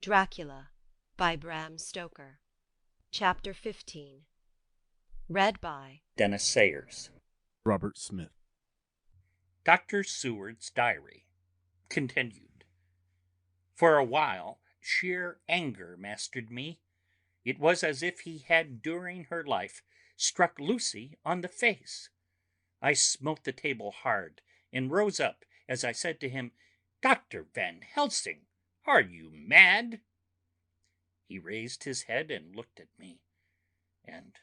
Dracula by Bram Stoker. Chapter 15. Read by Dennis Sayers. Robert Smith. Dr. Seward's Diary. Continued. For a while, sheer anger mastered me. It was as if he had during her life struck Lucy on the face. I smote the table hard and rose up as I said to him, "Dr. Van Helsing, are you mad?" He raised his head and looked at me, and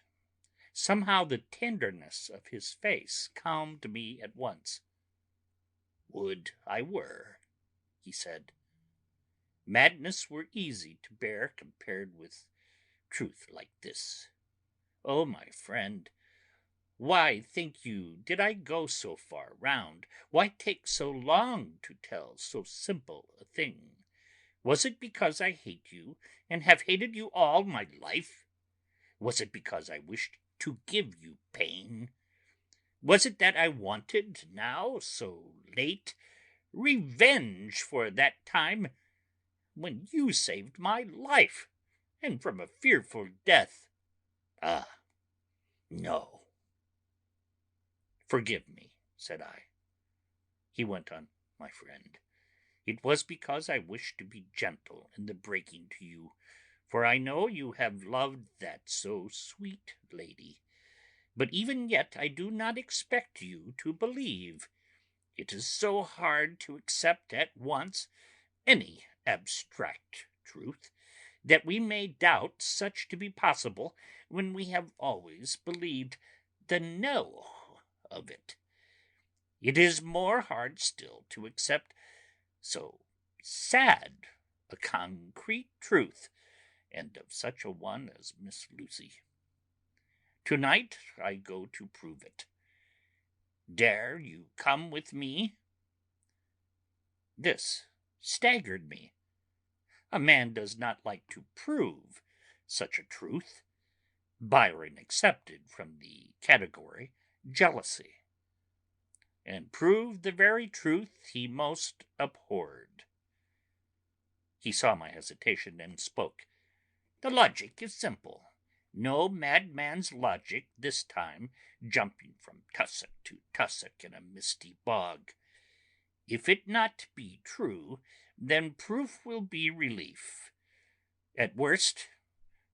somehow the tenderness of his face calmed me at once. "Would I were," he said. "Madness were easy to bear compared with truth like this. Oh, my friend, why, think you, did I go so far round? Why take so long to tell so simple a thing? Was it because I hate you, and have hated you all my life? Was it because I wished to give you pain? Was it that I wanted now, so late, revenge for that time when you saved my life, and from a fearful death? Ah, no." "Forgive me," said I. He went on, "My friend, it was because I wished to be gentle in the breaking to you, for I know you have loved that so sweet lady. But even yet I do not expect you to believe. It is so hard to accept at once any abstract truth, that we may doubt such to be possible when we have always believed the no of it. It is more hard still to accept so sad a concrete truth, and of such a one as Miss Lucy. Tonight I go to prove it. Dare you come with me?" This staggered me. A man does not like to prove such a truth, Byron excepted from the category jealousy, and prove the very truth he most abhorred. He saw my hesitation and spoke. "The logic is simple. No madman's logic this time, jumping from tussock to tussock in a misty bog. If it not be true, then proof will be relief. At worst,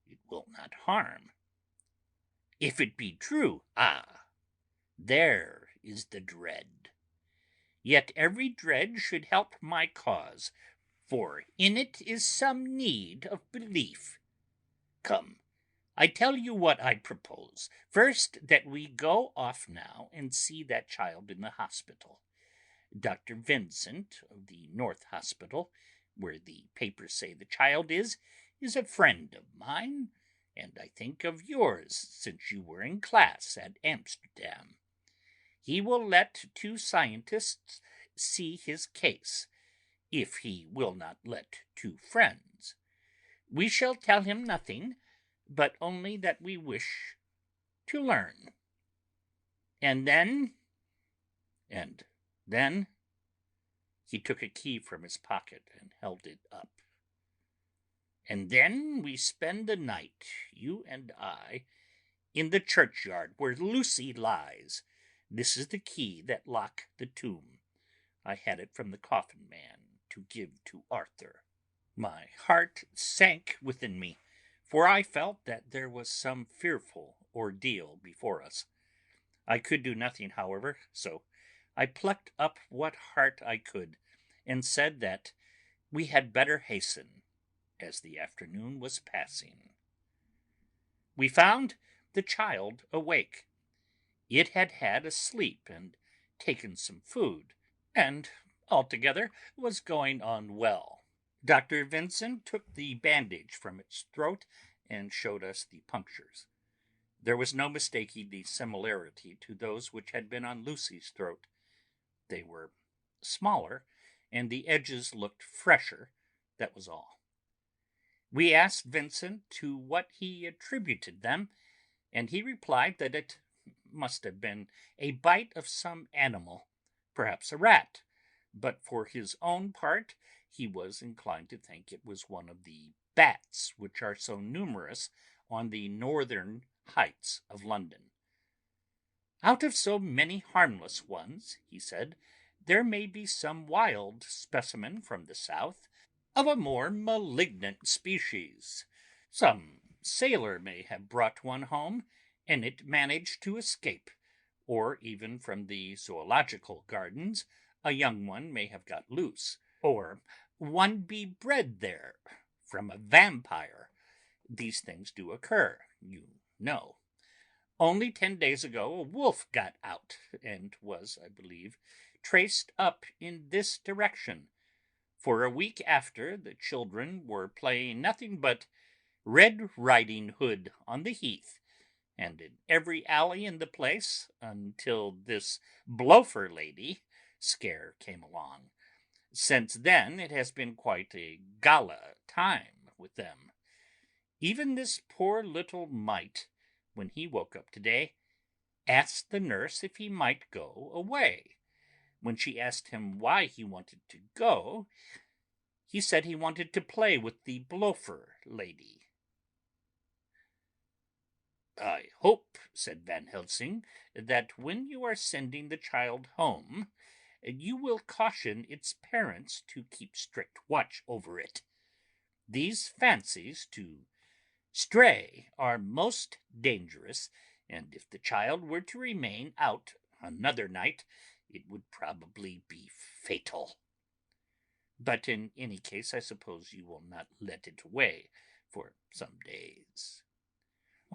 it will not harm. If it be true, there is the dread. Yet every dread should help my cause, for in it is some need of belief. Come, I tell you what I propose. First, that we go off now and see that child in the hospital. Dr. Vincent of the North Hospital, where the papers say the child is a friend of mine, and I think of yours since you were in class at Amsterdam. He will let two scientists see his case, if he will not let two friends. We shall tell him nothing, but only that we wish to learn. And then he took a key from his pocket and held it up. And then we spend the night, you and I, in the churchyard where Lucy lies. This is the key that locked the tomb. I had it from the coffin man to give to Arthur." My heart sank within me, for I felt that there was some fearful ordeal before us. I could do nothing, however, so I plucked up what heart I could, and said that we had better hasten, as the afternoon was passing. We found the child awake. It had had a sleep and taken some food, and altogether was going on well. Dr. Vincent took the bandage from its throat and showed us the punctures. There was no mistaking the similarity to those which had been on Lucy's throat. They were smaller, and the edges looked fresher, that was all. We asked Vincent to what he attributed them, and he replied that it must have been a bite of some animal, perhaps a rat, but for his own part he was inclined to think it was one of the bats which are so numerous on the northern heights of London. Out of so many harmless ones, he said, there may be some wild specimen from the south of a more malignant species. Some sailor may have brought one home, and it managed to escape, or even from the zoological gardens a young one may have got loose, or one be bred there from a vampire. These things do occur, you know. Only 10 days ago a wolf got out, and was, I believe, traced up in this direction. For a week after, the children were playing nothing but Red Riding Hood on the heath, and in every alley in the place, until this Blofer lady scare came along. Since then it has been quite a gala time with them. Even this poor little mite, when he woke up today, asked the nurse if he might go away. When she asked him why he wanted to go, he said he wanted to play with the Blofer lady. "I hope," said Van Helsing, "that when you are sending the child home, you will caution its parents to keep strict watch over it. These fancies to stray are most dangerous, and if the child were to remain out another night, it would probably be fatal. But in any case, I suppose you will not let it away for some days."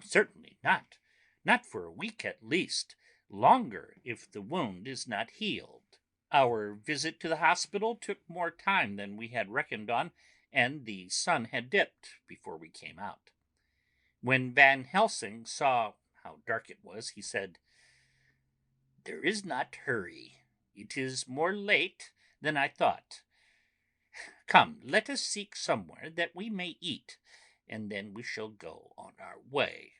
"Certainly not. Not for a week at least. Longer, if the wound is not healed." Our visit to the hospital took more time than we had reckoned on, and the sun had dipped before we came out. When Van Helsing saw how dark it was, he said, "There is not hurry. It is more late than I thought. Come, let us seek somewhere that we may eat, and then we shall go on our way."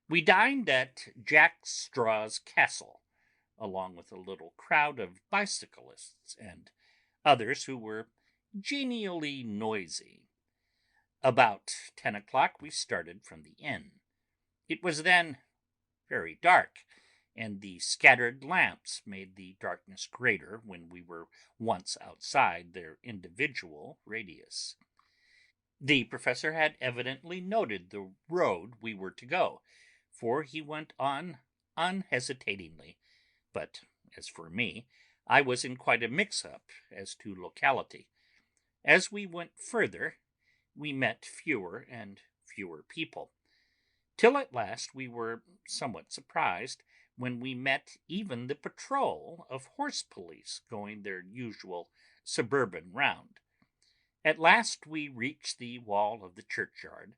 We dined at Jack Straw's castle, along with a little crowd of bicyclists and others who were genially noisy. About 10 o'clock we started from the inn. It was then very dark, and the scattered lamps made the darkness greater when we were once outside their individual radius. The professor had evidently noted the road we were to go, for he went on unhesitatingly, but as for me, I was in quite a mix-up as to locality. As we went further, we met fewer and fewer people, till at last we were somewhat surprised when we met even the patrol of horse police going their usual suburban round. At last we reached the wall of the churchyard,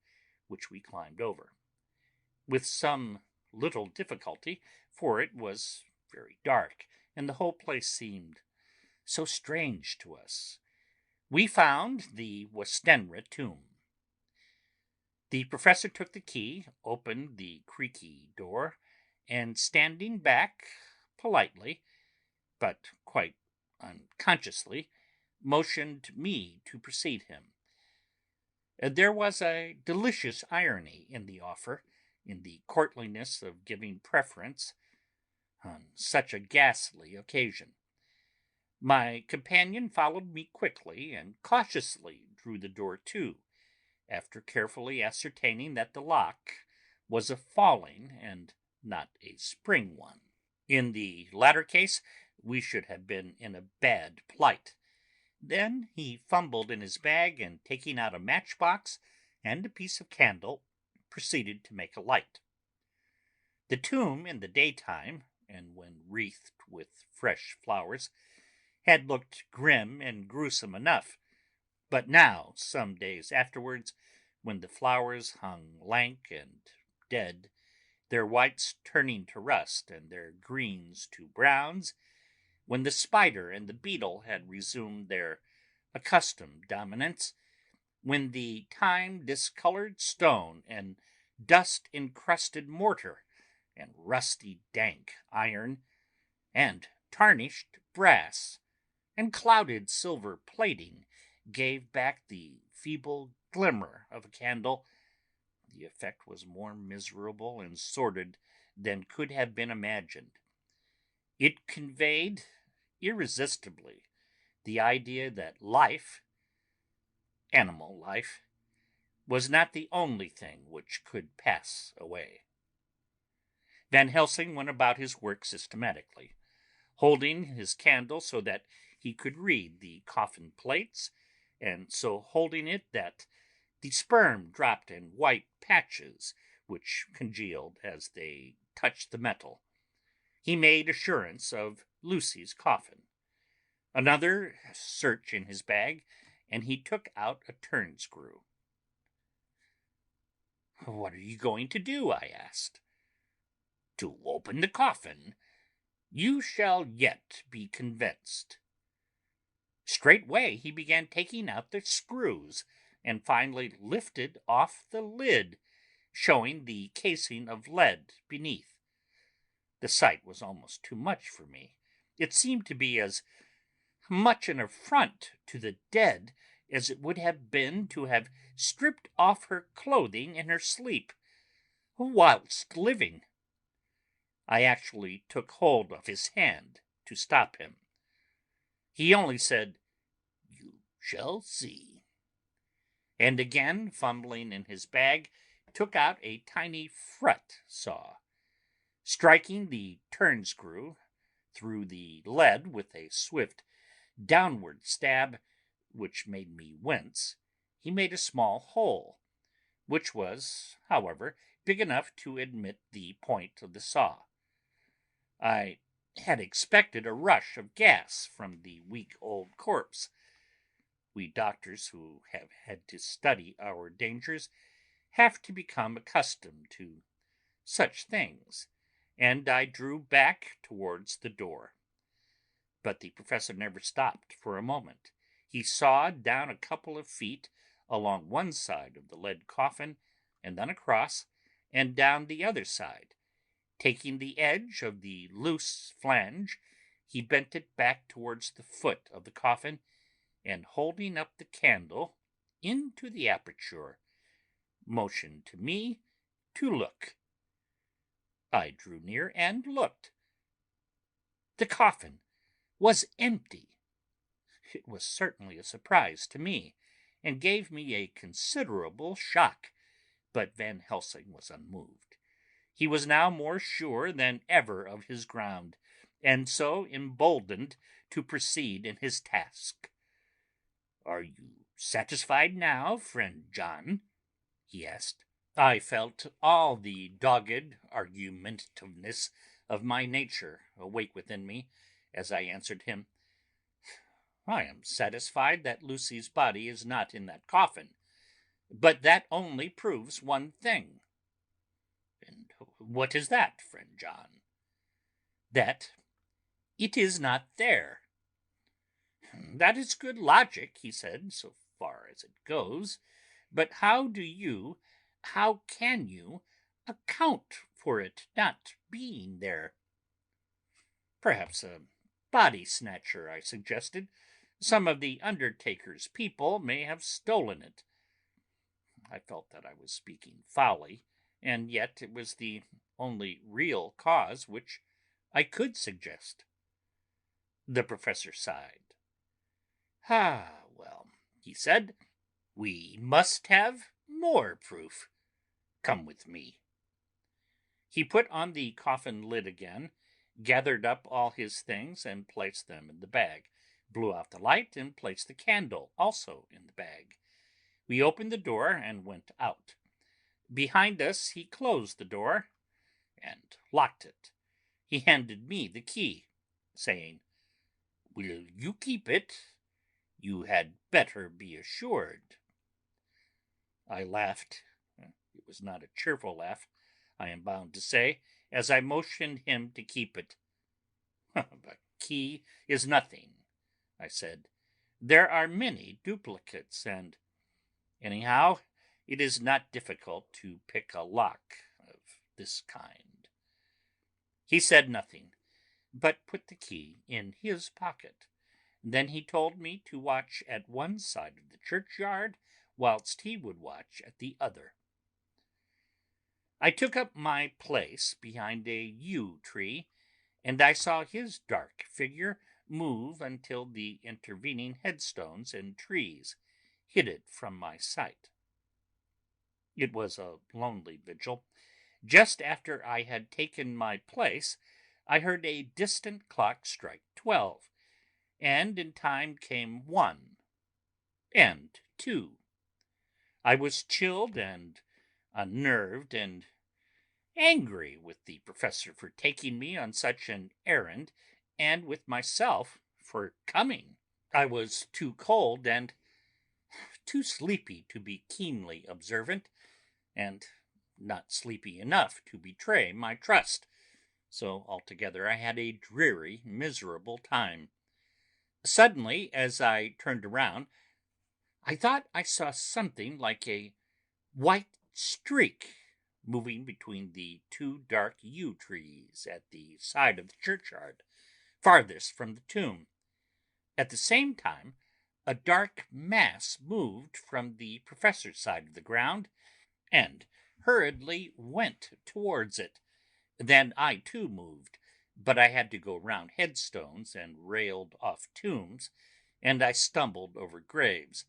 which we climbed over, with some little difficulty, for it was very dark, and the whole place seemed so strange to us. We found the Westenra tomb. The professor took the key, opened the creaky door, and standing back politely, but quite unconsciously, motioned me to precede him. There was a delicious irony in the offer, in the courtliness of giving preference on such a ghastly occasion. My companion followed me quickly and cautiously drew the door to, after carefully ascertaining that the lock was a falling and not a spring one. In the latter case, we should have been in a bad plight. Then he fumbled in his bag, and taking out a matchbox and a piece of candle, proceeded to make a light. The tomb in the daytime, and when wreathed with fresh flowers, had looked grim and gruesome enough, but now, some days afterwards, when the flowers hung lank and dead, their whites turning to rust and their greens to browns, when the spider and the beetle had resumed their accustomed dominance, when the time-discoloured stone and dust-encrusted mortar and rusty dank iron and tarnished brass and clouded silver plating gave back the feeble glimmer of a candle. The effect was more miserable and sordid than could have been imagined. It conveyed irresistibly the idea that life, animal life, was not the only thing which could pass away. Van Helsing went about his work systematically, holding his candle so that he could read the coffin plates, and so holding it that the sperm dropped in white patches which congealed as they touched the metal. He made assurance of Lucy's coffin. Another search in his bag, and he took out a turn-screw. "What are you going to do?" I asked. "To open the coffin. You shall yet be convinced." Straightway he began taking out the screws, and finally lifted off the lid, showing the casing of lead beneath. The sight was almost too much for me. It seemed to be as much an affront to the dead as it would have been to have stripped off her clothing in her sleep, whilst living. I actually took hold of his hand to stop him. He only said, "You shall see," and again, fumbling in his bag, took out a tiny fret saw. Striking the turn-screw through the lead with a swift downward stab, which made me wince, he made a small hole, which was, however, big enough to admit the point of the saw. I had expected a rush of gas from the weak old corpse. We doctors who have had to study our dangers have to become accustomed to such things, and I drew back towards the door. But the professor never stopped for a moment. He sawed down a couple of feet along one side of the lead coffin, and then across, and down the other side. Taking the edge of the loose flange, he bent it back towards the foot of the coffin, and holding up the candle into the aperture, motioned to me to look. I drew near and looked. The coffin was empty. It was certainly a surprise to me, and gave me a considerable shock, but Van Helsing was unmoved. He was now more sure than ever of his ground, and so emboldened to proceed in his task. "Are you satisfied now, friend John?" he asked. I felt all the dogged argumentativeness of my nature awake within me as I answered him. "I am satisfied that Lucy's body is not in that coffin, but that only proves one thing." "And what is that, friend John?" "That it is not there." "That is good logic," he said, "so far as it goes. But how can you account for it not being there?" "Perhaps a body snatcher," I suggested. "Some of the undertaker's people may have stolen it." I felt that I was speaking foully, and yet it was the only real cause which I could suggest. The professor sighed. Well," he said, "we must have more proof. Come with me." He put on the coffin lid again, gathered up all his things and placed them in the bag, blew out the light and placed the candle also in the bag. We opened the door and went out. Behind us he closed the door and locked it. He handed me the key, saying, "Will you keep it? You had better be assured." I laughed. It was not a cheerful laugh, I am bound to say, as I motioned him to keep it. "The key is nothing," I said. "There are many duplicates, and anyhow, it is not difficult to pick a lock of this kind." He said nothing, but put the key in his pocket. Then he told me to watch at one side of the churchyard, whilst he would watch at the other. I took up my place behind a yew tree, and I saw his dark figure move until the intervening headstones and trees hid it from my sight. It was a lonely vigil. Just after I had taken my place, I heard a distant clock strike 12, and in time came 1 and 2. I was chilled and unnerved and angry with the professor for taking me on such an errand, and with myself for coming. I was too cold and too sleepy to be keenly observant, and not sleepy enough to betray my trust. So altogether I had a dreary, miserable time. Suddenly, as I turned around, I thought I saw something like a white streak moving between the two dark yew trees at the side of the churchyard, farthest from the tomb. At the same time, a dark mass moved from the professor's side of the ground, and hurriedly went towards it. Then I too moved, but I had to go round headstones and railed off tombs, and I stumbled over graves.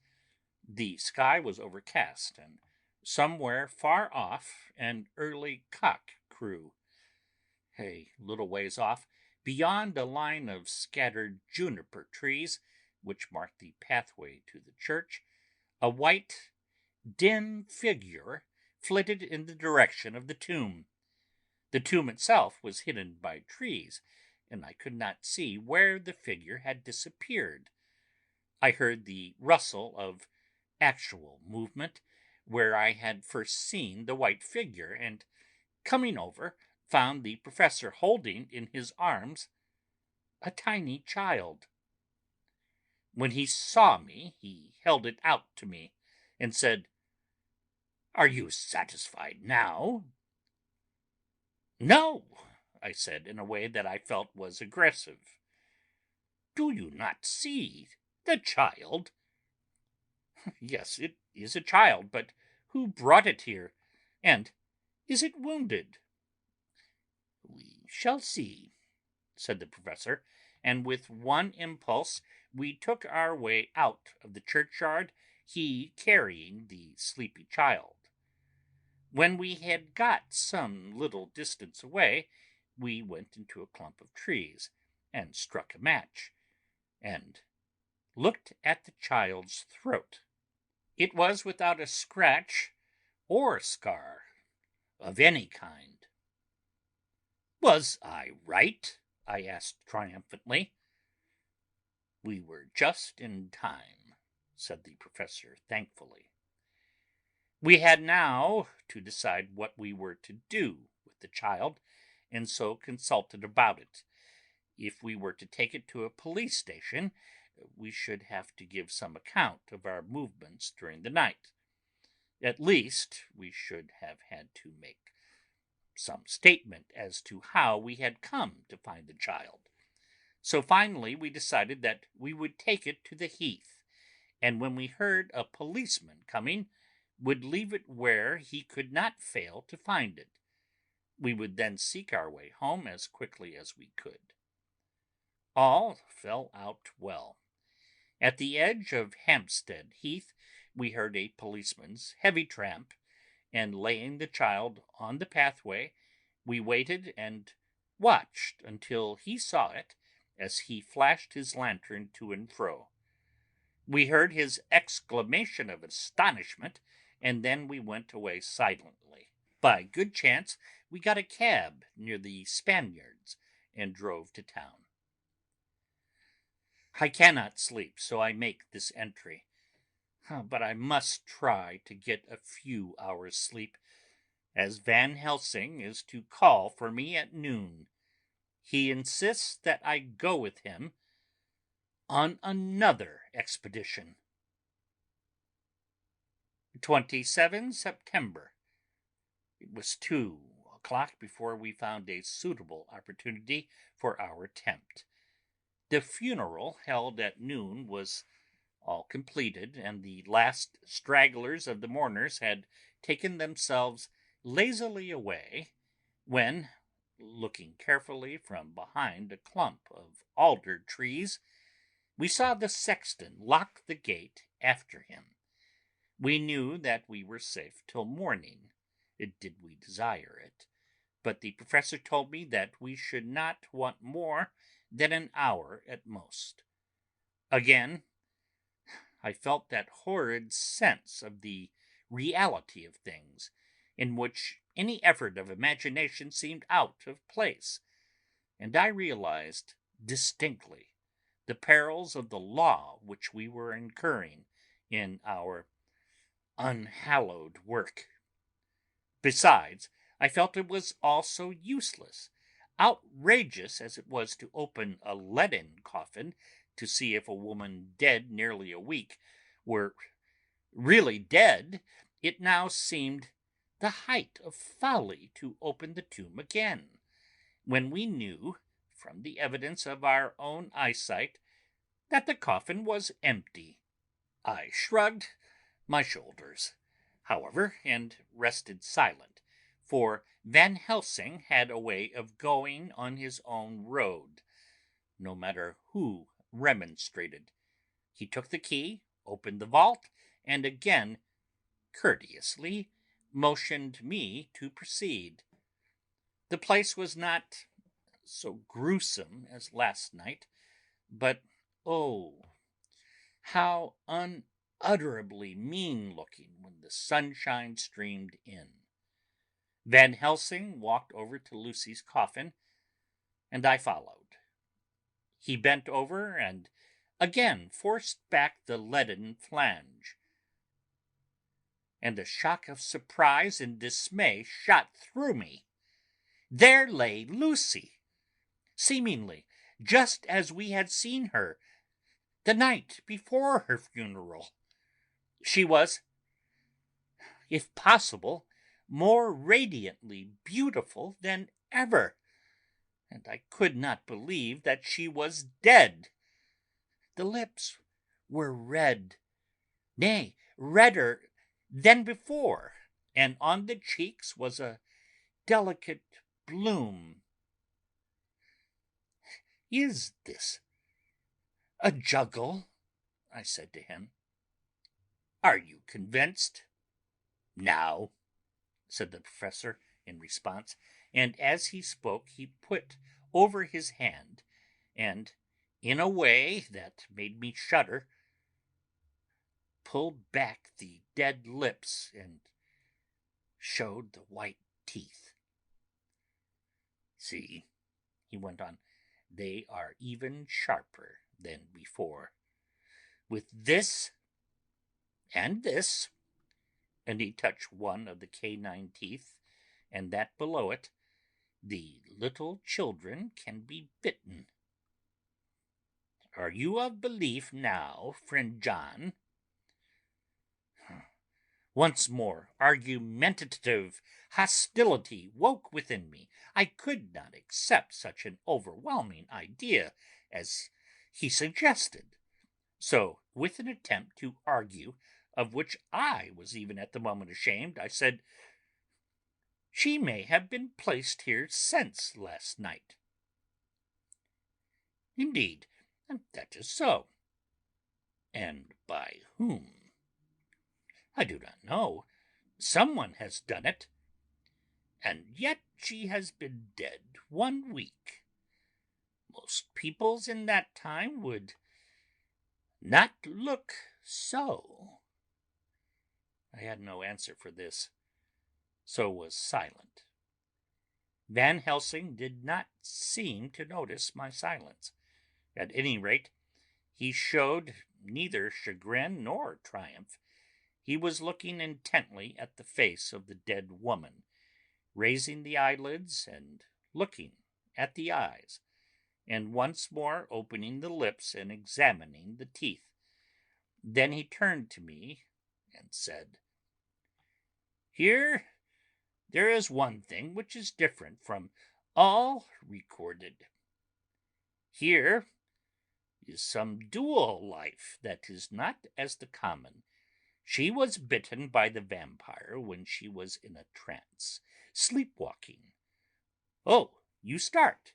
The sky was overcast, and somewhere far off an early cock crew. A little ways off, beyond a line of scattered juniper trees, which marked the pathway to the church, a white, dim figure flitted in the direction of the tomb. The tomb itself was hidden by trees, and I could not see where the figure had disappeared. I heard the rustle of actual movement where I had first seen the white figure, and, coming over, found the professor holding in his arms a tiny child. When he saw me, he held it out to me and said, "Are you satisfied now?" "No," I said in a way that I felt was aggressive. "Do you not see the child?" "Yes, it is a child, but who brought it here? And is it wounded?" "We shall see," said the professor, and with one impulse we took our way out of the churchyard, he carrying the sleepy child. When we had got some little distance away, we went into a clump of trees, and struck a match, and looked at the child's throat. It was without a scratch or scar of any kind. "Was I right?" I asked triumphantly. "We were just in time," said the professor thankfully. We had now to decide what we were to do with the child, and so consulted about it. If we were to take it to a police station, we should have to give some account of our movements during the night. At least, we should have had to make some statement as to how we had come to find the child. So finally we decided that we would take it to the heath, and when we heard a policeman coming, would leave it where he could not fail to find it. We would then seek our way home as quickly as we could. All fell out well. At the edge of Hampstead Heath we heard a policeman's heavy tramp, and laying the child on the pathway, we waited and watched until he saw it as he flashed his lantern to and fro. We heard his exclamation of astonishment, and then we went away silently. By good chance we got a cab near the Spaniards and drove to town. I cannot sleep, so I make this entry. But I must try to get a few hours' sleep, as Van Helsing is to call for me at noon. He insists that I go with him on another expedition. 27 September. It was 2 o'clock before we found a suitable opportunity for our attempt. The funeral held at noon was all completed, and the last stragglers of the mourners had taken themselves lazily away, when, looking carefully from behind a clump of alder trees, we saw the sexton lock the gate after him. We knew that we were safe till morning, did we desire it, but the professor told me that we should not want more than an hour at most. Again I felt that horrid sense of the reality of things, in which any effort of imagination seemed out of place, and I realized distinctly the perils of the law which we were incurring in our unhallowed work. Besides, I felt it was all so useless, outrageous as it was to open a leaden coffin to see if a woman dead nearly a week were really dead. It now seemed the height of folly to open the tomb again, when we knew, from the evidence of our own eyesight, that the coffin was empty. I shrugged my shoulders, however, and rested silent, for Van Helsing had a way of going on his own road, no matter who remonstrated. He took the key, opened the vault, and again courteously motioned me to proceed. The place was not so gruesome as last night, but oh, how unutterably mean-looking when the sunshine streamed in. Van Helsing walked over to Lucy's coffin, and I followed. He bent over and again forced back the leaden flange, and a shock of surprise and dismay shot through me. There lay Lucy, seemingly just as we had seen her the night before her funeral. She was, if possible, more radiantly beautiful than ever, and I could not believe that she was dead. The lips were red, nay, redder than before, and on the cheeks was a delicate bloom. "Is this a juggle?" I said to him. "Are you convinced?" "Now," said the professor in response, and as he spoke he put over his hand, and in a way that made me shudder, pulled back the dead lips and showed the white teeth. "See," he went on, "they are even sharper than before. With this and this," and he touched one of the canine teeth and that below it, "the little children can be bitten. Are you of belief now, friend John?" Once more argumentative hostility woke within me. I could not accept such an overwhelming idea as he suggested. So, with an attempt to argue, of which I was even at the moment ashamed, I said, "She may have been placed here since last night." "Indeed, that is so." "And by whom?" "I do not know. Someone has done it. And yet she has been dead 1 week. Most peoples in that time would not look so." I had no answer for this, so was silent. Van Helsing did not seem to notice my silence. At any rate, he showed neither chagrin nor triumph. He was looking intently at the face of the dead woman, raising the eyelids and looking at the eyes, and once more opening the lips and examining the teeth. Then he turned to me and said, "Here there is one thing which is different from all recorded. Here is some dual life that is not as the common. She was bitten by the vampire when she was in a trance, sleepwalking. Oh, you start.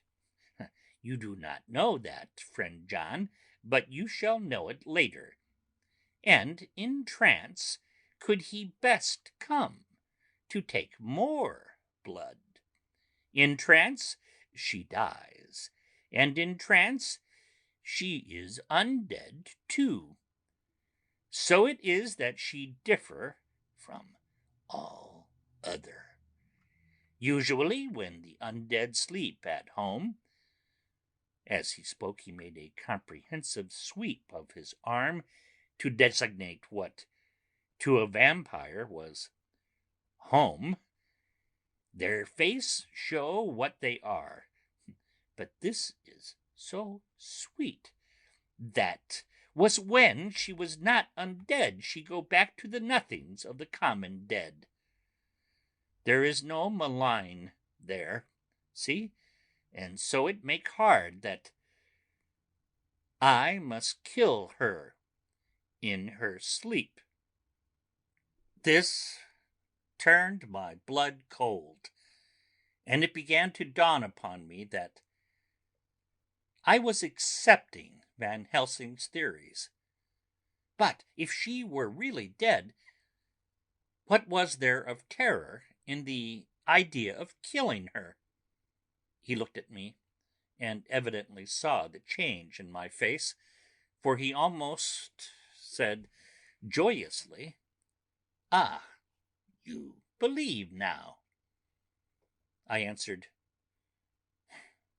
You do not know that, friend John, but you shall know it later. And in trance could he best come to take more blood. In trance she dies, and in trance she is undead too. So it is that she differ from all other. Usually when the undead sleep at home, as he spoke he made a comprehensive sweep of his arm to designate what to a vampire was home, their face show what they are. But this is so sweet. That was when she was not undead. She go back to the nothings of the common dead. There is no malign there, see? And so it make hard that I must kill her in her sleep. This turned my blood cold, and it began to dawn upon me that I was accepting Van Helsing's theories. But if she were really dead, what was there of terror in the idea of killing her? He looked at me, and evidently saw the change in my face, for he almost said joyously, "Ah, you believe now." I answered,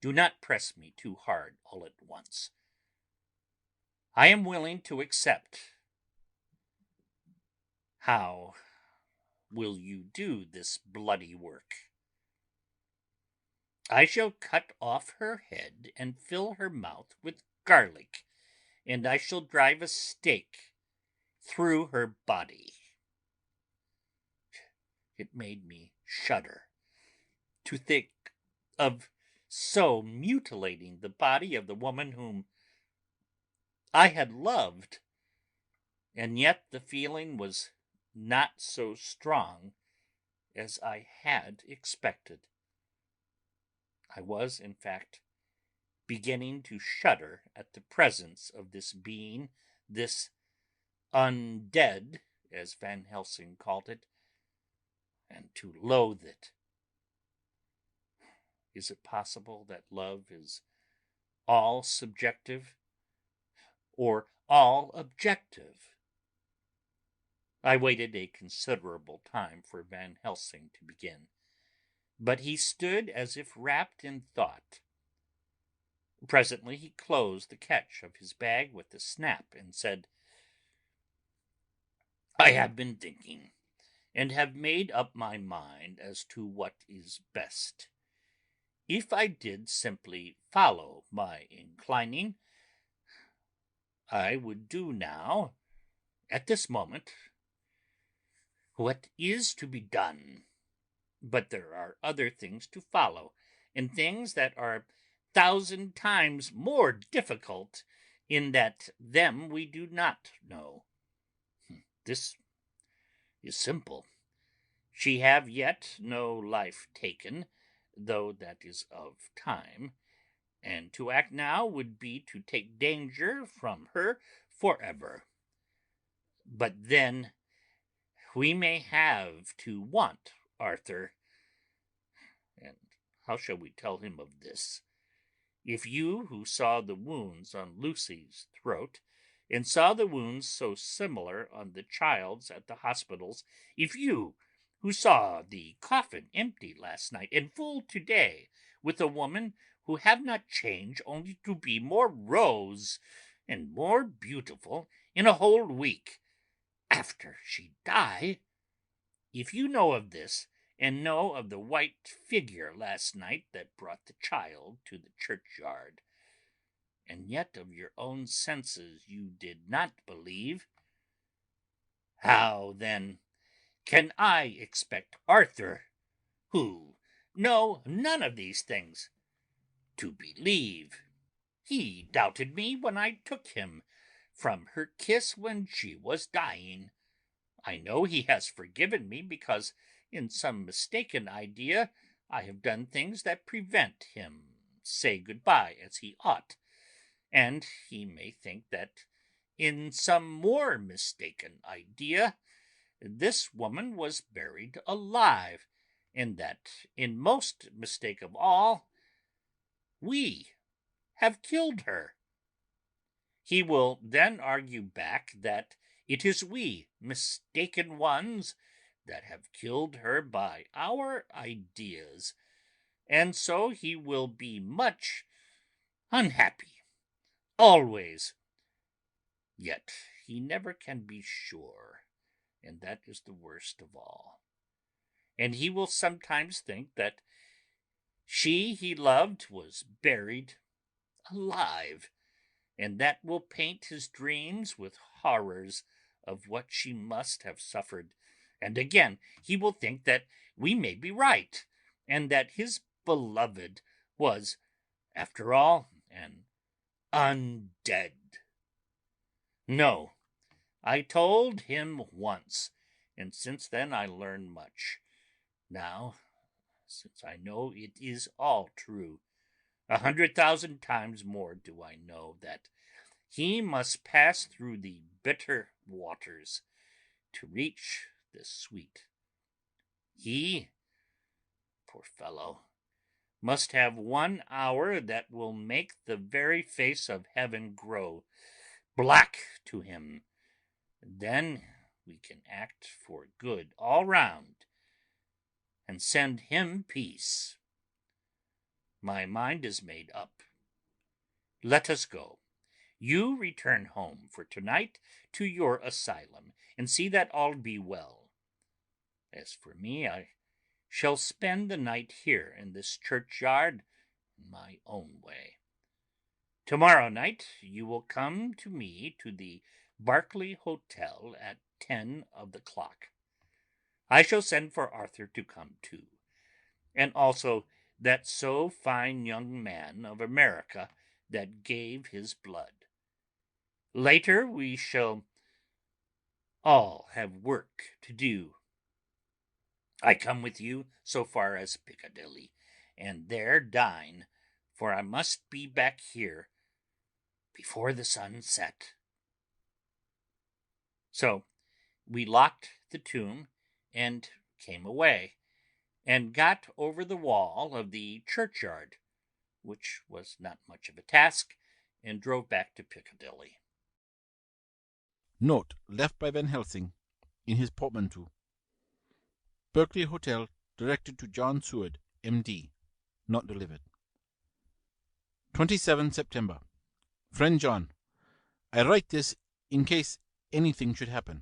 "Do not press me too hard all at once. I am willing to accept. How will you do this bloody work?" "I shall cut off her head and fill her mouth with garlic, and I shall drive a stake through her body." It made me shudder to think of so mutilating the body of the woman whom I had loved, and yet the feeling was not so strong as I had expected. I was, in fact, beginning to shudder at the presence of this being, this undead, as Van Helsing called it, and to loathe it. Is it possible that love is all subjective or all objective? I waited a considerable time for Van Helsing to begin, but he stood as if wrapped in thought. Presently he closed the catch of his bag with a snap and said, "I have been thinking, and have made up my mind as to what is best. If I did simply follow my inclining, I would do now, at this moment, what is to be done. But there are other things to follow, and things that are 1,000 times more difficult, in that them we do not know. This is simple. She have yet no life taken, though that is of time, and to act now would be to take danger from her forever. But then we may have to want Arthur, and how shall we tell him of this? If you, who saw the wounds on Lucy's throat, and saw the wounds so similar on the child's at the hospitals, if you, who saw the coffin empty last night and full to-day with a woman who have not changed only to be more rose and more beautiful in a whole week after she died, if you know of this, and know of the white figure last night that brought the child to the churchyard, and yet of your own senses you did not believe, how then can I expect Arthur, who know none of these things, to believe?" He doubted me when I took him from her kiss when she was dying. I know he has forgiven me because in some mistaken idea I have done things that prevent him say good-bye as he ought, and he may think that in some more mistaken idea this woman was buried alive, and that in most mistake of all we have killed her. He will then argue back that it is we mistaken ones that have killed her by our ideas, and so he will be much unhappy, always. Yet he never can be sure, and that is the worst of all. And he will sometimes think that she he loved was buried alive, and that will paint his dreams with horrors of what she must have suffered. And again, he will think that we may be right, and that his beloved was, after all, an undead. No, I told him once, and since then I learned much. Now, since I know it is all true, 100,000 times more do I know that he must pass through the bitter waters to reach the sweet. He, poor fellow, must have 1 hour that will make the very face of heaven grow black to him. Then we can act for good all round and send him peace. My mind is made up. Let us go. You return home for tonight to your asylum, and see that all be well. As for me, I shall spend the night here in this churchyard in my own way. Tomorrow night you will come to me to the Berkeley Hotel at 10 of the clock. I shall send for Arthur to come too, and also that so fine young man of America that gave his blood. Later we shall all have work to do. I come with you so far as Piccadilly, and there dine, for I must be back here before the sun set. So we locked the tomb and came away, and got over the wall of the churchyard, which was not much of a task, and drove back to Piccadilly. Note left by Van Helsing in his portmanteau. Berkeley Hotel, directed to John Seward, M.D. Not delivered. 27 September. Friend John, I write this in case anything should happen.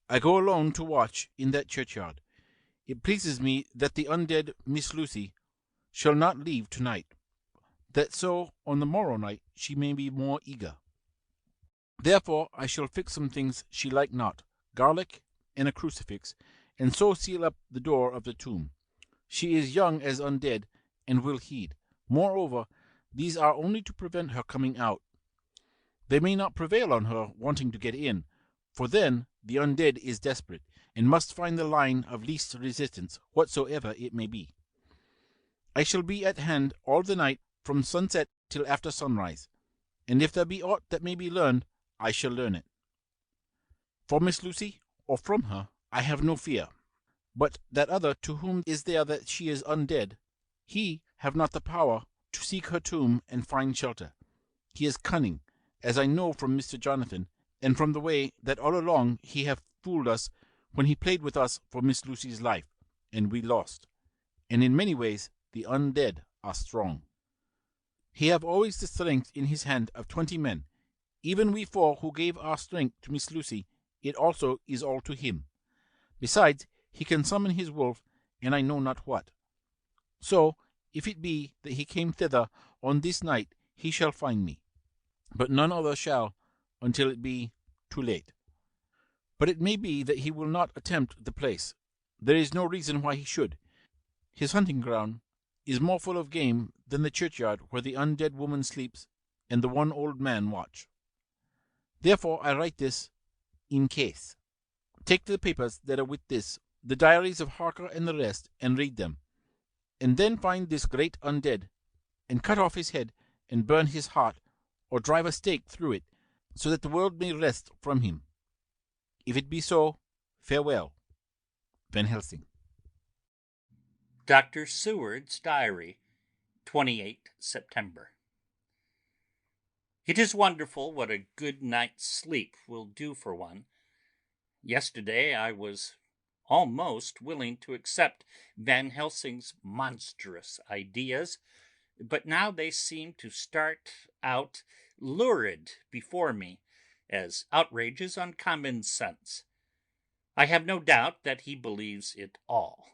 I go alone to watch in that churchyard. It pleases me that the undead Miss Lucy shall not leave tonight, that so on the morrow night she may be more eager. Therefore I shall fix some things she like not, garlic and a crucifix, and so seal up the door of the tomb. She is young as undead, and will heed. Moreover, these are only to prevent her coming out. They may not prevail on her wanting to get in, for then the undead is desperate, and must find the line of least resistance, whatsoever it may be. I shall be at hand all the night from sunset till after sunrise, and if there be aught that may be learned, I shall learn it. For Miss Lucy, or from her, I have no fear. But that other to whom is there that she is undead, he have not the power to seek her tomb and find shelter. He is cunning, as I know from Mr. Jonathan, and from the way that all along he have fooled us when he played with us for Miss Lucy's life, and we lost. And in many ways the undead are strong. He have always the strength in his hand of 20 men. Even we 4 who gave our strength to Miss Lucy, it also is all to him. Besides, he can summon his wolf, and I know not what. So, if it be that he came thither on this night, he shall find me. But none other shall, until it be too late. But it may be that he will not attempt the place. There is no reason why he should. His hunting ground is more full of game than the churchyard where the undead woman sleeps and the one old man watch. Therefore I write this in case. Take the papers that are with this, the diaries of Harker and the rest, and read them, and then find this great undead, and cut off his head, and burn his heart, or drive a stake through it, so that the world may rest from him. If it be so, farewell. Van Helsing. Dr. Seward's Diary, 28 September. It is wonderful what a good night's sleep will do for one. Yesterday I was almost willing to accept Van Helsing's monstrous ideas, but now they seem to start out lurid before me as outrages on common sense. I have no doubt that he believes it all.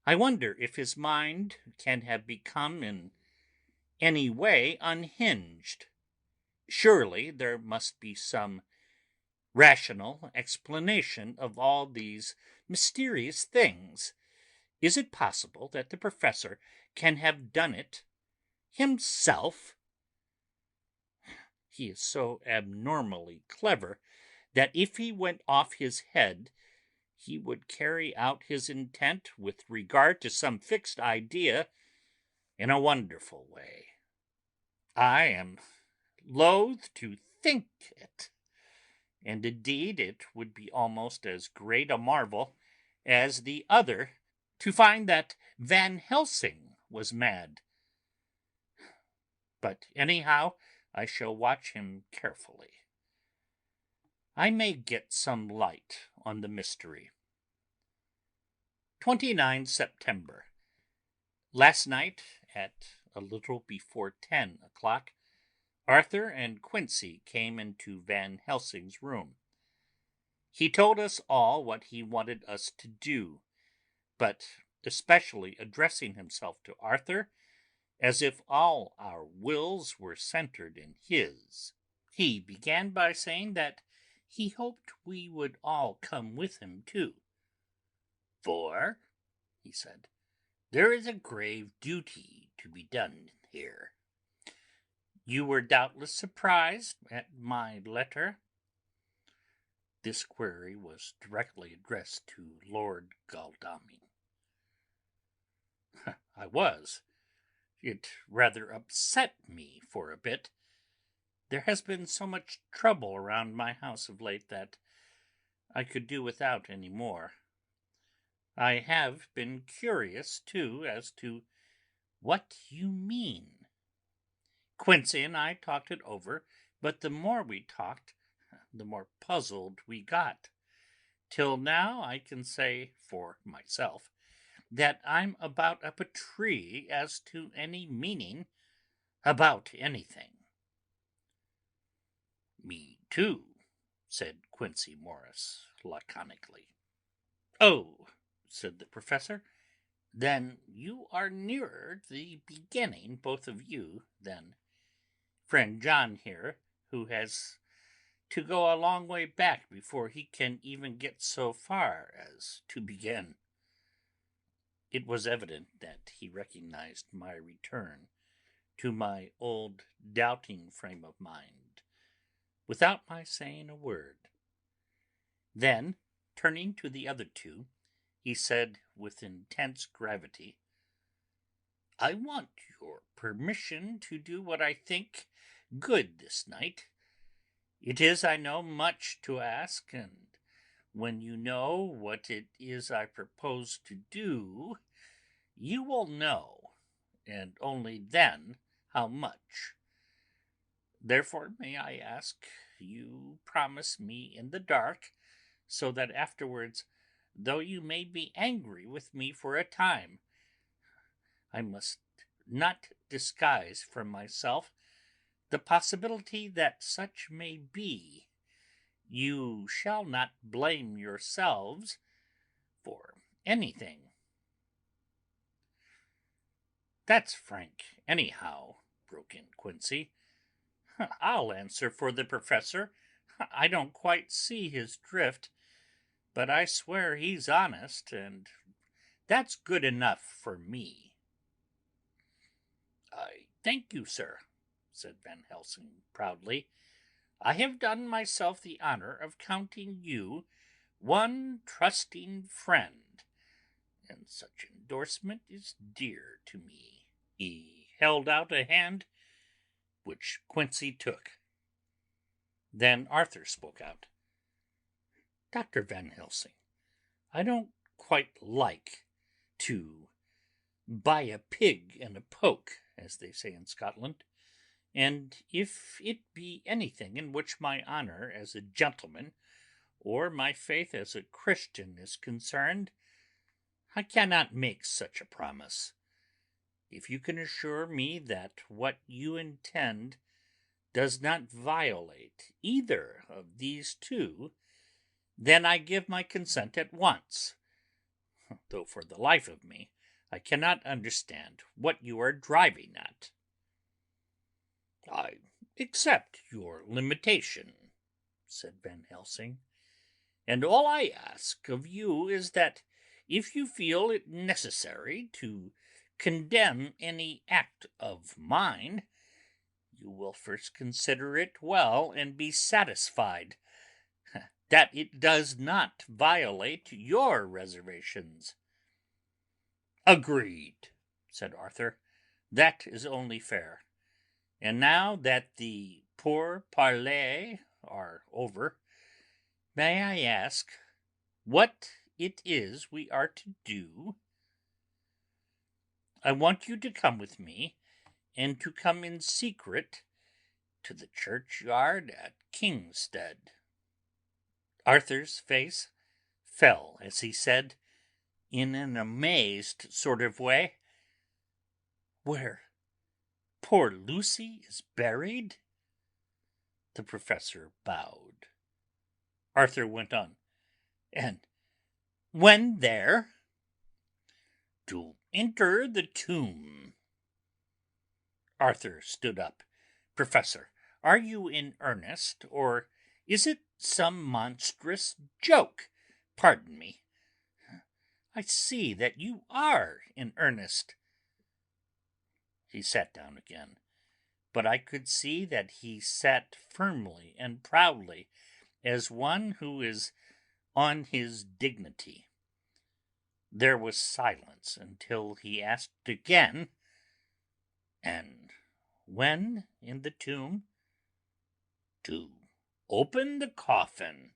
I wonder if his mind can have become in any way unhinged. Surely there must be some rational explanation of all these mysterious things. Is it possible that the professor can have done it himself? He is so abnormally clever that if he went off his head, he would carry out his intent with regard to some fixed idea in a wonderful way. I am loath to think it, and indeed it would be almost as great a marvel as the other to find that Van Helsing was mad. But anyhow, I shall watch him carefully. I may get some light on the mystery. 29 September. Last night, at a little before 10 o'clock, Arthur and Quincy came into Van Helsing's room. He told us all what he wanted us to do, but especially addressing himself to Arthur, as if all our wills were centered in his. He began by saying that he hoped we would all come with him too. "For," he said, "there is a grave duty to be done here. You were doubtless surprised at my letter." This query was directly addressed to Lord Godalming. I was. It rather upset me for a bit. There has been so much trouble around my house of late that I could do without any more. I have been curious, too, as to what you mean. Quincy and I talked it over, but the more we talked, the more puzzled we got. Till now I can say, for myself, that I'm about up a tree as to any meaning about anything. "Me too," said Quincy Morris laconically. "Oh," said the professor, "then you are nearer the beginning, both of you, than friend John here, who has to go a long way back before he can even get so far as to begin." It was evident that he recognized my return to my old doubting frame of mind without my saying a word. Then, turning to the other two, he said with intense gravity, "I want your permission to do what I think good this night. It is, I know, much to ask, and when you know what it is I propose to do, you will know, and only then, how much. Therefore, may I ask you promise me in the dark, so that afterwards, though you may be angry with me for a time, I must not disguise from myself the possibility that such may be. You shall not blame yourselves for anything." "That's frank, anyhow," broke in Quincy. "I'll answer for the professor. I don't quite see his drift, but I swear he's honest, and that's good enough for me." "I thank you, sir," said Van Helsing proudly. I have done myself the honor of counting you one trusting friend, and such endorsement is dear to me. He held out a hand, which Quincey took. Then Arthur spoke out. Dr. Van Helsing, I don't quite like to buy a pig in a poke, as they say in Scotland, and if it be anything in which my honour as a gentleman or my faith as a Christian is concerned, I cannot make such a promise. If you can assure me that what you intend does not violate either of these two, then I give my consent at once, though for the life of me I cannot understand what you are driving at. I accept your limitation, said Van Helsing, and all I ask of you is that if you feel it necessary to condemn any act of mine, you will first consider it well and be satisfied that it does not violate your reservations. Agreed, said Arthur. That is only fair. And now that the pourparlers are over, may I ask what it is we are to do? I want you to come with me, and to come in secret to the churchyard at Kingstead. Arthur's face fell as he said, in an amazed sort of way, Where poor Lucy is buried? The professor bowed. Arthur went on, And when there? To enter the tomb. Arthur stood up. Professor, are you in earnest, or is it some monstrous joke? Pardon me. I see that you are in earnest. He sat down again, but I could see that he sat firmly and proudly, as one who is on his dignity. There was silence until he asked again, And when in the tomb? To open the coffin.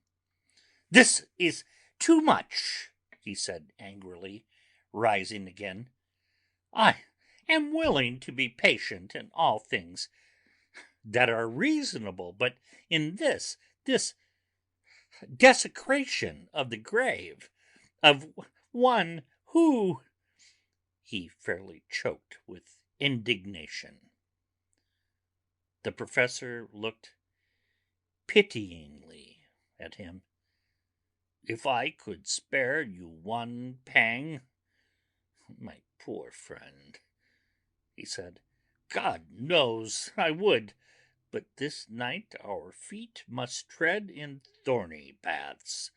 This is too much, he said angrily, rising again. I am willing to be patient in all things that are reasonable, but in this desecration of the grave of one who... He fairly choked with indignation. The professor looked pityingly at him. If I could spare you one pang, my poor friend, he said, God knows I would, but this night our feet must tread in thorny paths,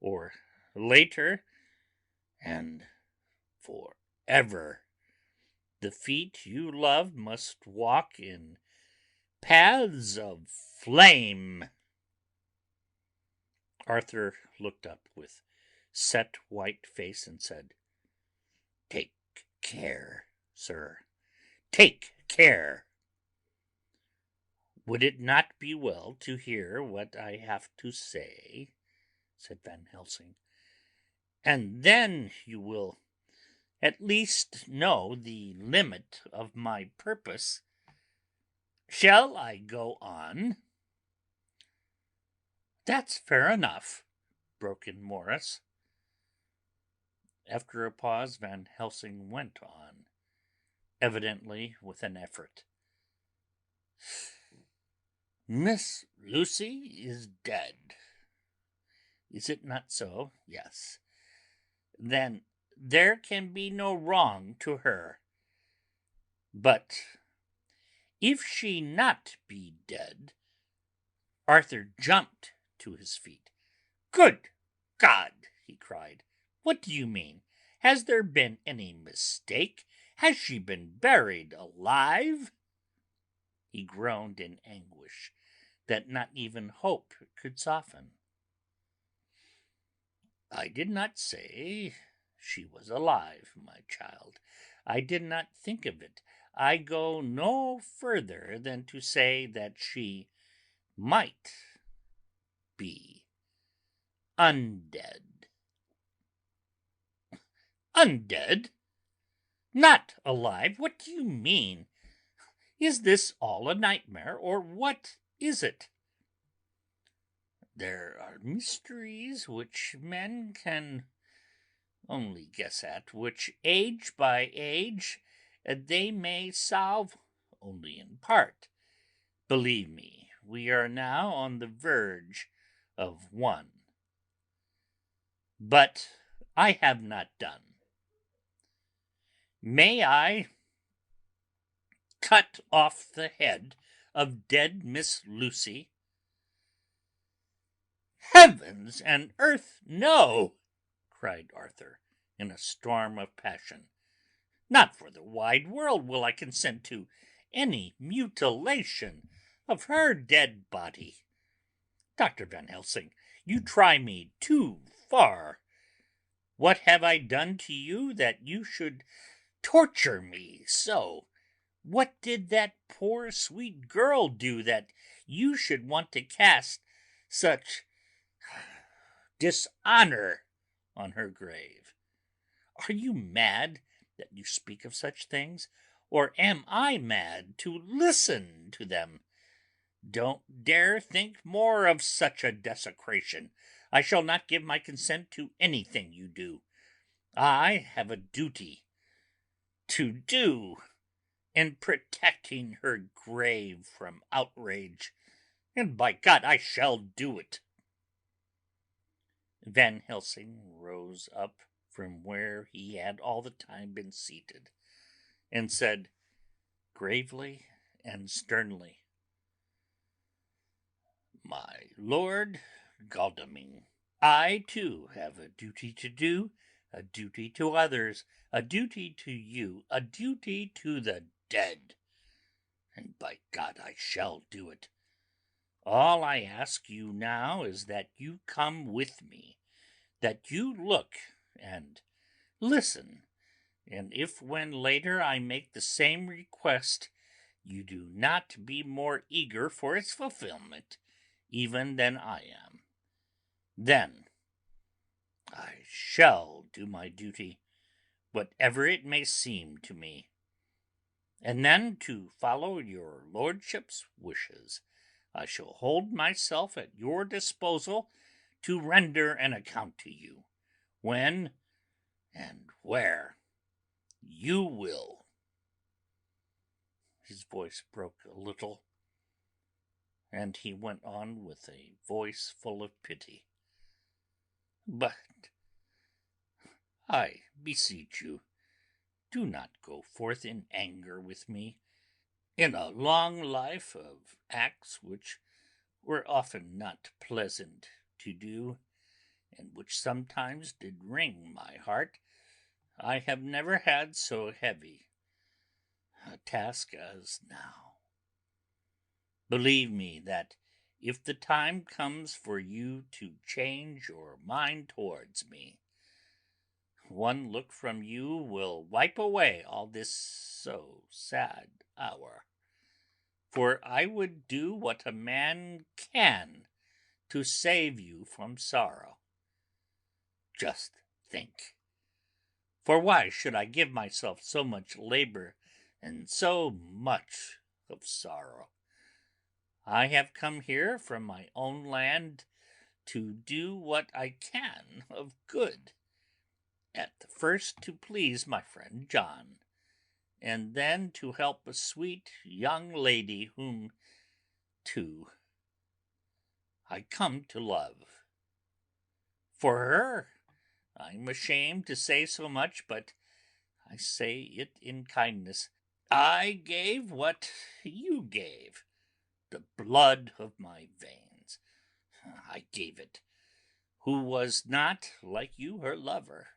or later, and forever, the feet you love must walk in paths of flame. Arthur looked up with set white face and said, Take care, sir. Take care. Would it not be well to hear what I have to say? Said Van Helsing. And then you will at least know the limit of my purpose. Shall I go on? That's fair enough, broke in Morris. After a pause, Van Helsing went on, evidently with an effort. Miss Lucy is dead. Is it not so? Yes. Then there can be no wrong to her. But if she not be dead... Arthur jumped to his feet. Good God, he cried. What do you mean? Has there been any mistake? Has she been buried alive? He groaned in anguish that not even hope could soften. I did not say she was alive, my child. I did not think of it. I go no further than to say that she might be undead. Undead? Not alive? What do you mean? Is this all a nightmare, or what is it? There are mysteries which men can only guess at, which age by age they may solve only in part. Believe me, we are now on the verge of one. But I have not done. May I cut off the head of dead Miss Lucy? Heavens and earth, no! Cried Arthur, in a storm of passion. Not for the wide world will I consent to any mutilation of her dead body. Dr. Van Helsing, you try me too far. What have I done to you that you should torture me so? What did that poor sweet girl do that you should want to cast such dishonor on her grave? Are you mad that you speak of such things, or am I mad to listen to them? Don't dare think more of such a desecration. I shall not give my consent to anything you do. I have a duty to do in protecting her grave from outrage, and by God I shall do it. Van Helsing rose up from where he had all the time been seated, and said, gravely and sternly, My Lord Godalming, I too have a duty to do, a duty to others, a duty to you, a duty to the dead, and by God I shall do it. All I ask you now is that you come with me, that you look and listen, and if when later I make the same request, you do not be more eager for its fulfillment even than I am, then I shall do my duty, whatever it may seem to me. And then, to follow your lordship's wishes, I shall hold myself at your disposal to render an account to you, when and where you will. His voice broke a little, and he went on with a voice full of pity. But I beseech you, do not go forth in anger with me, in a long life of acts which were often not pleasant to do, and which sometimes did wring my heart. I have never had so heavy a task as now. Believe me that if the time comes for you to change your mind towards me, one look from you will wipe away all this so sad hour. For I would do what a man can to save you from sorrow. Just think. For why should I give myself so much labor and so much of sorrow? I have come here from my own land to do what I can of good, at the first to please my friend John, and then to help a sweet young lady whom, too, I come to love. For her, I'm ashamed to say so much, but I say it in kindness. I gave what you gave, the blood of my veins. I gave it, who was not, like you, her lover,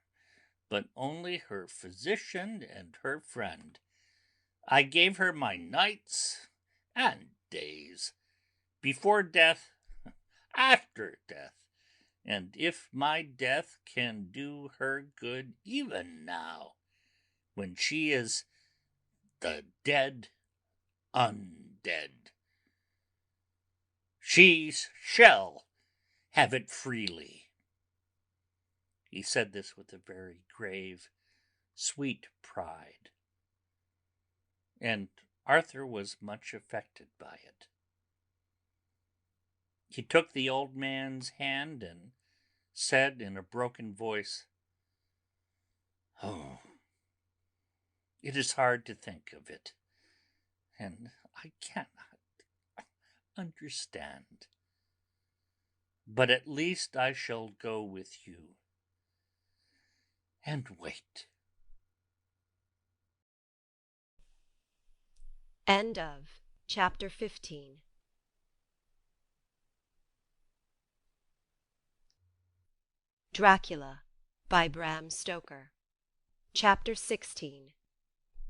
but only her physician and her friend. I gave her my nights and days, before death, after death, and if my death can do her good even now, when she is the dead undead, she shall have it freely." He said this with a very grave, sweet pride, and Arthur was much affected by it. He took the old man's hand and said in a broken voice, "Oh, it is hard to think of it, and I cannot understand. But at least I shall go with you and wait." End of chapter 15. Dracula by Bram Stoker. Chapter 16.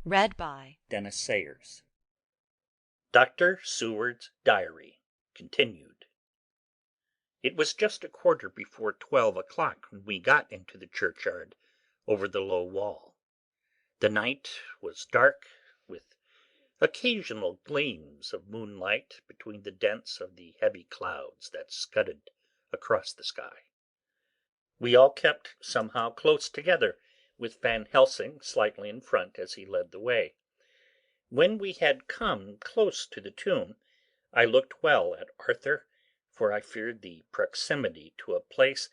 Read by Dennis Sayers. Dr. Seward's Diary continued. It was just a quarter before 12 o'clock when we got into the churchyard over the low wall. The night was dark, with occasional gleams of moonlight between the dents of the heavy clouds that scudded across the sky. We all kept somehow close together, with Van Helsing slightly in front as he led the way. When we had come close to the tomb, I looked well at Arthur, for I feared the proximity to a place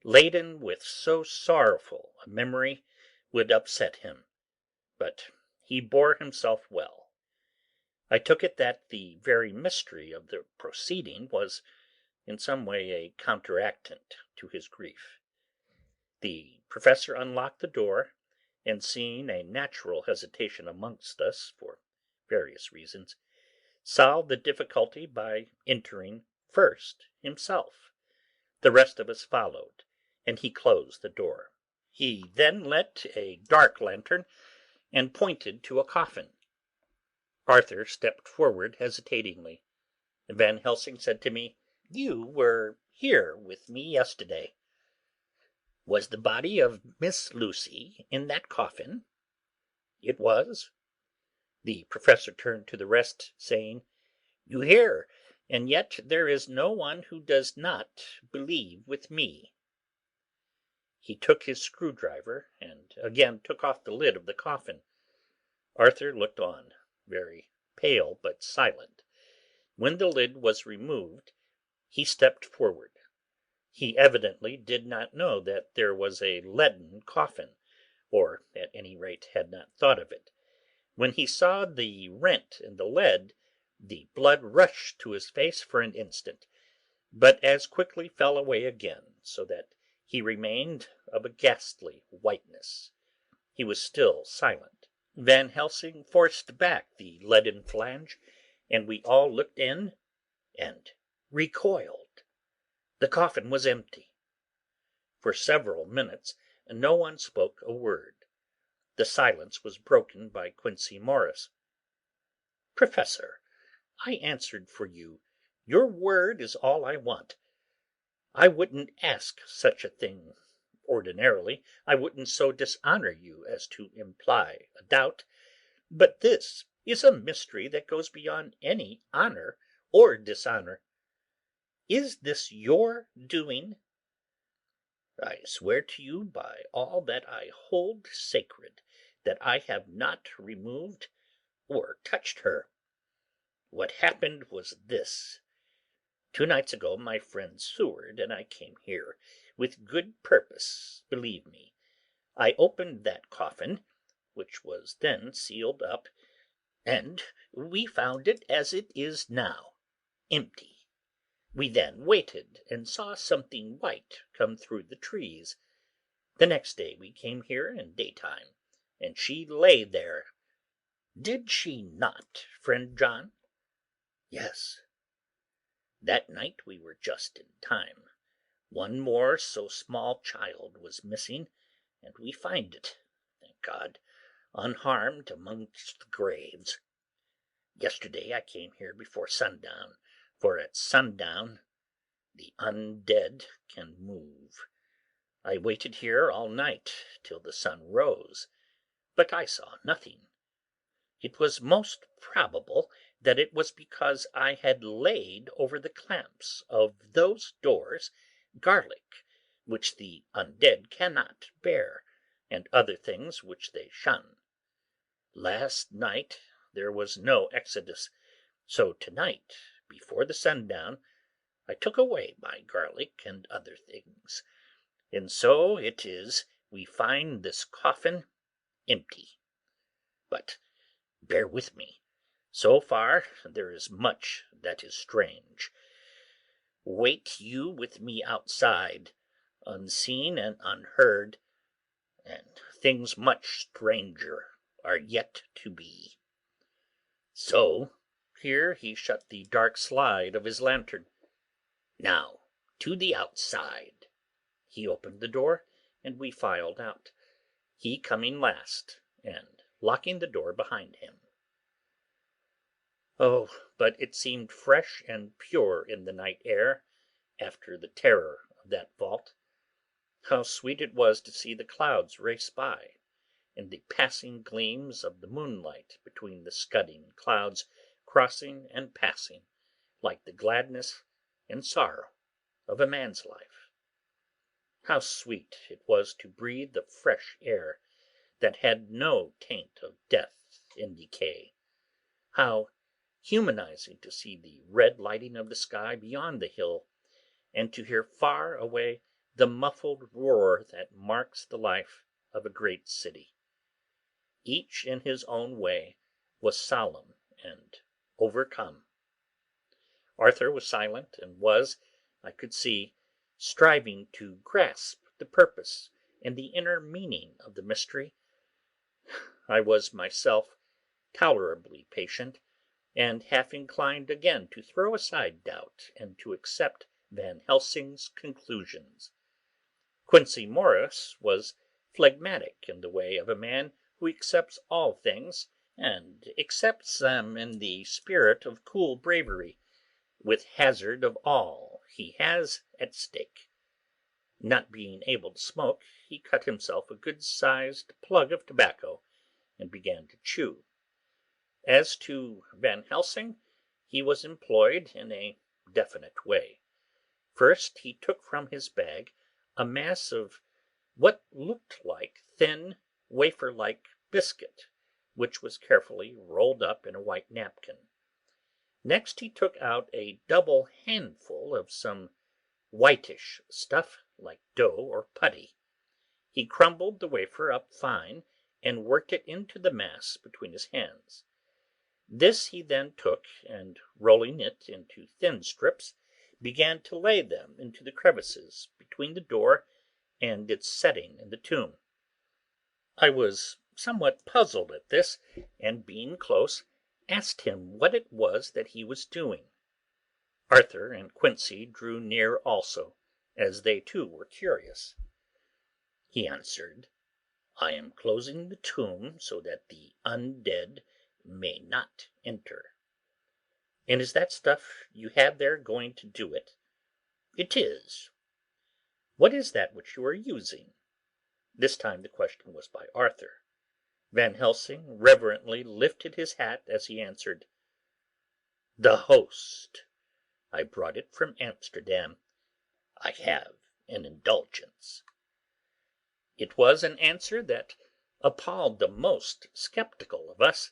laden with so sorrowful a memory would upset him, but he bore himself well. I took it that the very mystery of the proceeding was in some way a counteractant to his grief. The professor unlocked the door, and seeing a natural hesitation amongst us for various reasons, solved the difficulty by entering first himself. The rest of us followed, and he closed the door. He then lit a dark lantern and pointed to a coffin. Arthur stepped forward hesitatingly. Van Helsing said to me, "You were here with me yesterday. Was the body of Miss Lucy in that coffin?" "It was." The professor turned to the rest, saying, "You hear, and yet there is no one who does not believe with me." He took his screwdriver and again took off the lid of the coffin. Arthur looked on, very pale but silent. When the lid was removed, he stepped forward. He evidently did not know that there was a leaden coffin, or at any rate had not thought of it. When he saw the rent in the lead, the blood rushed to his face for an instant, but as quickly fell away again, so that he remained of a ghastly whiteness. He was still silent. Van Helsing forced back the leaden flange, and we all looked in and recoiled. The coffin was empty. For several minutes no one spoke a word. The silence was broken by Quincey Morris. "Professor, I answered for you. Your word is all I want. I wouldn't ask such a thing ordinarily. I wouldn't so dishonor you as to imply a doubt. But this is a mystery that goes beyond any honor or dishonor. Is this your doing?" "I swear to you by all that I hold sacred that I have not removed or touched her. What happened was this. 2 nights ago my friend Seward and I came here, with good purpose, believe me. I opened that coffin, which was then sealed up, and we found it as it is now, empty. We then waited and saw something white come through the trees. The next day we came here in daytime, and she lay there. Did she not, friend John?" "Yes." "That night we were just in time. One more so small child was missing, and we find it, thank God, unharmed amongst the graves. Yesterday I came here before sundown, for at sundown the undead can move. I waited here all night till the sun rose, but I saw nothing. It was most probable that it was because I had laid over the clamps of those doors garlic, which the undead cannot bear, and other things which they shun. Last night there was no exodus, so tonight, before the sundown, I took away my garlic and other things, and so it is we find this coffin empty. But bear with me. So far there is much that is strange. Wait you with me outside, unseen and unheard, and things much stranger are yet to be. So here he shut the dark slide of his lantern. Now to the outside. He opened the door, and we filed out, he coming last, and locking the door behind him. Oh, but it seemed fresh and pure in the night air, after the terror of that vault. How sweet it was to see the clouds race by, and the passing gleams of the moonlight between the scudding clouds crossing and passing, like the gladness and sorrow of a man's life. How sweet it was to breathe the fresh air that had no taint of death and decay. How humanizing to see the red lighting of the sky beyond the hill, and to hear far away the muffled roar that marks the life of a great city. Each in his own way was solemn and overcome. Arthur was silent, and was, I could see, striving to grasp the purpose and the inner meaning of the mystery. I was myself tolerably patient, and half inclined again to throw aside doubt and to accept Van Helsing's conclusions. Quincey Morris was phlegmatic in the way of a man who accepts all things, and accepts them in the spirit of cool bravery, with hazard of all he has at stake. Not being able to smoke, he cut himself a good-sized plug of tobacco, and began to chew. As to Van Helsing, he was employed in a definite way. First he took from his bag a mass of what looked like thin, wafer-like biscuit, which was carefully rolled up in a white napkin. Next he took out a double handful of some whitish stuff like dough or putty. He crumbled the wafer up fine, and worked it into the mass between his hands. This he then took, and rolling it into thin strips, began to lay them into the crevices between the door and its setting in the tomb. I was somewhat puzzled at this, and being close, asked him what it was that he was doing. Arthur and Quincey drew near also, as they too were curious. He answered, "I am closing the tomb so that the undead may not enter." "And is that stuff you have there going to do it?" "It is." "What is that which you are using?" This time the question was by Arthur. Van Helsing reverently lifted his hat as he answered, "The host. I brought it from Amsterdam. I have an indulgence." It was an answer that appalled the most sceptical of us,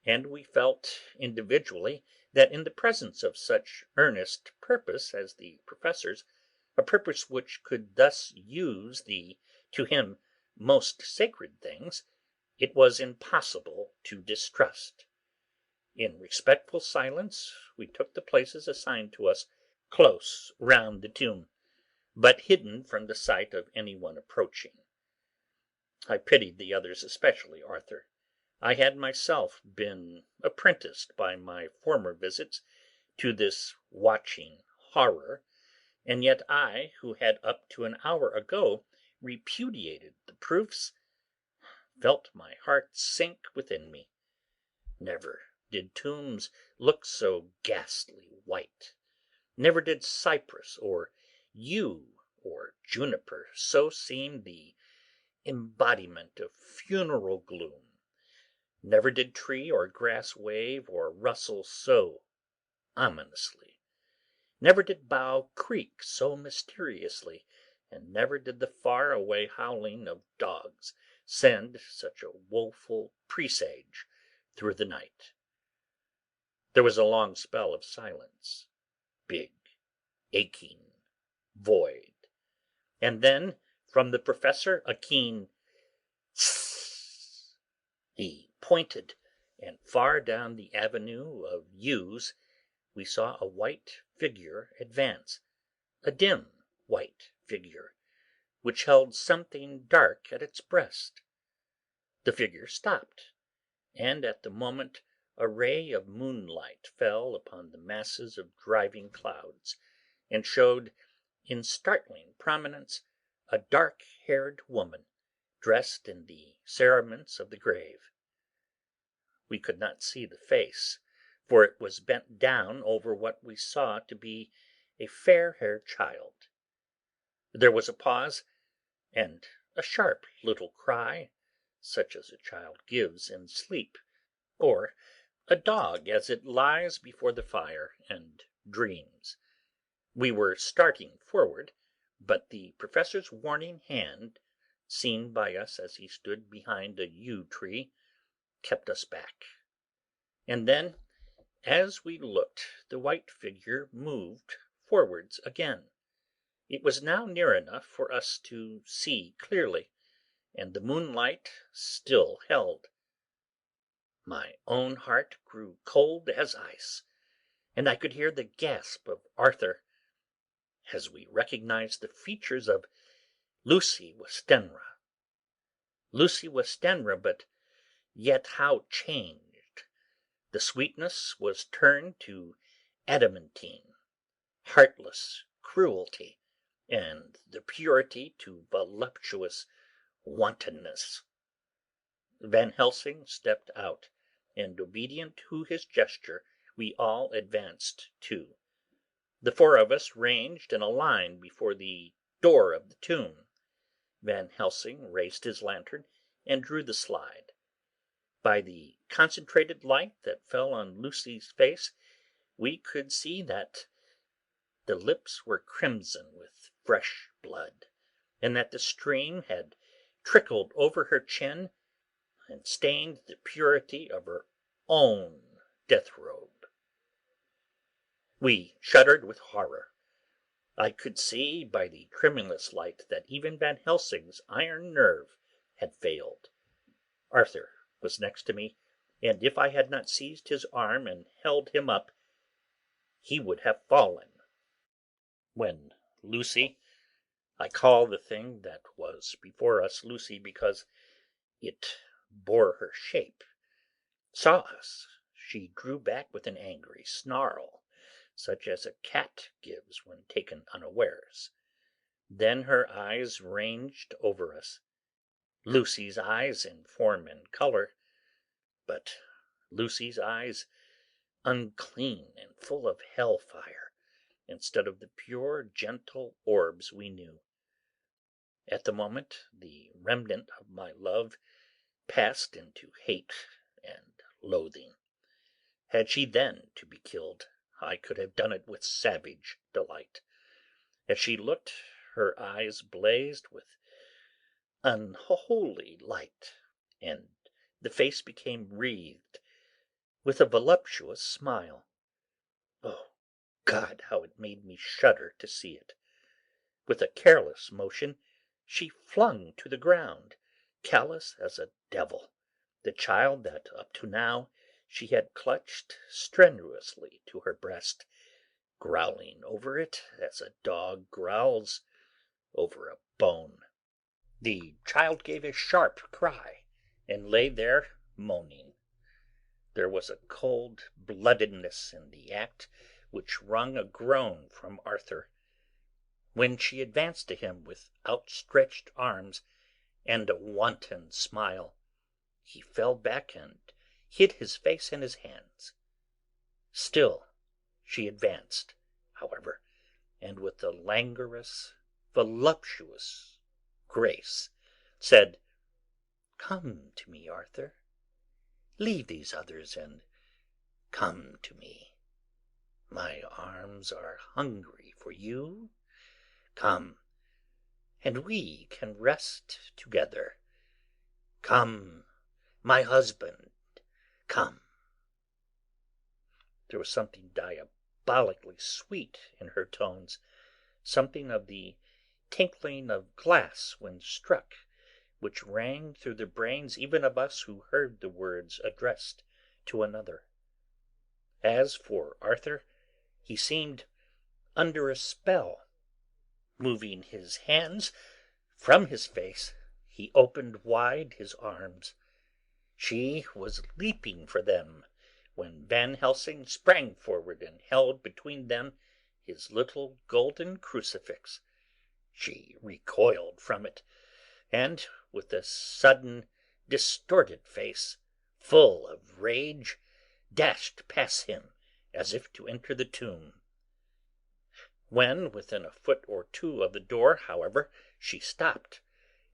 and we felt individually that in the presence of such earnest purpose as the Professor's, a purpose which could thus use the, to him, most sacred things, it was impossible to distrust. In respectful silence we took the places assigned to us close round the tomb, but hidden from the sight of any one approaching. I pitied the others, especially Arthur. I had myself been apprenticed by my former visits to this watching horror, and yet I, who had up to an hour ago repudiated the proofs, felt my heart sink within me. Never did tombs look so ghastly white, never did cypress or yew or juniper so seem the embodiment of funeral gloom, never did tree or grass wave or rustle so ominously, never did bough creak so mysteriously, and never did the far-away howling of dogs send such a woeful presage through the night. There was a long spell of silence, big, aching, void, and then from the Professor a keen "Tss." He pointed, and far down the avenue of yews we saw a white figure advance, a dim white figure, which held something dark at its breast. The figure stopped, and at the moment a ray of moonlight fell upon the masses of driving clouds, and showed in startling prominence a dark-haired woman, dressed in the cerements of the grave. We could not see the face, for it was bent down over what we saw to be a fair-haired child. There was a pause, and a sharp little cry, such as a child gives in sleep, or a dog as it lies before the fire and dreams. We were starting forward, but the Professor's warning hand, seen by us as he stood behind a yew tree, kept us back. And then, as we looked, the white figure moved forwards again. It was now near enough for us to see clearly, and the moonlight still held. My own heart grew cold as ice, and I could hear the gasp of Arthur as we recognized the features of Lucy Westenra. Lucy Westenra, but yet how changed! The sweetness was turned to adamantine, heartless cruelty, and the purity to voluptuous wantonness. Van Helsing stepped out, and obedient to his gesture, we all advanced too. The four of us ranged in a line before the door of the tomb. Van Helsing raised his lantern and drew the slide. By the concentrated light that fell on Lucy's face, we could see that the lips were crimson with fresh blood, and that the stream had trickled over her chin and stained the purity of her own death robe. We shuddered with horror. I could see by the tremulous light that even Van Helsing's iron nerve had failed. Arthur was next to me, and if I had not seized his arm and held him up, he would have fallen. When Lucy, I call the thing that was before us Lucy because it bore her shape, saw us, she drew back with an angry snarl, such as a cat gives when taken unawares. Then her eyes ranged over us, Lucy's eyes in form and color, but Lucy's eyes unclean and full of hell-fire, instead of the pure, gentle orbs we knew. At the moment, the remnant of my love passed into hate and loathing. Had she then to be killed, I could have done it with savage delight. As she looked, her eyes blazed with unholy light, and the face became wreathed with a voluptuous smile. Oh, God, how it made me shudder to see it! With a careless motion, she flung to the ground, callous as a devil, the child that up to now she had clutched strenuously to her breast, growling over it as a dog growls over a bone. The child gave a sharp cry and lay there moaning. There was a cold-bloodedness in the act which wrung a groan from Arthur. When she advanced to him with outstretched arms and a wanton smile, he fell back and hid his face in his hands. Still she advanced, however, and with a languorous, voluptuous grace said, "Come to me, Arthur. Leave these others and come to me. My arms are hungry for you. Come, and we can rest together. Come, my husband, come." There was something diabolically sweet in her tones, something of the tinkling of glass when struck, which rang through the brains even of us who heard the words addressed to another. As for Arthur, he seemed under a spell. Moving his hands from his face, he opened wide his arms. She was leaping for them when Van Helsing sprang forward and held between them his little golden crucifix. She recoiled from it, and with a sudden, distorted face, full of rage, dashed past him as if to enter the tomb. When within a foot or two of the door, however, she stopped,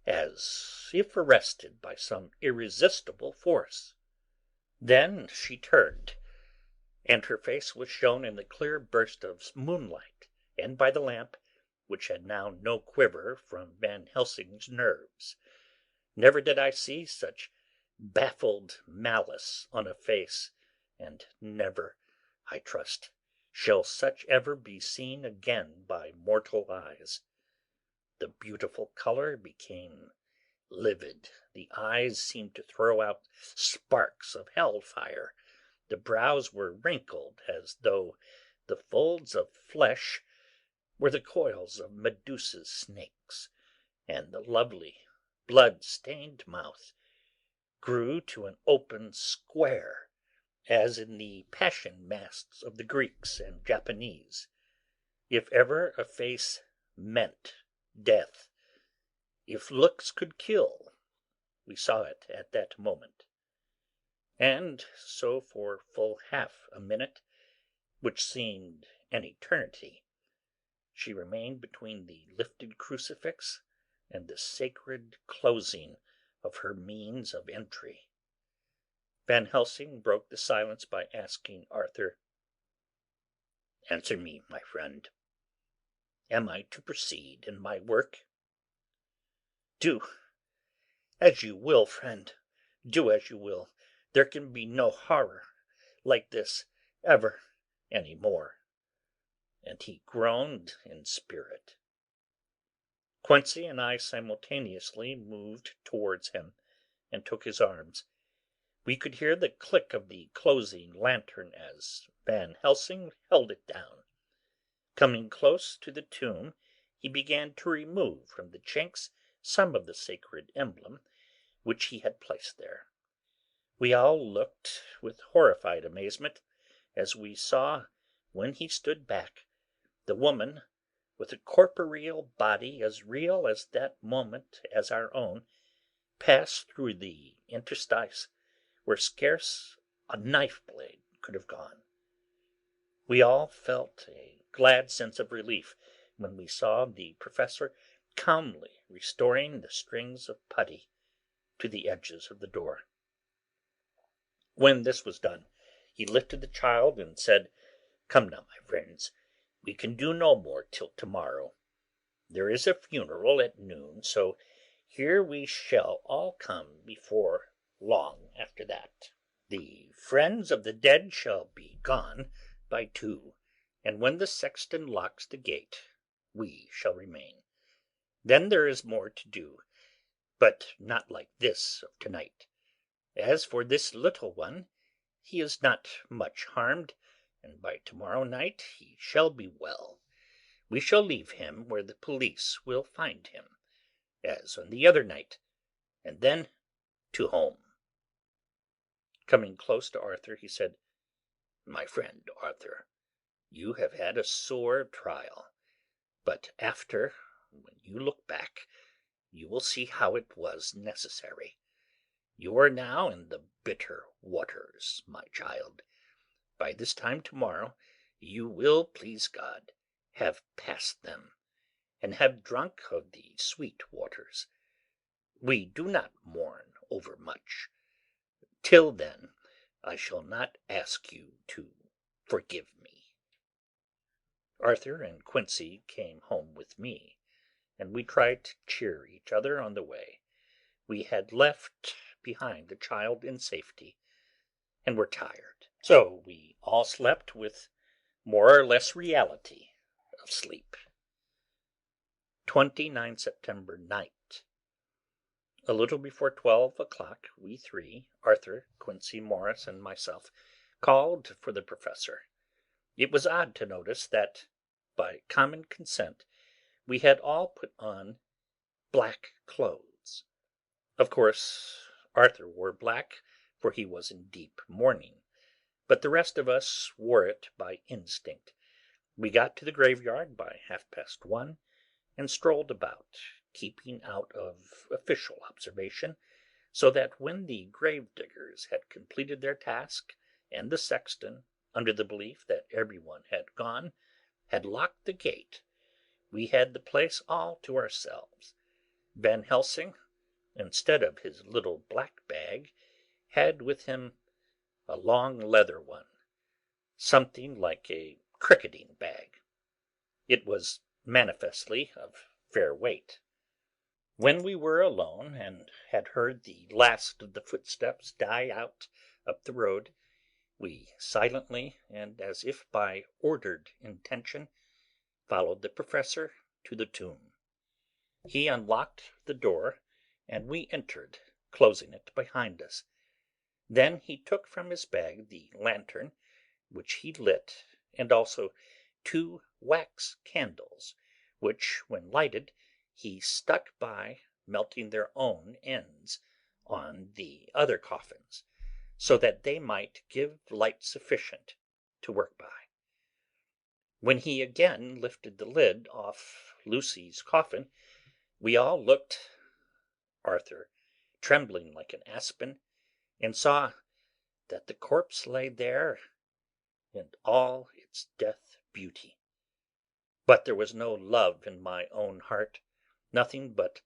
as if arrested by some irresistible force. Then she turned, and her face was shown in the clear burst of moonlight, and by the lamp, which had now no quiver from Van Helsing's nerves. Never did I see such baffled malice on a face, and never, I trust, shall such ever be seen again by mortal eyes. The beautiful colour became livid, the eyes seemed to throw out sparks of hell-fire, the brows were wrinkled as though the folds of flesh were the coils of Medusa's snakes, and the lovely blood-stained mouth grew to an open square, as in the passion masks of the Greeks and Japanese. If ever a face meant death, if looks could kill, we saw it at that moment. And so for full half a minute, which seemed an eternity, she remained between the lifted crucifix and the sacred closing of her means of entry. Van Helsing broke the silence by asking Arthur, "Answer me, my friend. Am I to proceed in my work?" "Do as you will, friend, do as you will. There can be no horror like this ever any more." And he groaned in spirit. Quincey and I simultaneously moved towards him and took his arms. We could hear the click of the closing lantern as Van Helsing held it down. Coming close to the tomb, he began to remove from the chinks some of the sacred emblem which he had placed there. We all looked with horrified amazement as we saw, when he stood back, the woman, with a corporeal body as real as that moment as our own, pass through the interstice where scarce a knife-blade could have gone. We all felt a glad sense of relief when we saw the professor calmly restoring the strings of putty to the edges of the door. When this was done, he lifted the child and said, "Come now, my friends, we can do no more till tomorrow. There is a funeral at noon, so here we shall all come before long after that. The friends of the dead shall be gone by 2, and when the sexton locks the gate, we shall remain. Then there is more to do, but not like this of tonight. As for this little one, he is not much harmed, and by tomorrow night he shall be well. We shall leave him where the police will find him, as on the other night, and then to home." Coming close to Arthur, he said, "My friend Arthur, you have had a sore trial, but after, when you look back, you will see how it was necessary. You are now in the bitter waters, my child. By this time tomorrow you will, please God, have passed them, and have drunk of the sweet waters. We do not mourn overmuch. Till then I shall not ask you to forgive me. Arthur and Quincy came home with me, and we tried to cheer each other on the way. We had left behind the child in safety, and were tired, so we all slept with more or less reality of sleep. 29 September night. A little before 12 o'clock, we three, Arthur, Quincy, Morris, and myself, called for the professor. It was odd to notice that, by common consent, we had all put on black clothes. Of course, Arthur wore black, for he was in deep mourning, but the rest of us wore it by instinct. We got to the graveyard by 1:30, and strolled about, keeping out of official observation, so that when the grave-diggers had completed their task, and the sexton, under the belief that everyone had gone, had locked the gate, we had the place all to ourselves. Van Helsing, instead of his little black bag, had with him a long leather one, something like a cricketing bag. It was manifestly of fair weight. When we were alone, and had heard the last of the footsteps die out up the road, we silently, and as if by ordered intention, followed the professor to the tomb. He unlocked the door, and we entered, closing it behind us. Then he took from his bag the lantern, which he lit, and also 2 wax candles, which, when lighted, he stuck by, melting their own ends on the other coffins, so that they might give light sufficient to work by. When he again lifted the lid off Lucy's coffin, we all looked, Arthur trembling like an aspen, and saw that the corpse lay there in all its death beauty. But there was no love in my own heart, nothing but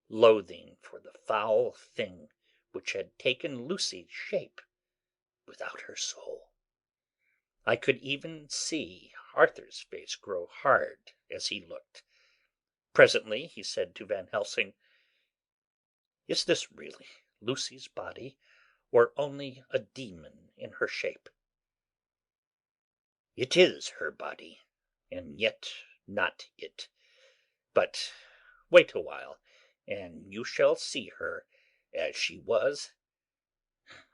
loathing for the foul thing which had taken Lucy's shape without her soul. I could even see Arthur's face grow hard as he looked. Presently he said to Van Helsing, "Is this really Lucy's body, or only a demon in her shape?" "It is her body, and yet not it. But wait a while, and you shall see her as she was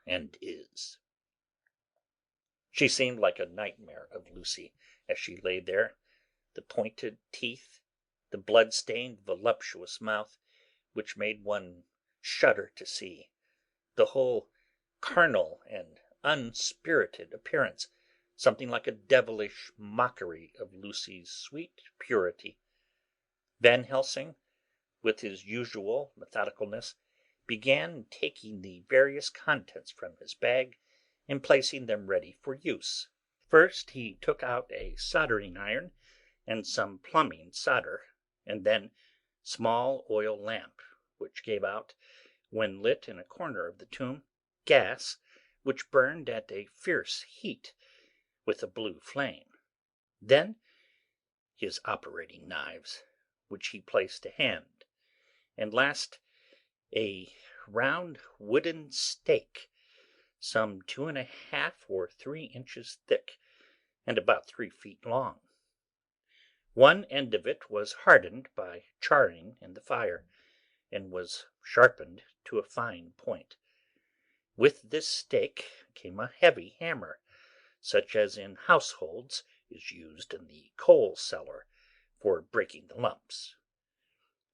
and is." She seemed like a nightmare of Lucy as she lay there, the pointed teeth, the blood-stained voluptuous mouth, which made one shudder to see, the whole carnal and unspirited appearance, something like a devilish mockery of Lucy's sweet purity. Van Helsing, with his usual methodicalness, began taking the various contents from his bag and placing them ready for use. First he took out a soldering iron and some plumbing solder, and then small oil lamp, which gave out, when lit in a corner of the tomb, gas which burned at a fierce heat with a blue flame. Then his operating knives, which he placed to hand, and last a round wooden stake, some 2½ or 3 inches thick, and about 3 feet long. One end of it was hardened by charring in the fire, and was sharpened to a fine point. With this stake came a heavy hammer, such as in households is used in the coal cellar for breaking the lumps.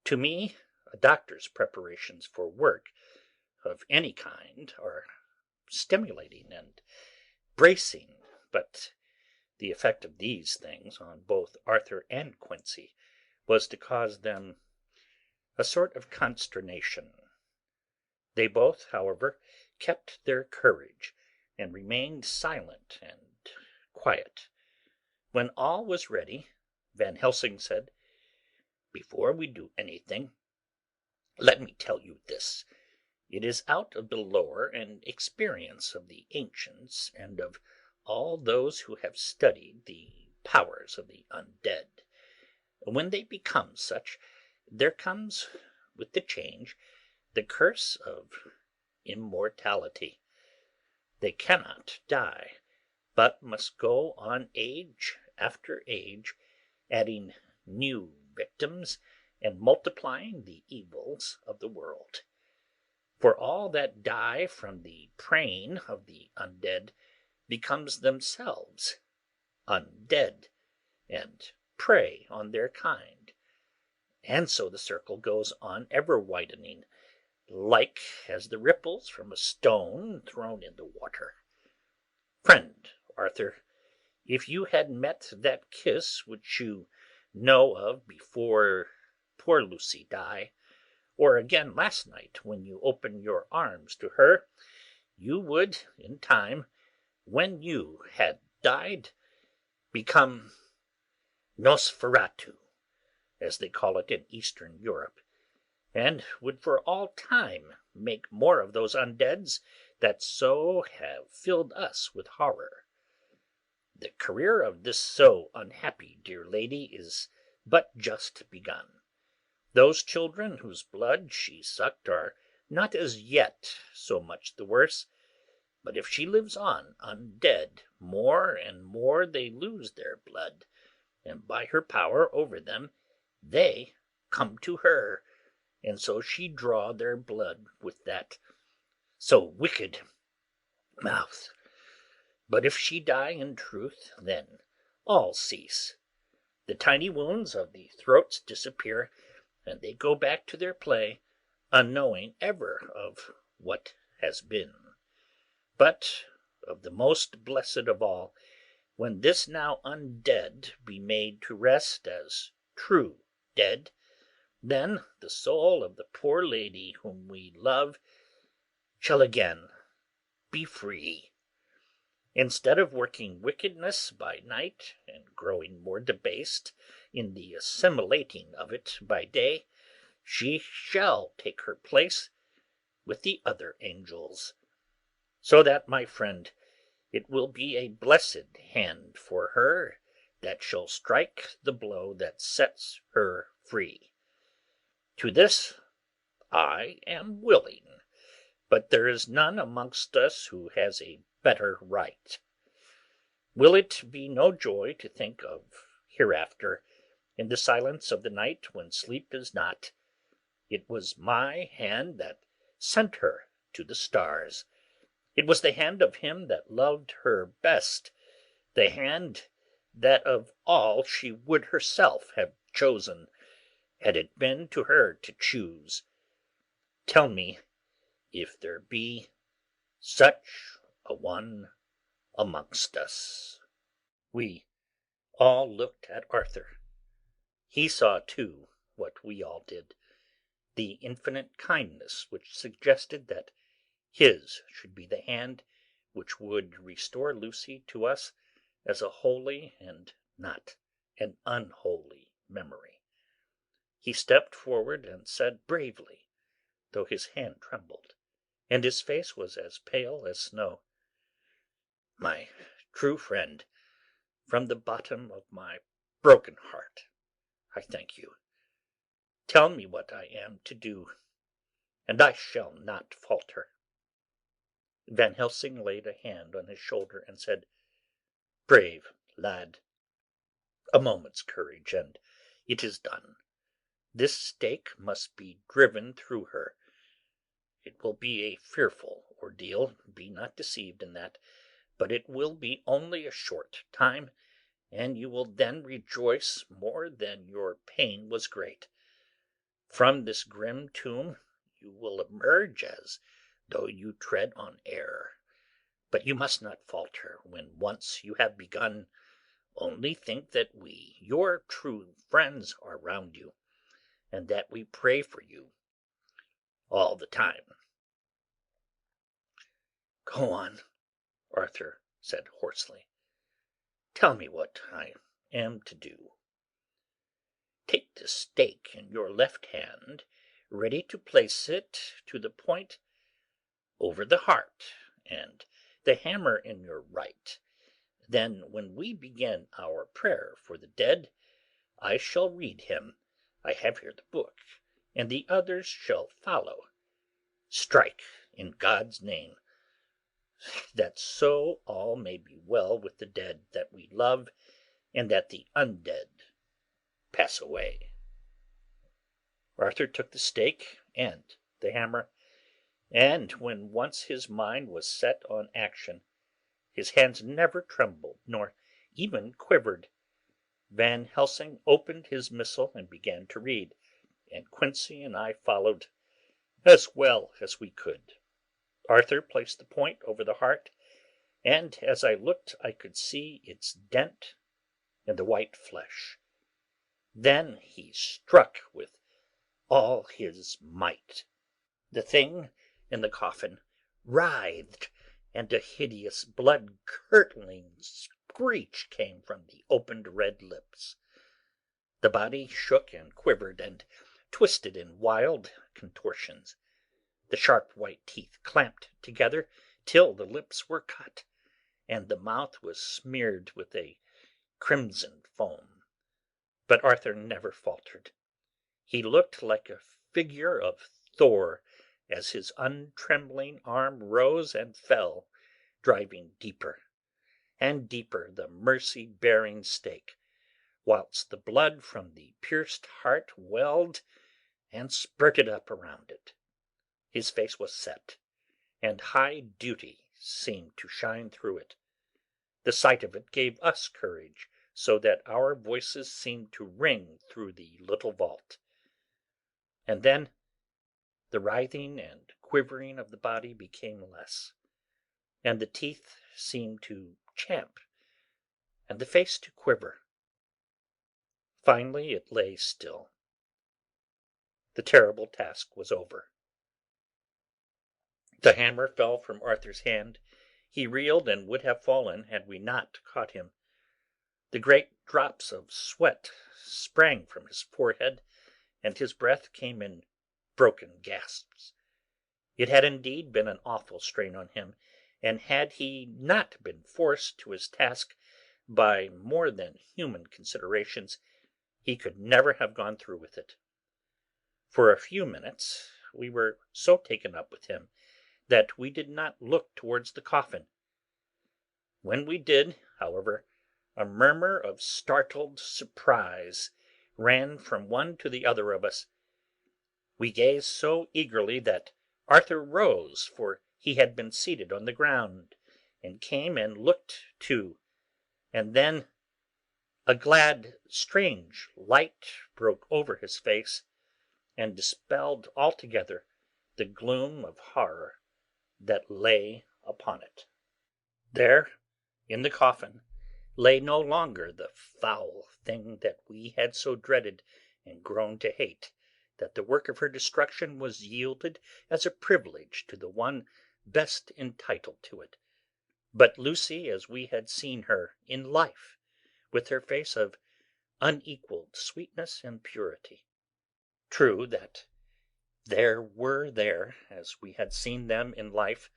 To me, a doctor's preparations for work of any kind are stimulating and bracing, but the effect of these things on both Arthur and Quincy was to cause them a sort of consternation. They both, however, kept their courage, and remained silent and quiet. When all was ready, Van Helsing said, "Before we do anything, let me tell you this. It is out of the lore and experience of the ancients and of all those who have studied the powers of the undead. When they become such, there comes with the change the curse of immortality. They cannot die, but must go on age after age, adding new victims and multiplying the evils of the world. For all that die from the preying of the undead becomes themselves undead, and prey on their kind, and so the circle goes on ever widening, like as the ripples from a stone thrown in the water. Friend Arthur, if you had met that kiss which you know of before poor Lucy died, or again last night when you opened your arms to her, you would, in time, when you had died, become Nosferatu, as they call it in Eastern Europe, and would for all time make more of those undeads that so have filled us with horror. The career of this so unhappy dear lady is but just begun. Those children whose blood she sucked are not as yet so much the worse, but if she lives on undead, more and more they lose their blood, and by her power over them they come to her, and so she draw their blood with that so wicked mouth. But if she die in truth, then all cease. The tiny wounds of the throats disappear, and they go back to their play, unknowing ever of what has been. But of the most blessed of all, when this now undead be made to rest as true dead, then the soul of the poor lady whom we love shall again be free. Instead of working wickedness by night, and growing more debased in the assimilating of it by day, she shall take her place with the other angels. So that, my friend, it will be a blessed hand for her that shall strike the blow that sets her free. To this I am willing, but there is none amongst us who has a better right. Will it be no joy to think of hereafter, in the silence of the night when sleep is not, it was my hand that sent her to the stars. It was the hand of him that loved her best, the hand that of all she would herself have chosen, had it been to her to choose. Tell me if there be such a one amongst us." We all looked at Arthur. He saw, too, what we all did, the infinite kindness which suggested that his should be the hand which would restore Lucy to us as a holy and not an unholy memory. He stepped forward and said bravely, though his hand trembled, and his face was as pale as snow, "My true friend, from the bottom of my broken heart, I thank you. Tell me what I am to do, and I shall not falter." Van Helsing laid a hand on his shoulder and said, "Brave lad, a moment's courage, and it is done. This stake must be driven through her. It will be a fearful ordeal, be not deceived in that, but it will be only a short time, and you will then rejoice more than your pain was great. From this grim tomb you will emerge as though you tread on air. But you must not falter when once you have begun. Only think that we, your true friends, are round you, and that we pray for you all the time. "Go on," Arthur said hoarsely. "Tell me what I am to do." "Take the stake in your left hand, ready to place it to the point over the heart, and the hammer in your right. Then, when we begin our prayer for the dead, I shall read him. I have here the book, and the others shall follow. Strike, in God's name, that so all may be well with the dead that we love, and that the undead pass away." Arthur took the stake and the hammer, and when once his mind was set on action, his hands never trembled nor even quivered. Van Helsing opened his missal and began to read, and Quincey and I followed as well as we could. Arthur placed the point over the heart, and as I looked I could see its dent in the white flesh. Then he struck with all his might. The thing in the coffin writhed, and a hideous blood-curdling screech came from the opened red lips. The body shook and quivered and twisted in wild contortions. The sharp white teeth clamped together till the lips were cut, and the mouth was smeared with a crimson foam. But Arthur never faltered. He looked like a figure of Thor as his untrembling arm rose and fell, driving deeper and deeper the mercy-bearing stake, whilst the blood from the pierced heart welled and spurted up around it. His face was set, and high duty seemed to shine through it. The sight of it gave us courage, so that our voices seemed to ring through the little vault. And then the writhing and quivering of the body became less, and the teeth seemed to champ, and the face to quiver. Finally it lay still. The terrible task was over. The hammer fell from Arthur's hand. He reeled and would have fallen had we not caught him. The great drops of sweat sprang from his forehead, and his breath came in broken gasps. It had indeed been an awful strain on him, and had he not been forced to his task by more than human considerations, he could never have gone through with it. For a few minutes we were so taken up with him that we did not look towards the coffin. When we did, however, a murmur of startled surprise ran from one to the other of us. We gazed so eagerly that Arthur rose, for he had been seated on the ground, and came and looked too, and then a glad, strange light broke over his face, and dispelled altogether the gloom of horror that lay upon it. There, in the coffin, lay no longer the foul thing that we had so dreaded and grown to hate, that the work of her destruction was yielded as a privilege to the one best entitled to it, but Lucy as we had seen her in life, with her face of unequalled sweetness and purity. True that there were there, as we had seen them in life,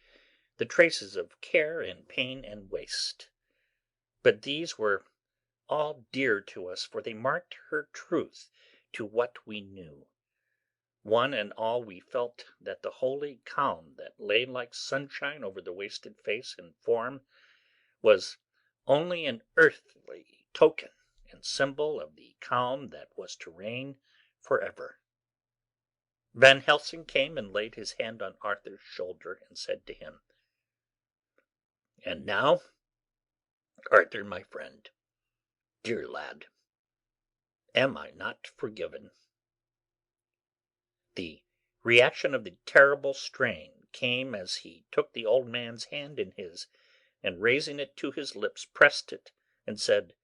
the traces of care and pain and waste, but these were all dear to us, for they marked her truth to what we knew. One and all we felt that the holy calm that lay like sunshine over the wasted face and form was only an earthly token and symbol of the calm that was to reign forever. Van Helsing came and laid his hand on Arthur's shoulder and said to him, "And now, Arthur, my friend, dear lad, am I not forgiven?" The reaction of the terrible strain came as he took the old man's hand in his, and raising it to his lips pressed it, and said,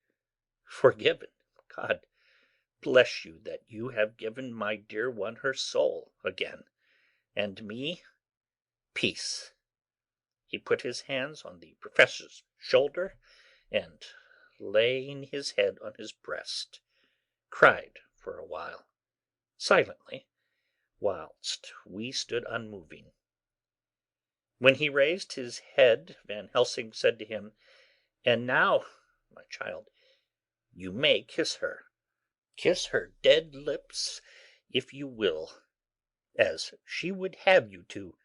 "Forgiven? God bless you that you have given my dear one her soul again, and me peace." He put his hands on the professor's shoulder, and, laying his head on his breast, cried for a while, silently, whilst we stood unmoving. When he raised his head, Van Helsing said to him, "And now, my child, you may kiss her. Kiss her dead lips, if you will, as she would have you to,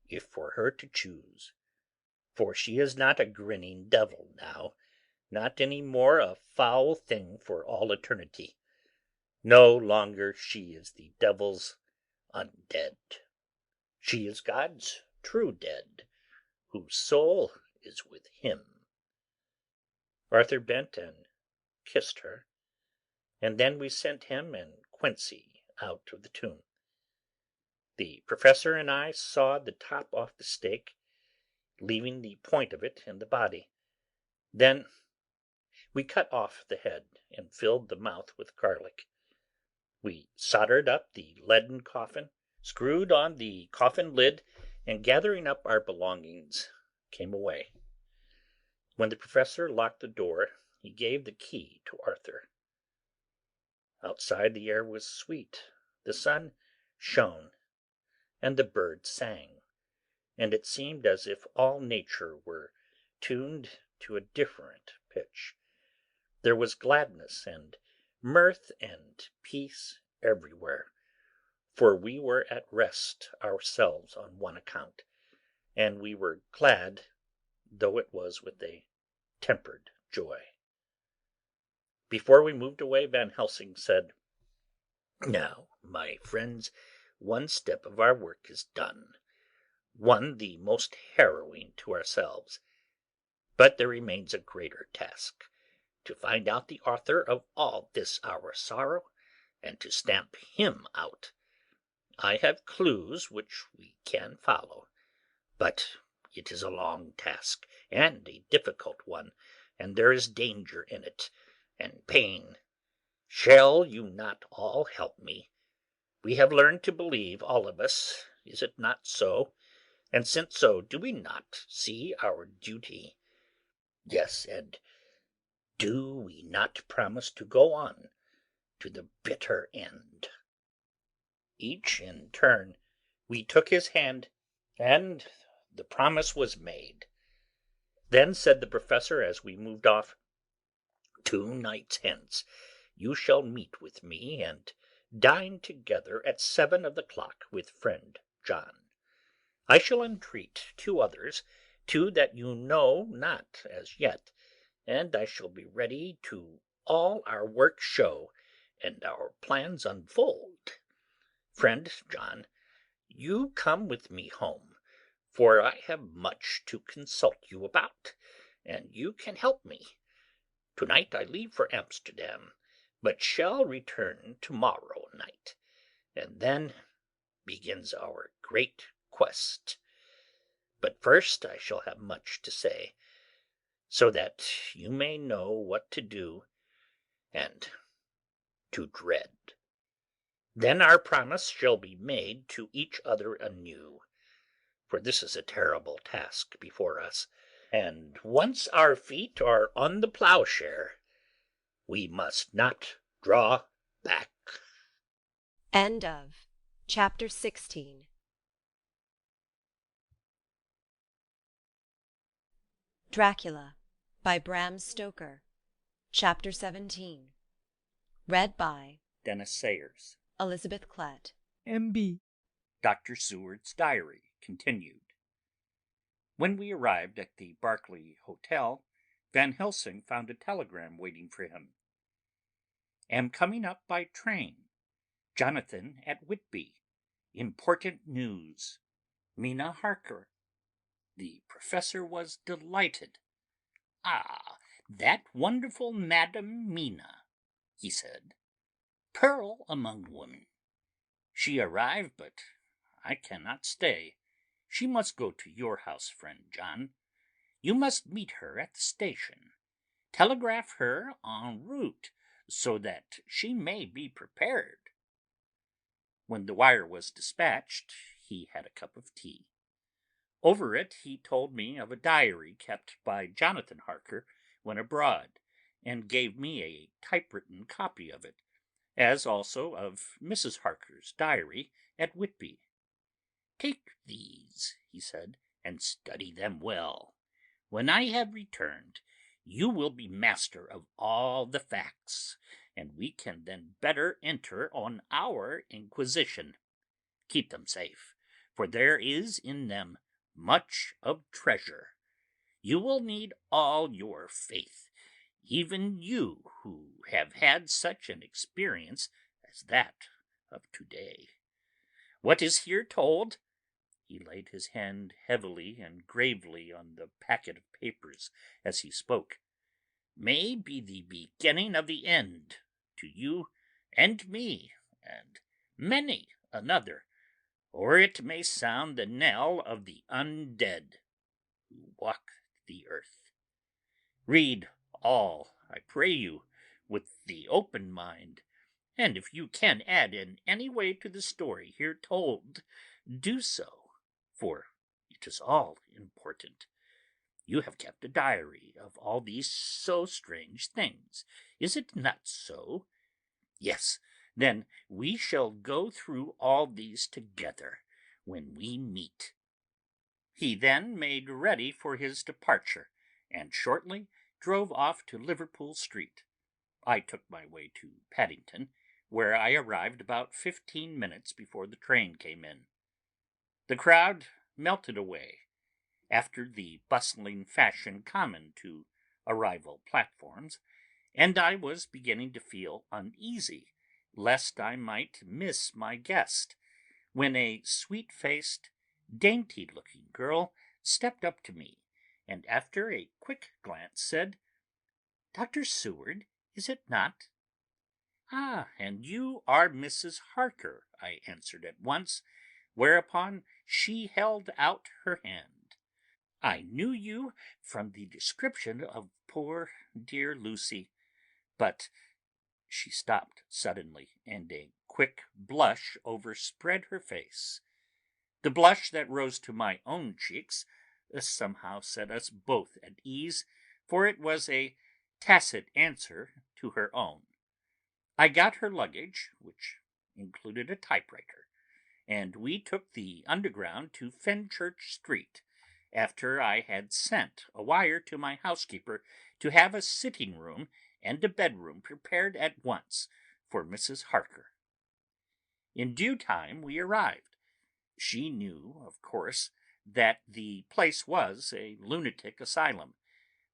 if for her to choose. For she is not a grinning devil now, not any more a foul thing for all eternity. No longer she is the devil's undead. She is God's true dead, whose soul is with him." Arthur bent and kissed her, and then we sent him and Quincey out of the tomb. The professor and I sawed the top off the stake, leaving the point of it in the body. Then we cut off the head and filled the mouth with garlic. We soldered up the leaden coffin, screwed on the coffin lid, and gathering up our belongings, came away. When the professor locked the door, he gave the key to Arthur. Outside the air was sweet, the sun shone, and the birds sang, and it seemed as if all nature were tuned to a different pitch. There was gladness and mirth and peace everywhere, for we were at rest ourselves on one account, and we were glad, though it was with a tempered joy. Before we moved away, Van Helsing said, "Now, my friends, one step of our work is done, one the most harrowing to ourselves. But there remains a greater task, to find out the author of all this our sorrow, and to stamp him out. I have clues which we can follow, but it is a long task, and a difficult one, and there is danger in it, and pain. Shall you not all help me? We have learned to believe, all of us, is it not so? And since so, do we not see our duty? Yes, and do we not promise to go on to the bitter end?" Each in turn we took his hand, and the promise was made. Then said the professor as we moved off, "2 nights hence you shall meet with me and dine together at 7 of the clock with friend John. I shall entreat 2 others, 2 that you know not as yet, and I shall be ready to all our work show and our plans unfold. Friend John, you come with me home, for I have much to consult you about, and you can help me. To-night I leave for Amsterdam, but shall return to-morrow night, and then begins our great quest. But first I shall have much to say, so that you may know what to do and to dread. Then our promise shall be made to each other anew, for this is a terrible task before us, and once our feet are on the ploughshare, we must not draw back." End of Chapter 16. Dracula by Bram Stoker. Chapter 17. Read by Dennis Sayers. Elizabeth Klett. MB. Dr. Seward's Diary continued. When we arrived at the Berkeley Hotel, Van Helsing found a telegram waiting for him. "Am coming up by train. Jonathan at Whitby. Important news. Mina Harker." The professor was delighted. "Ah, that wonderful Madam Mina," he said. "Pearl among women. She arrived, but I cannot stay. She must go to your house, friend John. You must meet her at the station. Telegraph her en route, so that she may be prepared." When the wire was dispatched, he had a cup of tea. Over it he told me of a diary kept by Jonathan Harker when abroad, and gave me a typewritten copy of it, as also of Mrs. Harker's diary at Whitby. "Take these," he said, "and study them well. When I have returned, you will be master of all the facts, and we can then better enter on our inquisition. Keep them safe, for there is in them much of treasure. You will need all your faith, even you who have had such an experience as that of today. What is here told," he laid his hand heavily and gravely on the packet of papers as he spoke, "may be the beginning of the end to you and me and many another, or it may sound the knell of the undead who walk the earth. Read all, I pray you, with the open mind, and if you can add in any way to the story here told, do so, for it is all important. You have kept a diary of all these so strange things, is it not so? Yes, then we shall go through all these together when we meet." He then made ready for his departure, and shortly drove off to Liverpool Street. I took my way to Paddington, where I arrived about 15 minutes before the train came in. The crowd melted away, after the bustling fashion common to arrival platforms, and I was beginning to feel uneasy lest I might miss my guest, when a sweet-faced, dainty-looking girl stepped up to me, and after a quick glance said, "Dr. Seward, is it not?" "Ah, and you are Mrs. Harker," I answered at once, whereupon she held out her hand. "I knew you from the description of poor dear Lucy, but—" She stopped suddenly, and a quick blush overspread her face. The blush that rose to my own cheeks somehow set us both at ease, for it was a tacit answer to her own. I got her luggage, which included a typewriter, and we took the Underground to Fenchurch Street, after I had sent a wire to my housekeeper to have a sitting-room and a bedroom prepared at once for Mrs. Harker. In due time we arrived. She knew, of course, that the place was a lunatic asylum,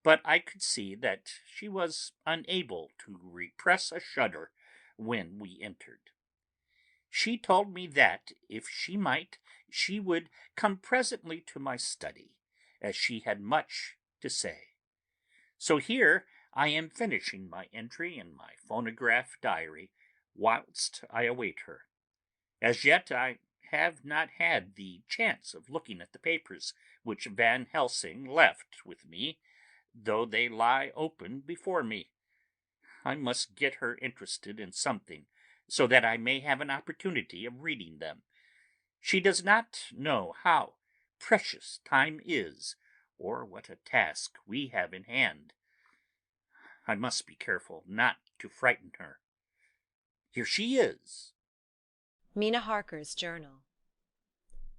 but I could see that she was unable to repress a shudder when we entered. She told me that, if she might, she would come presently to my study, as she had much to say. So here I am finishing my entry in my phonograph diary whilst I await her. As yet I have not had the chance of looking at the papers which Van Helsing left with me, though they lie open before me. I must get her interested in something, so that I may have an opportunity of reading them. She does not know how precious time is, or what a task we have in hand. I must be careful not to frighten her. Here she is. Mina Harker's Journal.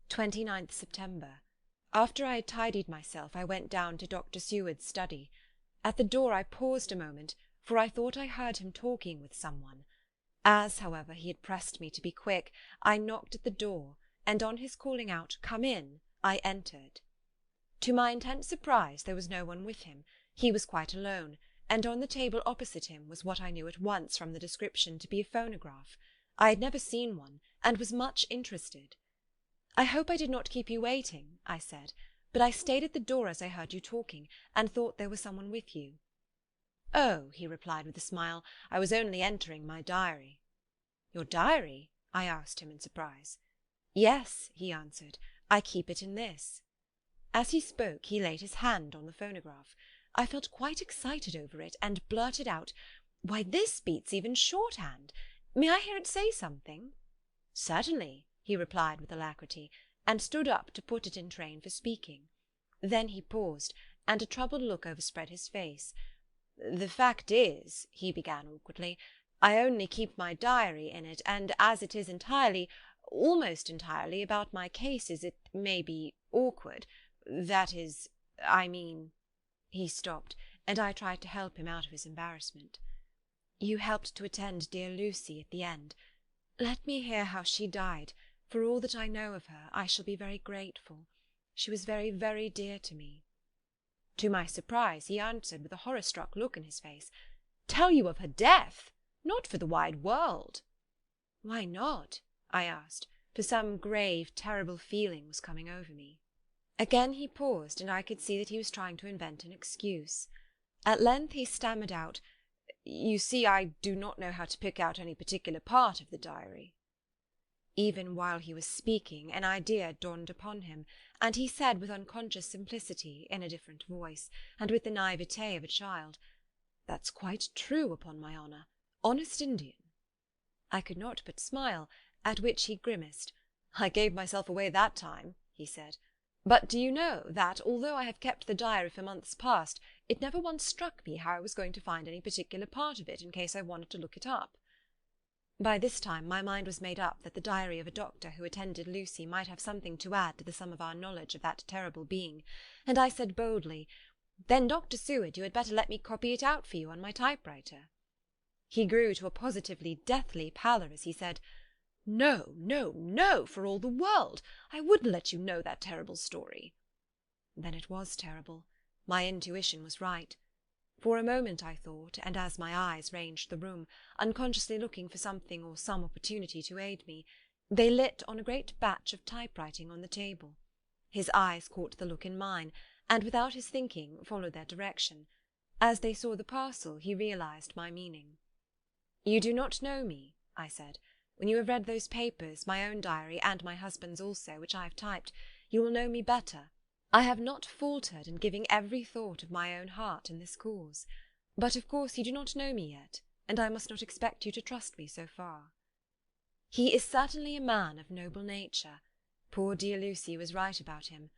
29th September. After I had tidied myself, I went down to Dr. Seward's study. At the door I paused a moment, for I thought I heard him talking with someone. As, however, he had pressed me to be quick, I knocked at the door, and on his calling out, "Come in," I entered. To my intense surprise, there was no one with him. He was quite alone, and on the table opposite him was what I knew at once from the description to be a phonograph. I had never seen one, and was much interested. "I hope I did not keep you waiting," I said, "but I stayed at the door as I heard you talking, and thought there was someone with you." "Oh," he replied with a smile, "I was only entering my diary." "Your diary?" I asked him in surprise. "Yes," he answered, "I keep it in this." As he spoke, he laid his hand on the phonograph. I felt quite excited over it, and blurted out, "Why, this beats even shorthand. May I hear it say something?" "Certainly," he replied with alacrity, and stood up to put it in train for speaking. Then he paused, and a troubled look overspread his face. "The fact is," he began awkwardly, "I only keep my diary in it, and as it is entirely, almost entirely, about my cases, it may be awkward. That is, I mean—" He stopped, and I tried to help him out of his embarrassment. "You helped to attend dear Lucy at the end. Let me hear how she died. For all that I know of her, I shall be very grateful. She was very, very dear to me." To my surprise, he answered with a horror-struck look in his face, "Tell you of her death? Not for the wide world." "Why not?" I asked, for some grave, terrible feeling was coming over me. Again he paused, and I could see that he was trying to invent an excuse. At length he stammered out, "You see, I do not know how to pick out any particular part of the diary." Even while he was speaking, an idea dawned upon him, and he said with unconscious simplicity, in a different voice, and with the naivete of a child, "That's quite true, upon my honour. Honest Indian." I could not but smile, at which he grimaced. "I gave myself away that time," he said. "But do you know that, although I have kept the diary for months past, it never once struck me how I was going to find any particular part of it in case I wanted to look it up?" By this time my mind was made up that the diary of a doctor who attended Lucy might have something to add to the sum of our knowledge of that terrible being, and I said boldly, "Then, Dr. Seward, you had better let me copy it out for you on my typewriter." He grew to a positively deathly pallor as he said, "No, no, no, for all the world. I wouldn't let you know that terrible story." Then it was terrible. My intuition was right. For a moment I thought, and as my eyes ranged the room, unconsciously looking for something or some opportunity to aid me, they lit on a great batch of typewriting on the table. His eyes caught the look in mine, and without his thinking followed their direction. As they saw the parcel, he realized my meaning. "You do not know me," I said. "When you have read those papers, my own diary, and my husband's also, which I have typed, you will know me better. I have not faltered in giving every thought of my own heart in this cause. But of course you do not know me yet, and I must not expect you to trust me so far." He is certainly a man of noble nature. Poor dear Lucy was right about him.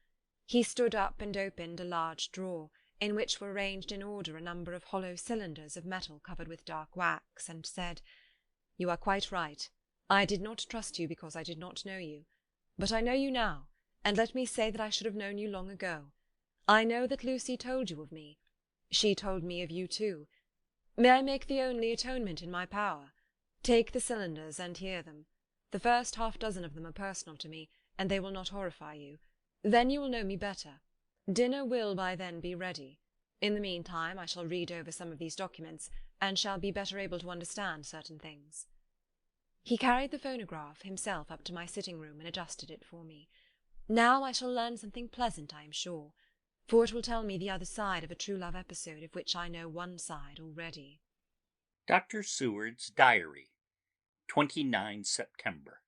He stood up and opened a large drawer, in which were arranged in order a number of hollow cylinders of metal covered with dark wax, and said, "You are quite right. I did not trust you because I did not know you. But I know you now, and let me say that I should have known you long ago. I know that Lucy told you of me. She told me of you too. May I make the only atonement in my power? Take the cylinders and hear them. The first half-dozen of them are personal to me, and they will not horrify you. Then you will know me better. Dinner will by then be ready. In the meantime I shall read over some of these documents, and shall be better able to understand certain things." He carried the phonograph himself up to my sitting-room and adjusted it for me. Now I shall learn something pleasant, I am sure, for it will tell me the other side of a true love episode of which I know one side already. Dr. Seward's Diary, 29 September.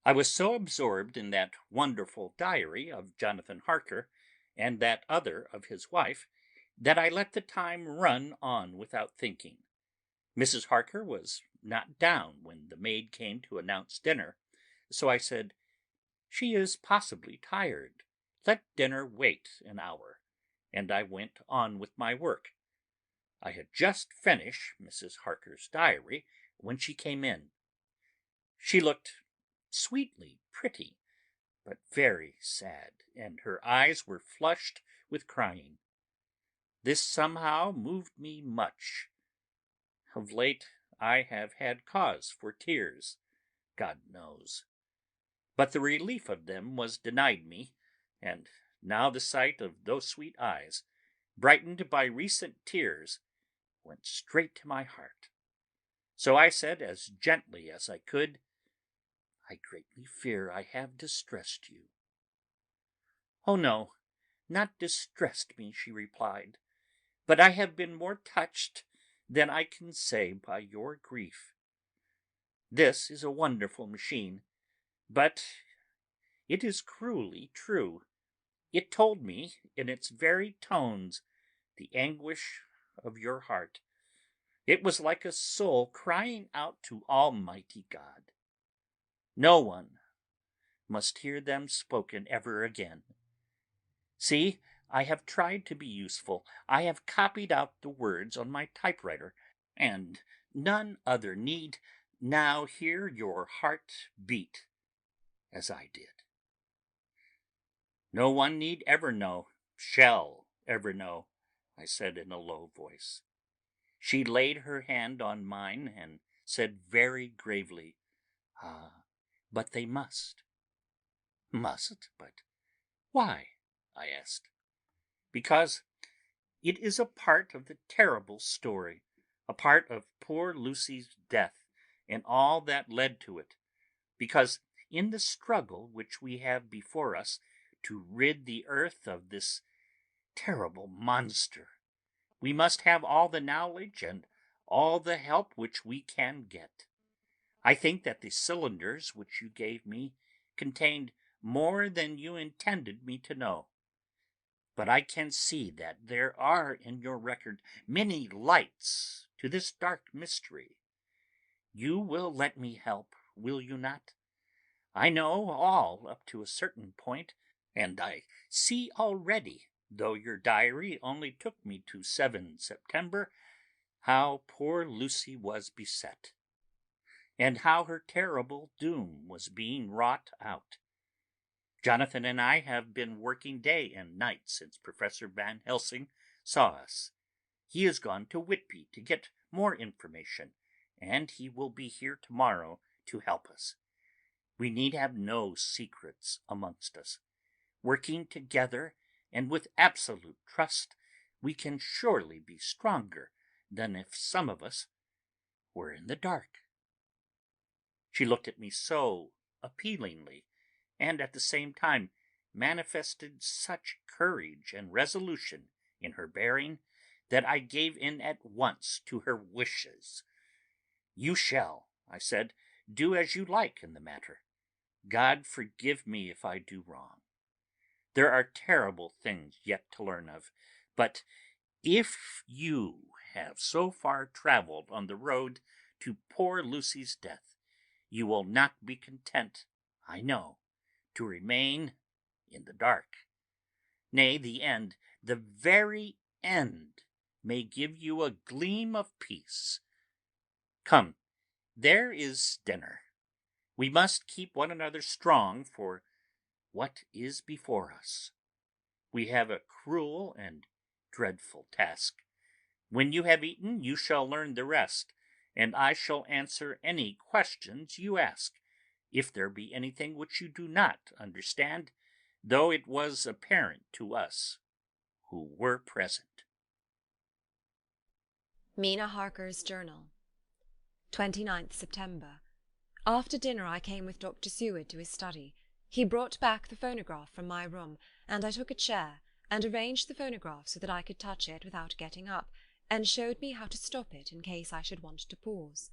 I was so absorbed in that wonderful diary of Jonathan Harker and that other of his wife that I let the time run on without thinking. Mrs. Harker was not down when the maid came to announce dinner, so I said, "She is possibly tired. Let dinner wait an hour," and I went on with my work. I had just finished Mrs. Harker's diary when she came in. She looked sweetly pretty, but very sad, and her eyes were flushed with crying. This somehow moved me much. Of late I have had cause for tears, God knows. But the relief of them was denied me, and now the sight of those sweet eyes, brightened by recent tears, went straight to my heart. So I said as gently as I could, "I greatly fear I have distressed you." "Oh no, not distressed me," she replied, "but I have been more touched than I can say by your grief. This is a wonderful machine, but it is cruelly true. It told me in its very tones the anguish of your heart. It was like a soul crying out to Almighty God. No one, must hear them spoken ever again. See, I have tried to be useful. I have copied out the words on my typewriter, and none other need now hear your heart beat as I did. No one need ever know, shall ever know, I said in a low voice. She laid her hand on mine and said very gravely, but they must. Must? But why? I asked. Because it is a part of the terrible story, a part of poor Lucy's death and all that led to it. Because in the struggle which we have before us to rid the earth of this terrible monster, we must have all the knowledge and all the help which we can get. I think that the cylinders which you gave me contained more than you intended me to know. But I can see that there are in your record many lights to this dark mystery. You will let me help, will you not? I know all up to a certain point, and I see already, though your diary only took me to 7 September, how poor Lucy was beset, and how her terrible doom was being wrought out. Jonathan and I have been working day and night since Professor Van Helsing saw us. He has gone to Whitby to get more information, and he will be here tomorrow to help us. We need have no secrets amongst us. Working together and with absolute trust, we can surely be stronger than if some of us were in the dark. She looked at me so appealingly, and at the same time manifested such courage and resolution in her bearing, that I gave in at once to her wishes. You shall, I said, do as you like in the matter. God forgive me if I do wrong. There are terrible things yet to learn of, but if you have so far travelled on the road to poor Lucy's death, you will not be content, I know, to remain in the dark. Nay, the end, the very end, may give you a gleam of peace. Come, there is dinner. We must keep one another strong for what is before us. We have a cruel and dreadful task. When you have eaten, you shall learn the rest, and I shall answer any questions you ask, if there be anything which you do not understand, though it was apparent to us who were present. Mina Harker's Journal, 29th September. After dinner I came with Dr. Seward to his study. He brought back the phonograph from my room, and I took a chair and arranged the phonograph so that I could touch it without getting up, and showed me how to stop it in case I should want to pause.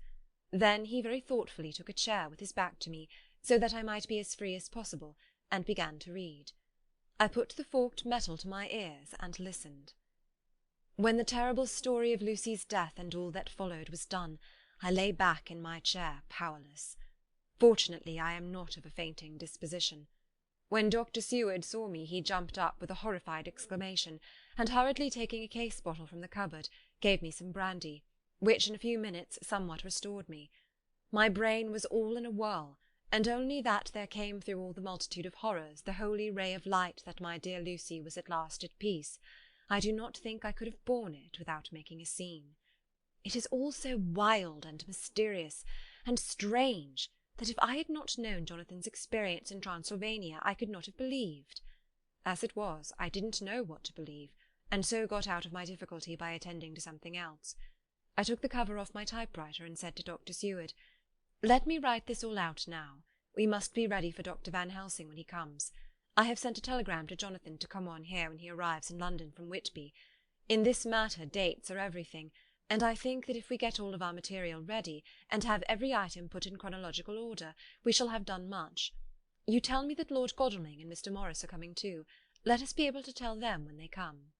Then he very thoughtfully took a chair with his back to me, so that I might be as free as possible, and began to read. I put the forked metal to my ears and listened. When the terrible story of Lucy's death and all that followed was done, I lay back in my chair powerless. Fortunately, I am not of a fainting disposition. When Dr. Seward saw me, he jumped up with a horrified exclamation, and hurriedly taking a case bottle from the cupboard, gave me some brandy, which in a few minutes somewhat restored me. My brain was all in a whirl, and only that there came through all the multitude of horrors the holy ray of light that my dear Lucy was at last at peace. I do not think I could have borne it without making a scene. It is all so wild and mysterious and strange that if I had not known Jonathan's experience in Transylvania, I could not have believed. As it was, I didn't know what to believe, and so got out of my difficulty by attending to something else. I took the cover off my typewriter and said to Dr. Seward, "Let me write this all out now. We must be ready for Dr. Van Helsing when he comes. I have sent a telegram to Jonathan to come on here when he arrives in London from Whitby. In this matter dates are everything, and I think that if we get all of our material ready, and have every item put in chronological order, we shall have done much. You tell me that Lord Godalming and Mr. Morris are coming too. Let us be able to tell them when they come."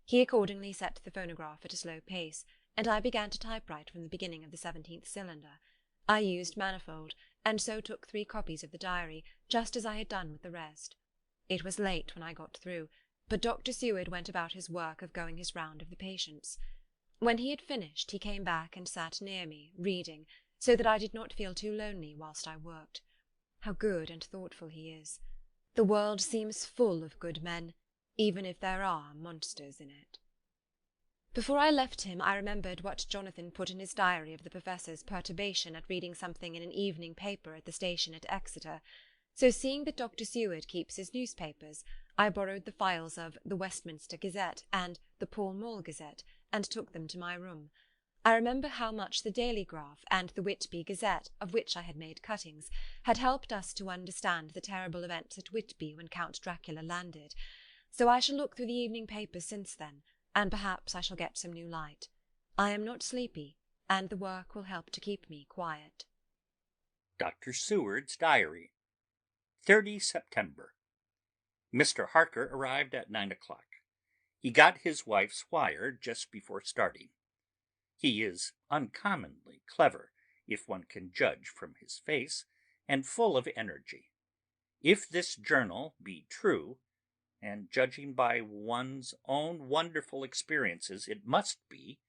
He accordingly set the phonograph at a slow pace, and I began to typewrite from the beginning of the 17th cylinder. I used manifold, and so took 3 copies of the diary, just as I had done with the rest. It was late when I got through, but Dr. Seward went about his work of going his round of the patients. When he had finished, he came back and sat near me, reading, so that I did not feel too lonely whilst I worked. How good and thoughtful he is! The world seems full of good men, even if there are monsters in it. Before I left him, I remembered what Jonathan put in his diary of the professor's perturbation at reading something in an evening paper at the station at Exeter. So seeing that Dr. Seward keeps his newspapers, I borrowed the files of the Westminster Gazette and the Pall Mall Gazette, and took them to my room. I remember how much the Daily Graph and the Whitby Gazette, of which I had made cuttings, had helped us to understand the terrible events at Whitby when Count Dracula landed. So I shall look through the evening papers since then, and perhaps I shall get some new light. I am not sleepy, and the work will help to keep me quiet. Dr. Seward's Diary, 30 September. Mr. Harker arrived at 9 o'clock. He got his wife's wire just before starting. He is uncommonly clever, if one can judge from his face, and full of energy. If this journal be true, and judging by one's own wonderful experiences it must be,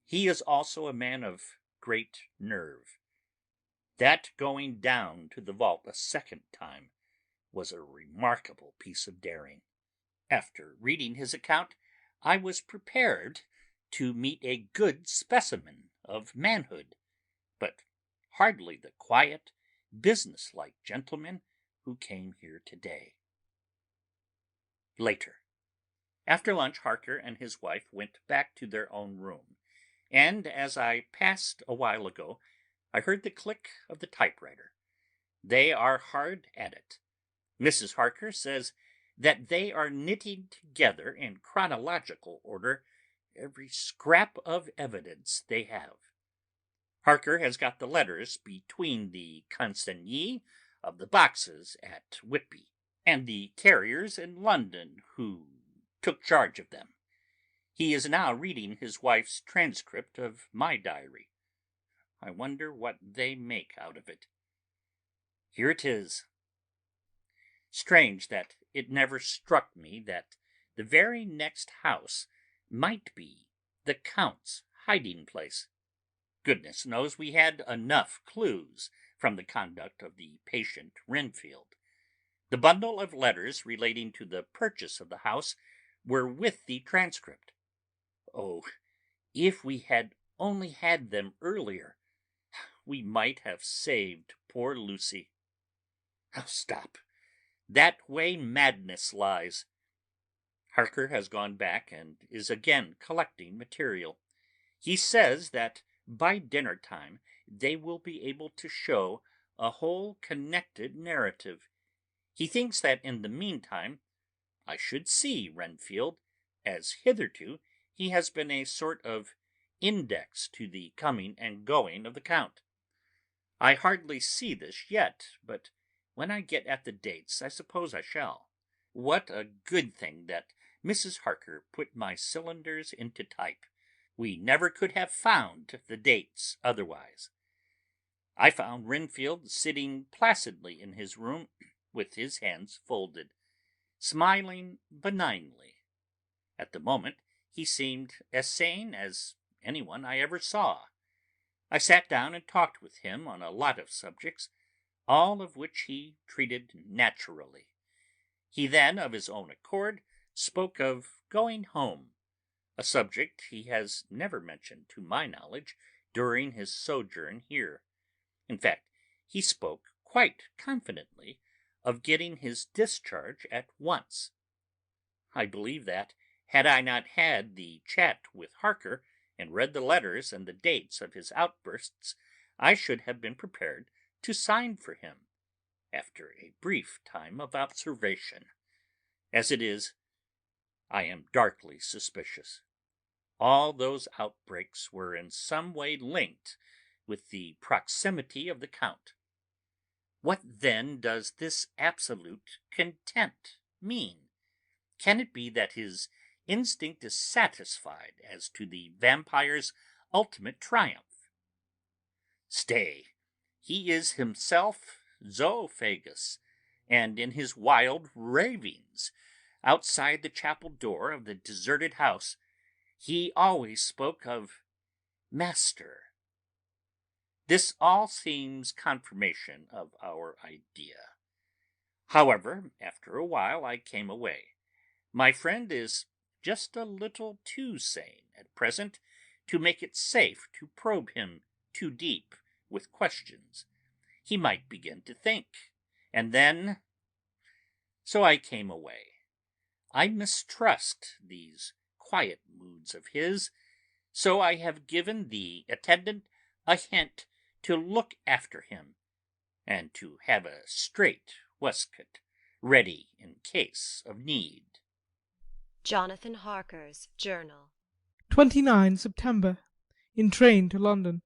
he is also a man of great nerve. That going down to the vault a second time was a remarkable piece of daring. After reading his account, I was prepared to meet a good specimen of manhood, but hardly the quiet, business-like gentleman who came here today. Later. After lunch, Harker and his wife went back to their own room, and as I passed a while ago, I heard the click of the typewriter. They are hard at it. Mrs. Harker says that they are knitting together in chronological order every scrap of evidence they have. Harker has got the letters between the consignee of the boxes at Whitby and the carriers in London who took charge of them. He is now reading his wife's transcript of my diary. I wonder what they make out of it. Here it is. Strange that it never struck me that the very next house might be the Count's hiding place. Goodness knows we had enough clues from the conduct of the patient Renfield. The bundle of letters relating to the purchase of the house were with the transcript. Oh, if we had only had them earlier, we might have saved poor Lucy. Oh, stop. That way madness lies. Harker has gone back and is again collecting material. He says that by dinner time they will be able to show a whole connected narrative. He thinks that in the meantime I should see Renfield, as hitherto he has been a sort of index to the coming and going of the Count. I hardly see this yet, but when I get at the dates I suppose I shall. What a good thing that Mrs. Harker put my cylinders into type. We never could have found the dates otherwise. I found Renfield sitting placidly in his room with his hands folded, smiling benignly. At the moment he seemed as sane as anyone I ever saw. I sat down and talked with him on a lot of subjects, all of which he treated naturally. He then, of his own accord, spoke of going home, a subject he has never mentioned to my knowledge during his sojourn here. In fact, he spoke quite confidently of getting his discharge at once. I believe that, had I not had the chat with Harker and read the letters and the dates of his outbursts, I should have been prepared to sign for him, after a brief time of observation. As it is, I am darkly suspicious. All those outbreaks were in some way linked with the proximity of the Count. What then does this absolute content mean? Can it be that his instinct is satisfied as to the vampire's ultimate triumph? Stay, He is himself zoophagous, and in his wild ravings, outside the chapel door of the deserted house, he always spoke of Master. This all seems confirmation of our idea. However, after a while I came away. My friend is just a little too sane at present to make it safe to probe him too deep with questions. He might begin to think, and then... So I came away. I mistrust these quiet moods of his, so I have given the attendant a hint to look after him, and to have a strait waistcoat ready in case of need. Jonathan Harker's Journal. 29 September. In train to London.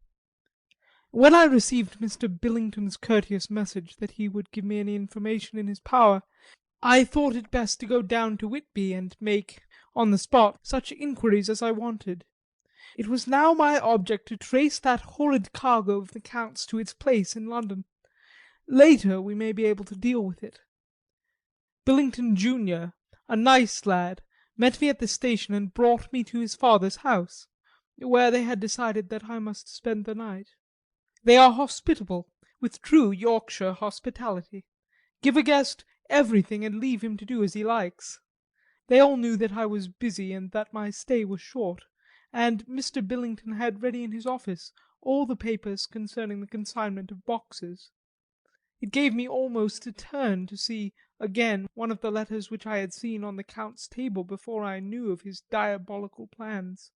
When I received Mr. Billington's courteous message that he would give me any information in his power, I thought it best to go down to Whitby and make, on the spot, such inquiries as I wanted. It was now my object to trace that horrid cargo of the Count's to its place in London. Later we may be able to deal with it. Billington junior, a nice lad, met me at the station and brought me to his father's house, where they had decided that I must spend the night. They are hospitable, with true Yorkshire hospitality. Give a guest everything and leave him to do as he likes. They all knew that I was busy and that my stay was short, and Mr. Billington had ready in his office all the papers concerning the consignment of boxes. It gave me almost a turn to see again one of the letters which I had seen on the Count's table before I knew of his diabolical plans.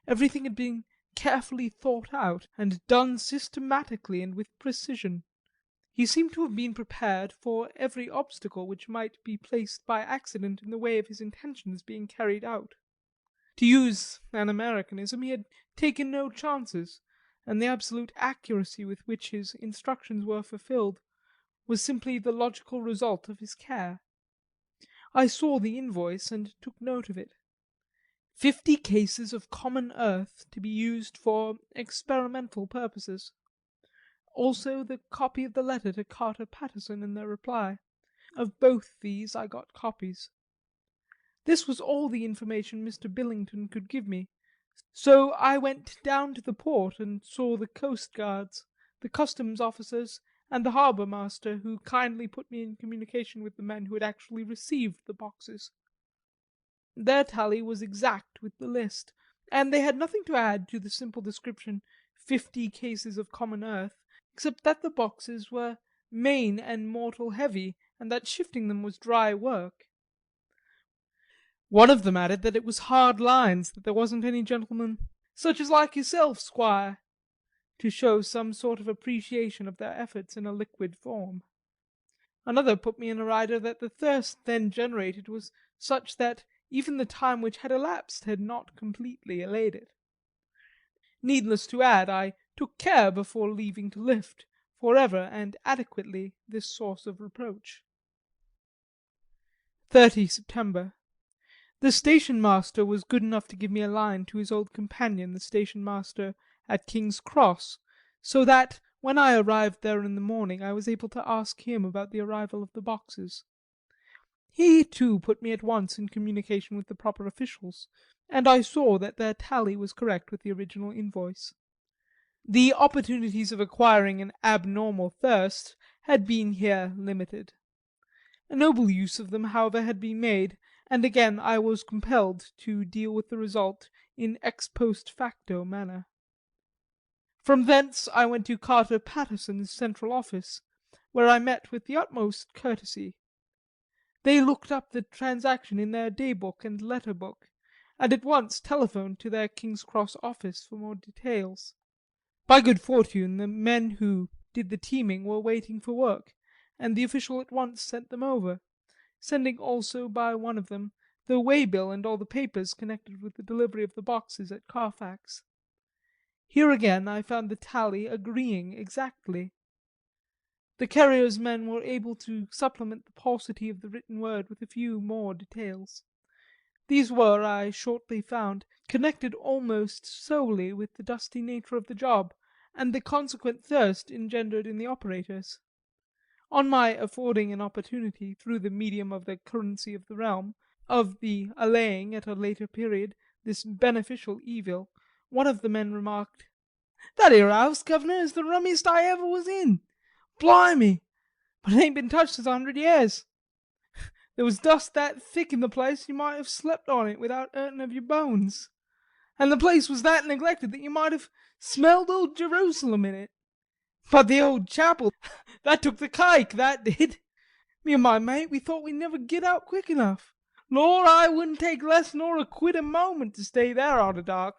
Everything had been carefully thought out, and done systematically and with precision. He seemed to have been prepared for every obstacle which might be placed by accident in the way of his intentions being carried out. To use an Americanism, he had taken no chances, and the absolute accuracy with which his instructions were fulfilled was simply the logical result of his care. I saw the invoice and took note of it. 50 cases of common earth to be used for experimental purposes. Also the copy of the letter to Carter Paterson and their reply. Of both these I got copies. This was all the information Mr. Billington could give me, so I went down to the port and saw the coastguards, the customs officers, and the harbour master, who kindly put me in communication with the men who had actually received the boxes. Their tally was exact with the list, and they had nothing to add to the simple description 50 cases of common earth, except that the boxes were main and mortal heavy, and that shifting them was dry work. One of them added that it was hard lines, that there wasn't any gentleman "such as like yourself, squire," to show some sort of appreciation of their efforts in a liquid form. Another put me in a rider that the thirst then generated was such that even the time which had elapsed had not completely allayed it. Needless to add, I took care before leaving to lift, for ever and adequately, this source of reproach. 30 September. The station master was good enough to give me a line to his old companion, the station master at King's Cross, so that when I arrived there in the morning I was able to ask him about the arrival of the boxes. He, too, put me at once in communication with the proper officials, and I saw that their tally was correct with the original invoice. The opportunities of acquiring an abnormal thirst had been here limited. A noble use of them, however, had been made, and again I was compelled to deal with the result in ex post facto manner. From thence I went to Carter Paterson's central office, where I met with the utmost courtesy. They looked up the transaction in their day book and letter book, and at once telephoned to their King's Cross office for more details. By good fortune the men who did the teaming were waiting for work, and the official at once sent them over, sending also by one of them the way-bill and all the papers connected with the delivery of the boxes at Carfax. Here again I found the tally agreeing exactly. The carrier's men were able to supplement the paucity of the written word with a few more details. These were, I shortly found, connected almost solely with the dusty nature of the job, and the consequent thirst engendered in the operators. On my affording an opportunity, through the medium of the currency of the realm, of the allaying at a later period this beneficial evil, one of the men remarked, "That 'ere house, guv'nor, is the rummiest I ever was in. Blimey! But it ain't been touched this 100 years. There was dust that thick in the place you might have slept on it without hurtin' of your bones. And the place was that neglected that you might have smelled old Jerusalem in it. But the old chapel, that took the cake, that did. Me and my mate, we thought we'd never git out quick enough. Lord, I wouldn't take less nor a quid a moment to stay there arter dark."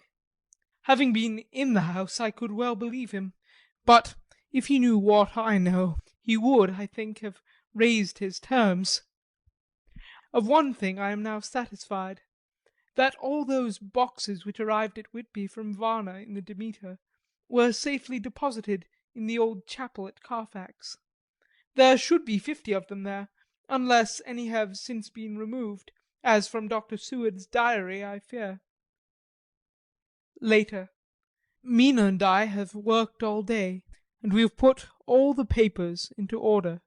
Having been in the house, I could well believe him, but if he knew what I know, he would, I think, have raised his terms. Of one thing I am now satisfied, that all those boxes which arrived at Whitby from Varna in the Demeter were safely deposited in the old chapel at Carfax. There should be 50 of them there, unless any have since been removed, as from Dr. Seward's diary I fear. Later. Mina and I have worked all day, and we have put all the papers into order.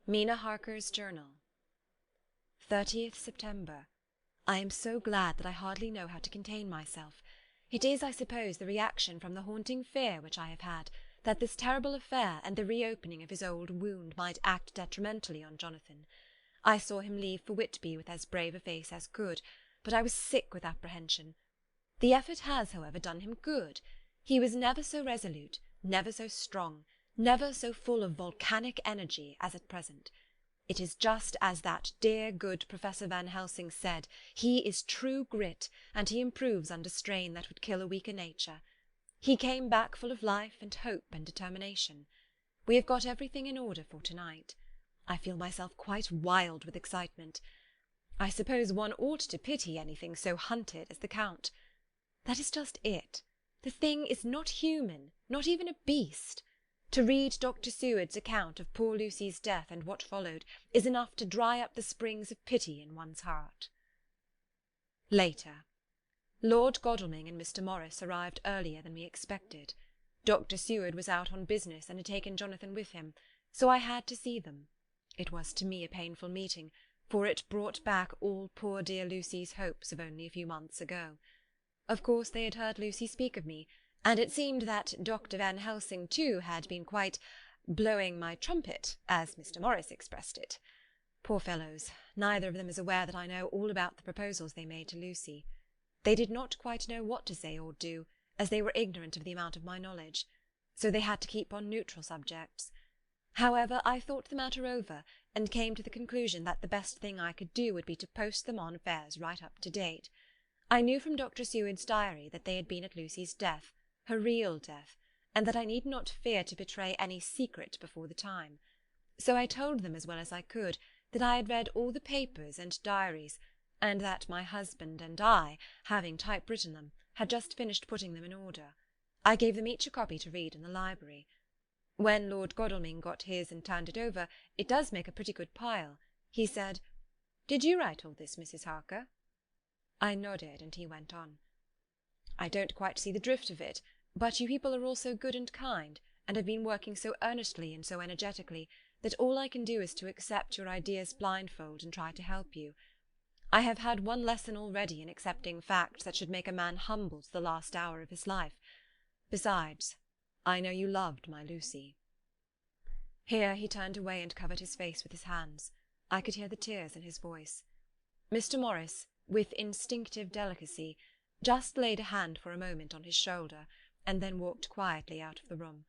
Mina Harker's Journal. 30th September. I am so glad that I hardly know how to contain myself. It is, I suppose, the reaction from the haunting fear which I have had, that this terrible affair and the reopening of his old wound might act detrimentally on Jonathan. I saw him leave for Whitby with as brave a face as could, but I was sick with apprehension. The effort has, however, done him good. He was never so resolute, never so strong, never so full of volcanic energy as at present. It is just as that dear good Professor Van Helsing said, he is true grit, and he improves under strain that would kill a weaker nature. He came back full of life and hope and determination. We have got everything in order for tonight. I feel myself quite wild with excitement. I suppose one ought to pity anything so hunted as the Count. That is just it. The thing is not human, not even a beast. To read Dr. Seward's account of poor Lucy's death and what followed is enough to dry up the springs of pity in one's heart. Later. Lord Godalming and Mr. Morris arrived earlier than we expected. Dr. Seward was out on business and had taken Jonathan with him, so I had to see them. It was to me a painful meeting, for it brought back all poor dear Lucy's hopes of only a few months ago. Of course they had heard Lucy speak of me, and it seemed that Dr. Van Helsing too had been quite blowing my trumpet, as Mr. Morris expressed it. Poor fellows, neither of them is aware that I know all about the proposals they made to Lucy. They did not quite know what to say or do, as they were ignorant of the amount of my knowledge, so they had to keep on neutral subjects. However, I thought the matter over, and came to the conclusion that the best thing I could do would be to post them on affairs right up to date. I knew from Dr. Seward's diary that they had been at Lucy's death, her real death, and that I need not fear to betray any secret before the time. So I told them as well as I could that I had read all the papers and diaries, and that my husband and I, having typewritten them, had just finished putting them in order. I gave them each a copy to read in the library. When Lord Godalming got his and turned it over, it does make a pretty good pile. He said, "Did you write all this, Mrs. Harker?" I nodded, and he went on. "I don't quite see the drift of it, but you people are all so good and kind, and have been working so earnestly and so energetically, that all I can do is to accept your ideas blindfold and try to help you. I have had one lesson already in accepting facts that should make a man humble to the last hour of his life. Besides, I know you loved my Lucy." Here he turned away and covered his face with his hands. I could hear the tears in his voice. Mr. Morris, with instinctive delicacy, just laid a hand for a moment on his shoulder, and then walked quietly out of the room.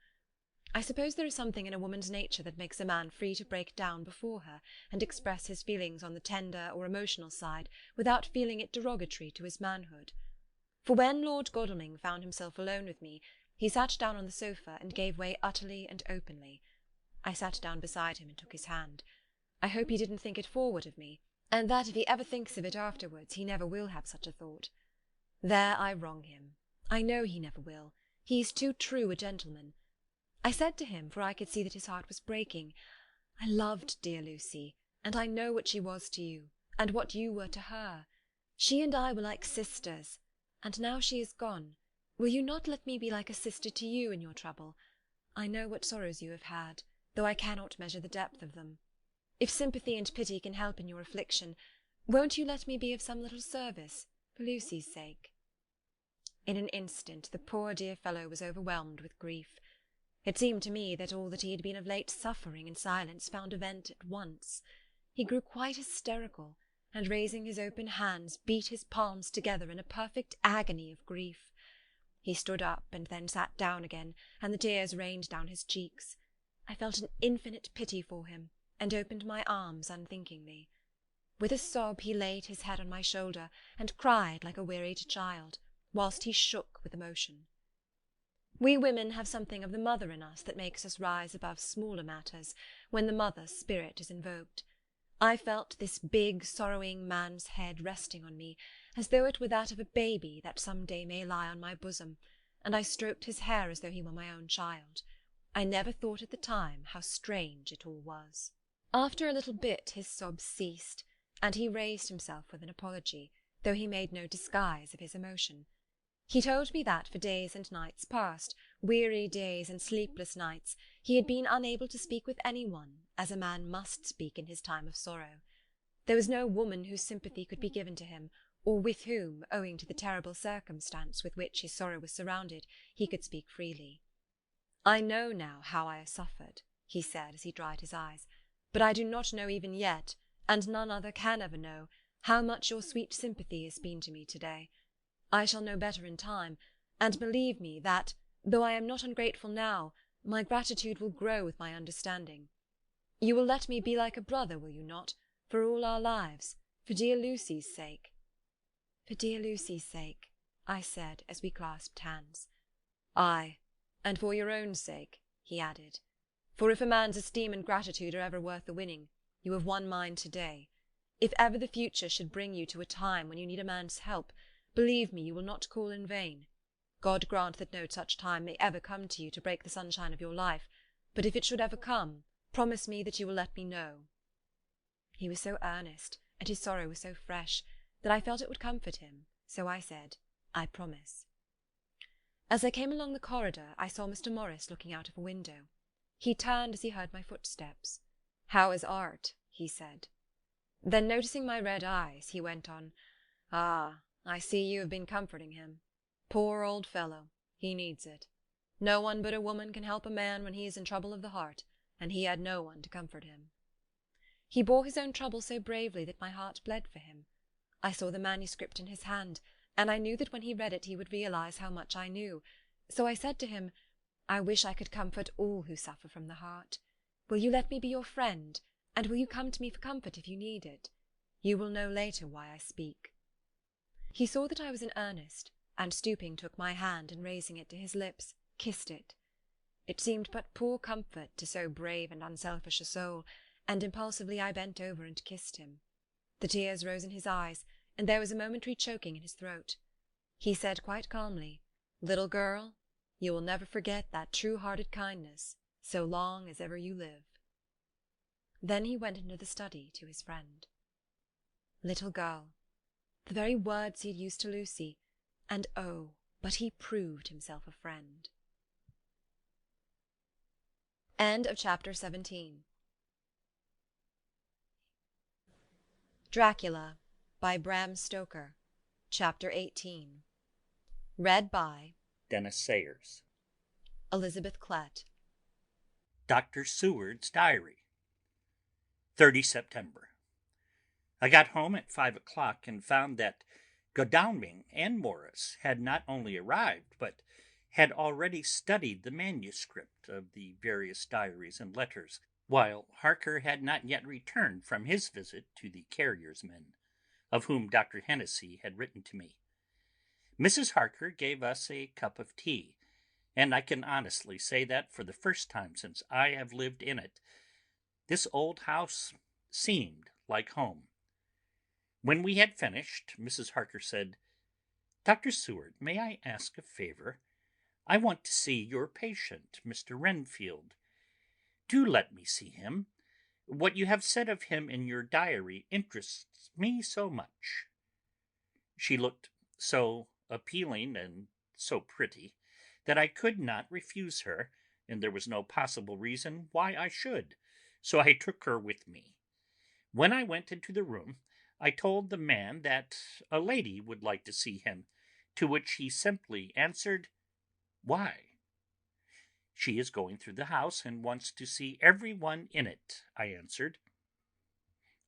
I suppose there is something in a woman's nature that makes a man free to break down before her, and express his feelings on the tender or emotional side, without feeling it derogatory to his manhood. For when Lord Godalming found himself alone with me, he sat down on the sofa and gave way utterly and openly. I sat down beside him and took his hand. I hope he didn't think it forward of me, and that if he ever thinks of it afterwards, he never will have such a thought. There I wrong him. I know he never will. He is too true a gentleman. I said to him, for I could see that his heart was breaking, "I loved dear Lucy, and I know what she was to you, and what you were to her. She and I were like sisters, and now she is gone. Will you not let me be like a sister to you in your trouble? I know what sorrows you have had, though I cannot measure the depth of them. If sympathy and pity can help in your affliction, won't you let me be of some little service, for Lucy's sake?" In an instant the poor dear fellow was overwhelmed with grief. It seemed to me that all that he had been of late suffering in silence found a vent at once. He grew quite hysterical, and raising his open hands, beat his palms together in a perfect agony of grief. He stood up and then sat down again, and the tears rained down his cheeks. I felt an infinite pity for him, and opened my arms unthinkingly. With a sob he laid his head on my shoulder, and cried like a wearied child, whilst he shook with emotion. We women have something of the mother in us that makes us rise above smaller matters, when the mother spirit is invoked. I felt this big, sorrowing man's head resting on me, as though it were that of a baby that some day may lie on my bosom, and I stroked his hair as though he were my own child. I never thought at the time how strange it all was. After a little bit his sobs ceased, and he raised himself with an apology, though he made no disguise of his emotion. He told me that for days and nights past, weary days and sleepless nights, he had been unable to speak with anyone, as a man must speak in his time of sorrow. There was no woman whose sympathy could be given to him, or with whom, owing to the terrible circumstance with which his sorrow was surrounded, he could speak freely. "I know now how I have suffered," he said as he dried his eyes, "but I do not know even yet, and none other can ever know, how much your sweet sympathy has been to me to-day. I shall know better in time, and believe me that, though I am not ungrateful now, my gratitude will grow with my understanding. You will let me be like a brother, will you not, for all our lives, for dear Lucy's sake?" "For dear Lucy's sake," I said as we clasped hands. "Ay, and for your own sake," he added. "For if a man's esteem and gratitude are ever worth the winning, you have won mine to-day. If ever the future should bring you to a time when you need a man's help, believe me, you will not call in vain. God grant that no such time may ever come to you to break the sunshine of your life, but if it should ever come, promise me that you will let me know." He was so earnest, and his sorrow was so fresh, that I felt it would comfort him, so I said, "I promise." As I came along the corridor, I saw Mr. Morris looking out of a window. He turned as he heard my footsteps. "How is Art?" he said. Then, noticing my red eyes, he went on, "Ah, I see you have been comforting him. Poor old fellow, he needs it. No one but a woman can help a man when he is in trouble of the heart, and he had no one to comfort him." He bore his own trouble so bravely that my heart bled for him. I saw the manuscript in his hand, and I knew that when he read it he would realize how much I knew, so I said to him, "I wish I could comfort all who suffer from the heart. Will you let me be your friend, and will you come to me for comfort if you need it? You will know later why I speak." He saw that I was in earnest, and stooping took my hand and raising it to his lips, kissed it. It seemed but poor comfort to so brave and unselfish a soul, and impulsively I bent over and kissed him. The tears rose in his eyes, and there was a momentary choking in his throat. He said quite calmly, "Little girl, you will never forget that true-hearted kindness, so long as ever you live." Then he went into the study to his friend. Little girl, the very words he had used to Lucy, and oh, but he proved himself a friend. End of chapter 17. Dracula by Bram Stoker. Chapter 18. Read by Dennis Sayers. Elizabeth Klett. Dr. Seward's Diary. 30 September. I got home at 5 o'clock and found that Godalming and Morris had not only arrived, but had already studied the manuscript of the various diaries and letters, while Harker had not yet returned from his visit to the carrier's men, of whom Dr. Hennessy had written to me. Mrs. Harker gave us a cup of tea, and I can honestly say that for the first time since I have lived in it, this old house seemed like home. When we had finished, Mrs. Harker said, "Dr. Seward, may I ask a favor? I want to see your patient, Mr. Renfield. Do let me see him. What you have said of him in your diary interests me so much." She looked so appealing and so pretty that I could not refuse her, and there was no possible reason why I should, so I took her with me. When I went into the room, I told the man that a lady would like to see him, to which he simply answered, "Why?" "She is going through the house and wants to see every one in it," I answered.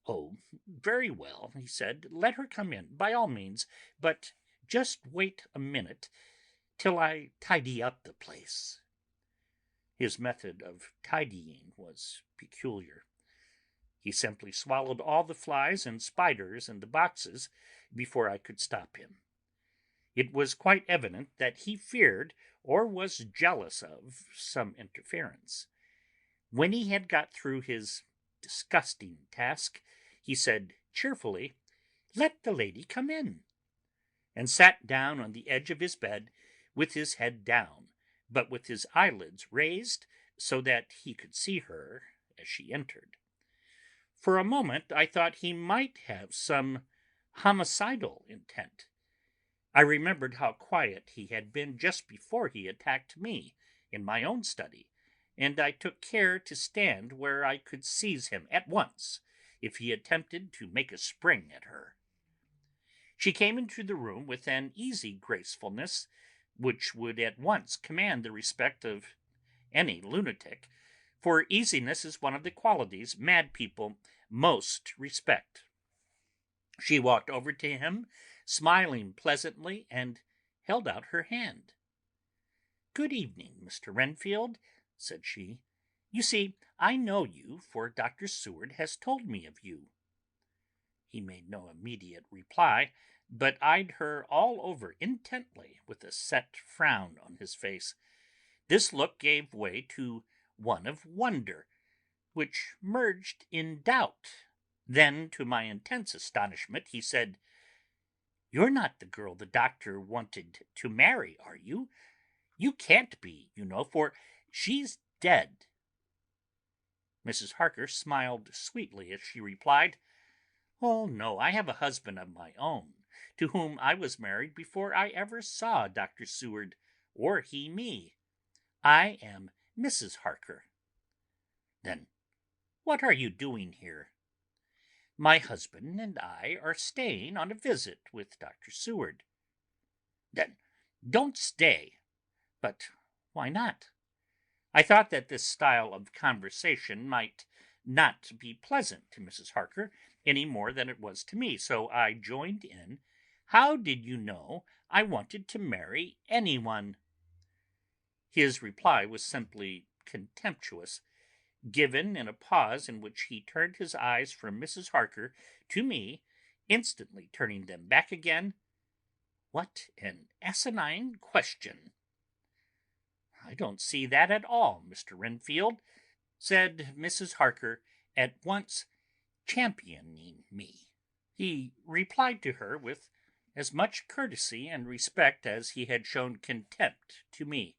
"Oh, very well," he said. "Let her come in, by all means, but just wait a minute till I tidy up the place." His method of tidying was peculiar. He simply swallowed all the flies and spiders in the boxes before I could stop him. It was quite evident that he feared or was jealous of some interference. When he had got through his disgusting task, he said cheerfully, "Let the lady come in," and sat down on the edge of his bed with his head down, but with his eyelids raised so that he could see her as she entered. For a moment I thought he might have some homicidal intent. I remembered how quiet he had been just before he attacked me in my own study, and I took care to stand where I could seize him at once if he attempted to make a spring at her. She came into the room with an easy gracefulness which would at once command the respect of any lunatic, for easiness is one of the qualities mad people most respect. She walked over to him, smiling pleasantly, and held out her hand. "Good evening, Mr. Renfield," said she. "You see, I know you, for Dr. Seward has told me of you." He made no immediate reply, but eyed her all over intently with a set frown on his face. This look gave way to one of wonder, which merged in doubt. Then, to my intense astonishment, he said, "You're not the girl the doctor wanted to marry, are you? You can't be, you know, for she's dead." Mrs. Harker smiled sweetly as she replied, "Oh, no, I have a husband of my own, to whom I was married before I ever saw Dr. Seward, or he me. I am Mrs. Harker." "Then what are you doing here?" "My husband and I are staying on a visit with Dr. Seward." "Then don't stay." "But why not?" I thought that this style of conversation might not be pleasant to Mrs. Harker any more than it was to me, so I joined in. "How did you know I wanted to marry anyone?" His reply was simply contemptuous, given in a pause in which he turned his eyes from Mrs. Harker to me, instantly turning them back again. "What an asinine question!" "I don't see that at all, Mr. Renfield," said Mrs. Harker, at once championing me. He replied to her with as much courtesy and respect as he had shown contempt to me.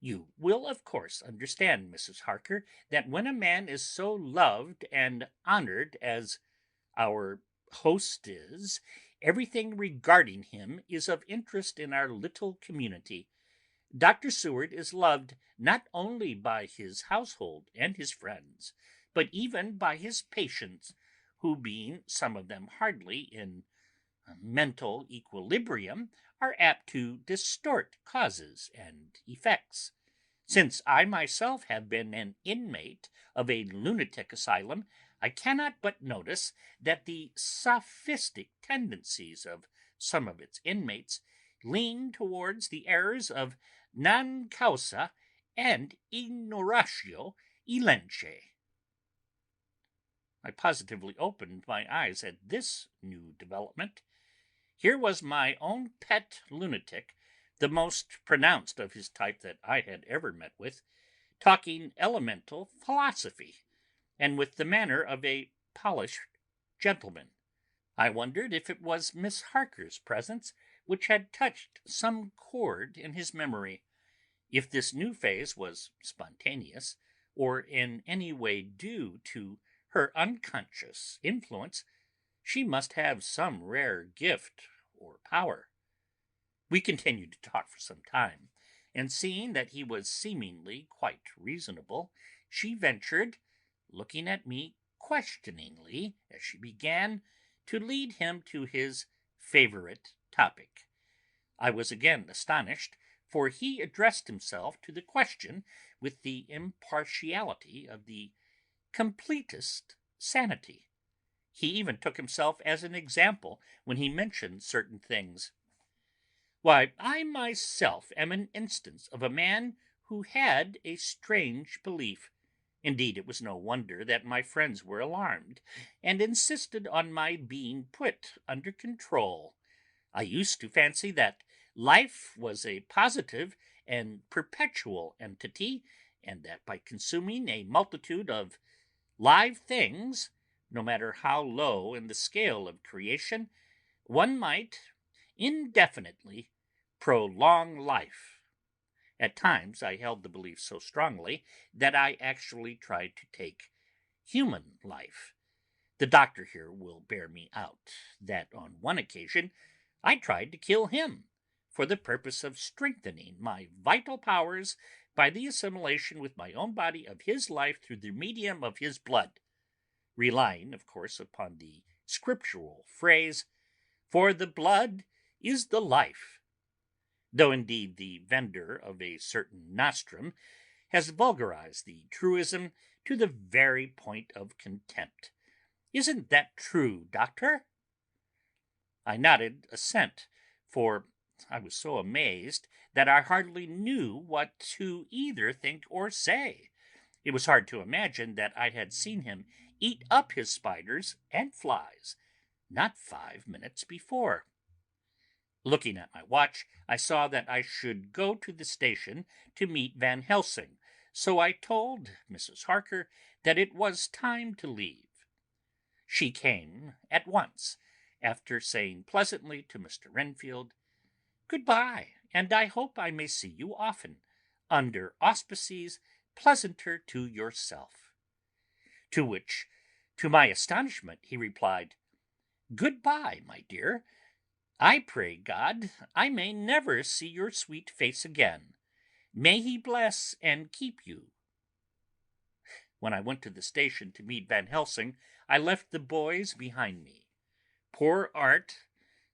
"You will of course understand, Mrs. Harker, that when a man is so loved and honoured as our host is, everything regarding him is of interest in our little community. Dr. Seward is loved not only by his household and his friends, but even by his patients, who, being some of them hardly in mental equilibrium, are apt to distort causes and effects. Since I myself have been an inmate of a lunatic asylum, I cannot but notice that the sophistic tendencies of some of its inmates lean towards the errors of non causa and ignoratio elenchi." I positively opened my eyes at this new development. Here was my own pet lunatic, the most pronounced of his type that I had ever met with, talking elemental philosophy, and with the manner of a polished gentleman. I wondered if it was Miss Harker's presence which had touched some chord in his memory. If this new phase was spontaneous, or in any way due to her unconscious influence, she must have some rare gift or power. We continued to talk for some time, and seeing that he was seemingly quite reasonable, she ventured, looking at me questioningly as she began, to lead him to his favourite topic. I was again astonished, for he addressed himself to the question with the impartiality of the completest sanity. He even took himself as an example when he mentioned certain things. Why, I myself am an instance of a man who had a strange belief. Indeed, it was no wonder that my friends were alarmed, and insisted on my being put under control. I used to fancy that life was a positive and perpetual entity, and that by consuming a multitude of live things, no matter how low in the scale of creation, one might indefinitely prolong life. At times I held the belief so strongly that I actually tried to take human life. The doctor here will bear me out that on one occasion I tried to kill him, for the purpose of strengthening my vital powers by the assimilation with my own body of his life through the medium of his blood, relying, of course, upon the scriptural phrase, "For the blood is the life," though indeed the vendor of a certain nostrum has vulgarized the truism to the very point of contempt. Isn't that true, doctor? I nodded assent, for I was so amazed that I hardly knew what to either think or say. It was hard to imagine that I had seen him eat up his spiders and flies not 5 minutes before. Looking at my watch, I saw that I should go to the station to meet Van Helsing, so I told Mrs. Harker that it was time to leave. She came at once, after saying pleasantly to Mr. Renfield, "Good-bye, and I hope I may see you often, under auspices pleasanter to yourself." To which, to my astonishment, he replied, "Good-bye, my dear. I pray God I may never see your sweet face again. May he bless and keep you." When I went to the station to meet Van Helsing, I left the boys behind me. Poor Art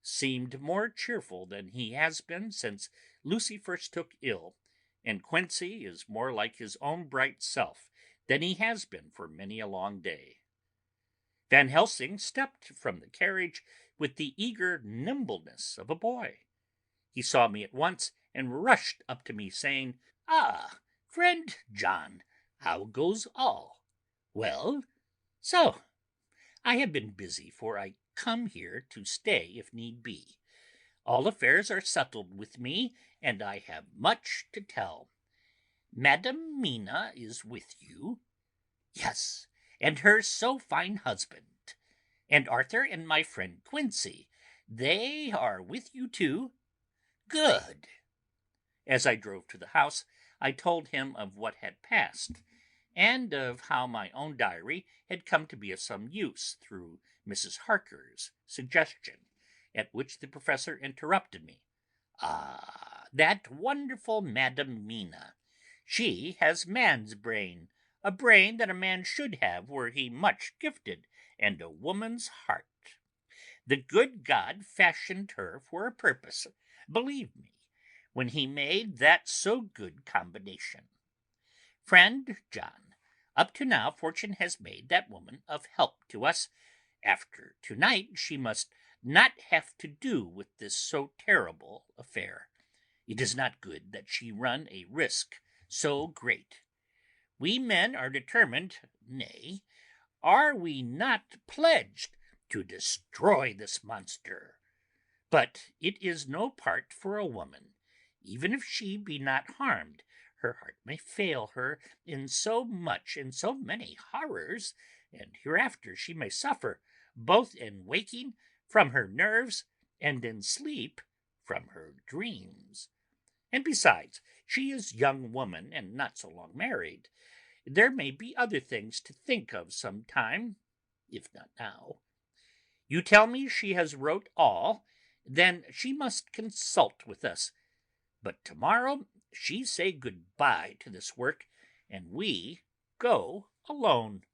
seemed more cheerful than he has been since Lucy first took ill, and Quincey is more like his own bright self than he has been for many a long day. Van Helsing stepped from the carriage with the eager nimbleness of a boy. He saw me at once and rushed up to me, saying, "Ah, friend John, how goes all? Well, so I have been busy, for I come here to stay if need be. All affairs are settled with me, and I have much to tell. Madam Mina is with you?" "Yes, and her so fine husband. And Arthur and my friend Quincey, they are with you too? Good." As I drove to the house, I told him of what had passed, and of how my own diary had come to be of some use through Mrs. Harker's suggestion, at which the professor interrupted me. "Ah, that wonderful Madam Mina! She has man's brain, a brain that a man should have were he much gifted, and a woman's heart. The good God fashioned her for a purpose, believe me, when he made that so good combination. Friend John, up to now fortune has made that woman of help to us. After tonight she must not have to do with this so terrible affair. It is not good that she run a risk so great. We men are determined, nay, are we not pledged to destroy this monster? But it is no part for a woman. Even if she be not harmed, her heart may fail her in so much in so many horrors, and hereafter she may suffer, both in waking from her nerves, and in sleep from her dreams. And besides, she is young woman, and not so long married. There may be other things to think of some time, if not now. You tell me she has wrote all, then she must consult with us. But tomorrow she say good-bye to this work, and we go alone."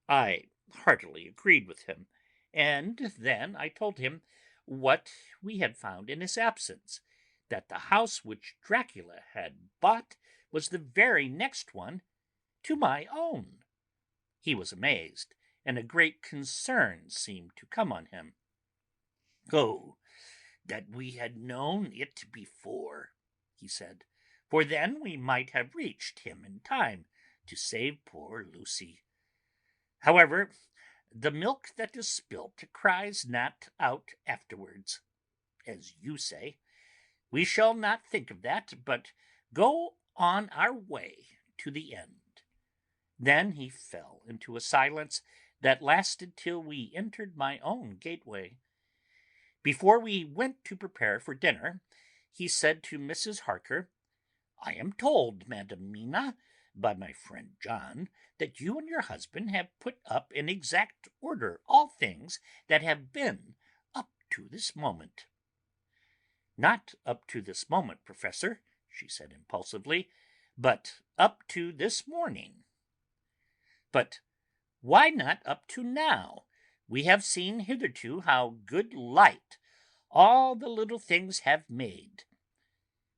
I heartily agreed with him, and then I told him what we had found in his absence, that the house which Dracula had bought was the very next one to my own. He was amazed, and a great concern seemed to come on him. "Oh, that we had known it before," he said, "for then we might have reached him in time to save poor Lucy. However, the milk that is spilt cries not out afterwards, as you say. We shall not think of that, but go on our way to the end." Then he fell into a silence that lasted till we entered my own gateway. Before we went to prepare for dinner, he said to Mrs. Harker, "I am told, Madam Mina, by my friend John, that you and your husband have put up in exact order all things that have been up to this moment." "Not up to this moment, Professor," she said impulsively, "but up to this morning." "But why not up to now? We have seen hitherto how good light all the little things have made.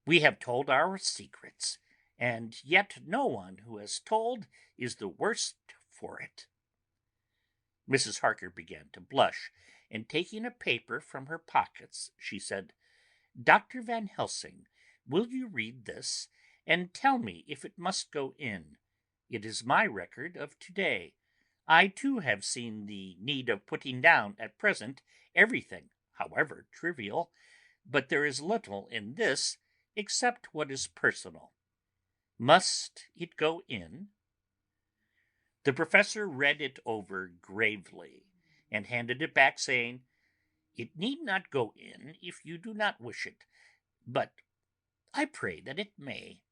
We have told our secrets, and yet no one who has told is the worse for it." Mrs. Harker began to blush, and taking a paper from her pockets, she said, "Dr. Van Helsing, will you read this, and tell me if it must go in? It is my record of today. I too have seen the need of putting down at present everything, however trivial, but there is little in this except what is personal. Must it go in?" The professor read it over gravely, and handed it back, saying, "It need not go in if you do not wish it, but I pray that it may.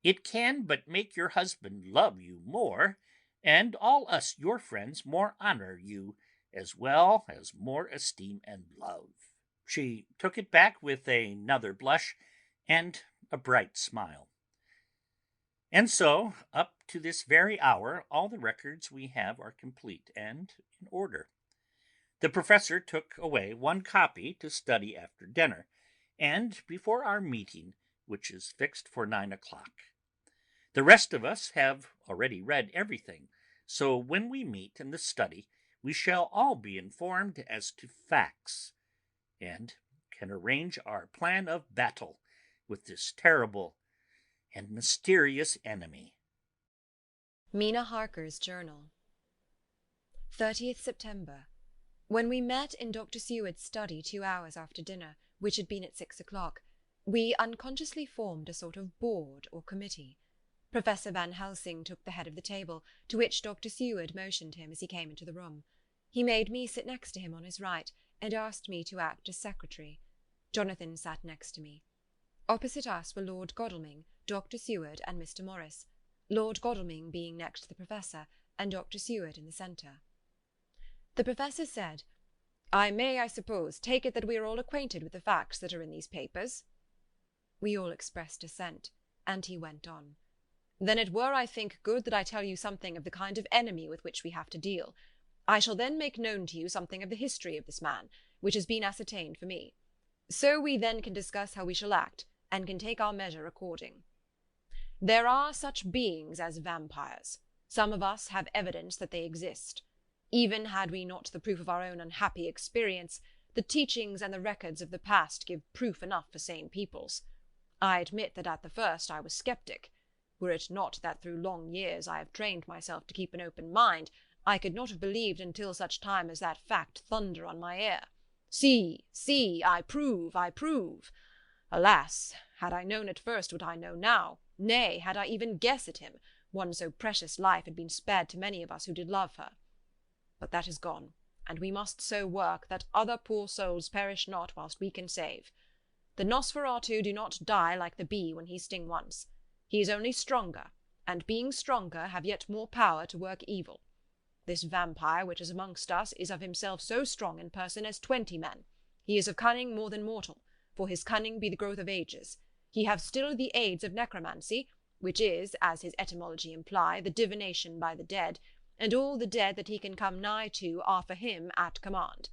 It can but make your husband love you more, and all us your friends more honour you, as well as more esteem and love." She took it back with another blush and a bright smile. And so, up to this very hour, all the records we have are complete and in order. The professor took away one copy to study after dinner, and before our meeting, which is fixed for 9 o'clock. The rest of us have already read everything, so when we meet in the study we shall all be informed as to facts, and can arrange our plan of battle with this terrible and mysterious enemy. Mina Harker's Journal. 30th September. When we met in Dr. Seward's study 2 hours after dinner, which had been at 6 o'clock, we unconsciously formed a sort of board or committee. Professor Van Helsing took the head of the table, to which Dr. Seward motioned him as he came into the room. He made me sit next to him on his right, and asked me to act as secretary. Jonathan sat next to me. Opposite us were Lord Godalming, Dr. Seward, and Mr. Morris, Lord Godalming being next to the professor, and Dr. Seward in the centre. The professor said, "I may, I suppose, take it that we are all acquainted with the facts that are in these papers?" We all expressed assent, and he went on. "Then it were, I think, good that I tell you something of the kind of enemy with which we have to deal. I shall then make known to you something of the history of this man, which has been ascertained for me. So we then can discuss how we shall act, and can take our measure according. There are such beings as vampires. Some of us have evidence that they exist. Even had we not the proof of our own unhappy experience, the teachings and the records of the past give proof enough for sane peoples. I admit that at the first I was sceptic. Were it not that through long years I have trained myself to keep an open mind, I could not have believed until such time as that fact thunder on my ear. See, see, I prove, I prove. Alas, had I known at first what I know now, nay, had I even guessed at him, one so precious life had been spared to many of us who did love her. But that is gone, and we must so work that other poor souls perish not whilst we can save. The Nosferatu do not die like the bee when he sting once. He is only stronger, and being stronger have yet more power to work evil. This vampire which is amongst us is of himself so strong in person as 20 men. He is of cunning more than mortal, for his cunning be the growth of ages. He have still the aids of necromancy, which is, as his etymology imply, the divination by the dead, and all the dead that he can come nigh to are for him at command.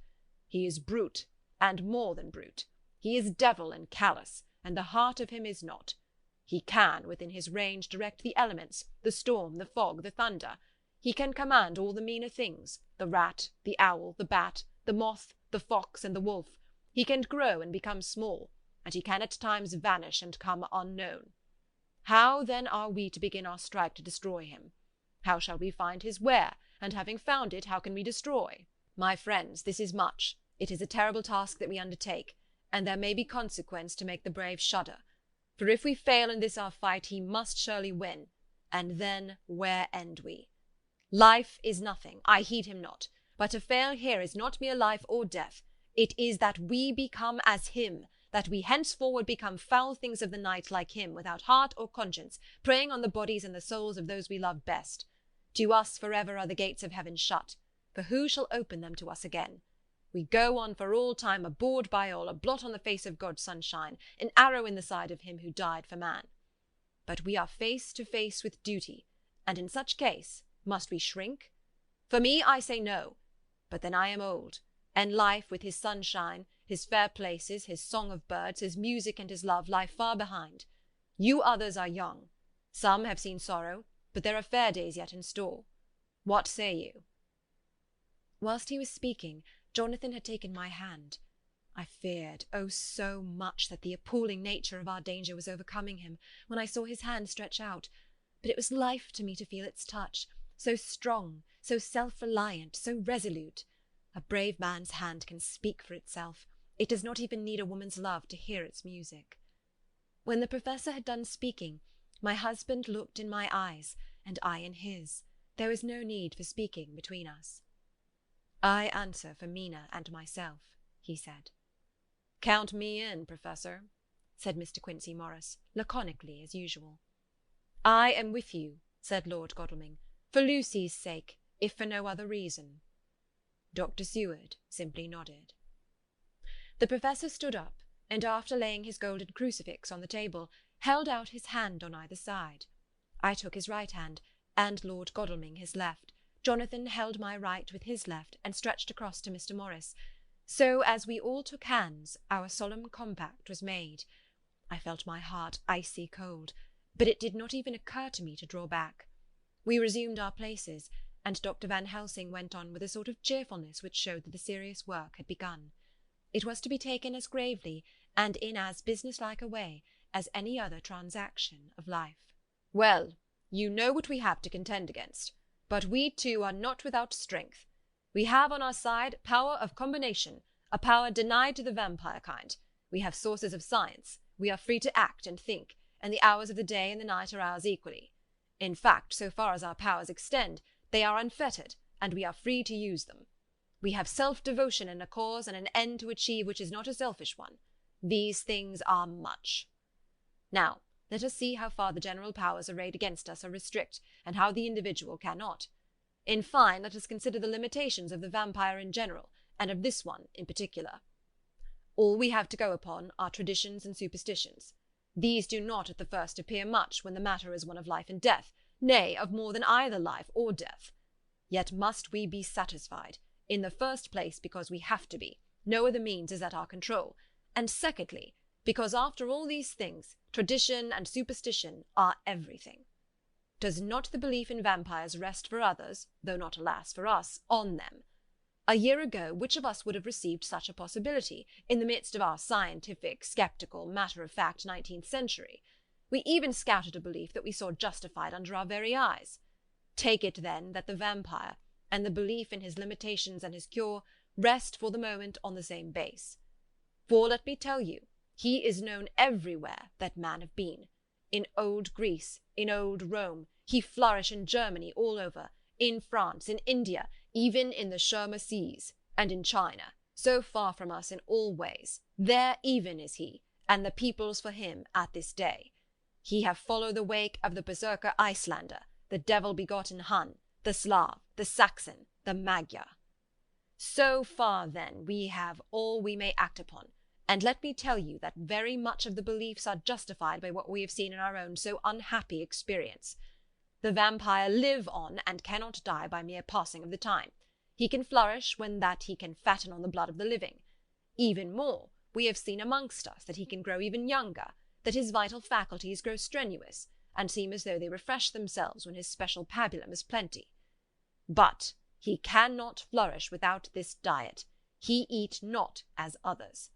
He is brute, and more than brute. He is devil and callous, and the heart of him is not. He can, within his range, direct the elements, the storm, the fog, the thunder. He can command all the meaner things, the rat, the owl, the bat, the moth, the fox, and the wolf. He can grow and become small, and he can at times vanish and come unknown. How then are we to begin our strike to destroy him? How shall we find his where, and having found it, how can we destroy? My friends, this is much. It is a terrible task that we undertake, and there may be consequence to make the brave shudder. For if we fail in this our fight, he must surely win, and then where end we? Life is nothing, I heed him not, but to fail here is not mere life or death. It is that we become as him, that we henceforward become foul things of the night like him, without heart or conscience, preying on the bodies and the souls of those we love best. To us forever are the gates of heaven shut, for who shall open them to us again? We go on for all time, abhorred by all, a blot on the face of God's sunshine, an arrow in the side of him who died for man. But we are face to face with duty, and in such case must we shrink? For me, I say no, but then I am old, and life with his sunshine, his fair places, his song of birds, his music and his love lie far behind. You others are young. Some have seen sorrow, but there are fair days yet in store. What say you? Whilst he was speaking, Jonathan had taken my hand. I feared, oh so much, that the appalling nature of our danger was overcoming him when I saw his hand stretch out, but it was life to me to feel its touch, so strong, so self-reliant, so resolute. A brave man's hand can speak for itself. It does not even need a woman's love to hear its music. When the professor had done speaking, my husband looked in my eyes, and I in his. There was no need for speaking between us. I answer for Mina and myself, he said. Count me in, Professor, said Mr. Quincey Morris, laconically as usual. I am with you, said Lord Godalming, for Lucy's sake, if for no other reason. Dr. Seward simply nodded. The professor stood up, and after laying his golden crucifix on the table, held out his hand on either side. I took his right hand, and Lord Godalming his left. Jonathan held my right with his left, and stretched across to Mr. Morris. So, as we all took hands, our solemn compact was made. I felt my heart icy cold, but it did not even occur to me to draw back. We resumed our places, and Dr. Van Helsing went on with a sort of cheerfulness which showed that the serious work had begun. It was to be taken as gravely, and in as business-like a way, as any other transaction of life. Well, you know what we have to contend against, but we too are not without strength. We have on our side power of combination, a power denied to the vampire kind. We have sources of science. We are free to act and think, and the hours of the day and the night are ours equally. In fact, so far as our powers extend, they are unfettered, and we are free to use them. We have self-devotion and a cause and an end to achieve which is not a selfish one. These things are much. Now, let us see how far the general powers arrayed against us are restrict, and how the individual cannot. In fine, let us consider the limitations of the vampire in general, and of this one in particular. All we have to go upon are traditions and superstitions. These do not at the first appear much when the matter is one of life and death, nay, of more than either life or death. Yet must we be satisfied, in the first place because we have to be, no other means is at our control, and secondly, because after all these things, tradition and superstition are everything. Does not the belief in vampires rest for others, though not, alas, for us, on them? A year ago, which of us would have received such a possibility, in the midst of our scientific, sceptical, matter-of-fact 19th century? We even scouted a belief that we saw justified under our very eyes. Take it, then, that the vampire, and the belief in his limitations and his cure, rest for the moment on the same base. For let me tell you, he is known everywhere that man have been. In old Greece, in old Rome, he flourish in Germany all over, in France, in India, even in the Sherma seas, and in China, so far from us in all ways. There even is he, and the peoples for him at this day. He have followed the wake of the berserker Icelander, the devil-begotten Hun, the Slav, the Saxon, the Magyar. So far, then, we have all we may act upon, and let me tell you that very much of the beliefs are justified by what we have seen in our own so unhappy experience. The vampire live on and cannot die by mere passing of the time. He can flourish when that he can fatten on the blood of the living. Even more, we have seen amongst us that he can grow even younger, that his vital faculties grow strenuous, and seem as though they refresh themselves when his special pabulum is plenty. But he cannot flourish without this diet. He eat not as others.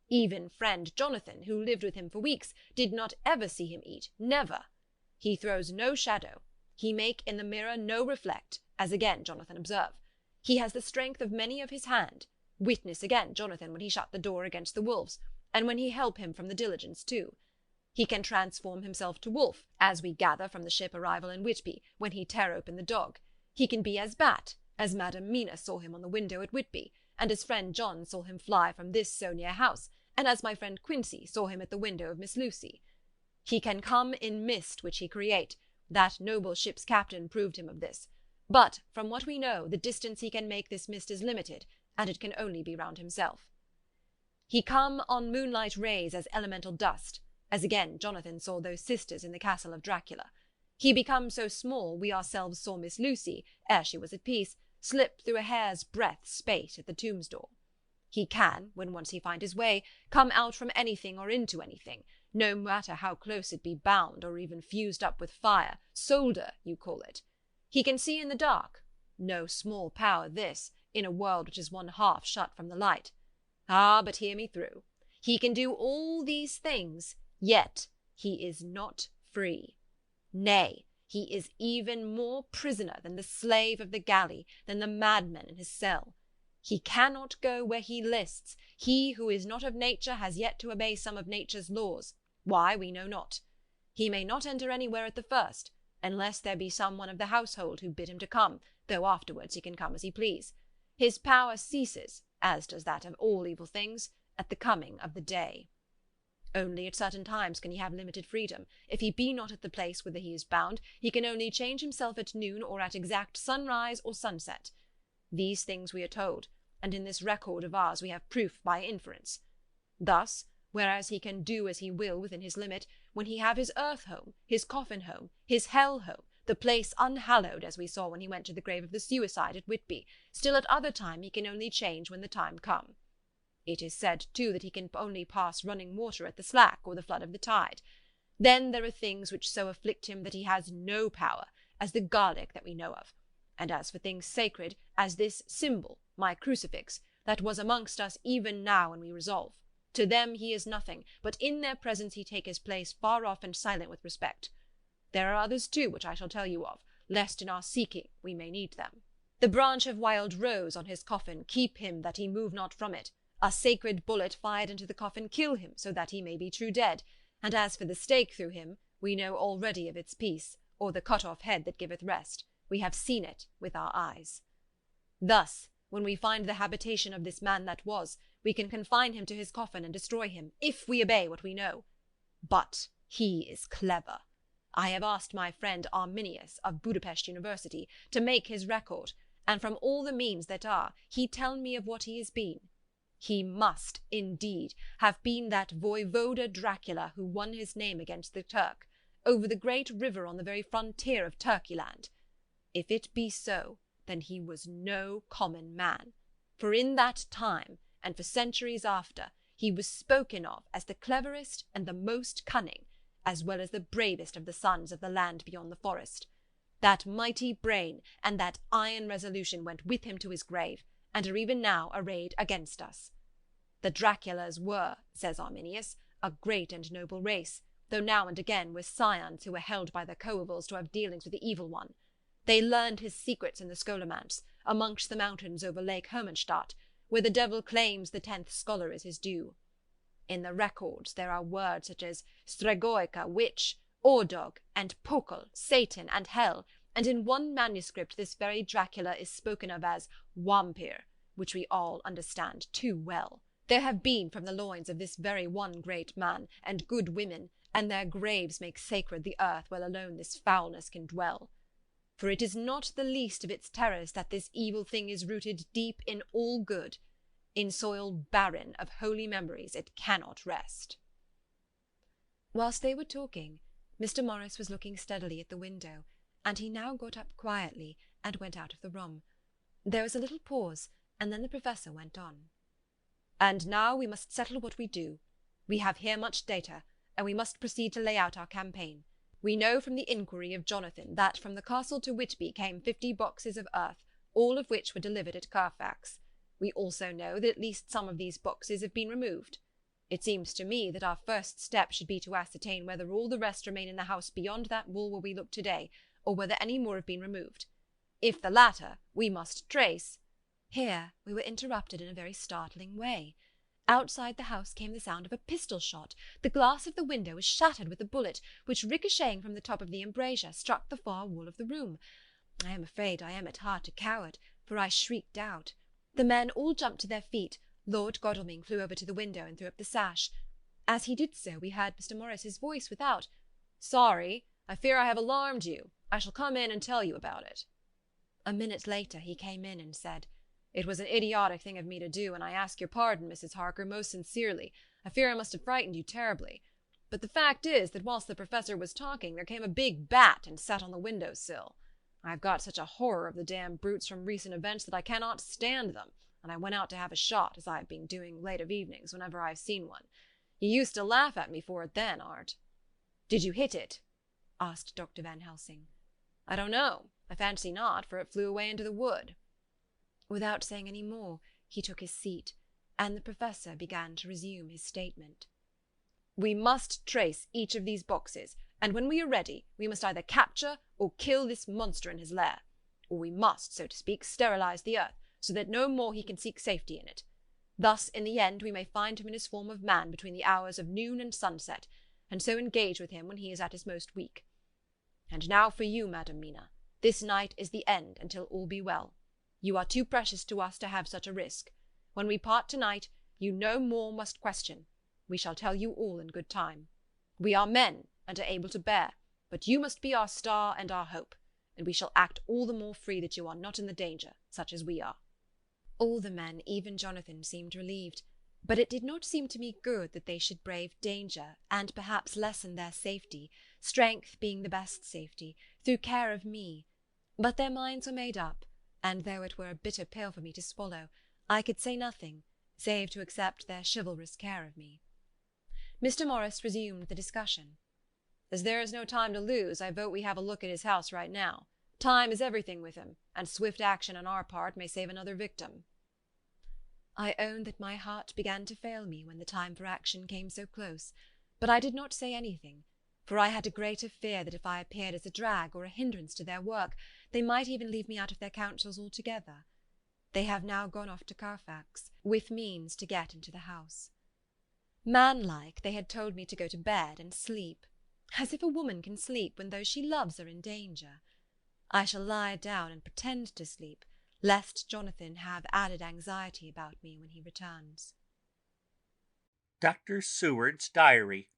Even friend Jonathan, who lived with him for weeks, did not ever see him eat, never. He throws no shadow. He make in the mirror no reflect, as again Jonathan observe. He has the strength of many of his hand. Witness again Jonathan when he shut the door against the wolves, and when he help him from the diligence too. He can transform himself to wolf, as we gather from the ship arrival in Whitby, when he tear open the dog. He can be as bat, as Madam Menace saw him on the window at Whitby, and as friend John saw him fly from this so near house, and as my friend Quincy saw him at the window of Miss Lucy. He can come in mist which he create. That noble ship's captain proved him of this. But, from what we know, the distance he can make this mist is limited, and it can only be round himself. He come on moonlight rays as elemental dust, as again Jonathan saw those sisters in the castle of Dracula. He become so small we ourselves saw Miss Lucy, ere she was at peace, slip through a hair's breadth spate at the tomb's door. He can, when once he find his way, come out from anything or into anything, no matter how close it be bound or even fused up with fire, solder, you call it. He can see in the dark. No small power this, in a world which is one half shut from the light. Ah, but hear me through. He can do all these things, yet he is not free. Nay, he is even more prisoner than the slave of the galley, than the madman in his cell. He cannot go where he lists. He who is not of nature has yet to obey some of nature's laws. Why, we know not. He may not enter anywhere at the first, unless there be some one of the household who bid him to come, though afterwards he can come as he please. His power ceases, as does that of all evil things, at the coming of the day. Only at certain times can he have limited freedom. If he be not at the place whither he is bound, he can only change himself at noon or at exact sunrise or sunset. These things we are told, and in this record of ours we have proof by inference. Thus, whereas he can do as he will within his limit, when he have his earth home, his coffin home, his hell home, the place unhallowed, as we saw when he went to the grave of the suicide at Whitby, still at other time he can only change when the time come. It is said, too, that he can only pass running water at the slack or the flood of the tide. Then there are things which so afflict him that he has no power, as the garlic that we know of. And as for things sacred, as this symbol, my crucifix, that was amongst us even now when we resolve. To them he is nothing, but in their presence he take his place far off and silent with respect. There are others too which I shall tell you of, lest in our seeking we may need them. The branch of wild rose on his coffin keep him that he move not from it. A sacred bullet fired into the coffin kill him, so that he may be true dead. And as for the stake through him, we know already of its peace, or the cut-off head that giveth rest. We have seen it with our eyes. Thus, when we find the habitation of this man that was, we can confine him to his coffin and destroy him, if we obey what we know. But he is clever. I have asked my friend Arminius of Budapest University to make his record, and from all the means that are, he tell me of what he has been. He must, indeed, have been that voivoda Dracula who won his name against the Turk, over the great river on the very frontier of Turkeyland. If it be so, then he was no common man, for in that time, and for centuries after, he was spoken of as the cleverest and the most cunning, as well as the bravest of the sons of the land beyond the forest. That mighty brain and that iron resolution went with him to his grave, and are even now arrayed against us. The Draculas were, says Arminius, a great and noble race, though now and again were scions who were held by their coevals to have dealings with the evil one. They learned his secrets in the Scholomance, amongst the mountains over Lake Hermannstadt, where the devil claims the 10th scholar is his due. In the records there are words such as Stregoica, witch, Ordog, and Pokel, Satan, and hell, and in one manuscript this very Dracula is spoken of as Wampir, which we all understand too well. There have been from the loins of this very one great man, and good women, and their graves make sacred the earth where alone this foulness can dwell. for it is not the least of its terrors that this evil thing is rooted deep in all good. In soil barren of holy memories it cannot rest. Whilst they were talking, Mr. Morris was looking steadily at the window, and he now got up quietly and went out of the room. There was a little pause, and then the Professor went on. And now we must settle what we do. We have here much data, and we must proceed to lay out our campaign. We know from the inquiry of Jonathan that from the castle to Whitby came 50 boxes of earth, all of which were delivered at Carfax. We also know that at least some of these boxes have been removed. It seems to me that our first step should be to ascertain whether all the rest remain in the house beyond that wall where we look today, or whether any more have been removed. If the latter, we must trace— Here we were interrupted in a very startling way. Outside the house came the sound of a pistol shot. The glass of the window was shattered with a bullet, which, ricocheting from the top of the embrasure, struck the far wall of the room. I am afraid I am at heart a coward, for I shrieked out. The men all jumped to their feet. Lord Godalming flew over to the window and threw up the sash. As he did so, we heard Mr. Morris's voice without. "Sorry, I fear I have alarmed you. I shall come in and tell you about it." A minute later he came in and said, "It was an idiotic thing of me to do, and I ask your pardon, Mrs. Harker, most sincerely. I fear I must have frightened you terribly. But the fact is that whilst the Professor was talking, there came a big bat and sat on the window-sill. I've got such a horror of the damned brutes from recent events that I cannot stand them, and I went out to have a shot, as I have been doing late of evenings whenever I have seen one. You used to laugh at me for it then, Art." "Did you hit it?" asked Dr. Van Helsing. "I don't know. I fancy not, for it flew away into the wood." Without saying any more, he took his seat, and the Professor began to resume his statement. "We must trace each of these boxes, and when we are ready, we must either capture or kill this monster in his lair. Or we must, so to speak, sterilize the earth, so that no more he can seek safety in it. Thus, in the end, we may find him in his form of man between the hours of noon and sunset, and so engage with him when he is at his most weak. And now for you, Madam Mina. This night is the end until all be well. You are too precious to us to have such a risk. When we part tonight, you no more must question. We shall tell you all in good time. We are men, and are able to bear, but you must be our star and our hope, and we shall act all the more free that you are not in the danger, such as we are." All the men, even Jonathan, seemed relieved, but it did not seem to me good that they should brave danger, and perhaps lessen their safety, strength being the best safety, through care of me. But their minds were made up, and though it were a bitter pill for me to swallow, I could say nothing, save to accept their chivalrous care of me. Mr. Morris resumed the discussion. "As there is no time to lose, I vote we have a look at his house right now. Time is everything with him, and swift action on our part may save another victim." I own that my heart began to fail me when the time for action came so close, but I did not say anything, for I had a greater fear that if I appeared as a drag or a hindrance to their work, they might even leave me out of their counsels altogether. They have now gone off to Carfax, with means to get into the house. Manlike, they had told me to go to bed and sleep, as if a woman can sleep when those she loves are in danger. I shall lie down and pretend to sleep, lest Jonathan have added anxiety about me when he returns. Dr. Seward's Diary,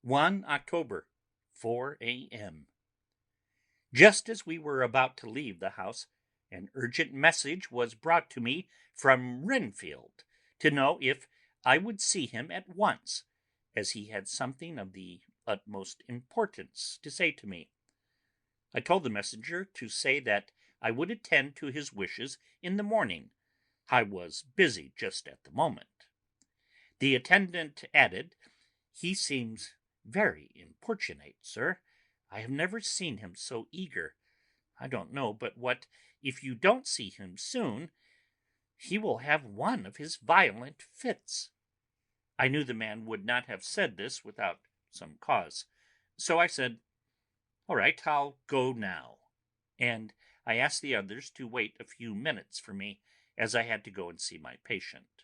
1 October, 4 a.m. Just as we were about to leave the house, an urgent message was brought to me from Renfield to know if I would see him at once, as he had something of the utmost importance to say to me. I told the messenger to say that I would attend to his wishes in the morning. I was busy just at the moment. The attendant added, "He seems very importunate, sir. I have never seen him so eager. I don't know but what, if you don't see him soon, he will have one of his violent fits." I knew the man would not have said this without some cause, so I said, "All right, I'll go now," and I asked the others to wait a few minutes for me, as I had to go and see my patient.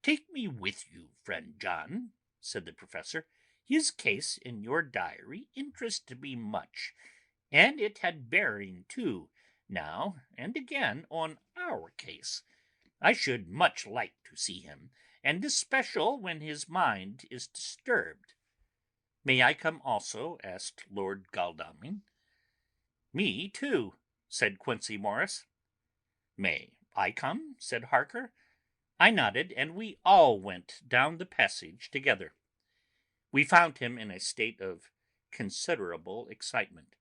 "Take me with you, friend John," said the Professor. "His case in your diary interested me much, and it had bearing, too, now and again on our case. I should much like to see him, and especial when his mind is disturbed." "May I come also?" asked Lord Godalming. Me too, said Quincey Morris. May I come? Said Harker. I nodded, and we all went down the passage together. We found him in a state of considerable excitement,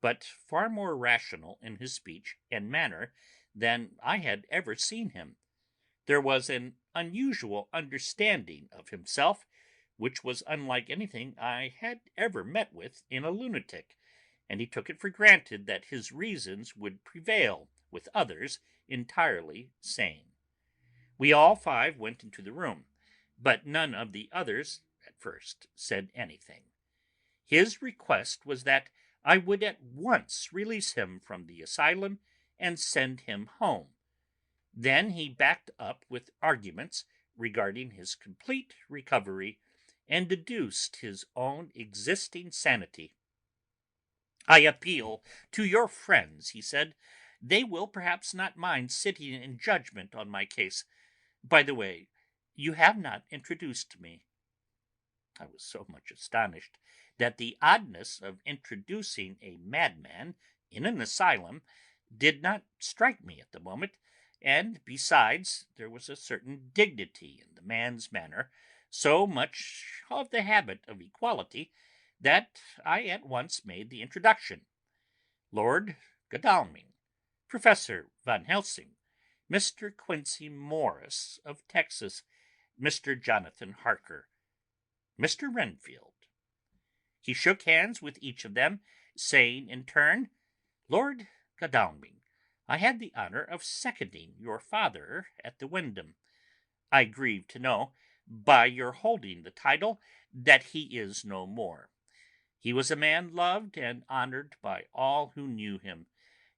but far more rational in his speech and manner than I had ever seen him. There was an unusual understanding of himself, which was unlike anything I had ever met with in a lunatic, and he took it for granted that his reasons would prevail with others entirely sane. We all five went into the room, but none of the others at first said anything. His request was that I would at once release him from the asylum and send him home. Then he backed up with arguments regarding his complete recovery and deduced his own existing sanity. I appeal to your friends, he said. They will perhaps not mind sitting in judgment on my case. By the way, you have not introduced me. I was so much astonished that the oddness of introducing a madman in an asylum did not strike me at the moment, and besides, there was a certain dignity in the man's manner, so much of the habit of equality, that I at once made the introduction. Lord Godalming, Professor Van Helsing, Mr. Quincey Morris of Texas, Mr. Jonathan Harker, Mr. Renfield. He shook hands with each of them, saying in turn, Lord Godalming, I had the honour of seconding your father at the Wyndham. I grieve to know, by your holding the title, that he is no more. He was a man loved and honoured by all who knew him,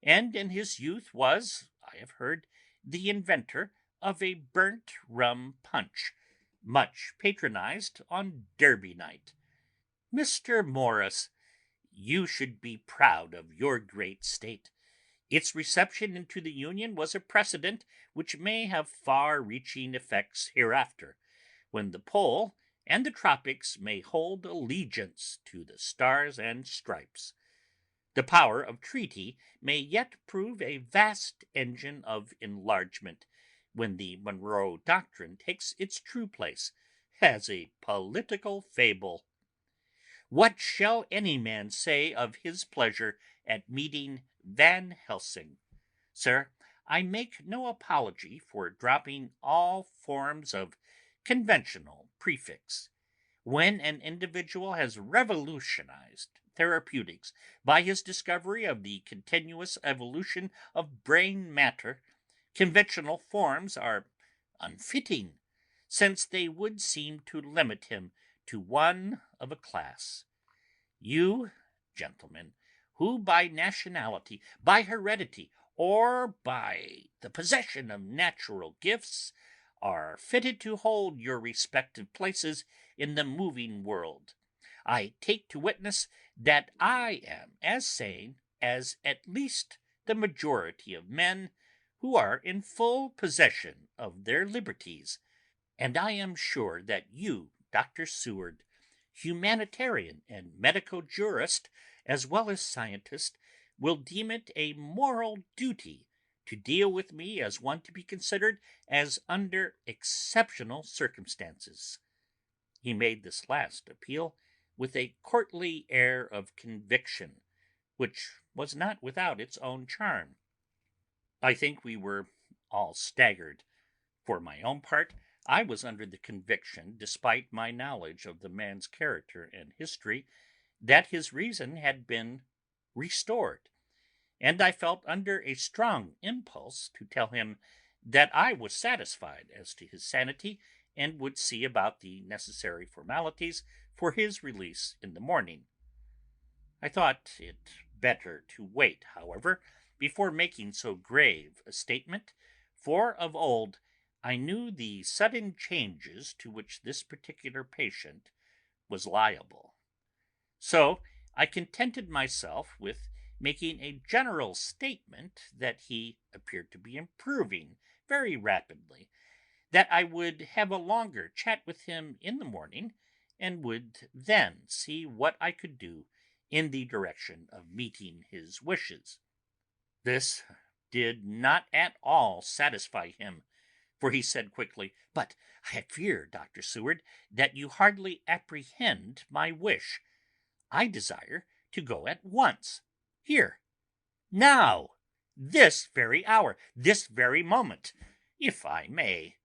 and in his youth was, I have heard, the inventor of a burnt rum punch, much patronized on Derby night. Mr. Morris, you should be proud of your great state. Its reception into the Union was a precedent which may have far-reaching effects hereafter, when the pole and the tropics may hold allegiance to the stars and stripes. The power of treaty may yet prove a vast engine of enlargement, when the Monroe Doctrine takes its true place as a political fable. What shall any man say of his pleasure at meeting Van Helsing? Sir, I make no apology for dropping all forms of conventional prefix. When an individual has revolutionized therapeutics by his discovery of the continuous evolution of brain matter, conventional forms are unfitting, since they would seem to limit him to one of a class. You, gentlemen, who by nationality, by heredity, or by the possession of natural gifts, are fitted to hold your respective places in the moving world, I take to witness that I am as sane as at least the majority of men who are in full possession of their liberties, and I am sure that you, Dr. Seward, humanitarian and medico jurist as well as scientist, will deem it a moral duty to deal with me as one to be considered as under exceptional circumstances. He made this last appeal with a courtly air of conviction, which was not without its own charm. I think we were all staggered. For my own part, I was under the conviction, despite my knowledge of the man's character and history, that his reason had been restored, and I felt under a strong impulse to tell him that I was satisfied as to his sanity and would see about the necessary formalities for his release in the morning. I thought it better to wait, however, before making so grave a statement, for of old I knew the sudden changes to which this particular patient was liable. So I contented myself with making a general statement that he appeared to be improving very rapidly, that I would have a longer chat with him in the morning, and would then see what I could do in the direction of meeting his wishes. This did not at all satisfy him, for he said quickly, "But I fear, Dr. Seward, that you hardly apprehend my wish. I desire to go at once, here, now, this very hour, this very moment, if I may.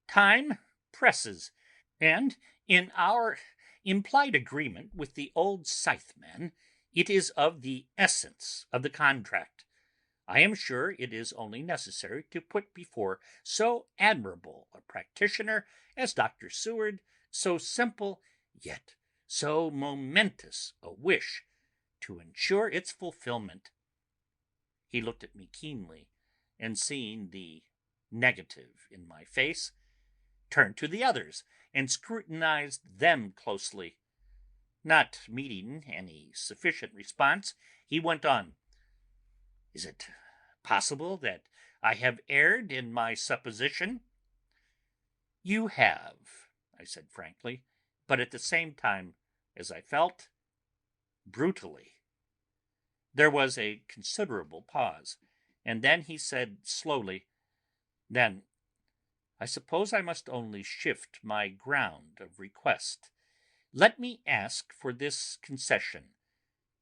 Time presses, and in our implied agreement with the old scytheman, it is of the essence of the contract. I am sure it is only necessary to put before so admirable a practitioner as Dr. Seward so simple, yet so momentous a wish, to ensure its fulfillment." He looked at me keenly, and seeing the negative in my face, turned to the others and scrutinized them closely. Not meeting any sufficient response, he went on, "Is it possible that I have erred in my supposition?" "You have," I said frankly, but at the same time, as I felt, brutally. There was a considerable pause, and then he said slowly, "Then I suppose I must only shift my ground of request. Let me ask for this concession,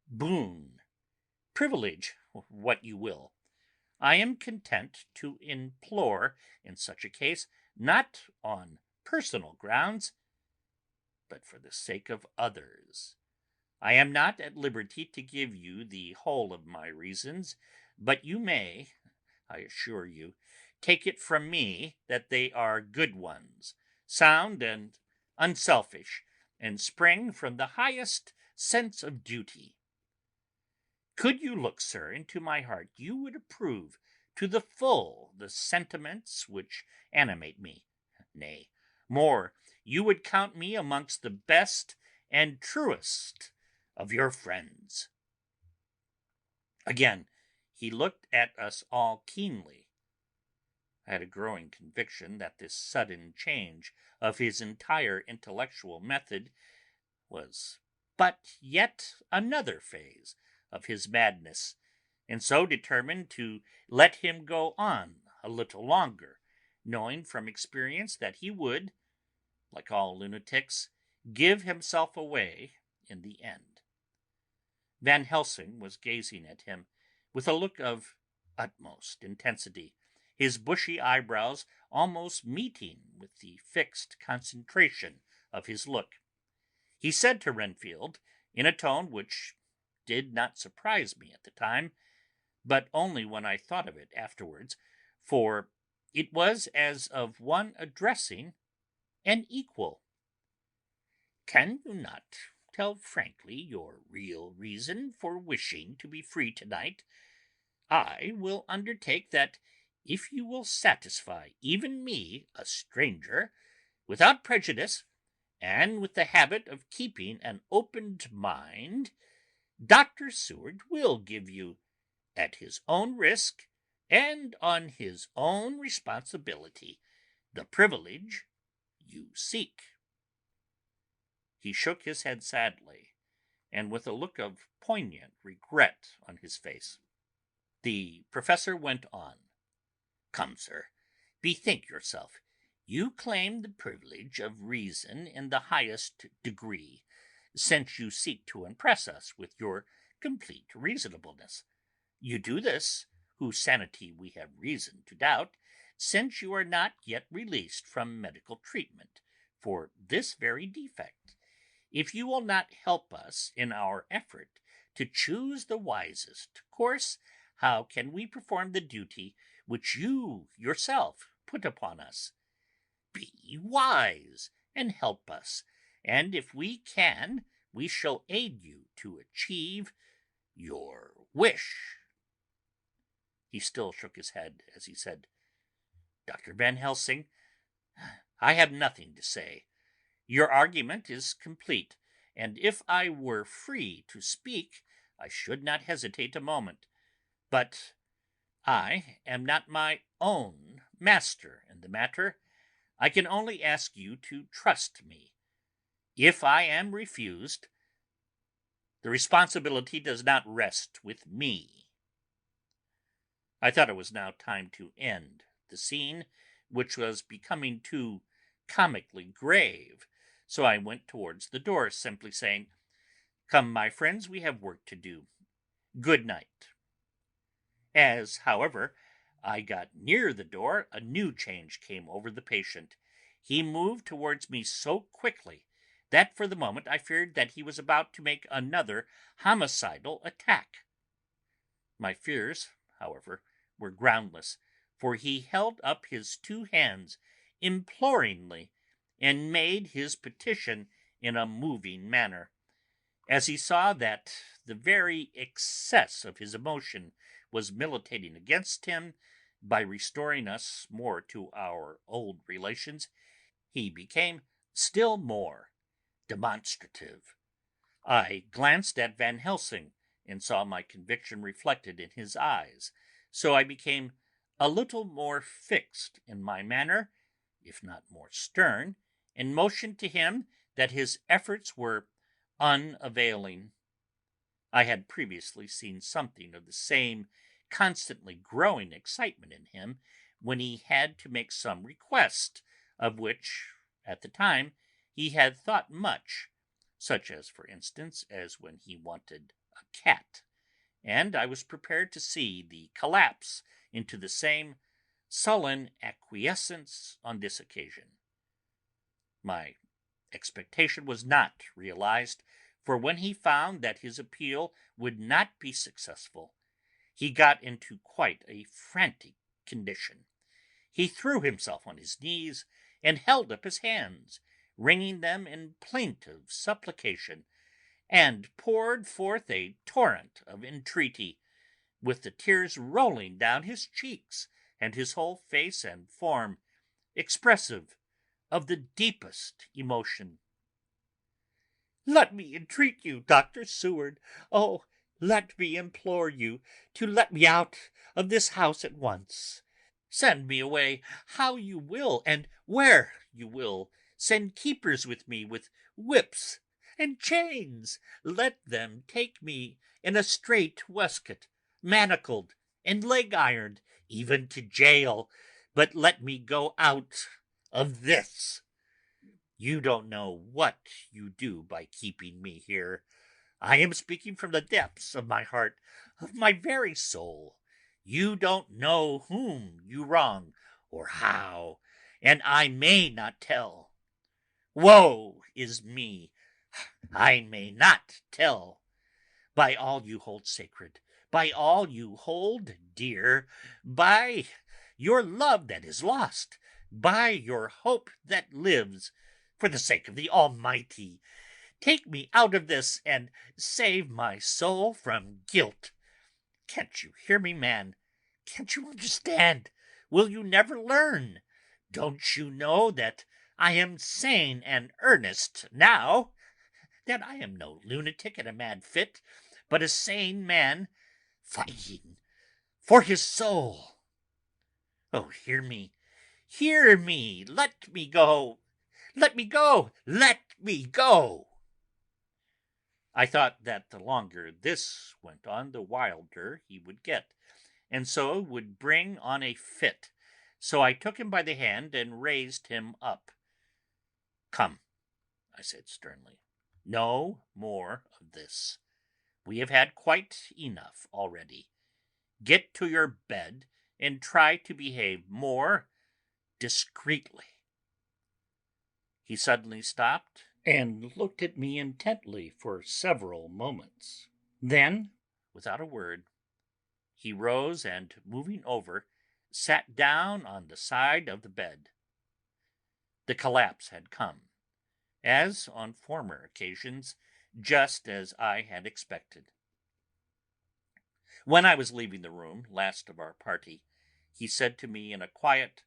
boon, privilege, what you will. I am content to implore in such a case, not on personal grounds, but for the sake of others. I am not at liberty to give you the whole of my reasons, but you may, I assure you, take it from me that they are good ones, sound and unselfish, and spring from the highest sense of duty. Could you look, sir, into my heart, you would approve to the full the sentiments which animate me. Nay, more, you would count me amongst the best and truest of your friends." Again he looked at us all keenly. I had a growing conviction that this sudden change of his entire intellectual method was but yet another phase of his madness, and so determined to let him go on a little longer, knowing from experience that he would, like all lunatics, give himself away in the end. Van Helsing was gazing at him with a look of utmost intensity, his bushy eyebrows almost meeting with the fixed concentration of his look. He said to Renfield, in a tone which did not surprise me at the time, but only when I thought of it afterwards, for it was as of one addressing an equal, "Can you not tell frankly your real reason for wishing to be free tonight? I will undertake that if you will satisfy even me, a stranger, without prejudice, and with the habit of keeping an opened mind, Dr. Seward will give you, at his own risk and on his own responsibility, the privilege you seek." He shook his head sadly, and with a look of poignant regret on his face. The professor went on, "Come, sir, bethink yourself. You claim the privilege of reason in the highest degree, since you seek to impress us with your complete reasonableness. You do this, whose sanity we have reason to doubt, since you are not yet released from medical treatment for this very defect. If you will not help us in our effort to choose the wisest course, how can we perform the duty which you yourself put upon us? Be wise and help us, and if we can, we shall aid you to achieve your wish." He still shook his head as he said, "Dr. Van Helsing, I have nothing to say. Your argument is complete, and if I were free to speak, I should not hesitate a moment. But I am not my own master in the matter. I can only ask you to trust me. If I am refused, The responsibility does not rest with me. I thought it was now time to end the scene, which was becoming too comically grave, so I went towards the door, simply saying, "Come, my friends, we have work to do. Good night." As, however, I got near the door, a new change came over the patient. He moved towards me so quickly that for the moment I feared that he was about to make another homicidal attack. My fears, however, were groundless, for he held up his two hands imploringly and made his petition in a moving manner. As he saw that the very excess of his emotion was militating against him by restoring us more to our old relations, he became still more demonstrative. I glanced at Van Helsing and saw my conviction reflected in his eyes, so I became a little more fixed in my manner, if not more stern, and motioned to him that his efforts were unavailing. I had previously seen something of the same constantly growing excitement in him when he had to make some request of which, at the time, he had thought much, such as, for instance, as when he wanted a cat, and I was prepared to see the collapse into the same sullen acquiescence on this occasion. My expectation was not realized, for when he found that his appeal would not be successful, he got into quite a frantic condition. He threw himself on his knees and held up his hands, wringing them in plaintive supplication, and poured forth a torrent of entreaty, with the tears rolling down his cheeks and his whole face and form, expressive of the deepest emotion. "Let me entreat you, Dr. Seward, oh, let me implore you to let me out of this house at once. Send me away how you will and where you will. Send keepers with me with whips and chains. Let them take me in a strait waistcoat, manacled and leg-ironed, even to jail, but let me go out of this. You don't know what you do by keeping me here. I am speaking from the depths of my heart, of my very soul. You don't know whom you wrong or how, and I may not tell. Woe is me! I may not tell. By all you hold sacred, by all you hold dear, by your love that is lost, by your hope that lives, for the sake of the Almighty, take me out of this and save my soul from guilt. Can't you hear me, man? Can't you understand? Will you never learn? Don't you know that I am sane and earnest now? That I am no lunatic in a mad fit, but a sane man fighting for his soul? Oh, hear me! Hear me! Let me go! Let me go! Let me go!" I thought that the longer this went on, the wilder he would get, and so would bring on a fit. So I took him by the hand and raised him up. "Come," I said sternly, "no more of this. We have had quite enough already. Get to your bed and try to behave more discreetly." He suddenly stopped and looked at me intently for several moments. Then, without a word, he rose and, moving over, sat down on the side of the bed. The collapse had come, as on former occasions, just as I had expected. When I was leaving the room, last of our party, he said to me in a quiet,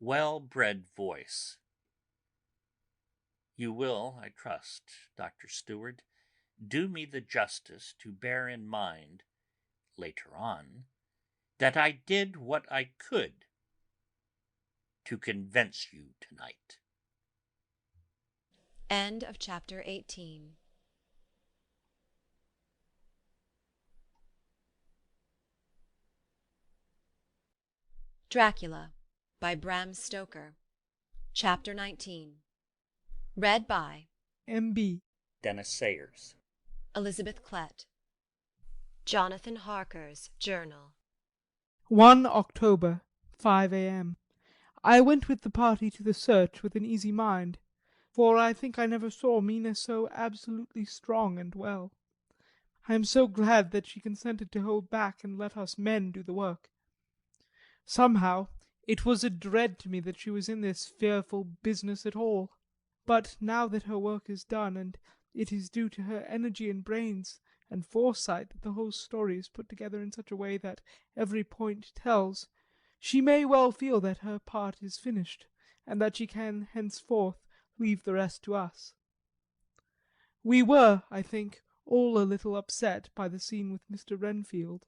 well-bred voice, "You will, I trust, Dr. Seward, do me the justice to bear in mind, later on, that I did what I could to convince you tonight." End of chapter 18. Dracula by Bram Stoker. Chapter 19. Read by M.B. Dennis Sayers. Elizabeth Klett. Jonathan Harker's Journal. 1 October, 5 a.m. I went with the party to the search with an easy mind, for I think I never saw Mina so absolutely strong and well. I am so glad that she consented to hold back and let us men do the work. Somehow it was a dread to me that she was in this fearful business at all. But now that her work is done, and it is due to her energy and brains and foresight that the whole story is put together in such a way that every point tells, she may well feel that her part is finished, and that she can henceforth leave the rest to us. We were, I think, all a little upset by the scene with Mr. Renfield.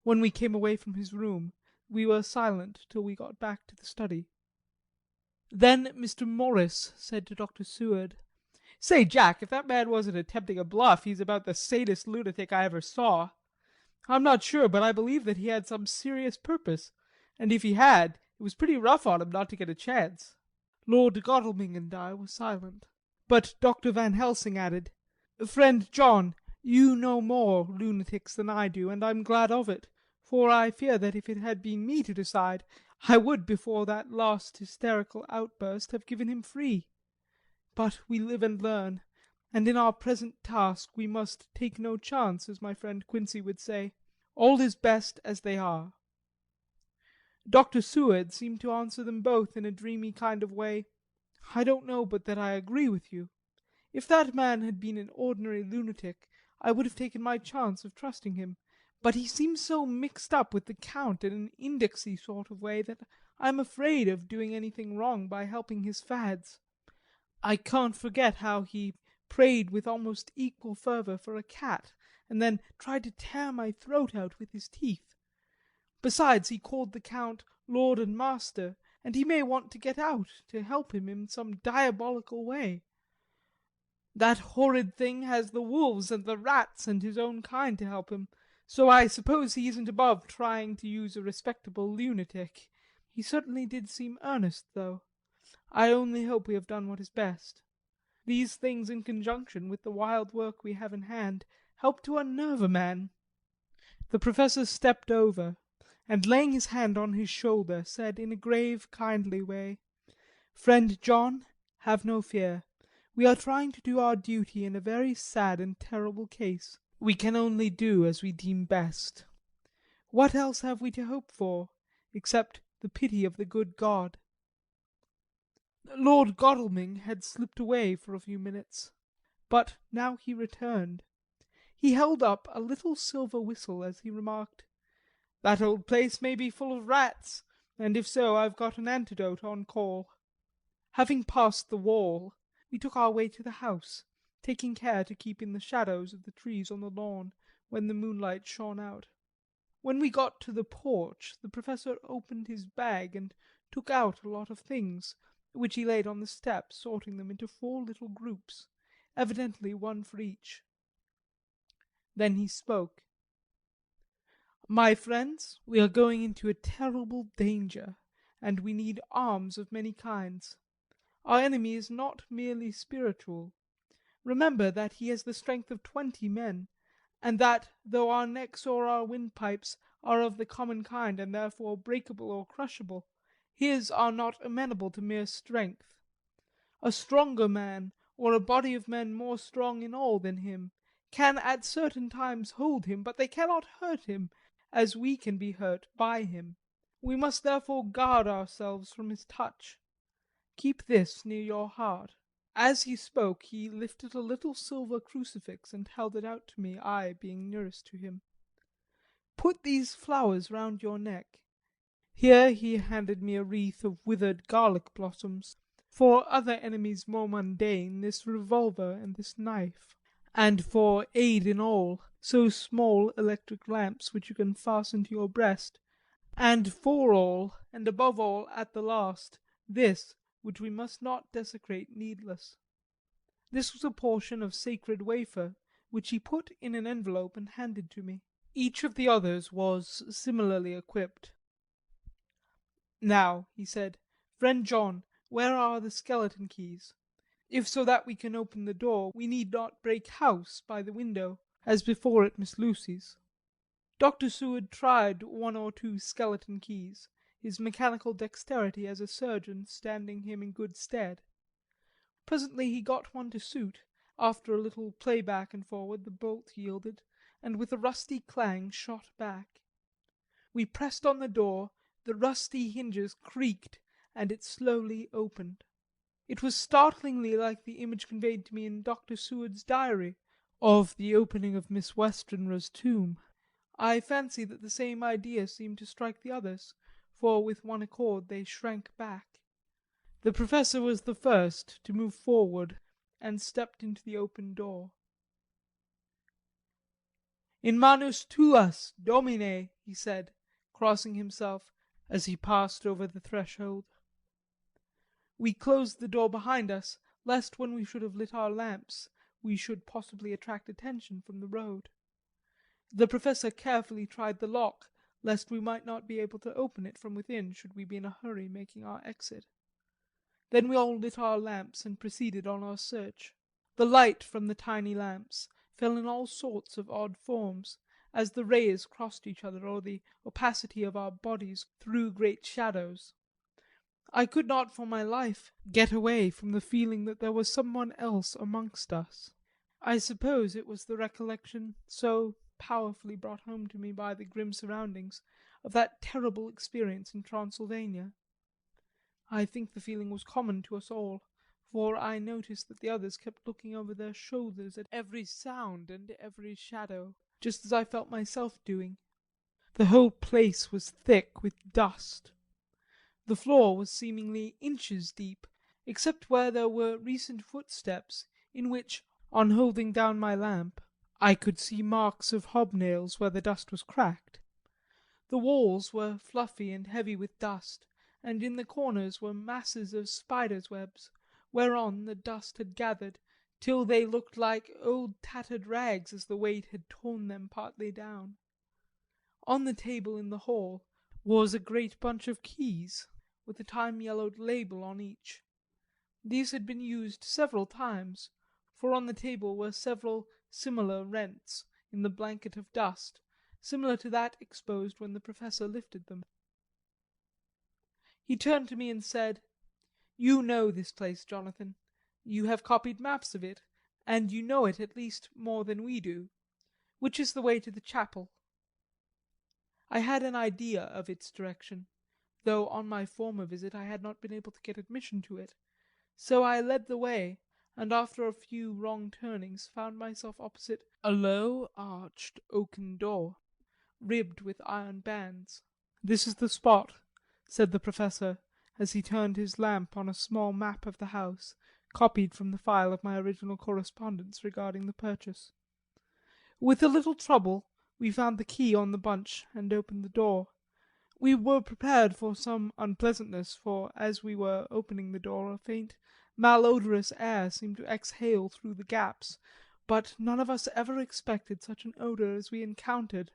When we came away from his room, we were silent till we got back to the study. Then Mr. Morris said to Dr. Seward, "Say, Jack, if that man wasn't attempting a bluff, he's about the sanest lunatic I ever saw. I'm not sure, but I believe that he had some serious purpose, and if he had, it was pretty rough on him not to get a chance." Lord Godalming and I were silent. But Dr. Van Helsing added, "Friend John, you know more lunatics than I do, and I'm glad of it, for I fear that if it had been me to decide, I would, before that last hysterical outburst, have given him free. But we live and learn, and in our present task we must take no chance, as my friend Quincy would say. All is best as they are." Dr. Seward seemed to answer them both in a dreamy kind of way. "I don't know but that I agree with you. If that man had been an ordinary lunatic, I would have taken my chance of trusting him, but he seems so mixed up with the Count in an indexy sort of way that I'm afraid of doing anything wrong by helping his fads. I can't forget how he prayed with almost equal fervour for a cat, and then tried to tear my throat out with his teeth. Besides, he called the Count Lord and Master, and he may want to get out to help him in some diabolical way. That horrid thing has the wolves and the rats and his own kind to help him, so I suppose he isn't above trying to use a respectable lunatic. He certainly did seem earnest, though. I only hope we have done what is best. These things, in conjunction with the wild work we have in hand, help to unnerve a man." The Professor stepped over, and laying his hand on his shoulder, said in a grave, kindly way, "Friend John, have no fear. We are trying to do our duty in a very sad and terrible case. We can only do as we deem best. What else have we to hope for, except the pity of the good God?" Lord Godalming had slipped away for a few minutes, but now he returned. He held up a little silver whistle as he remarked, "That old place may be full of rats, and if so, I've got an antidote on call." Having passed the wall, we took our way to the house, taking care to keep in the shadows of the trees on the lawn when the moonlight shone out. When we got to the porch, the Professor opened his bag and took out a lot of things, which he laid on the step, sorting them into 4 little groups, evidently one for each. Then he spoke. "My friends, we are going into a terrible danger, and we need arms of many kinds. Our enemy is not merely spiritual. Remember that he has the strength of 20 men, and that though our necks or our windpipes are of the common kind and therefore breakable or crushable, his are not amenable to mere strength. A stronger man, or a body of men more strong in all than him, can at certain times hold him, but they cannot hurt him as we can be hurt by him. We must therefore guard ourselves from his touch. Keep this near your heart." As he spoke he lifted a little silver crucifix and held it out to me, I being nearest to him. "Put these flowers round your neck." Here he handed me a wreath of withered garlic blossoms. For other enemies more mundane, this revolver and this knife. And for aid in all, so small electric lamps which you can fasten to your breast. And for all, and above all at the last, this, which we must not desecrate needless. This was a portion of sacred wafer, which he put in an envelope and handed to me. Each of the others was similarly equipped. "Now," he said, "friend John, where are the skeleton keys? If so that we can open the door, we need not break house by the window, as before at Miss Lucy's." Dr. Seward tried one or two skeleton keys, his mechanical dexterity as a surgeon standing him in good stead. Presently he got one to suit, after a little play back and forward the bolt yielded, and with a rusty clang shot back. We pressed on the door, the rusty hinges creaked, and it slowly opened. It was startlingly like the image conveyed to me in Dr. Seward's diary of the opening of Miss Westenra's tomb. I fancy that the same idea seemed to strike the others, for with one accord they shrank back. The Professor was the first to move forward and stepped into the open door. "In manus tuas, Domine," he said, crossing himself as he passed over the threshold. We closed the door behind us, lest when we should have lit our lamps we should possibly attract attention from the road. The Professor carefully tried the lock, lest we might not be able to open it from within should we be in a hurry making our exit. Then we all lit our lamps and proceeded on our search. The light from the tiny lamps fell in all sorts of odd forms, as the rays crossed each other or the opacity of our bodies threw great shadows. I could not for my life get away from the feeling that there was someone else amongst us. I suppose it was the recollection, so powerfully brought home to me by the grim surroundings, of that terrible experience in Transylvania. I think the feeling was common to us all, for I noticed that the others kept looking over their shoulders at every sound and every shadow, just as I felt myself doing. The whole place was thick with dust. The floor was seemingly inches deep, except where there were recent footsteps, in which, on holding down my lamp, I could see marks of hobnails where the dust was cracked. The walls were fluffy and heavy with dust, and in the corners were masses of spiders' webs, whereon the dust had gathered, till they looked like old tattered rags as the weight had torn them partly down. On the table in the hall was a great bunch of keys, with a time-yellowed label on each. These had been used several times, for on the table were several similar rents in the blanket of dust, similar to that exposed when the Professor lifted them. He turned to me and said, "You know this place, Jonathan. You have copied maps of it, and you know it at least more than we do. Which is the way to the chapel?" I had an idea of its direction, though on my former visit I had not been able to get admission to it, so I led the way, and after a few wrong turnings found myself opposite a low arched oaken door, ribbed with iron bands. "This is the spot," said the Professor, as he turned his lamp on a small map of the house, copied from the file of my original correspondence regarding the purchase. With a little trouble we found the key on the bunch and opened the door. We were prepared for some unpleasantness, for as we were opening the door a faint malodorous air seemed to exhale through the gaps, but none of us ever expected such an odour as we encountered.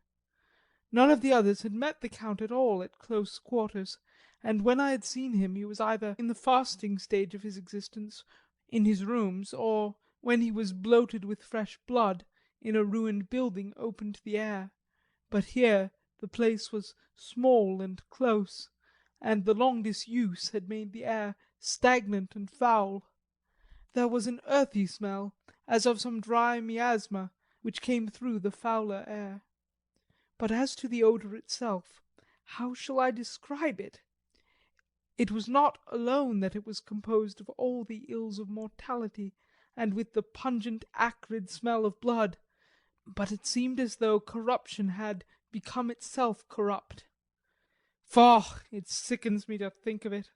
None of the others had met the Count at all at close quarters, and when I had seen him he was either in the fasting stage of his existence in his rooms, or when he was bloated with fresh blood in a ruined building open to the air. But here the place was small and close, and the long disuse had made the air stagnant and foul. There was an earthy smell, as of some dry miasma, which came through the fouler air. But as to the odour itself, how shall I describe it? It was not alone that it was composed of all the ills of mortality, and with the pungent acrid smell of blood, but it seemed as though corruption had become itself corrupt. Faugh! It sickens me to think of it.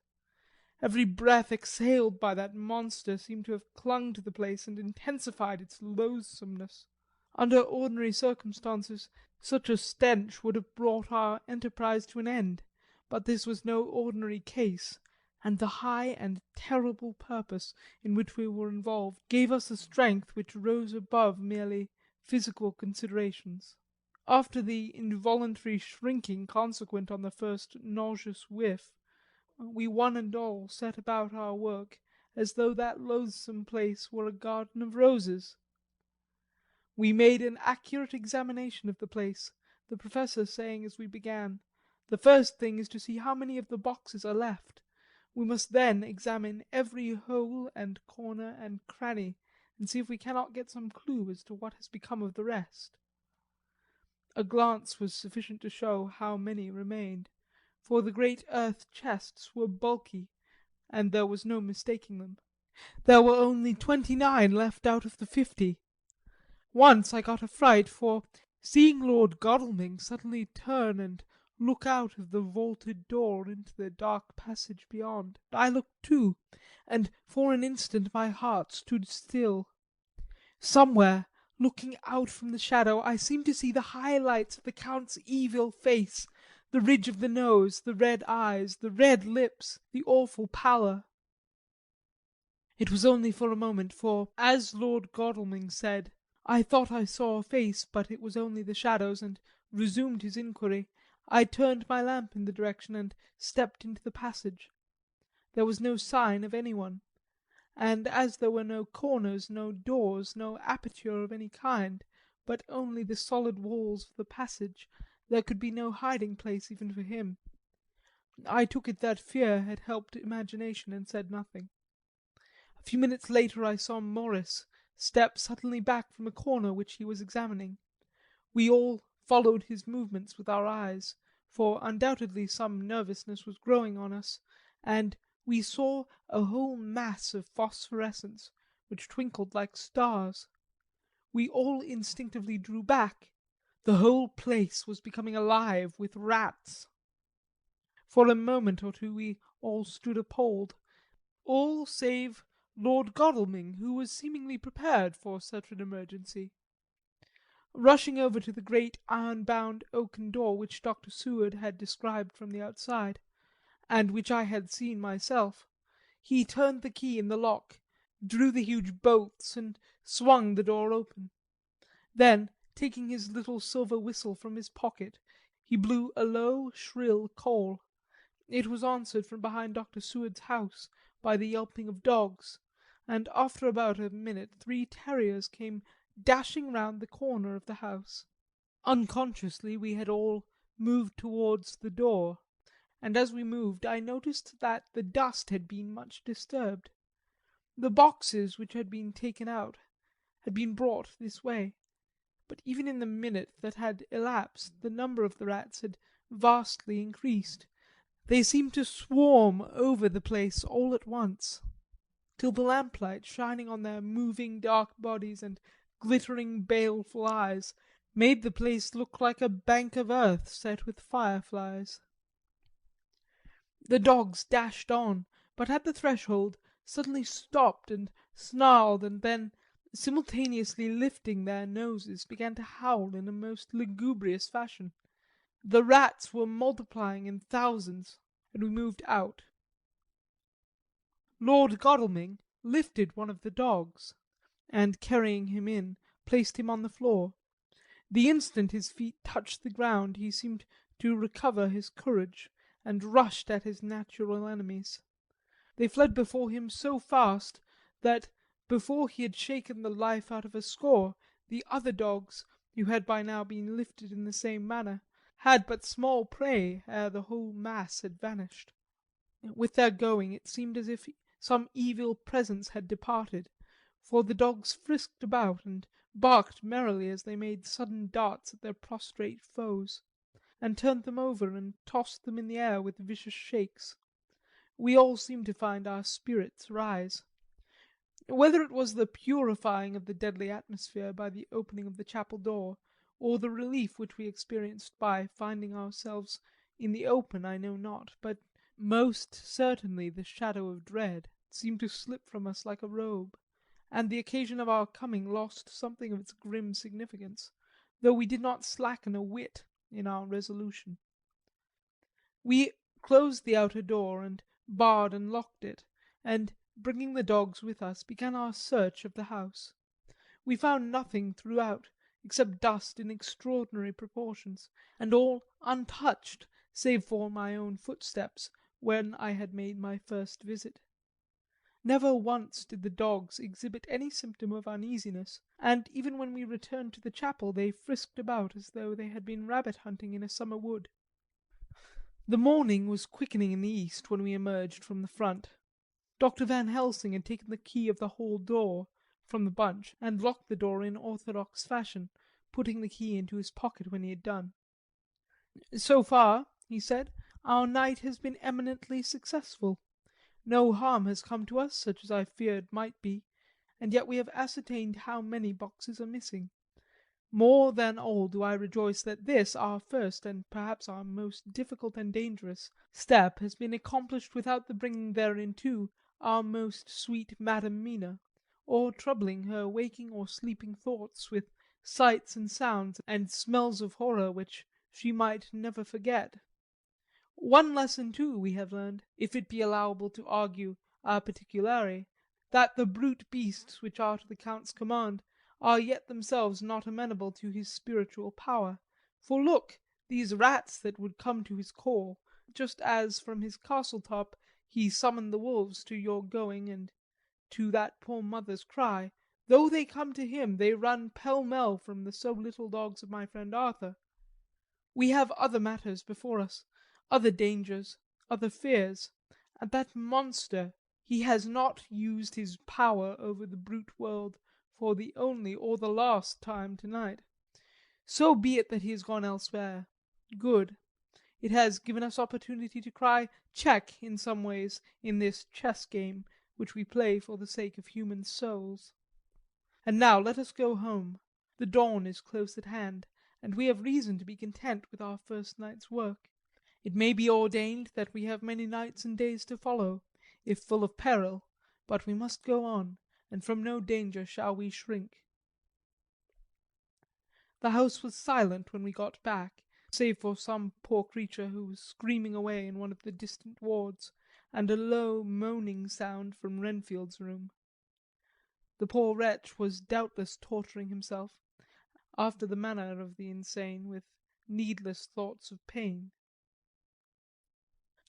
Every breath exhaled by that monster seemed to have clung to the place and intensified its loathsomeness. Under ordinary circumstances such a stench would have brought our enterprise to an end, but this was no ordinary case, and the high and terrible purpose in which we were involved gave us a strength which rose above merely physical considerations. After the involuntary shrinking consequent on the first nauseous whiff, we one and all set about our work as though that loathsome place were a garden of roses. We made an accurate examination of the place, the Professor saying as we began, "The first thing is to see how many of the boxes are left. We must then examine every hole and corner and cranny, and see if we cannot get some clue as to what has become of the rest." A glance was sufficient to show how many remained, for the great earth chests were bulky, and there was no mistaking them. There were only 29 left out of the 50. Once I got a fright, for seeing Lord Godalming suddenly turn and look out of the vaulted door into the dark passage beyond, I looked too, and for an instant my heart stood still. Somewhere, looking out from the shadow, I seemed to see the high lights of the Count's evil face, the ridge of the nose, the red eyes, the red lips, the awful pallor. It was only for a moment, for, as Lord Godalming said, I thought I saw a face, but it was only the shadows, and resumed his inquiry. I turned my lamp in the direction and stepped into the passage. There was no sign of anyone, and as there were no corners, no doors, no aperture of any kind, but only the solid walls of the passage, there could be no hiding place even for him. I took it that fear had helped imagination, and said nothing. A few minutes later I saw Morris step suddenly back from a corner which he was examining. We all followed his movements with our eyes, for undoubtedly some nervousness was growing on us, and we saw a whole mass of phosphorescence which twinkled like stars. We all instinctively drew back. The whole place was becoming alive with rats. For a moment or two we all stood appalled, all save Lord Godalming, who was seemingly prepared for such an emergency. Rushing over to the great iron-bound oaken door which Dr. Seward had described from the outside, and which I had seen myself, he turned the key in the lock, drew the huge bolts, and swung the door open. Then, taking his little silver whistle from his pocket, he blew a low, shrill call. It was answered from behind Dr. Seward's house by the yelping of dogs, and after about a minute 3 terriers came dashing round the corner of the house. Unconsciously we had all moved towards the door, and as we moved I noticed that the dust had been much disturbed. The boxes which had been taken out had been brought this way, but even in the minute that had elapsed the number of the rats had vastly increased. They seemed to swarm over the place all at once, till the lamplight shining on their moving dark bodies and glittering baleful eyes made the place look like a bank of earth set with fireflies. The dogs dashed on, but at the threshold suddenly stopped and snarled, and then, simultaneously lifting their noses, began to howl in a most lugubrious fashion. The rats were multiplying in thousands, and we moved out. Lord Godalming lifted one of the dogs, and carrying him in, placed him on the floor. The instant his feet touched the ground he seemed to recover his courage, and rushed at his natural enemies. They fled before him so fast that, before he had shaken the life out of a score, the other dogs, who had by now been lifted in the same manner, had but small prey ere the whole mass had vanished. With their going it seemed as if some evil presence had departed, for the dogs frisked about and barked merrily as they made sudden darts at their prostrate foes, and turned them over and tossed them in the air with vicious shakes. We all seemed to find our spirits rise. Whether it was the purifying of the deadly atmosphere by the opening of the chapel door, or the relief which we experienced by finding ourselves in the open, I know not, but most certainly the shadow of dread seemed to slip from us like a robe, and the occasion of our coming lost something of its grim significance, though we did not slacken a whit in our resolution. We closed the outer door and barred and locked it, and, bringing the dogs with us, began our search of the house. We found nothing throughout except dust in extraordinary proportions, and all untouched save for my own footsteps, when I had made my first visit. Never once did the dogs exhibit any symptom of uneasiness, and even when we returned to the chapel they frisked about as though they had been rabbit hunting in a summer wood. The morning was quickening in the east when we emerged from the front. Dr. Van Helsing had taken the key of the hall door from the bunch and locked the door in orthodox fashion, putting the key into his pocket when he had done. "So far," he said, "our night has been eminently successful. No harm has come to us, such as I feared might be, and yet we have ascertained how many boxes are missing. More than all do I rejoice that this, our first, and perhaps our most difficult and dangerous, step has been accomplished without the bringing thereinto our most sweet Madam Mina, or troubling her waking or sleeping thoughts with sights and sounds and smells of horror which she might never forget. One lesson too we have learned, if it be allowable to argue a particulari, that the brute beasts which are to the Count's command are yet themselves not amenable to his spiritual power. For look, these rats that would come to his call, just as from his castle top he summoned the wolves to your going and to that poor mother's cry, though they come to him they run pell-mell from the so little dogs of my friend Arthur. We have other matters before us, other dangers, other fears, and that monster, he has not used his power over the brute world for the only or the last time tonight. So be it that he has gone elsewhere. Good. It has given us opportunity to cry check in some ways in this chess game which we play for the sake of human souls. And now let us go home. The dawn is close at hand, and we have reason to be content with our first night's work. It may be ordained that we have many nights and days to follow, if full of peril, but we must go on, and from no danger shall we shrink. The house was silent when we got back, save for some poor creature who was screaming away in one of the distant wards, and a low moaning sound from Renfield's room. The poor wretch was doubtless torturing himself, after the manner of the insane, with needless thoughts of pain.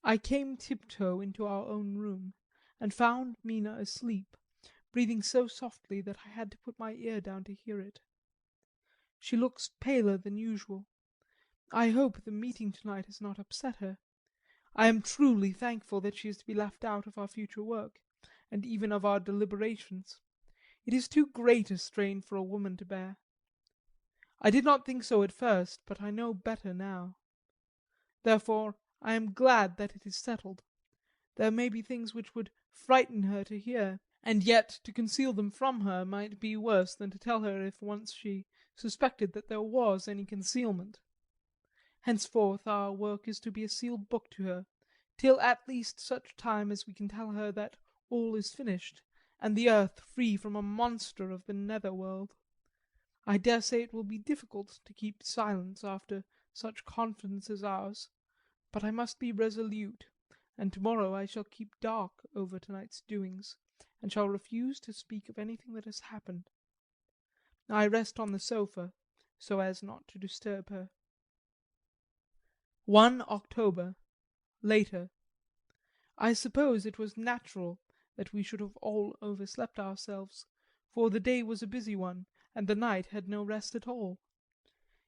I came tiptoe into our own room, and found Mina asleep, breathing so softly that I had to put my ear down to hear it. She looks paler than usual. I hope the meeting tonight has not upset her. I am truly thankful that she is to be left out of our future work, and even of our deliberations. It is too great a strain for a woman to bear. I did not think so at first, but I know better now. Therefore I am glad that it is settled. There may be things which would frighten her to hear, and yet to conceal them from her might be worse than to tell her if once she suspected that there was any concealment. Henceforth our work is to be a sealed book to her, till at least such time as we can tell her that all is finished, and the earth free from a monster of the nether world. I dare say it will be difficult to keep silence after such confidence as ours, but I must be resolute, and tomorrow I shall keep dark over tonight's doings, and shall refuse to speak of anything that has happened. I rest on the sofa, so as not to disturb her. 1 October, later. I suppose it was natural that we should have all overslept ourselves, for the day was a busy one, and the night had no rest at all.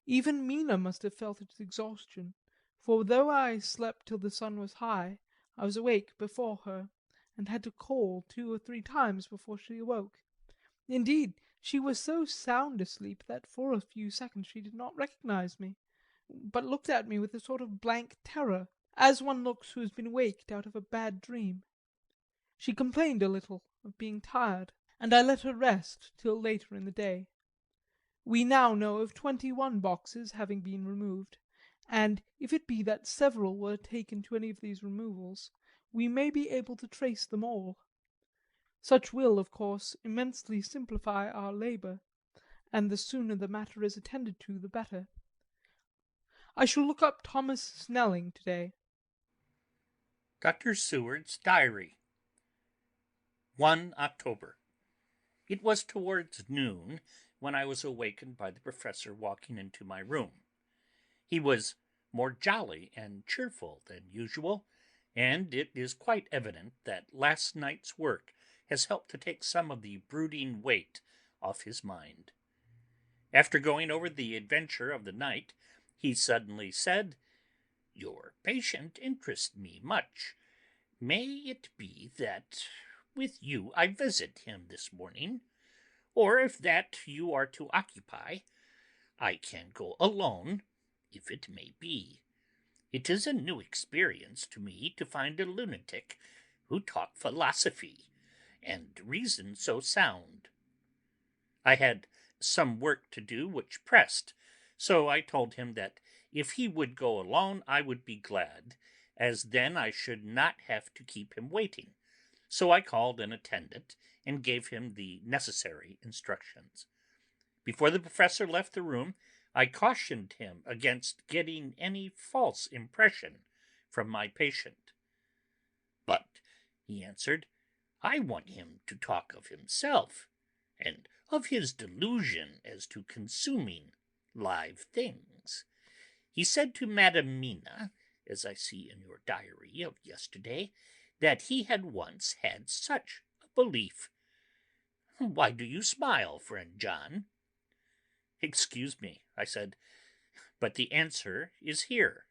Even Mina must have felt its exhaustion, for though I slept till the sun was high, I was awake before her, and had to call 2 or 3 times before she awoke. Indeed, she was so sound asleep that for a few seconds she did not recognise me, but looked at me with a sort of blank terror, as one looks who has been waked out of a bad dream. She complained a little of being tired, and I let her rest till later in the day. We now know of 21 boxes having been removed, and if it be that several were taken to any of these removals, we may be able to trace them all. Such will, of course, immensely simplify our labour, and the sooner the matter is attended to the better. I shall look up Thomas Snelling to-day. Dr. Seward's Diary. 1 October. It was towards noon when I was awakened by the professor walking into my room. He was more jolly and cheerful than usual, and it is quite evident that last night's work has helped to take some of the brooding weight off his mind. After going over the adventure of the night, he suddenly said, "Your patient interests me much. May it be that with you I visit him this morning, or if that you are to occupy, I can go alone, if it may be. It is a new experience to me to find a lunatic who talk philosophy and reason so sound." I had some work to do which pressed, so I told him that if he would go alone I would be glad, as then I should not have to keep him waiting. So I called an attendant and gave him the necessary instructions. Before the professor left the room, I cautioned him against getting any false impression from my patient. "But," he answered, "I want him to talk of himself, and of his delusion as to consuming live things. He said to Madam Mina, as I see in your diary of yesterday, that he had once had such a belief. Why do you smile, friend John?" "Excuse me," I said, "but the answer is here."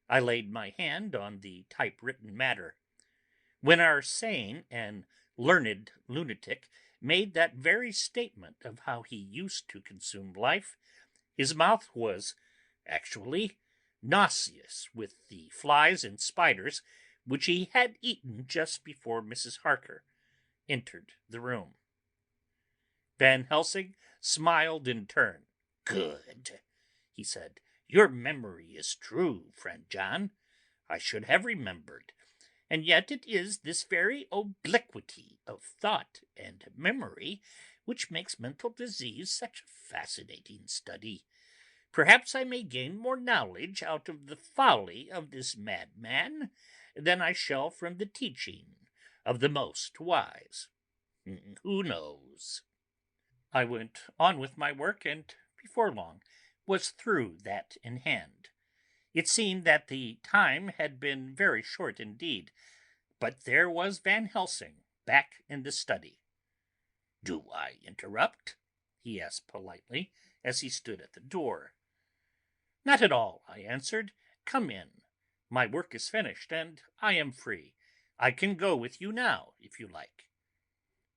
I laid my hand on the typewritten matter. When our sane and learned lunatic made that very statement of how he used to consume life, his mouth was actually nauseous with the flies and spiders which he had eaten just before Mrs. Harker entered the room. Van Helsing smiled in turn. "Good," he said. "Your memory is true, friend John. I should have remembered. And yet it is this very obliquity of thought and memory which makes mental disease such a fascinating study. Perhaps I may gain more knowledge out of the folly of this madman than I shall from the teaching of the most wise. Who knows?" I went on with my work, and before long was through that in hand. It seemed that the time had been very short indeed, but there was Van Helsing back in the study. "Do I interrupt?" he asked politely as he stood at the door. "Not at all," I answered. "Come in. My work is finished, and I am free. I can go with you now, if you like."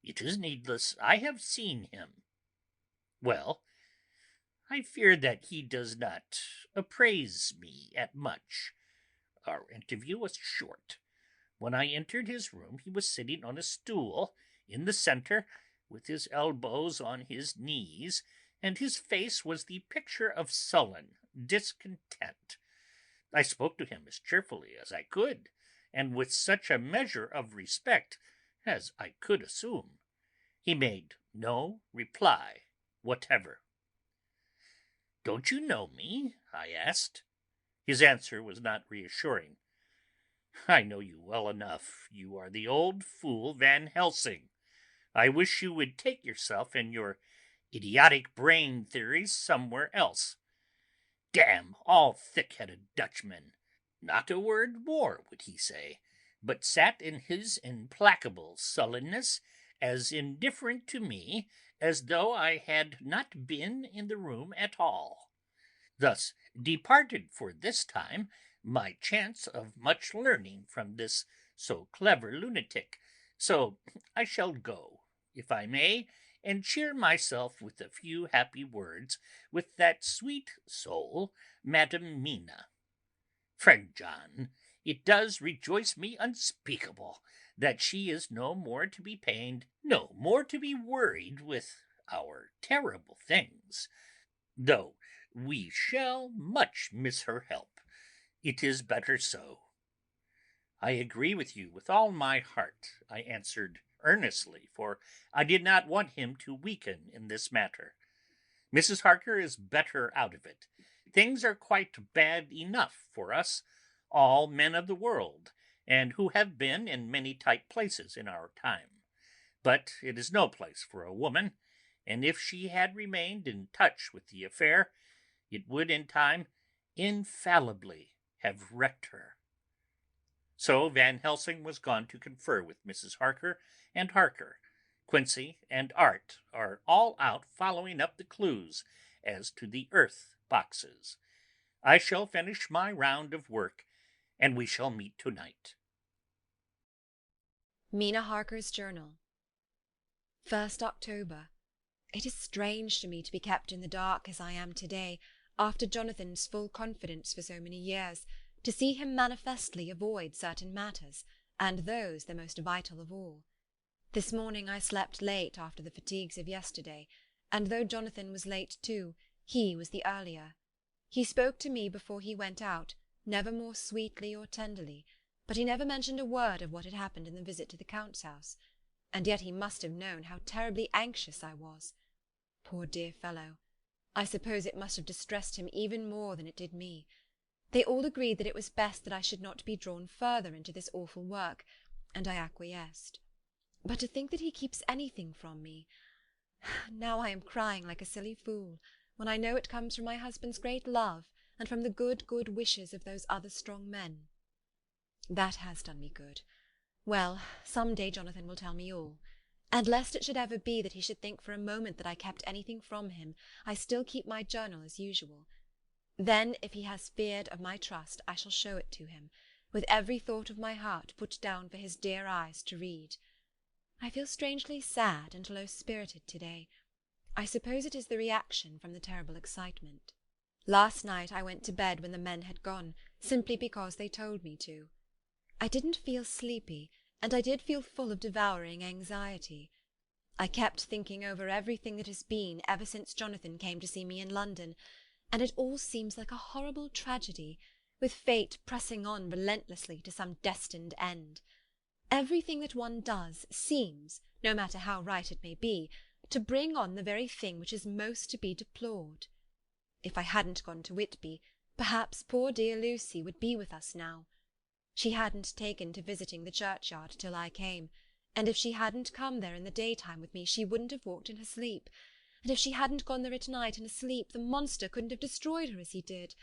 "It is needless. I have seen him." "Well?" "I fear that he does not appraise me at much. Our interview was short. When I entered his room he was sitting on a stool in the centre, with his elbows on his knees, and his face was the picture of sullen discontent. I spoke to him as cheerfully as I could, and with such a measure of respect as I could assume. He made no reply whatever. "Don't you know me?" I asked. His answer was not reassuring. "I know you well enough. You are the old fool Van Helsing. I wish you would take yourself and your idiotic brain theories somewhere else. Damn all thick-headed Dutchmen!" Not a word more would he say, but sat in his implacable sullenness, as indifferent to me as though I had not been in the room at all. Thus departed for this time my chance of much learning from this so clever lunatic, so I shall go, if I may, and cheer myself with a few happy words with that sweet soul, Madam Mina. Friend John, it does rejoice me unspeakable that she is no more to be pained, no more to be worried with our terrible things, though we shall much miss her help. It is better so." "I agree with you with all my heart," I answered earnestly, for I did not want him to weaken in this matter. "Mrs. Harker is better out of it. Things are quite bad enough for us, all men of the world, and who have been in many tight places in our time. But it is no place for a woman, and if she had remained in touch with the affair, it would in time infallibly have wrecked her." So Van Helsing was gone to confer with Mrs. Harker and Harker. Quincy and Art are all out following up the clues as to the earth boxes. I shall finish my round of work, and we shall meet tonight. Mina Harker's Journal. 1st October. It is strange to me to be kept in the dark as I am today, after Jonathan's full confidence for so many years, to see him manifestly avoid certain matters, and those the most vital of all. This morning I slept late after the fatigues of yesterday, and though Jonathan was late too, he was the earlier. He spoke to me before he went out, never more sweetly or tenderly, but he never mentioned a word of what had happened in the visit to the Count's house. And yet he must have known how terribly anxious I was. Poor dear fellow! I suppose it must have distressed him even more than it did me. They all agreed that it was best that I should not be drawn further into this awful work, and I acquiesced. But to think that he keeps anything from me! Now I am crying like a silly fool, when I know it comes from my husband's great love, and from the good wishes of those other strong men. That has done me good. Well, some day Jonathan will tell me all. And lest it should ever be that he should think for a moment that I kept anything from him, I still keep my journal as usual. Then, if he has feared of my trust, I shall show it to him, with every thought of my heart put down for his dear eyes to read. I feel strangely sad and low-spirited today. I suppose it is the reaction from the terrible excitement. Last night I went to bed when the men had gone, simply because they told me to. I didn't feel sleepy, and I did feel full of devouring anxiety. I kept thinking over everything that has been ever since Jonathan came to see me in London, and it all seems like a horrible tragedy, with fate pressing on relentlessly to some destined end. Everything that one does seems, no matter how right it may be, to bring on the very thing which is most to be deplored. If I hadn't gone to Whitby, perhaps poor dear Lucy would be with us now. She hadn't taken to visiting the churchyard till I came, and if she hadn't come there in the daytime with me she wouldn't have walked in her sleep, and if she hadn't gone there at night in a sleep the monster couldn't have destroyed her as he did.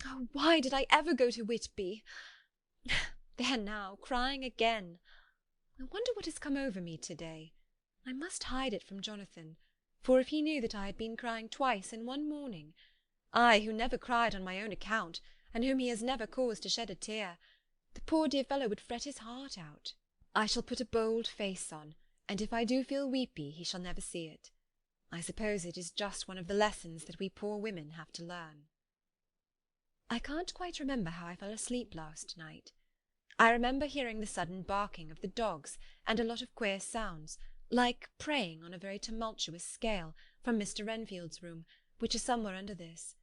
Oh, why did I ever go to Whitby? There now, crying again. I wonder what has come over me to-day. I must hide it from Jonathan, for if he knew that I had been crying twice in one morning, I who never cried on my own account, and whom he has never caused to shed a tear, the poor dear fellow would fret his heart out. I shall put a bold face on, and if I do feel weepy he shall never see it. I suppose it is just one of the lessons that we poor women have to learn. I can't quite remember how I fell asleep last night. I remember hearing the sudden barking of the dogs and a lot of queer sounds, like praying on a very tumultuous scale, from Mr. Renfield's room, which is somewhere under this.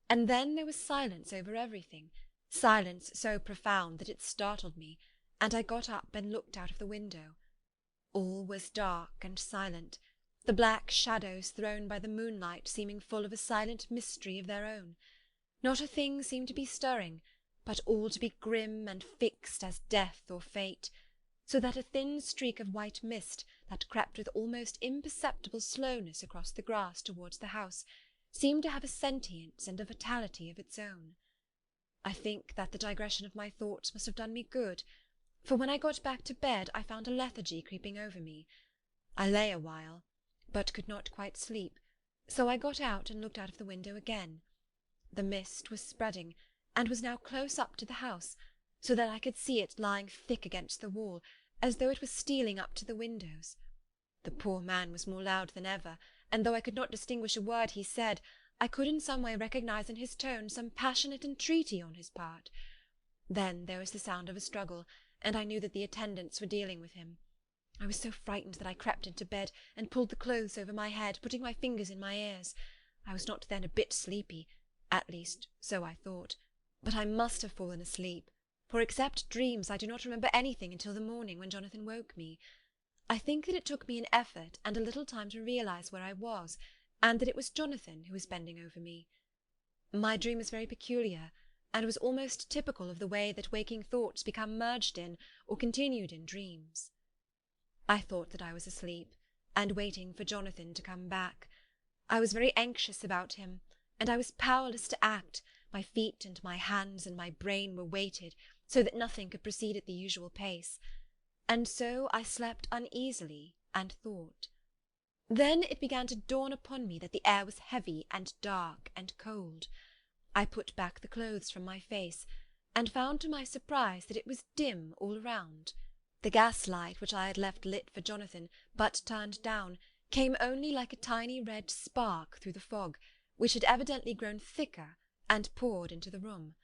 And then there was silence over everything, silence so profound that it startled me, and I got up and looked out of the window. All was dark and silent, the black shadows thrown by the moonlight seeming full of a silent mystery of their own. Not a thing seemed to be stirring, but all to be grim and fixed as death or fate, so that a thin streak of white mist that crept with almost imperceptible slowness across the grass towards the house seemed to have a sentience and a vitality of its own. I think that the digression of my thoughts must have done me good, for when I got back to bed I found a lethargy creeping over me. I lay a while, but could not quite sleep, so I got out and looked out of the window again. The mist was spreading, and was now close up to the house, so that I could see it lying thick against the wall, as though it was stealing up to the windows. The poor man was more loud than ever, and though I could not distinguish a word he said, I could in some way recognise in his tone some passionate entreaty on his part. Then there was the sound of a struggle, and I knew that the attendants were dealing with him. I was so frightened that I crept into bed and pulled the clothes over my head, putting my fingers in my ears. I was not then a bit sleepy, at least so I thought, but I must have fallen asleep, for except dreams I do not remember anything until the morning when Jonathan woke me. I think that it took me an effort and a little time to realise where I was, and that it was Jonathan who was bending over me. My dream was very peculiar, and was almost typical of the way that waking thoughts become merged in or continued in dreams. I thought that I was asleep, and waiting for Jonathan to come back. I was very anxious about him, and I was powerless to act. My feet and my hands and my brain were weighted, so that nothing could proceed at the usual pace, and so I slept uneasily and thought. Then it began to dawn upon me that the air was heavy and dark and cold. I put back the clothes from my face, and found to my surprise that it was dim all around. The gas-light which I had left lit for Jonathan, but turned down, came only like a tiny red spark through the fog, which had evidently grown thicker and poured into the room.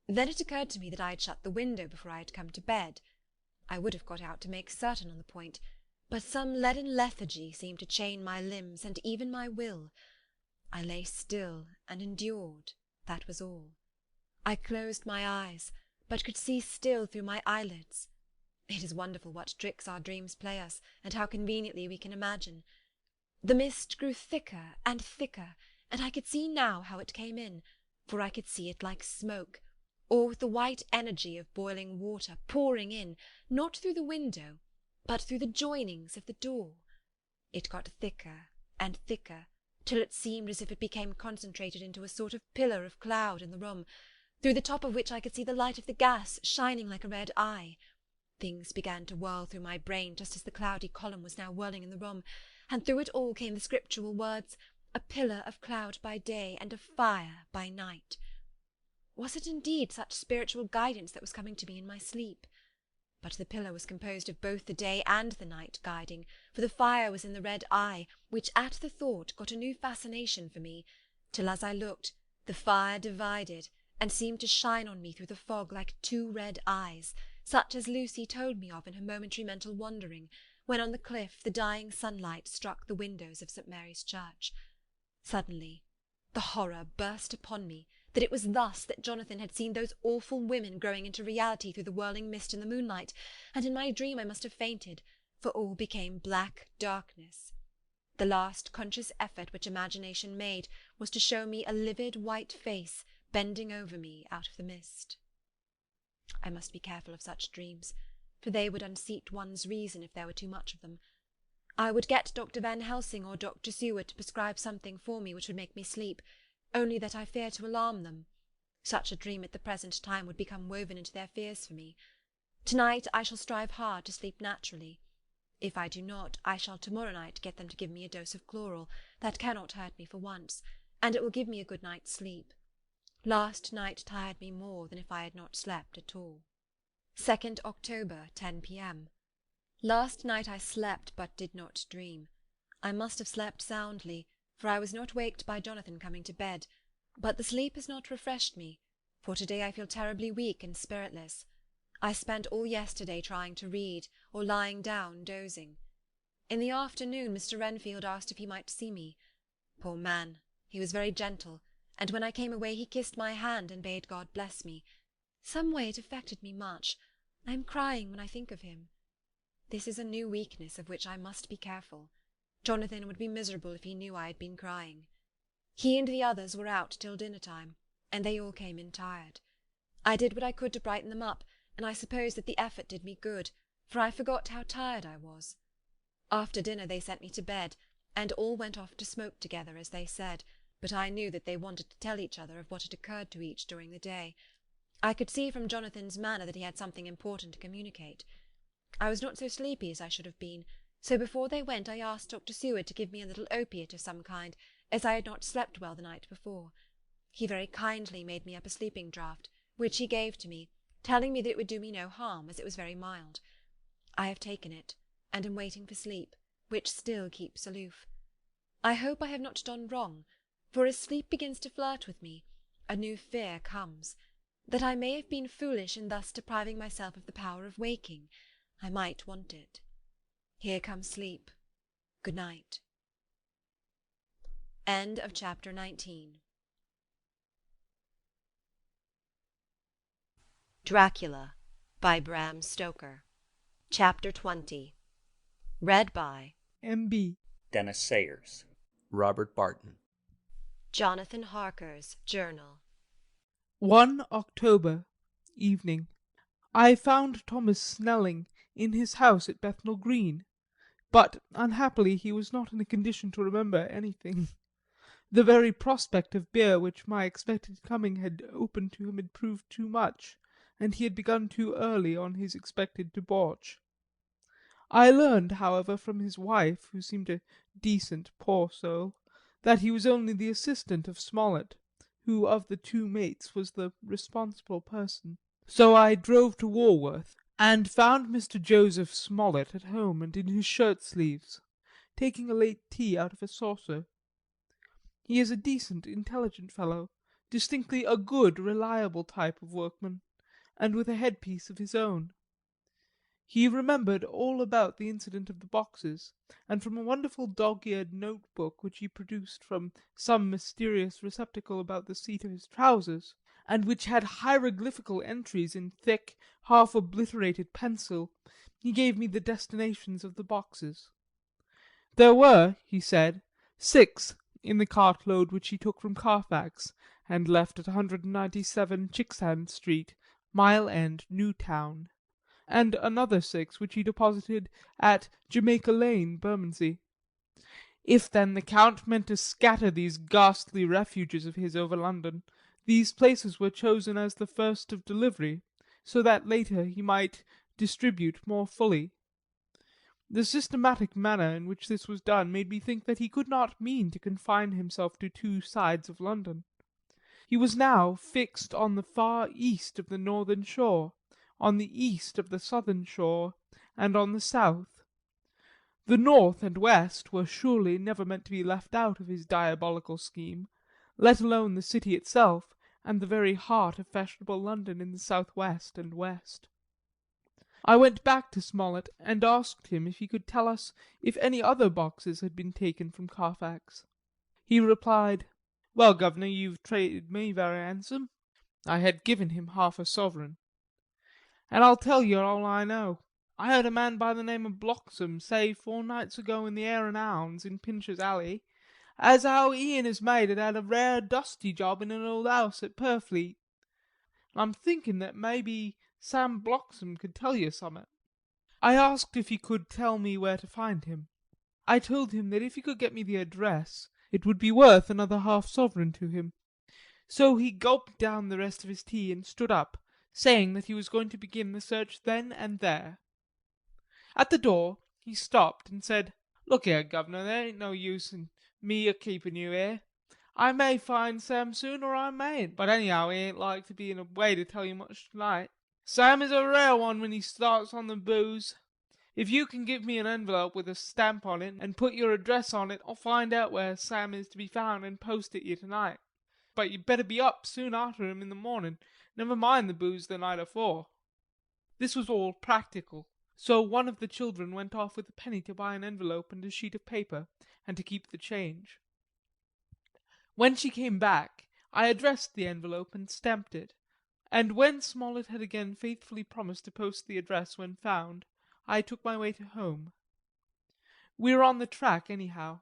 Then it occurred to me that I had shut the window before I had come to bed. I would have got out to make certain on the point, but some leaden lethargy seemed to chain my limbs and even my will. I lay still and endured, that was all. I closed my eyes, but could see still through my eyelids. It is wonderful what tricks our dreams play us, and how conveniently we can imagine. The mist grew thicker and thicker, and I could see now how it came in, for I could see it like smoke, or with the white energy of boiling water pouring in, not through the window, but through the joinings of the door. It got thicker and thicker, till it seemed as if it became concentrated into a sort of pillar of cloud in the room, through the top of which I could see the light of the gas shining like a red eye. Things began to whirl through my brain just as the cloudy column was now whirling in the room, and through it all came the scriptural words, "A pillar of cloud by day and of fire by night." Was it indeed such spiritual guidance that was coming to me in my sleep? But the pillar was composed of both the day and the night guiding, for the fire was in the red eye, which at the thought got a new fascination for me, till as I looked, the fire divided, and seemed to shine on me through the fog like two red eyes, such as Lucy told me of in her momentary mental wandering, when on the cliff the dying sunlight struck the windows of St. Mary's Church. Suddenly the horror burst upon me that it was thus that Jonathan had seen those awful women growing into reality through the whirling mist in the moonlight, and in my dream I must have fainted, for all became black darkness. The last conscious effort which imagination made was to show me a livid white face bending over me out of the mist. I must be careful of such dreams, for they would unseat one's reason if there were too much of them. I would get Dr. Van Helsing or Dr. Seward to prescribe something for me which would make me sleep, only that I fear to alarm them. Such a dream at the present time would become woven into their fears for me. Tonight I shall strive hard to sleep naturally. If I do not, I shall tomorrow night get them to give me a dose of chloral. That cannot hurt me for once, and it will give me a good night's sleep. Last night tired me more than if I had not slept at all. 2nd October, 10 p.m. Last night I slept but did not dream. I must have slept soundly, for I was not waked by Jonathan coming to bed, but the sleep has not refreshed me, for to-day I feel terribly weak and spiritless. I spent all yesterday trying to read, or lying down dozing. In the afternoon Mr. Renfield asked if he might see me. Poor man, he was very gentle, and when I came away he kissed my hand and bade God bless me. Some way it affected me much. I am crying when I think of him. This is a new weakness of which I must be careful. Jonathan would be miserable if he knew I had been crying. He and the others were out till dinner-time, and they all came in tired. I did what I could to brighten them up, and I suppose that the effort did me good, for I forgot how tired I was. After dinner they sent me to bed, and all went off to smoke together, as they said, but I knew that they wanted to tell each other of what had occurred to each during the day. I could see from Jonathan's manner that he had something important to communicate. I was not so sleepy as I should have been, so before they went I asked Dr. Seward to give me a little opiate of some kind, as I had not slept well the night before. He very kindly made me up a sleeping draught, which he gave to me, telling me that it would do me no harm, as it was very mild. I have taken it, and am waiting for sleep, which still keeps aloof. I hope I have not done wrong, for as sleep begins to flirt with me, a new fear comes, that I may have been foolish in thus depriving myself of the power of waking. I might want it. Here comes sleep. Good night. End of chapter 19. Dracula by Bram Stoker. Chapter 20. Read by M.B. Dennis Sayers. Robert Barton. Jonathan Harker's Journal. 1 October, evening. I found Thomas Snelling in his house at Bethnal Green, but unhappily he was not in a condition to remember anything. The very prospect of beer which my expected coming had opened to him had proved too much, and he had begun too early on his expected debauch. I learned, however, from his wife, who seemed a decent poor soul, that he was only the assistant of Smollett, who of the two mates was the responsible person. So I drove to Walworth, and found Mr. Joseph Smollett at home and in his shirt sleeves, taking a late tea out of a saucer. He is a decent, intelligent fellow, distinctly a good, reliable type of workman, and with a headpiece of his own. He remembered all about the incident of the boxes, and from a wonderful dog-eared note-book which he produced from some mysterious receptacle about the seat of his trousers, and which had hieroglyphical entries in thick, half-obliterated pencil, he gave me the destinations of the boxes. There were, he said, 6 in the cartload which he took from Carfax, and left at 197 Chicksand Street, Mile End, Newtown, and another 6 which he deposited at Jamaica Lane, Bermondsey. If then the Count meant to scatter these ghastly refuges of his over London, these places were chosen as the first of delivery, so that later he might distribute more fully. The systematic manner in which this was done made me think that he could not mean to confine himself to 2 sides of London. He was now fixed on the far east of the northern shore, on the east of the southern shore, and on the south. The north and west were surely never meant to be left out of his diabolical scheme, let alone the city itself and the very heart of fashionable London in the south-west and west. I went back to Smollett and asked him if he could tell us if any other boxes had been taken from Carfax. He replied, "Well, guv'nor, you've treated me very handsome." I had given him half a sovereign. "And I'll tell you all I know. I heard a man by the name of Bloxham say 4 nights ago in the Hare and Hounds in Pincher's Alley as how he and his mate had a rare dusty job in an old house at Purfleet. And I'm thinking that maybe Sam Bloxham could tell you summat." I asked if he could tell me where to find him. I told him that if he could get me the address it would be worth another half sovereign to him. So he gulped down the rest of his tea and stood up, saying that he was going to begin the search then and there. At the door he stopped and said, "Look here, guv'nor, there ain't no use in me a keeping you here. I may find Sam soon or I mayn't, but anyhow he ain't like to be in a way to tell you much tonight. Sam is a rare one when he starts on the booze. If you can give me an envelope with a stamp on it and put your address on it, I'll find out where Sam is to be found and post it you tonight. But you'd better be up soon after him in the morning, never mind the booze the night afore." This was all practical, so one of the children went off with a penny to buy an envelope and a sheet of paper, and to keep the change. When she came back, I addressed the envelope and stamped it, and when Smollett had again faithfully promised to post the address when found, I took my way to home. We're on the track anyhow.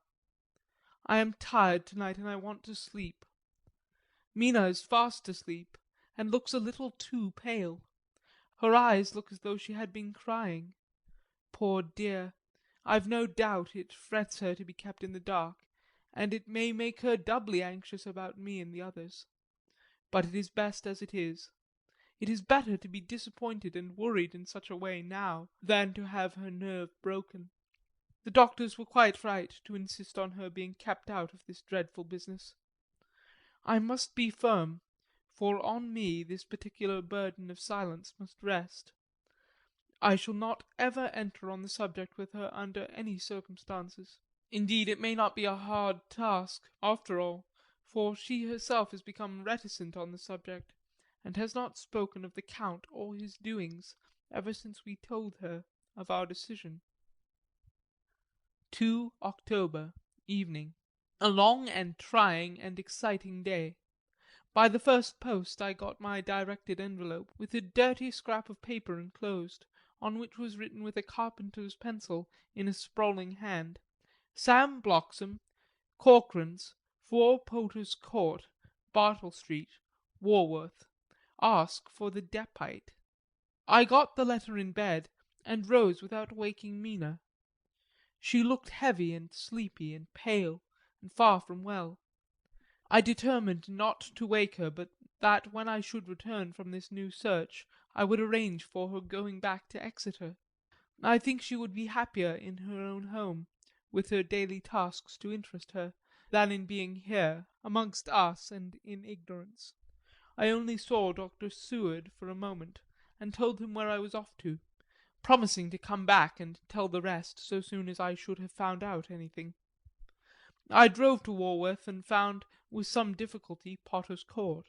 I am tired tonight and I want to sleep. Mina is fast asleep, and looks a little too pale. Her eyes look as though she had been crying. Poor dear, I've no doubt it frets her to be kept in the dark, and it may make her doubly anxious about me and the others. But it is best as it is. It is better to be disappointed and worried in such a way now than to have her nerve broken. The doctors were quite right to insist on her being kept out of this dreadful business. I must be firm, for on me this particular burden of silence must rest. I shall not ever enter on the subject with her under any circumstances. Indeed, it may not be a hard task, after all, for she herself has become reticent on the subject, and has not spoken of the Count or his doings ever since we told her of our decision. 2 October, evening. A long and trying and exciting day. By the first post I got my directed envelope, with a dirty scrap of paper enclosed, on which was written with a carpenter's pencil in a sprawling hand, "Sam Bloxham, Corcoran's, 4 Poter's Court, Bartle Street, Walworth. Ask for the Depite." I got the letter in bed, and rose without waking Mina. She looked heavy and sleepy and pale, and far from well. I determined not to wake her, but that when I should return from this new search I would arrange for her going back to Exeter. I think she would be happier in her own home, with her daily tasks to interest her, than in being here, amongst us and in ignorance. I only saw Dr. Seward for a moment, and told him where I was off to, promising to come back and tell the rest so soon as I should have found out anything. I drove to Walworth and found, with some difficulty, Potter's Court.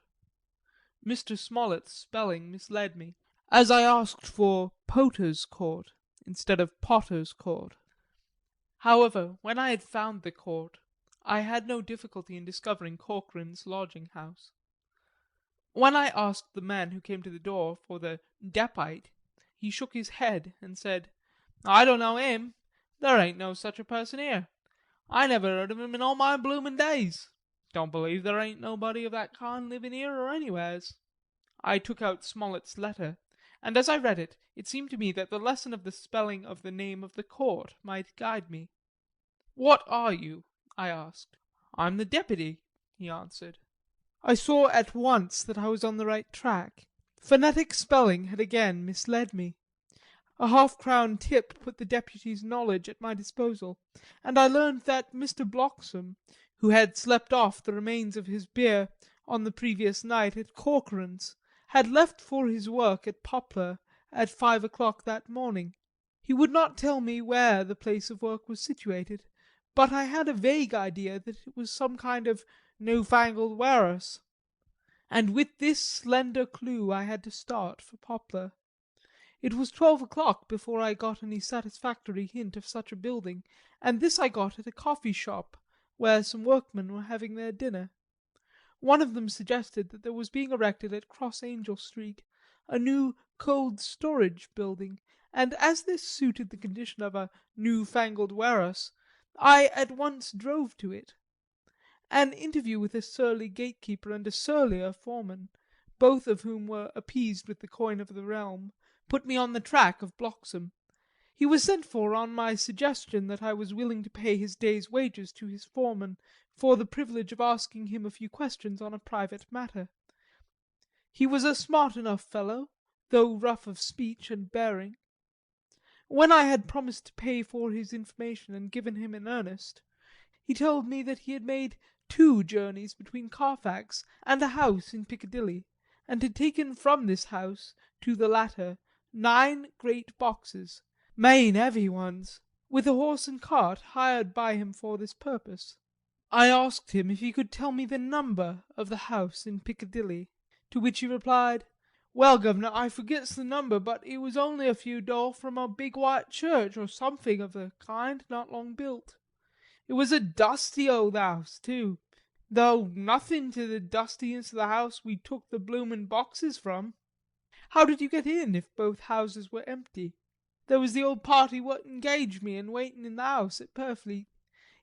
Mr. Smollett's spelling misled me, as I asked for Poter's Court instead of Potter's Court. However, when I had found the court, I had no difficulty in discovering Corcoran's lodging-house. When I asked the man who came to the door for the depite, he shook his head and said, "I don't know him. There ain't no such a person here. I never heard of him in all my bloomin' days. Don't believe there ain't nobody of that kind living here or anywheres." I took out Smollett's letter, and as I read it, it seemed to me that the lesson of the spelling of the name of the court might guide me. "What are you?" I asked. "I'm the deputy," he answered. I saw at once that I was on the right track. Phonetic spelling had again misled me. A half-crown tip put the deputy's knowledge at my disposal, and I learned that Mr. Bloxam, who had slept off the remains of his beer on the previous night at Corcoran's, had left for his work at Poplar at 5 o'clock that morning. He would not tell me where the place of work was situated, but I had a vague idea that it was some kind of new-fangled warehouse, and with this slender clue I had to start for Poplar. It was 12 o'clock before I got any satisfactory hint of such a building, and this I got at a coffee shop where some workmen were having their dinner. One of them suggested that there was being erected at Cross Angel Street a new cold storage building, and as this suited the condition of a new-fangled warehouse, I at once drove to it. An interview with a surly gatekeeper and a surlier foreman, both of whom were appeased with the coin of the realm, put me on the track of Bloxam. He was sent for on my suggestion that I was willing to pay his day's wages to his foreman for the privilege of asking him a few questions on a private matter. He was a smart enough fellow, though rough of speech and bearing. When I had promised to pay for his information and given him in earnest, he told me that he had made 2 journeys between Carfax and a house in Piccadilly, and had taken from this house to the latter 9 great boxes, main heavy ones, with a horse and cart hired by him for this purpose. I asked him if he could tell me the number of the house in Piccadilly, to which he replied, "Well, guv'nor, I forgets the number, but it was only a few door from a big white church, or something of the kind, not long built. It was a dusty old house, too, though nothing to the dustiness of the house we took the bloomin' boxes from." "How did you get in, if both houses were empty?" "There was the old party what engaged me and waiting in the house at Purfleet.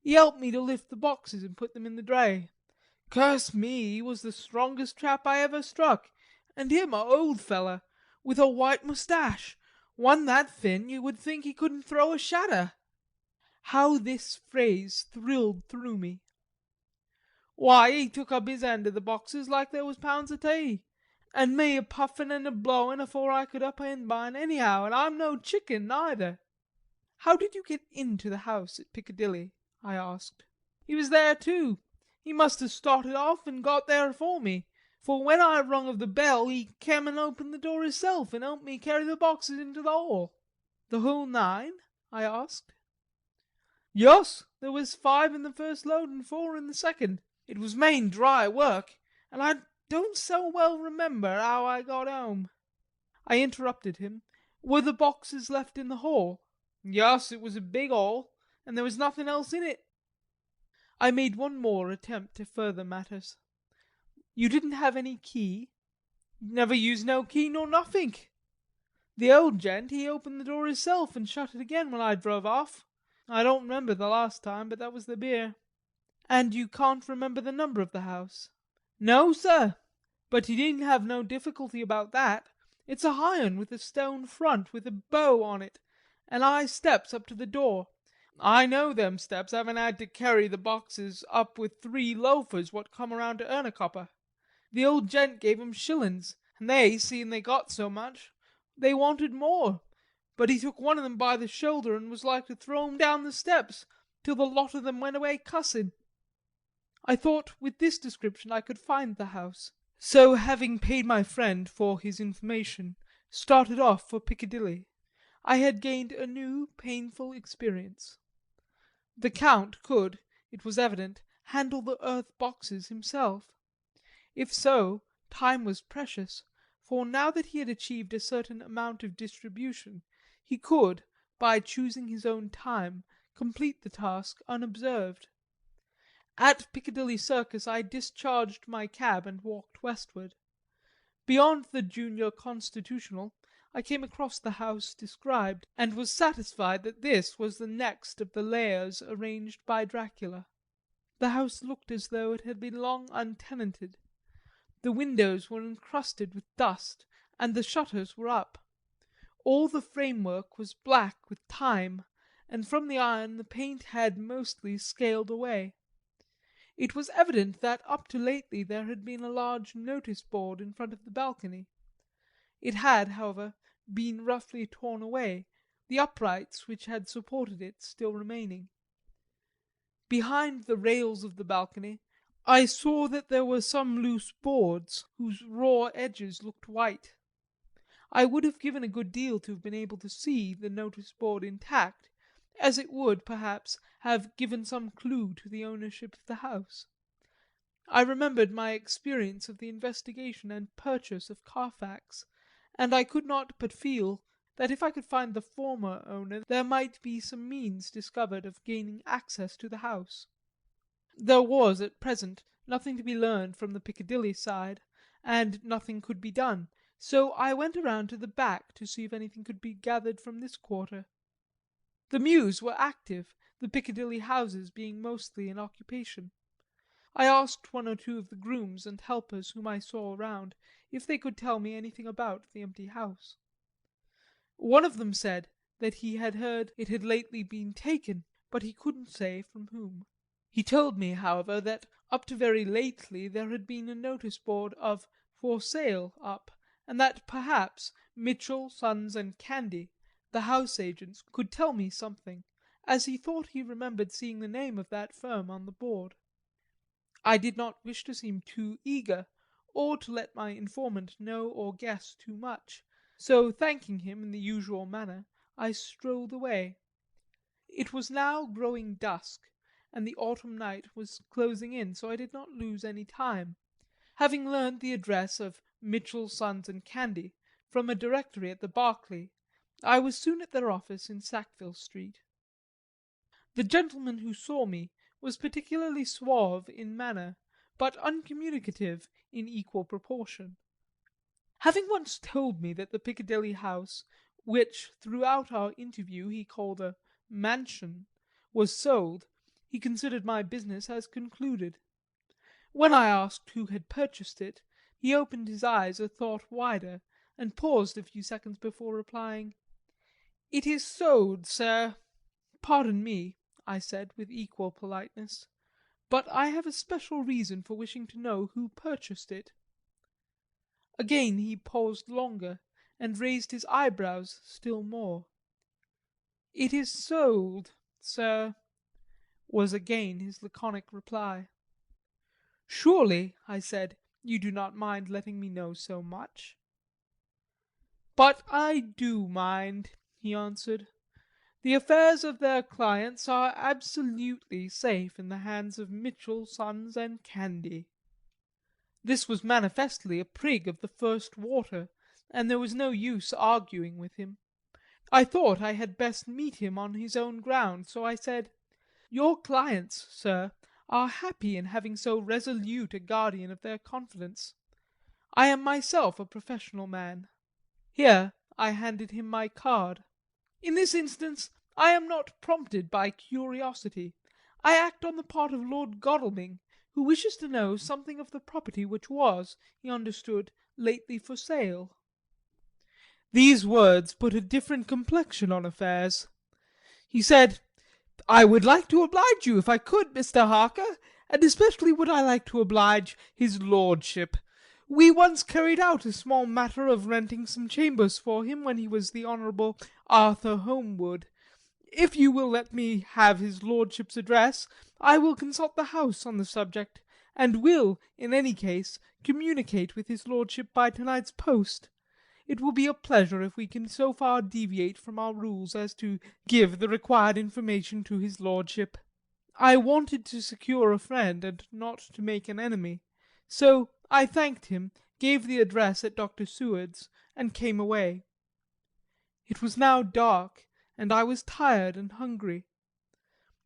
He helped me to lift the boxes and put them in the dray. Curse me, he was the strongest chap I ever struck, and him a old feller, with a white moustache, one that thin you would think he couldn't throw a shadder." How this phrase thrilled through me. "Why, he took up his end of the boxes like there was pounds of tea, and me a puffin' and a blowin' afore I could up end mine anyhow, and I'm no chicken neither." "How did you get into the house at Piccadilly?" I asked. "He was there too. He must have started off and got there afore me, for when I rung of the bell he came and opened the door hisself and helped me carry the boxes into the hall." "The whole 9?" I asked. "Yus, there was 5 in the first load and 4 in the second. It was main dry work, and I don't so well remember how I got home." I interrupted him. "Were the boxes left in the hall?" "Yus, it was a big hall, and there was nothing else in it." I made one more attempt to further matters. "You didn't have any key?" "Never used no key nor nothink. The old gent he opened the door hisself and shut it again when I drove off. I don't remember the last time, but that was the beer." "And you can't remember the number of the house?" "No, sir. But he didn't have no difficulty about that. It's a high un with a stone front with a bow on it, and 'igh steps up to the door. I know them steps, having had to carry the boxes up with 3 loafers what come around to earn a copper. The old gent gave 'em shillin's, and they, seeing they got so much, they wanted more, but he took one of them by the shoulder and was like to throw him down the steps, till the lot of them went away cussing. I thought with this description I could find the house, so having paid my friend for his information, started off for Piccadilly. I had gained a new painful experience. The Count could, it was evident, handle the earth boxes himself. If so, time was precious, for now that he had achieved a certain amount of distribution, he could, by choosing his own time, complete the task unobserved. At Piccadilly Circus I discharged my cab and walked westward. Beyond the Junior Constitutional I came across the house described, and was satisfied that this was the next of the layers arranged by Dracula. The house looked as though it had been long untenanted. The windows were encrusted with dust, and the shutters were up. All the framework was black with time, and from the iron the paint had mostly scaled away. It was evident that up to lately there had been a large notice board in front of the balcony. It had, however, been roughly torn away, the uprights which had supported it still remaining. Behind the rails of the balcony I saw that there were some loose boards whose raw edges looked white. I would have given a good deal to have been able to see the notice board intact, as it would, perhaps, have given some clue to the ownership of the house. I remembered my experience of the investigation and purchase of Carfax, and I could not but feel that if I could find the former owner there might be some means discovered of gaining access to the house. There was at present nothing to be learned from the Piccadilly side, and nothing could be done, so I went around to the back to see if anything could be gathered from this quarter. The mews were active, the Piccadilly houses being mostly in occupation. I asked one or two of the grooms and helpers whom I saw around if they could tell me anything about the empty house. One of them said that he had heard it had lately been taken, but he couldn't say from whom. He told me, however, that up to very lately there had been a notice board of "For Sale" up, and that perhaps Mitchell, Sons and Candy, the house agents, could tell me something, as he thought he remembered seeing the name of that firm on the board. I did not wish to seem too eager, or to let my informant know or guess too much, so thanking him in the usual manner I strolled away. It was now growing dusk, and the autumn night was closing in, so I did not lose any time. Having learned the address of Mitchell, Sons and Candy from a directory at the Berkeley, I was soon at their office in Sackville Street. The gentleman who saw me was particularly suave in manner, but uncommunicative in equal proportion. Having once told me that the Piccadilly house, which throughout our interview he called a mansion, was sold, he considered my business as concluded. When I asked who had purchased it, he opened his eyes a thought wider, and paused a few seconds before replying, "It is sold, sir." "Pardon me," I said with equal politeness, "but I have a special reason for wishing to know who purchased it." Again he paused longer, and raised his eyebrows still more. "It is sold, sir," was again his laconic reply. "Surely," I said, "you do not mind letting me know so much?" "But I do mind," he answered. "The affairs of their clients are absolutely safe in the hands of Mitchell, Sons and Candy." This was manifestly a prig of the first water, and there was no use arguing with him. I thought I had best meet him on his own ground, so I said, "Your clients, sir, are happy in having so resolute a guardian of their confidence. I am myself a professional man." Here I handed him my card. "In this instance I am not prompted by curiosity. I act on the part of Lord Godalming, who wishes to know something of the property which was, he understood, lately for sale." These words put a different complexion on affairs. He said, "I would like to oblige you if I could, Mr. Harker, and especially would I like to oblige his lordship. We once carried out a small matter of renting some chambers for him when he was the Honourable Arthur Holmwood. If you will let me have his lordship's address, I will consult the house on the subject, and will, in any case, communicate with his lordship by to-night's post. It will be a pleasure if we can so far deviate from our rules as to give the required information to his lordship. I wanted to secure a friend, and not to make an enemy, so I thanked him, gave the address at Dr. Seward's, and came away. It was now dark, and I was tired and hungry.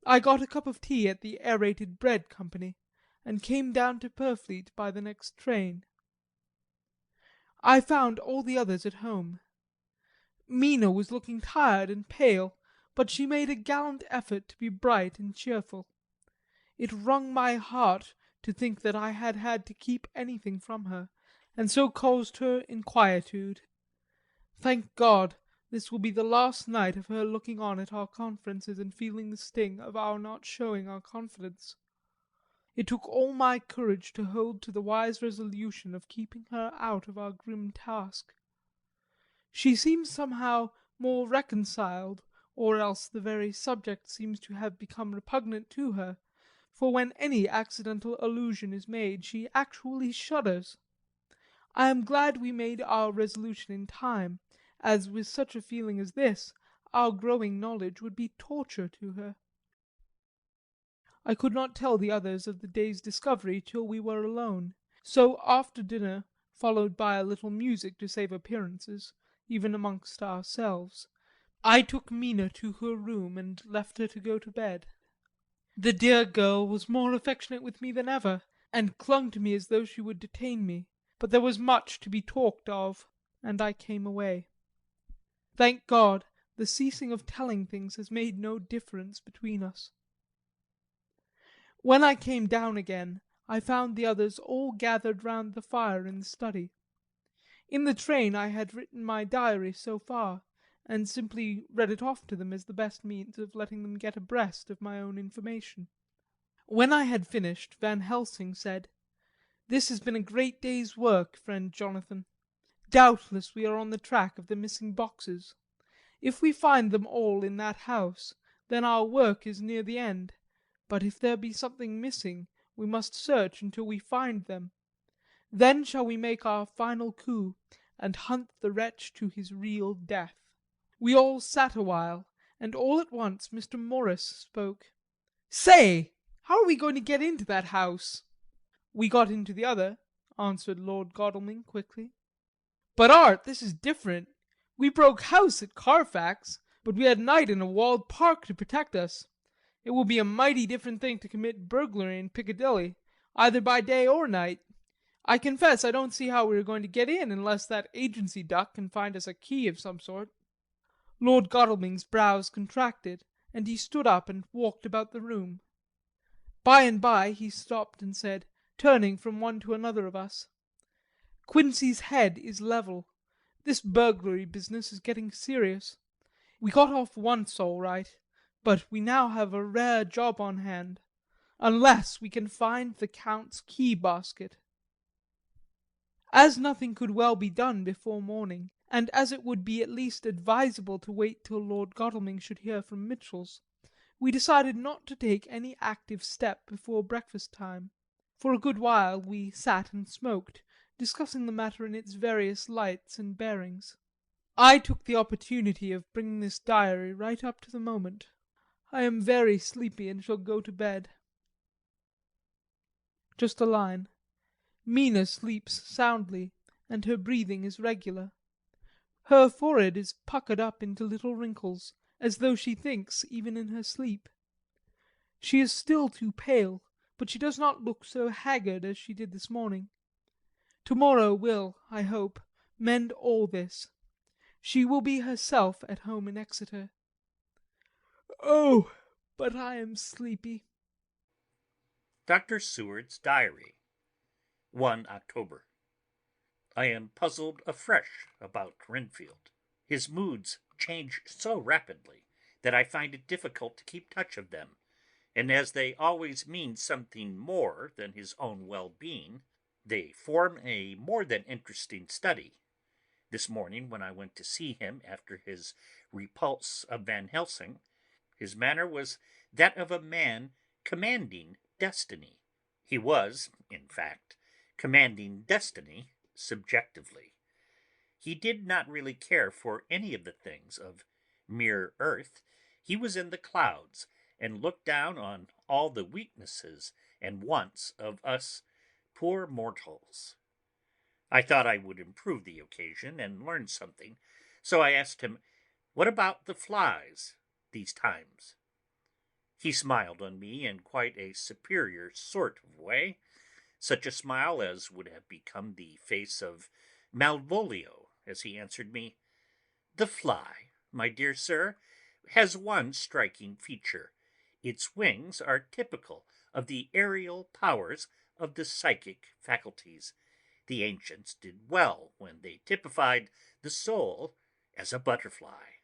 I got a cup of tea at the Aerated Bread Company, and came down to Purfleet by the next train. I found all the others at home. Mina was looking tired and pale, but she made a gallant effort to be bright and cheerful. It wrung my heart to think that I had had to keep anything from her, and so caused her inquietude. Thank God, this will be the last night of her looking on at our conferences and feeling the sting of our not showing our confidence. It took all my courage to hold to the wise resolution of keeping her out of our grim task. She seems somehow more reconciled, or else the very subject seems to have become repugnant to her, for when any accidental allusion is made she actually shudders. I am glad we made our resolution in time, as with such a feeling as this, our growing knowledge would be torture to her. I could not tell the others of the day's discovery till we were alone, so after dinner, followed by a little music to save appearances, even amongst ourselves, I took Mina to her room and left her to go to bed. The dear girl was more affectionate with me than ever, and clung to me as though she would detain me, but there was much to be talked of, and I came away. Thank God, the ceasing of telling things has made no difference between us. When I came down again, I found the others all gathered round the fire in the study. In the train I had written my diary so far, and simply read it off to them as the best means of letting them get abreast of my own information. When I had finished, Van Helsing said, "This has been a great day's work, friend Jonathan. Doubtless we are on the track of the missing boxes. If we find them all in that house, then our work is near the end. But if there be something missing, we must search until we find them. Then shall we make our final coup, and hunt the wretch to his real death." We all sat a while, and all at once Mr. Morris spoke. "Say, how are we going to get into that house?" "We got into the other," answered Lord Godalming quickly. "But, Art, this is different. We broke house at Carfax, but we had night in a walled park to protect us. It will be a mighty different thing to commit burglary in Piccadilly, either by day or night. I confess I don't see how we are going to get in unless that agency duck can find us a key of some sort." Lord Godalming's brows contracted, and he stood up and walked about the room. By and by he stopped and said, turning from one to another of us, "Quincey's head is level. This burglary business is getting serious. We got off once all right, but we now have a rare job on hand, unless we can find the Count's key basket." As nothing could well be done before morning, and as it would be at least advisable to wait till Lord Godalming should hear from Mitchell's, we decided not to take any active step before breakfast time. For a good while we sat and smoked, discussing the matter in its various lights and bearings. I took the opportunity of bringing this diary right up to the moment. I am very sleepy and shall go to bed. Just a line. Mina sleeps soundly, and her breathing is regular. Her forehead is puckered up into little wrinkles, as though she thinks even in her sleep. She is still too pale, but she does not look so haggard as she did this morning. To-morrow will, I hope, mend all this. She will be herself at home in Exeter. Oh, but I am sleepy. Dr. Seward's Diary, 1 October. I am puzzled afresh about Renfield. His moods change so rapidly that I find it difficult to keep touch of them, and as they always mean something more than his own well-being, They form a more than interesting study. This morning, when I went to see him after his repulse of Van Helsing, his manner was that of a man commanding destiny. He was, in fact, commanding destiny subjectively. He did not really care for any of the things of mere earth. He was in the clouds and looked down on all the weaknesses and wants of us poor mortals. I thought I would improve the occasion and learn something, so I asked him, "What about the flies these times?" He smiled on me in quite a superior sort of way, such a smile as would have become the face of Malvolio, as he answered me, "The fly, my dear sir, has one striking feature. Its wings are typical of the aerial powers of the psychic faculties. The ancients did well when they typified the soul as a butterfly."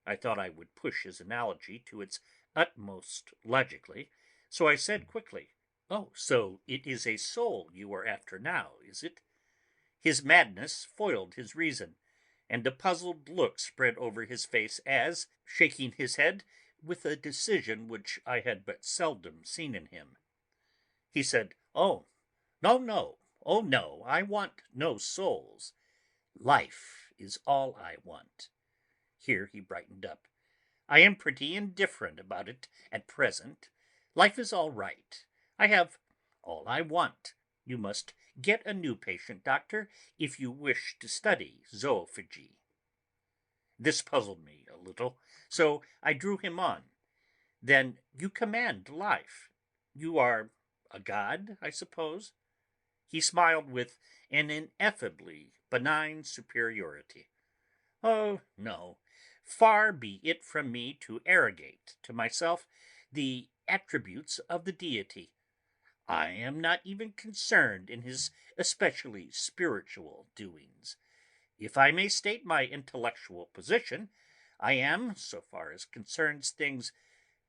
I thought I would push his analogy to its utmost logically, so I said quickly, "Oh, so it is a soul you are after now, is it?" His madness foiled his reason, and a puzzled look spread over his face as, shaking his head with a decision which I had but seldom seen in him, he said, "Oh, no, oh no, I want no souls. Life is all I want." Here he brightened up. "I am pretty indifferent about it at present. Life is all right. I have all I want. You must get a new patient, doctor, if you wish to study zoophagy." This puzzled me a little, so I drew him on. "Then you command life. You are a god, I suppose?" He smiled with an ineffably benign superiority. "Oh, no. Far be it from me to arrogate to myself the attributes of the deity. I am not even concerned in his especially spiritual doings. If I may state my intellectual position, I am, so far as concerns things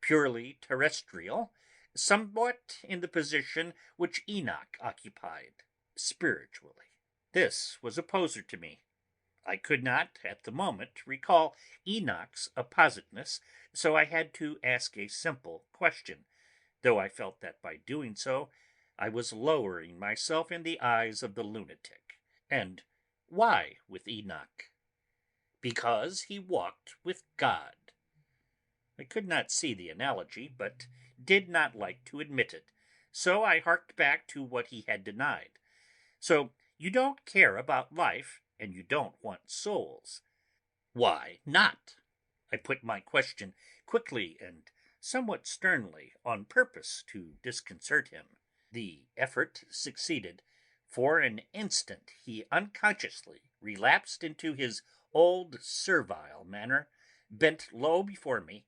purely terrestrial, somewhat in the position which Enoch occupied spiritually." This was a poser to me. I could not, at the moment, recall Enoch's appositeness, so I had to ask a simple question, though I felt that by doing so I was lowering myself in the eyes of the lunatic. "And why with Enoch?" "Because he walked with God." I could not see the analogy, but did not like to admit it, so I harked back to what he had denied. "So you don't care about life, and you don't want souls." "Why not?" I put my question quickly and somewhat sternly, on purpose to disconcert him. The effort succeeded. For an instant he unconsciously relapsed into his old servile manner, bent low before me,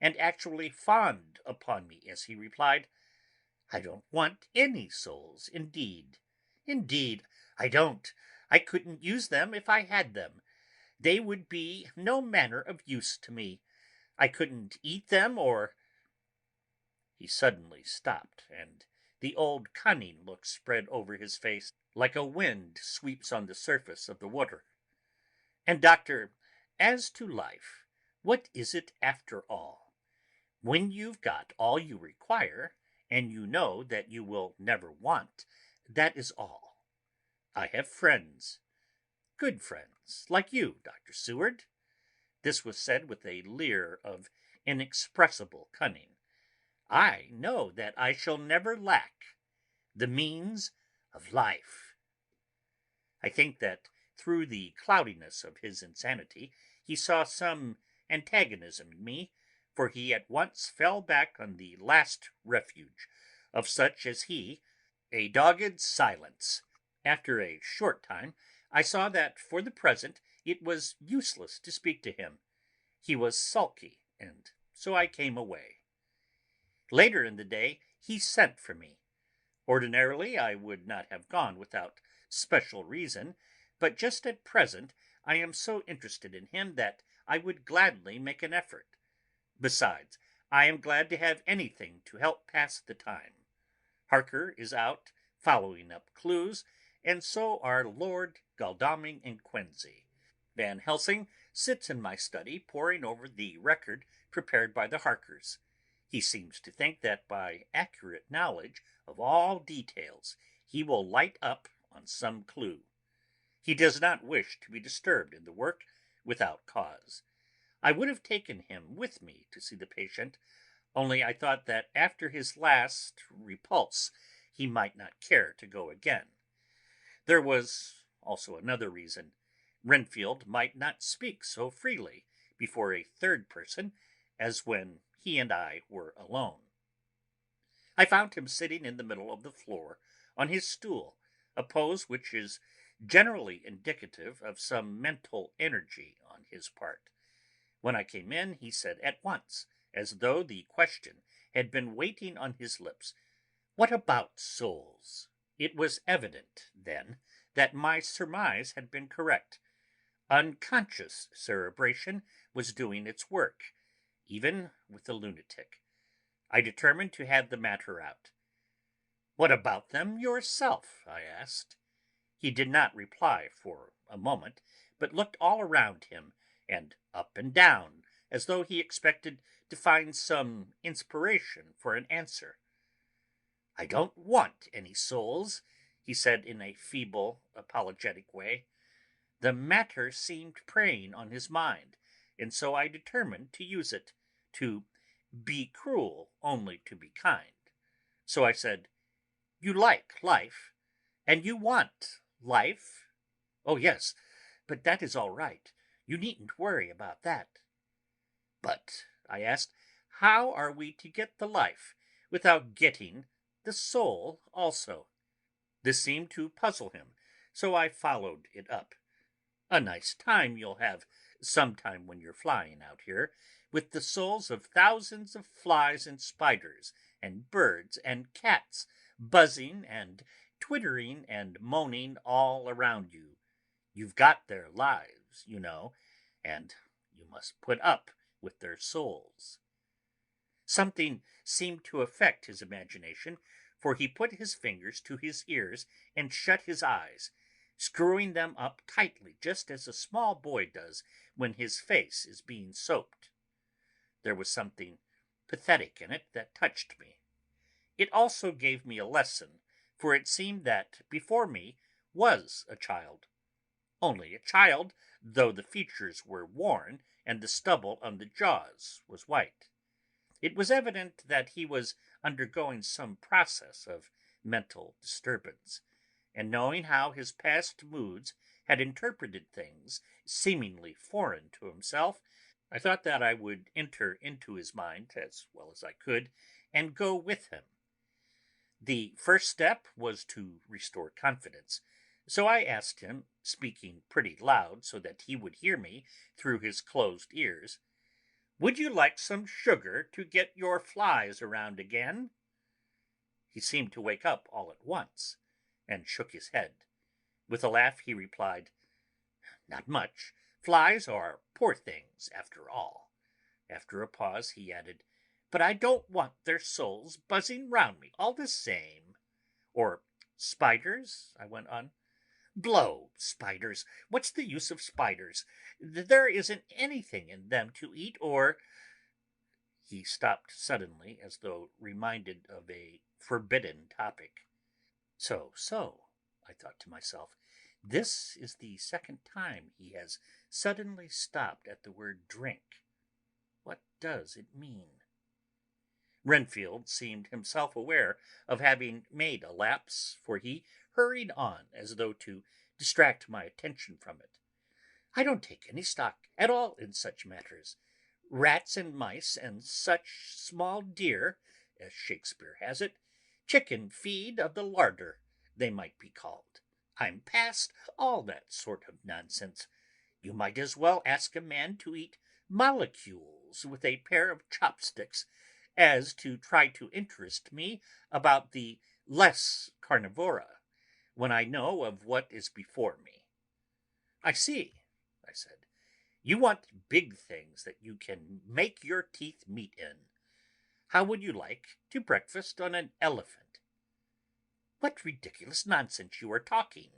and actually fawned upon me as he replied, "I don't want any souls, indeed. Indeed, I don't. I couldn't use them if I had them. They would be no manner of use to me. I couldn't eat them or—" He suddenly stopped, and the old cunning look spread over his face like a wind sweeps on the surface of the water. "And, doctor, as to life, what is it after all? When you've got all you require, and you know that you will never want, that is all. I have friends, good friends, like you, Dr. Seward." This was said with a leer of inexpressible cunning. "I know that I shall never lack the means of life." I think that through the cloudiness of his insanity he saw some antagonism in me, for he at once fell back on the last refuge of such as he, a dogged silence. After a short time I saw that for the present it was useless to speak to him. He was sulky, and so I came away. Later in the day he sent for me. Ordinarily I would not have gone without special reason, but just at present I am so interested in him that I would gladly make an effort. Besides, I am glad to have anything to help pass the time. Harker is out following up clues, and so are Lord Godalming and Quinsy. Van Helsing sits in my study poring over the record prepared by the Harkers. He seems to think that by accurate knowledge of all details he will light up on some clue. He does not wish to be disturbed in the work without cause. I would have taken him with me to see the patient, only I thought that after his last repulse he might not care to go again. There was also another reason. Renfield might not speak so freely before a third person as when he and I were alone. I found him sitting in the middle of the floor on his stool, a pose which is generally indicative of some mental energy on his part. When I came in, he said at once, as though the question had been waiting on his lips, "What about souls?" It was evident, then, that my surmise had been correct. Unconscious cerebration was doing its work, even with the lunatic. I determined to have the matter out. "What about them yourself?" I asked. He did not reply for a moment, but looked all around him and up and down, as though he expected to find some inspiration for an answer. "I don't want any souls," he said in a feeble, apologetic way. The matter seemed preying on his mind, and so I determined to use it, to be cruel only to be kind. So I said, "You like life, and you want life?" "Oh, yes, but that is all right. You needn't worry about that." "But," I asked, "how are we to get the life without getting the soul also?" This seemed to puzzle him, so I followed it up. "A nice time you'll have sometime when you're flying out here, with the souls of thousands of flies and spiders and birds and cats buzzing and twittering and moaning all around you. You've got their lives, you know, and you must put up with their souls." Something seemed to affect his imagination, for he put his fingers to his ears and shut his eyes, screwing them up tightly, just as a small boy does when his face is being soaped. There was something pathetic in it that touched me. It also gave me a lesson, for it seemed that before me was a child. Only a child, though the features were worn and the stubble on the jaws was white. It was evident that he was undergoing some process of mental disturbance, and knowing how his past moods had interpreted things seemingly foreign to himself, I thought that I would enter into his mind as well as I could and go with him. The first step was to restore confidence, so I asked him, speaking pretty loud so that he would hear me through his closed ears, "Would you like some sugar to get your flies around again?" He seemed to wake up all at once, and shook his head. With a laugh he replied, "Not much. Flies are poor things, after all." After a pause he added, "But I don't want their souls buzzing round me all the same." "Or spiders?" I went on. "Blow spiders! What's the use of spiders? There isn't anything in them to eat or—" He stopped suddenly, as though reminded of a forbidden topic. So, I thought to myself, this is the second time he has suddenly stopped at the word drink. What does it mean? Renfield seemed himself aware of having made a lapse, for he hurried on as though to distract my attention from it. "I don't take any stock at all in such matters. Rats and mice and such small deer, as Shakespeare has it, chicken feed of the larder, they might be called. I'm past all that sort of nonsense. You might as well ask a man to eat molecules with a pair of chopsticks as to try to interest me about the less carnivora, when I know of what is before me." "I see," I said. "You want big things that you can make your teeth meet in. How would you like to breakfast on an elephant?" What ridiculous nonsense you are talking."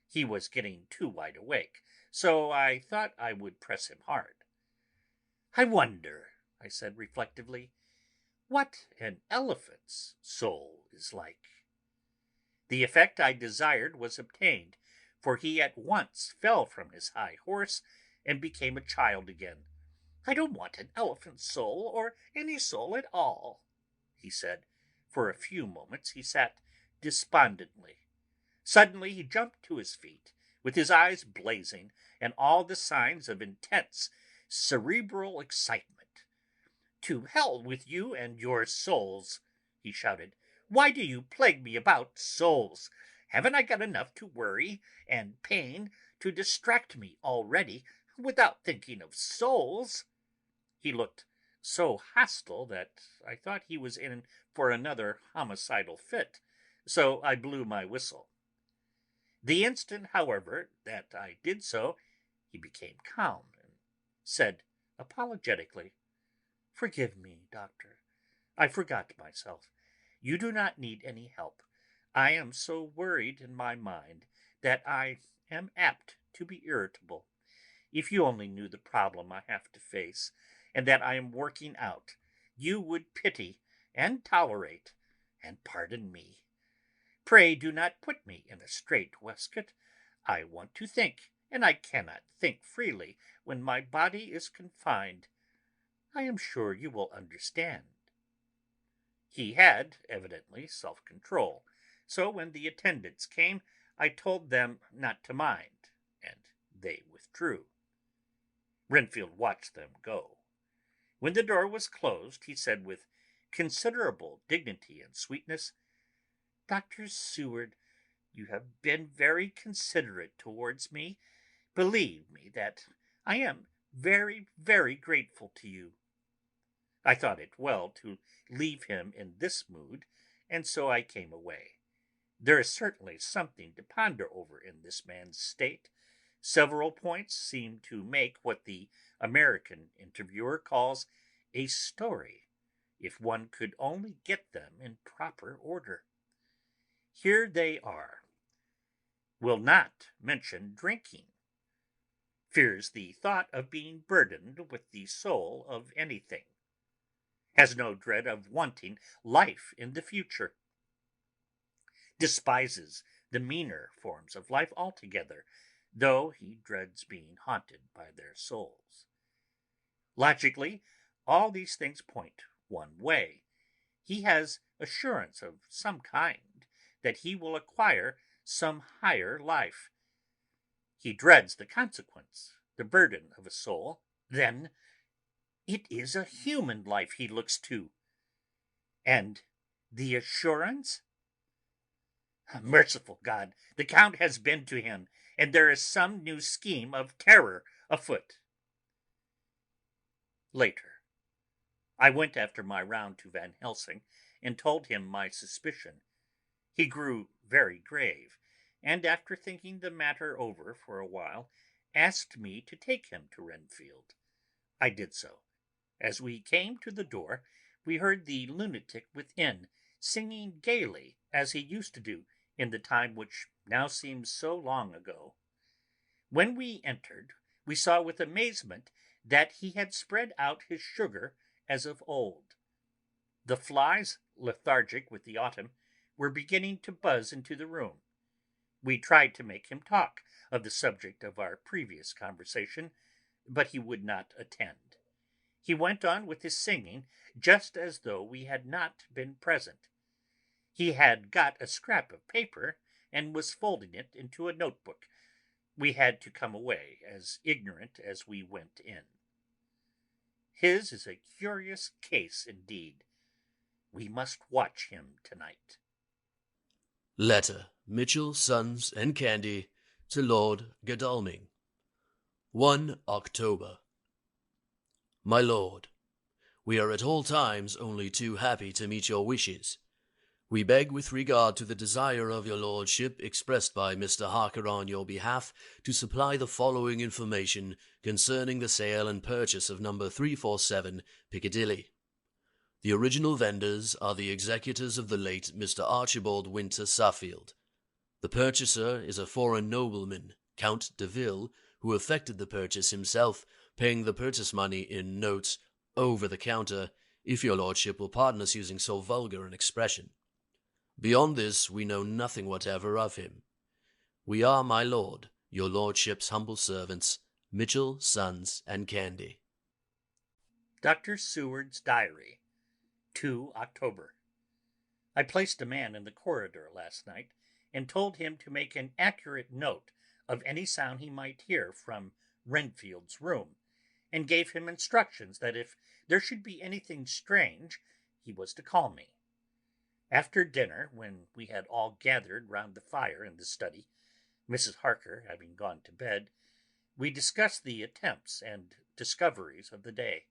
He was getting too wide awake, so I thought I would press him hard. "I wonder," I said reflectively, "what an elephant's soul is like." The effect I desired was obtained, for he at once fell from his high horse and became a child again. "I don't want an elephant's soul, or any soul at all," he said. For a few moments he sat despondently. Suddenly he jumped to his feet, with his eyes blazing and all the signs of intense cerebral excitement. "To hell with you and your souls!" he shouted. "Why do you plague me about souls? Haven't I got enough to worry and pain to distract me already, without thinking of souls?" He looked so hostile that I thought he was in for another homicidal fit, so I blew my whistle. The instant, however, that I did so, he became calm and said apologetically, "Forgive me, doctor. I forgot myself. You do not need any help. I am so worried in my mind that I am apt to be irritable. If you only knew the problem I have to face, and that I am working out, you would pity and tolerate and pardon me. Pray do not put me in a strait waistcoat. I want to think, and I cannot think freely when my body is confined. I am sure you will understand." He had evidently self-control, so when the attendants came, I told them not to mind, and they withdrew. Renfield watched them go. When the door was closed, he said with considerable dignity and sweetness, "Dr. Seward, you have been very considerate towards me. Believe me that I am very, very grateful to you." I thought it well to leave him in this mood, and so I came away. There is certainly something to ponder over in this man's state. Several points seem to make what the American interviewer calls a story, if one could only get them in proper order. Here they are. Will not mention drinking. Fears the thought of being burdened with the soul of anything. Has no dread of wanting life in the future. Despises the meaner forms of life altogether, though he dreads being haunted by their souls. Logically, all these things point one way. He has assurance of some kind that he will acquire some higher life. He dreads the consequence, the burden of a soul. Then it is a human life he looks to. And the assurance? Merciful God, the Count has been to him, and there is some new scheme of terror afoot. Later. I went after my round to Van Helsing and told him my suspicion. He grew very grave, and after thinking the matter over for a while, asked me to take him to Renfield. I did so. As we came to the door, we heard the lunatic within singing gaily as he used to do in the time which now seems so long ago. When we entered, we saw with amazement that he had spread out his sugar as of old. The flies, lethargic with the autumn, were beginning to buzz into the room. We tried to make him talk of the subject of our previous conversation, but he would not attend. He went on with his singing just as though we had not been present. He had got a scrap of paper and was folding it into a notebook. We had to come away as ignorant as we went in. His is a curious case indeed. We must watch him tonight. Letter, Mitchell, Sons, and Candy, to Lord Godalming. 1 October. My lord, we are at all times only too happy to meet your wishes. We beg with regard to the desire of your lordship expressed by Mr. Harker on your behalf to supply the following information concerning the sale and purchase of number 347 Piccadilly. The original vendors are the executors of the late Mr. Archibald Winter Suffield. The purchaser is a foreign nobleman, Count de Ville, who effected the purchase himself, paying the purchase money in notes over the counter, if your lordship will pardon us using so vulgar an expression. Beyond this, we know nothing whatever of him. We are, my lord, your lordship's humble servants, Mitchell, Sons, and Candy. Dr. Seward's Diary, 2 October. I placed a man in the corridor last night and told him to make an accurate note of any sound he might hear from Renfield's room, and gave him instructions that if there should be anything strange, he was to call me. After dinner, when we had all gathered round the fire in the study, Mrs. Harker having gone to bed, we discussed the attempts and discoveries of the day.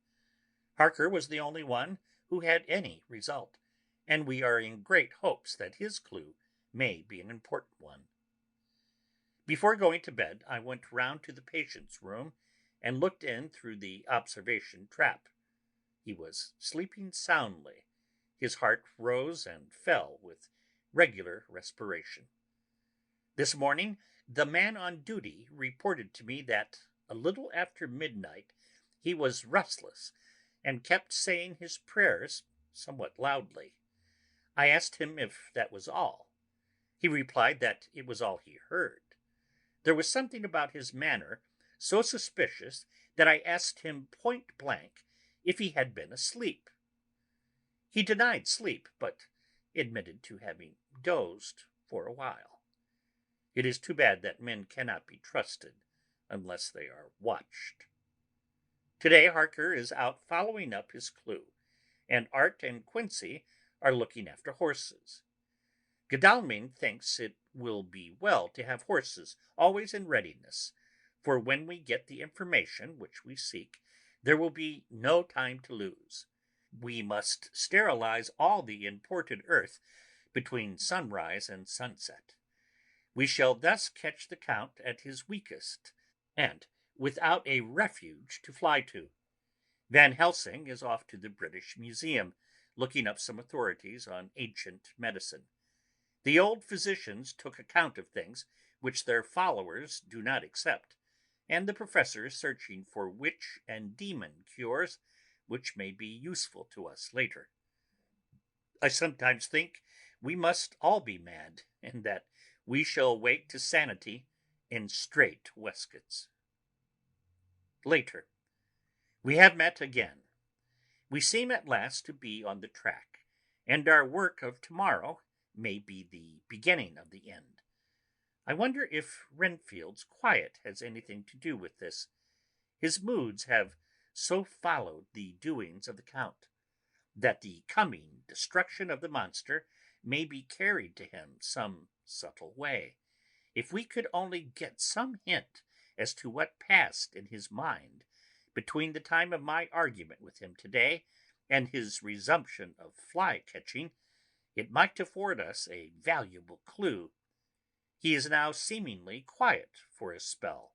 Harker was the only one who had any result, and we are in great hopes that his clue may be an important one. Before going to bed, I went round to the patient's room and looked in through the observation trap. He was sleeping soundly. His heart rose and fell with regular respiration. This morning, the man on duty reported to me that a little after midnight he was restless and kept saying his prayers somewhat loudly. I asked him if that was all. He replied that it was all he heard. There was something about his manner so suspicious that I asked him point blank if he had been asleep. He denied sleep, but admitted to having dozed for a while. It is too bad that men cannot be trusted unless they are watched. Today Harker is out following up his clue, and Art and Quincy are looking after horses. Godalming thinks it will be well to have horses always in readiness, for when we get the information which we seek, there will be no time to lose. We must sterilize all the imported earth between sunrise and sunset. We shall thus catch the Count at his weakest, and without a refuge to fly to. Van Helsing is off to the British Museum, looking up some authorities on ancient medicine. The old physicians took account of things which their followers do not accept, and the professor is searching for witch and demon cures which may be useful to us later. I sometimes think we must all be mad, and that we shall wake to sanity in strait waistcoats. Later. We have met again. We seem at last to be on the track, and our work of tomorrow may be the beginning of the end. I wonder if Renfield's quiet has anything to do with this. His moods have so followed the doings of the Count, that the coming destruction of the monster may be carried to him some subtle way. If we could only get some hint as to what passed in his mind between the time of my argument with him today and his resumption of fly-catching, it might afford us a valuable clue. He is now seemingly quiet for a spell.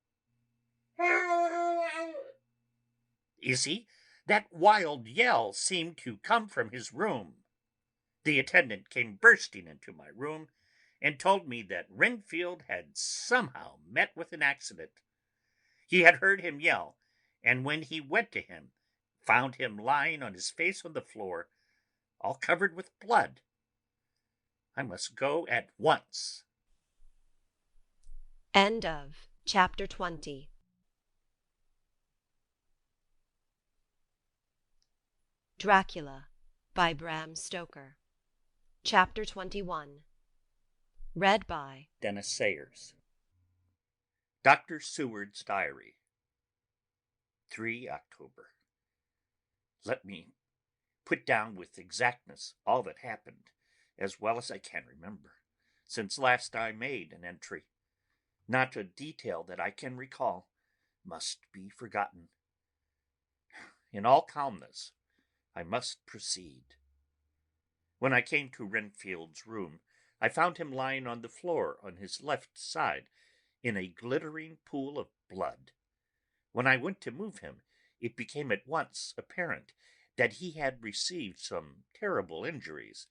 Is he? That wild yell seemed to come from his room. The attendant came bursting into my room and told me that Renfield had somehow met with an accident. He had heard him yell, and when he went to him, found him lying on his face on the floor, all covered with blood. I must go at once. End of Chapter 20. Dracula by Bram Stoker. Chapter 21. Read by Dennis Sayers. Dr. Seward's Diary, 3 October. Let me put down with exactness all that happened, as well as I can remember, since last I made an entry. Not a detail that I can recall must be forgotten. In all calmness, I must proceed. When I came to Renfield's room, I found him lying on the floor on his left side, in a glittering pool of blood. When I went to move him, it became at once apparent that he had received some terrible injuries.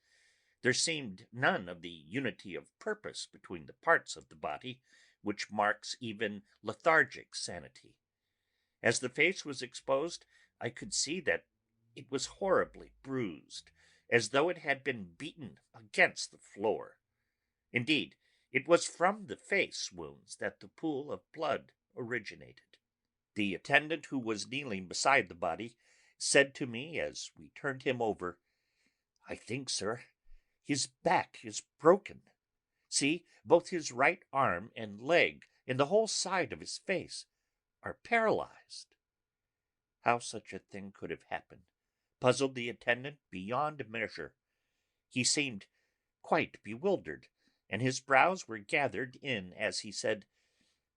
There seemed none of the unity of purpose between the parts of the body which marks even lethargic sanity. As the face was exposed, I could see that it was horribly bruised, as though it had been beaten against the floor. Indeed, it was from the face wounds that the pool of blood originated. The attendant who was kneeling beside the body said to me as we turned him over, "I think, sir, his back is broken. See, both his right arm and leg and the whole side of his face are paralyzed." How such a thing could have happened puzzled the attendant beyond measure. He seemed quite bewildered, and his brows were gathered in as he said,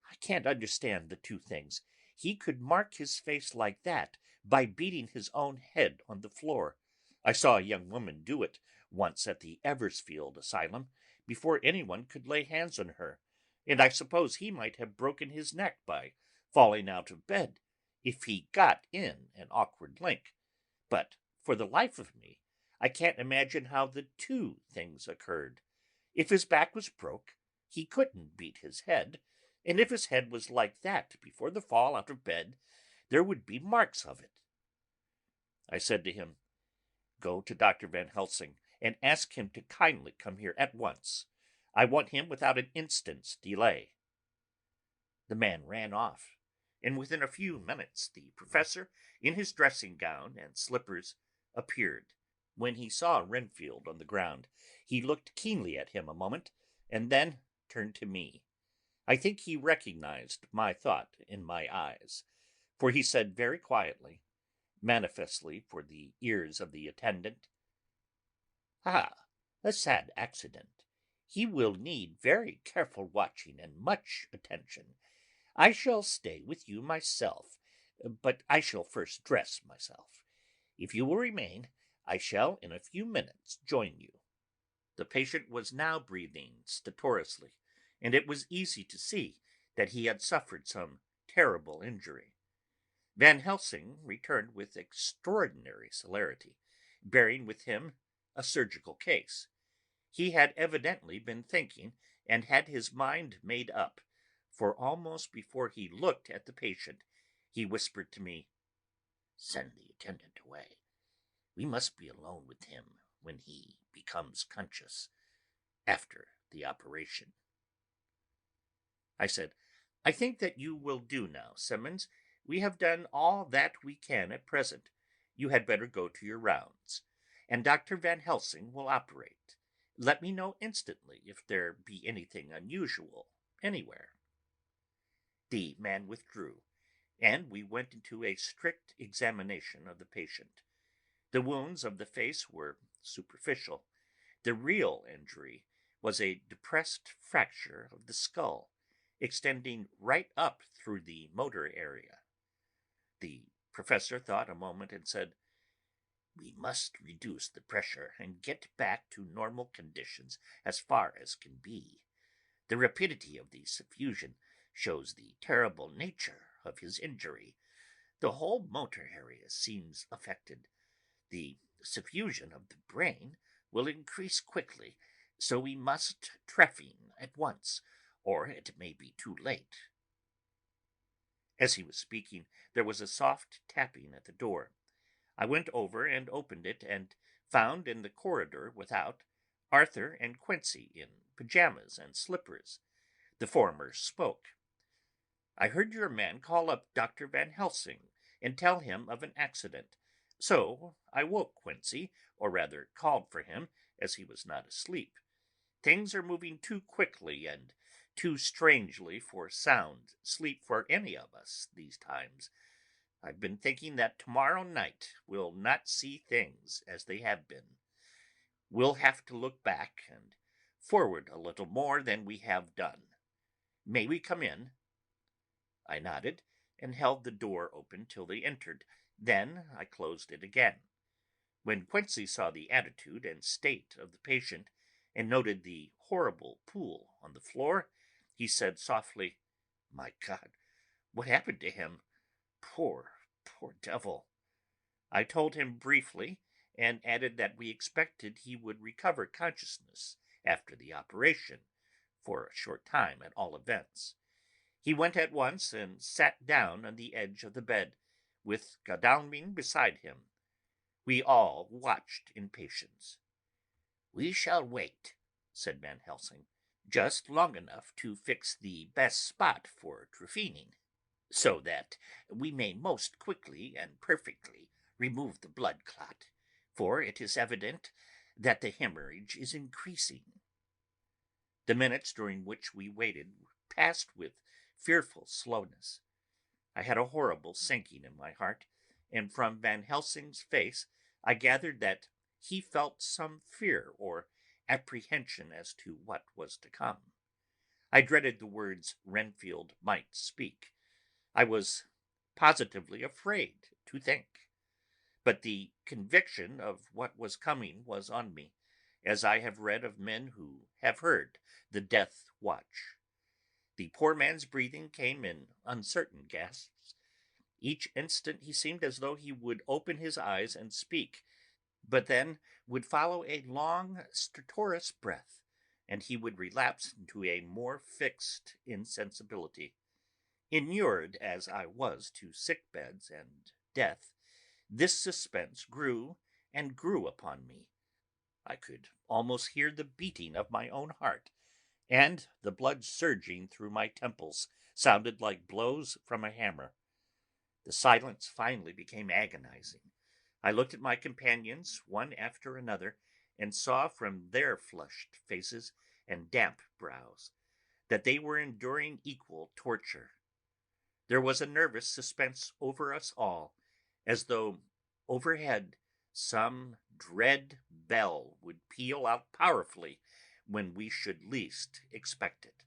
"I can't understand the two things. He could mark his face like that by beating his own head on the floor. I saw a young woman do it once at the Eversfield Asylum, before anyone could lay hands on her, and I suppose he might have broken his neck by falling out of bed, if he got in an awkward link. But for the life of me, I can't imagine how the two things occurred. If his back was broke, he couldn't beat his head, and if his head was like that before the fall out of bed, there would be marks of it." I said to him, "Go to Dr. Van Helsing and ask him to kindly come here at once. I want him without an instant's delay." The man ran off, and within a few minutes the professor, in his dressing gown and slippers, appeared. When he saw Renfield on the ground, he looked keenly at him a moment, and then turned to me. I think he recognized my thought in my eyes, for he said very quietly, manifestly for the ears of the attendant, "Ah, a sad accident. He will need very careful watching and much attention. I shall stay with you myself, but I shall first dress myself. If you will remain, I shall in a few minutes join you." The patient was now breathing stertorously, and it was easy to see that he had suffered some terrible injury. Van Helsing returned with extraordinary celerity, bearing with him a surgical case. He had evidently been thinking, and had his mind made up, for almost before he looked at the patient, he whispered to me, "Send the attendant away. We must be alone with him when he becomes conscious, after the operation." I said, "I think that you will do now, Simmons. We have done all that we can at present. You had better go to your rounds, and Dr. Van Helsing will operate. Let me know instantly if there be anything unusual anywhere." The man withdrew, and we went into a strict examination of the patient. The wounds of the face were superficial. The real injury was a depressed fracture of the skull, extending right up through the motor area. The professor thought a moment and said, "We must reduce the pressure and get back to normal conditions as far as can be. The rapidity of the suffusion shows the terrible nature of his injury. The whole motor area seems affected. The suffusion of the brain will increase quickly, so we must trephine at once, or it may be too late." As he was speaking, there was a soft tapping at the door. I went over and opened it, and found in the corridor without Arthur and Quincey in pajamas and slippers. The former spoke. "I heard your man call up Dr. Van Helsing and tell him of an accident, so I woke Quincey, or rather called for him, as he was not asleep. Things are moving too quickly and too strangely for sound sleep for any of us these times. I've been thinking that tomorrow night we'll not see things as they have been. We'll have to look back and forward a little more than we have done. May we come in?" I nodded, and held the door open till they entered. Then I closed it again. When Quincey saw the attitude and state of the patient, and noted the horrible pool on the floor, he said softly, "My God, what happened to him? Poor devil!" I told him briefly, and added that we expected he would recover consciousness after the operation, for a short time at all events. He went at once and sat down on the edge of the bed, with Godalming beside him. We all watched in patience. "We shall wait," said Van Helsing, "just long enough to fix the best spot for trephining, so that we may most quickly and perfectly remove the blood clot, for it is evident that the hemorrhage is increasing." The minutes during which we waited passed with fearful slowness. I had a horrible sinking in my heart, and from Van Helsing's face I gathered that he felt some fear or apprehension as to what was to come. I dreaded the words Renfield might speak. I was positively afraid to think. But the conviction of what was coming was on me, as I have read of men who have heard the death watch. The poor man's breathing came in uncertain gasps. Each instant he seemed as though he would open his eyes and speak, but then would follow a long stertorous breath, and he would relapse into a more fixed insensibility. Inured as I was to sick beds and death, this suspense grew and grew upon me. I could almost hear the beating of my own heart, and the blood surging through my temples sounded like blows from a hammer. The silence finally became agonizing. I looked at my companions, one after another, and saw from their flushed faces and damp brows that they were enduring equal torture. There was a nervous suspense over us all, as though overhead some dread bell would peal out powerfully when we should least expect it.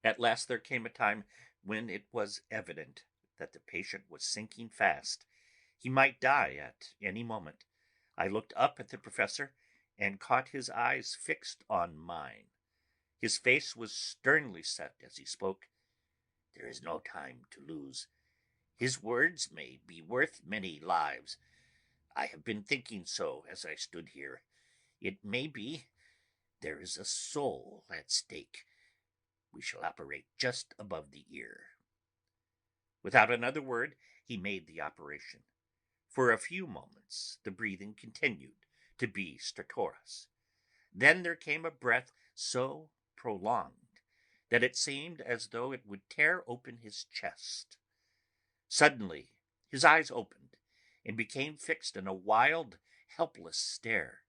At last there came a time when it was evident that the patient was sinking fast. He might die at any moment. I looked up at the professor and caught his eyes fixed on mine. His face was sternly set as he spoke. "There is no time to lose. His words may be worth many lives. I have been thinking so as I stood here. It may be there is a soul at stake. We shall operate just above the ear." Without another word, he made the operation. For a few moments the breathing continued to be stertorous. Then there came a breath so prolonged that it seemed as though it would tear open his chest. Suddenly his eyes opened and became fixed in a wild, helpless stare.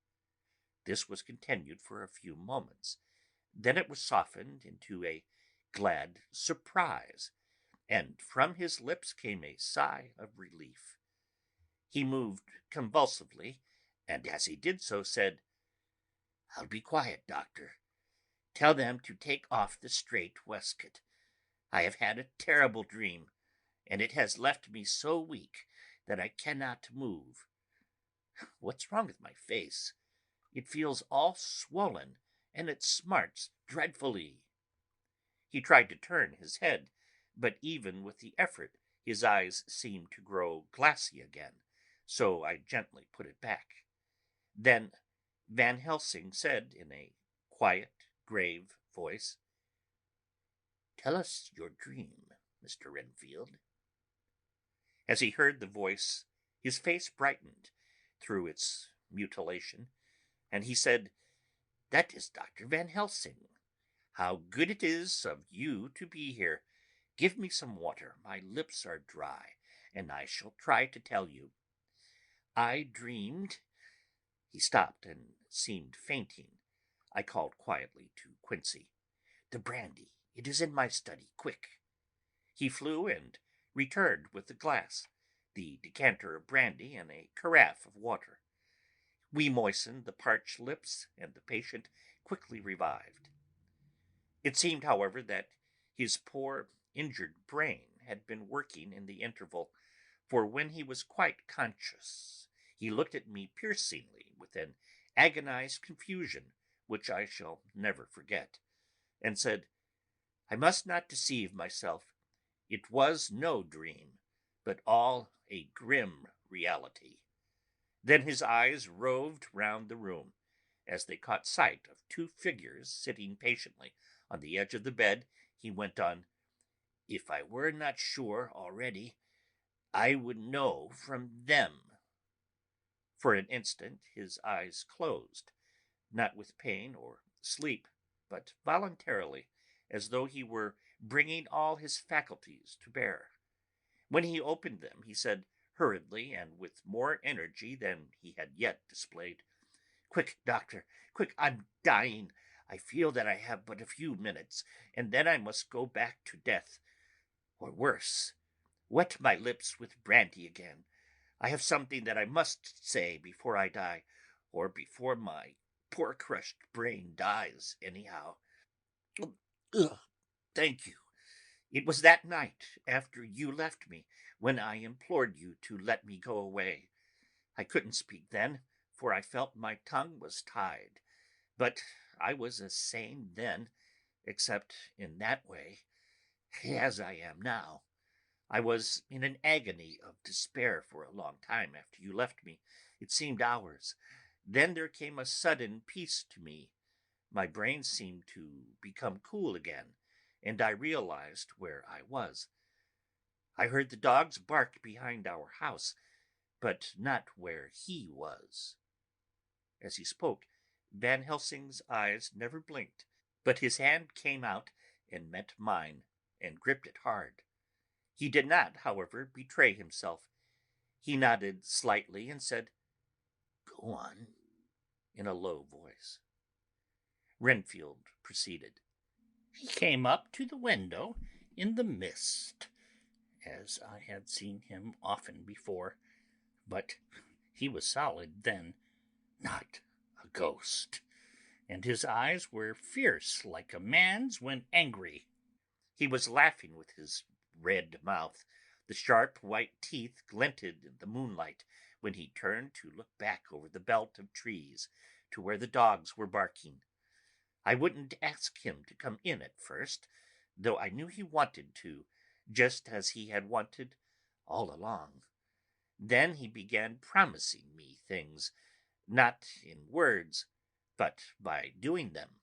This was continued for a few moments. Then it was softened into a glad surprise, and from his lips came a sigh of relief. He moved convulsively, and as he did so said, "I'll be quiet, doctor. Tell them to take off the strait waistcoat. I have had a terrible dream, and it has left me so weak that I cannot move. What's wrong with my face? It feels all swollen, and it smarts dreadfully." He tried to turn his head, but even with the effort his eyes seemed to grow glassy again, so I gently put it back. Then Van Helsing said in a quiet, grave voice, "Tell us your dream, Mr. Renfield." As he heard the voice, his face brightened through its mutilation, and he said, "That is Dr. Van Helsing. How good it is of you to be here. Give me some water. My lips are dry, and I shall try to tell you. I dreamed—" He stopped and seemed fainting. I called quietly to Quincey, "The brandy, it is in my study, quick." He flew and returned with the glass, the decanter of brandy, and a carafe of water. We moistened the parched lips, and the patient quickly revived. It seemed, however, that his poor injured brain had been working in the interval, for when he was quite conscious he looked at me piercingly with an agonized confusion which I shall never forget, and said, "I must not deceive myself. It was no dream, but all a grim reality. Then his eyes roved round the room. As they caught sight of two figures sitting patiently on the edge of the bed, he went on, "If I were not sure already, I would know from them." For an instant his eyes closed, not with pain or sleep, but voluntarily, as though he were bringing all his faculties to bear. When he opened them, he said hurriedly and with more energy than he had yet displayed, "Quick, doctor, quick, I'm dying. I feel that I have but a few minutes, and then I must go back to death. Or worse, wet my lips with brandy again. I have something that I must say before I die, or before my poor crushed brain dies anyhow. Ugh, thank you. It was that night, after you left me, when I implored you to let me go away. I couldn't speak then, for I felt my tongue was tied, but I was as sane then, except in that way, as I am now. I was in an agony of despair for a long time after you left me. It seemed hours. Then there came a sudden peace to me. My brain seemed to become cool again, and I realized where I was. I heard the dogs bark behind our house, but not where he was." As he spoke, Van Helsing's eyes never blinked, but his hand came out and met mine and gripped it hard. He did not, however, betray himself. He nodded slightly and said, "Go on," in a low voice. Renfield proceeded. "He came up to the window in the mist, as I had seen him often before, but he was solid then, not a ghost, and his eyes were fierce like a man's when angry. He was laughing with his red mouth. The sharp white teeth glinted in the moonlight when he turned to look back over the belt of trees to where the dogs were barking. I wouldn't ask him to come in at first, though I knew he wanted to, just as he had wanted all along. Then he began promising me things, not in words, but by doing them."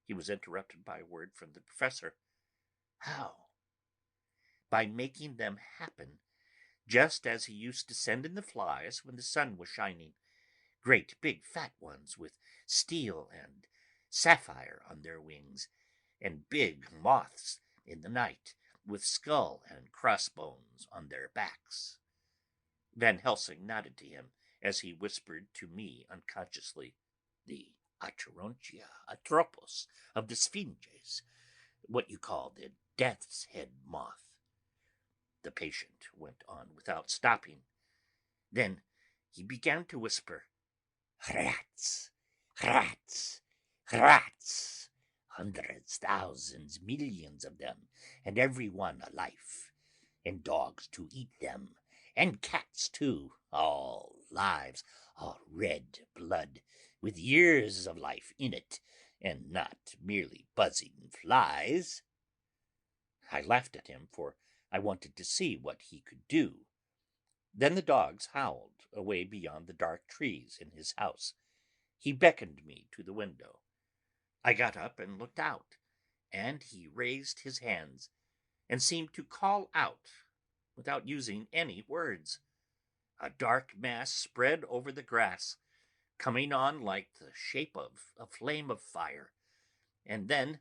He was interrupted by a word from the professor. "How?" "By making them happen, just as he used to send in the flies when the sun was shining, great big fat ones with steel and sapphire on their wings, and big moths in the night with skull and crossbones on their backs." Van Helsing nodded to him as he whispered to me unconsciously, "The Acherontia atropos of the Sphinges, what you call the death's head moth." The patient went on without stopping. Then he began to whisper, "Rats, rats, rats, hundreds, thousands, millions of them, and every one a life, and dogs to eat them, and cats too, all lives, all red blood, with years of life in it, and not merely buzzing flies." I laughed at him, for I wanted to see what he could do. Then the dogs howled away beyond the dark trees in his house. He beckoned me to the window. I got up and looked out, and he raised his hands and seemed to call out without using any words. A dark mass spread over the grass, coming on like the shape of a flame of fire, and then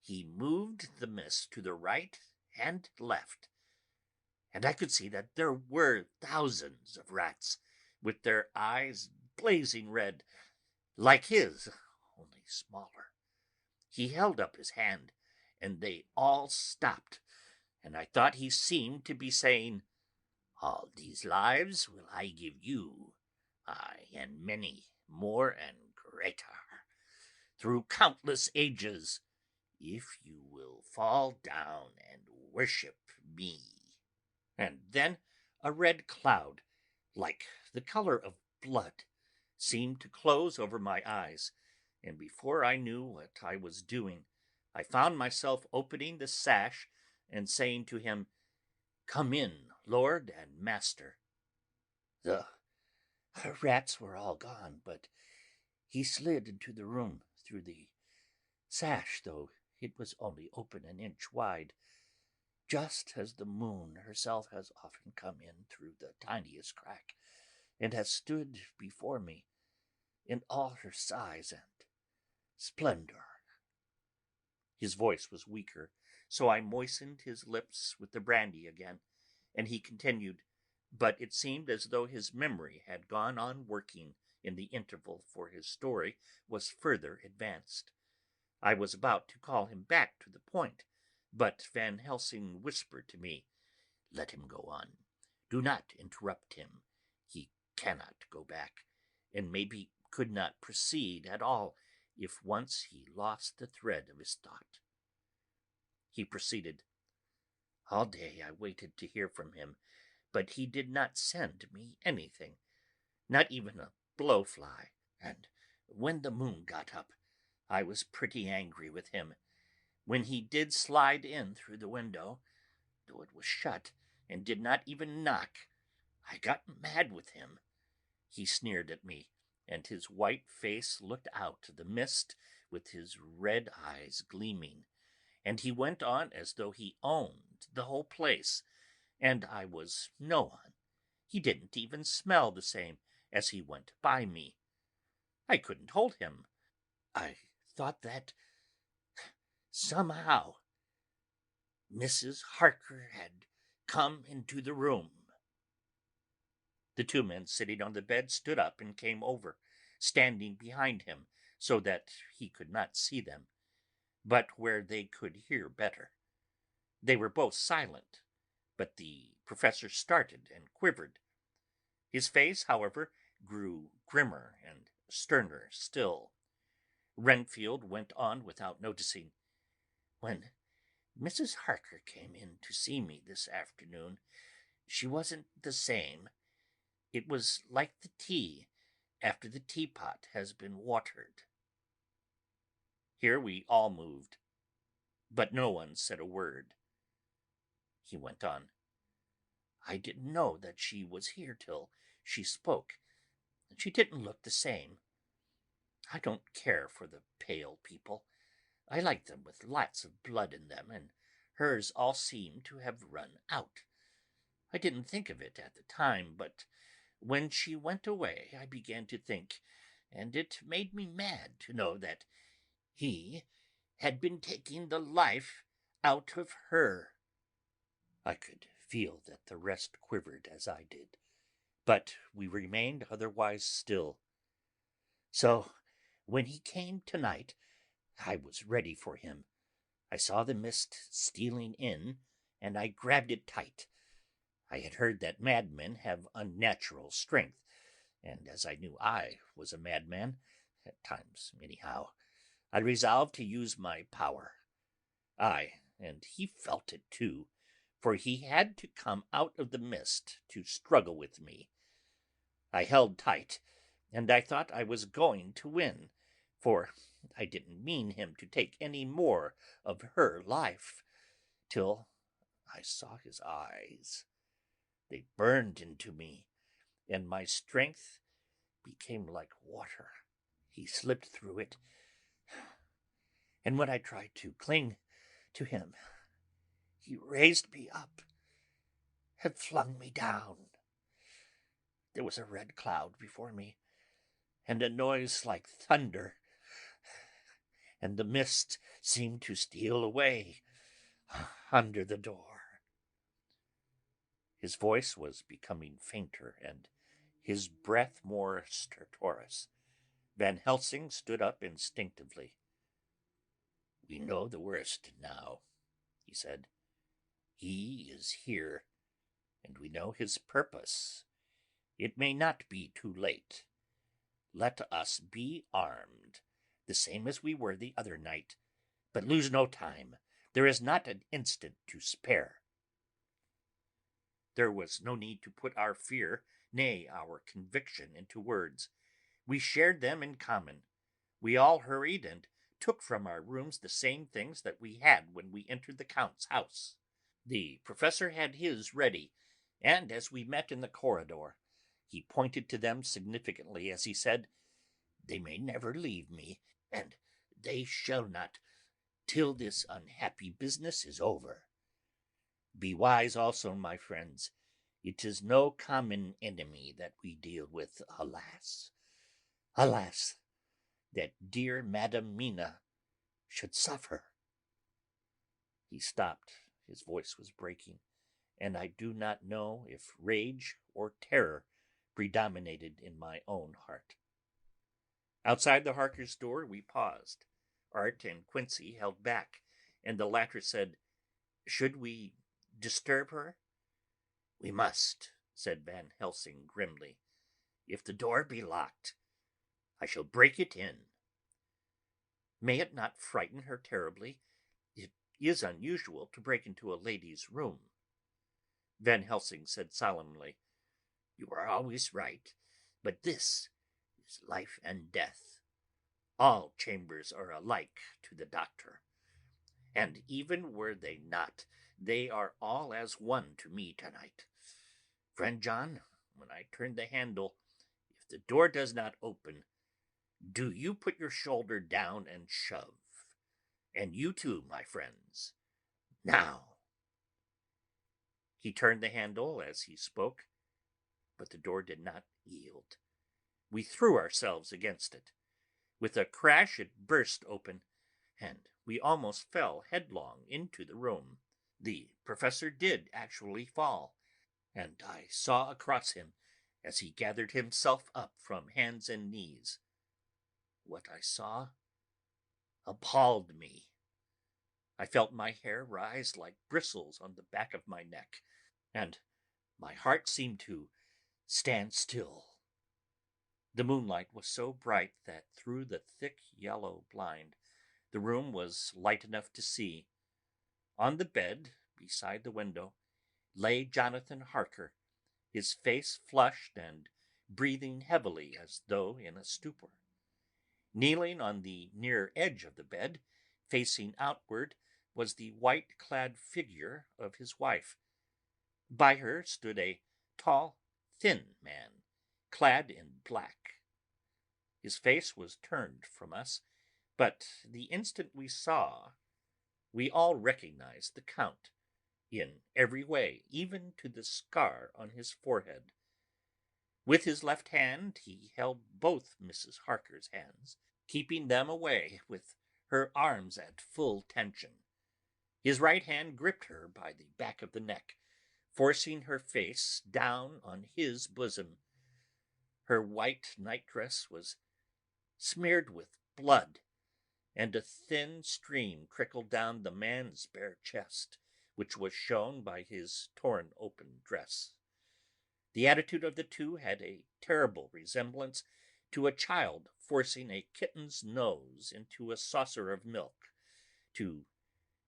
he moved the mist to the right and left, and I could see that there were thousands of rats, with their eyes blazing red, like his, only smaller. He held up his hand, and they all stopped, and I thought he seemed to be saying, "All these lives will I give you, aye, and many more and greater, through countless ages, if you will fall down and worship me." And then a red cloud, like the color of blood, seemed to close over my eyes, and before I knew what I was doing, I found myself opening the sash and saying to him, "Come in, Lord and Master." The Her rats were all gone, but he slid into the room through the sash, though it was only open an inch wide, just as the moon herself has often come in through the tiniest crack, and has stood before me in all her size and splendor. His voice was weaker, so I moistened his lips with the brandy again, and he continued, but it seemed as though his memory had gone on working in the interval, for his story was further advanced. I was about to call him back to the point, but Van Helsing whispered to me, "Let him go on. Do not interrupt him. He cannot go back, and maybe could not proceed at all if once he lost the thread of his thought." He proceeded. "All day I waited to hear from him, but he did not send me anything, not even a blowfly, and when the moon got up, I was pretty angry with him. When he did slide in through the window, though it was shut and did not even knock, I got mad with him. He sneered at me, and his white face looked out of the mist with his red eyes gleaming, and he went on as though he owned the whole place, and I was no one. He didn't even smell the same as he went by me. I couldn't hold him. I thought that somehow Mrs. Harker had come into the room." The two men sitting on the bed stood up and came over, standing behind him so that he could not see them, but where they could hear better. They were both silent, but the professor started and quivered. His face, however, grew grimmer and sterner still. Renfield went on without noticing. "When Mrs. Harker came in to see me this afternoon, she wasn't the same. It was like the tea after the teapot has been watered." Here we all moved, but no one said a word. He went on. "I didn't know that she was here till she spoke. She didn't look the same. I don't care for the pale people. I like them with lots of blood in them, and hers all seemed to have run out. I didn't think of it at the time, but when she went away I began to think, and it made me mad to know that he had been taking the life out of her." I could feel that the rest quivered as I did, but we remained otherwise still. "So when he came tonight, I was ready for him. I saw the mist stealing in, and I grabbed it tight. I had heard that madmen have unnatural strength, and as I knew I was a madman, at times anyhow, I resolved to use my power. And he felt it too, for he had to come out of the mist to struggle with me. I held tight, and I thought I was going to win, for I didn't mean him to take any more of her life, till I saw his eyes. They burned into me, and my strength became like water. He slipped through it, and when I tried to cling to him, he raised me up and flung me down. There was a red cloud before me, and a noise like thunder, and the mist seemed to steal away under the door." His voice was becoming fainter, and his breath more stertorous. Van Helsing stood up instinctively. "We know the worst now," he said. "He is here, and we know his purpose. It may not be too late. Let us be armed, the same as we were the other night, but lose no time. There is not an instant to spare." There was no need to put our fear, nay, our conviction, into words. We shared them in common. We all hurried and took from our rooms the same things that we had when we entered the Count's house. The professor had his ready, and as we met in the corridor, He pointed to them significantly as he said, "They may never leave me, and they shall not till this unhappy business is over. Be wise also, my friends. It is no common enemy that we deal with, alas. Alas, that dear Madam Mina should suffer." He stopped. His voice was breaking, and I do not know if rage or terror predominated in my own heart. Outside the Harkers' door we paused. Art and Quincy held back, and the latter said, "Should we disturb her?" "We must," said Van Helsing grimly. "If the door be locked, I shall break it in." "May it not frighten her terribly? It is unusual to break into a lady's room." Van Helsing said solemnly, "You are always right, but this is life and death. All chambers are alike to the doctor, and even were they not, they are all as one to me tonight. Friend John, when I turn the handle, if the door does not open, do you put your shoulder down and shove. And you too, my friends. Now." He turned the handle as he spoke, but the door did not yield. We threw ourselves against it. With a crash it burst open, and we almost fell headlong into the room. The professor did actually fall, and I saw across him as he gathered himself up from hands and knees. What I saw appalled me. I felt my hair rise like bristles on the back of my neck, and my heart seemed to stand still. The moonlight was so bright that through the thick yellow blind the room was light enough to see. On the bed, beside the window, lay Jonathan Harker, his face flushed and breathing heavily as though in a stupor. Kneeling on the near edge of the bed, facing outward, was the white-clad figure of his wife. By her stood a tall, thin man, clad in black. His face was turned from us, but the instant we saw, we all recognized the Count, in every way, even to the scar on his forehead. With his left hand he held both Mrs. Harker's hands, keeping them away with her arms at full tension. His right hand gripped her by the back of the neck, forcing her face down on his bosom. Her white nightdress was smeared with blood, and a thin stream trickled down the man's bare chest, which was shown by his torn open dress. The attitude of the two had a terrible resemblance to a child forcing a kitten's nose into a saucer of milk to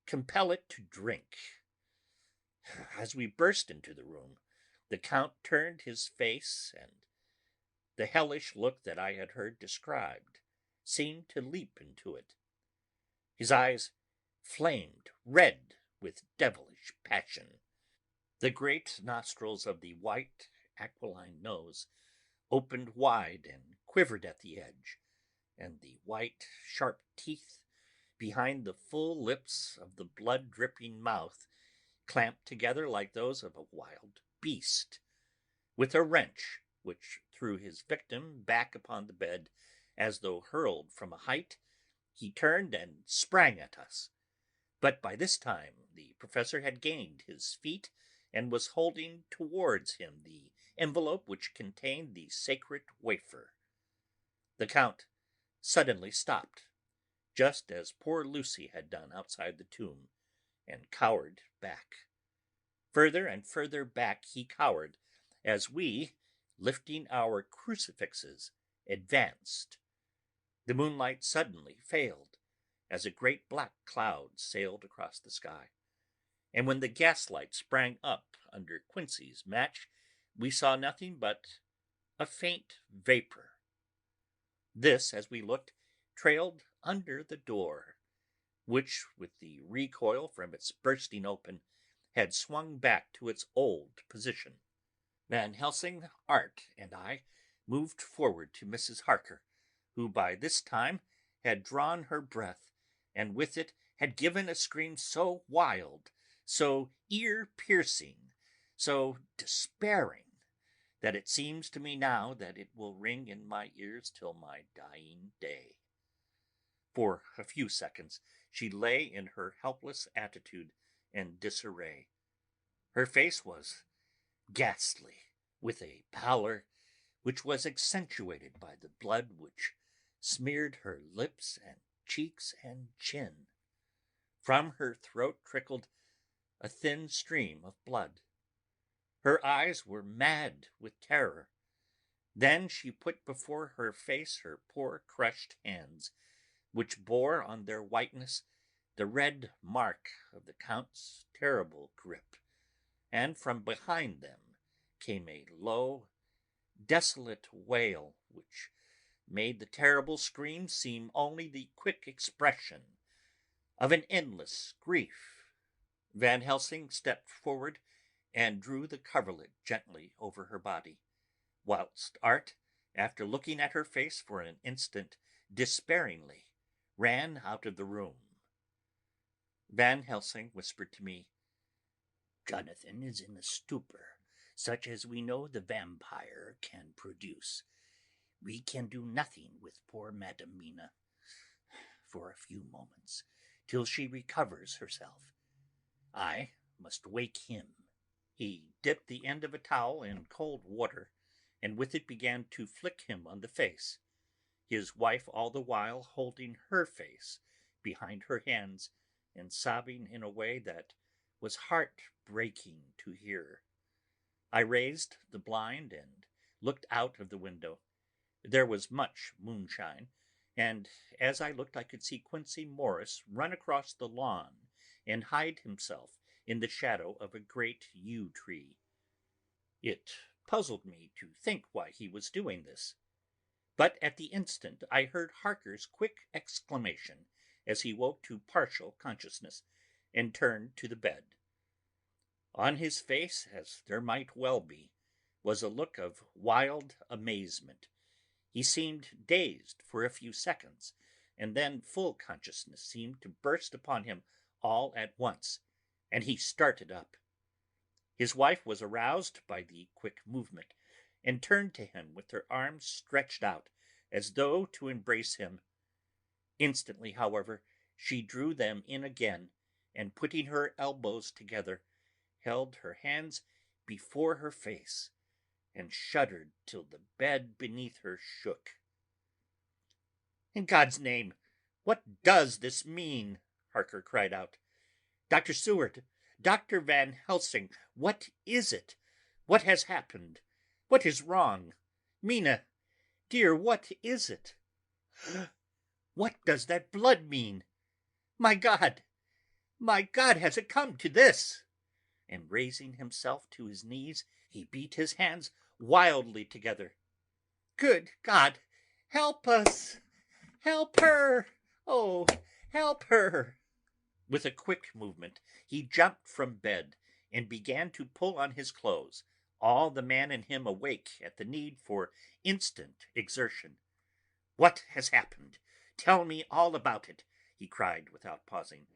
compel it to drink. As we burst into the room, the Count turned his face, and the hellish look that I had heard described seemed to leap into it. His eyes flamed red with devilish passion. The great nostrils of the white, aquiline nose opened wide and quivered at the edge, and the white, sharp teeth behind the full lips of the blood-dripping mouth clamped together like those of a wild beast. With a wrench, which threw his victim back upon the bed as though hurled from a height, he turned and sprang at us. But by this time the professor had gained his feet and was holding towards him the envelope which contained the sacred wafer. The Count suddenly stopped, just as poor Lucy had done outside the tomb, and cowered back. Further and further back he cowered, as we, lifting our crucifixes, advanced. The moonlight suddenly failed, as a great black cloud sailed across the sky, and when the gaslight sprang up under Quincy's match, we saw nothing but a faint vapor. This, as we looked, trailed under the door, which, with the recoil from its bursting open, had swung back to its old position. Van Helsing, Art, and I moved forward to Mrs. Harker, who by this time had drawn her breath, and with it had given a scream so wild, so ear-piercing, so despairing, that it seems to me now that it will ring in my ears till my dying day. For a few seconds she lay in her helpless attitude and disarray. Her face was ghastly, with a pallor which was accentuated by the blood which smeared her lips and cheeks and chin. From her throat trickled a thin stream of blood. Her eyes were mad with terror. Then she put before her face her poor crushed hands, which bore on their whiteness the red mark of the Count's terrible grip, and from behind them came a low, desolate wail which made the terrible scream seem only the quick expression of an endless grief. Van Helsing stepped forward and drew the coverlet gently over her body, whilst Art, after looking at her face for an instant despairingly, ran out of the room. Van Helsing whispered to me, "Jonathan is in a stupor, such as we know the vampire can produce. We can do nothing with poor Madam Mina for a few moments, till she recovers herself. I must wake him." He dipped the end of a towel in cold water, and with it began to flick him on the face, his wife all the while holding her face behind her hands and sobbing in a way that was heart-breaking to hear. I raised the blind and looked out of the window. There was much moonshine, and as I looked I could see Quincey Morris run across the lawn and hide himself in the shadow of a great yew tree. It puzzled me to think why he was doing this. But at the instant I heard Harker's quick exclamation as he woke to partial consciousness and turned to the bed. On his face, as there might well be, was a look of wild amazement. He seemed dazed for a few seconds, and then full consciousness seemed to burst upon him all at once, and he started up. His wife was aroused by the quick movement, and turned to him with her arms stretched out, as though to embrace him. Instantly, however, she drew them in again, and putting her elbows together, held her hands before her face, and shuddered till the bed beneath her shook. "In God's name, what does this mean?" Harker cried out. "Dr. Seward, Dr. Van Helsing, what is it? What has happened? What is wrong? Mina, dear, what is it? What does that blood mean? My God, has it come to this?" And raising himself to his knees, he beat his hands wildly together. "Good God, help us! Help her! Oh, help her!" With a quick movement, he jumped from bed and began to pull on his clothes, all the man in him awake at the need for instant exertion. "What has happened? Tell me all about it," he cried without pausing.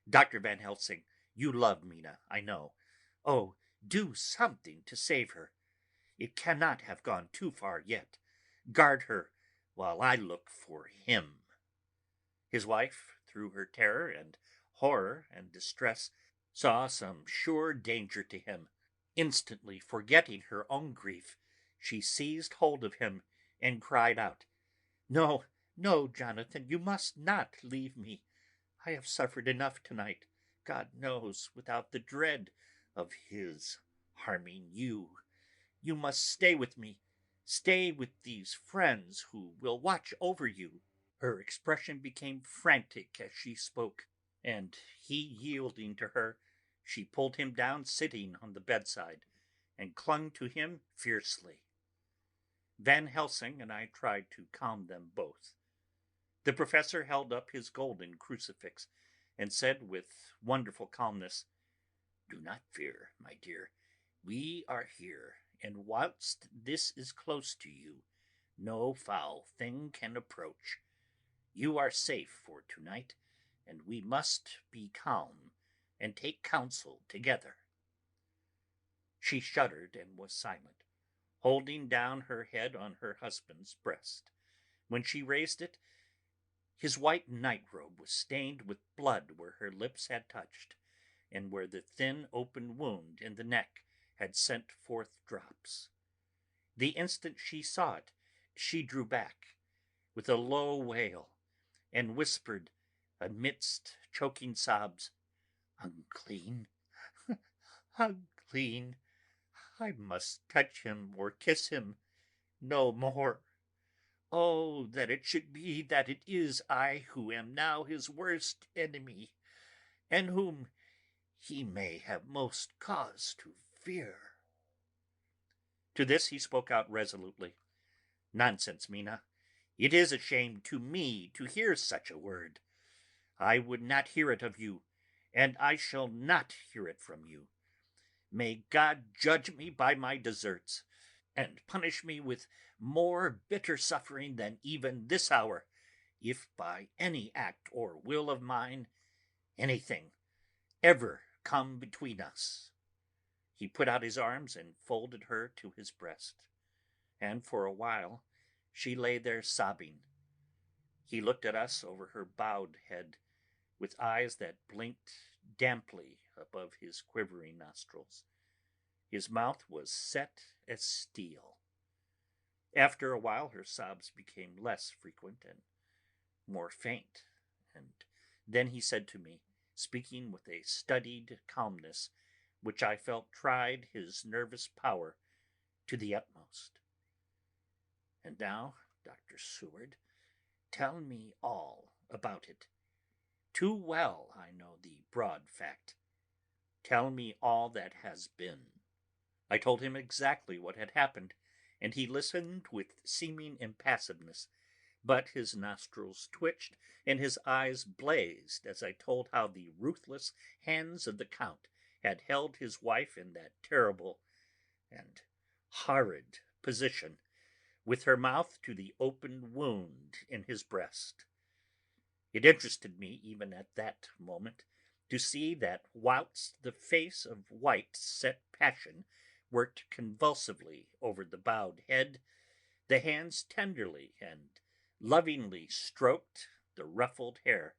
"Dr. Van Helsing, you love Mina, I know. Oh, do something to save her. It cannot have gone too far yet. Guard her while I look for him." His wife, through her terror and horror and distress, saw some sure danger to him. Instantly forgetting her own grief, she seized hold of him and cried out, "No, no, Jonathan, you must not leave me. I have suffered enough tonight, God knows, without the dread of his harming you. You must stay with me. Stay with these friends who will watch over you." Her expression became frantic as she spoke, and he yielding to her, she pulled him down sitting on the bedside, and clung to him fiercely. Van Helsing and I tried to calm them both. The professor held up his golden crucifix, and said with wonderful calmness, "Do not fear, my dear. We are here and whilst this is close to you, no foul thing can approach. You are safe for tonight, and we must be calm and take counsel together." She shuddered and was silent, holding down her head on her husband's breast. When she raised it, his white night-robe was stained with blood where her lips had touched, and where the thin open wound in the neck had sent forth drops. The instant she saw it, she drew back, with a low wail, and whispered, amidst choking sobs, "Unclean, unclean! I must touch him or kiss him no more. Oh, that it should be that it is I who am now his worst enemy, and whom he may have most cause to fear." To this he spoke out resolutely, "Nonsense, Mina. It is a shame to me to hear such a word. I would not hear it of you, and I shall not hear it from you. May God judge me by my deserts, and punish me with more bitter suffering than even this hour, if by any act or will of mine anything ever come between us." He put out his arms and folded her to his breast, and for a while she lay there sobbing. He looked at us over her bowed head, with eyes that blinked damply above his quivering nostrils. His mouth was set as steel. After a while her sobs became less frequent and more faint, and then he said to me, speaking with a studied calmness which I felt tried his nervous power to the utmost, "And now, Dr. Seward, tell me all about it. Too well I know the broad fact. Tell me all that has been." I told him exactly what had happened, and he listened with seeming impassiveness, but his nostrils twitched and his eyes blazed as I told how the ruthless hands of the Count had held his wife in that terrible and horrid position, with her mouth to the open wound in his breast. It interested me, even at that moment, to see that whilst the face of white set passion worked convulsively over the bowed head, the hands tenderly and lovingly stroked the ruffled hair.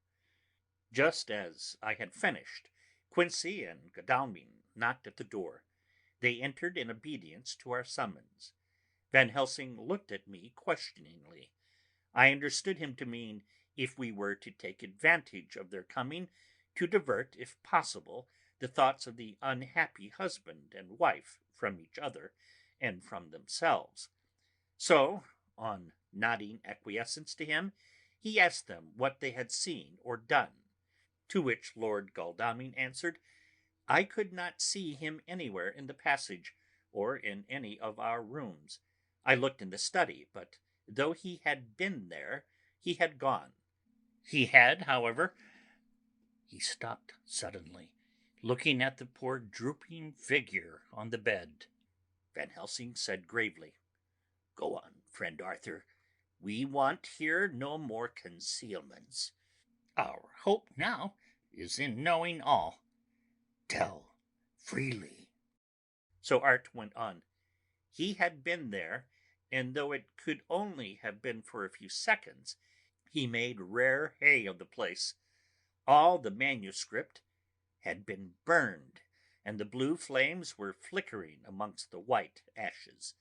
Just as I had finished, Quincey and Godalming knocked at the door. They entered in obedience to our summons. Van Helsing looked at me questioningly. I understood him to mean if we were to take advantage of their coming to divert, if possible, the thoughts of the unhappy husband and wife from each other and from themselves. So, on nodding acquiescence to him, he asked them what they had seen or done, to which Lord Godalming answered, "I could not see him anywhere in the passage, or in any of our rooms. I looked in the study, but though he had been there, he had gone. He had, however—" He stopped suddenly, looking at the poor drooping figure on the bed. Van Helsing said gravely, "Go on, friend Arthur. We want here no more concealments. Our hope now is in knowing all. Tell freely." So Art went on. He had been there, and though it could only have been for a few seconds, he made rare hay of the place. All the manuscript had been burned, and the blue flames were flickering amongst the white ashes.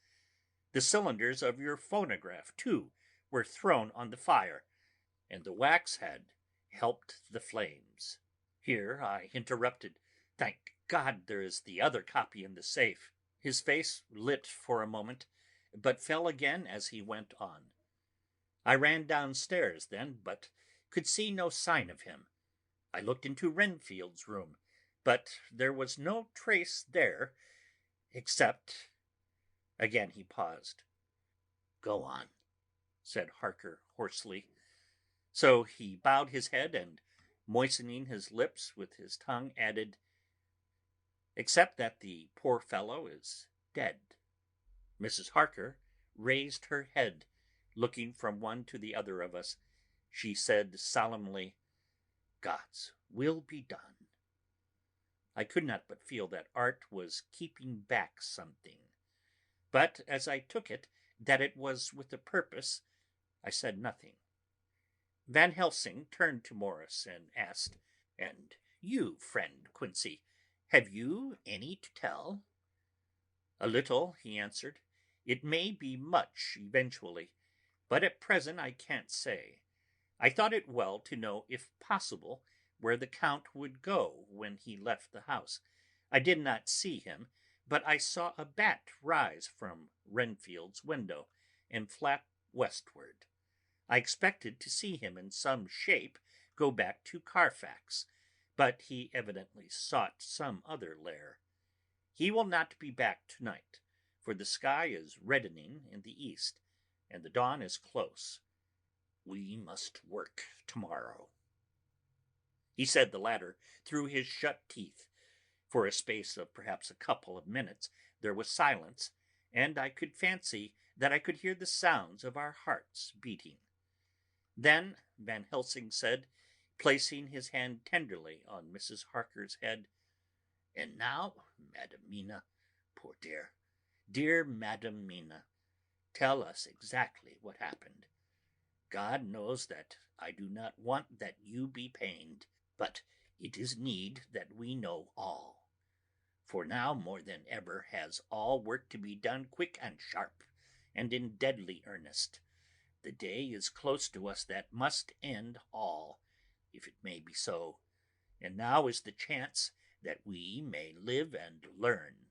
The cylinders of your phonograph, too, were thrown on the fire, and the wax had helped the flames. Here I interrupted. "Thank God there is the other copy in the safe." His face lit for a moment, but fell again as he went on. I ran downstairs then, but could see no sign of him. I looked into Renfield's room, but there was no trace there, except... Again he paused. "Go on," said Harker hoarsely. So he bowed his head and, moistening his lips with his tongue, added, "Except that the poor fellow is dead." Mrs. Harker raised her head, looking from one to the other of us. She said solemnly, "God's will be done." I could not but feel that art was keeping back something, but as I took it that it was with a purpose, I said nothing. Van Helsing turned to Morris and asked, "And you, friend Quincey, have you any to tell?" "A little," he answered. "It may be much eventually, but at present I can't say. I thought it well to know, if possible, where the Count would go when he left the house. I did not see him, but I saw a bat rise from Renfield's window and flap westward. I expected to see him in some shape go back to Carfax, but he evidently sought some other lair. He will not be back tonight, for the sky is reddening in the east, and the dawn is close. We must work tomorrow." He said the latter through his shut teeth. For a space of perhaps a couple of minutes there was silence, and I could fancy that I could hear the sounds of our hearts beating. Then Van Helsing said, placing his hand tenderly on Mrs. Harker's head, "And now, Madam Mina, poor dear Madam Mina, tell us exactly what happened. God knows that I do not want that you be pained, but it is need that we know all. For now more than ever has all work to be done quick and sharp, and in deadly earnest. The day is close to us that must end all, if it may be so, and now is the chance that we may live and learn."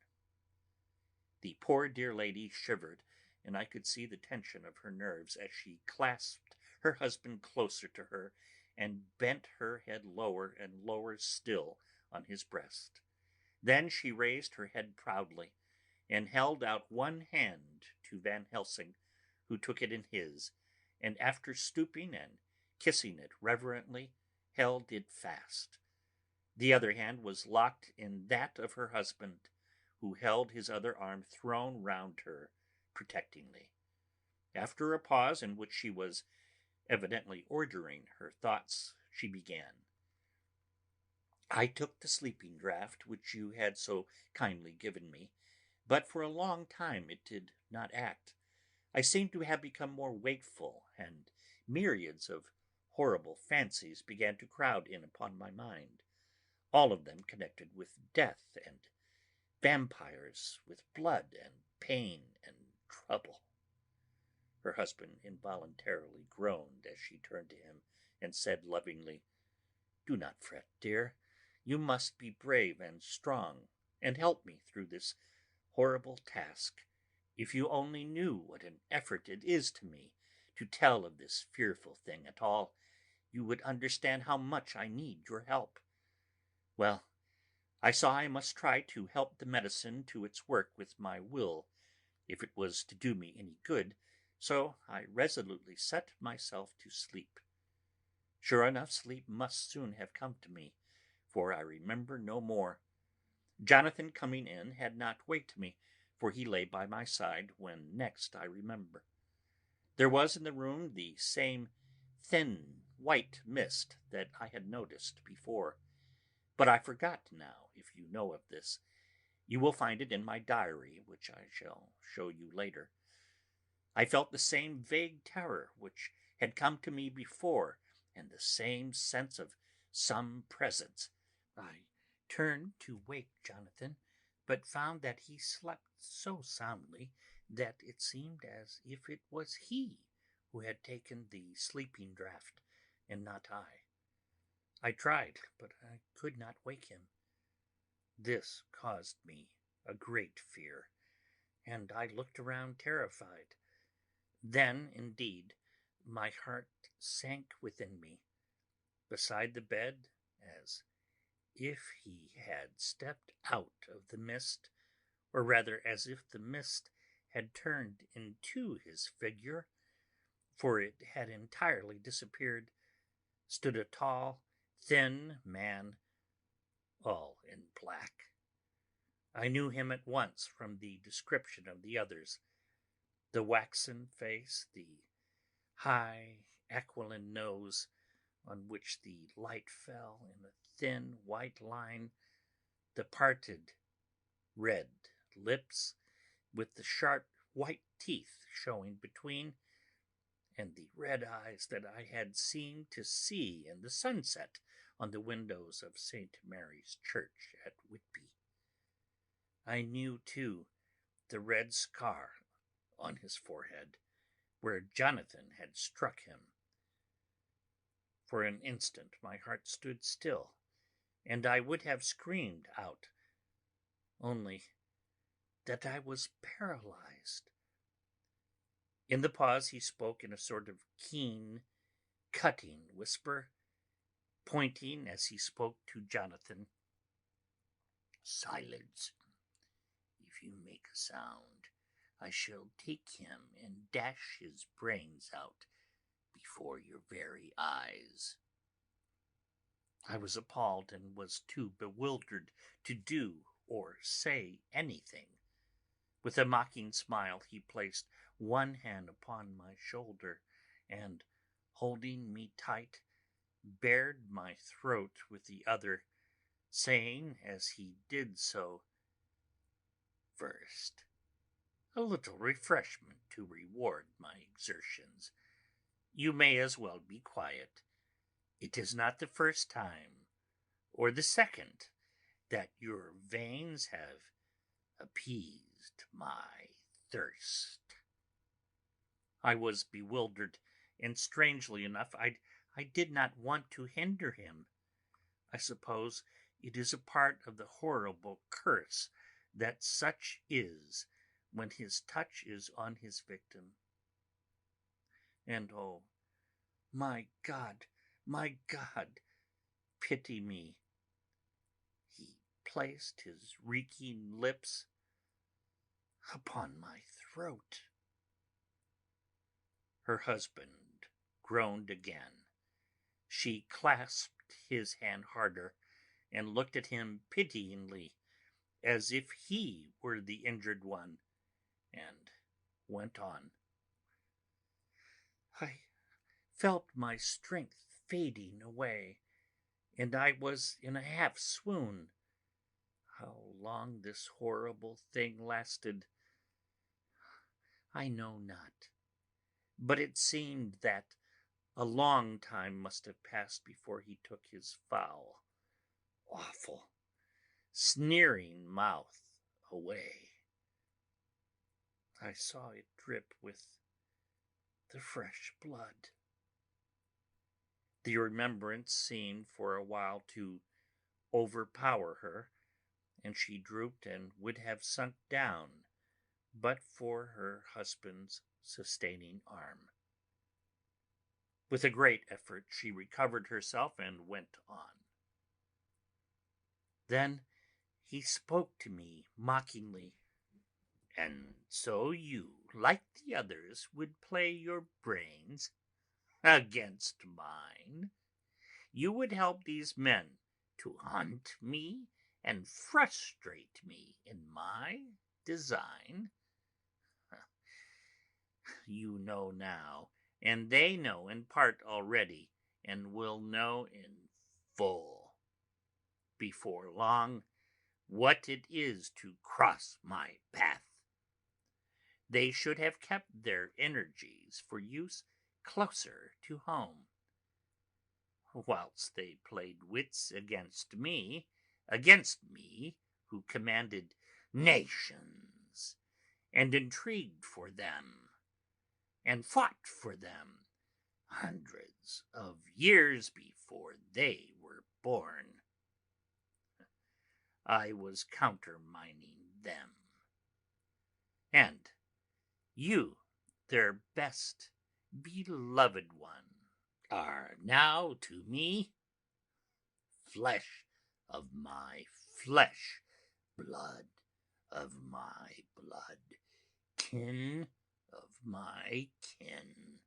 The poor dear lady shivered, and I could see the tension of her nerves as she clasped her husband closer to her and bent her head lower and lower still on his breast. Then she raised her head proudly and held out one hand to Van Helsing, who took it in his, and after stooping and kissing it reverently, held it fast. The other hand was locked in that of her husband, who held his other arm thrown round her protectingly. After a pause in which she was evidently ordering her thoughts, she began. "I took the sleeping draught which you had so kindly given me, but for a long time it did not act. I seemed to have become more wakeful, and myriads of horrible fancies began to crowd in upon my mind, all of them connected with death and vampires, with blood and pain and trouble." Her husband involuntarily groaned as she turned to him and said lovingly, "Do not fret, dear. You must be brave and strong, and help me through this horrible task. If you only knew what an effort it is to me to tell of this fearful thing at all, you would understand how much I need your help. Well, I saw I must try to help the medicine to its work with my will, if it was to do me any good, so I resolutely set myself to sleep. Sure enough, sleep must soon have come to me, for I remember no more. Jonathan coming in had not waked me, for he lay by my side when next I remember. There was in the room the same thin white mist that I had noticed before, but I forgot now. If you know of this, you will find it in my diary, which I shall show you later. I felt the same vague terror which had come to me before, and the same sense of some presence. I turned to wake Jonathan, but found that he slept so soundly that it seemed as if it was he who had taken the sleeping draught, and not I. I tried, but I could not wake him. This caused me a great fear, and I looked around terrified. Then, indeed, my heart sank within me. Beside the bed, as if he had stepped out of the mist, or rather as if the mist had turned into his figure, for it had entirely disappeared, stood a tall, thin man, all in black. I knew him at once from the description of the others. The waxen face, the high aquiline nose on which the light fell in a thin white line, the parted red lips with the sharp white teeth showing between, and the red eyes that I had seemed to see in the sunset on the windows of St. Mary's Church at Whitby. I knew, too, the red scar on his forehead, where Jonathan had struck him. For an instant my heart stood still, and I would have screamed out, only that I was paralyzed. In the pause he spoke in a sort of keen, cutting whisper, pointing as he spoke to Jonathan. "Silence! If you make a sound, I shall take him and dash his brains out before your very eyes." I was appalled and was too bewildered to do or say anything. With a mocking smile he placed one hand upon my shoulder and, holding me tight, bared my throat with the other, saying as he did so, "First, a little refreshment to reward my exertions. You may as well be quiet. It is not the first time, or the second, that your veins have appeased my thirst." I was bewildered, and strangely enough, I did not want to hinder him. I suppose it is a part of the horrible curse that such is when his touch is on his victim. And oh, my God, pity me. He placed his reeking lips upon my throat. Her husband groaned again. She clasped his hand harder and looked at him pityingly, as if he were the injured one, and went on. "I felt my strength fading away, and I was in a half swoon. How long this horrible thing lasted, I know not, but it seemed that a long time must have passed before he took his foul, awful, sneering mouth away. I saw it drip with the fresh blood." The remembrance seemed for a while to overpower her, and she drooped and would have sunk down but for her husband's sustaining arm. With a great effort she recovered herself and went on. Then he spoke to me mockingly. "And so you, like the others, would play your brains against mine? You would help these men to hunt me and frustrate me in my design? You know now, and they know in part already, and will know in full before long what it is to cross my path. They should have kept their energies for use closer to home. Whilst they played wits against me who commanded nations, and intrigued for them, and fought for them hundreds of years before they were born. I was countermining them. And you, their best beloved one, are now to me flesh of my flesh, blood of my blood, kin of my kin,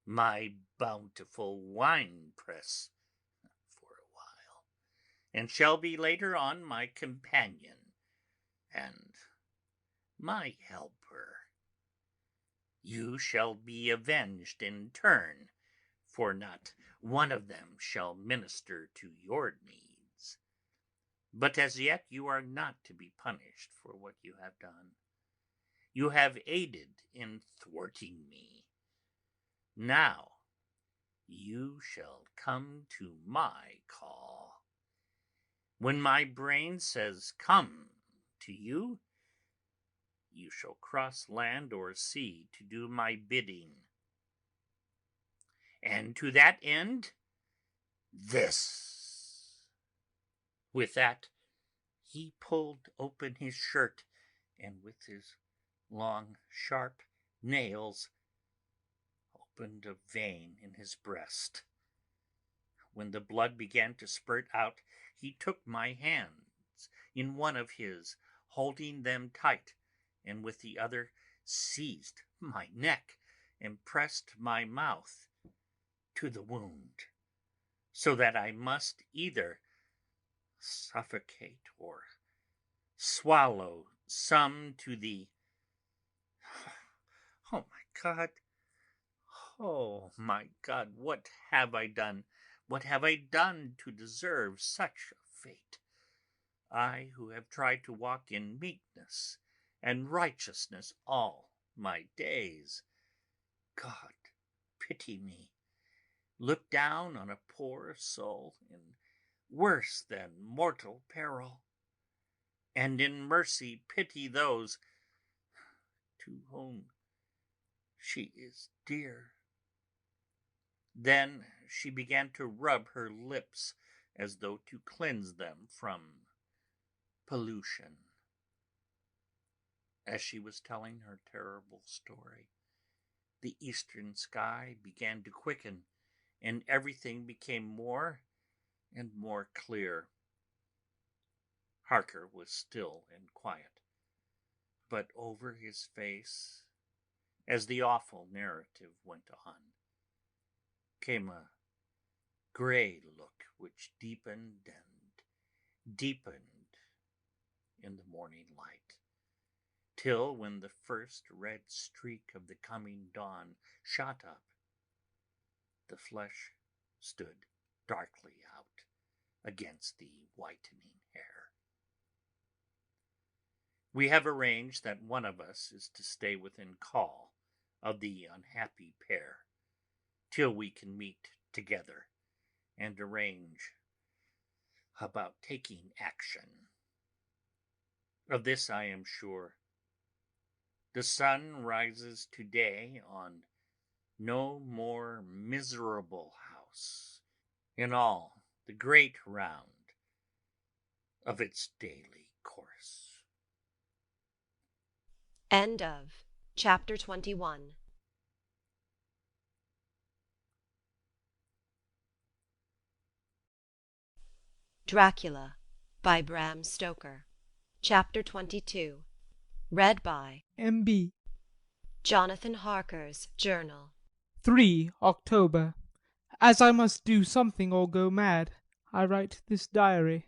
my bountiful wine-press for a while, and shall be later on my companion and my helper. You shall be avenged in turn, for not one of them shall minister to your needs. But as yet you are not to be punished for what you have done. You have aided in thwarting me. Now you shall come to my call. When my brain says come to you, you shall cross land or sea to do my bidding. And to that end, this. With that, he pulled open his shirt, and with his long, sharp nails opened a vein in his breast. When the blood began to spurt out, he took my hands in one of his, holding them tight, and with the other seized my neck and pressed my mouth to the wound, so that I must either suffocate or swallow some to the... Oh my God! Oh my God! What have I done? What have I done to deserve such a fate? I who have tried to walk in meekness and righteousness all my days. God, pity me. Look down on a poor soul in worse than mortal peril, and in mercy pity those to whom she is dear. Then she began to rub her lips as though to cleanse them from pollution. As she was telling her terrible story, the eastern sky began to quicken, and everything became more and more clear. Harker was still and quiet, but over his face, as the awful narrative went on, came a grey look which deepened and deepened in the morning light, till when the first red streak of the coming dawn shot up, the flesh stood darkly out against the whitening hair. We have arranged that one of us is to stay within call of the unhappy pair till we can meet together and arrange about taking action. Of this I am sure. The sun rises today on no more miserable house in all the great round of its daily course. End of Chapter 21. Dracula by Bram Stoker. Chapter 22. Read by M.B. Jonathan Harker's Journal. 3 October. As I must do something or go mad, I write this diary.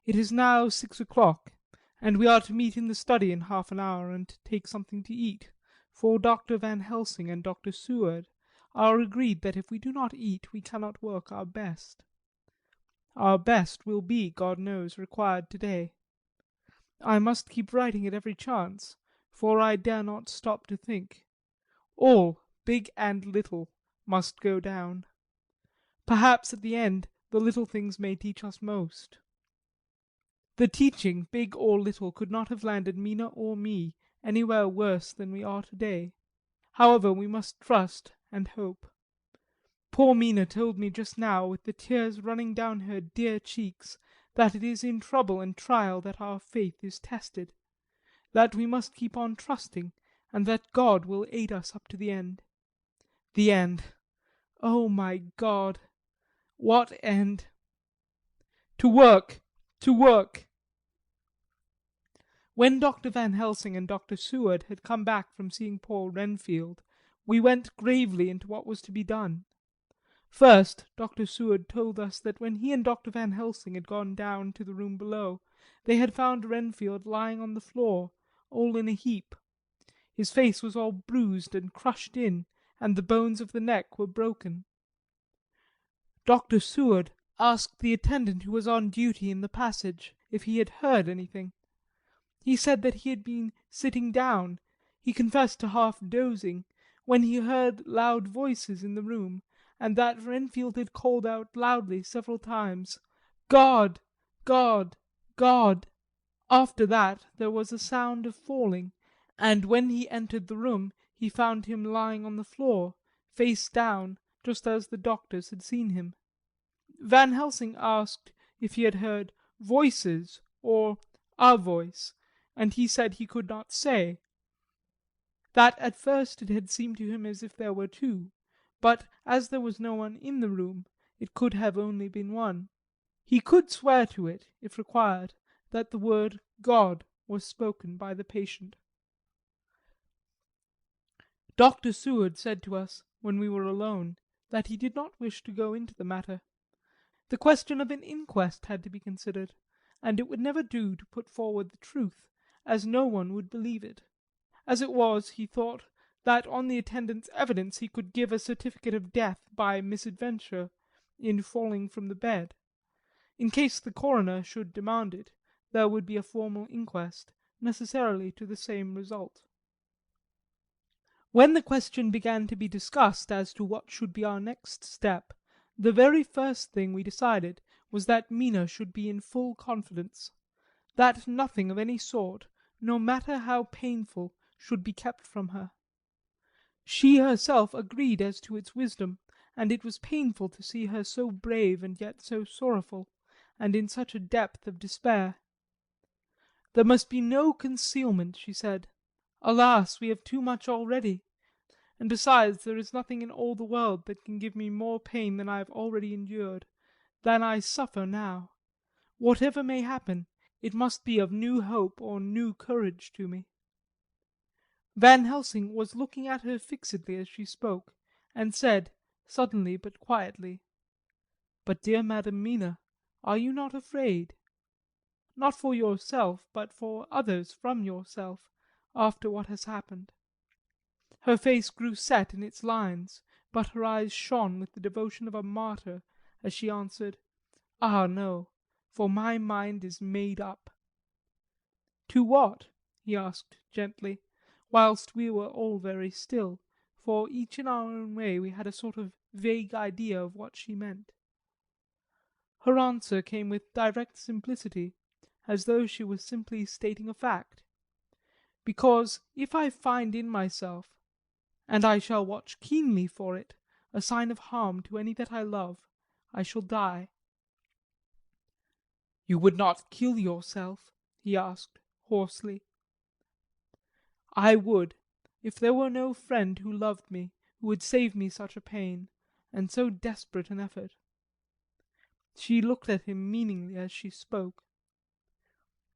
It is now 6 o'clock, and we are to meet in the study in half an hour and take something to eat, for Dr. Van Helsing and Dr. Seward are agreed that if we do not eat we cannot work our best. Our best will be, God knows, required today. I must keep writing at every chance, for I dare not stop to think. All, big and little, must go down. Perhaps at the end the little things may teach us most. The teaching, big or little, could not have landed Mina or me anywhere worse than we are today. However, we must trust and hope. Poor Mina told me just now, with the tears running down her dear cheeks, that it is in trouble and trial that our faith is tested, that we must keep on trusting, and that God will aid us up to the end. The end. Oh, my God! What end? To work! To work! When Dr. Van Helsing and Dr. Seward had come back from seeing Paul Renfield, we went gravely into what was to be done. First, Dr. Seward told us that when he and Dr. Van Helsing had gone down to the room below, they had found Renfield lying on the floor, all in a heap. His face was all bruised and crushed in, and the bones of the neck were broken. Dr. Seward asked the attendant who was on duty in the passage if he had heard anything. He said that he had been sitting down, he confessed to half dozing, when he heard loud voices in the room, and that Renfield had called out loudly several times, "God! God! God!" After that there was a sound of falling, and when he entered the room he found him lying on the floor, face down, just as the doctors had seen him. Van Helsing asked if he had heard voices or a voice, and he said he could not say. That at first it had seemed to him as if there were two, but as there was no one in the room, it could have only been one. He could swear to it, if required, that the word God was spoken by the patient. Dr. Seward said to us, when we were alone, that he did not wish to go into the matter. The question of an inquest had to be considered, and it would never do to put forward the truth, as no one would believe it. As it was, he thought that on the attendant's evidence he could give a certificate of death by misadventure in falling from the bed. In case the coroner should demand it, there would be a formal inquest, necessarily to the same result. When the question began to be discussed as to what should be our next step, the very first thing we decided was that Mina should be in full confidence, that nothing of any sort, no matter how painful, should be kept from her. She herself agreed as to its wisdom, and it was painful to see her so brave and yet so sorrowful, and in such a depth of despair. There must be no concealment, she said. Alas, we have too much already, and besides there is nothing in all the world that can give me more pain than I have already endured, than I suffer now. Whatever may happen, it must be of new hope or new courage to me. Van Helsing was looking at her fixedly as she spoke, and said, suddenly but quietly, "But, dear Madam Mina, are you not afraid? Not for yourself, but for others from yourself, after what has happened?" Her face grew set in its lines, but her eyes shone with the devotion of a martyr as she answered, "Ah, no, for my mind is made up." "To what?" he asked gently, whilst we were all very still, for each in our own way we had a sort of vague idea of what she meant. Her answer came with direct simplicity, as though she was simply stating a fact. "Because if I find in myself, and I shall watch keenly for it, a sign of harm to any that I love, I shall die." "You would not kill yourself?" he asked, hoarsely. "I would, if there were no friend who loved me, who would save me such a pain, and so desperate an effort." She looked at him meaningly as she spoke.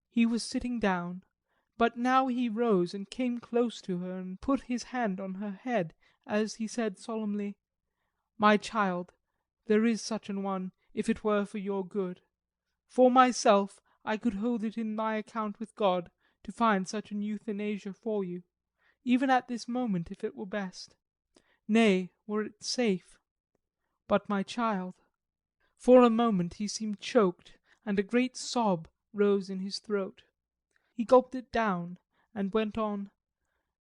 He was sitting down, but now he rose and came close to her and put his hand on her head as he said solemnly, "My child, there is such an one, if it were for your good. For myself, I could hold it in my account with God to find such an euthanasia for you, even at this moment if it were best. Nay, were it safe. But my child—" For a moment he seemed choked, and a great sob rose in his throat. He gulped it down, and went on,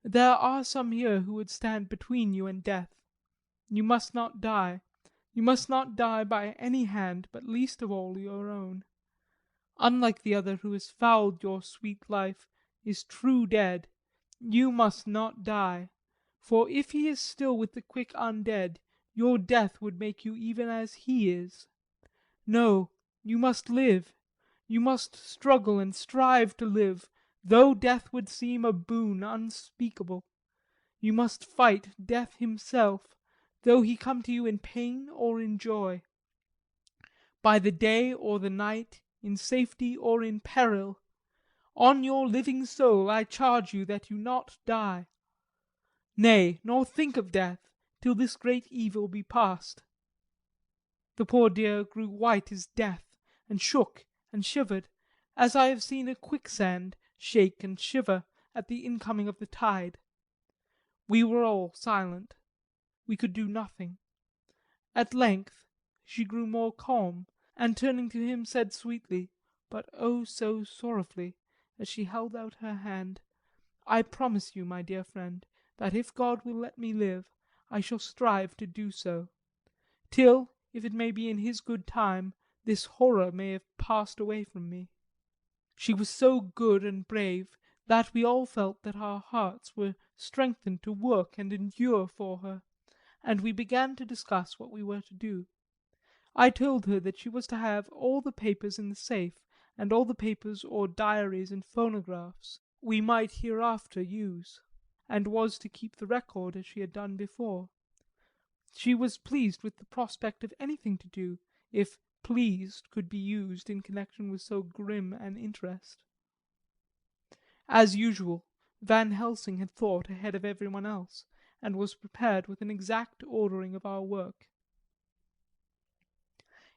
"There are some here who would stand between you and death. You must not die. You must not die by any hand, but least of all your own. Unlike the other who has fouled your sweet life, is true dead, you must not die, for if he is still with the quick undead, your death would make you even as he is. No, you must live, you must struggle and strive to live, though death would seem a boon unspeakable. You must fight death himself, though he come to you in pain or in joy. By the day or the night, in safety or in peril, on your living soul I charge you that you not die. Nay, nor think of death, till this great evil be past." The poor dear grew white as death, and shook and shivered, as I have seen a quicksand shake and shiver at the incoming of the tide. We were all silent. We could do nothing. At length she grew more calm, and turning to him said sweetly, but oh so sorrowfully, as she held out her hand, "I promise you, my dear friend, that if God will let me live, I shall strive to do so, till, if it may be in His good time, this horror may have passed away from me." She was so good and brave that we all felt that our hearts were strengthened to work and endure for her, and we began to discuss what we were to do. I told her that she was to have all the papers in the safe, and all the papers or diaries and phonographs we might hereafter use, and was to keep the record as she had done before. She was pleased with the prospect of anything to do, if pleased could be used in connection with so grim an interest. As usual, Van Helsing had thought ahead of everyone else, and was prepared with an exact ordering of our work.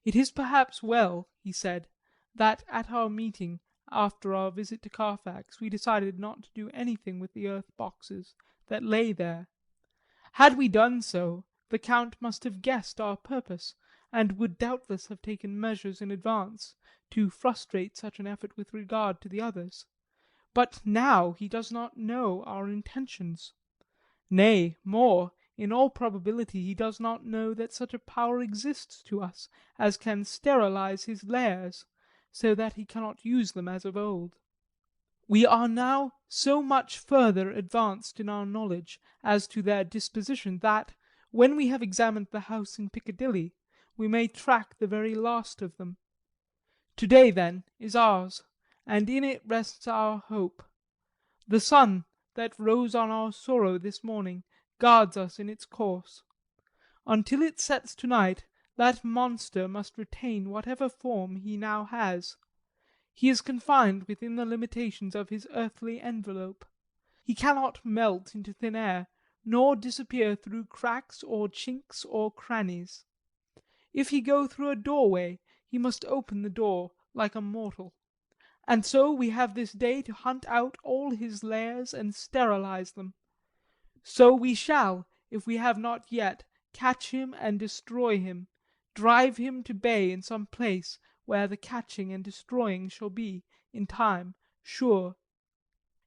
It is perhaps well, he said, that at our meeting after our visit to Carfax we decided not to do anything with the earth boxes that lay there. Had we done so, the Count must have guessed our purpose, and would doubtless have taken measures in advance to frustrate such an effort with regard to the others. But now he does not know our intentions. Nay, more, in all probability he does not know that such a power exists to us as can sterilize his lairs, so that he cannot use them as of old. We are now so much further advanced in our knowledge as to their disposition that, when we have examined the house in Piccadilly, we may track the very last of them. To-day, then, is ours, and in it rests our hope. The sun that rose on our sorrow this morning guards us in its course. Until it sets to-night, that monster must retain whatever form he now has. He is confined within the limitations of his earthly envelope. He cannot melt into thin air, nor disappear through cracks or chinks or crannies. If he go through a doorway, he must open the door like a mortal. And so we have this day to hunt out all his lairs and sterilize them. So we shall, if we have not yet, catch him and destroy him, drive him to bay in some place where the catching and destroying shall be, in time, sure.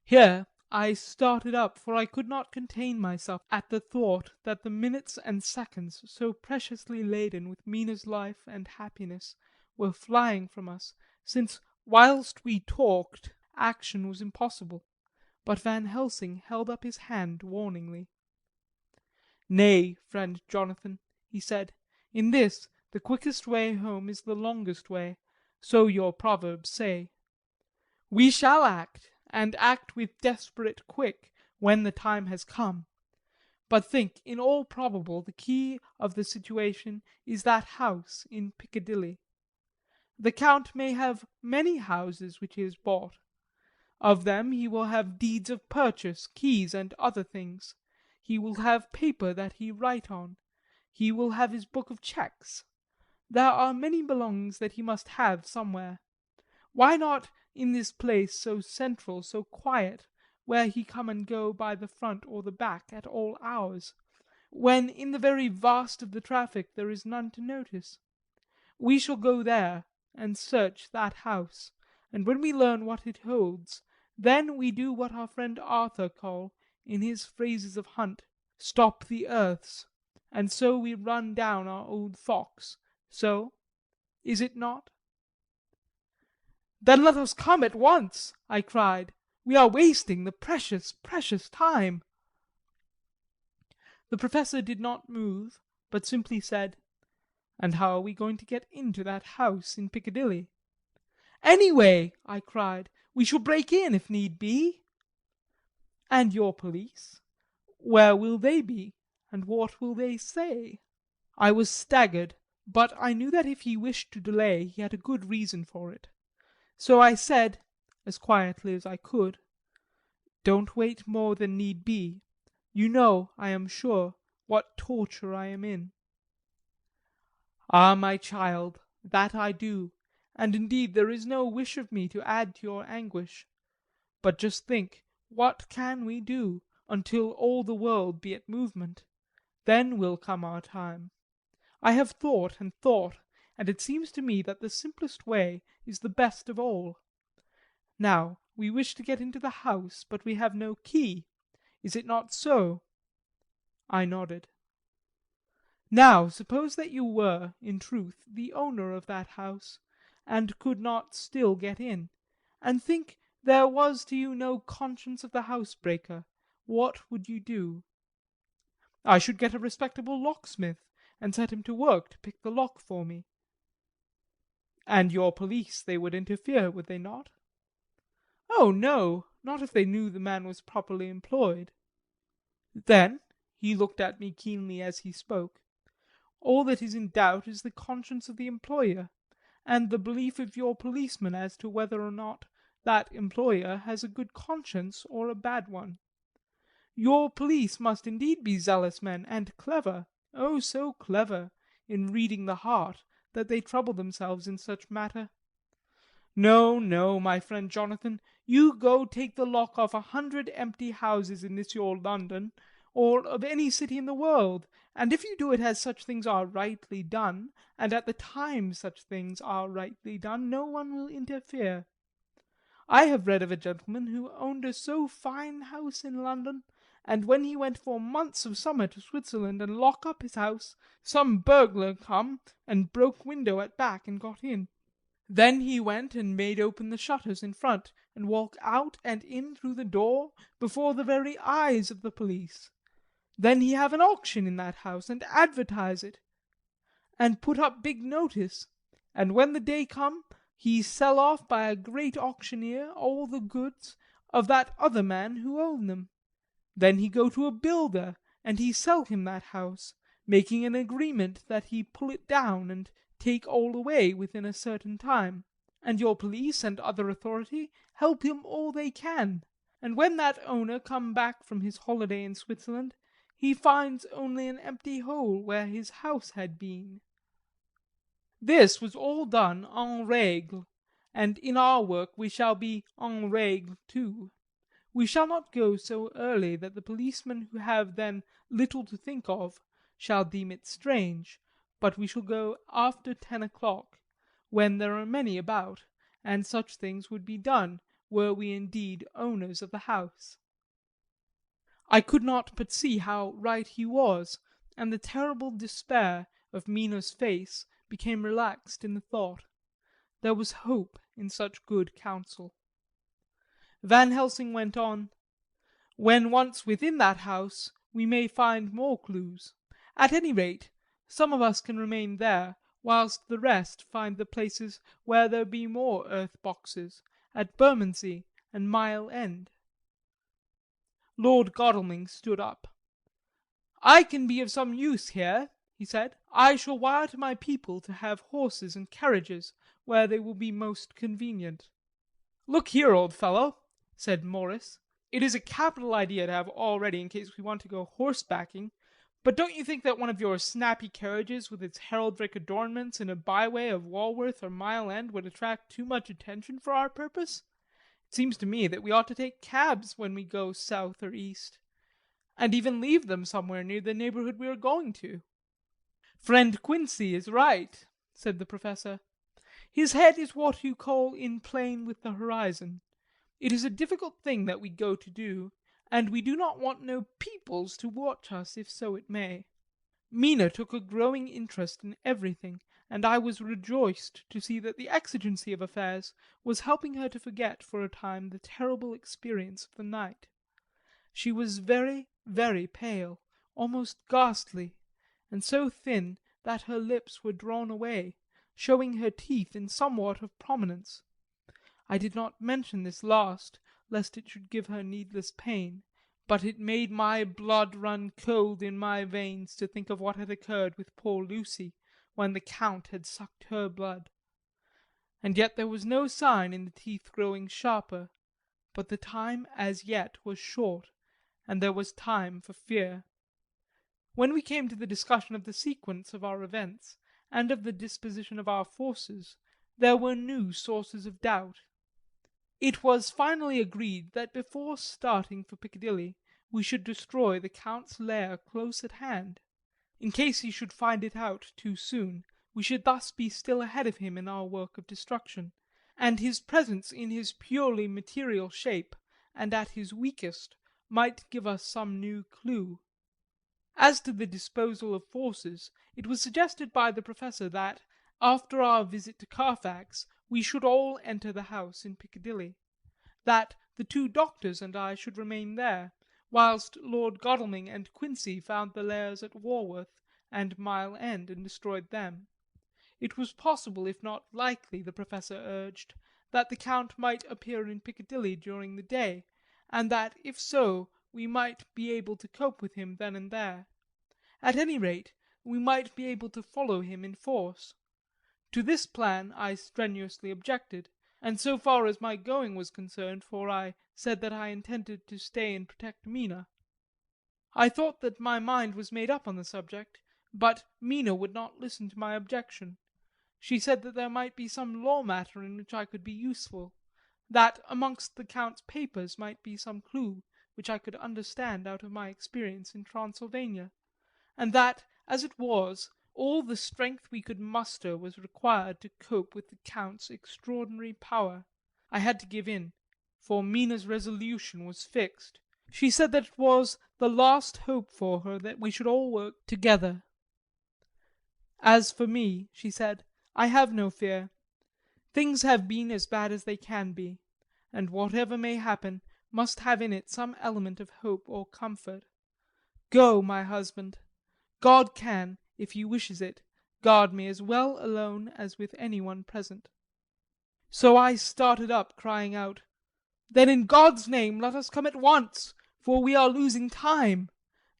Here I started up, for I could not contain myself at the thought that the minutes and seconds so preciously laden with Mina's life and happiness were flying from us, since whilst we talked action was impossible. But Van Helsing held up his hand warningly. "Nay, friend Jonathan," he said, "in this the quickest way home is the longest way, so your proverbs say. We shall act, and act with desperate quick, when the time has come. But think, in all probable the key of the situation is that house in Piccadilly. The Count may have many houses which he has bought. Of them he will have deeds of purchase, keys, and other things. He will have paper that he write on. He will have his book of cheques. There are many belongings that he must have somewhere. Why not in this place so central, so quiet, where he come and go by the front or the back at all hours, when in the very vast of the traffic there is none to notice? We shall go there, and search that house, and when we learn what it holds, then we do what our friend Arthur call, in his phrases of hunt, stop the earths, and so we run down our old fox. So, is it not?" "Then let us come at once," I cried. "We are wasting the precious, precious time." The Professor did not move, but simply said, "And how are we going to get into that house in Piccadilly?" "Anyway," I cried, "we shall break in if need be." "And your police? Where will they be, and what will they say?" I was staggered, but I knew that if he wished to delay he had a good reason for it. So I said, as quietly as I could, "Don't wait more than need be. You know, I am sure, what torture I am in." "Ah, my child, that I do, and indeed there is no wish of me to add to your anguish. But just think, what can we do? until all the world be at movement. Then will come our time. I have thought and thought, and it seems to me that the simplest way is the best of all. Now, we wish to get into the house, but we have no key. Is it not so?" I nodded. "Now, suppose that you were, in truth, the owner of that house, and could not still get in, and think there was to you no conscience of the housebreaker, what would you do?" "I should get a respectable locksmith, and set him to work to pick the lock for me." "And your police, they would interfere, would they not?" "Oh, no, not if they knew the man was properly employed." "Then," he looked at me keenly as he spoke, "all that is in doubt is the conscience of the employer, and the belief of your policeman as to whether or not that employer has a good conscience or a bad one. Your police must indeed be zealous men, and clever, oh so clever, in reading the heart, that they trouble themselves in such matter. No, no, my friend Jonathan, you go take the lock off 100 empty houses in this your London, or of any city in the world, and if you do it as such things are rightly done, and at the time such things are rightly done, no one will interfere. I have read of a gentleman who owned a so fine house in London, and when he went for months of summer to Switzerland and lock up his house, some burglar come and broke window at back and got in. Then he went and made open the shutters in front, and walk out and in through the door before the very eyes of the police. Then he have an auction in that house, and advertise it, and put up big notice, and when the day come, he sell off by a great auctioneer all the goods of that other man who owned them. Then he go to a builder, and he sell him that house, making an agreement that he pull it down and take all away within a certain time, and your police and other authority help him all they can, and when that owner come back from his holiday in Switzerland, he finds only an empty hole where his house had been. This was all done en règle, and in our work we shall be en règle too. We shall not go so early that the policemen who have then little to think of shall deem it strange, but we shall go after 10 o'clock, when there are many about, and such things would be done were we indeed owners of the house. I could not but see how right he was, and the terrible despair of Mina's face became relaxed in the thought. There was hope in such good counsel. Van Helsing went on, "When once within that house, we may find more clues. At any rate, some of us can remain there, whilst the rest find the places where there be more earth boxes, at Bermondsey and Mile End." Lord Godalming stood up. "I can be of some use here," he said. "I shall wire to my people to have horses and carriages where they will be most convenient." "Look here, old fellow," said Morris, "it is a capital idea to have all ready in case we want to go horsebacking, but don't you think that one of your snappy carriages with its heraldic adornments in a byway of Walworth or Mile End would attract too much attention for our purpose? It seems to me that we ought to take cabs when we go south or east, and even leave them somewhere near the neighbourhood we are going to." "Friend Quincey is right," said the Professor. "His head is what you call in plane with the horizon. It is a difficult thing that we go to do, and we do not want no peoples to watch us, if so it may." Mina took a growing interest in everything, and I was rejoiced to see that the exigency of affairs was helping her to forget for a time the terrible experience of the night. She was very, very pale, almost ghastly, and so thin that her lips were drawn away, showing her teeth in somewhat of prominence. I did not mention this last, lest it should give her needless pain, but it made my blood run cold in my veins to think of what had occurred with poor Lucy when the Count had sucked her blood. And yet there was no sign in the teeth growing sharper, but the time as yet was short, and there was time for fear. When we came to the discussion of the sequence of our events, and of the disposition of our forces, there were new sources of doubt. It was finally agreed that before starting for Piccadilly we should destroy the Count's lair close at hand. In case he should find it out too soon, we should thus be still ahead of him in our work of destruction, and his presence in his purely material shape, and at his weakest, might give us some new clue. As to the disposal of forces, it was suggested by the Professor that, after our visit to Carfax, we should all enter the house in Piccadilly, that the two doctors and I should remain there, whilst Lord Godalming and Quincey found the lairs at Walworth and Mile End and destroyed them. It was possible, if not likely, the Professor urged, that the Count might appear in Piccadilly during the day, and that, if so, we might be able to cope with him then and there. At any rate, we might be able to follow him in force. To this plan I strenuously objected, and so far as my going was concerned, for I said that I intended to stay and protect Mina. I thought that my mind was made up on the subject, but Mina would not listen to my objection. She said that there might be some law matter in which I could be useful, that amongst the Count's papers might be some clue which I could understand out of my experience in Transylvania, and that, as it was, all the strength we could muster was required to cope with the Count's extraordinary power. I had to give in, for Mina's resolution was fixed. She said that it was the last hope for her that we should all work together. As for me, she said, I have no fear. Things have been as bad as they can be, and whatever may happen must have in it some element of hope or comfort. Go, my husband. God can, if he wishes it, guard me as well alone as with any one present. So I started up, crying out, Then in God's name let us come at once, for we are losing time.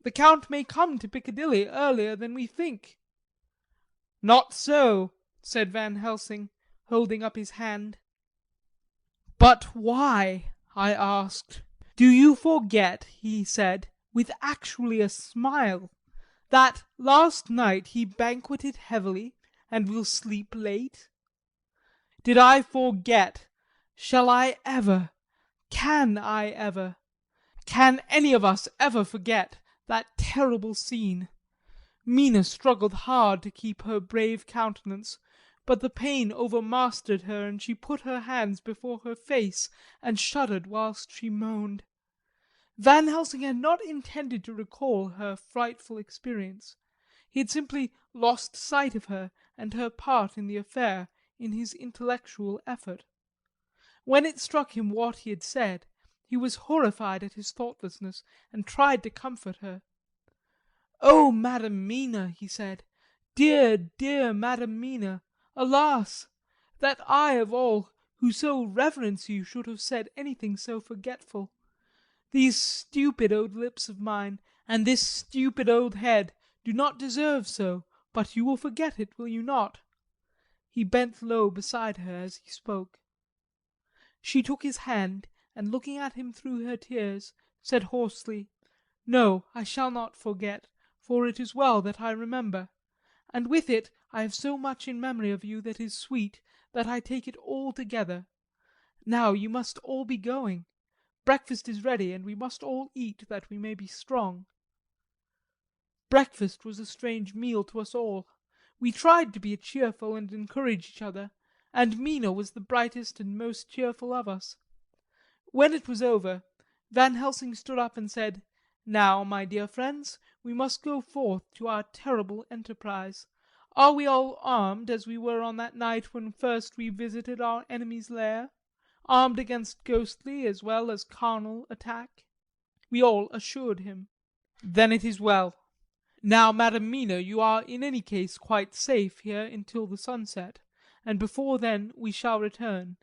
The Count may come to Piccadilly earlier than we think. Not so, said Van Helsing, holding up his hand. But why? I asked. Do you forget, he said, with actually a smile, that last night he banqueted heavily and will sleep late? Did I forget? Shall I ever? Can I ever? Can any of us ever forget that terrible scene? Mina struggled hard to keep her brave countenance, but the pain overmastered her and she put her hands before her face and shuddered whilst she moaned. Van Helsing had not intended to recall her frightful experience. He had simply lost sight of her and her part in the affair in his intellectual effort. When it struck him what he had said, he was horrified at his thoughtlessness and tried to comfort her. "Oh, Madam Mina," he said, "dear, dear Madam Mina, alas! That I of all who so reverence you should have said anything so forgetful. These stupid old lips of mine, and this stupid old head, do not deserve so, but you will forget it, will you not?" He bent low beside her as he spoke. She took his hand, and looking at him through her tears, said hoarsely, "No, I shall not forget, for it is well that I remember. And with it I have so much in memory of you that is sweet, that I take it all together. Now you must all be going. Breakfast is ready, and we must all eat that we may be strong." Breakfast was a strange meal to us all. We tried to be cheerful and encourage each other, and Mina was the brightest and most cheerful of us. When it was over, Van Helsing stood up and said, "Now, my dear friends, we must go forth to our terrible enterprise. Are we all armed as we were on that night when first we visited our enemy's lair? Armed against ghostly as well as carnal attack?" We all assured him. "Then it is well. Now, Madam Mina, you are in any case quite safe here until the sunset, and before then we shall return,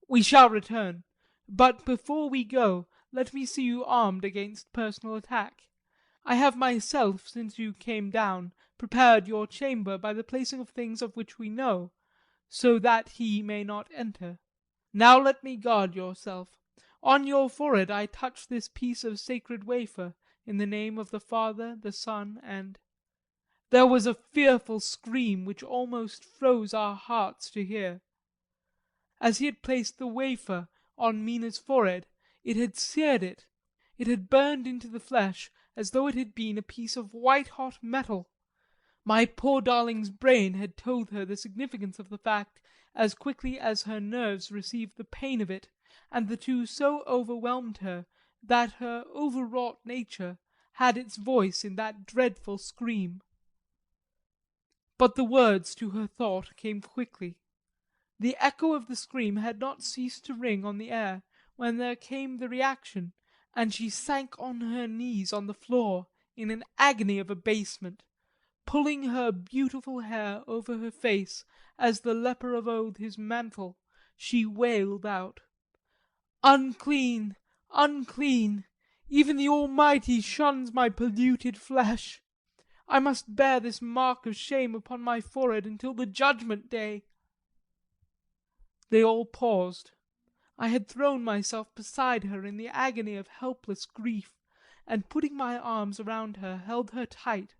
we shall return. But before we go, let me see you armed against personal attack. I have myself, since you came down, prepared your chamber by the placing of things of which we know, so that he may not enter. Now let me guard yourself. On your forehead I touch this piece of sacred wafer, in the name of the Father, the Son, and—" There was a fearful scream which almost froze our hearts to hear. As he had placed the wafer on Mina's forehead, it had seared it. It had burned into the flesh as though it had been a piece of white-hot metal. My poor darling's brain had told her the significance of the fact as quickly as her nerves received the pain of it, and the two so overwhelmed her that her overwrought nature had its voice in that dreadful scream. But the words to her thought came quickly. The echo of the scream had not ceased to ring on the air when there came the reaction, and she sank on her knees on the floor in an agony of abasement, pulling her beautiful hair over her face as the leper of old his mantle, she wailed out, "Unclean, unclean! Even the Almighty shuns my polluted flesh. I must bear this mark of shame upon my forehead until the judgment day." They all paused. I had thrown myself beside her in the agony of helpless grief, and putting my arms around her held her tight.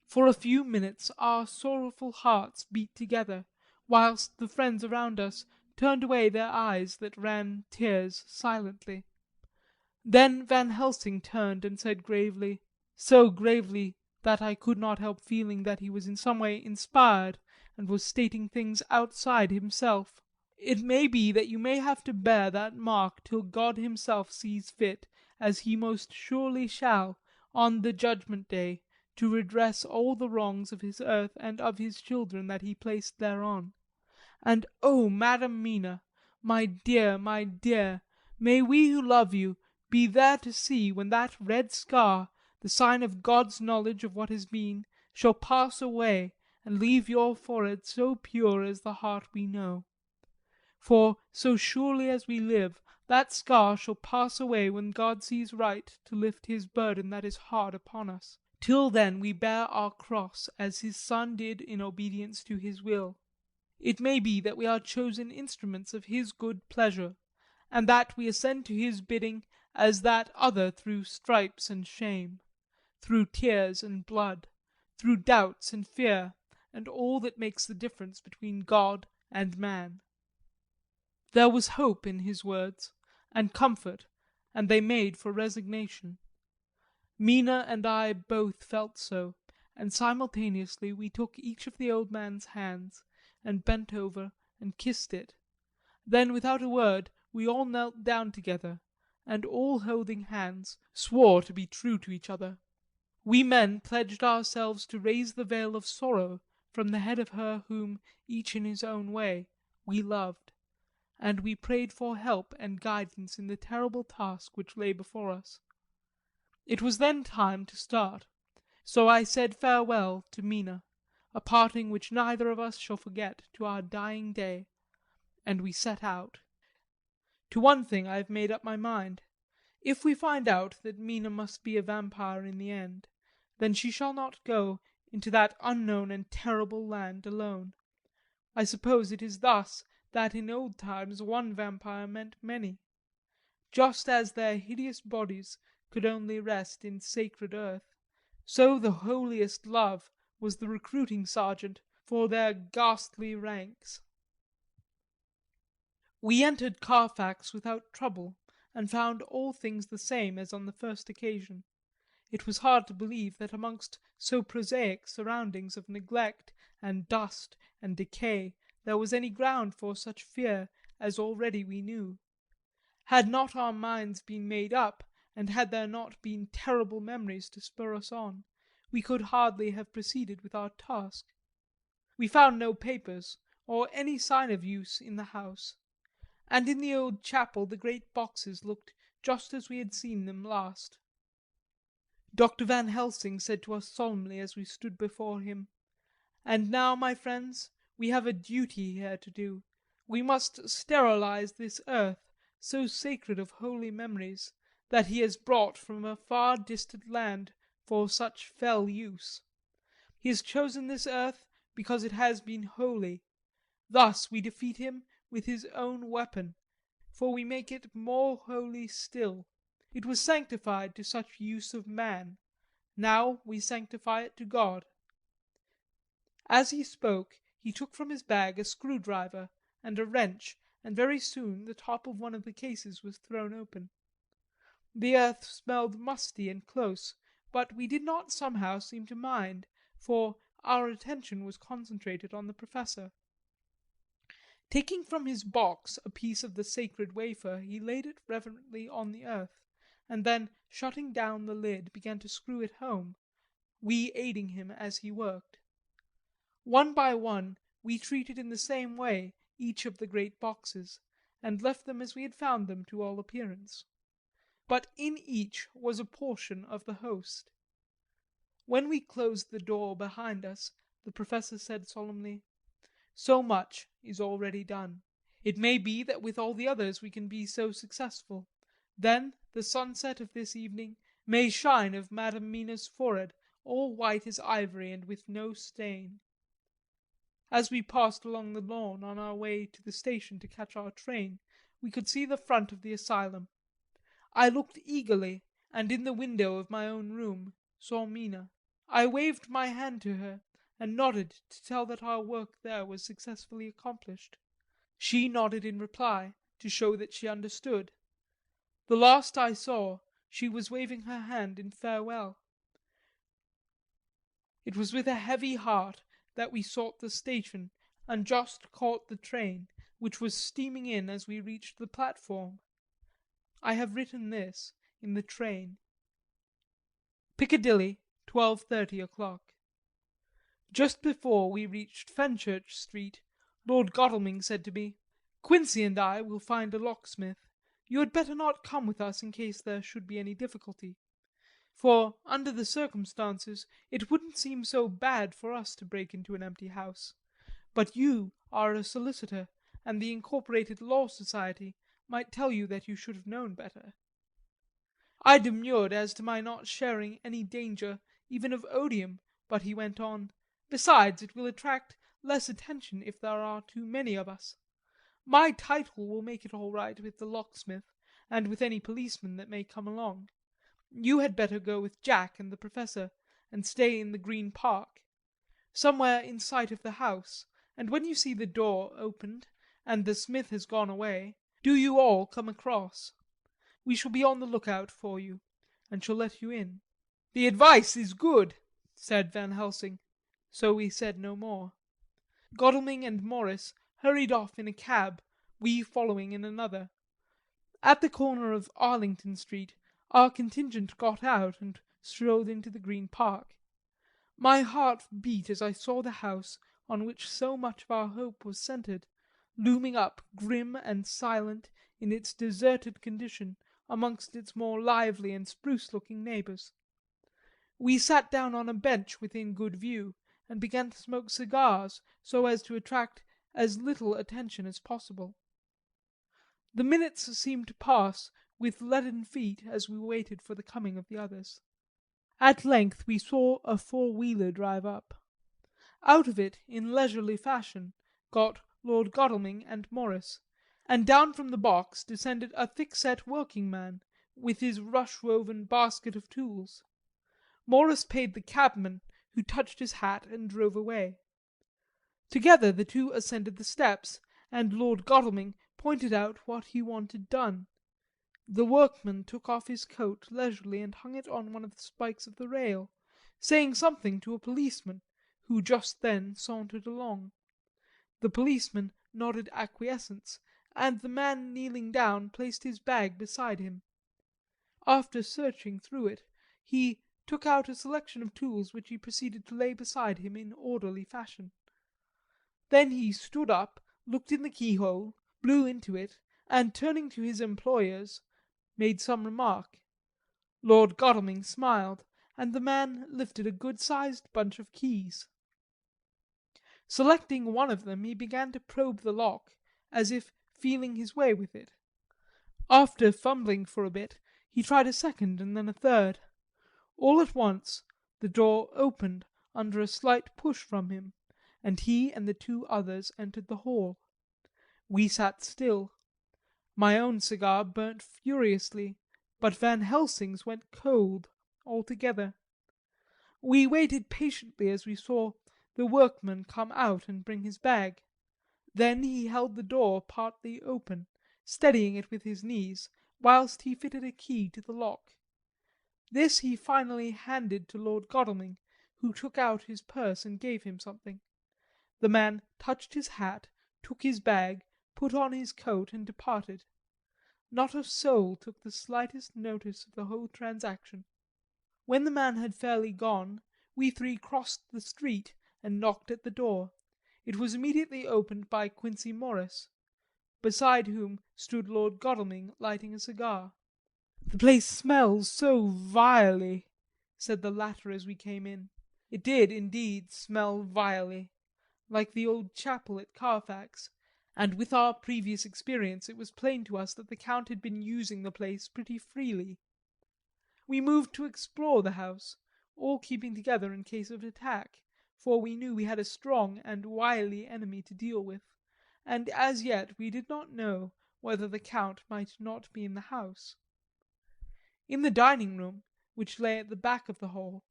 For a few minutes our sorrowful hearts beat together, whilst the friends around us turned away their eyes that ran tears silently. Then Van Helsing turned and said gravely, so gravely that I could not help feeling that he was in some way inspired and was stating things outside himself, "It may be that you may have to bear that mark till God himself sees fit, as he most surely shall, on the judgment day, to redress all the wrongs of his earth and of his children that he placed thereon. And oh, Madam Mina, my dear, may we who love you be there to see when that red scar, the sign of God's knowledge of what has been, shall pass away and leave your forehead so pure as the heart we know. For, so surely as we live, that scar shall pass away when God sees right to lift his burden that is hard upon us. Till then we bear our cross as his Son did in obedience to his will. It may be that we are chosen instruments of his good pleasure, and that we ascend to his bidding as that other through stripes and shame, through tears and blood, through doubts and fear, and all that makes the difference between God and man." There was hope in his words, and comfort, and they made for resignation. Mina and I both felt so, and simultaneously we took each of the old man's hands, and bent over and kissed it. Then without a word we all knelt down together, and all holding hands swore to be true to each other. We men pledged ourselves to raise the veil of sorrow from the head of her whom, each in his own way, we loved, and we prayed for help and guidance in the terrible task which lay before us. It was then time to start, so I said farewell to Mina, a parting which neither of us shall forget to our dying day, and we set out. To one thing I have made up my mind. If we find out that Mina must be a vampire in the end, then she shall not go into that unknown and terrible land alone. I suppose it is thus that in old times one vampire meant many. Just as their hideous bodies could only rest in sacred earth, so the holiest love was the recruiting sergeant for their ghastly ranks. We entered Carfax without trouble, and found all things the same as on the first occasion. It was hard to believe that amongst so prosaic surroundings of neglect and dust and decay there was any ground for such fear as already we knew. Had not our minds been made up, and had there not been terrible memories to spur us on, we could hardly have proceeded with our task. We found no papers, or any sign of use in the house, and in the old chapel the great boxes looked just as we had seen them last. Dr. Van Helsing said to us solemnly as we stood before him, "And now, my friends, we have a duty here to do. We must sterilize this earth, so sacred of holy memories, that he has brought from a far distant land for such fell use. He has chosen this earth because it has been holy. Thus we defeat him with his own weapon, for we make it more holy still. It was sanctified to such use of man. Now we sanctify it to God." As he spoke he took from his bag a screwdriver and a wrench, and very soon the top of one of the cases was thrown open. The earth smelled musty and close, but we did not somehow seem to mind, for our attention was concentrated on the Professor. Taking from his box a piece of the sacred wafer, he laid it reverently on the earth, and then, shutting down the lid, began to screw it home, we aiding him as he worked. One by one we treated in the same way each of the great boxes, and left them as we had found them to all appearance. But in each was a portion of the host. When we closed the door behind us, the Professor said solemnly, "So much is already done. It may be that with all the others we can be so successful. Then the sunset of this evening may shine of Madam Mina's forehead all white as ivory and with no stain." As we passed along the lawn on our way to the station to catch our train, we could see the front of the asylum. I looked eagerly, and in the window of my own room saw Mina. I waved my hand to her and nodded to tell that our work there was successfully accomplished. She nodded in reply, to show that she understood. The last I saw, she was waving her hand in farewell. It was with a heavy heart that we sought the station and just caught the train, which was steaming in as we reached the platform. I have written this in the train. Piccadilly, 12:30 o'clock. Just before we reached Fenchurch Street, Lord Godalming said to me, "Quincey and I will find a locksmith. You had better not come with us in case there should be any difficulty. For, under the circumstances, it wouldn't seem so bad for us to break into an empty house. But you are a solicitor, and the Incorporated Law Society might tell you that you should have known better." I demurred as to my not sharing any danger even of odium, but he went on, "Besides, it will attract less attention if there are too many of us. My title will make it all right with the locksmith, and with any policeman that may come along. You had better go with Jack and the Professor, and stay in the Green Park, somewhere in sight of the house, and when you see the door opened, and the smith has gone away, do you all come across. We shall be on the lookout for you, and shall let you in." "The advice is good," said Van Helsing, so we said no more. Godalming and Morris hurried off in a cab, we following in another. At the corner of Arlington Street our contingent got out and strolled into the Green Park. My heart beat as I saw the house on which so much of our hope was centred, looming up grim and silent in its deserted condition amongst its more lively and spruce-looking neighbours. We sat down on a bench within good view, and began to smoke cigars so as to attract as little attention as possible. The minutes seemed to pass with leaden feet as we waited for the coming of the others. At length we saw a four-wheeler drive up. Out of it, in leisurely fashion, got Lord Godalming and Morris, and down from the box descended a thick-set working man with his rush-woven basket of tools. Morris paid the cabman, who touched his hat and drove away. Together the two ascended the steps, and Lord Godalming pointed out what he wanted done. The workman took off his coat leisurely and hung it on one of the spikes of the rail, saying something to a policeman, who just then sauntered along. The policeman nodded acquiescence, and the man kneeling down placed his bag beside him. After searching through it, he took out a selection of tools which he proceeded to lay beside him in orderly fashion. Then he stood up, looked in the keyhole, blew into it, and turning to his employers, made some remark. Lord Godalming smiled, and the man lifted a good-sized bunch of keys. Selecting one of them, he began to probe the lock, as if feeling his way with it. After fumbling for a bit, he tried a second and then a third. All at once the door opened under a slight push from him, and he and the two others entered the hall. We sat still. My own cigar burnt furiously, but Van Helsing's went cold altogether. We waited patiently as we saw the workman come out and bring his bag. Then he held the door partly open, steadying it with his knees, whilst he fitted a key to the lock. This he finally handed to Lord Godalming, who took out his purse and gave him something. The man touched his hat, took his bag, put on his coat, and departed. Not a soul took the slightest notice of the whole transaction. When the man had fairly gone, we three crossed the street and knocked at the door. It was immediately opened by Quincey Morris, beside whom stood Lord Godalming lighting a cigar. "The place smells so vilely," said the latter as we came in. It did, indeed, smell vilely, like the old chapel at Carfax, and with our previous experience it was plain to us that the Count had been using the place pretty freely. We moved to explore the house, all keeping together in case of attack, for we knew we had a strong and wily enemy to deal with, and as yet we did not know whether the Count might not be in the house. In the dining room, which lay at the back of the hall,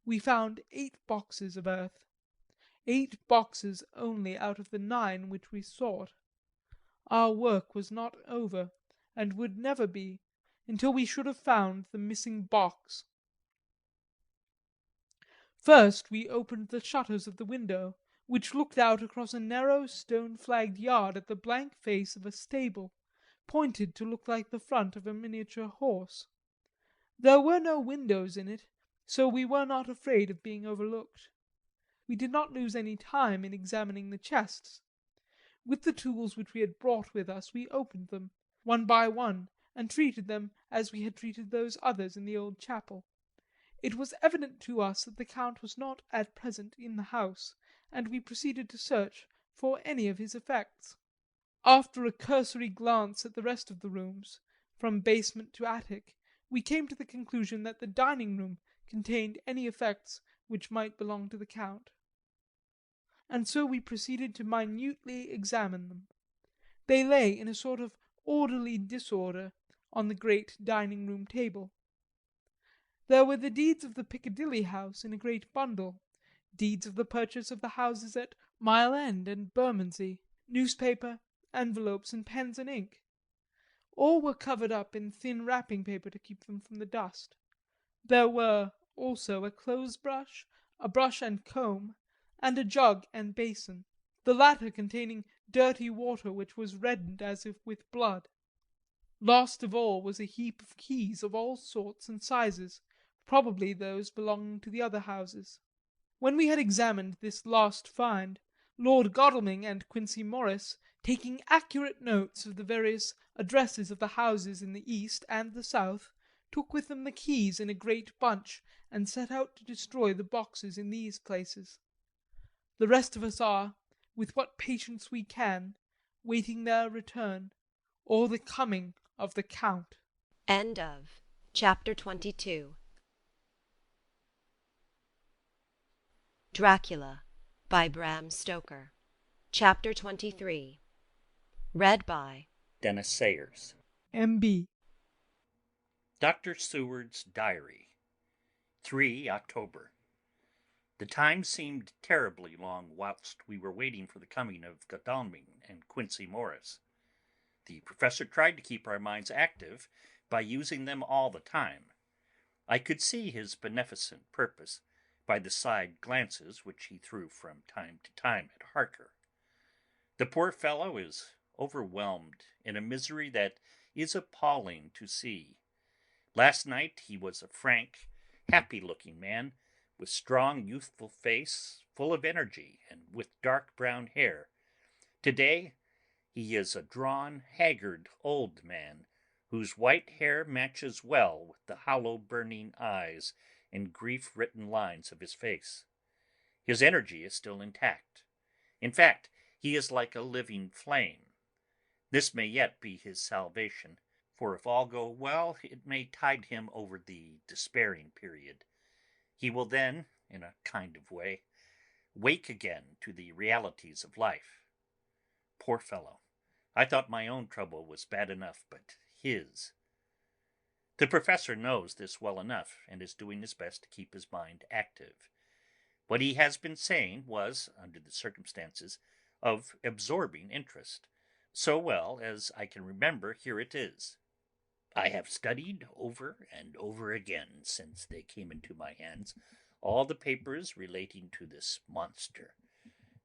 we found 8 boxes of earth. 8 boxes only out of the 9 which we sought. Our work was not over, and would never be, until we should have found the missing box. First we opened the shutters of the window, which looked out across a narrow stone-flagged yard at the blank face of a stable, pointed to look like the front of a miniature horse. There were no windows in it, so we were not afraid of being overlooked. We did not lose any time in examining the chests. With the tools which we had brought with us we opened them, one by one, and treated them as we had treated those others in the old chapel. It was evident to us that the Count was not at present in the house, and we proceeded to search for any of his effects. After a cursory glance at the rest of the rooms, from basement to attic, we came to the conclusion that the dining room contained any effects which might belong to the Count. And so we proceeded to minutely examine them. They lay in a sort of orderly disorder on the great dining room table. There were the deeds of the Piccadilly house in a great bundle, deeds of the purchase of the houses at Mile End and Bermondsey, newspaper, envelopes and pens and ink. All were covered up in thin wrapping paper to keep them from the dust. There were also a clothes brush, a brush and comb, and a jug and basin, the latter containing dirty water which was reddened as if with blood. Lost of all was a heap of keys of all sorts and sizes, probably those belonging to the other houses. When we had examined this last find, Lord Godalming and Quincey Morris, taking accurate notes of the various addresses of the houses in the east and the south, took with them the keys in a great bunch and set out to destroy the boxes in these places. The rest of us are, with what patience we can, waiting their return, or the coming of the Count. End of Chapter 22. Dracula by Bram Stoker. Chapter 23. Read by Dennis Sayers. M.B. Dr. Seward's Diary. 3 October. The time seemed terribly long whilst we were waiting for the coming of Godalming and Quincey Morris. The professor tried to keep our minds active by using them all the time. I could see his beneficent purpose by the side glances which he threw from time to time at Harker. The poor fellow is overwhelmed in a misery that is appalling to see. Last night he was a frank, happy-looking man, with strong, youthful face, full of energy, and with dark brown hair. Today he is a drawn, haggard old man, whose white hair matches well with the hollow, burning eyes and grief-written lines of his face. His energy is still intact. In fact, he is like a living flame. This may yet be his salvation, for if all go well, it may tide him over the despairing period. He will then, in a kind of way, wake again to the realities of life. Poor fellow! I thought my own trouble was bad enough, but his... The professor knows this well enough, and is doing his best to keep his mind active. What he has been saying was, under the circumstances, of absorbing interest. So well as I can remember, here it is. I have studied over and over again since they came into my hands all the papers relating to this monster,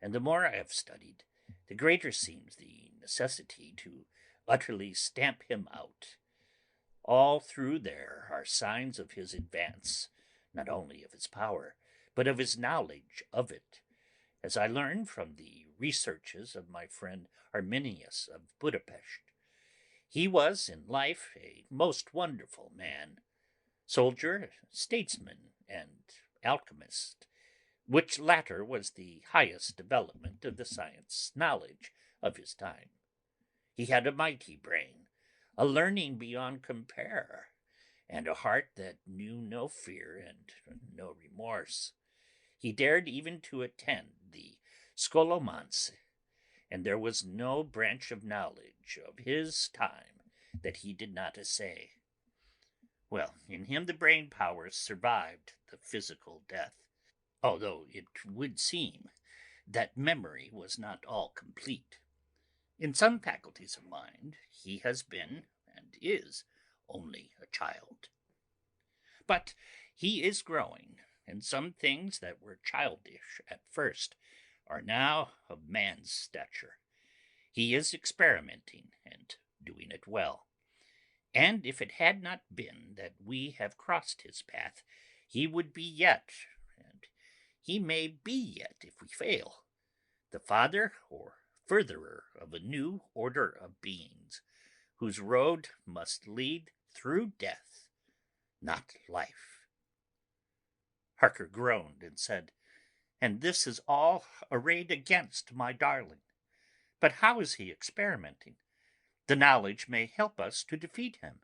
and the more I have studied, the greater seems the necessity to utterly stamp him out. All through there are signs of his advance, not only of his power, but of his knowledge of it, as I learned from the researches of my friend Arminius of Budapest. He was in life a most wonderful man, soldier, statesman, and alchemist, which latter was the highest development of the science knowledge of his time. He had a mighty brain, a learning beyond compare, and a heart that knew no fear and no remorse. He dared even to attend the scholomance, and there was no branch of knowledge of his time that he did not essay. Well, in him the brain powers survived the physical death, although it would seem that memory was not all complete. In some faculties of mind he has been, and is, only a child. But he is growing, and some things that were childish at first are now of man's stature. He is experimenting, and doing it well. And if it had not been that we have crossed his path, he would be yet, and he may be yet if we fail, the father or furtherer of a new order of beings, whose road must lead through death, not life. Harker groaned and said, "And this is all arrayed against my darling. But how is he experimenting? The knowledge may help us to defeat him."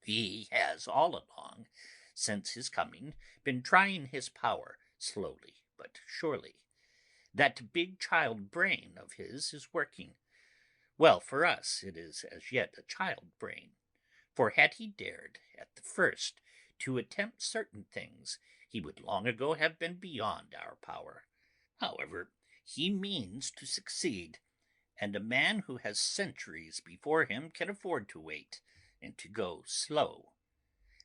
"He has all along, since his coming, been trying his power, slowly but surely. That big child brain of his is working. Well, for us it is as yet a child brain, for had he dared at the first to attempt certain things, he would long ago have been beyond our power. However, he means to succeed, and a man who has centuries before him can afford to wait and to go slow.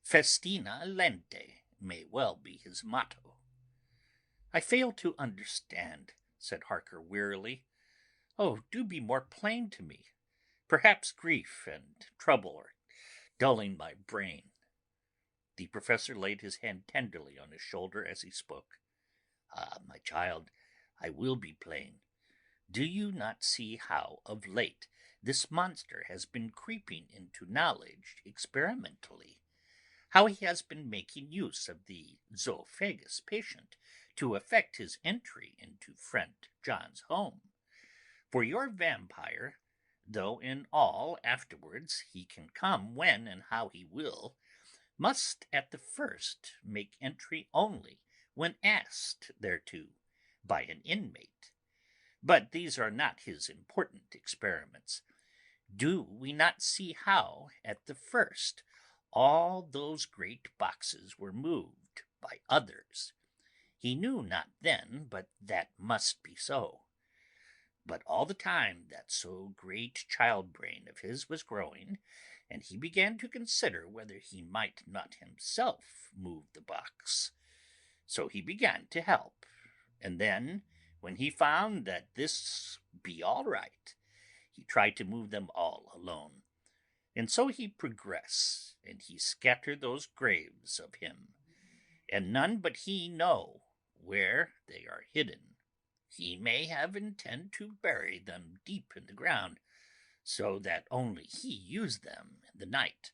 Festina lente may well be his motto." "I fail to understand," said Harker wearily. "Oh, do be more plain to me. Perhaps grief and trouble are dulling my brain." The professor laid his hand tenderly on his shoulder as he spoke. "Ah, my child, I will be plain. Do you not see how, of late, this monster has been creeping into knowledge experimentally? How he has been making use of the zoophagous patient to effect his entry into friend John's home? For your vampire, though in all afterwards he can come when and how he will, must at the first make entry only when asked thereto by an inmate. But these are not his important experiments. Do we not see how, at the first, all those great boxes were moved by others? He knew not then but that must be so. But all the time that so great child-brain of his was growing, and he began to consider whether he might not himself move the box. So he began to help, and then, when he found that this be all right, he tried to move them all alone. And so he progress, and he scatter those graves of him, and none but he know where they are hidden. He may have intent to bury them deep in the ground, so that only he use them in the night,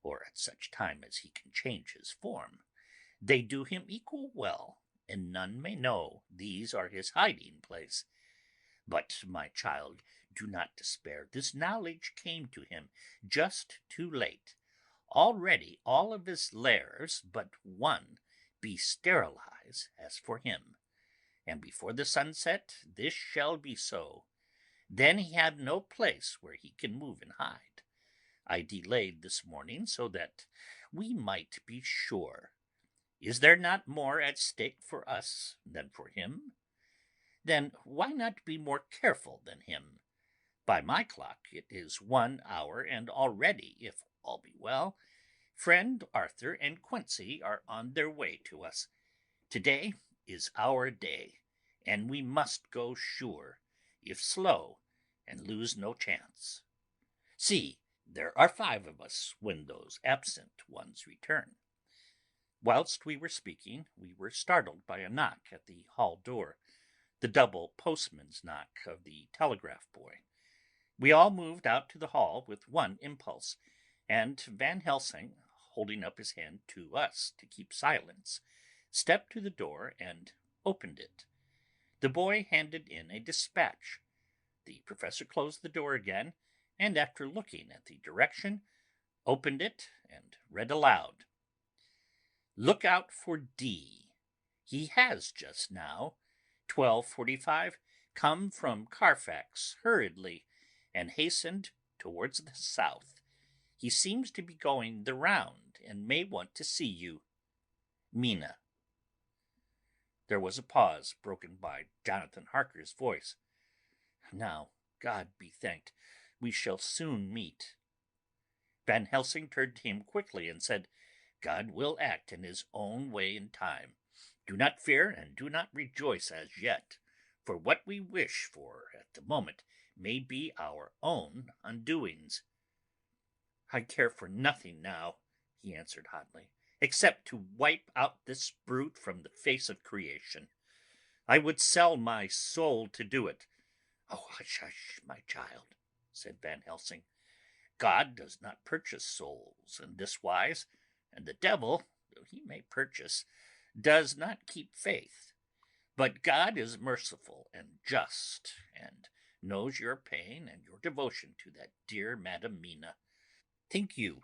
or at such time as he can change his form. They do him equal well, and none may know these are his hiding place. But, my child, do not despair. This knowledge came to him just too late. Already all of his lairs but one be sterilized as for him, and before the sunset this shall be so. Then he have no place where he can move and hide. I delayed this morning so that we might be sure. Is there not more at stake for us than for him? Then why not be more careful than him? By my clock it is 1 hour, and already, if all be well, friend Arthur and Quincey are on their way to us. Today is our day, and we must go sure, if slow, and lose no chance. See, there are 5 of us when those absent ones return. Whilst we were speaking, we were startled by a knock at the hall door, the double postman's knock of the telegraph boy. We all moved out to the hall with one impulse, and Van Helsing, holding up his hand to us to keep silence, stepped to the door and opened it. The boy handed in a dispatch. The professor closed the door again, and after looking at the direction, opened it and read aloud. Look out for D. He has just now, 12:45, come from Carfax hurriedly and hastened towards the south. He seems to be going the round and may want to see you. Mina. There was a pause, broken by Jonathan Harker's voice. Now, God be thanked, we shall soon meet. Van Helsing turned to him quickly and said, God will act in his own way in time. Do not fear and do not rejoice as yet, for what we wish for at the moment may be our own undoings. I care for nothing now, he answered hotly, except to wipe out this brute from the face of creation. I would sell my soul to do it. Oh, hush, hush, my child, said Van Helsing. God does not purchase souls in this wise, and the devil, though he may purchase, does not keep faith. But God is merciful and just, and knows your pain and your devotion to that dear Madam Mina. Think you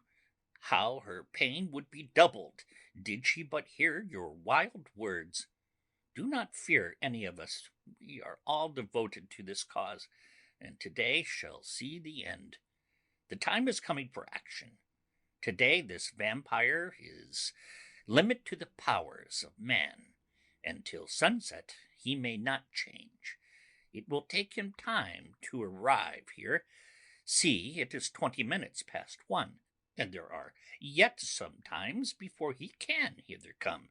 how her pain would be doubled did she but hear your wild words? Do not fear any of us. We are all devoted to this cause, and today shall see the end. The time is coming for action. Today this vampire is limit to the powers of man, and till sunset he may not change. It will take him time to arrive here. See, it is 20 minutes past 1, and there are yet some times before he can hither come,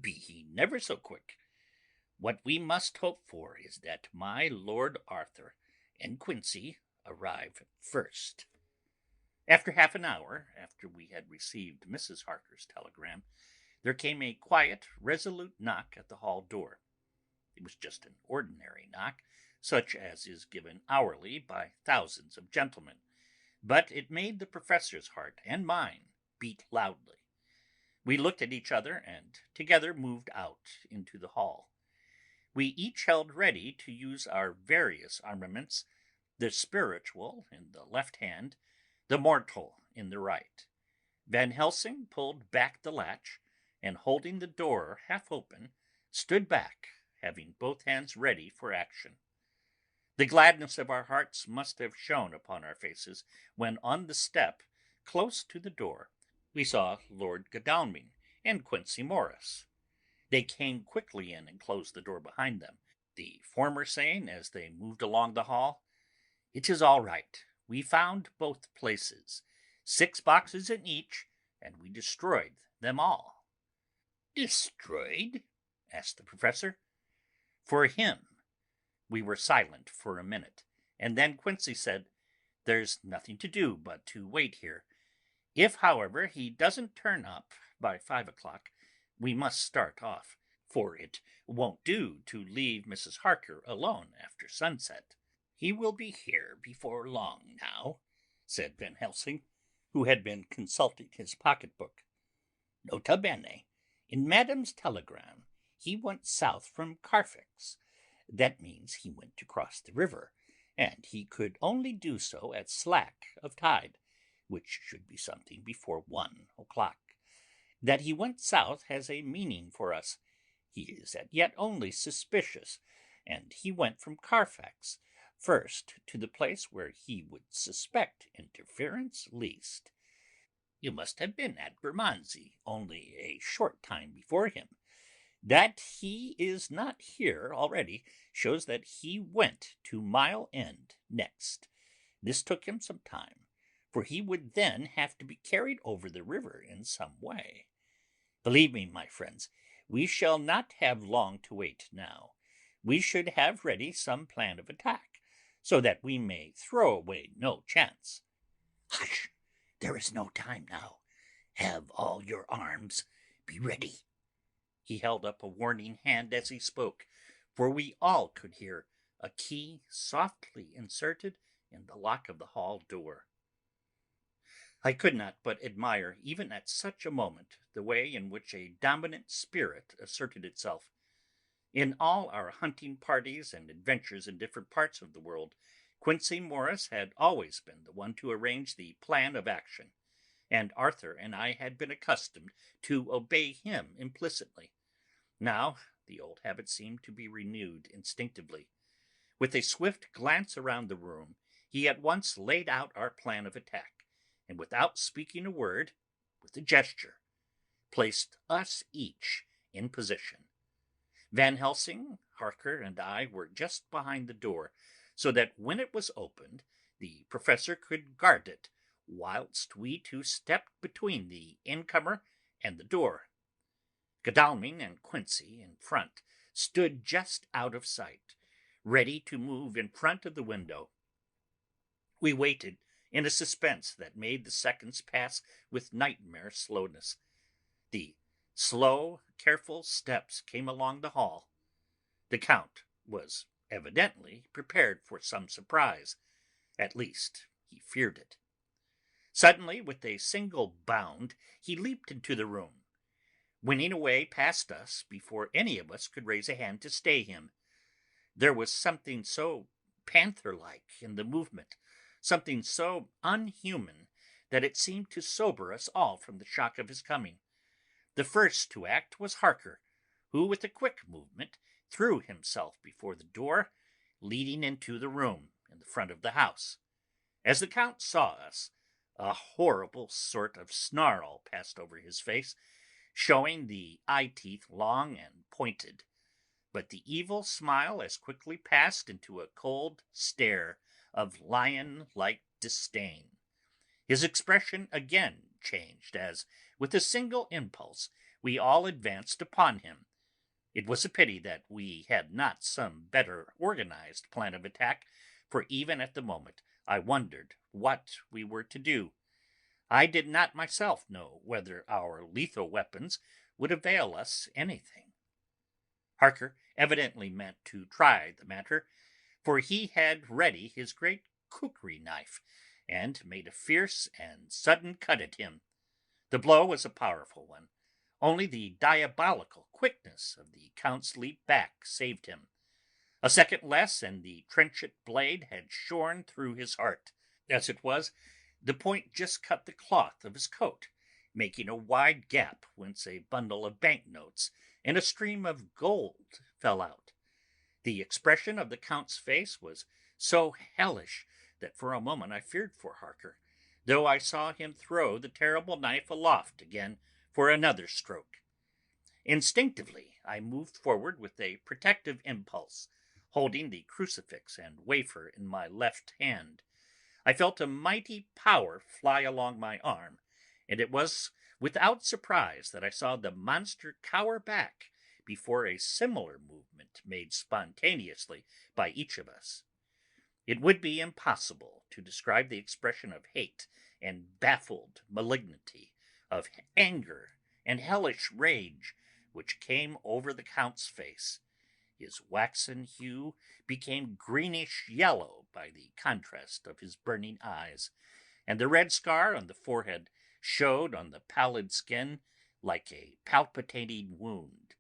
be he never so quick. What we must hope for is that my Lord Arthur and Quincey arrive first. After half an hour, after we had received Mrs. Harker's telegram, there came a quiet, resolute knock at the hall door. It was just an ordinary knock, such as is given hourly by thousands of gentlemen, but it made the professor's heart and mine beat loudly. We looked at each other and together moved out into the hall. We each held ready to use our various armaments, the spiritual in the left hand, the mortal in the right. Van Helsing pulled back the latch, and holding the door half open, stood back, having both hands ready for action. The gladness of our hearts must have shone upon our faces when on the step, close to the door, we saw Lord Godalming and Quincey Morris. They came quickly in and closed the door behind them, the former saying as they moved along the hall, "It is all right. We found both places, 6 boxes in each, and we destroyed them all." "Destroyed?" asked the professor. "For him." We were silent for a minute, and then Quincey said, "There's nothing to do but to wait here. If, however, he doesn't turn up by 5 o'clock, we must start off, for it won't do to leave Mrs. Harker alone after sunset." "He will be here before long now," said Van Helsing, who had been consulting his pocket-book. "Nota bene, in Madam's telegram he went south from Carfax. That means he went to cross the river, and he could only do so at slack of tide, which should be something before 1 o'clock. That he went south has a meaning for us. He is as yet only suspicious, and he went from Carfax first to the place where he would suspect interference least. You must have been at Bermondsey only a short time before him. That he is not here already shows that he went to Mile End next. This took him some time, for he would then have to be carried over the river in some way. Believe me, my friends, we shall not have long to wait now. We should have ready some plan of attack, so that we may throw away no chance. Hush! There is no time now. Have all your arms. Be ready. He held up a warning hand as he spoke, for we all could hear a key softly inserted in the lock of the hall door. I could not but admire, even at such a moment, the way in which a dominant spirit asserted itself. In all our hunting parties and adventures in different parts of the world, Quincey Morris had always been the one to arrange the plan of action, and Arthur and I had been accustomed to obey him implicitly. Now the old habit seemed to be renewed instinctively. With a swift glance around the room, he at once laid out our plan of attack, and without speaking a word, with a gesture, placed us each in position. Van Helsing, Harker, and I were just behind the door, so that when it was opened, the professor could guard it, whilst we two stepped between the incomer and the door. Godalming and Quincey, in front, stood just out of sight, ready to move in front of the window. We waited in a suspense that made the seconds pass with nightmare slowness. The slow, careful steps came along the hall. The Count was evidently prepared for some surprise. At least, he feared it. Suddenly, with a single bound, he leaped into the room, winning away past us before any of us could raise a hand to stay him. There was something so panther-like in the movement, something so unhuman, that it seemed to sober us all from the shock of his coming. The first to act was Harker, who with a quick movement threw himself before the door leading into the room in the front of the house. As the Count saw us, a horrible sort of snarl passed over his face, showing the eye-teeth long and pointed, but the evil smile as quickly passed into a cold stare of lion-like disdain. His expression again changed as, with a single impulse, we all advanced upon him. It was a pity that we had not some better organized plan of attack, for even at the moment I wondered what we were to do. I did not myself know whether our lethal weapons would avail us anything. Harker evidently meant to try the matter, for he had ready his great kukri knife, and made a fierce and sudden cut at him. The blow was a powerful one. Only the diabolical quickness of the Count's leap back saved him. A second less, and the trenchant blade had shorn through his heart. As it was, the point just cut the cloth of his coat, making a wide gap whence a bundle of banknotes and a stream of gold fell out. The expression of the Count's face was so hellish that for a moment I feared for Harker, though I saw him throw the terrible knife aloft again for another stroke. Instinctively I moved forward with a protective impulse, holding the crucifix and wafer in my left hand. I felt a mighty power fly along my arm, and it was without surprise that I saw the monster cower back before a similar movement made spontaneously by each of us. It would be impossible to describe the expression of hate and baffled malignity, of anger and hellish rage, which came over the Count's face. His waxen hue became greenish-yellow by the contrast of his burning eyes, and the red scar on the forehead showed on the pallid skin like a palpitating wound.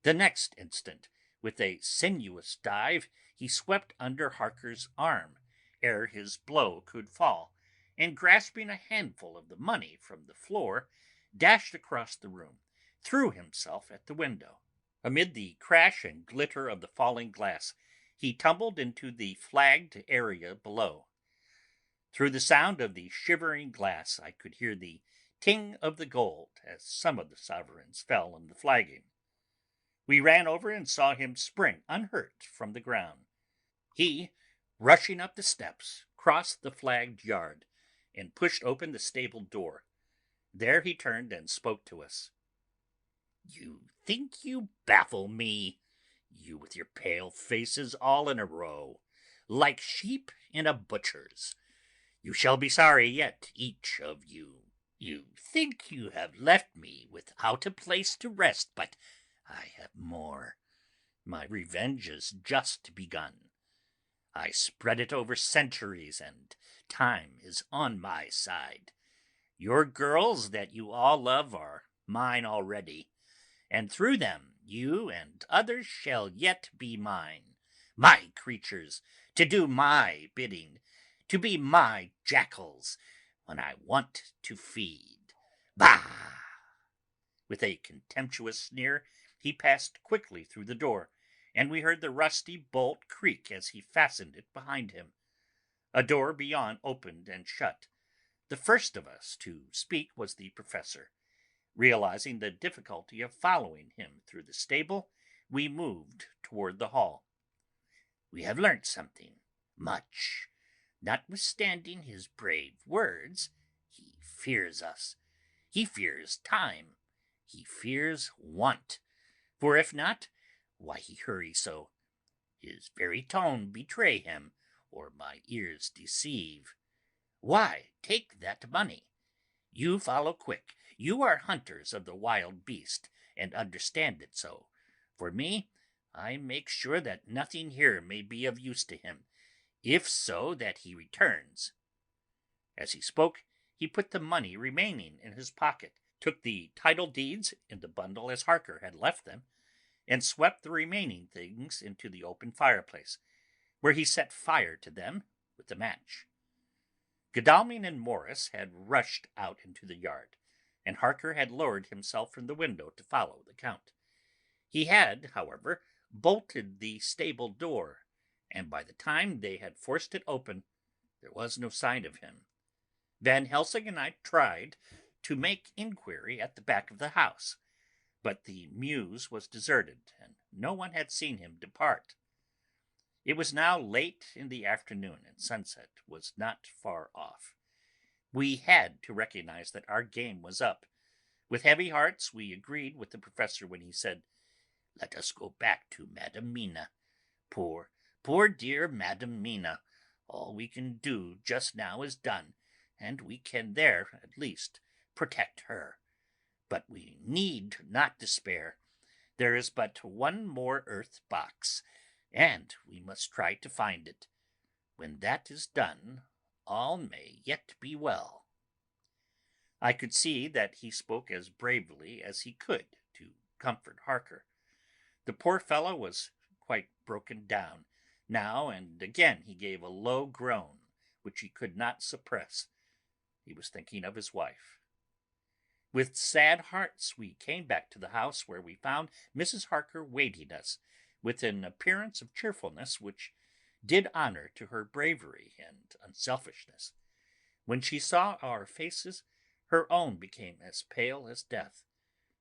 The next instant, with a sinuous dive, he swept under Harker's arm ere his blow could fall, and grasping a handful of the money from the floor, dashed across the room, threw himself at the window. Amid the crash and glitter of the falling glass, he tumbled into the flagged area below. Through the sound of the shivering glass I could hear the ting of the gold as some of the sovereigns fell in the flagging. We ran over and saw him spring unhurt from the ground. He, rushing up the steps, crossed the flagged yard, and pushed open the stable door. There he turned and spoke to us. "You think you baffle me, you with your pale faces all in a row, like sheep in a butcher's. You shall be sorry yet, each of you. You think you have left me without a place to rest, but I have more. My revenge is just begun. I spread it over centuries, and time is on my side. Your girls that you all love are mine already, and through them you and others shall yet be mine, my creatures, to do my bidding, to be my jackals when I want to feed. Bah!" With a contemptuous sneer, he passed quickly through the door, and we heard the rusty bolt creak as he fastened it behind him. A door beyond opened and shut. The first of us to speak was the professor. Realizing the difficulty of following him through the stable, we moved toward the hall. "We have learnt something, much. Notwithstanding his brave words, he fears us. He fears time. He fears want. For if not, why he hurry so? His very tone betray him, or my ears deceive. Why, take that money. You follow quick. You are hunters of the wild beast, and understand it so. For me, I make sure that nothing here may be of use to him, if so that he returns." As he spoke, he put the money remaining in his pocket, took the title deeds in the bundle as Harker had left them, and swept the remaining things into the open fireplace, where he set fire to them with a match. Godalming and Morris had rushed out into the yard, and Harker had lowered himself from the window to follow the Count. He had, however, bolted the stable door, and by the time they had forced it open, there was no sign of him. Van Helsing and I tried to make inquiry at the back of the house, but the mews was deserted, and no one had seen him depart. It was now late in the afternoon, and sunset was not far off. We had to recognize that our game was up. With heavy hearts, we agreed with the professor when he said, "Let us go back to Madam Mina. Poor dear Madam Mina. All we can do just now is done, and we can there, at least, protect her. But we need not despair. There is but one more earth box, and we must try to find it. When that is done, all may yet be well." I could see that he spoke as bravely as he could to comfort Harker. The poor fellow was quite broken down. Now and again he gave a low groan, which he could not suppress. He was thinking of his wife. With sad hearts we came back to the house, where we found Mrs. Harker waiting us, with an appearance of cheerfulness which did honour to her bravery and unselfishness. When she saw our faces, her own became as pale as death.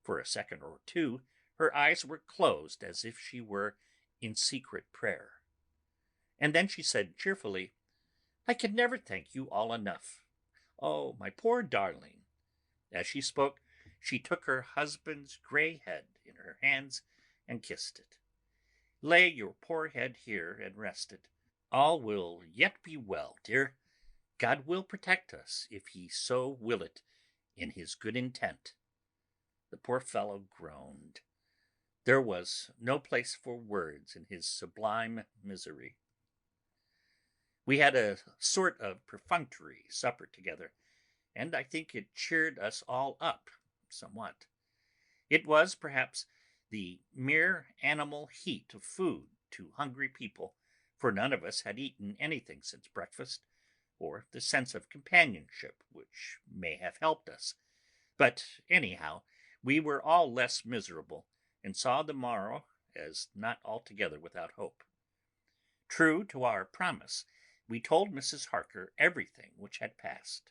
For a second or two her eyes were closed as if she were in secret prayer. And then she said cheerfully, "I can never thank you all enough. Oh, my poor darling." As she spoke, she took her husband's grey head in her hands and kissed it. "Lay your poor head here and rest it. All will yet be well, dear. God will protect us, if he so will it, in his good intent." The poor fellow groaned. There was no place for words in his sublime misery. We had a sort of perfunctory supper together, and I think it cheered us all up somewhat. It was, perhaps, the mere animal heat of food to hungry people, for none of us had eaten anything since breakfast, or the sense of companionship which may have helped us. But anyhow, we were all less miserable, and saw the morrow as not altogether without hope. True to our promise, we told Mrs. Harker everything which had passed,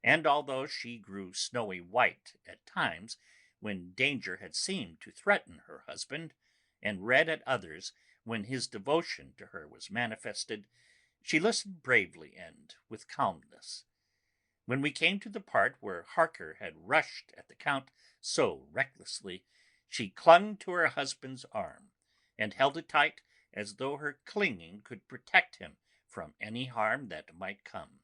and although she grew snowy white at times when danger had seemed to threaten her husband, and red at others when his devotion to her was manifested, She listened bravely and with calmness. When we came to the part where Harker had rushed at the Count so recklessly, she clung to her husband's arm and held it tight, as though her clinging could protect him from any harm that might come.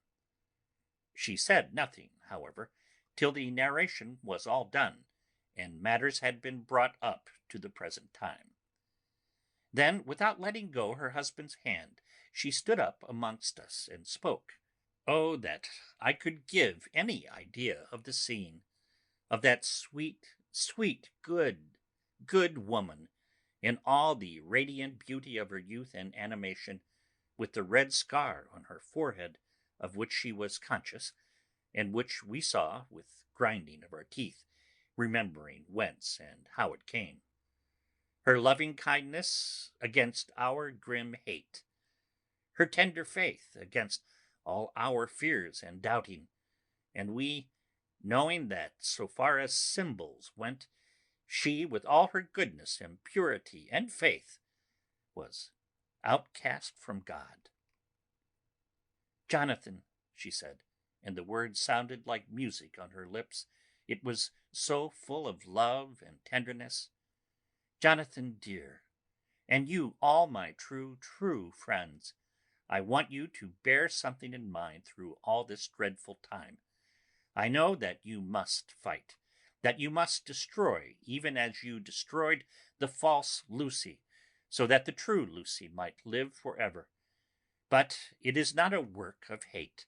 She said nothing, however, till the narration was all done, and matters had been brought up to the present time. Then, without letting go her husband's hand, she stood up amongst us and spoke. Oh, that I could give any idea of the scene, of that sweet, sweet, good woman, in all the radiant beauty of her youth and animation, with the red scar on her forehead, of which she was conscious, and which we saw with grinding of our teeth, remembering whence and how it came. Her loving kindness against our grim hate, her tender faith against all our fears and doubting, and we, knowing that so far as symbols went, she, with all her goodness and purity and faith, was outcast from God. "Jonathan," she said, and the words sounded like music on her lips, it was so full of love and tenderness. "Jonathan, dear, and you, all my true, true friends, I want you to bear something in mind through all this dreadful time. I know that you must fight, that you must destroy, even as you destroyed the false Lucy, so that the true Lucy might live forever. But it is not a work of hate.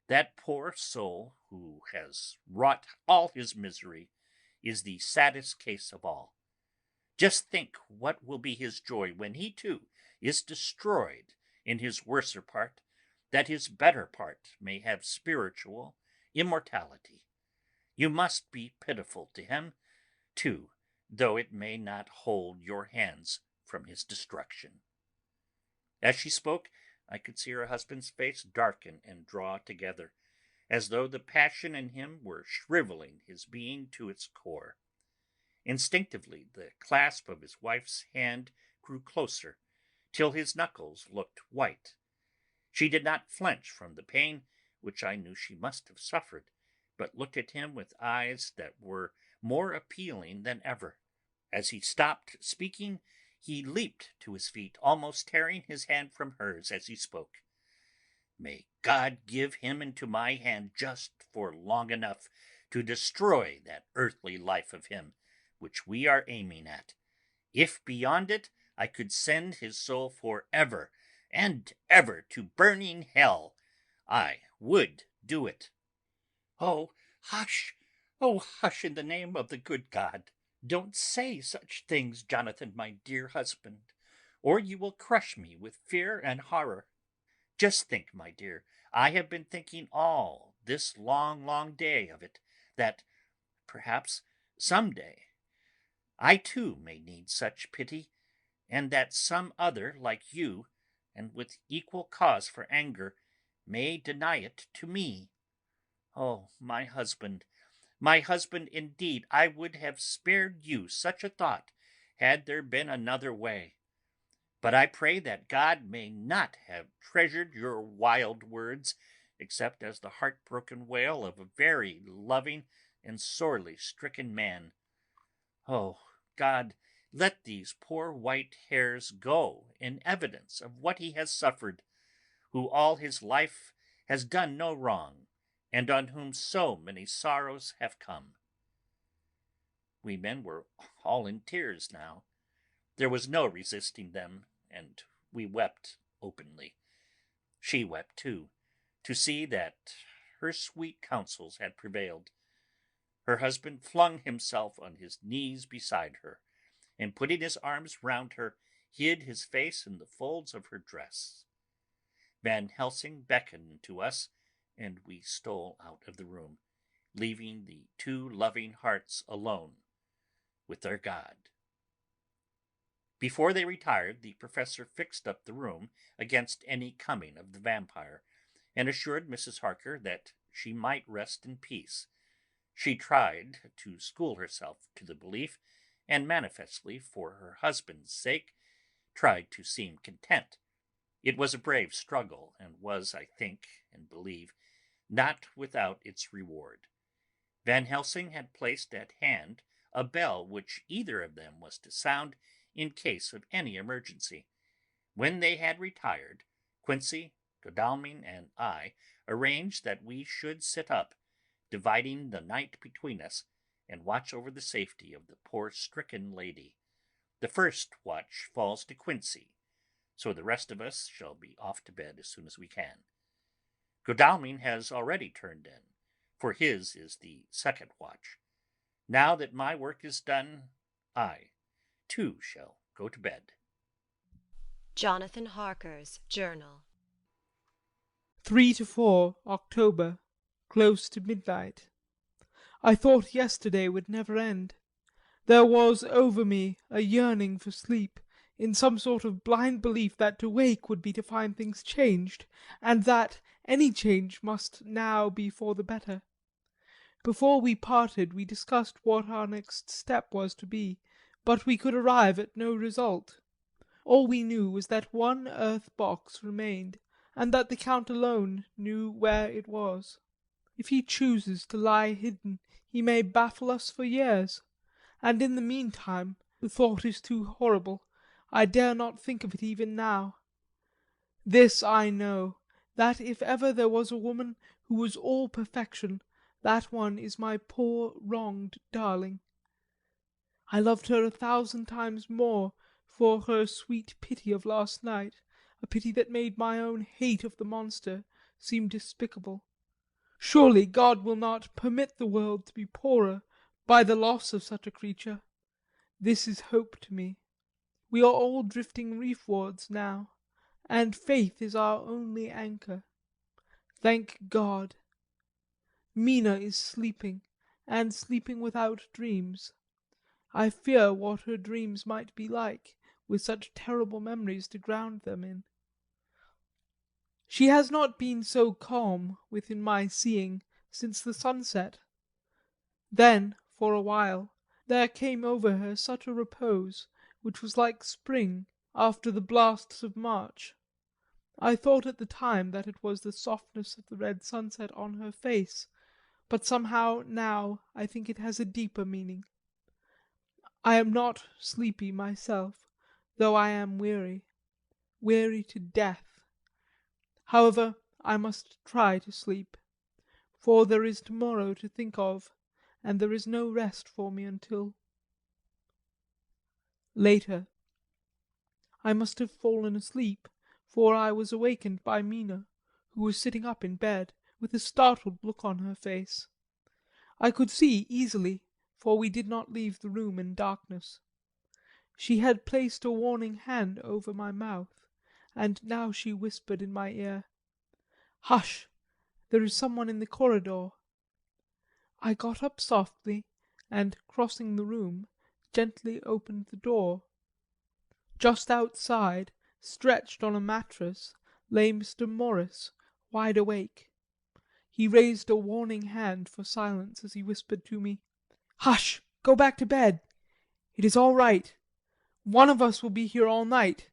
That poor soul who has wrought all his misery is the saddest case of all. Just think what will be his joy when he too is destroyed in his worser part, that his better part may have spiritual immortality. You must be pitiful to him, too, though it may not hold your hands from his destruction." As she spoke, I could see her husband's face darken and draw together, as though the passion in him were shriveling his being to its core. Instinctively the clasp of his wife's hand grew closer, till his knuckles looked white. She did not flinch from the pain, which I knew she must have suffered, but looked at him with eyes that were more appealing than ever. As he stopped speaking, he leaped to his feet, almost tearing his hand from hers as he spoke. "May God give him into my hand just for long enough to destroy that earthly life of him, which we are aiming at. If beyond it, I could send his soul for ever and ever to burning hell, I would do it." "Oh, hush! Oh, hush, in the name of the good God! Don't say such things, Jonathan, my dear husband, or you will crush me with fear and horror. Just think, my dear, I have been thinking all this long, long day of it, that perhaps some day I too may need such pity, and that some other like you, and with equal cause for anger, may deny it to me. Oh, my husband, indeed, I would have spared you such a thought had there been another way. But I pray that God may not have treasured your wild words, except as the heartbroken wail of a very loving and sorely stricken man. Oh, God, let these poor white hairs go in evidence of what he has suffered, who all his life has done no wrong, and on whom so many sorrows have come." We men were all in tears now. There was no resisting them, and we wept openly. She wept too, to see that her sweet counsels had prevailed. Her husband flung himself on his knees beside her, and putting his arms round her, hid his face in the folds of her dress. Van Helsing beckoned to us, and we stole out of the room, leaving the two loving hearts alone with their God. Before they retired, the professor fixed up the room against any coming of the vampire, and assured Mrs. Harker that she might rest in peace. She tried to school herself to the belief, and manifestly for her husband's sake tried to seem content. It was a brave struggle, and was, I think and believe, not without its reward. Van Helsing had placed at hand a bell which either of them was to sound in case of any emergency. When they had retired, Quincey, Godalming, and I arranged that we should sit up, dividing the night between us, and watch over the safety of the poor stricken lady. The first watch falls to Quincey, so the rest of us shall be off to bed as soon as we can. Godalming has already turned in, for his is the second watch. Now that my work is done, I, too, shall go to bed. Jonathan Harker's Journal. 3 to 4 October, close to midnight. I thought yesterday would never end. There was over me a yearning for sleep, in some sort of blind belief that to wake would be to find things changed, and that any change must now be for the better. Before we parted we discussed what our next step was to be, but we could arrive at no result. All we knew was that one earth box remained, and that the Count alone knew where it was. If he chooses to lie hidden, he may baffle us for years, and in the meantime the thought is too horrible. I dare not think of it even now. This I know, that if ever there was a woman who was all perfection, that one is my poor wronged darling. I loved her 1,000 times more for her sweet pity of last night, a pity that made my own hate of the monster seem despicable. Surely God will not permit the world to be poorer by the loss of such a creature. This is hope to me. We are all drifting reefwards now, and faith is our only anchor. Thank God. Mina is sleeping, and sleeping without dreams. I fear what her dreams might be like, with such terrible memories to ground them in. She has not been so calm, within my seeing, since the sunset. Then, for a while, there came over her such a repose, which was like spring after the blasts of March. I thought at the time that it was the softness of the red sunset on her face, but somehow now I think it has a deeper meaning. I am not sleepy myself, though I am weary to death. However, I must try to sleep, for there is tomorrow to think of, and there is no rest for me until... Later. I must have fallen asleep, for I was awakened by Mina, who was sitting up in bed, with a startled look on her face. I could see easily, for we did not leave the room in darkness. She had placed a warning hand over my mouth, and now she whispered in my ear, "Hush! There is someone in the corridor." I got up softly, and, crossing the room, gently opened the door. Just outside, stretched on a mattress, lay Mr. Morris, wide awake. He raised a warning hand for silence as he whispered to me, "Hush! Go back to bed. It is all right. One of us will be here all night.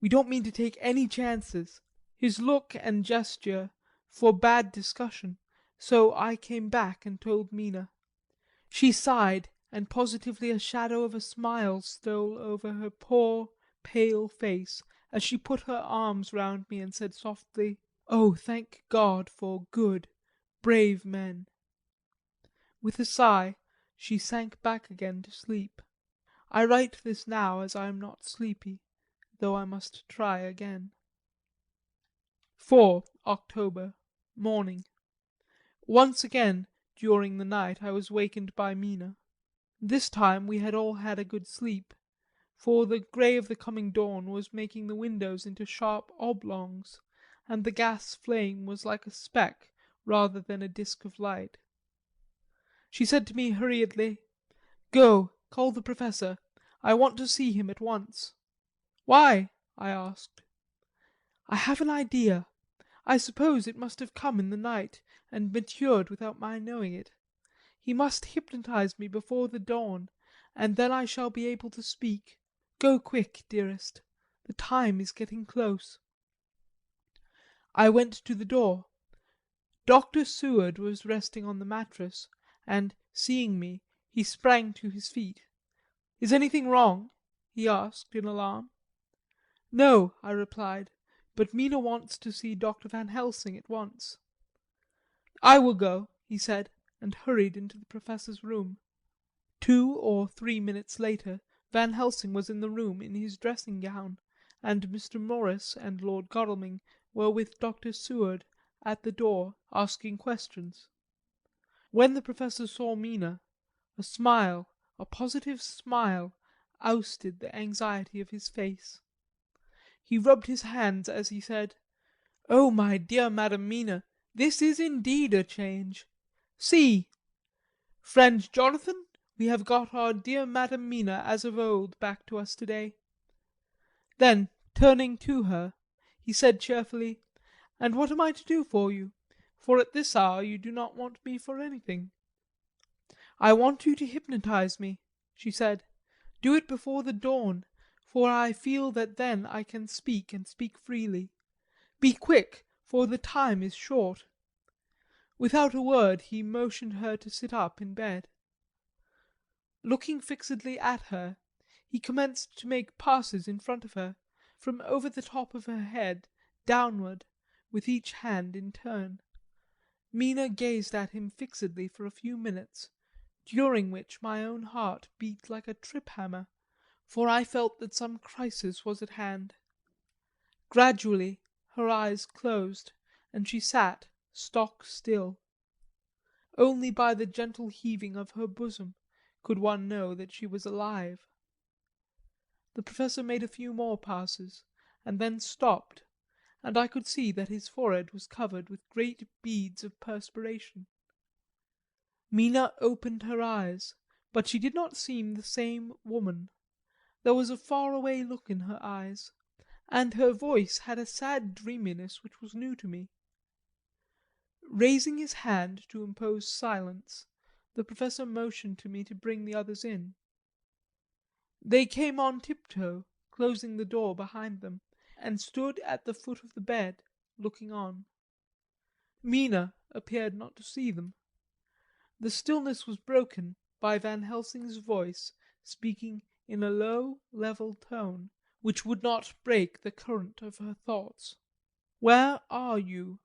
We don't mean to take any chances." His look and gesture forbade discussion, so I came back and told Mina. She sighed, and positively a shadow of a smile stole over her poor, pale face as she put her arms round me and said softly, "Oh, thank God for good, brave men." With a sigh, she sank back again to sleep. I write this now as I am not sleepy, though I must try again. 4 October, morning. Once again, during the night, I was wakened by Mina. This time we had all had a good sleep, for the grey of the coming dawn was making the windows into sharp oblongs, and the gas flame was like a speck rather than a disk of light. She said to me hurriedly, "Go, call the Professor. I want to see him at once." "Why?" I asked. "I have an idea. I suppose it must have come in the night, and matured without my knowing it. He must hypnotise me before the dawn, and then I shall be able to speak. Go quick, dearest. The time is getting close." I went to the door. Dr. Seward was resting on the mattress, and, seeing me, he sprang to his feet. "Is anything wrong?" he asked in alarm. "No," I replied, "but Mina wants to see Dr. Van Helsing at once." "I will go," he said, and hurried into the Professor's room. 2 or 3 minutes later Van Helsing was in the room in his dressing gown, and Mr. Morris and Lord Godalming were with Dr. Seward at the door asking questions. When the Professor saw Mina, a smile, a positive smile, ousted the anxiety of his face. He rubbed his hands as he said, "Oh, my dear Madam Mina, this is indeed a change. See! Friend Jonathan, we have got our dear Madam Mina as of old back to us to-day." Then, turning to her, he said cheerfully, "And what am I to do for you? For at this hour you do not want me for anything." "I want you to hypnotize me," she said. "Do it before the dawn, for I feel that then I can speak and speak freely. Be quick, for the time is short." Without a word he motioned her to sit up in bed. Looking fixedly at her, he commenced to make passes in front of her, from over the top of her head, downward, with each hand in turn. Mina gazed at him fixedly for a few minutes, during which my own heart beat like a trip-hammer, for I felt that some crisis was at hand. Gradually her eyes closed, and she sat stock still. Only by the gentle heaving of her bosom could one know that she was alive. The Professor made a few more passes, and then stopped, and I could see that his forehead was covered with great beads of perspiration. Mina opened her eyes, but she did not seem the same woman. There was a far-away look in her eyes, and her voice had a sad dreaminess which was new to me. Raising his hand to impose silence, the Professor motioned to me to bring the others in. They came on tiptoe, closing the door behind them, and stood at the foot of the bed, looking on. Mina appeared not to see them. The stillness was broken by Van Helsing's voice speaking in a low, level tone, which would not break the current of her thoughts. "Where are you?"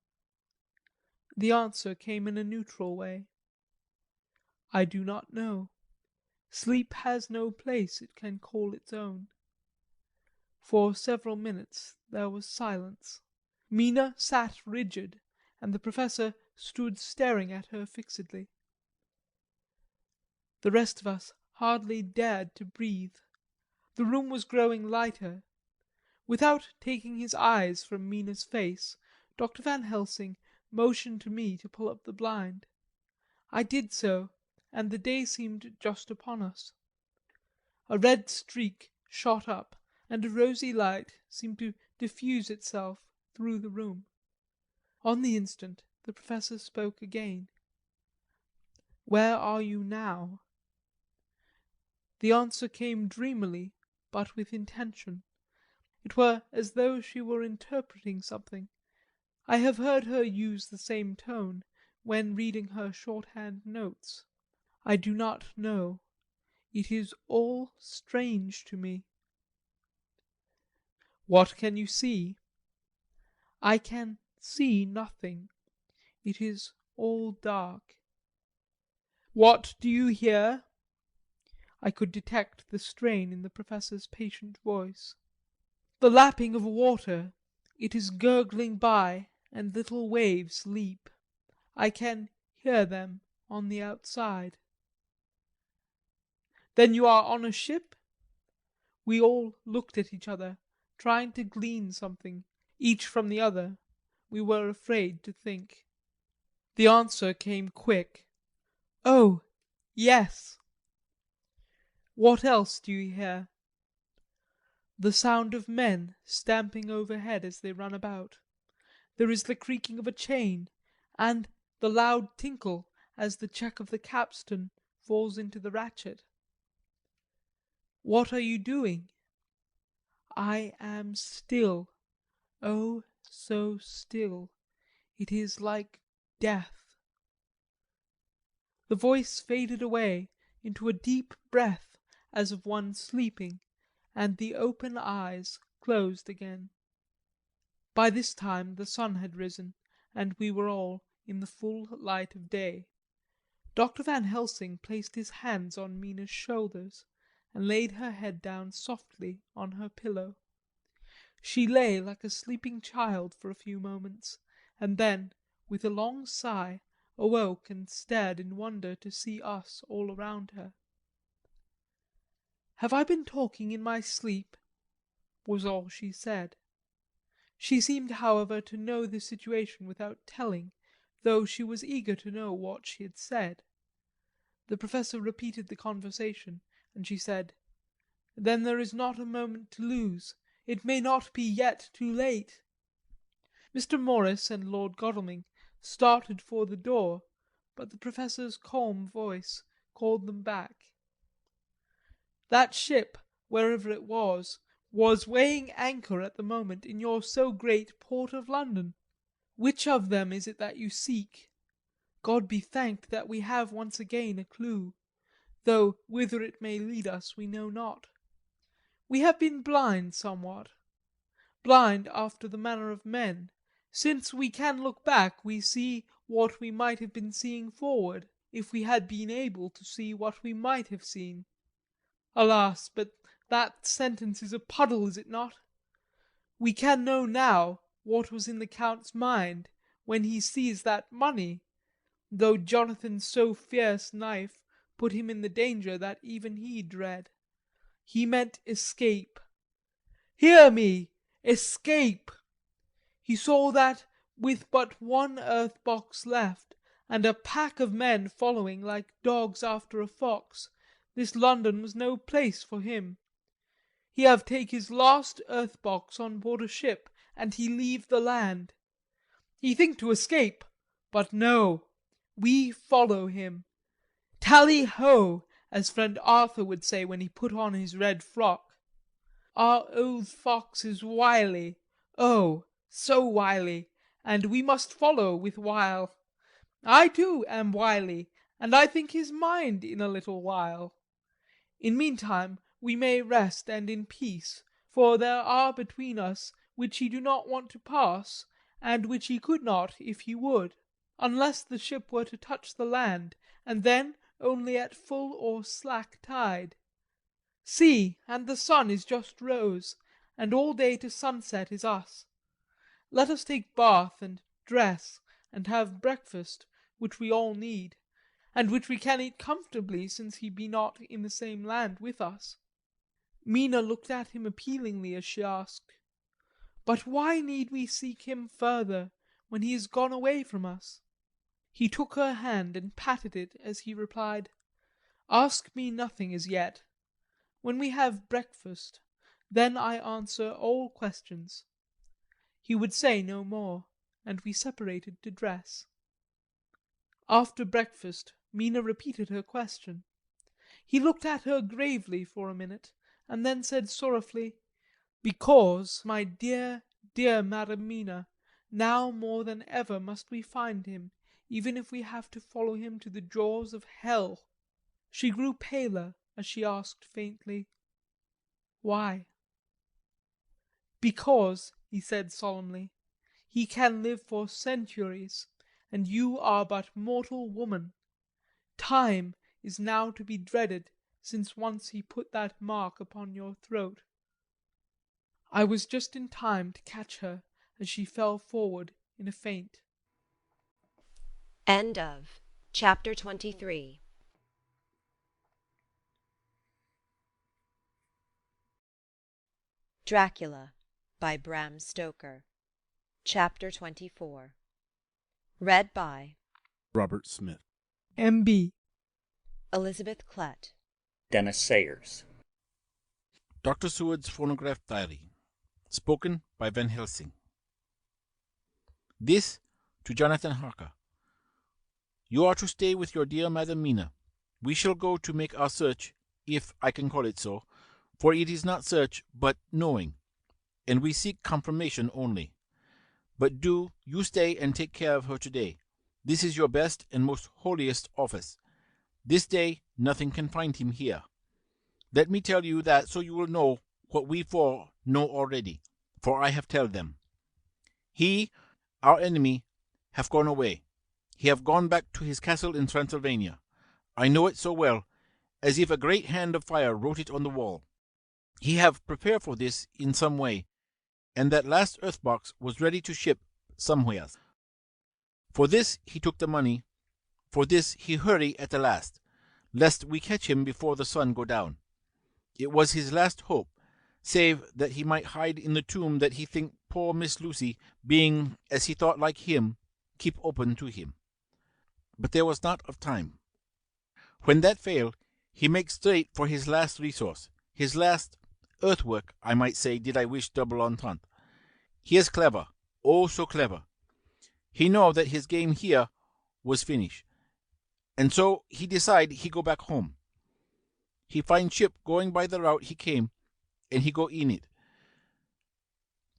The answer came in a neutral way. "I do not know. Sleep has no place it can call its own." For several minutes there was silence. Mina sat rigid, and the Professor stood staring at her fixedly. The rest of us hardly dared to breathe. The room was growing lighter. Without taking his eyes from Mina's face, Dr. Van Helsing motioned to me to pull up the blind. I did so, and the day seemed just upon us. A red streak shot up, and a rosy light seemed to diffuse itself through the room. On the instant the Professor spoke again. "Where are you now?" The answer came dreamily, but with intention. It were as though she were interpreting something. I have heard her use the same tone when reading her shorthand notes. I do not know. It is all strange to me. "What can you see?" "I can see nothing. It is all dark." "What do you hear?" I could detect the strain in the Professor's patient voice. "The lapping of water. It is gurgling by, and little waves leap. I can hear them on the outside." "Then you are on a ship?" We all looked at each other, trying to glean something, each from the other, we were afraid to think. The answer came quick. "Oh, yes." "What else do you hear?" "The sound of men stamping overhead as they run about. There is the creaking of a chain, and the loud tinkle as the check of the capstan falls into the ratchet." "What are you doing?" "I am still. Oh, so still. It is like death. The voice faded away into a deep breath as of one sleeping, and the open eyes closed again. By this time the sun had risen, and we were all in the full light of day. Dr. Van Helsing placed his hands on Mina's shoulders and laid her head down softly on her pillow. She lay like a sleeping child for a few moments, and then, with a long sigh, awoke and stared in wonder to see us all around her. "Have I been talking in my sleep?" was all she said. She seemed, however, to know the situation without telling, though she was eager to know what she had said. The Professor repeated the conversation, and she said, "Then there is not a moment to lose. It may not be yet too late." Mr. Morris and Lord Godalming started for the door, but the Professor's calm voice called them back. "That ship, wherever it was weighing anchor at the moment in your so great port of London. Which of them is it that you seek? God be thanked that we have once again a clue, though whither it may lead us we know not. We have been blind somewhat, blind after the manner of men. Since we can look back we see what we might have been seeing forward, if we had been able to see what we might have seen. Alas, but that sentence is a puddle, is it not? We can know now what was in the Count's mind when he seized that money, though Jonathan's so fierce knife put him in the danger that even he dread. He meant escape. Hear me! Escape! He saw that with but one earth box left, and a pack of men following like dogs after a fox, this London was no place for him. He have take his last earth box on board a ship, and he leave the land. He think to escape, but no, we follow him. Tally ho, as friend Arthur would say when he put on his red frock. Our old fox is wily, oh, so wily, and we must follow with wile. I too am wily, and I think his mind in a little while. In meantime we may rest and in peace, for there are between us which he do not want to pass, and which he could not if he would, unless the ship were to touch the land, and then only at full or slack tide. See, and the sun is just rose, and all day to sunset is us. Let us take bath and dress and have breakfast, which we all need, and which we can eat comfortably since he be not in the same land with us." Mina looked at him appealingly as she asked, "But why need we seek him further, when he is gone away from us?" He took her hand and patted it as he replied, "Ask me nothing as yet. When we have breakfast, then I answer all questions." He would say no more, and we separated to dress. After breakfast Mina repeated her question. He looked at her gravely for a minute, and then said sorrowfully, "Because, my dear, dear Madam Mina, now more than ever must we find him, even if we have to follow him to the jaws of hell." She grew paler as she asked faintly, "Why?" "Because," he said solemnly, "he can live for centuries, and you are but mortal woman. Time is now to be dreaded, since once he put that mark upon your throat." I was just in time to catch her as she fell forward in a faint. End of Chapter 23. Dracula by Bram Stoker. Chapter 24. Read by Robert Smith. M.B. Elizabeth Klett. Dennis Sayers. Dr. Seward's phonograph diary. Spoken by Van Helsing. This to Jonathan Harker. You are to stay with your dear Madam Mina. We shall go to make our search, if I can call it so, for it is not search, but knowing, and we seek confirmation only. But do you stay and take care of her today. This is your best and most holiest office. This day nothing can find him here. Let me tell you that so you will know what we four know already, for I have told them. He, our enemy, have gone away. He have gone back to his castle in Transylvania. I know it so well, as if a great hand of fire wrote it on the wall. He have prepared for this in some way, and that last earth-box was ready to ship somewhere. For this he took the money, for this he hurry at the last, lest we catch him before the sun go down. It was his last hope, save that he might hide in the tomb that he think poor Miss Lucy, being, as he thought like him, keep open to him. But there was not of time. When that failed, he make straight for his last resource, his last earthwork, I might say, did I wish double entente. He is clever, oh so clever. He know that his game here was finished, and so he decide he go back home. He find ship going by the route he came, and he go in it.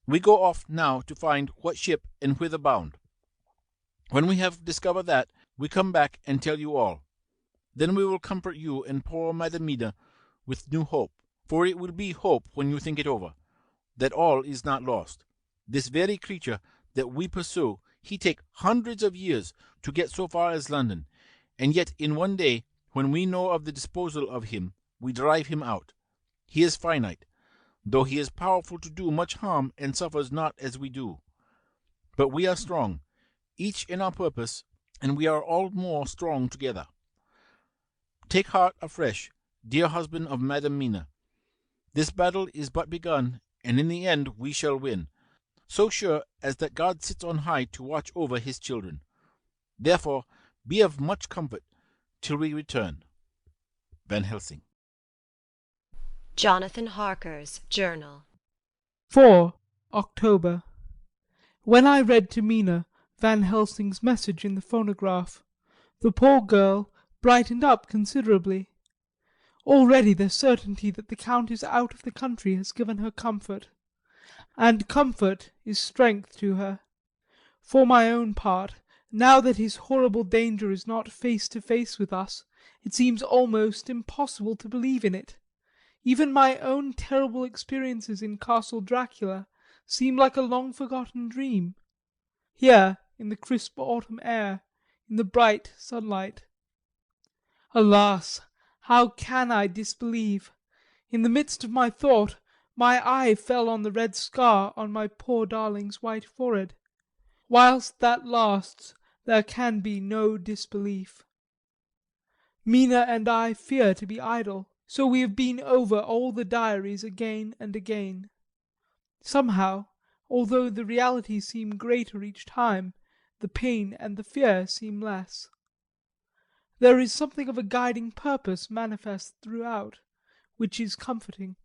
We go off now to find what ship and whither bound. When we have discovered that, we come back and tell you all. Then we will comfort you and poor Madam Mina with new hope, for it will be hope when you think it over, that all is not lost. This very creature that we pursue, he take hundreds of years to get so far as London, and yet in one day, when we know of the disposal of him, we drive him out. He is finite, though he is powerful to do much harm and suffers not as we do. But we are strong, each in our purpose, and we are all more strong together. Take heart afresh, dear husband of Madam Mina. This battle is but begun, and in the end we shall win, so sure as that God sits on high to watch over his children. Therefore be of much comfort till we return. Van Helsing. Jonathan Harker's Journal. 4 October. When I read to Mina Van Helsing's message in the phonograph, the poor girl brightened up considerably. Already the certainty that the Count is out of the country has given her comfort, and comfort is strength to her. For my own part, now that his horrible danger is not face to face with us, it seems almost impossible to believe in it. Even my own terrible experiences in Castle Dracula seem like a long-forgotten dream. Here, in the crisp autumn air, in the bright sunlight. Alas, how can I disbelieve? In the midst of my thought, my eye fell on the red scar on my poor darling's white forehead. Whilst that lasts, there can be no disbelief. Mina and I fear to be idle, so we have been over all the diaries again and again. Somehow, although the realities seem greater each time, the pain and the fear seem less. There is something of a guiding purpose manifest throughout, which is comforting.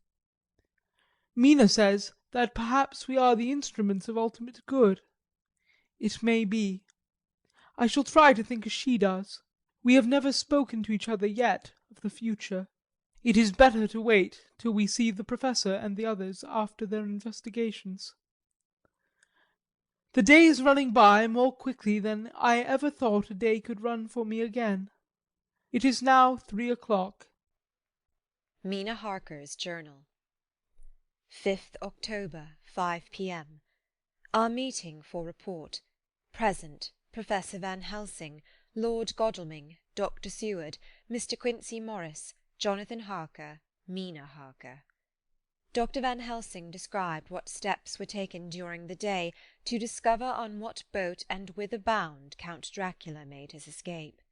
Mina says that perhaps we are the instruments of ultimate good. It may be. I shall try to think as she does. We have never spoken to each other yet of the future. It is better to wait till we see the Professor and the others after their investigations. The day is running by more quickly than I ever thought a day could run for me again. It is now 3:00. Mina Harker's Journal. 5th October, 5 p.m. Our meeting for report. Present, Professor Van Helsing, Lord Godalming, Dr. Seward, Mr. Quincey Morris, Jonathan Harker, Mina Harker. Dr. Van Helsing described what steps were taken during the day to discover on what boat and whither bound Count Dracula made his escape.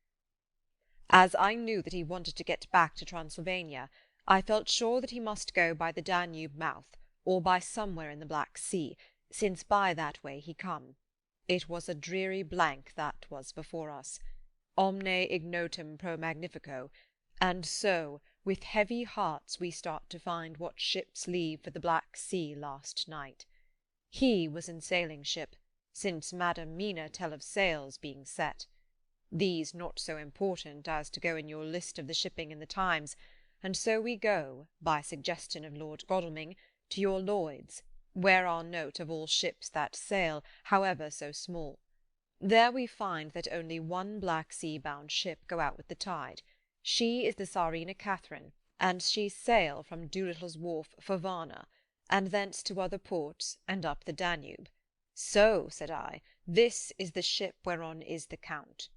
As I knew that he wanted to get back to Transylvania, I felt sure that he must go by the Danube mouth, or by somewhere in the Black Sea, since by that way he come. It was a dreary blank that was before us. Omne ignotum pro magnifico, and so, with heavy hearts we start to find what ships leave for the Black Sea last night. He was in sailing ship, since Madam Mina tell of sails being set. These not so important as to go in your list of the shipping in the Times, and so we go, by suggestion of Lord Godalming, to your Lloyd's, where are note of all ships that sail, however so small. There we find that only one Black Sea-bound ship go out with the tide. She is the Tsarina Catherine, and she sail from Doolittle's wharf for Varna, and thence to other ports, and up the Danube. So, said I, this is the ship whereon is the Count.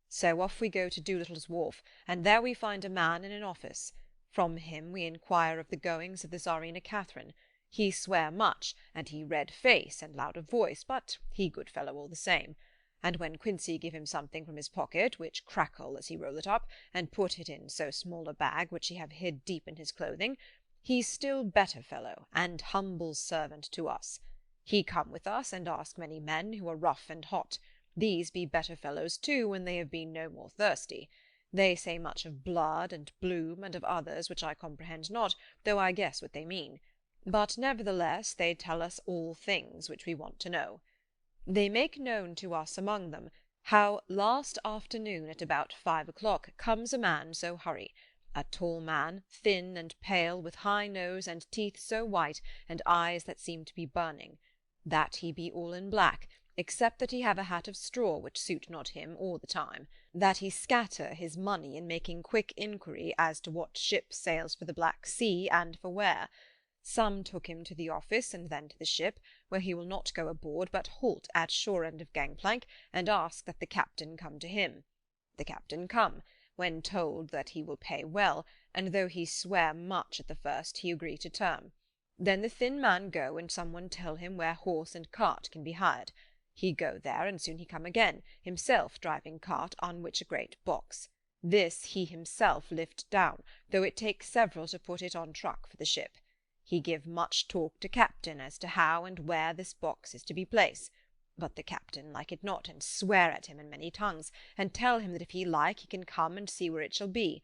So off we go to Doolittle's wharf, and there we find a man in an office. From him we inquire of the goings of the Tsarina Catherine. He swear much, and he red face and loud of voice, but he good fellow all the same. And when Quincey give him something from his pocket, which crackle as he roll it up, and put it in so small a bag which he have hid deep in his clothing, he still better fellow, and humble servant to us. He come with us, and ask many men who are rough and hot. These be better fellows too, when they have been no more thirsty. They say much of blood and bloom, and of others which I comprehend not, though I guess what they mean. But nevertheless they tell us all things which we want to know. They make known to us among them how last afternoon at about 5 o'clock comes a man so hurry, a tall man, thin and pale, with high nose and teeth so white, and eyes that seem to be burning, that he be all in black, except that he have a hat of straw which suit not him or the time, that he scatter his money in making quick inquiry as to what ship sails for the Black Sea, and for where. Some took him to the office, and then to the ship, where he will not go aboard, but halt at shore end of gangplank, and ask that the captain come to him. The captain come, when told that he will pay well, and though he swear much at the first, he agree to term. Then the thin man go, and some one tell him where horse and cart can be hired. He go there, and soon he come again, himself driving cart, on which a great box. This he himself lift down, though it take several to put it on truck for the ship. He give much talk to captain as to how and where this box is to be placed. But the captain like it not, and swear at him in many tongues, and tell him that if he like he can come and see where it shall be.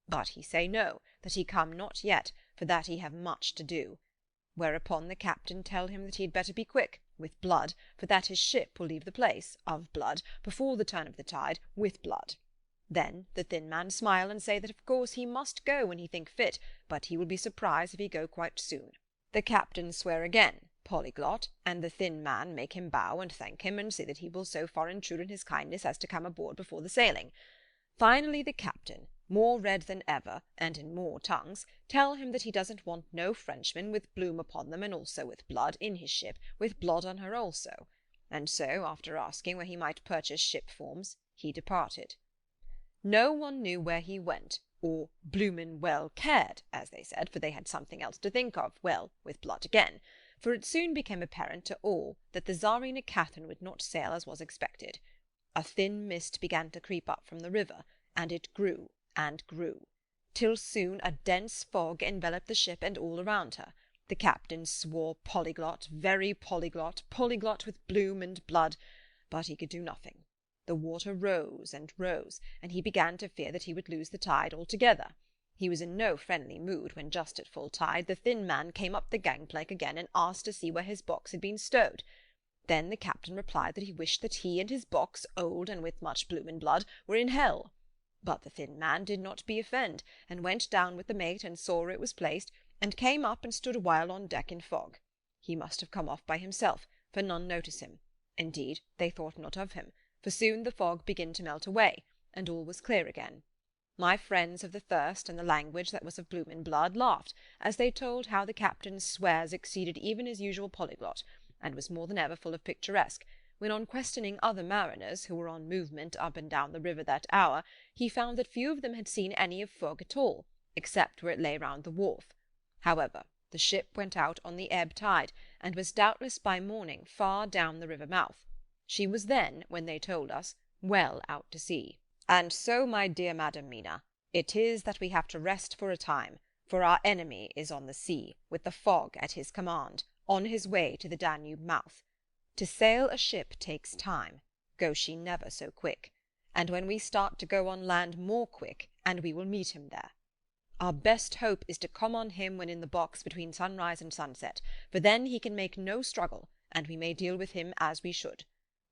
But he say no, that he come not yet, for that he have much to do. Whereupon the captain tell him that he had better be quick, with blood, for that his ship will leave the place, of blood, before the turn of the tide, with blood. Then the thin man smile, and say that of course he must go when he think fit, but he will be surprised if he go quite soon. The captain swear again, polyglot, and the thin man make him bow and thank him, and say that he will so far intrude in his kindness as to come aboard before the sailing. Finally the captain, more red than ever, and in more tongues, tell him that he doesn't want no Frenchmen with bloom upon them, and also with blood, in his ship, with blood on her also. And so, after asking where he might purchase ship forms, he departed. No one knew where he went, or bloomin' well cared, as they said, for they had something else to think of, well, with blood again, for it soon became apparent to all that the Tsarina Catherine would not sail as was expected. A thin mist began to creep up from the river, and it grew and grew, till soon a dense fog enveloped the ship and all around her. The captain swore polyglot, very polyglot, polyglot with bloom and blood, but he could do nothing. The water rose and rose, and he began to fear that he would lose the tide altogether. He was in no friendly mood when just at full tide the thin man came up the gangplank again and asked to see where his box had been stowed. Then the captain replied that he wished that he and his box, old and with much bloom and blood, were in hell. But the thin man did not be offend, and went down with the mate and saw where it was placed, and came up and stood a while on deck in fog. He must have come off by himself, for none notice him. Indeed, they thought not of him, for soon the fog began to melt away, and all was clear again. My friends of the thirst and the language that was of bloom and blood laughed, as they told how the captain's swears exceeded even his usual polyglot, and was more than ever full of picturesque, when on questioning other mariners who were on movement up and down the river that hour, he found that few of them had seen any of fog at all, except where it lay round the wharf. However, the ship went out on the ebb tide, and was doubtless by morning far down the river mouth. She was then, when they told us, well out to sea. And so, my dear Madam Mina, it is that we have to rest for a time, for our enemy is on the sea, with the fog at his command, on his way to the Danube mouth. To sail a ship takes time, go she never so quick, and when we start to go on land more quick, and we will meet him there. Our best hope is to come on him when in the box between sunrise and sunset, for then he can make no struggle, and we may deal with him as we should.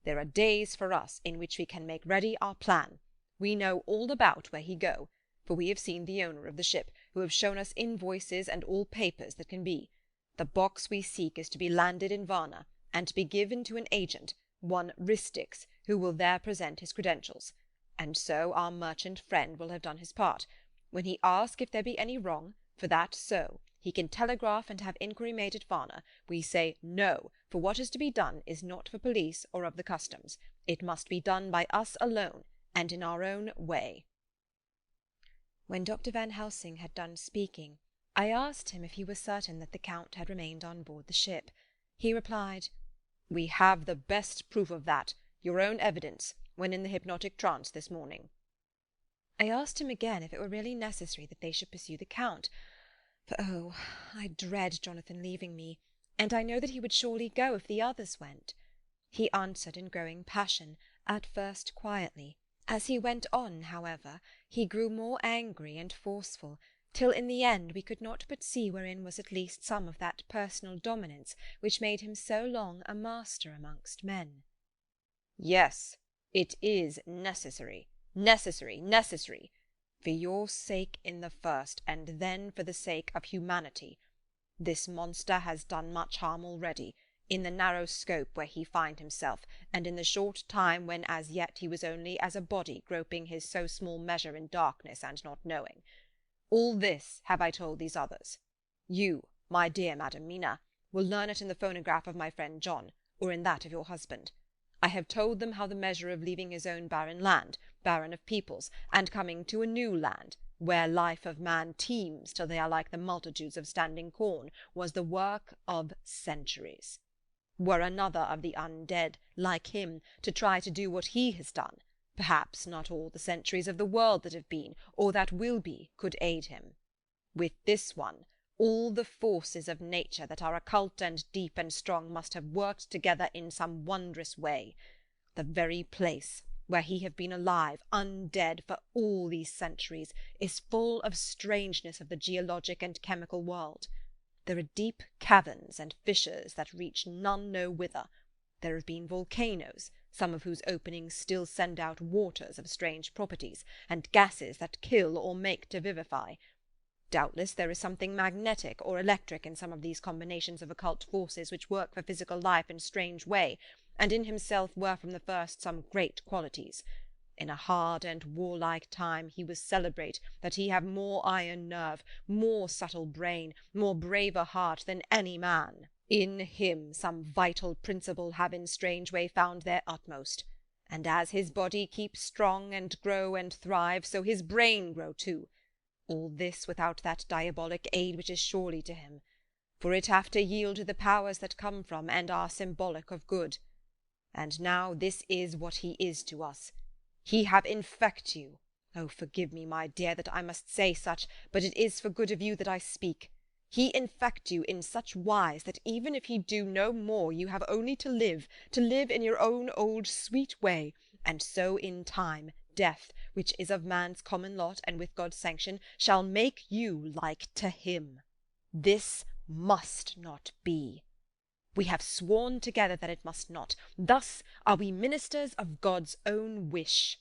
There are days for us in which we can make ready our plan. We know all about where he go, for we have seen the owner of the ship, who have shown us invoices and all papers that can be. The box we seek is to be landed in Varna, and to be given to an agent, one Ristix, who will there present his credentials. And so our merchant friend will have done his part. When he asks if there be any wrong, for that so, he can telegraph and have inquiry made at Varna. We say no, for what is to be done is not for police or of the customs. It must be done by us alone, and in our own way. When Dr. Van Helsing had done speaking, I asked him if he was certain that the Count had remained on board the ship. He replied, "We have the best proof of that, your own evidence, when in the hypnotic trance this morning." I asked him again if it were really necessary that they should pursue the Count, for oh, I dread Jonathan leaving me, and I know that he would surely go if the others went. He answered in growing passion, at first quietly. As he went on, however, he grew more angry and forceful, till in the end we could not but see wherein was at least some of that personal dominance which made him so long a master amongst men. "Yes, it is necessary, necessary, for your sake in the first, and then for the sake of humanity. This monster has done much harm already, in the narrow scope where he find himself, and in the short time when as yet he was only as a body groping his so small measure in darkness and not knowing. All this have I told these others. You, my dear Madam Mina, will learn it in the phonograph of my friend John, or in that of your husband. I have told them how the measure of leaving his own barren land, barren of peoples, and coming to a new land, where life of man teems till they are like the multitudes of standing corn, was the work of centuries. Were another of the undead, like him, to try to do what he has done, perhaps not all the centuries of the world that have been, or that will be, could aid him. With this one, all the forces of nature that are occult and deep and strong must have worked together in some wondrous way. The very place where he have been alive, undead, for all these centuries, is full of strangeness of the geologic and chemical world. There are deep caverns and fissures that reach none know whither. There have been volcanoes, some of whose openings still send out waters of strange properties, and gases that kill or make to vivify. Doubtless there is something magnetic or electric in some of these combinations of occult forces which work for physical life in strange way, and in himself were from the first some great qualities. In a hard and warlike time he was celebrate that he have more iron nerve, more subtle brain, more braver heart than any man. In him some vital principle have in strange way found their utmost, and as his body keeps strong and grow and thrive, so his brain grow too. All this without that diabolic aid which is surely to him, for it have to yield to the powers that come from and are symbolic of good. And now this is what he is to us. He have infect you. Oh, forgive me, my dear, that I must say such, but it is for good of you that I speak. He infect you in such wise that even if he do no more, you have only to live in your own old sweet way, and so in time death, which is of man's common lot and with God's sanction, shall make you like to him. This must not be. We have sworn together that it must not. Thus are we ministers of God's own wish,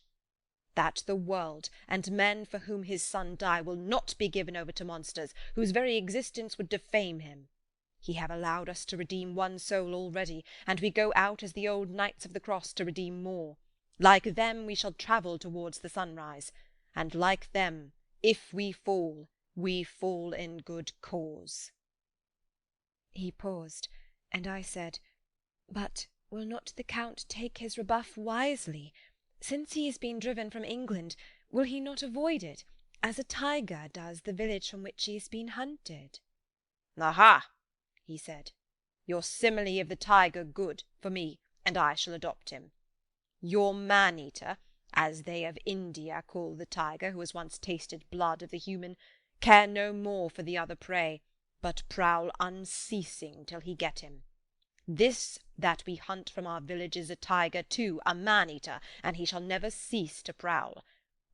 that the world and men for whom his Son died will not be given over to monsters, whose very existence would defame him. He have allowed us to redeem one soul already, and we go out as the old knights of the cross to redeem more. Like them we shall travel towards the sunrise, and like them, if we fall in good cause." He paused, and I said, "But will not the Count take his rebuff wisely? Since he has been driven from England, will he not avoid it, as a tiger does the village from which he has been hunted?" "Aha!" he said. "Your simile of the tiger good, for me, and I shall adopt him. Your man-eater, as they of India call the tiger who has once tasted blood of the human, care no more for the other prey, but prowl unceasing till he get him. This that we hunt from our village is a tiger too, a man-eater, and he shall never cease to prowl.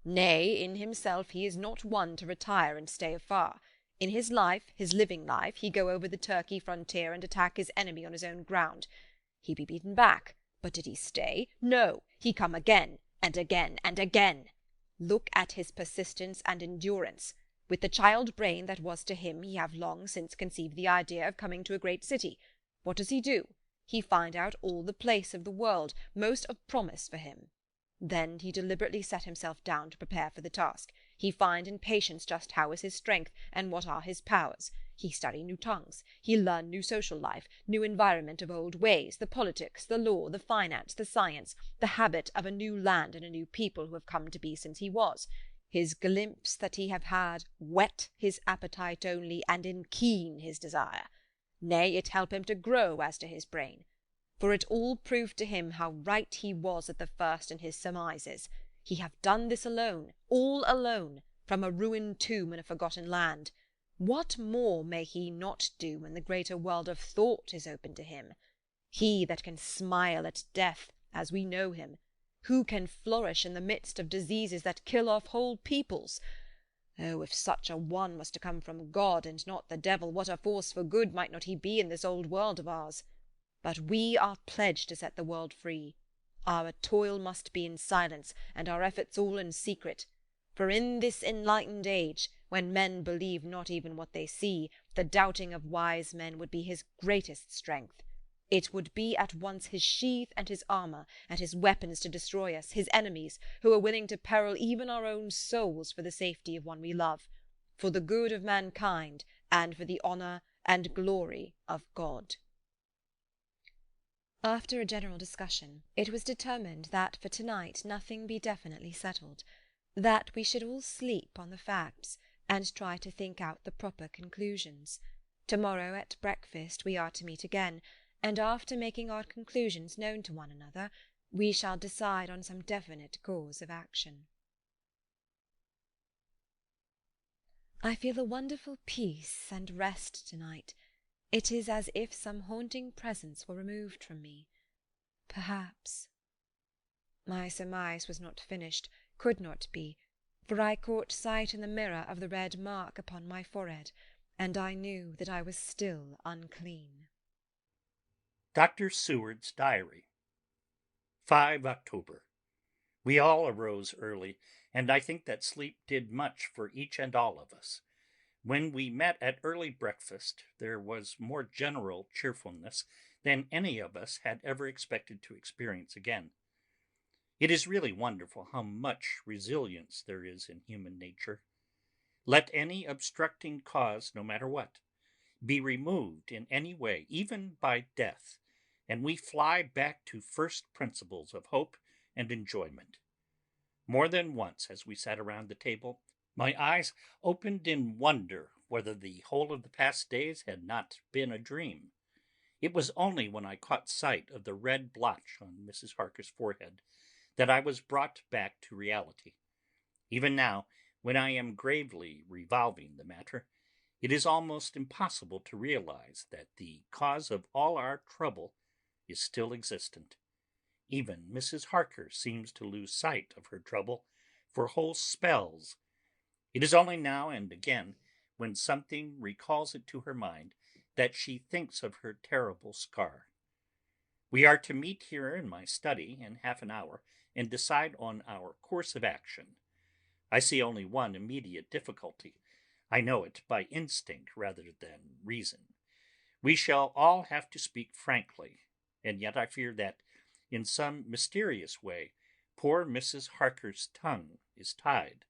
Nay, in himself he is not one to retire and stay afar. In his life, his living life, he go over the Turkey frontier and attack his enemy on his own ground. He be beaten back, but did he stay? No, he come again, and again, and again. Look at his persistence and endurance. With the child brain that was to him, he have long since conceived the idea of coming to a great city. What does he do? He find out all the place of the world, most of promise for him. Then he deliberately set himself down to prepare for the task. He find in patience just how is his strength, and what are his powers. He study new tongues. He learn new social life, new environment of old ways, the politics, the law, the finance, the science, the habit of a new land and a new people who have come to be since he was. His glimpse that he have had whet his appetite only, and enkeen his desire. Nay, it help him to grow as to his brain. For it all proved to him how right he was at the first in his surmises. He have done this alone, all alone, from a ruined tomb in a forgotten land. What more may he not do when the greater world of thought is open to him? He that can smile at death, as we know him, who can flourish in the midst of diseases that kill off whole peoples? Oh, if such a one was to come from God and not the devil, what a force for good might not he be in this old world of ours! But we are pledged to set the world free. Our toil must be in silence, and our efforts all in secret. For in this enlightened age, when men believe not even what they see, the doubting of wise men would be his greatest strength. It would be at once his sheath and his armour, and his weapons to destroy us, his enemies, who are willing to peril even our own souls for the safety of one we love, for the good of mankind, and for the honour and glory of God. After a general discussion, it was determined that for tonight nothing be definitely settled, that we should all sleep on the facts, and try to think out the proper conclusions. Tomorrow at breakfast we are to meet again, and after making our conclusions known to one another, we shall decide on some definite course of action. I feel a wonderful peace and rest tonight. It is as if some haunting presence were removed from me. Perhaps. My surmise was not finished, could not be, for I caught sight in the mirror of the red mark upon my forehead, and I knew that I was still unclean. Dr. Seward's Diary. 5 October. We all arose early, and I think that sleep did much for each and all of us. When we met at early breakfast, there was more general cheerfulness than any of us had ever expected to experience again. It is really wonderful how much resilience there is in human nature. Let any obstructing cause, no matter what, be removed in any way, even by death, and we fly back to first principles of hope and enjoyment. More than once, as we sat around the table, my eyes opened in wonder whether the whole of the past days had not been a dream. It was only when I caught sight of the red blotch on Mrs. Harker's forehead that I was brought back to reality. Even now, when I am gravely revolving the matter, it is almost impossible to realize that the cause of all our trouble is still existent. Even Mrs. Harker seems to lose sight of her trouble for whole spells. It is only now and again, when something recalls it to her mind, that she thinks of her terrible scar. We are to meet here in my study in half an hour and decide on our course of action. I see only one immediate difficulty. I know it by instinct rather than reason. We shall all have to speak frankly, and yet I fear that, in some mysterious way, poor Mrs. Harker's tongue is tied.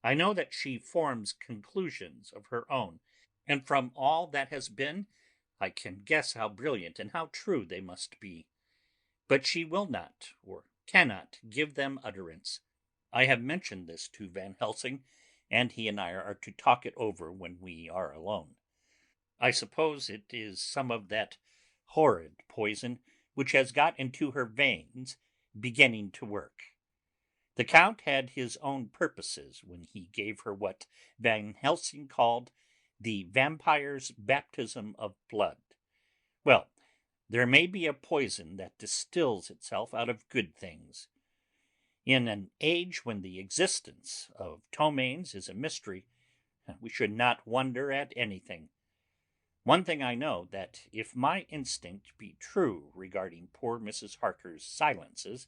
I know that she forms conclusions of her own, and from all that has been, I can guess how brilliant and how true they must be. But she will not, or cannot, give them utterance. I have mentioned this to Van Helsing, and he and I are to talk it over when we are alone. I suppose it is some of that horrid poison which has got into her veins beginning to work. The Count had his own purposes when he gave her what Van Helsing called the vampire's baptism of blood. Well, there may be a poison that distills itself out of good things. In an age when the existence of ptomaines is a mystery, we should not wonder at anything. One thing I know, that if my instinct be true regarding poor Mrs. Harker's silences,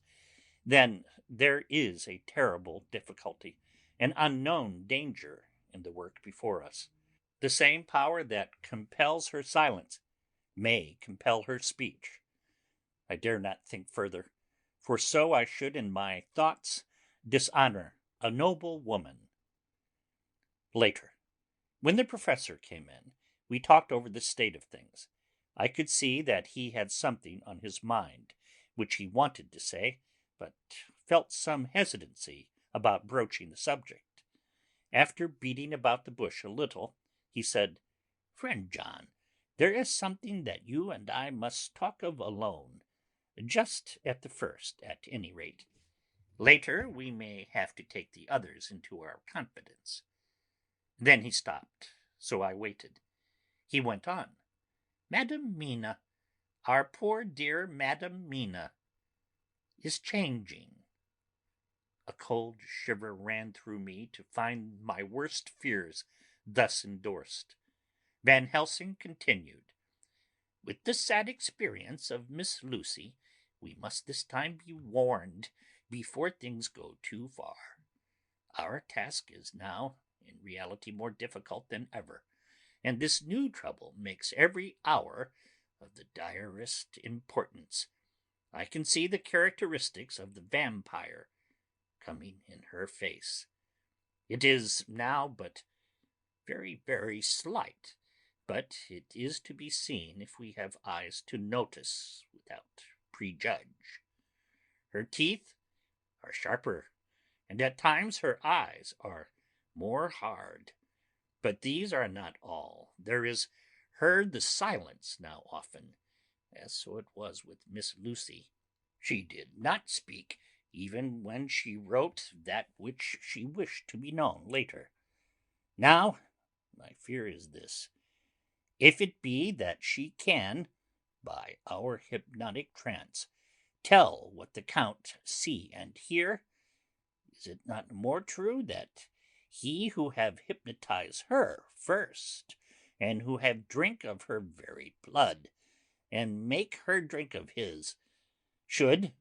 then there is a terrible difficulty, an unknown danger, in the work before us. The same power that compels her silence may compel her speech. I dare not think further, for so I should in my thoughts dishonor a noble woman. Later, when the professor came in, we talked over the state of things. I could see that he had something on his mind which he wanted to say, but felt some hesitancy about broaching the subject. After beating about the bush a little, he said, "Friend John, there is something that you and I must talk of alone, just at the first, at any rate. Later we may have to take the others into our confidence." Then he stopped, so I waited. He went on. "Madam Mina, our poor dear Madam Mina, is changing." A cold shiver ran through me to find my worst fears thus endorsed. Van Helsing continued, "With the sad experience of Miss Lucy, we must this time be warned before things go too far. Our task is now, in reality, more difficult than ever, and this new trouble makes every hour of the direst importance. I can see the characteristics of the vampire coming in her face. It is now but very, very slight, but it is to be seen if we have eyes to notice without prejudge. Her teeth are sharper, and at times her eyes are more hard. But these are not all. There is heard the silence now often, as so it was with Miss Lucy. She did not speak even when she wrote that which she wished to be known later. Now, my fear is this: if it be that she can, by our hypnotic trance, tell what the Count see and hear, is it not more true that he who have hypnotized her first, and who have drink of her very blood, and make her drink of his, should,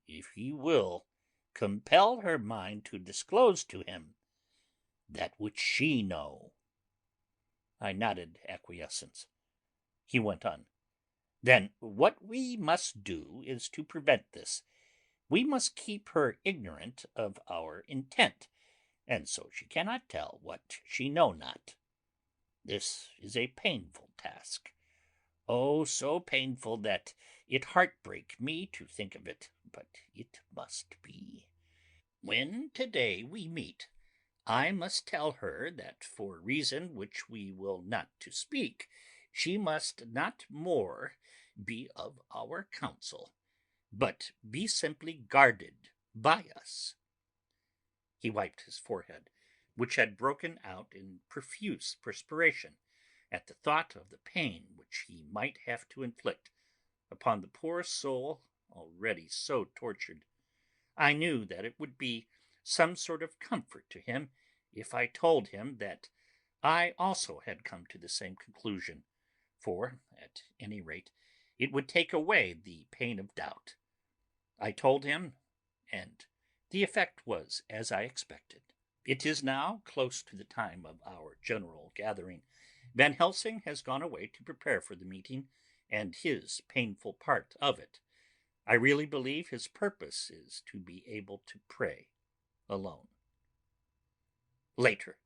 if he will, compel her mind to disclose to him that which she know?" I nodded acquiescence. He went on. "Then what we must do is to prevent this. We must keep her ignorant of our intent, and so she cannot tell what she know not. This is a painful task. Oh, so painful that it heartbreak me to think of it, but it must be. When today we meet, I must tell her that for reason which we will not to speak, she must not more be of our counsel, but be simply guarded by us." He wiped his forehead, which had broken out in profuse perspiration, at the thought of the pain which he might have to inflict upon the poor soul already so tortured. I knew that it would be some sort of comfort to him if I told him that I also had come to the same conclusion, for, at any rate, it would take away the pain of doubt. I told him, and the effect was as I expected. It is now close to the time of our general gathering. Van Helsing has gone away to prepare for the meeting and his painful part of it. I really believe his purpose is to be able to pray alone. Later,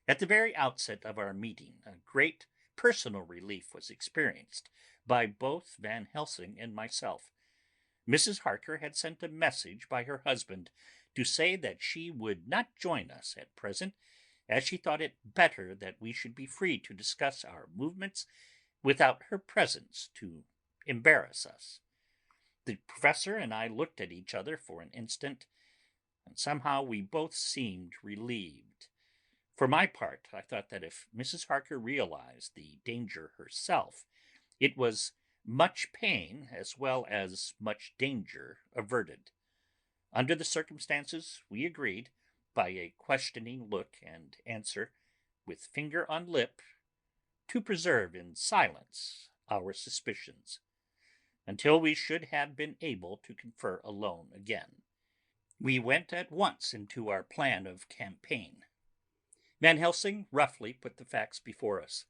at the very outset of our meeting, a great personal relief was experienced by both Van Helsing and myself. Mrs. Harker had sent a message by her husband to say that she would not join us at present, as she thought it better that we should be free to discuss our movements without her presence to embarrass us. The professor and I looked at each other for an instant, and somehow we both seemed relieved. For my part, I thought that if Mrs. Harker realized the danger herself, it was much pain as well as much danger averted. Under the circumstances, we agreed, by a questioning look and answer, with finger on lip, to preserve in silence our suspicions, until we should have been able to confer alone again. We went at once into our plan of campaign. Van Helsing roughly put the facts before us.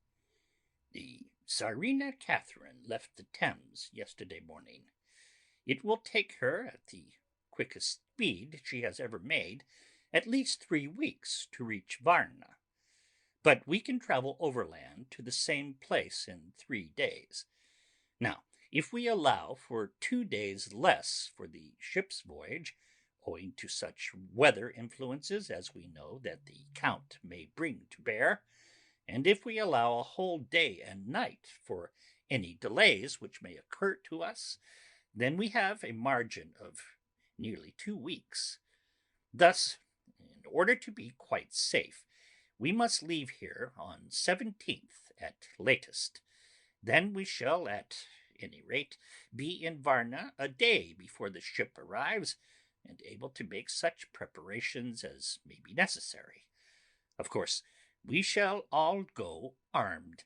The Tsarina Catherine left the Thames yesterday morning. It will take her, at the quickest speed she has ever made, at least 3 weeks to reach Varna. But we can travel overland to the same place in 3 days. Now, if we allow for 2 days less for the ship's voyage, owing to such weather influences as we know that the Count may bring to bear, and if we allow a whole day and night for any delays which may occur to us, then we have a margin of nearly 2 weeks. Thus, in order to be quite safe, we must leave here on 17th at latest. Then we shall, at any rate, be in Varna a day before the ship arrives, and able to make such preparations as may be necessary. Of course, we shall all go armed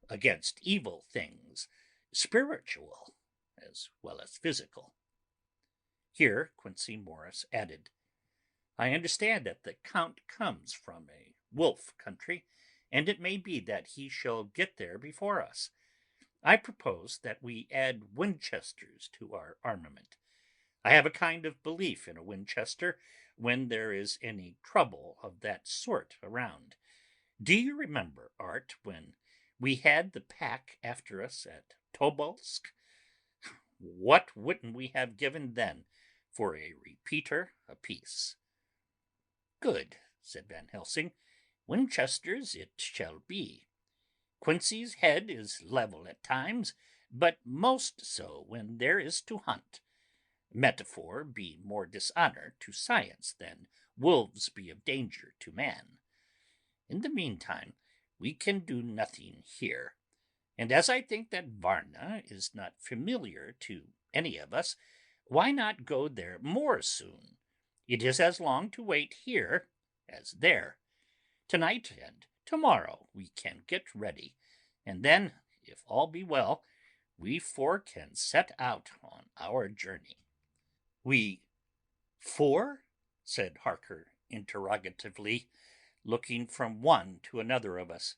against evil things, spiritual as well as physical. Here Quincey Morris added, I understand that the Count comes from a wolf country, and it may be that he shall get there before us. I propose that we add Winchesters to our armament. I have a kind of belief in a Winchester when there is any trouble of that sort around. Do you remember, Art, when we had the pack after us at Tobolsk? What wouldn't we have given then for a repeater apiece? Good, said Van Helsing. Winchesters it shall be. Quincey's head is level at times, but most so when there is to hunt. Metaphor be more dishonour to science than wolves be of danger to man. In the meantime, we can do nothing here, and as I think that Varna is not familiar to any of us, why not go there more soon? It is as long to wait here as there. Tonight and tomorrow we can get ready, and then, if all be well, we 4 can set out on our journey. We 4? Said Harker interrogatively, looking from one to another of us.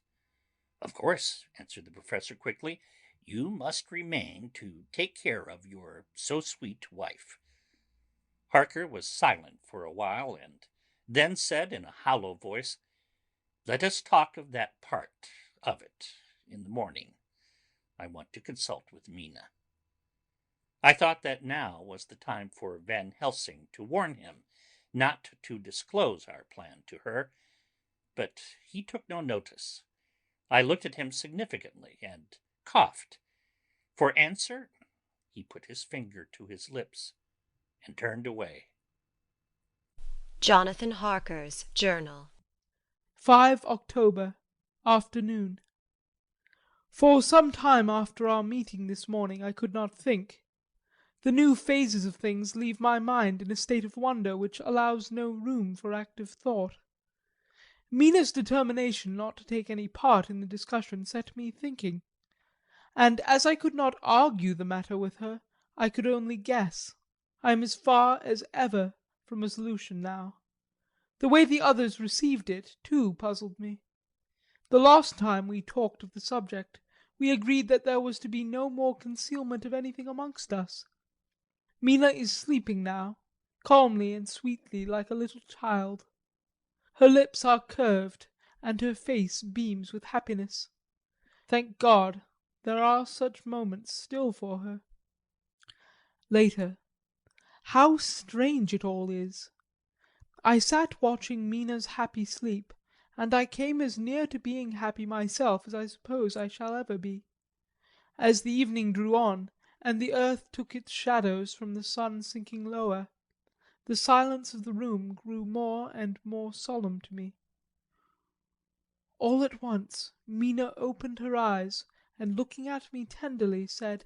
Of course, answered the professor quickly, you must remain to take care of your so sweet wife. Harker was silent for a while, and then said in a hollow voice, Let us talk of that part of it in the morning. I want to consult with Mina. I thought that now was the time for Van Helsing to warn him not to disclose our plan to her, but he took no notice. I looked at him significantly and coughed. For answer, he put his finger to his lips and turned away. Jonathan Harker's Journal. 5 October, afternoon. For some time after our meeting this morning I could not think. The new phases of things leave my mind in a state of wonder which allows no room for active thought. Mina's determination not to take any part in the discussion set me thinking, and as I could not argue the matter with her, I could only guess. I am as far as ever from a solution now. The way the others received it, too, puzzled me. The last time we talked of the subject, we agreed that there was to be no more concealment of anything amongst us. Mina is sleeping now, calmly and sweetly like a little child. Her lips are curved, and her face beams with happiness. Thank God, there are such moments still for her. Later. How strange it all is! I sat watching Mina's happy sleep, and I came as near to being happy myself as I suppose I shall ever be. As the evening drew on, and the earth took its shadows from the sun sinking lower, the silence of the room grew more and more solemn to me. All at once Mina opened her eyes, and looking at me tenderly said,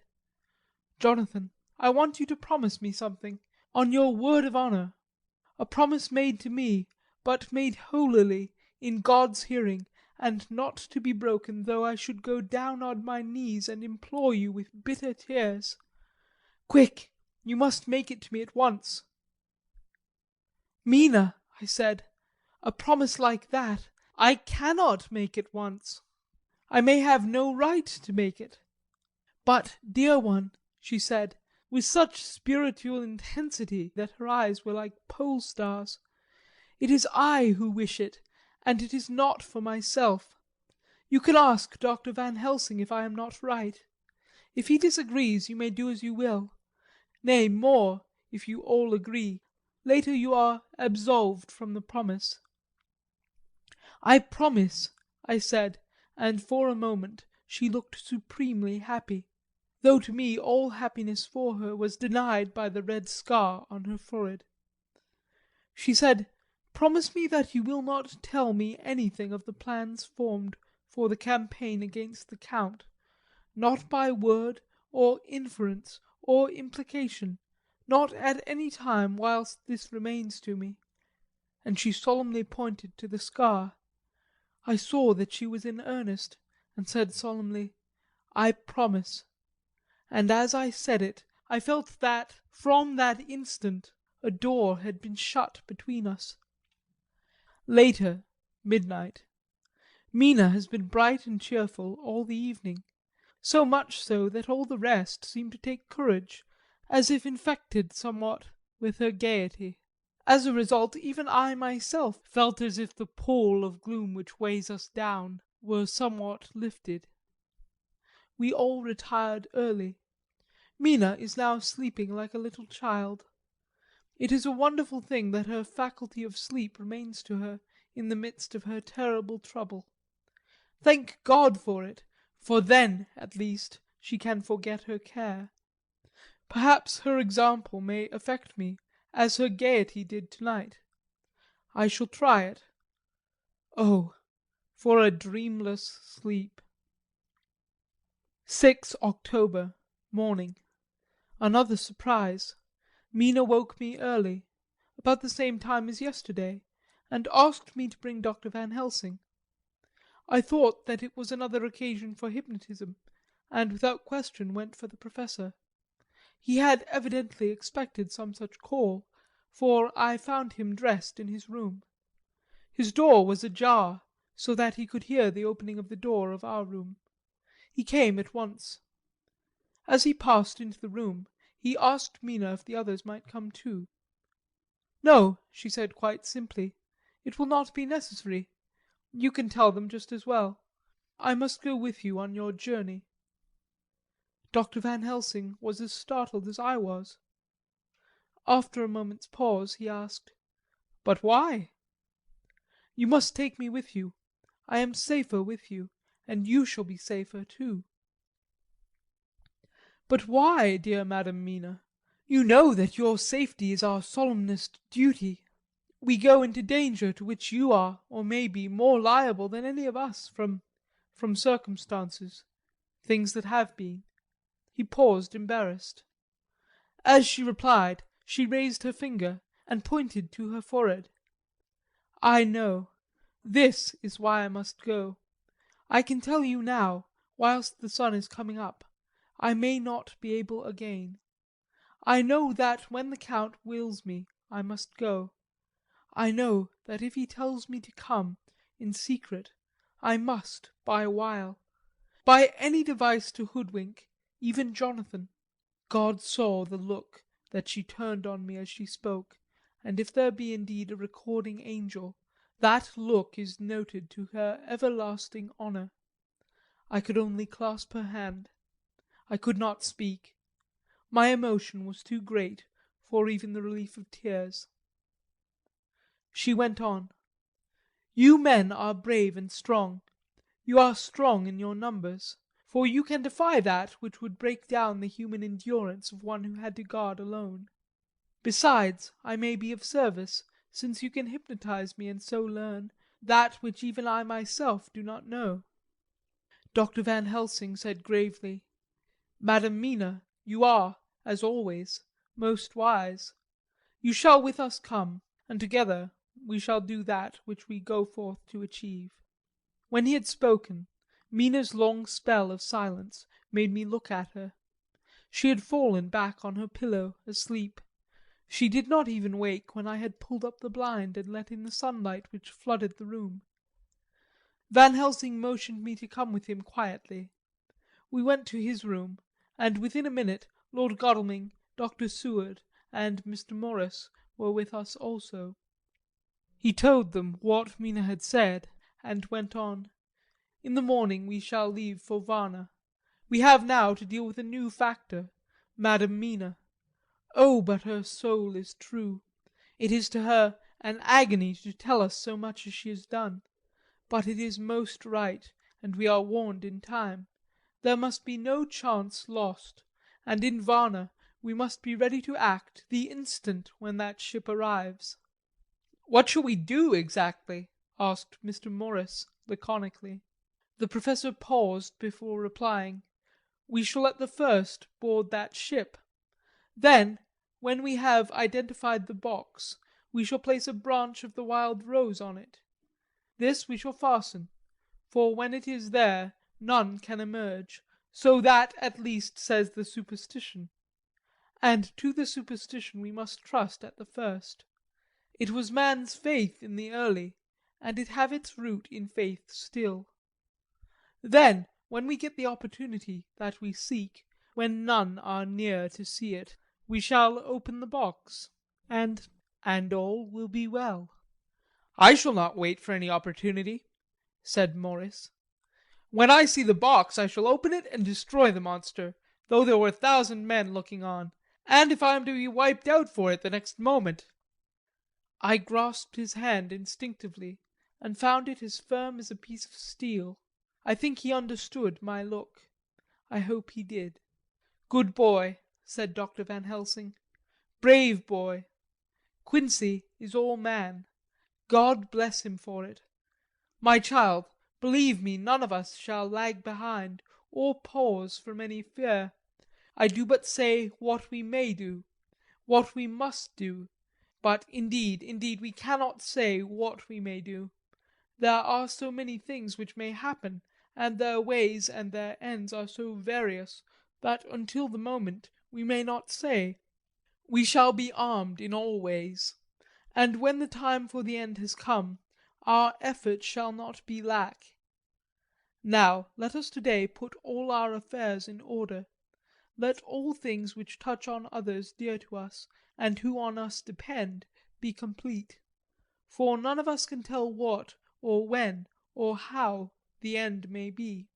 "Jonathan, I want you to promise me something, on your word of honour, a promise made to me, but made holily, in God's hearing, and not to be broken though I should go down on my knees and implore you with bitter tears. Quick, you must make it to me at once." "Mina," I said, A promise like that, I cannot make at once. I may have no right to make it. But, dear one, she said, with such spiritual intensity that her eyes were like pole stars, it is I who wish it, and it is not for myself. You can ask Dr. Van Helsing if I am not right. If he disagrees, you may do as you will. Nay, more, if you all agree. Later you are absolved from the promise. I promise, I said, and for a moment she looked supremely happy, though to me all happiness for her was denied by the red scar on her forehead. She said, "Promise me that you will not tell me anything of the plans formed for the campaign against the Count, not by word or inference or implication, not at any time whilst this remains to me." And she solemnly pointed to the scar. I saw that she was in earnest, and said solemnly, "I promise." And as I said it, I felt that, from that instant, a door had been shut between us. Later, midnight. Mina has been bright and cheerful all the evening, so much so that all the rest seemed to take courage, as if infected somewhat with her gaiety. As a result, even I myself felt as if the pall of gloom which weighs us down were somewhat lifted. We all retired early. Mina is now sleeping like a little child. It is a wonderful thing that her faculty of sleep remains to her in the midst of her terrible trouble. Thank God for it, for then, at least, she can forget her care. Perhaps her example may affect me as her gaiety did tonight. I shall try it. Oh, for a dreamless sleep. 6 October, morning. Another surprise. Mina woke me early, about the same time as yesterday, and asked me to bring Dr. Van Helsing. I thought that it was another occasion for hypnotism, and without question went for the Professor. He had evidently expected some such call, for I found him dressed in his room. His door was ajar, so that he could hear the opening of the door of our room. He came at once. As he passed into the room, he asked Mina if the others might come too. "No," she said quite simply, "it will not be necessary. You can tell them just as well. I must go with you on your journey." Dr. Van Helsing was as startled as I was. After a moment's pause he asked, "But why?" "You must take me with you. I am safer with you, and you shall be safer too." "But why, dear Madam Mina? You know that your safety is our solemnest duty. We go into danger to which you are, or may be, more liable than any of us from circumstances, things that have been." He paused, embarrassed. As she replied, she raised her finger and pointed to her forehead. "I know. This is why I must go. I can tell you now, whilst the sun is coming up, I may not be able again. I know that when the Count wills me, I must go. I know that if he tells me to come, in secret, I must, by a wile. By any device to hoodwink, even Jonathan." God saw the look that she turned on me as she spoke, and if there be indeed a recording angel, that look is noted to her everlasting honour. I could only clasp her hand. I could not speak. My emotion was too great for even the relief of tears. She went on. "You men are brave and strong. You are strong in your numbers, for you can defy that which would break down the human endurance of one who had to guard alone. Besides, I may be of service, since you can hypnotize me and so learn that which even I myself do not know." Dr. Van Helsing said gravely, "Madam Mina, you are, as always, most wise. You shall with us come, and together we shall do that which we go forth to achieve." When he had spoken, Mina's long spell of silence made me look at her. She had fallen back on her pillow, asleep. She did not even wake when I had pulled up the blind and let in the sunlight which flooded the room. Van Helsing motioned me to come with him quietly. We went to his room, and within a minute Lord Godalming, Dr. Seward, and Mr. Morris were with us also. He told them what Mina had said, and went on. In the morning we shall leave for Varna. We have now to deal with a new factor, Madam Mina. Oh, but her soul is true. It is to her an agony to tell us so much as she has done. But it is most right, and we are warned in time. There must be no chance lost, and in Varna we must be ready to act the instant when that ship arrives. "What shall we do exactly?" asked Mr. Morris laconically. The Professor paused before replying. "We shall at the first board that ship. Then, when we have identified the box, we shall place a branch of the wild rose on it. This we shall fasten, for when it is there none can emerge, so that at least says the superstition. And to the superstition we must trust at the first. It was man's faith in the early, and it have its root in faith still. Then, when we get the opportunity that we seek, when none are near to see it, we shall open the box, and all will be well." "I shall not wait for any opportunity," said Morris. "When I see the box I shall open it and destroy the monster, though there were 1,000 men looking on, and if I am to be wiped out for it the next moment." I grasped his hand instinctively, and found it as firm as a piece of steel. I think he understood my look. I hope he did. "Good boy," said Dr. Van Helsing. "Brave boy. Quincey is all man. God bless him for it. My child, believe me, none of us shall lag behind, or pause from any fear. I do but say what we may do, what we must do, but indeed we cannot say what we may do. There are so many things which may happen, and their ways and their ends are so various, that until the moment we may not say. We shall be armed in all ways, and when the time for the end has come, our effort shall not be lack. Now let us to-day put all our affairs in order. Let all things which touch on others dear to us, and who on us depend, be complete. For none of us can tell what, or when, or how the end may be.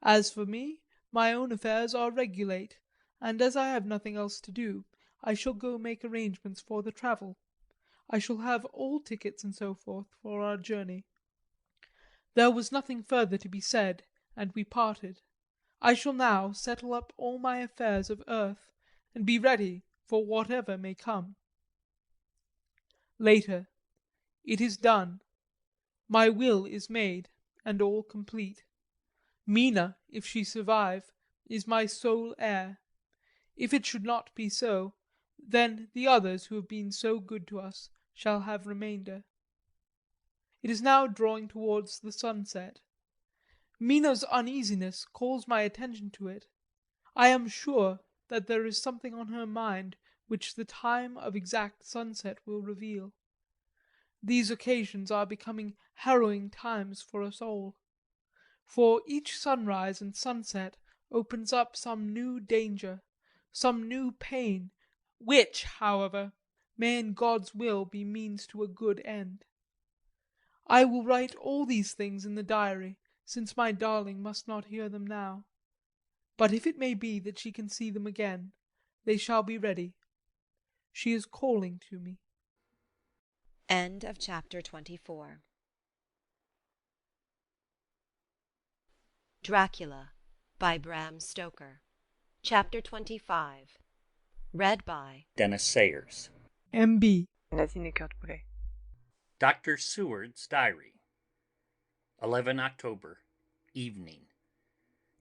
As for me, my own affairs are regulate, and as I have nothing else to do, I shall go make arrangements for the travel. I shall have all tickets and so forth for our journey." There was nothing further to be said, and we parted. I shall now settle up all my affairs of earth, and be ready for whatever may come. Later. It is done. My will is made, and all complete. Mina, if she survive, is my sole heir. If it should not be so, then the others who have been so good to us shall have remainder. It is now drawing towards the sunset. Mina's uneasiness calls my attention to it. I am sure that there is something on her mind which the time of exact sunset will reveal. These occasions are becoming harrowing times for us all. For each sunrise and sunset opens up some new danger, some new pain, which, however, may in God's will be means to a good end. I will write all these things in the diary, since my darling must not hear them now. But if it may be that she can see them again, they shall be ready. She is calling to me. End of chapter 24. Dracula by Bram Stoker. Chapter 25. Read by Dennis Sayers. M.B. Dr. Seward's Diary. 11 October, evening.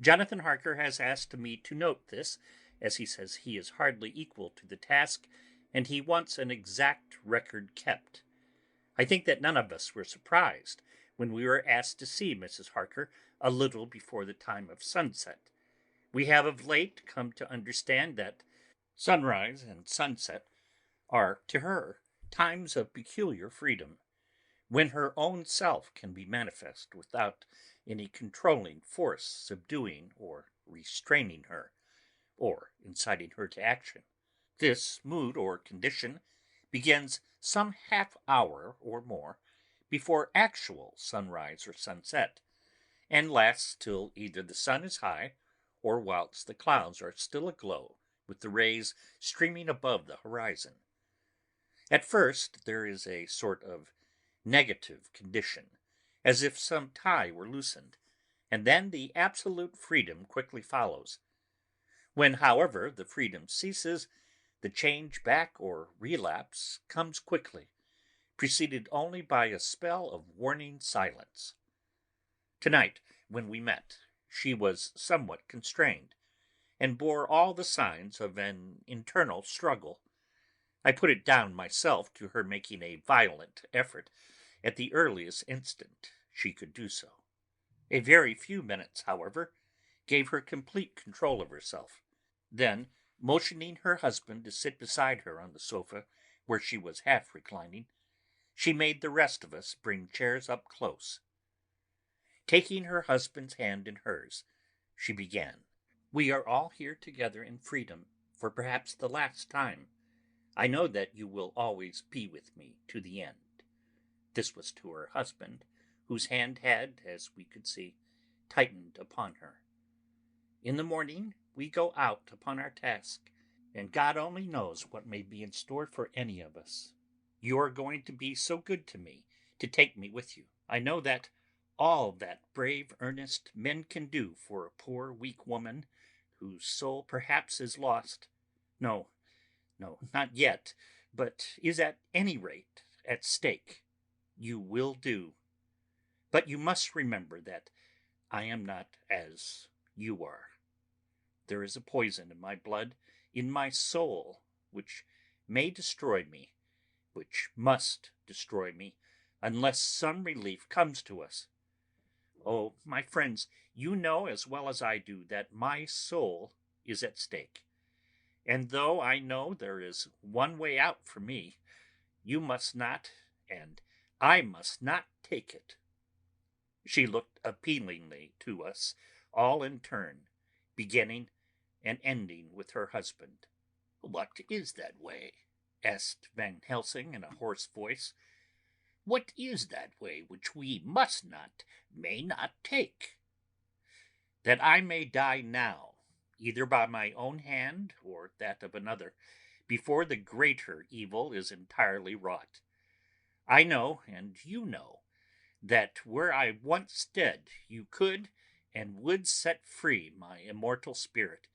Jonathan Harker has asked me to note this, as he says he is hardly equal to the task, and he wants an exact record kept. I think that none of us were surprised when we were asked to see Mrs. Harker a little before the time of sunset. We have of late come to understand that sunrise and sunset are to her times of peculiar freedom, when her own self can be manifest without any controlling force subduing or restraining her, or inciting her to action. This mood or condition begins some half hour or more before actual sunrise or sunset, and lasts till either the sun is high, or whilst the clouds are still aglow with the rays streaming above the horizon. At first there is a sort of negative condition, as if some tie were loosened, and then the absolute freedom quickly follows. When, however, the freedom ceases, the change back or relapse comes quickly, preceded only by a spell of warning silence. Tonight, when we met, she was somewhat constrained, and bore all the signs of an internal struggle. I put it down myself to her making a violent effort at the earliest instant she could do so. A very few minutes, however, gave her complete control of herself. Then, motioning her husband to sit beside her on the sofa, where she was half reclining, she made the rest of us bring chairs up close. Taking her husband's hand in hers, she began. "We are all here together in freedom, for perhaps the last time. I know that you will always be with me to the end." This was to her husband, whose hand had, as we could see, tightened upon her. "In the morning we go out upon our task, and God only knows what may be in store for any of us. You are going to be so good to me to take me with you. I know that all that brave, earnest men can do for a poor, weak woman, whose soul perhaps is lost, no, not yet, but is at any rate at stake, you will do. But you must remember that I am not as you are. There is a poison in my blood, in my soul, which may destroy me, which must destroy me, unless some relief comes to us. Oh, my friends, you know as well as I do that my soul is at stake. And though I know there is one way out for me, you must not, and I must not take it." She looked appealingly to us all in turn, beginning and ending with her husband. "What is that way?" asked Van Helsing in a hoarse voice. "What is that way which we must not, may not take?" "That I may die now, either by my own hand or that of another, before the greater evil is entirely wrought. I know, and you know, that were I once dead, you could and would set free my immortal spirit,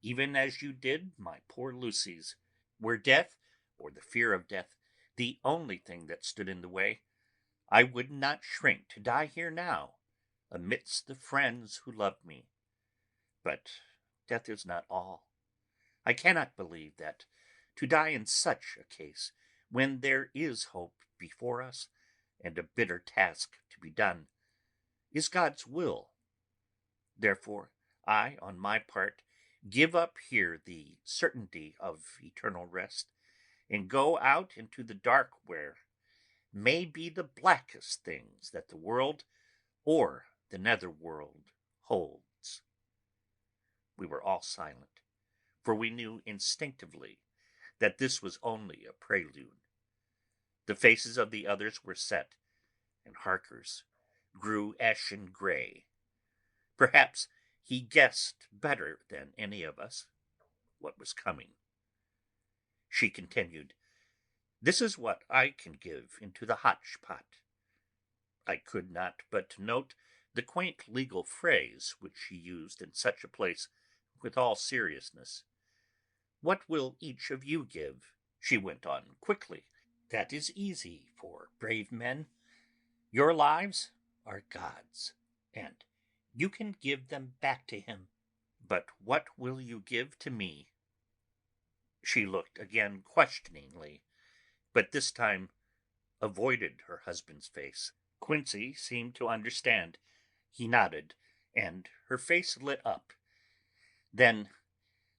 even as you did my poor Lucy's. Were death, or the fear of death, the only thing that stood in the way, I would not shrink to die here now, amidst the friends who love me. But death is not all. I cannot believe that to die in such a case, when there is hope before us, and a bitter task to be done, is God's will. Therefore, I, on my part, give up here the certainty of eternal rest, and go out into the dark where may be the blackest things that the world or the nether world holds." We were all silent, for we knew instinctively that this was only a prelude. The faces of the others were set, and Harker's grew ashen grey. Perhaps he guessed better than any of us what was coming. She continued, "This is what I can give into the hotch-pot." I could not but note the quaint legal phrase which she used in such a place with all seriousness. "What will each of you give?" she went on quickly. "That is easy for brave men. Your lives are God's, and you can give them back to him. But what will you give to me?" She looked again questioningly, but this time avoided her husband's face. Quincey seemed to understand. He nodded, and her face lit up. "Then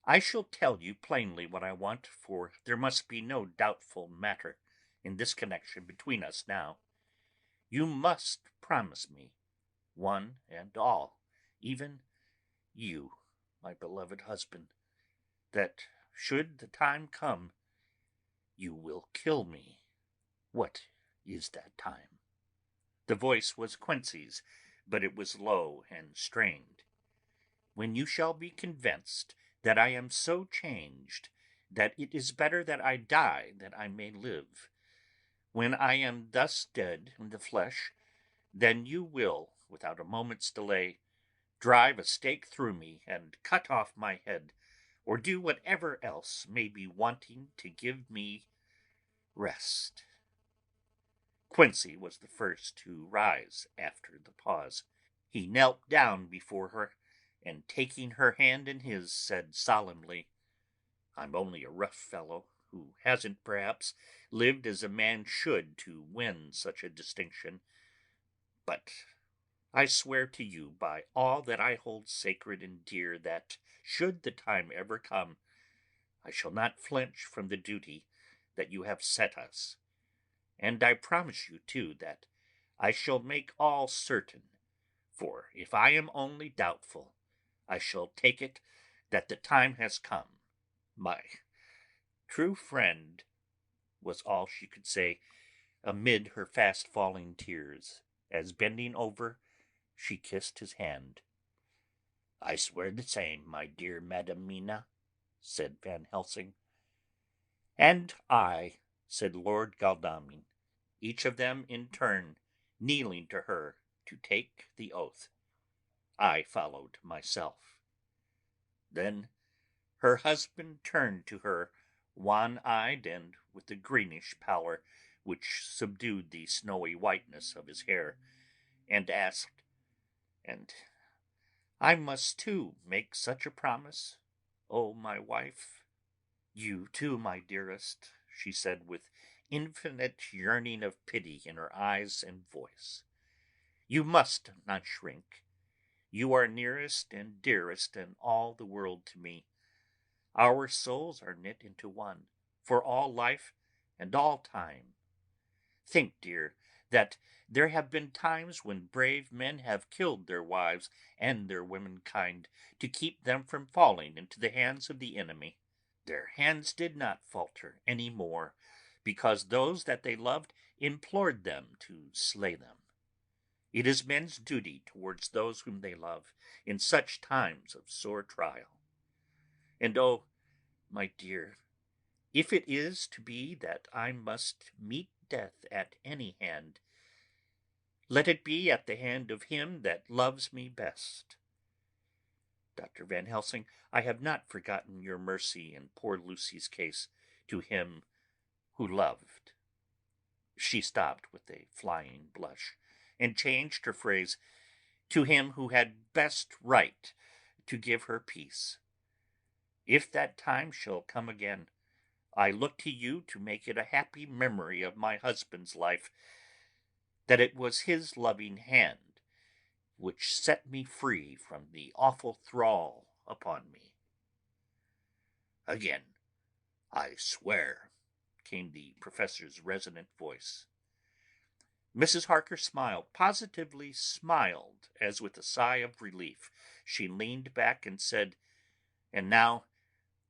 I shall tell you plainly what I want, for there must be no doubtful matter in this connection between us now. You must promise me, one and all, even you, my beloved husband, that should the time come, you will kill me. What is that time?" The voice was Quincy's, but it was low and strained. "When you shall be convinced that I am so changed that it is better that I die that I may live. When I am thus dead in the flesh, then you will, without a moment's delay, drive a stake through me and cut off my head, or do whatever else may be wanting to give me rest." Quincy was the first to rise after the pause. He knelt down before her, and taking her hand in his, said solemnly, "I'm only a rough fellow, who hasn't perhaps lived as a man should to win such a distinction, but I swear to you by all that I hold sacred and dear that, should the time ever come, I shall not flinch from the duty that you have set us. And I promise you, too, that I shall make all certain, for if I am only doubtful, I shall take it that the time has come. My true friend," was all she could say amid her fast-falling tears, as, bending over, she kissed his hand. "I swear the same, my dear Madam Mina," said Van Helsing. "And I," said Lord Godalming, each of them in turn kneeling to her to take the oath. I followed myself. Then her husband turned to her, wan-eyed and with a greenish pallor which subdued the snowy whiteness of his hair, and asked, "And I must too make such a promise, O my wife?" "You too, my dearest," she said with infinite yearning of pity in her eyes and voice. "You must not shrink. You are nearest and dearest in all the world to me. Our souls are knit into one, for all life and all time. Think, dear, that there have been times when brave men have killed their wives and their womenkind to keep them from falling into the hands of the enemy. Their hands did not falter any more, because those that they loved implored them to slay them. It is men's duty towards those whom they love in such times of sore trial. And oh, my dear, if it is to be that I must meet death at any hand, let it be at the hand of him that loves me best. Dr. Van Helsing, I have not forgotten your mercy in poor Lucy's case to him who loved." She stopped with a flying blush, and changed her phrase, "to him who had best right to give her peace. If that time shall come again, I look to you to make it a happy memory of my husband's life, that it was his loving hand which set me free from the awful thrall upon me." "Again, I swear," came the professor's resonant voice. Mrs. Harker smiled, positively smiled, as with a sigh of relief she leaned back and said, "And now,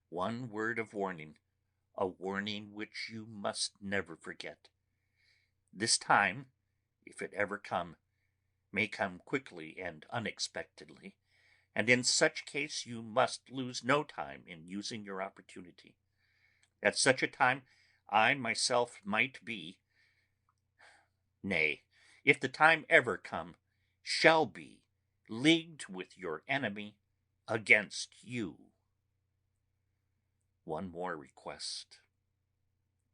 one word of warning, a warning which you must never forget. This time, if it ever come, may come quickly and unexpectedly, and in such case you must lose no time in using your opportunity. At such a time I myself might be, nay, if the time ever come, shall be leagued with your enemy against you. One more request."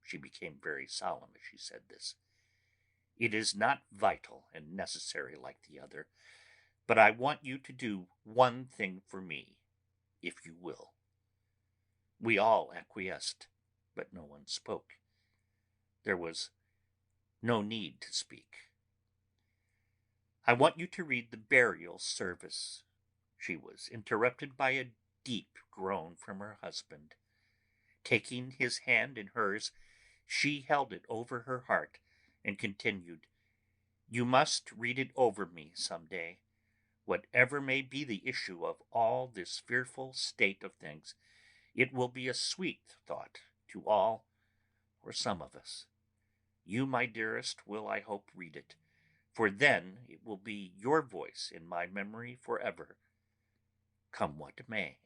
She became very solemn as she said this. "It is not vital and necessary like the other, but I want you to do one thing for me, if you will." We all acquiesced, but no one spoke. There was no need to speak. "I want you to read the burial service." She was interrupted by a deep groan from her husband. Taking his hand in hers, she held it over her heart and continued, "You must read it over me some day. Whatever may be the issue of all this fearful state of things, it will be a sweet thought to all or some of us. You, my dearest, will, I hope, read it, for then it will be your voice in my memory forever, come what may."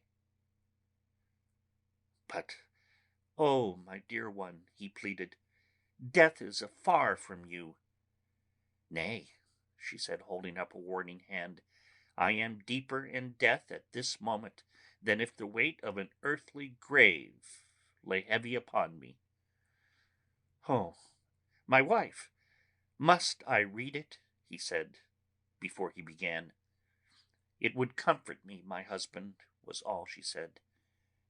"But, oh, my dear one," he pleaded, "death is afar from you." "Nay," she said, holding up a warning hand, "I am deeper in death at this moment than if the weight of an earthly grave lay heavy upon me." "Oh, my wife, must I read it?" he said, before he began. "It would comfort me, my husband," was all she said,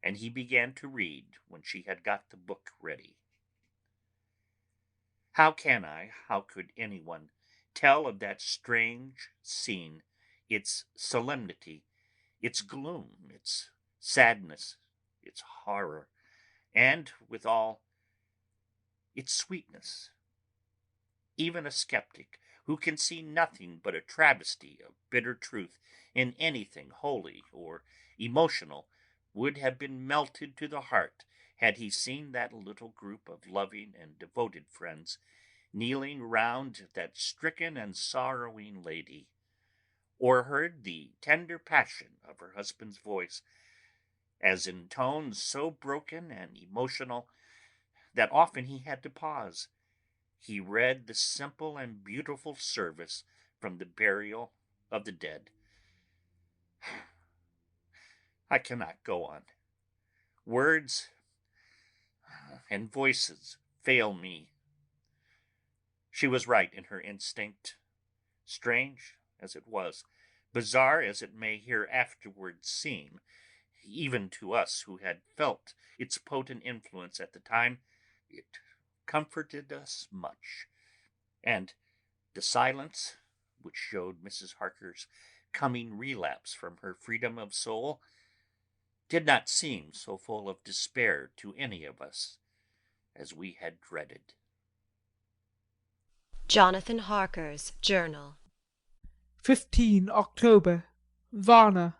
and he began to read when she had got the book ready. How could anyone tell of that strange scene, its solemnity, its gloom, its sadness, its horror, and, withal, its sweetness? Even a skeptic, who can see nothing but a travesty of bitter truth in anything holy or emotional, would have been melted to the heart had he seen that little group of loving and devoted friends kneeling round that stricken and sorrowing lady, or heard the tender passion of her husband's voice, as in tones so broken and emotional that often he had to pause, he read the simple and beautiful service from the burial of the dead. I cannot go on. Words and voices fail me. She was right in her instinct. Strange as it was, bizarre as it may hereafterward seem, even to us who had felt its potent influence at the time, it comforted us much, and the silence which showed Mrs. Harker's coming relapse from her freedom of soul did not seem so full of despair to any of us as we had dreaded. Jonathan Harker's Journal. 15 October. Varna.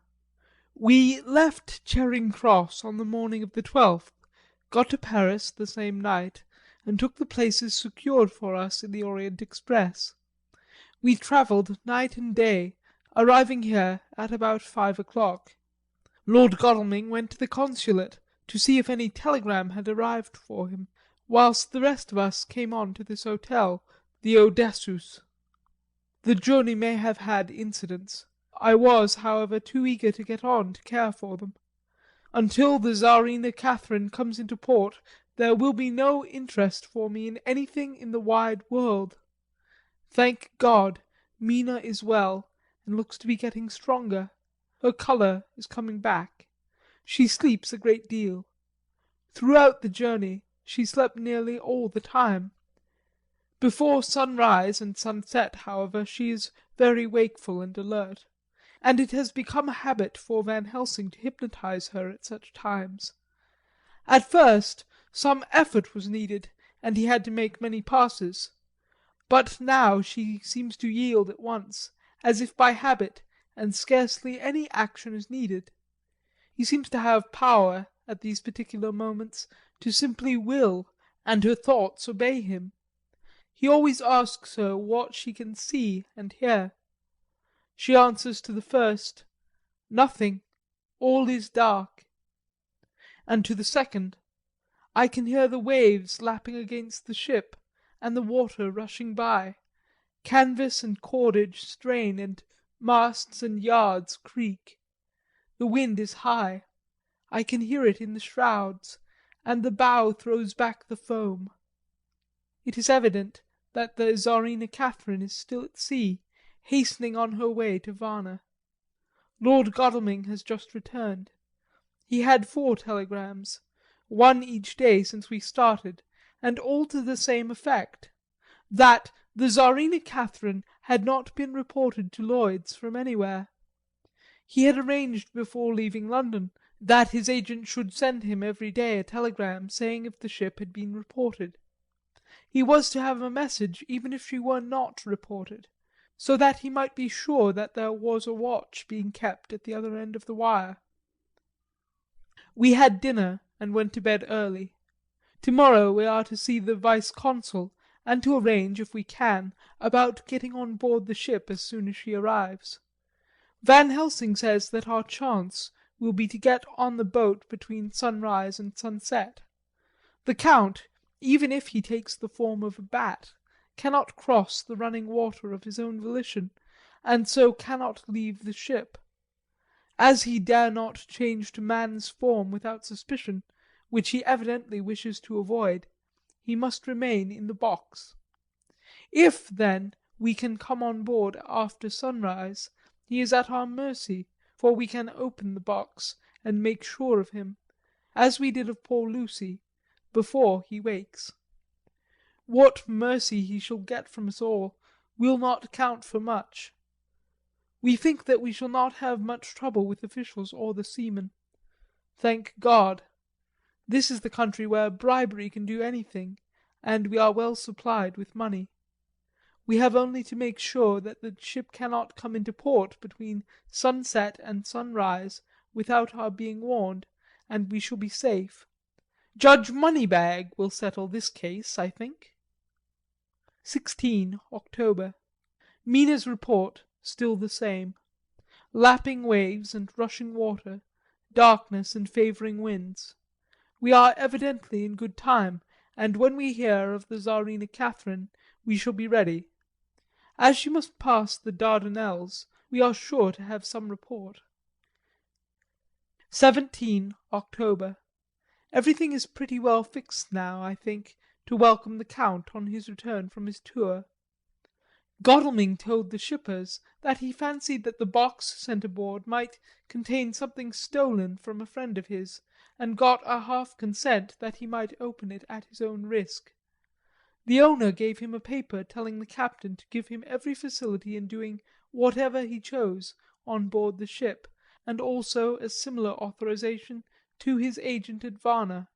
We left Charing Cross on the morning of the 12th, got to Paris the same night, and took the places secured for us in the Orient Express. We travelled night and day, arriving here at about 5 o'clock. Lord Godalming went to the consulate to see if any telegram had arrived for him, whilst the rest of us came on to this hotel, the Odessus. The journey may have had incidents. I was, however, too eager to get on to care for them. Until the Tsarina Catherine comes into port there will be no interest for me in anything in the wide world. Thank God, Mina is well, and looks to be getting stronger. Her colour is coming back. She sleeps a great deal. Throughout the journey she slept nearly all the time. Before sunrise and sunset, however, she is very wakeful and alert, and it has become a habit for Van Helsing to hypnotise her at such times. At first some effort was needed, and he had to make many passes, but now she seems to yield at once, as if by habit, and scarcely any action is needed. He seems to have power, at these particular moments, to simply will, and her thoughts obey him. He always asks her what she can see and hear. She answers to the first, "Nothing, all is dark," and to the second, "I can hear the waves lapping against the ship, and the water rushing by. Canvas and cordage strain, and masts and yards creak. The wind is high. I can hear it in the shrouds, and the bow throws back the foam." It is evident that the Tsarina Catherine is still at sea, hastening on her way to Varna. Lord Godalming has just returned. He had 4 telegrams, one each day since we started, and all to the same effect, that the Tsarina Catherine had not been reported to Lloyd's from anywhere. He had arranged before leaving London that his agent should send him every day a telegram saying if the ship had been reported. He was to have a message even if she were not reported, so that he might be sure that there was a watch being kept at the other end of the wire. We had dinner and went to bed early. Tomorrow we are to see the Vice Consul and to arrange, if we can, about getting on board the ship as soon as she arrives. Van Helsing says that our chance will be to get on the boat between sunrise and sunset. The Count, even if he takes the form of a bat, cannot cross the running water of his own volition, and so cannot leave the ship. As he dare not change to man's form without suspicion, which he evidently wishes to avoid, he must remain in the box. If, then, we can come on board after sunrise, he is at our mercy, for we can open the box and make sure of him, as we did of poor Lucy, before he wakes. What mercy he shall get from us all will not count for much. We think that we shall not have much trouble with officials or the seamen. Thank God! This is the country where bribery can do anything, and we are well supplied with money. We have only to make sure that the ship cannot come into port between sunset and sunrise without our being warned, and we shall be safe. Judge Moneybag will settle this case, I think. 16 October. Mina's report still the same. Lapping waves and rushing water, darkness and favouring winds. We are evidently in good time, and when we hear of the Tsarina Catherine we shall be ready. As she must pass the Dardanelles, we are sure to have some report. 17 October. Everything is pretty well fixed now, I think, to welcome the Count on his return from his tour. Godalming told the shippers that he fancied that the box sent aboard might contain something stolen from a friend of his, and got a half consent that he might open it at his own risk. The owner gave him a paper telling the captain to give him every facility in doing whatever he chose on board the ship, and also a similar authorization to his agent at Varna.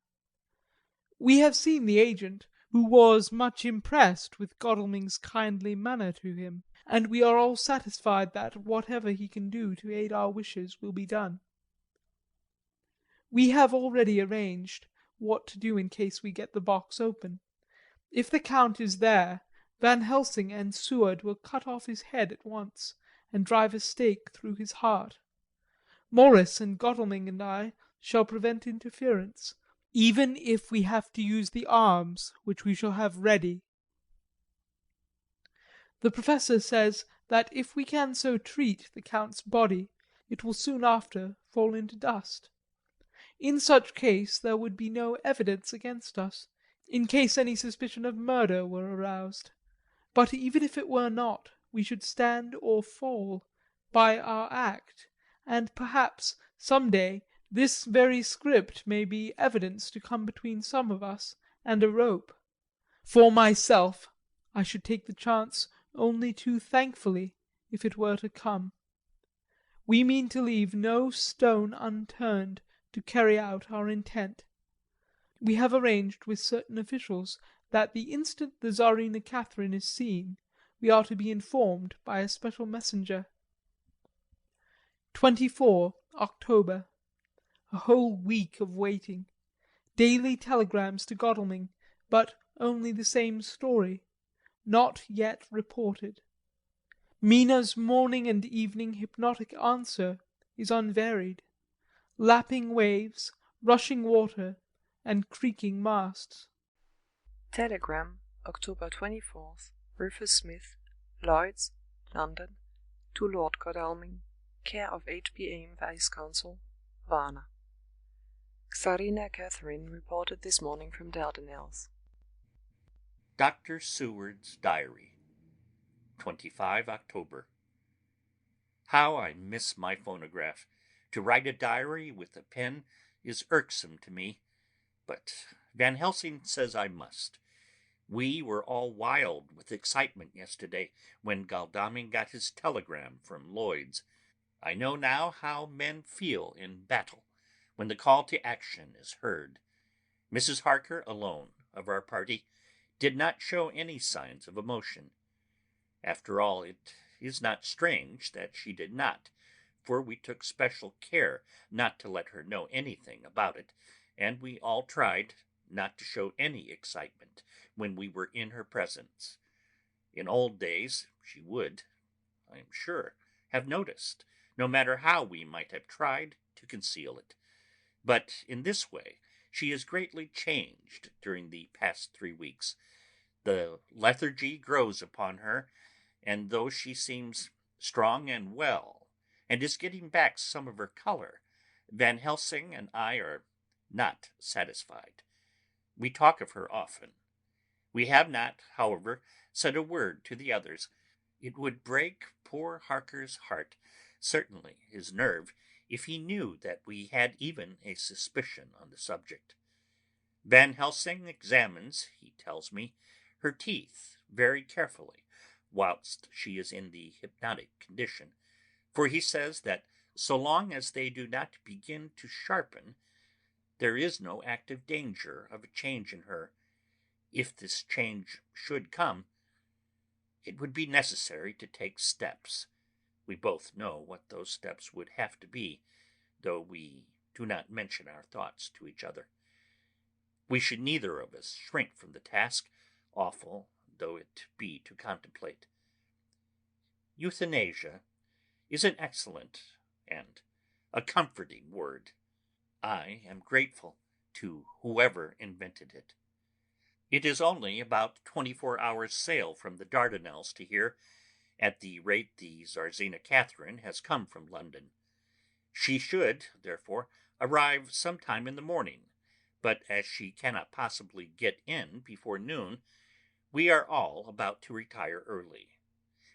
We have seen the agent, who was much impressed with Godalming's kindly manner to him, and we are all satisfied that whatever he can do to aid our wishes will be done. We have already arranged what to do in case we get the box open. If the Count is there, Van Helsing and Seward will cut off his head at once, and drive a stake through his heart. Morris and Godalming and I shall prevent interference, even if we have to use the arms which we shall have ready. The Professor says that if we can so treat the Count's body, it will soon after fall into dust. In such case there would be no evidence against us, in case any suspicion of murder were aroused. But even if it were not, we should stand or fall by our act, and perhaps some day this very script may be evidence to come between some of us and a rope. For myself, I should take the chance only too thankfully if it were to come. We mean to leave no stone unturned to carry out our intent. We have arranged with certain officials that the instant the Tsarina Catherine is seen, we are to be informed by a special messenger. 24 October. A whole week of waiting. Daily telegrams to Godalming, but only the same story. Not yet reported. Mina's morning and evening hypnotic answer is unvaried. Lapping waves, rushing water, and creaking masts. Telegram, October 24th, Rufus Smith, Lloyd's, London, to Lord Godalming, care of H.B.A. Vice-Consul, Varna. Tsarina Catherine reported this morning from Dardanelles. Dr. Seward's Diary, 25 October. How I miss my phonograph. To write a diary with a pen is irksome to me, but Van Helsing says I must. We were all wild with excitement yesterday when Godalming got his telegram from Lloyd's. I know now how men feel in battle When the call to action is heard, Mrs. Harker alone of our party did not show any signs of emotion. After all, it is not strange that she did not, for we took special care not to let her know anything about it, and we all tried not to show any excitement when we were in her presence. In old days she would, I am sure, have noticed, no matter how we might have tried to conceal it. But in this way she is greatly changed during the past 3 weeks. The lethargy grows upon her, and though she seems strong and well, and is getting back some of her color, Van Helsing and I are not satisfied. We talk of her often. We have not, however, said a word to the others. It would break poor Harker's heart, certainly his nerve, if he knew that we had even a suspicion on the subject. Van Helsing examines, he tells me, her teeth very carefully whilst she is in the hypnotic condition, for he says that so long as they do not begin to sharpen, there is no active danger of a change in her. If this change should come, it would be necessary to take steps. We both know what those steps would have to be, though we do not mention our thoughts to each other. We should neither of us shrink from the task, awful though it be to contemplate. Euthanasia is an excellent and a comforting word. I am grateful to whoever invented it. It is only about 24 hours' sail from the Dardanelles to here, at the rate the Czarina Catherine has come from London. She should, therefore, arrive sometime in the morning, but as she cannot possibly get in before noon, we are all about to retire early.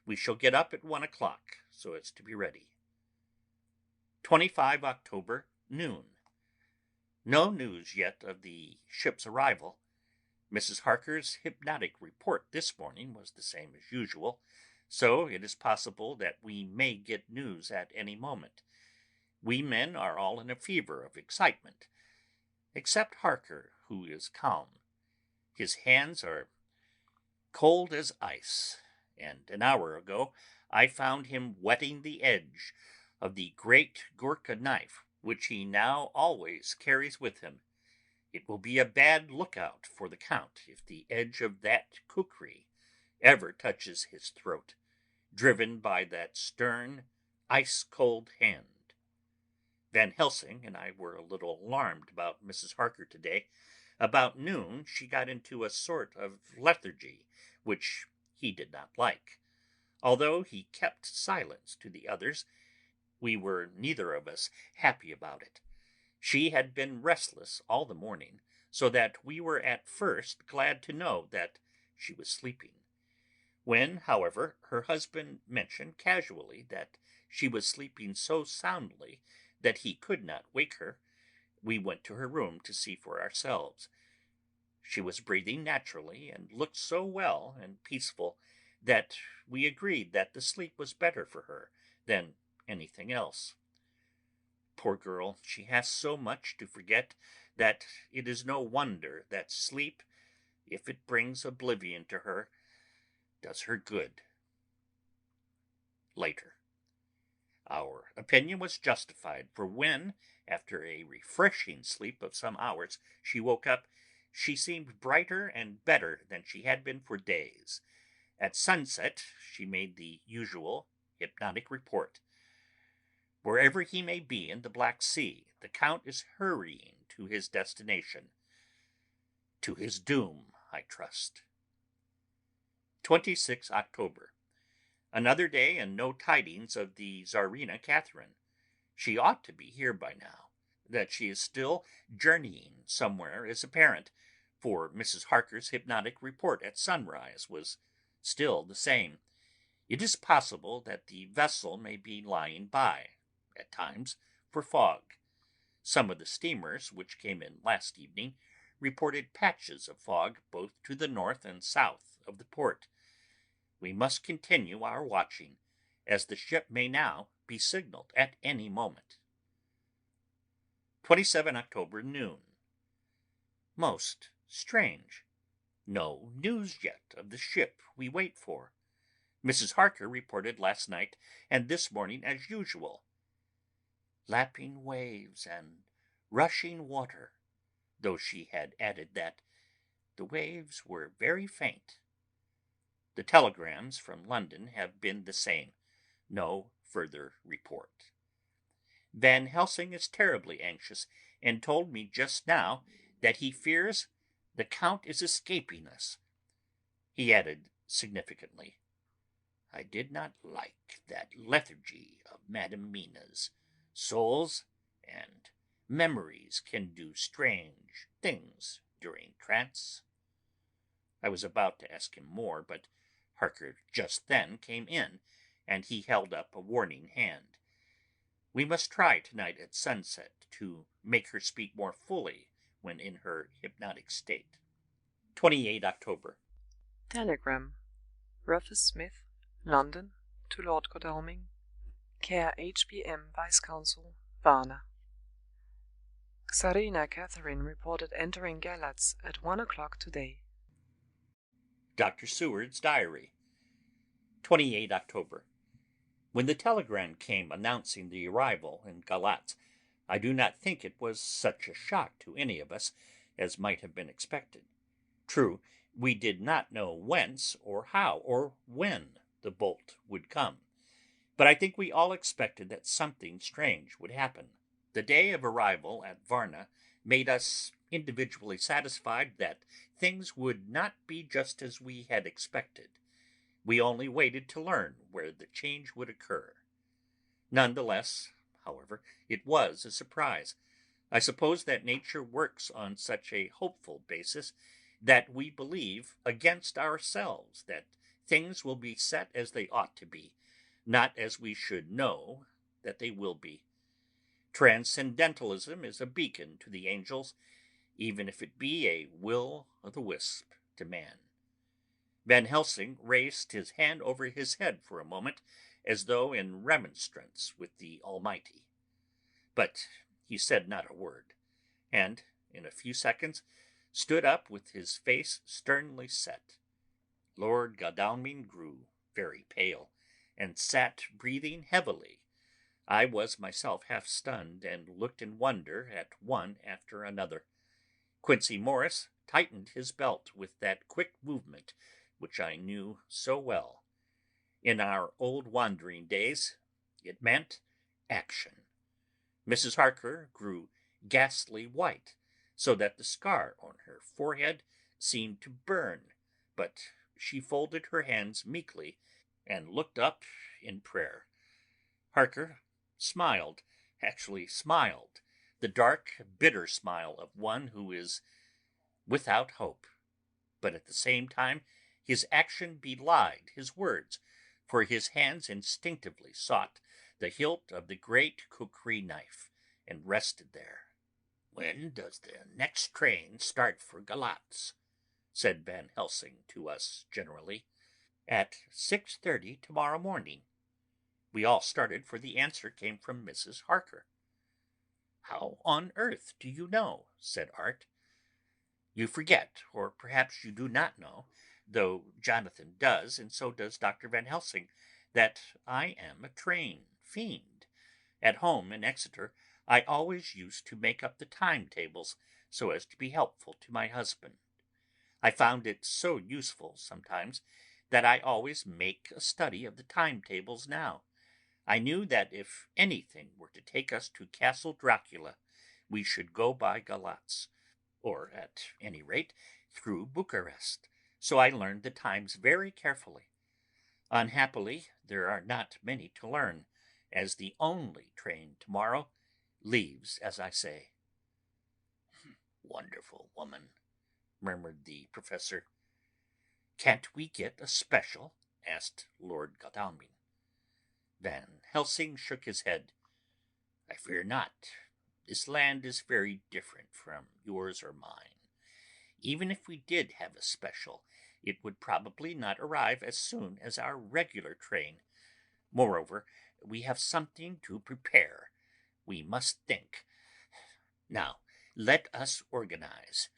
We shall get up at 1 o'clock, so as to be ready. 25 October, noon. No news yet of the ship's arrival. Mrs. Harker's hypnotic report this morning was the same as usual, so it is possible that we may get news at any moment. We men are all in a fever of excitement, except Harker, who is calm. His hands are cold as ice, and an hour ago I found him whetting the edge of the great Gurkha knife, which he now always carries with him. It will be a bad lookout for the Count if the edge of that kukri ever touches his throat, driven by that stern, ice-cold hand. Van Helsing and I were a little alarmed about Mrs. Harker today. About noon she got into a sort of lethargy, which he did not like. Although he kept silence to the others, we were neither of us happy about it. She had been restless all the morning, so that we were at first glad to know that she was sleeping. When, however, her husband mentioned casually that she was sleeping so soundly that he could not wake her, we went to her room to see for ourselves. She was breathing naturally and looked so well and peaceful that we agreed that the sleep was better for her than anything else. Poor girl, she has so much to forget that it is no wonder that sleep, if it brings oblivion to her, does her good. Later. Our opinion was justified, for when, after a refreshing sleep of some hours, she woke up, she seemed brighter and better than she had been for days. At sunset she made the usual hypnotic report. Wherever he may be in the Black Sea, the Count is hurrying to his destination. To his doom, I trust. 26 October. Another day and no tidings of the Czarina Catherine. She ought to be here by now. That she is still journeying somewhere is apparent, for Mrs. Harker's hypnotic report at sunrise was still the same. It is possible that the vessel may be lying by, at times, for fog. Some of the steamers which came in last evening reported patches of fog both to the north and south of the port. We must continue our watching, as the ship may now be signaled at any moment. 27 October noon. Most strange. No news yet of the ship we wait for. Mrs. Harker reported last night and this morning as usual. Lapping waves and rushing water, though she had added that the waves were very faint. The telegrams from London have been the same. No further report. Van Helsing is terribly anxious, and told me just now that he fears the Count is escaping us. He added significantly, I did not like that lethargy of Madam Mina's. Souls and memories can do strange things during trance. I was about to ask him more, but Harker just then came in, and he held up a warning hand. We must try tonight at sunset to make her speak more fully when in her hypnotic state. 28 October. Telegram. Rufus Smith, London, to Lord Godalming, care H.B.M. Vice-Consul, Varna. Czarina Catherine reported entering Galatz at 1 o'clock today. Dr. Seward's diary. 28 October. When the telegram came announcing the arrival in Galatz, I do not think it was such a shock to any of us as might have been expected. True, we did not know whence or how or when the bolt would come, but I think we all expected that something strange would happen. The day of arrival at Varna made us individually satisfied that things would not be just as we had expected. We only waited to learn where the change would occur. None the less, however, it was a surprise. I suppose that nature works on such a hopeful basis that we believe against ourselves that things will be set as they ought to be, not as we should know that they will be. Transcendentalism is a beacon to the angels, even if it be a will-o'-the-wisp to man. Van Helsing raised his hand over his head for a moment, as though in remonstrance with the Almighty. But he said not a word, and in a few seconds stood up with his face sternly set. Lord Godalming grew very pale, and sat breathing heavily. I was myself half stunned, and looked in wonder at one after another. Quincey Morris tightened his belt with that quick movement which I knew so well. In our old wandering days, it meant action. Mrs. Harker grew ghastly white, so that the scar on her forehead seemed to burn, but she folded her hands meekly and looked up in prayer. Harker smiled, actually smiled, the dark, bitter smile of one who is without hope. But at the same time, his action belied his words, for his hands instinctively sought the hilt of the great kukri knife, and rested there. When does the next train start for Galatz? Said Van Helsing to us generally. At 6:30 tomorrow morning. We all started, for the answer came from Mrs. Harker. How on earth do you know? Said Art. You forget, or perhaps you do not know, though Jonathan does, and so does Dr. Van Helsing, that I am a train fiend. At home in Exeter, I always used to make up the timetables so as to be helpful to my husband. I found it so useful sometimes that I always make a study of the timetables now. I knew that if anything were to take us to Castle Dracula, we should go by Galatz, or at any rate through Bucharest, so I learned the times very carefully. Unhappily, there are not many to learn, as the only train tomorrow leaves, as I say. Wonderful woman, murmured the professor. Can't we get a special? Asked Lord Godalming. Van Helsing shook his head. I fear not. This land is very different from yours or mine. Even if we did have a special, it would probably not arrive as soon as our regular train. Moreover, we have something to prepare. We must think. Now, let us organize.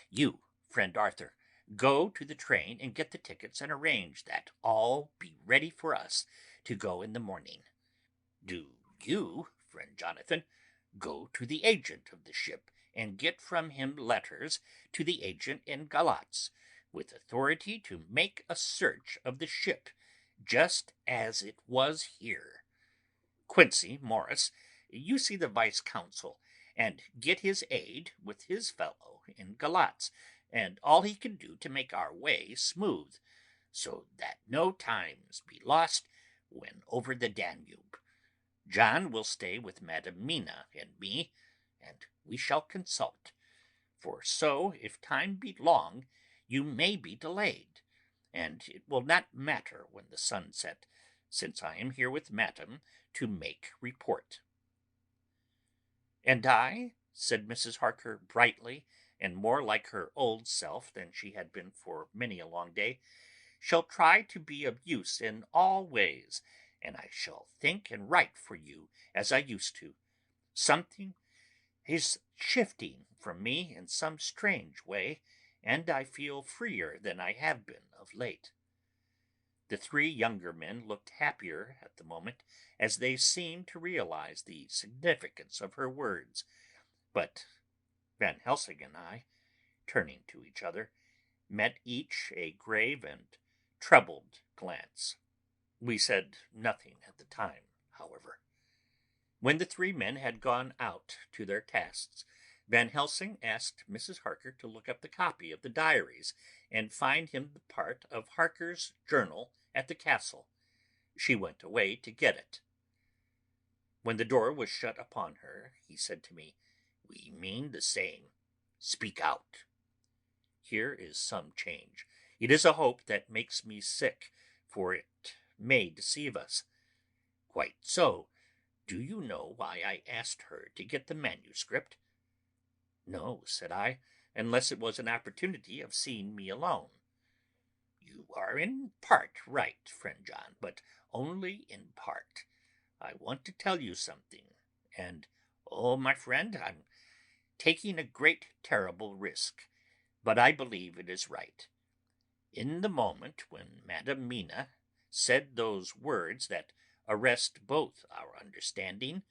You, friend Arthur, go to the train and get the tickets and arrange that all be ready for us to go in the morning. Do you, friend Jonathan, go to the agent of the ship and get from him letters to the agent in Galatz, with authority to make a search of the ship, just as it was here. Quincy Morris, you see the vice-consul, and get his aid with his fellow in Galatz, and all he can do to make our way smooth, so that no times be lost when over the Danube. John will stay with Madam Mina and me, and we shall consult. For so, if time be long, you may be delayed, and it will not matter when the sun set, since I am here with Madam to make report. And I, said Mrs. Harker brightly, and more like her old self than she had been for many a long day, shall try to be of use in all ways, and I shall think and write for you as I used to. Something is shifting from me in some strange way, and I feel freer than I have been of late. The three younger men looked happier at the moment, as they seemed to realize the significance of her words, but Van Helsing and I, turning to each other, met each a grave and troubled glance. We said nothing at the time, however. When the three men had gone out to their tasks, Van Helsing asked Mrs. Harker to look up the copy of the diaries and find him the part of Harker's journal at the castle. She went away to get it. When the door was shut upon her, he said to me, "We mean the same. Speak out. Here is some change. It is a hope that makes me sick, for it may deceive us." "Quite so. Do you know why I asked her to get the manuscript?" "No," said I, "unless it was an opportunity of seeing me alone." "You are in part right, friend John, but only in part. I want to tell you something, and, oh, my friend, I'm taking a great, terrible risk, but I believe it is right. In the moment when Madam Mina said those words that arrest both our understanding,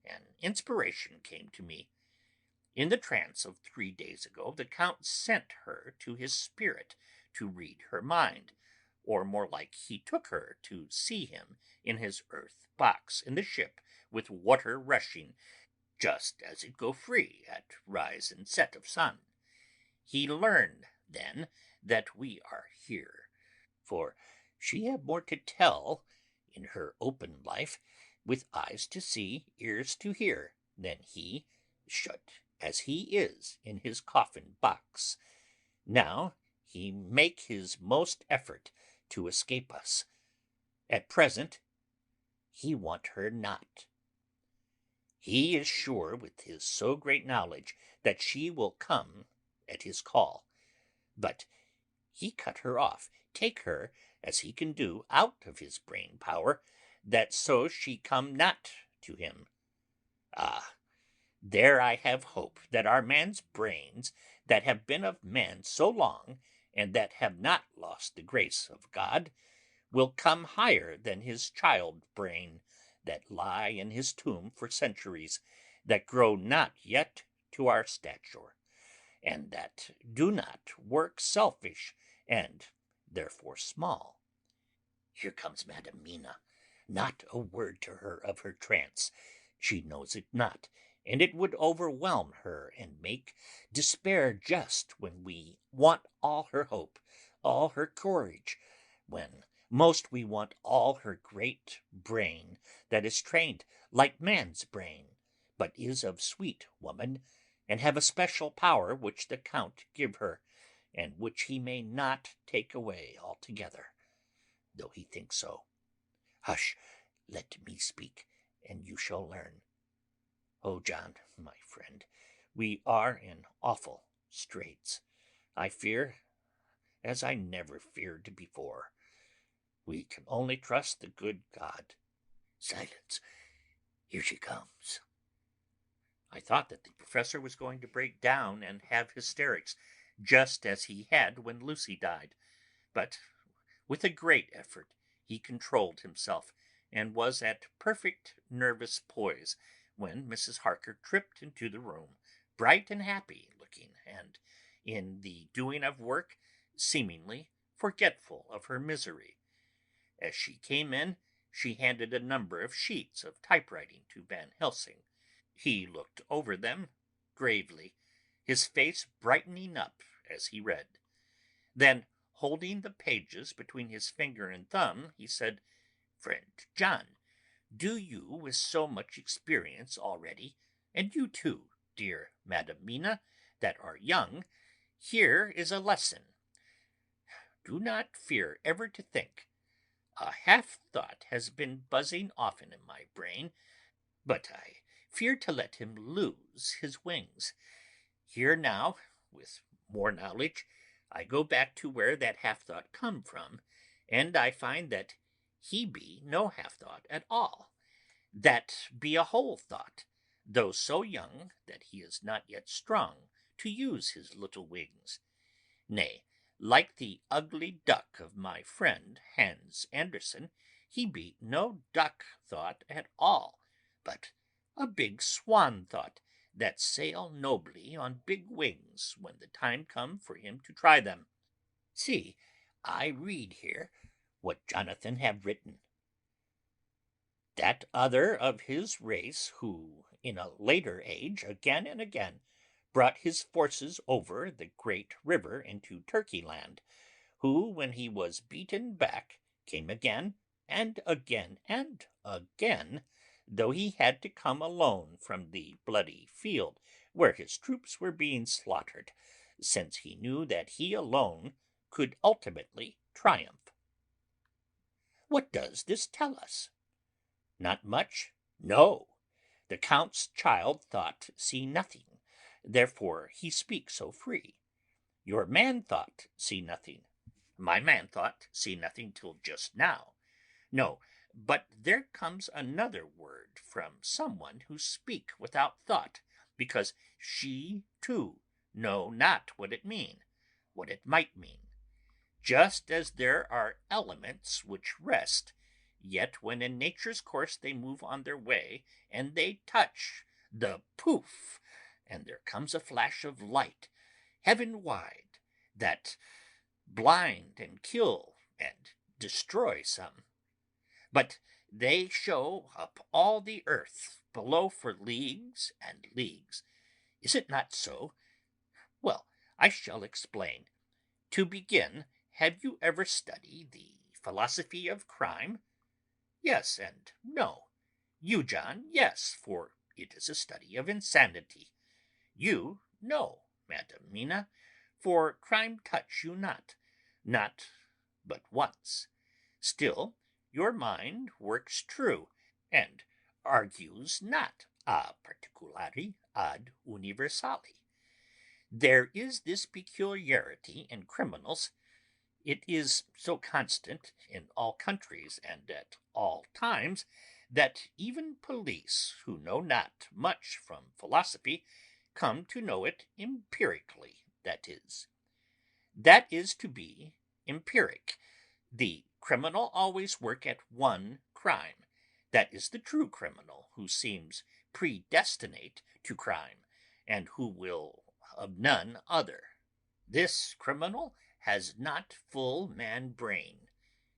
an inspiration came to me. In the trance of 3 days ago, the Count sent her to his spirit to read her mind, or more like he took her to see him in his earth box in the ship with water rushing, just as it go free at rise and set of sun. He learned then that we are here, for she had more to tell in her open life, with eyes to see, ears to hear, than he, shut as he is in his coffin box. Now he make his most effort to escape us. At present he want her not. He is sure with his so great knowledge that she will come at his call, but he cut her off, take her, as he can do, out of his brain power, that so she come not to him. Ah, there I have hope that our man's brains, that have been of man so long, and that have not lost the grace of God, will come higher than his child brain, that lie in his tomb for centuries, that grow not yet to our stature, and that do not work selfish, and therefore small. Here comes Madam Mina. Not a word to her of her trance. She knows it not, and it would overwhelm her and make despair just when we want all her hope, all her courage, when most we want all her great brain, that is trained like man's brain, but is of sweet woman, and have a special power which the Count give her, and which he may not take away altogether, though he think so. Hush, let me speak, and you shall learn. Oh, John, my friend, we are in awful straits. I fear, as I never feared before. We can only trust the good God. Silence, here she comes. I thought that the professor was going to break down and have hysterics, just as he had when Lucy died, but with a great effort he controlled himself, and was at perfect nervous poise when Mrs. Harker tripped into the room, bright and happy looking, and, in the doing of work, seemingly forgetful of her misery. As she came in, she handed a number of sheets of typewriting to Van Helsing. He looked over them gravely, his face brightening up as he read. Then, holding the pages between his finger and thumb, he said, "Friend John, do you, with so much experience already, and you too, dear Madam Mina, that are young, here is a lesson. Do not fear ever to think. A half-thought has been buzzing often in my brain, but I fear to let him lose his wings. Here now, with more knowledge, I go back to where that half-thought come from, and I find that he be no half-thought at all, that be a whole thought, though so young that he is not yet strong to use his little wings. Nay, like the ugly duck of my friend Hans Andersen, he be no duck thought at all, but a big swan thought, that sail nobly on big wings when the time come for him to try them. See, I read here what Jonathan have written. That other of his race who, in a later age, again and again, brought his forces over the great river into Turkey land, who, when he was beaten back, came again and again and again, though he had to come alone from the bloody field where his troops were being slaughtered, since he knew that he alone could ultimately triumph. What does this tell us? Not much? No. The Count's child thought see nothing, therefore he speaks so free. Your man thought see nothing. My man thought see nothing till just now. No, but there comes another word from someone who speak without thought, because she too know not what it mean, what it might mean. Just as there are elements which rest, yet when in nature's course they move on their way, and they touch the poof, and there comes a flash of light, heaven wide, that blind and kill and destroy some. But they show up all the earth below for leagues and leagues. Is it not so? Well, I shall explain. To begin, have you ever studied the philosophy of crime? Yes and no. You, John, yes, for it is a study of insanity. You, no, Madam Mina, for crime touch you not but once. Still, your mind works true, and argues not a particulari ad universali. There is this peculiarity in criminals. It is so constant in all countries and at all times, that even police, who know not much from philosophy, come to know it empirically, that is to be empiric. The criminal always work at one crime. That is the true criminal, who seems predestinate to crime, and who will of none other. This criminal has not full man brain.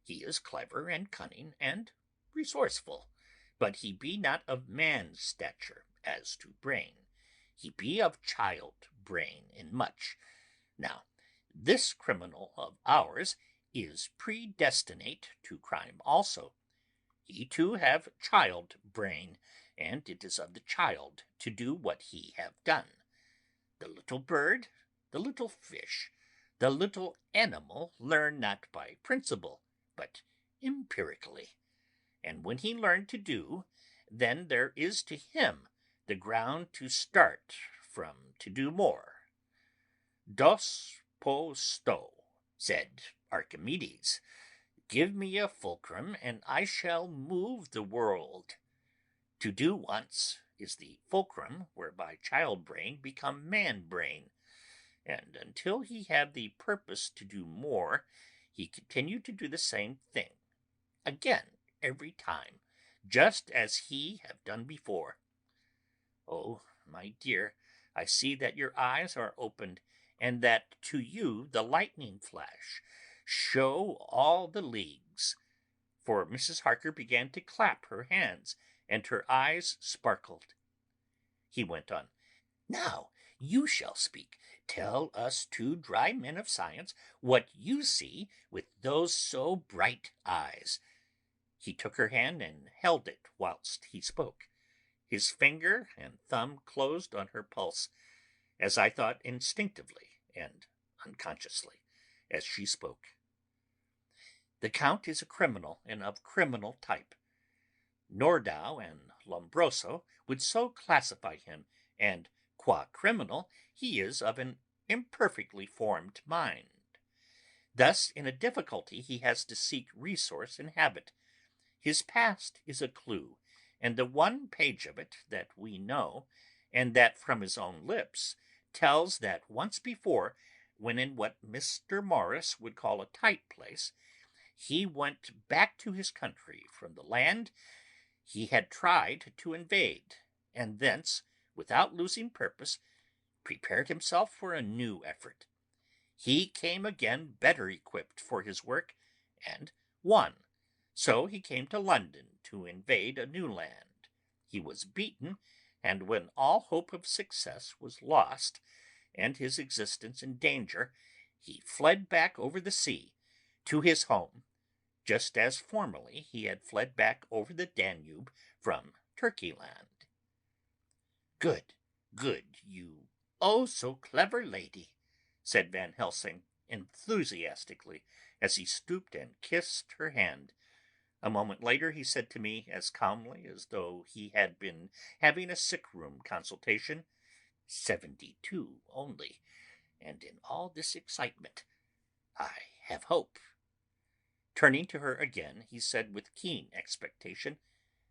He is clever and cunning and resourceful, but he be not of man's stature as to brain. He be of child brain in much. Now, this criminal of ours is predestinate to crime also. He too have child brain, and it is of the child to do what he have done. The little bird, the little fish, the little animal learn not by principle, but empirically. And when he learn to do, then there is to him the ground to start from to do more. Dos po sto, said Archimedes. Give me a fulcrum, and I shall move the world. To do once is the fulcrum whereby child brain become man brain, and until he have the purpose to do more, he continue to do the same thing, again every time, just as he have done before. Oh, my dear, I see that your eyes are opened, and that to you the lightning flash show all the leagues. For Mrs. Harker began to clap her hands, and her eyes sparkled. He went on, "Now you shall speak. Tell us two dry men of science what you see with those so bright eyes." He took her hand and held it whilst he spoke. His finger and thumb closed on her pulse, as I thought instinctively and unconsciously, as she spoke. "The Count is a criminal, and of criminal type. Nordau and Lombroso would so classify him, and qua criminal he is of an imperfectly formed mind. Thus in a difficulty he has to seek resource in habit. His past is a clue, and the one page of it that we know, and that from his own lips, tells that once before, when in what Mr. Morris would call a tight place, he went back to his country from the land he had tried to invade, and thence, without losing purpose, prepared himself for a new effort. He came again better equipped for his work, and won. So he came to London to invade a new land. He was beaten, and when all hope of success was lost, and his existence in danger, he fled back over the sea to his home, just as formerly he had fled back over the Danube from Turkeyland." "Good, good, you oh so clever lady," said Van Helsing enthusiastically, as he stooped and kissed her hand. A moment later he said to me, as calmly as though he had been having a sick-room consultation, 72 only, and in all this excitement I have hope." Turning to her again, he said with keen expectation,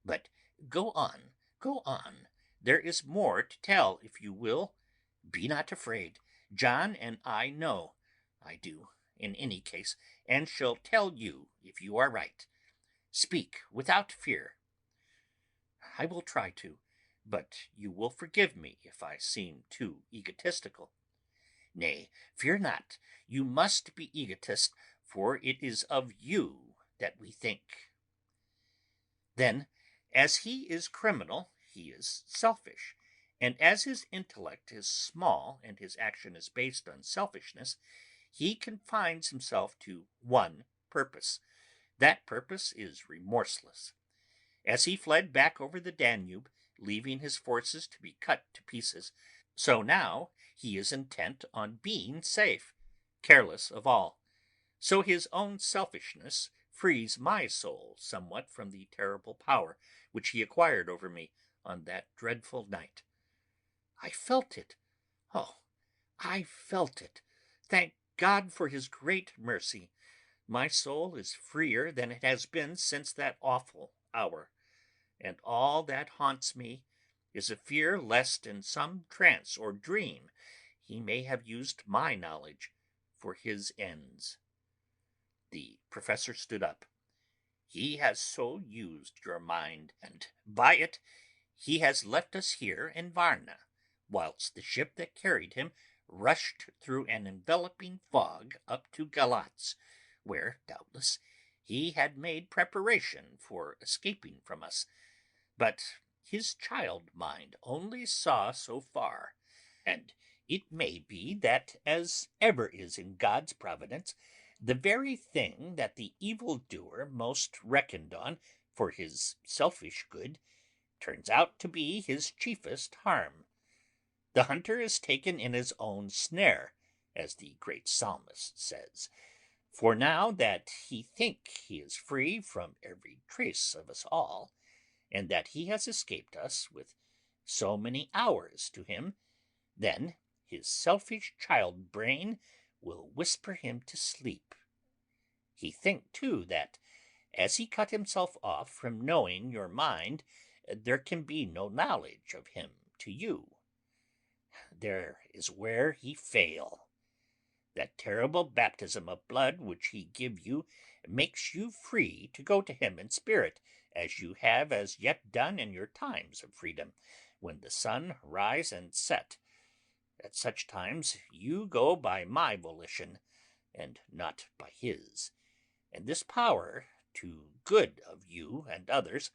"But go on, go on. There is more to tell, if you will. Be not afraid. John and I know. I do, in any case, and shall tell you if you are right. Speak without fear." "I will try to, but you will forgive me if I seem too egotistical." "Nay, fear not. You must be egotist, for it is of you that we think." "Then, as he is criminal, he is selfish, and as his intellect is small and his action is based on selfishness, he confines himself to one purpose. That purpose is remorseless. As he fled back over the Danube, leaving his forces to be cut to pieces, so now he is intent on being safe, careless of all. So his own selfishness frees my soul somewhat from the terrible power which he acquired over me on that dreadful night. I felt it. Oh, I felt it. Thank God for his great mercy. My soul is freer than it has been since that awful hour, and all that haunts me is a fear lest in some trance or dream he may have used my knowledge for his ends." The professor stood up. "He has so used your mind, and by it he has left us here in Varna, whilst the ship that carried him rushed through an enveloping fog up to Galatz, where, doubtless, he had made preparation for escaping from us. But his child mind only saw so far, and it may be that, as ever is in God's providence, the very thing that the evildoer most reckoned on for his selfish good turns out to be his chiefest harm. The hunter is taken in his own snare, as the great psalmist says. For now that he think he is free from every trace of us all, and that he has escaped us with so many hours to him, then his selfish child brain will whisper him to sleep. He think too that, as he cut himself off from knowing your mind there can be no knowledge of him to you. There is where he fail. That terrible baptism of blood which he give you makes you free to go to him in spirit, as you have as yet done in your times of freedom, when the sun rise and set. At such times you go by my volition, and not by his. And this power to good of you and others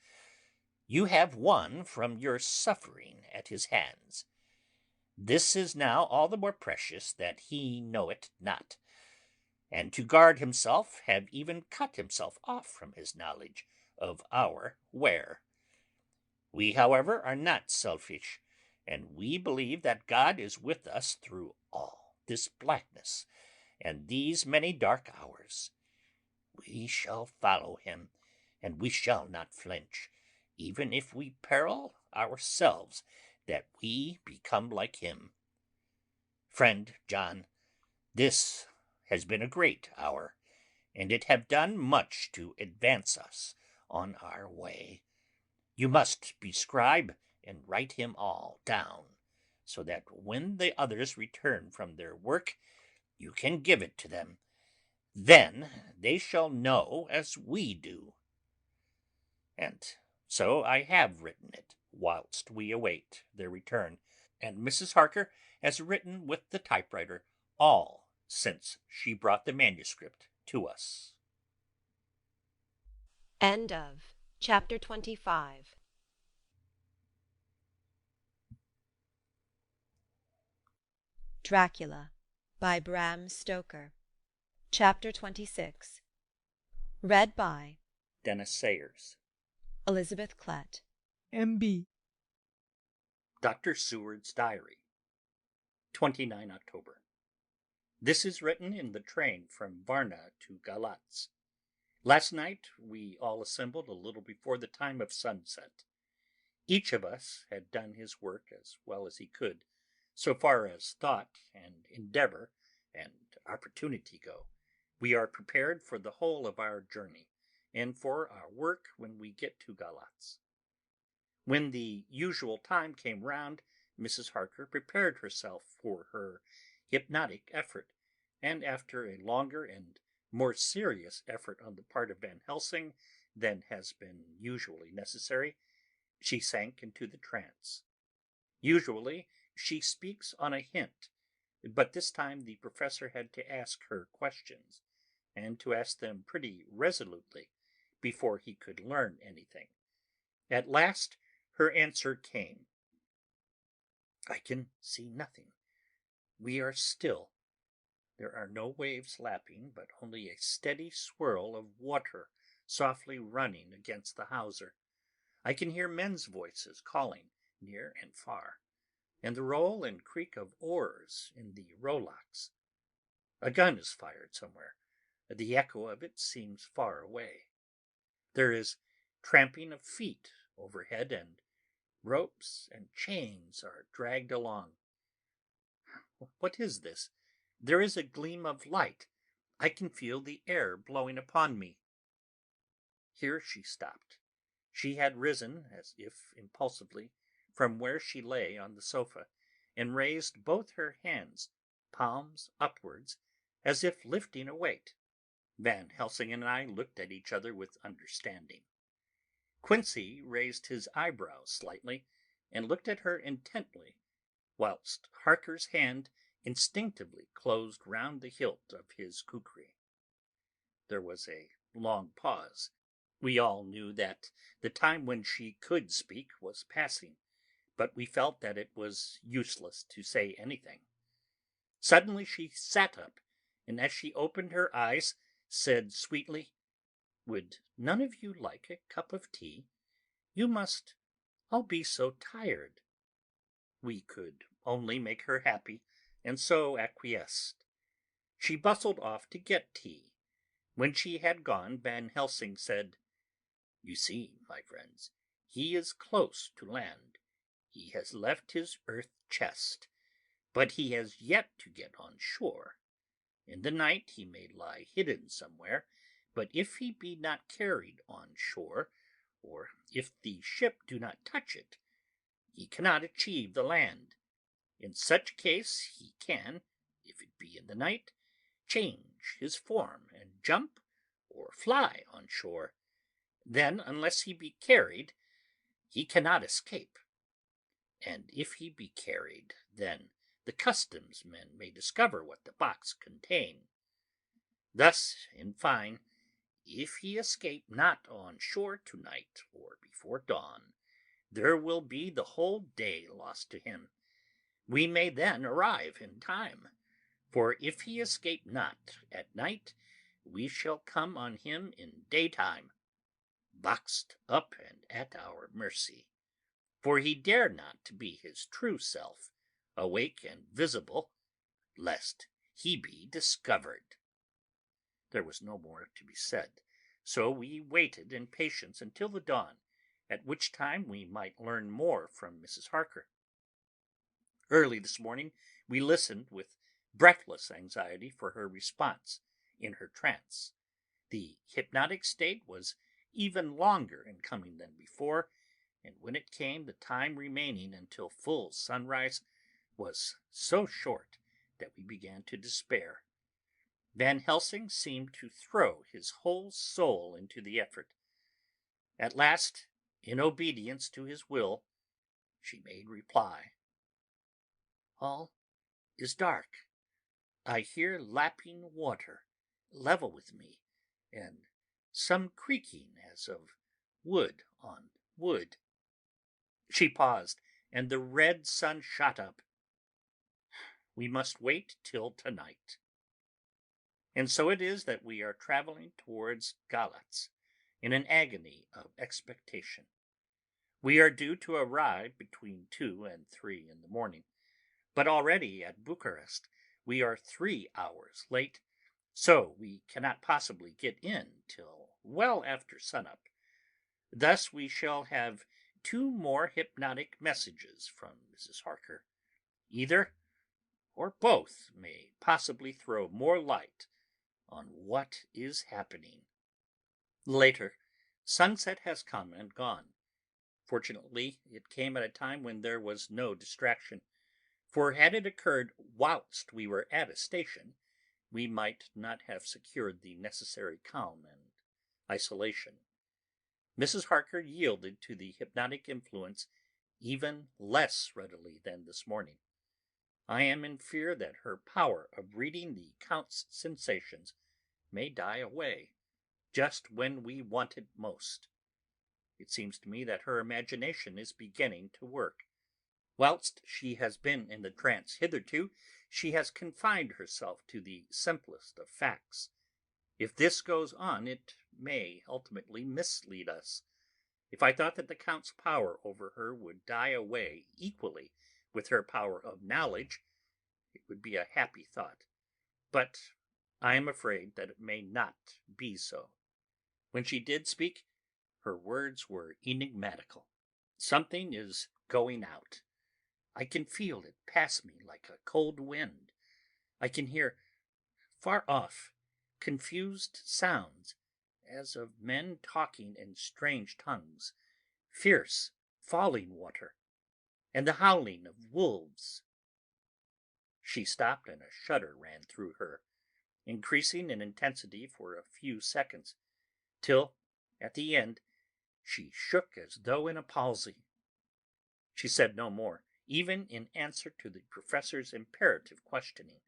you have won from your suffering at his hands. This is now all the more precious that he know it not, and to guard himself have even cut himself off from his knowledge of our where. We, however, are not selfish, and we believe that God is with us through all this blackness and these many dark hours. We shall follow him, and we shall not flinch, even if we peril ourselves that we become like him. Friend John, this has been a great hour, and it have done much to advance us on our way. You must be scribe and write him all down, so that when the others return from their work, you can give it to them. Then they shall know as we do. And so I have written it whilst we await their return, and Mrs. Harker has written with the typewriter all since she brought the manuscript to us. End of Chapter 25. Dracula by Bram Stoker. Chapter 26. Read by Dennis Sayers. Elizabeth Klett. M.B. Dr. Seward's Diary. 29 October. This is written in the train from Varna to Galatz. Last night we all assembled a little before the time of sunset. Each of us had done his work as well as he could, so far as thought and endeavor and opportunity go. We are prepared for the whole of our journey, and for our work when we get to Galatz. When the usual time came round, Mrs. Harker prepared herself for her hypnotic effort, and after a longer and more serious effort on the part of Van Helsing than has been usually necessary, she sank into the trance. Usually she speaks on a hint, but this time the professor had to ask her questions, and to ask them pretty resolutely before he could learn anything. At last her answer came. I can see nothing. We are still. There are no waves lapping, but only a steady swirl of water softly running against the hawser. I can hear men's voices calling near and far, and the roll and creak of oars in the rowlocks. A gun is fired somewhere. The echo of it seems far away. There is tramping of feet overhead, and ropes and chains are dragged along. What is this? There is a gleam of light. I can feel the air blowing upon me. Here she stopped. She had risen, as if impulsively, from where she lay on the sofa, and raised both her hands, palms upwards, as if lifting a weight. Van Helsing and I looked at each other with understanding. Quincey raised his eyebrows slightly, and looked at her intently, whilst Harker's hand instinctively closed round the hilt of his kukri. There was a long pause. We all knew that the time when she could speak was passing, but we felt that it was useless to say anything. Suddenly she sat up, and as she opened her eyes, said sweetly, "Would none of you like a cup of tea? You must all be so tired." We could only make her happy, and so acquiesced. She bustled off to get tea. When she had gone, Van Helsing said, "You see, my friends, he is close to land. He has left his earth chest, but he has yet to get on shore. In the night he may lie hidden somewhere, but if he be not carried on shore, or if the ship do not touch it, he cannot achieve the land. In such case he can, if it be in the night, change his form and jump or fly on shore. Then, unless he be carried, he cannot escape. And if he be carried, then the customs men may discover what the box contain. Thus, in fine, if he escape not on shore tonight or before dawn, there will be the whole day lost to him. We may then arrive in time, for if he escape not at night, we shall come on him in daytime, boxed up and at our mercy. For he dare not to be his true self, awake and visible, lest he be discovered. There was no more to be said, so we waited in patience until the dawn, at which time we might learn more from Mrs. Harker. Early this morning we listened with breathless anxiety for her response in her trance. The hypnotic state was even longer in coming than before, and when it came, the time remaining until full sunrise was so short that we began to despair. Van Helsing seemed to throw his whole soul into the effort. At last, in obedience to his will, she made reply. All is dark. I hear lapping water level with me, and some creaking as of wood on wood. She paused, and the red sun shot up. We must wait till tonight. And so it is that we are traveling towards Galatz in an agony of expectation. We are due to arrive between 2 and 3 in the morning, but already at Bucharest we are 3 hours late, so we cannot possibly get in till well after sunup. Thus we shall have 2 more hypnotic messages from Mrs. Harker. Either or both may possibly throw more light on what is happening. Later, sunset has come and gone. Fortunately, it came at a time when there was no distraction, for had it occurred whilst we were at a station, we might not have secured the necessary calm and isolation. Mrs. Harker yielded to the hypnotic influence even less readily than this morning. I am in fear that her power of reading the Count's sensations may die away just when we want it most. It seems to me that her imagination is beginning to work. Whilst she has been in the trance hitherto, she has confined herself to the simplest of facts. If this goes on, it may ultimately mislead us. If I thought that the Count's power over her would die away equally with her power of knowledge, it would be a happy thought. But I am afraid that it may not be so. When she did speak, her words were enigmatical. Something is going out. I can feel it pass me like a cold wind. I can hear, far off, confused sounds, as of men talking in strange tongues, fierce falling water, and the howling of wolves. She stopped, and a shudder ran through her, increasing in intensity for a few seconds, till, at the end, she shook as though in a palsy. She said no more, even in answer to the professor's imperative questioning.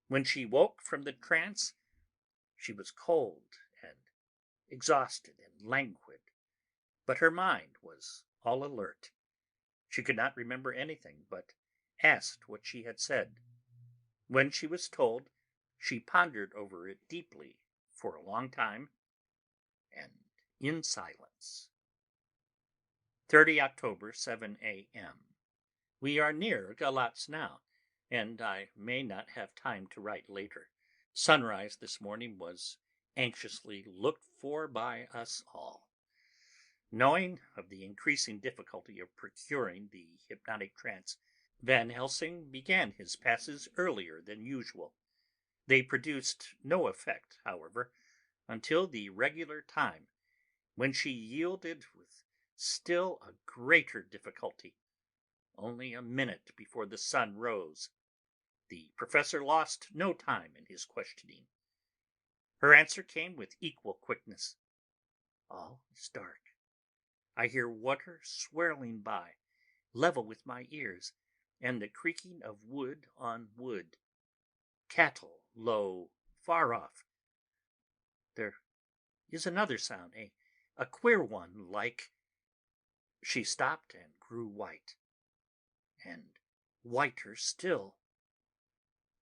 When she woke from the trance, she was cold and exhausted and languid, but her mind was all alert. She could not remember anything, but asked what she had said. When she was told, she pondered over it deeply for a long time, and in silence. 30 October, 7 a.m. We are near Galatz now, and I may not have time to write later. Sunrise this morning was anxiously looked for by us all. Knowing of the increasing difficulty of procuring the hypnotic trance, Van Helsing began his passes earlier than usual. They produced no effect, however, until the regular time, when she yielded with still a greater difficulty, only a minute before the sun rose. The professor lost no time in his questioning. Her answer came with equal quickness. All is dark. I hear water swirling by, level with my ears, and the creaking of wood on wood. Cattle low, far off. There is another sound, a queer one, like... She stopped and grew white, and whiter still.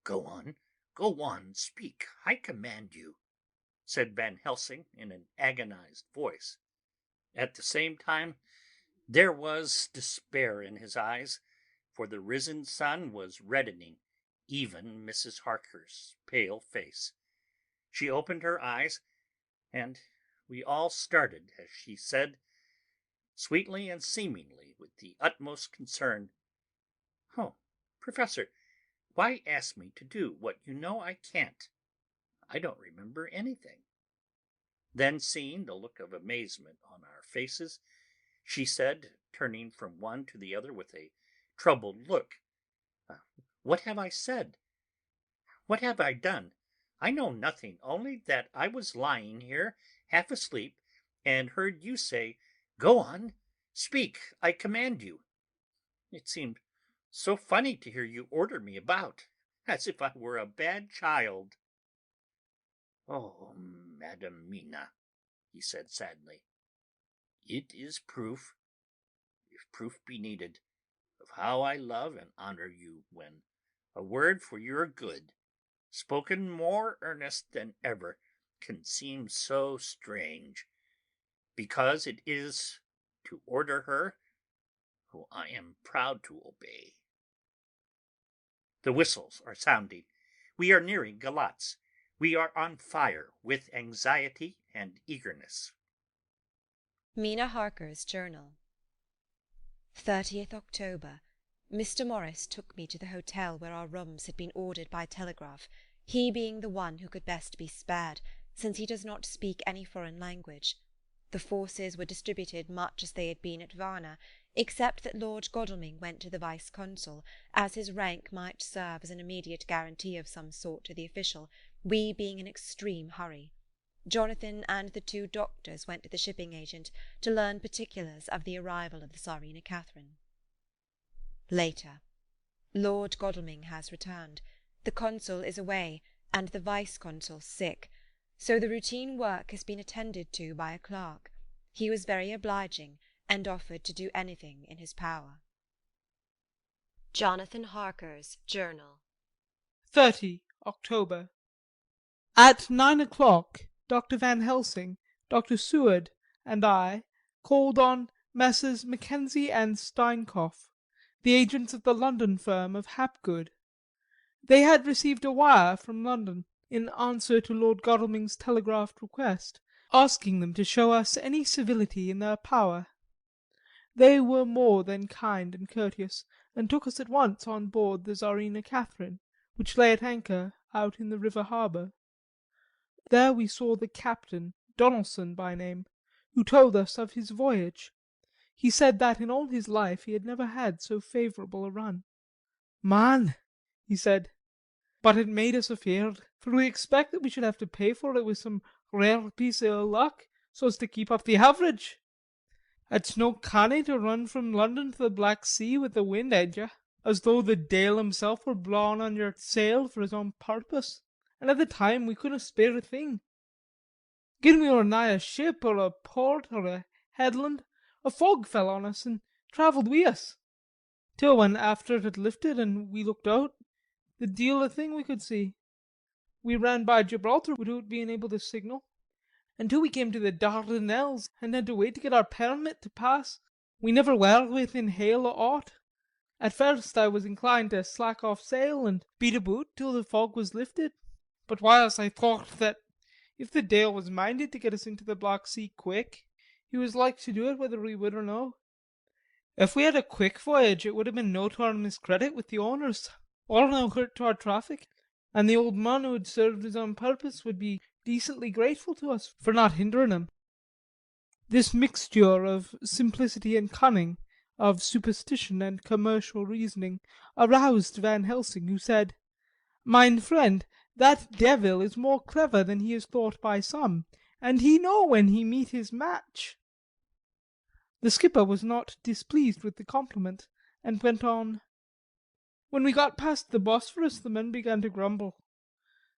Go on, speak, I command you, said Van Helsing in an agonized voice. At the same time, there was despair in his eyes, for the risen sun was reddening even Mrs. Harker's pale face. She opened her eyes, and we all started as she said, sweetly and seemingly with the utmost concern, "Oh, Professor, why ask me to do what you know I can't? I don't remember anything." Then, seeing the look of amazement on our faces, she said, turning from one to the other with a troubled look, "What have I said? What have I done? I know nothing, only that I was lying here, half asleep, and heard you say, 'Go on, speak, I command you.' It seemed so funny to hear you order me about, as if I were a bad child." "Oh, Madam Mina," he said sadly, "it is proof, if proof be needed, of how I love and honor you, when a word for your good, spoken more earnest than ever, can seem so strange, because it is to order her who I am proud to obey. The whistles are sounding. We are nearing Galatz. We are on fire with anxiety and eagerness." Mina Harker's Journal. 30th October. Mr. Morris took me to the hotel where our rooms had been ordered by telegraph, he being the one who could best be spared, since he does not speak any foreign language. The forces were distributed much as they had been at Varna, except that Lord Godalming went to the vice-consul, as his rank might serve as an immediate guarantee of some sort to the official, we being in extreme hurry. Jonathan and the 2 doctors went to the shipping agent to learn particulars of the arrival of the Tsarina Catherine. Later. Lord Godalming has returned. The consul is away, and the vice-consul sick, so the routine work has been attended to by a clerk. He was very obliging, and offered to do anything in his power. Jonathan Harker's Journal. 30 October. At 9 o'clock, Dr. Van Helsing, Dr. Seward, and I called on Messrs. Mackenzie and Steinkopf, the agents of the London firm of Hapgood. They had received a wire from London, in answer to Lord Godalming's telegraphed request, asking them to show us any civility in their power. They were more than kind and courteous, and took us at once on board the Tsarina Catherine, which lay at anchor out in the river harbour. There we saw the captain, Donaldson by name, who told us of his voyage. He said that in all his life he had never had so favourable a run. "Man," he said, "but it made us afeard, for we expect that we should have to pay for it with some rare piece of ill luck, so's to keep up the average. It's no canny to run from London to the Black Sea with the wind at you, as though the Deil himself were blawing on your sail for his own purpose, and at the time we couldn't spare a thing. Gin we were nigh a ship or a port or a headland, a fog fell on us and travelled wi' us, till when after it had lifted and we looked out, the deil a thing we could see. We ran by Gibraltar without being able to signal, until we came to the Dardanelles and had to wait to get our permit to pass. We never were within hail o' aught. At first I was inclined to slack off sail and beat about till the fog was lifted, but whiles I thought that if the Deil was minded to get us into the Black Sea quick, he was like to do it whether we would or no. If we had a quick voyage it would have been no to our miscredit with the owners, or no hurt to our traffic, and the old man who had served us on purpose would be decently grateful to us for not hindering him." This mixture of simplicity and cunning, of superstition and commercial reasoning, aroused Van Helsing, who said, "Mine friend, that devil is more clever than he is thought by some, and he know when he meet his match." The skipper was not displeased with the compliment, and went on, "When we got past the Bosphorus the men began to grumble.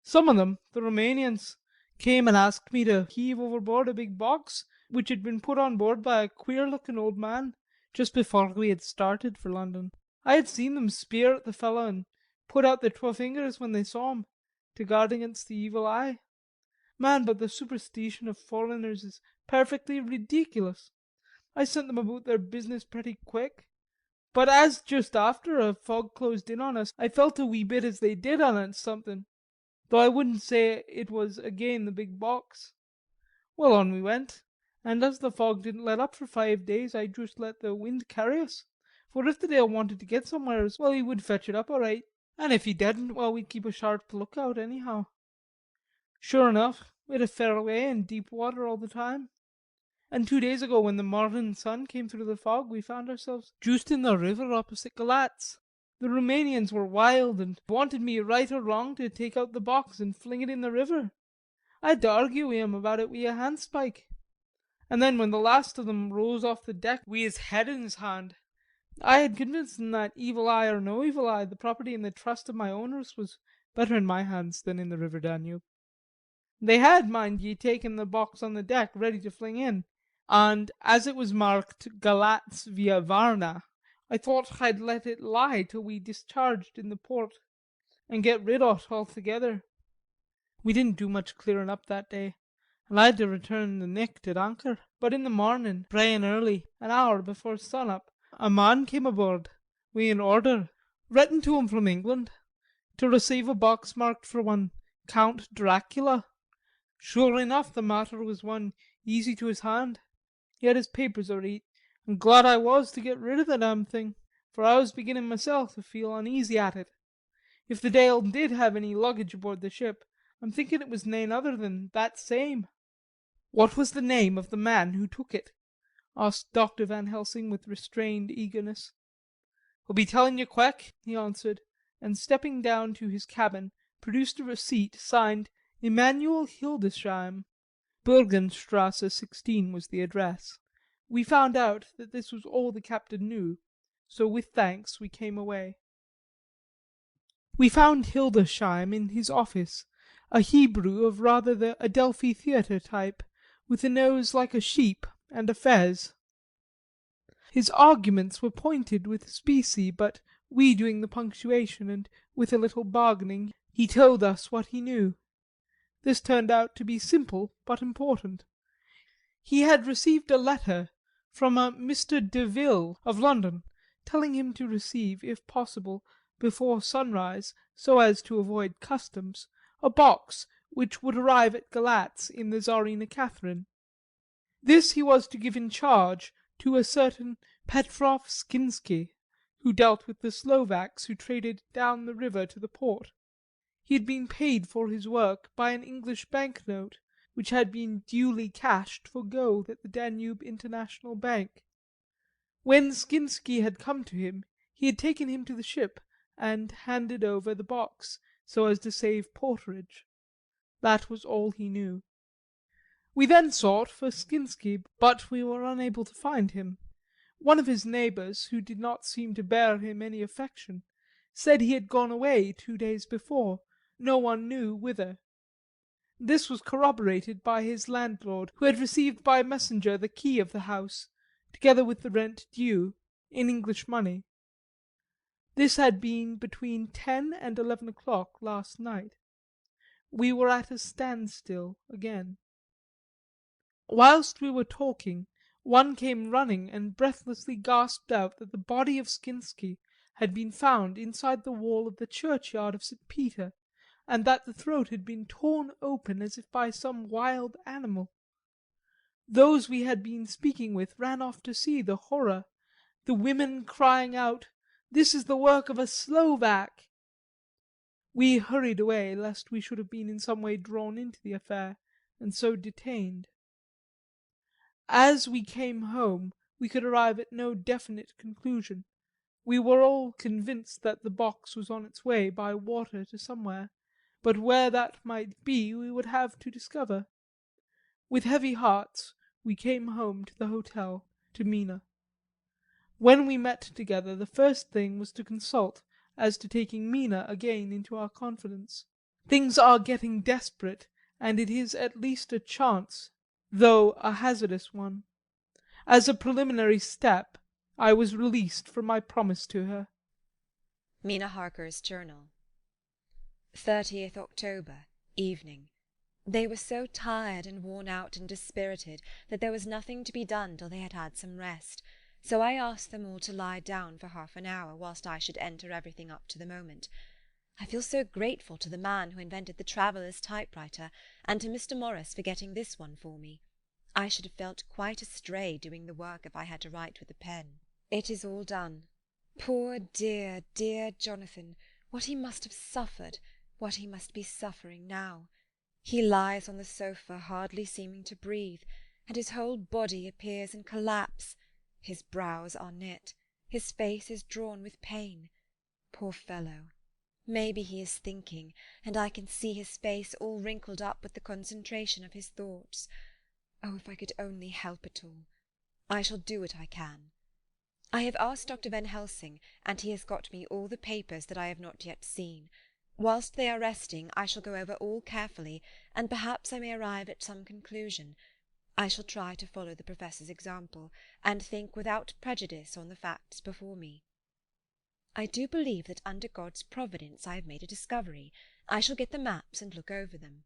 Some of them, the Romanians, came and asked me to heave overboard a big box which had been put on board by a queer-looking old man just before we had started for London. I had seen them speer at the fellow and put out their 2 fingers when they saw him, to guard against the evil eye. Man, but the superstition of foreigners is perfectly ridiculous. I sent them about their business pretty quick. But as just after a fog closed in on us, I felt a wee bit as they did on it something, though I wouldn't say it was again the big box. Well, on we went, and as the fog didn't let up for 5 days, I just let the wind carry us, for if the Dale wanted to get somewheres, well, he would fetch it up all right, and if he didn't, well, we'd keep a sharp lookout anyhow. Sure enough, we had a fair way in deep water all the time. And 2 days ago, when the morning sun came through the fog, we found ourselves just in the river opposite Galatz. The Romanians were wild and wanted me right or wrong to take out the box and fling it in the river. I had to argue wi' 'em about it wi' a handspike. And then when the last of them rose off the deck wi' his head in his hand, I had convinced them that evil eye or no evil eye, the property and the trust of my owners was better in my hands than in the river Danube. They had, mind ye, taken the box on the deck ready to fling in, and as it was marked Galatz via Varna, I thought I'd let it lie till we discharged in the port and get rid o't altogether. We didn't do much clearing up that day, and I had to return the nicht at anchor. But in the morning, brayin' early, an hour before sun up, a man came aboard wi' an order, written to him from England, to receive a box marked for one Count Dracula. Sure enough, the matter was one easy to his hand. He had his papers all reet, and glad I was to get rid of the damn thing, for I was beginning myself to feel uneasy at it. If the Dale did have any luggage aboard the ship, I'm thinking it was nane other than that same." "What was the name of the man who took it?" asked Dr. Van Helsing with restrained eagerness. "I'll be telling you quick," he answered, and stepping down to his cabin, produced a receipt signed Emanuel Hildesheim. Bergenstrasse 16 was the address. We found out that this was all the captain knew, so with thanks we came away. We found Hildesheim in his office, a Hebrew of rather the Adelphi Theatre type, with a nose like a sheep and a fez. His arguments were pointed with specie, but we doing the punctuation, and with a little bargaining, he told us what he knew. This turned out to be simple but important. He had received a letter from a Mr. Deville of London, telling him to receive, if possible, before sunrise, so as to avoid customs, a box which would arrive at Galatz in the Tsarina Catherine. This he was to give in charge to a certain Petrov Skinsky, who dealt with the Slovaks who traded down the river to the port. He had been paid for his work by an English banknote which had been duly cashed for gold at the Danube International Bank. When Skinsky had come to him, he had taken him to the ship and handed over the box so as to save porterage. That was all he knew. We then sought for Skinsky, but we were unable to find him. One of his neighbours, who did not seem to bear him any affection, said he had gone away 2 days before, no one knew whither. This was corroborated by his landlord, who had received by messenger the key of the house, together with the rent due, in English money. This had been between 10 and 11 o'clock last night. We were at a standstill again. Whilst we were talking, one came running and breathlessly gasped out that the body of Skinsky had been found inside the wall of the churchyard of St. Peter, and that the throat had been torn open as if by some wild animal. Those we had been speaking with ran off to see the horror, the women crying out, "This is the work of a Slovak!" We hurried away, lest we should have been in some way drawn into the affair, and so detained. As we came home we could arrive at no definite conclusion. We were all convinced that the box was on its way by water to somewhere, but where that might be we would have to discover. With heavy hearts we came home to the hotel, to Mina. When we met together the first thing was to consult as to taking Mina again into our confidence. Things are getting desperate, and it is at least a chance, though a hazardous one. As a preliminary step I was released from my promise to her. Mina Harker's journal. 30th October, evening. They were so tired and worn out and dispirited that there was nothing to be done till they had had some rest, so I asked them all to lie down for half an hour whilst I should enter everything up to the moment. I feel so grateful to the man who invented the traveller's typewriter, and to Mr. Morris for getting this one for me. I should have felt quite astray doing the work if I had to write with a pen. It is all done. Poor dear, dear Jonathan, what he must have suffered, what he must be suffering now. He lies on the sofa, hardly seeming to breathe, and his whole body appears in collapse. His brows are knit, his face is drawn with pain. Poor fellow! Maybe he is thinking, and I can see his face all wrinkled up with the concentration of his thoughts. Oh, if I could only help it all! I shall do what I can. I have asked Dr. Van Helsing, and he has got me all the papers that I have not yet seen. Whilst they are resting, I shall go over all carefully, and perhaps I may arrive at some conclusion. I shall try to follow the Professor's example, and think without prejudice on the facts before me. I do believe that under God's providence I have made a discovery. I shall get the maps and look over them.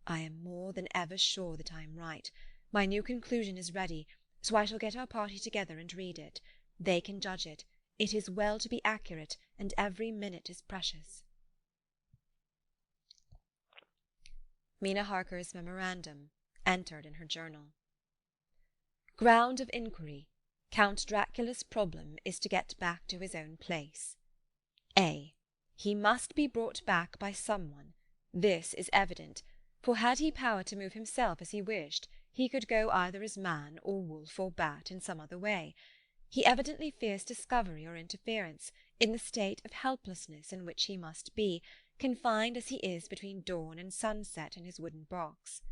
I am more than ever sure that I am right. My new conclusion is ready, so I shall get our party together and read it. They can judge it. It is well to be accurate, and every minute is precious. Mina Harker's memorandum, entered in her journal. Ground of inquiry. Count Dracula's problem is to get back to his own place. A. He must be brought back by someone. This is evident, for had he power to move himself as he wished, he could go either as man or wolf or bat in some other way. He evidently fears discovery or interference, in the state of helplessness in which he must be, confined as he is between dawn and sunset in his wooden box.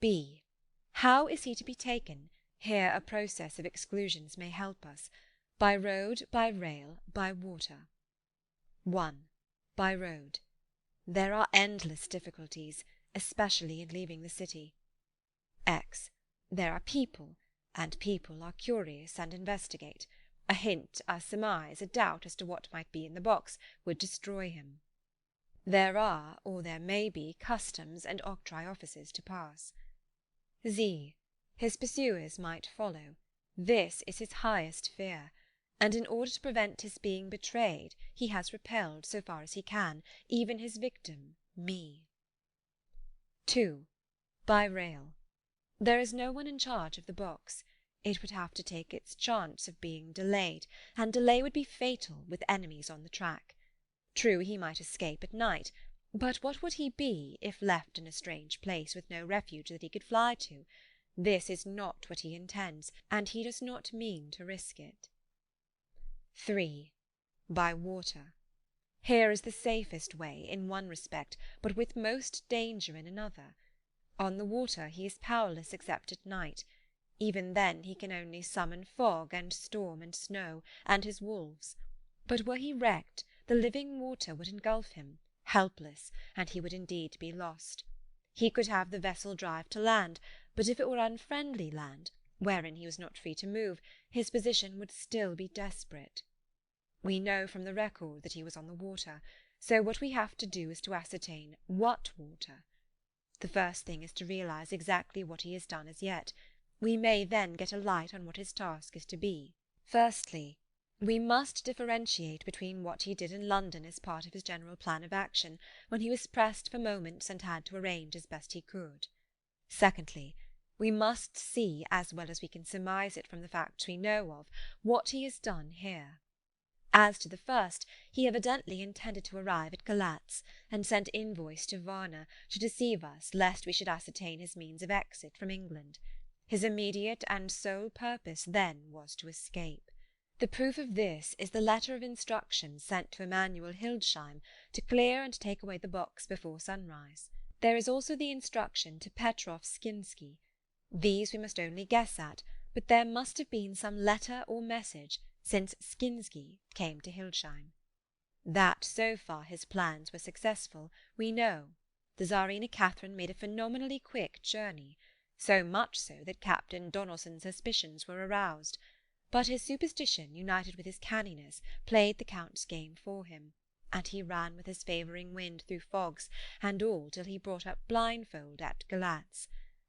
B. How is he to be taken? Here a process of exclusions may help us. By road, by rail, by water. 1. By road. There are endless difficulties, especially in leaving the city. X. There are people, and people are curious and investigate. A hint, a surmise, a doubt as to what might be in the box would destroy him. There are, or there may be, customs and octroi offices to pass. Z. His pursuers might follow. This is his highest fear, and in order to prevent his being betrayed, he has repelled, so far as he can, even his victim, me. 2. By rail. There is no one in charge of the box. It would have to take its chance of being delayed, and delay would be fatal with enemies on the track. True, he might escape at night, but what would he be if left in a strange place with no refuge that he could fly to? This is not what he intends, and he does not mean to risk it. 3. By water. Here is the safest way, in one respect, but with most danger in another. On the water he is powerless except at night. Even then he can only summon fog and storm and snow, and his wolves. But were he wrecked, the living water would engulf him, helpless, and he would indeed be lost. He could have the vessel drive to land, but if it were unfriendly land, wherein he was not free to move, his position would still be desperate. We know from the record that he was on the water, so what we have to do is to ascertain what water. The first thing is to realize exactly what he has done as yet. We may then get a light on what his task is to be. Firstly, we must differentiate between what he did in London as part of his general plan of action, when he was pressed for moments and had to arrange as best he could. Secondly, we must see, as well as we can surmise it from the facts we know of, what he has done here. As to the first, he evidently intended to arrive at Galatz, and sent invoice to Varna, to deceive us, lest we should ascertain his means of exit from England. His immediate and sole purpose then was to escape. The proof of this is the letter of instructions sent to Emanuel Hildesheim to clear and take away the box before sunrise. There is also the instruction to Petrov Skinsky. These we must only guess at, but there must have been some letter or message, since Skinsky came to Hildesheim. That so far his plans were successful, we know. The Tsarina Catherine made a phenomenally quick journey, so much so that Captain Donelson's suspicions were aroused. But his superstition, united with his canniness, played the Count's game for him, and he ran with his favouring wind through fogs and all till he brought up blindfold at Galatz.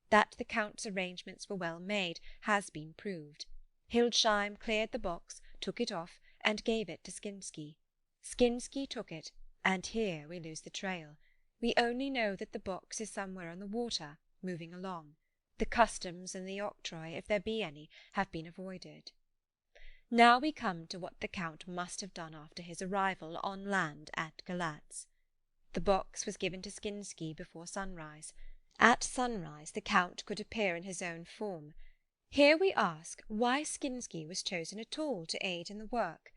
That the Count's arrangements were well made has been proved. Hildesheim cleared the box, took it off, and gave it to Skinsky. Skinsky took it, and here we lose the trail. We only know that the box is somewhere on the water, moving along. The customs and the octroi, if there be any, have been avoided. Now we come to what the Count must have done after his arrival on land at Galatz. The box was given to Skinsky before sunrise. At sunrise the Count could appear in his own form. Here we ask why Skinsky was chosen at all to aid in the work.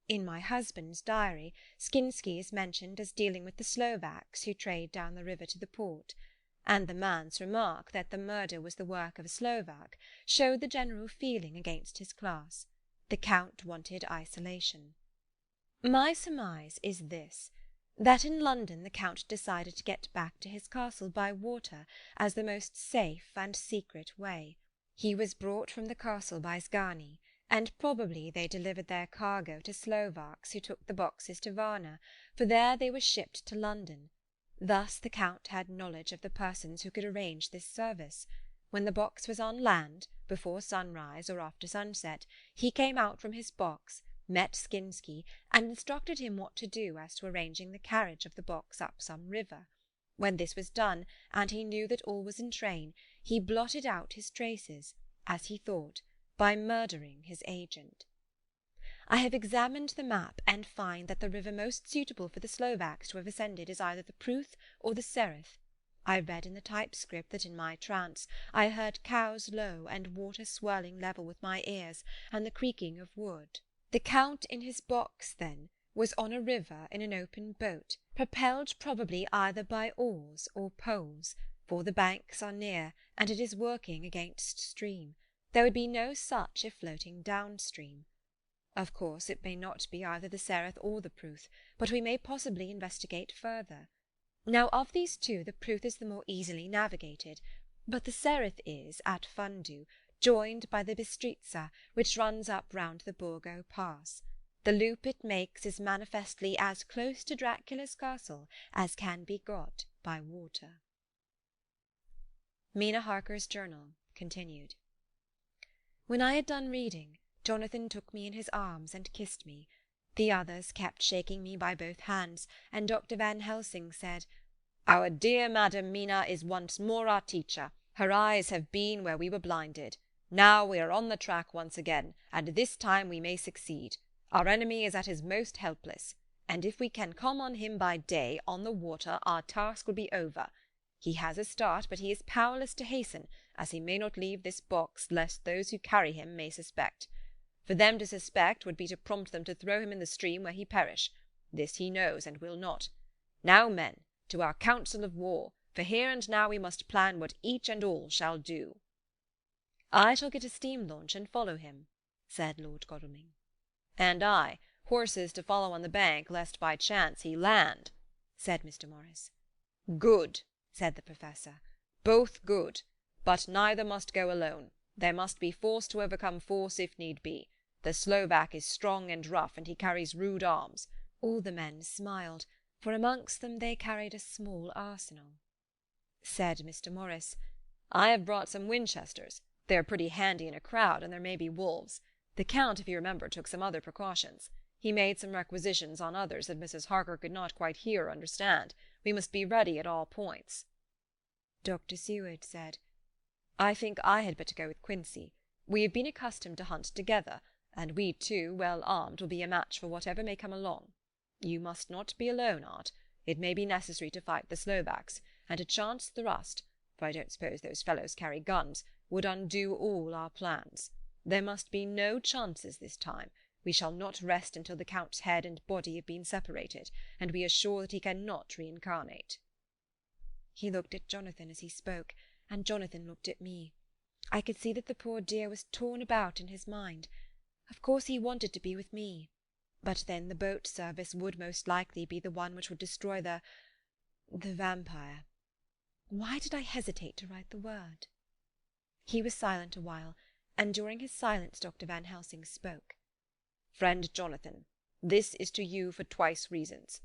In my husband's diary, Skinsky is mentioned as dealing with the Slovaks who trade down the river to the port, and the man's remark that the murder was the work of a Slovak showed the general feeling against his class. The Count wanted isolation. My surmise is this, that in London the Count decided to get back to his castle by water as the most safe and secret way. He was brought from the castle by Zgani, and probably they delivered their cargo to Slovaks who took the boxes to Varna, for there they were shipped to London. Thus the Count had knowledge of the persons who could arrange this service. When the box was on land, before sunrise or after sunset, he came out from his box, met Skinsky, and instructed him what to do as to arranging the carriage of the box up some river. When this was done, and he knew that all was in train, he blotted out his traces, as he thought, by murdering his agent. I have examined the map and find that the river most suitable for the Slovaks to have ascended is either the Pruth or the Sereth. I read in the typescript that in my trance I heard cows low and water swirling level with my ears and the creaking of wood. The Count in his box, then, was on a river in an open boat, propelled probably either by oars or poles, for the banks are near and it is working against stream. There would be no such if floating downstream. Of course, it may not be either the Sereth or the Pruth, but we may possibly investigate further. Now, of these two, the Pruth is the more easily navigated, but the Sereth is, at Fundu, joined by the Bistritza, which runs up round the Borgo Pass. The loop it makes is manifestly as close to Dracula's castle as can be got by water. Mina Harker's journal continued. When I had done reading, Jonathan took me in his arms and kissed me. The others kept shaking me by both hands, and Dr. Van Helsing said, "Our dear Madam Mina is once more our teacher. Her eyes have been where we were blinded. Now we are on the track once again, and this time we may succeed. Our enemy is at his most helpless, and if we can come on him by day on the water, our task will be over. He has a start, but he is powerless to hasten, as he may not leave this box, lest those who carry him may suspect. For them to suspect would be to prompt them to throw him in the stream where he perish. This he knows, and will not. Now, men, to our council of war, for here and now we must plan what each and all shall do." "I shall get a steam launch and follow him," said Lord Godalming. "And I, horses to follow on the bank, lest by chance he land," said Mr. Morris. "Good," said the Professor. "Both good. But neither must go alone. There must be force to overcome force if need be. The Slovak is strong and rough, and he carries rude arms." All the men smiled, for amongst them they carried a small arsenal. Said Mr. Morris, "I have brought some Winchesters. They are pretty handy in a crowd, and there may be wolves. The Count, if you remember, took some other precautions. He made some requisitions on others that Mrs. Harker could not quite hear or understand. We must be ready at all points." Dr. Seward said, "I think I had better go with Quincy. We have been accustomed to hunt together, and we two, well armed, will be a match for whatever may come along. You must not be alone, Art. It may be necessary to fight the Slovaks, and a chance thrust, for I don't suppose those fellows carry guns, would undo all our plans. There must be no chances this time. We shall not rest until the Count's head and body have been separated, and we are sure that he cannot reincarnate." He looked at Jonathan as he spoke, and Jonathan looked at me. I could see that the poor dear was torn about in his mind. Of course he wanted to be with me, but then the boat service would most likely be the one which would destroy the vampire. Why did I hesitate to write the word? He was silent a while, and during his silence Dr. Van Helsing spoke. "Friend Jonathan, this is to you for twice reasons.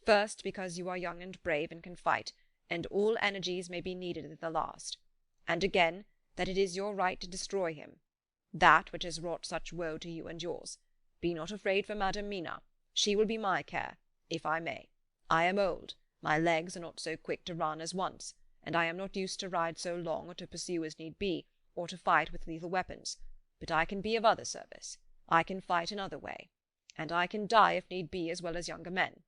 First, because you are young and brave and can fight, and all energies may be needed at the last. And again, that it is your right to destroy him, that which has wrought such woe to you and yours. Be not afraid for Madam Mina. She will be my care, if I may. I am old, my legs are not so quick to run as once, and I am not used to ride so long or to pursue as need be, or to fight with lethal weapons. But I can be of other service. I can fight another way, and I can die if need be as well as younger men.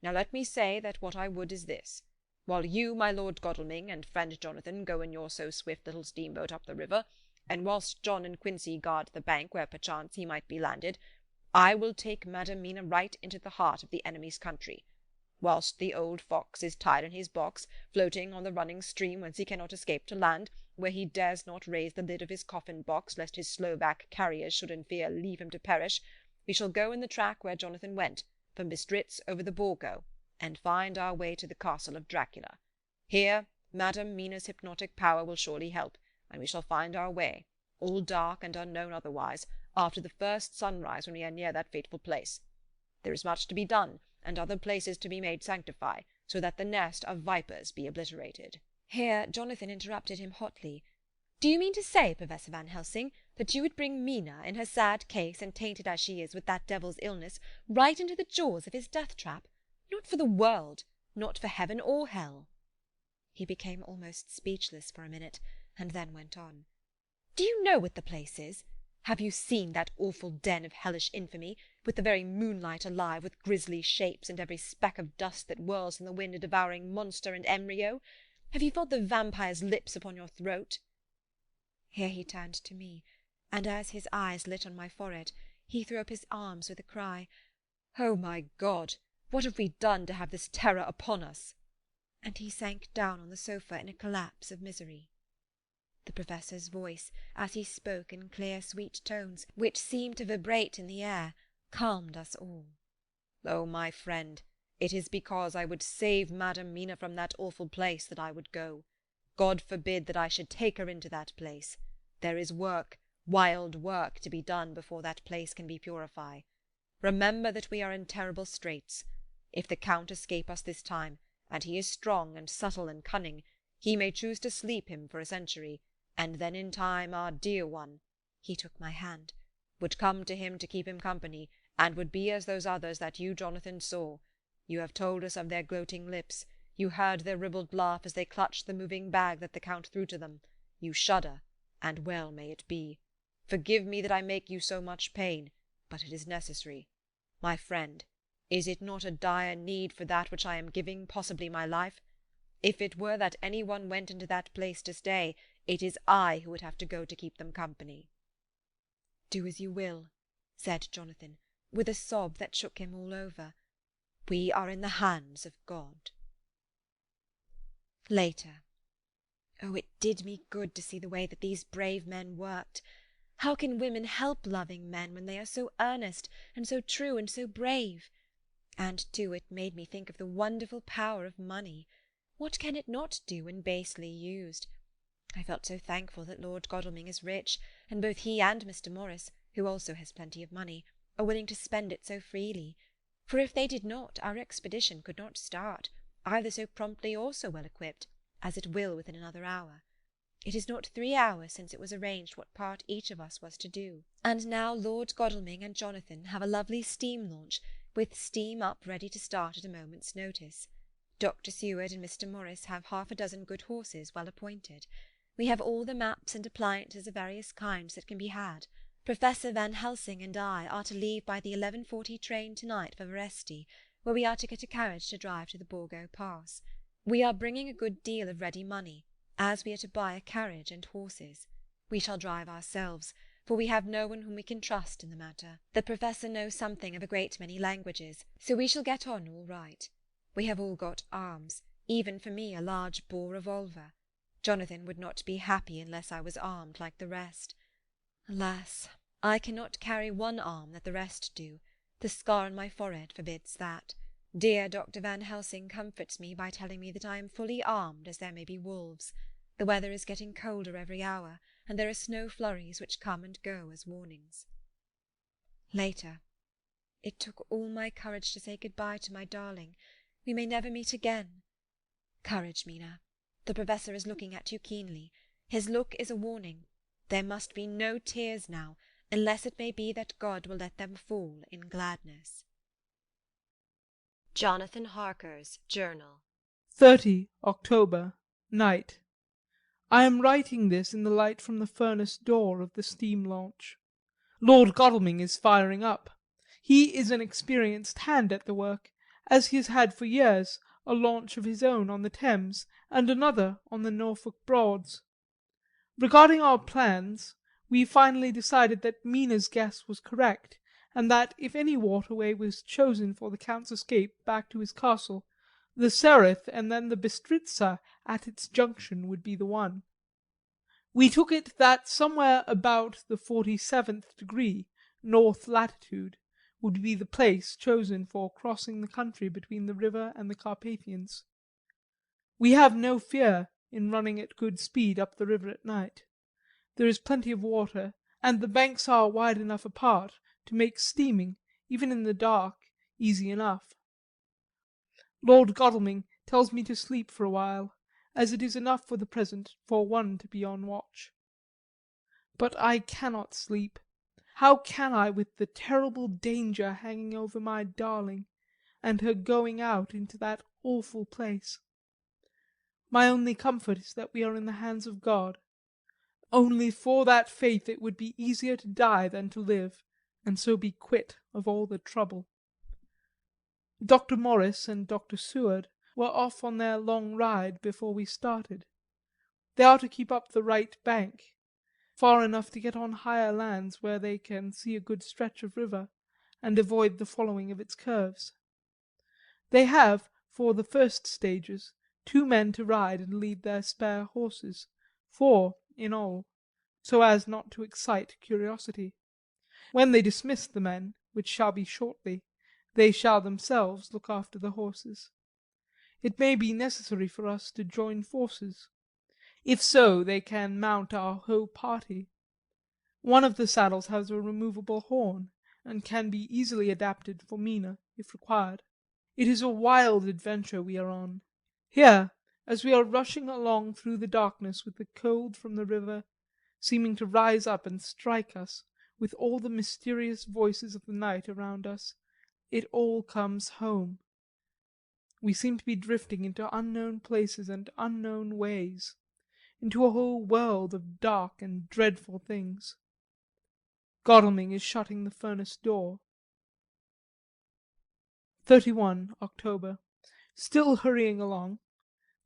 Now let me say that what I would is this. While you, my Lord Godalming, and friend Jonathan go in your so swift little steamboat up the river, and whilst John and Quincy guard the bank where perchance he might be landed, I will take Madam Mina right into the heart of the enemy's country. Whilst the old fox is tied in his box, floating on the running stream whence he cannot escape to land, where he dares not raise the lid of his coffin-box, lest his Slovak carriers should in fear leave him to perish, we shall go in the track where Jonathan went, from Bistritz over the Borgo, and find our way to the castle of Dracula. Here Madam Mina's hypnotic power will surely help, and we shall find our way, all dark and unknown otherwise, after the first sunrise when we are near that fateful place. There is much to be done, and other places to be made sanctify, so that the nest of vipers be obliterated." Here Jonathan interrupted him hotly. "Do you mean to say, Professor Van Helsing, that you would bring Mina, in her sad case and tainted as she is with that devil's illness, right into the jaws of his death-trap? Not for the world, not for heaven or hell." He became almost speechless for a minute, and then went on. "Do you know what the place is? Have you seen that awful den of hellish infamy, with the very moonlight alive with grisly shapes, and every speck of dust that whirls in the wind a devouring monster and embryo? Have you felt the vampire's lips upon your throat?" Here he turned to me, and as his eyes lit on my forehead, he threw up his arms with a cry, "Oh, my God! What have we done to have this terror upon us?" And he sank down on the sofa in a collapse of misery. The Professor's voice, as he spoke in clear, sweet tones, which seemed to vibrate in the air, calmed us all. "Oh, my friend, it is because I would save Madam Mina from that awful place that I would go. God forbid that I should take her into that place. There is work, wild work, to be done before that place can be purified. Remember that we are in terrible straits. If the Count escape us this time, and he is strong and subtle and cunning, he may choose to sleep him for a century, and then in time our dear one," he took my hand, "would come to him to keep him company, and would be as those others that you, Jonathan, saw. You have told us of their gloating lips. You heard their ribald laugh as they clutched the moving bag that the Count threw to them. You shudder, and well may it be. Forgive me that I make you so much pain, but it is necessary. My friend, is it not a dire need for that which I am giving, possibly my life? If it were that any one went into that place to stay, it is I who would have to go to keep them company." "Do as you will," said Jonathan, with a sob that shook him all over. "We are in the hands of God." Later. Oh, it did me good to see the way that these brave men worked. How can women help loving men when they are so earnest and so true and so brave? And, too, it made me think of the wonderful power of money. What can it not do when basely used? I felt so thankful that Lord Godalming is rich, and both he and Mr. Morris, who also has plenty of money, are willing to spend it so freely. For if they did not, our expedition could not start, either so promptly or so well equipped, as it will within another hour. It is not 3 hours since it was arranged what part each of us was to do. And now Lord Godalming and Jonathan have a lovely steam launch, with steam up ready to start at a moment's notice. Dr. Seward and Mr. Morris have 6 good horses well appointed. We have all the maps and appliances of various kinds that can be had. Professor Van Helsing and I are to leave by the 11:40 train tonight for Veresti, where we are to get a carriage to drive to the Borgo Pass. We are bringing a good deal of ready money, as we are to buy a carriage and horses. We shall drive ourselves, for we have no one whom we can trust in the matter. The Professor knows something of a great many languages, so we shall get on all right. We have all got arms, even for me a large bore revolver. Jonathan would not be happy unless I was armed like the rest. Alas, I cannot carry one arm that the rest do. The scar on my forehead forbids that. Dear Dr. Van Helsing comforts me by telling me that I am fully armed, as there may be wolves. The weather is getting colder every hour, and there are snow flurries which come and go as warnings. Later. It took all my courage to say good-bye to my darling. We may never meet again. Courage, Mina. The Professor is looking at you keenly. His look is a warning. There must be no tears now, unless it may be that God will let them fall in gladness. Jonathan Harker's Journal. 30 October, night. I am writing this in the light from the furnace door of the steam launch. Lord Godalming is firing up. He is an experienced hand at the work, as he has had for years a launch of his own on the Thames and another on the Norfolk Broads. Regarding our plans, we finally decided that Mina's guess was correct, and that if any waterway was chosen for the Count's escape back to his castle, the Sereth and then the Bistritza at its junction would be the one. We took it that somewhere about the 47th degree, north latitude, would be the place chosen for crossing the country between the river and the Carpathians. We have no fear in running at good speed up the river at night. There is plenty of water, and the banks are wide enough apart to make steaming, even in the dark, easy enough. Lord Godalming tells me to sleep for a while, as it is enough for the present for one to be on watch. But I cannot sleep. How can I, with the terrible danger hanging over my darling, and her going out into that awful place? My only comfort is that we are in the hands of God. Only for that faith it would be easier to die than to live, and so be quit of all the trouble. Dr. Morris and Dr. Seward were off on their long ride before we started. They are to keep up the right bank, far enough to get on higher lands where they can see a good stretch of river and avoid the following of its curves. They have, for the first stages, 2 men to ride and lead their spare horses, 4 in all, so as not to excite curiosity. When they dismiss the men, which shall be shortly, they shall themselves look after the horses. It may be necessary for us to join forces. If so, they can mount our whole party. One of the saddles has a removable horn, and can be easily adapted for Mina, if required. It is a wild adventure we are on. Here, as we are rushing along through the darkness with the cold from the river seeming to rise up and strike us, with all the mysterious voices of the night around us, it all comes home. We seem to be drifting into unknown places and unknown ways, into a whole world of dark and dreadful things. Godalming is shutting the furnace door. 31 October. Still hurrying along.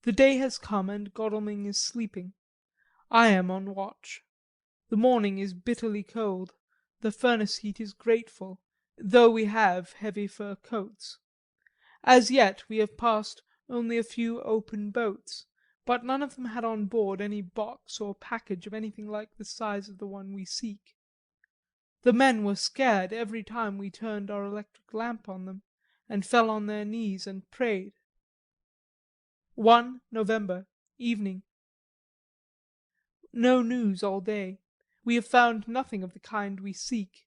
The day has come and Godalming is sleeping. I am on watch. The morning is bitterly cold, the furnace heat is grateful, though we have heavy fur coats. As yet we have passed only a few open boats, but none of them had on board any box or package of anything like the size of the one we seek. The men were scared every time we turned our electric lamp on them, and fell on their knees and prayed. 1 November, evening. No news all day. We have found nothing of the kind we seek.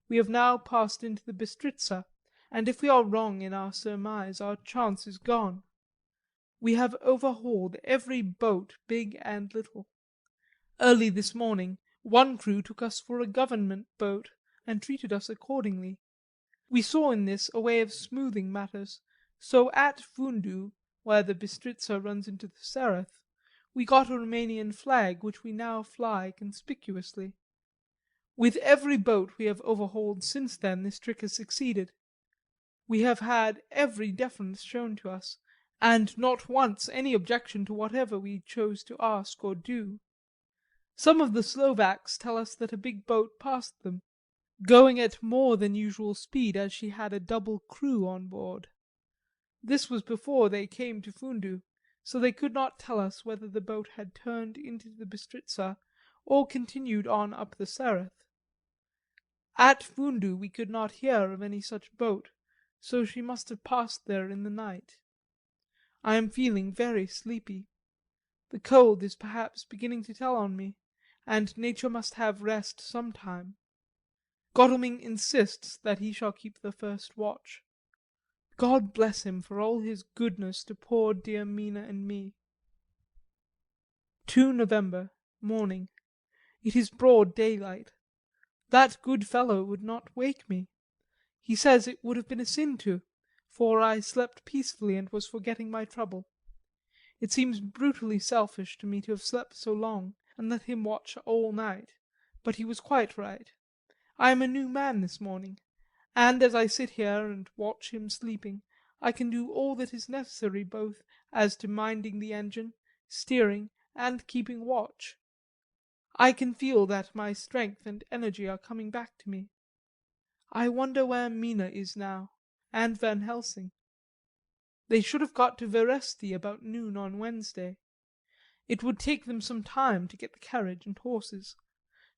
We have now passed into the Bistritza, and if we are wrong in our surmise, our chance is gone. We have overhauled every boat, big and little. Early this morning, one crew took us for a government boat, and treated us accordingly. We saw in this a way of smoothing matters, so at Fundu, where the Bistritza runs into the Sereth, we got a Romanian flag which we now fly conspicuously. With every boat we have overhauled since then this trick has succeeded. We have had every deference shown to us, and not once any objection to whatever we chose to ask or do. Some of the Slovaks tell us that a big boat passed them, going at more than usual speed as she had a double crew on board. This was before they came to Fundu, so they could not tell us whether the boat had turned into the Bistritza or continued on up the Sereth. At Fundu we could not hear of any such boat, so she must have passed there in the night. I am feeling very sleepy. The cold is perhaps beginning to tell on me, and nature must have rest some time. Godalming insists that he shall keep the first watch. God bless him for all his goodness to poor dear Mina and me. 2 November, morning. It is broad daylight. That good fellow would not wake me. He says it would have been a sin to, for I slept peacefully and was forgetting my trouble. It seems brutally selfish to me to have slept so long and let him watch all night, but he was quite right. I am a new man this morning, and as I sit here and watch him sleeping, I can do all that is necessary both as to minding the engine, steering, and keeping watch. I can feel that my strength and energy are coming back to me. I wonder where Mina is now, and Van Helsing. They should have got to Veresti about noon on Wednesday. It would take them some time to get the carriage and horses.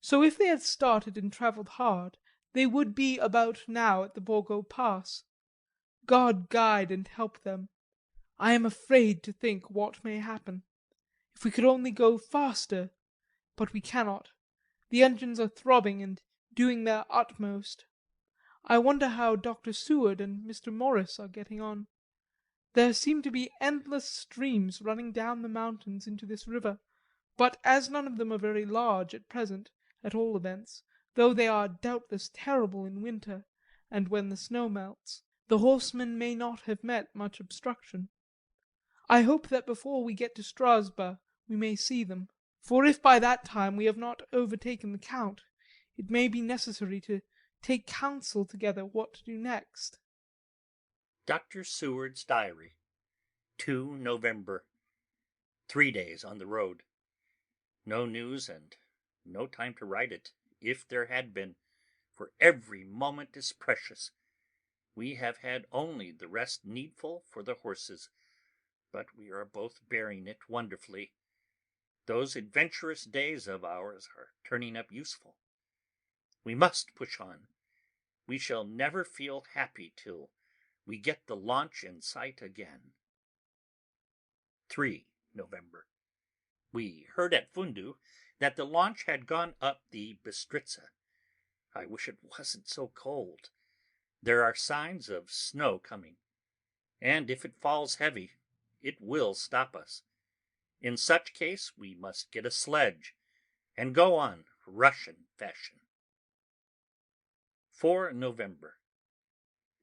So if they had started and travelled hard, they would be about now at the Borgo Pass. God guide and help them. I am afraid to think what may happen. If we could only go faster, but we cannot. The engines are throbbing and doing their utmost. I wonder how Dr. Seward and Mr. Morris are getting on. There seem to be endless streams running down the mountains into this river, but as none of them are very large at present, at all events, though they are doubtless terrible in winter, and when the snow melts, the horsemen may not have met much obstruction. I hope that before we get to Strasbourg we may see them, for if by that time we have not overtaken the Count, it may be necessary to take counsel together what to do next. Dr. Seward's Diary, 2 November. 3 days on the road. No news and no time to write it, if there had been, for every moment is precious. We have had only the rest needful for the horses, but we are both bearing it wonderfully. Those adventurous days of ours are turning up useful. We must push on. We shall never feel happy till we get the launch in sight again. 3 November. We heard at Fundu that the launch had gone up the Bistritza. I wish it wasn't so cold. There are signs of snow coming, and if it falls heavy, it will stop us. In such case we must get a sledge and go on Russian fashion. 4 November.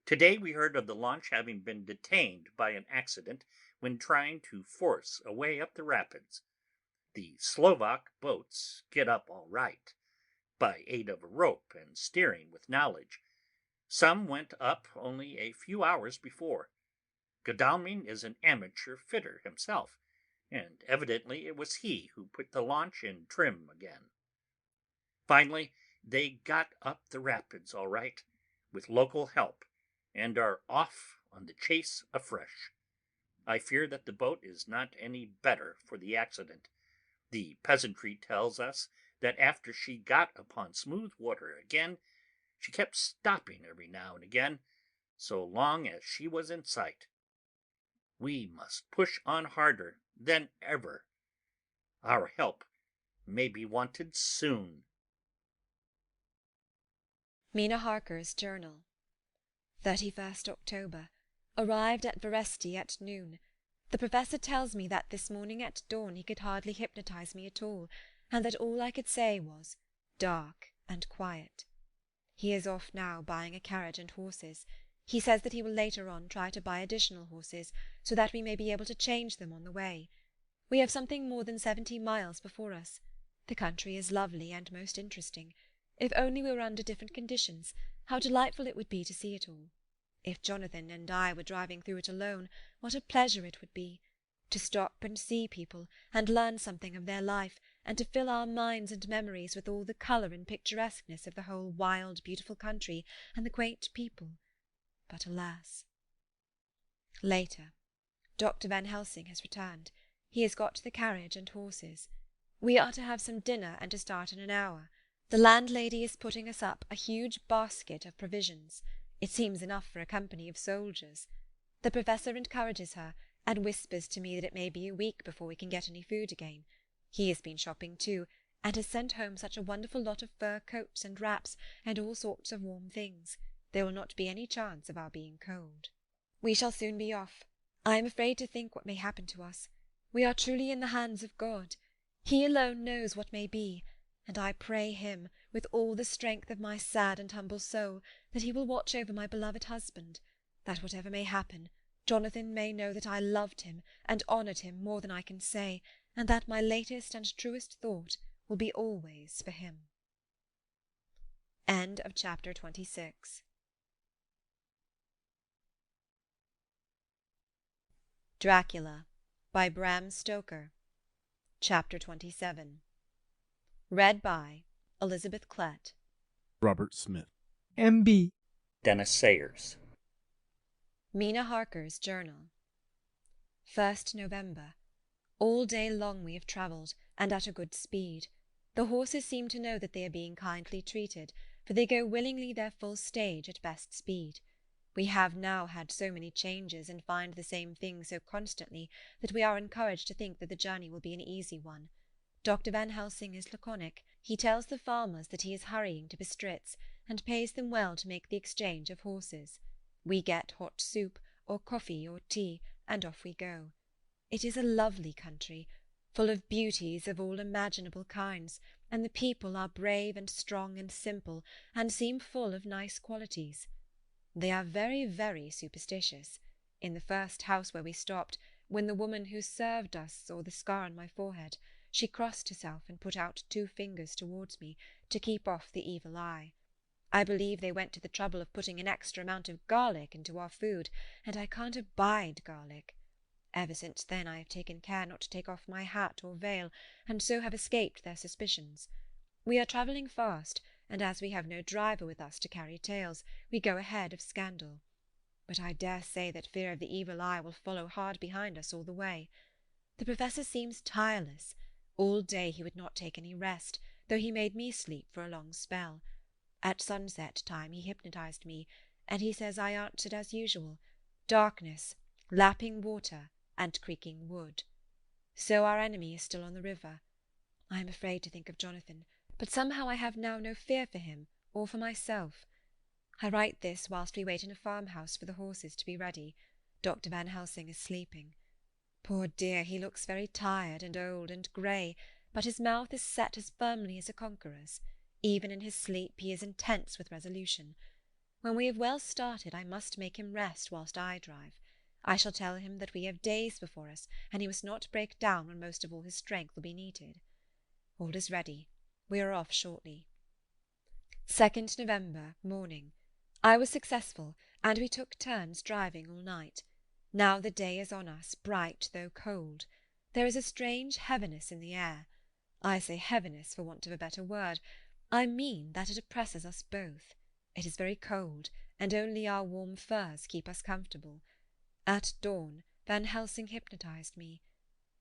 Today we heard of the launch having been detained by an accident when trying to force a way up the rapids. The Slovak boats get up all right, by aid of a rope and steering with knowledge. Some went up only a few hours before. Godalming is an amateur fitter himself, and evidently it was he who put the launch in trim again. Finally, they got up the rapids all right, with local help, and are off on the chase afresh. I fear that the boat is not any better for the accident. The peasantry tells us that after she got upon smooth water again, she kept stopping every now and again, so long as she was in sight. We must push on harder than ever. Our help may be wanted soon. Mina Harker's Journal. 31st October. Arrived at Veresti at noon. The professor tells me that this morning at dawn he could hardly hypnotize me at all, and that all I could say was dark and quiet. He is off now buying a carriage and horses. He says that he will later on try to buy additional horses, so that we may be able to change them on the way. We have something more than 70 miles before us. The country is lovely and most interesting. If only we were under different conditions, how delightful it would be to see it all. If Jonathan and I were driving through it alone, what a pleasure it would be! To stop and see people, and learn something of their life, and to fill our minds and memories with all the colour and picturesqueness of the whole wild, beautiful country and the quaint people. But alas! Later. Dr. Van Helsing has returned. He has got the carriage and horses. We are to have some dinner and to start in an hour. The landlady is putting us up a huge basket of provisions. It seems enough for a company of soldiers. The Professor encourages her, and whispers to me that it may be a week before we can get any food again. He has been shopping too, and has sent home such a wonderful lot of fur coats and wraps and all sorts of warm things. There will not be any chance of our being cold. We shall soon be off. I am afraid to think what may happen to us. We are truly in the hands of God. He alone knows what may be, and I pray him, with all the strength of my sad and humble soul, that he will watch over my beloved husband, that whatever may happen, Jonathan may know that I loved him and honoured him more than I can say, and that my latest and truest thought will be always for him. End of chapter 26. Dracula by Bram Stoker. Chapter 27. Read by Elizabeth Klett. Robert Smith. M.B. Dennis Sayers. Mina Harker's Journal. 1st November. All day long we have travelled, and at a good speed. The horses seem to know that they are being kindly treated, for they go willingly their full stage at best speed. We have now had so many changes and find the same thing so constantly that we are encouraged to think that the journey will be an easy one. Dr. Van Helsing is laconic. He tells the farmers that he is hurrying to Bistritz, and pays them well to make the exchange of horses. We get hot soup, or coffee, or tea, and off we go. It is a lovely country, full of beauties of all imaginable kinds, and the people are brave and strong and simple, and seem full of nice qualities. They are very, very superstitious. In the first house where we stopped, when the woman who served us saw the scar on my forehead, she crossed herself and put out 2 fingers towards me to keep off the evil eye. I believe they went to the trouble of putting an extra amount of garlic into our food, and I can't abide garlic. Ever since then I have taken care not to take off my hat or veil, and so have escaped their suspicions. We are travelling fast, and as we have no driver with us to carry tales, we go ahead of scandal. But I dare say that fear of the evil eye will follow hard behind us all the way. The Professor seems tireless. All day he would not take any rest, though he made me sleep for a long spell. At sunset time he hypnotized me, and he says I answered as usual, darkness, lapping water, and creaking wood. So our enemy is still on the river. I am afraid to think of Jonathan, but somehow I have now no fear for him or for myself. I write this whilst we wait in a farmhouse for the horses to be ready. Dr. Van Helsing is sleeping. Poor dear, he looks very tired and old and grey, but his mouth is set as firmly as a conqueror's. Even in his sleep he is intense with resolution. When we have well started, I must make him rest whilst I drive. I shall tell him that we have days before us, and he must not break down when most of all his strength will be needed. All is ready. We are off shortly. 2nd November, morning. I was successful, and we took turns driving all night. Now the day is on us, bright though cold. There is a strange heaviness in the air. I say heaviness for want of a better word. I mean that it oppresses us both. It is very cold, and only our warm furs keep us comfortable. At dawn, Van Helsing hypnotized me.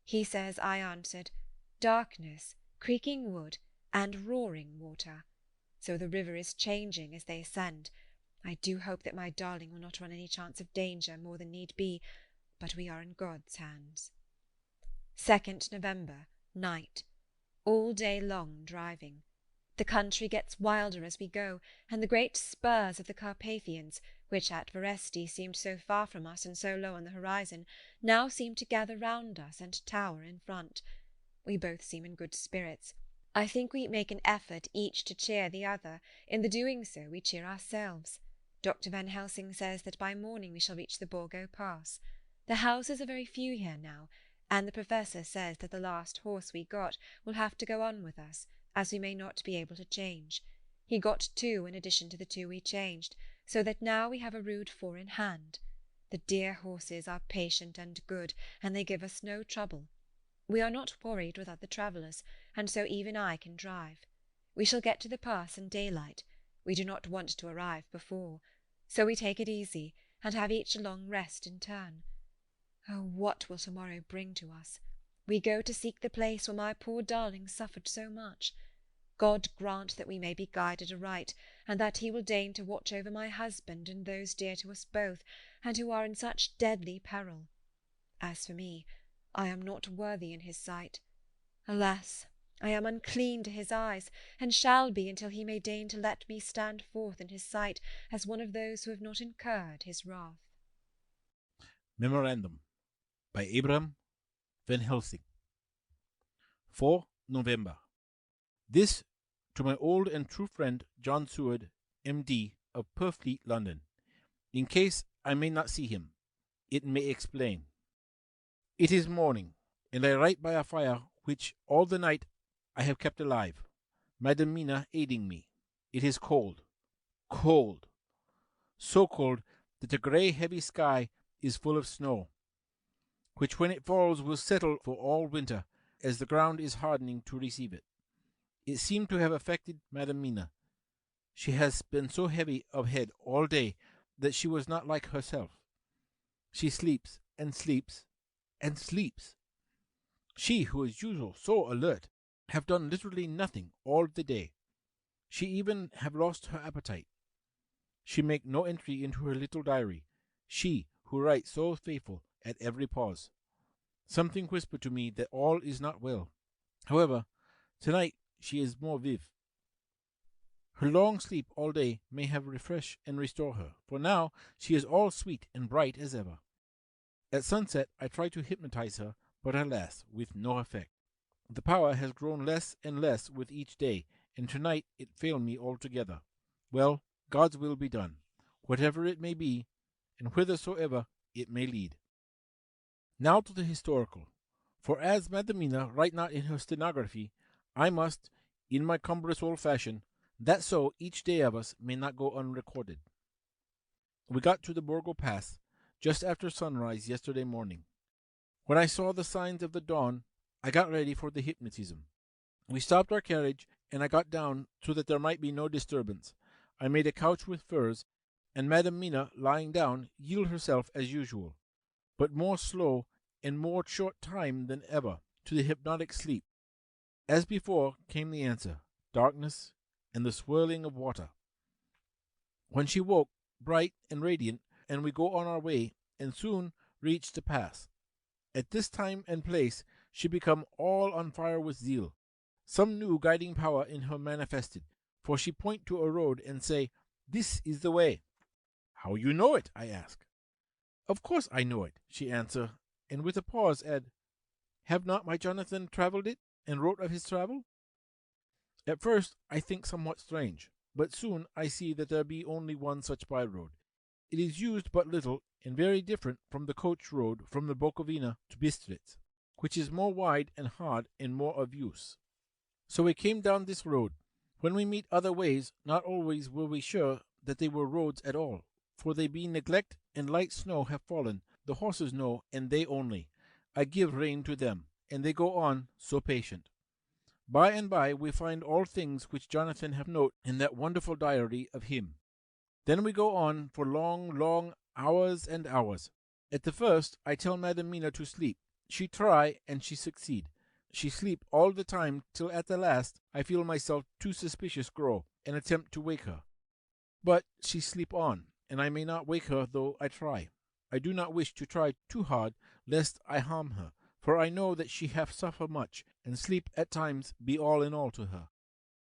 He says I answered, darkness, creaking wood, and roaring water. So the river is changing as they ascend. I do hope that my darling will not run any chance of danger more than need be, but we are in God's hands. 2nd November, night. All day long driving. The country gets wilder as we go, and the great spurs of the Carpathians, which at Veresti seemed so far from us and so low on the horizon, now seem to gather round us and tower in front. We both seem in good spirits. I think we make an effort each to cheer the other. In the doing so we cheer ourselves. Dr. Van Helsing says that by morning we shall reach the Borgo Pass. The houses are very few here now, and the Professor says that the last horse we got will have to go on with us, as we may not be able to change. He got 2 in addition to the 2 we changed, so that now we have a rude 4 in hand. The dear horses are patient and good, and they give us no trouble. We are not worried with other travellers, and so even I can drive. We shall get to the pass in daylight. We do not want to arrive before. So we take it easy, and have each a long rest in turn. Oh, what will tomorrow bring to us? We go to seek the place where my poor darling suffered so much. God grant that we may be guided aright, and that he will deign to watch over my husband and those dear to us both, and who are in such deadly peril. As for me, I am not worthy in his sight. Alas, I am unclean to his eyes, and shall be until he may deign to let me stand forth in his sight as one of those who have not incurred his wrath. Memorandum by Bram van Helsing. 4 November. This to my old and true friend John Seward, M.D. of Purfleet, London. In case I may not see him, it may explain. It is morning, and I write by a fire which all the night I have kept alive, Madam Mina aiding me. It is cold, cold, so cold that the grey heavy sky is full of snow, which when it falls will settle for all winter, as the ground is hardening to receive it. It seemed to have affected Madam Mina. She has been so heavy of head all day that she was not like herself. She sleeps and sleeps and sleeps. She, who is usually so alert, have done literally nothing all the day. She even have lost her appetite. She make no entry into her little diary, she who writes so faithful at every pause. Something whispered to me that all is not well. However, tonight she is more vive. Her long sleep all day may have refreshed and restore her, for now she is all sweet and bright as ever. At sunset I try to hypnotize her, but alas, with no effect. The power has grown less and less with each day, and tonight it failed me altogether. Well, God's will be done, whatever it may be, and whithersoever it may lead. Now to the historical, for as Madam Mina write not in her stenography, I must, in my cumbrous old fashion, that so each day of us may not go unrecorded. We got to the Borgo Pass just after sunrise yesterday morning. When I saw the signs of the dawn, I got ready for the hypnotism. We stopped our carriage, and I got down so that there might be no disturbance. I made a couch with furs, and Madam Mina, lying down, yielded herself as usual, but more slow and more short time than ever, to the hypnotic sleep. As before came the answer, darkness and the swirling of water. When she woke, bright and radiant, and we go on our way, and soon reach the pass. At this time and place she become all on fire with zeal. Some new guiding power in her manifested, for she point to a road and say, "This is the way." "How you know it?" I ask. "Of course I know it," she answer, and with a pause add, "Have not my Jonathan travelled it, and wrote of his travel?" At first I think somewhat strange, but soon I see that there be only one such by-road. It is used but little, and very different from the coach road from the Bukovina to Bistritz, which is more wide and hard and more of use. So we came down this road. When we meet other ways, not always were we sure that they were roads at all, for they be neglect and light snow have fallen. The horses know, and they only. I give rein to them, and they go on, so patient. By and by we find all things which Jonathan have note in that wonderful diary of him. Then we go on for long, long hours and hours. At the first I tell Madam Mina to sleep. She try, and she succeed. She sleep all the time, till at the last I feel myself too suspicious grow, and attempt to wake her. But she sleep on, and I may not wake her though I try. I do not wish to try too hard, lest I harm her, for I know that she hath suffered much, and sleep at times be all in all to her.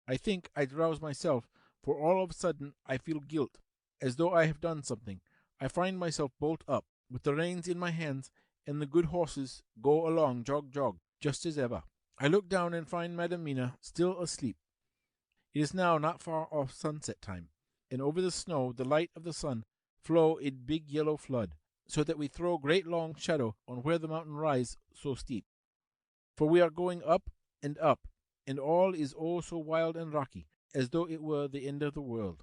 I think I rouse myself, for all of a sudden I feel guilt, as though I have done something. I find myself bolt up, with the reins in my hands, and the good horses go along jog jog, just as ever. I look down and find Madam Mina still asleep. It is now not far off sunset time, and over the snow the light of the sun flow in big yellow flood, so that we throw great long shadow on where the mountain rise so steep. For we are going up, and all is oh so wild and rocky, as though it were the end of the world.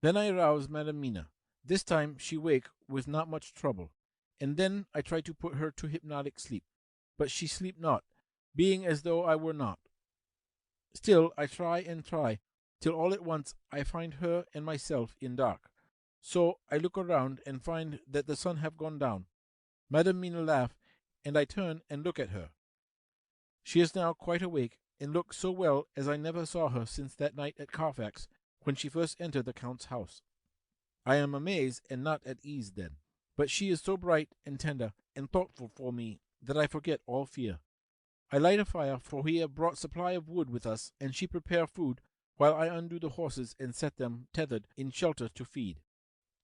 Then I rouse Madam Mina. This time she wake with not much trouble, and then I try to put her to hypnotic sleep. But she sleep not, being as though I were not. Still I try and try, till all at once I find her and myself in dark. So I look around and find that the sun have gone down. Madam Mina laugh, and I turn and look at her. She is now quite awake, and looks so well as I never saw her since that night at Carfax, when she first entered the Count's house. I am amazed and not at ease then, but she is so bright and tender and thoughtful for me that I forget all fear. I light a fire, for we have brought supply of wood with us, and she prepare food, while I undo the horses and set them tethered in shelter to feed.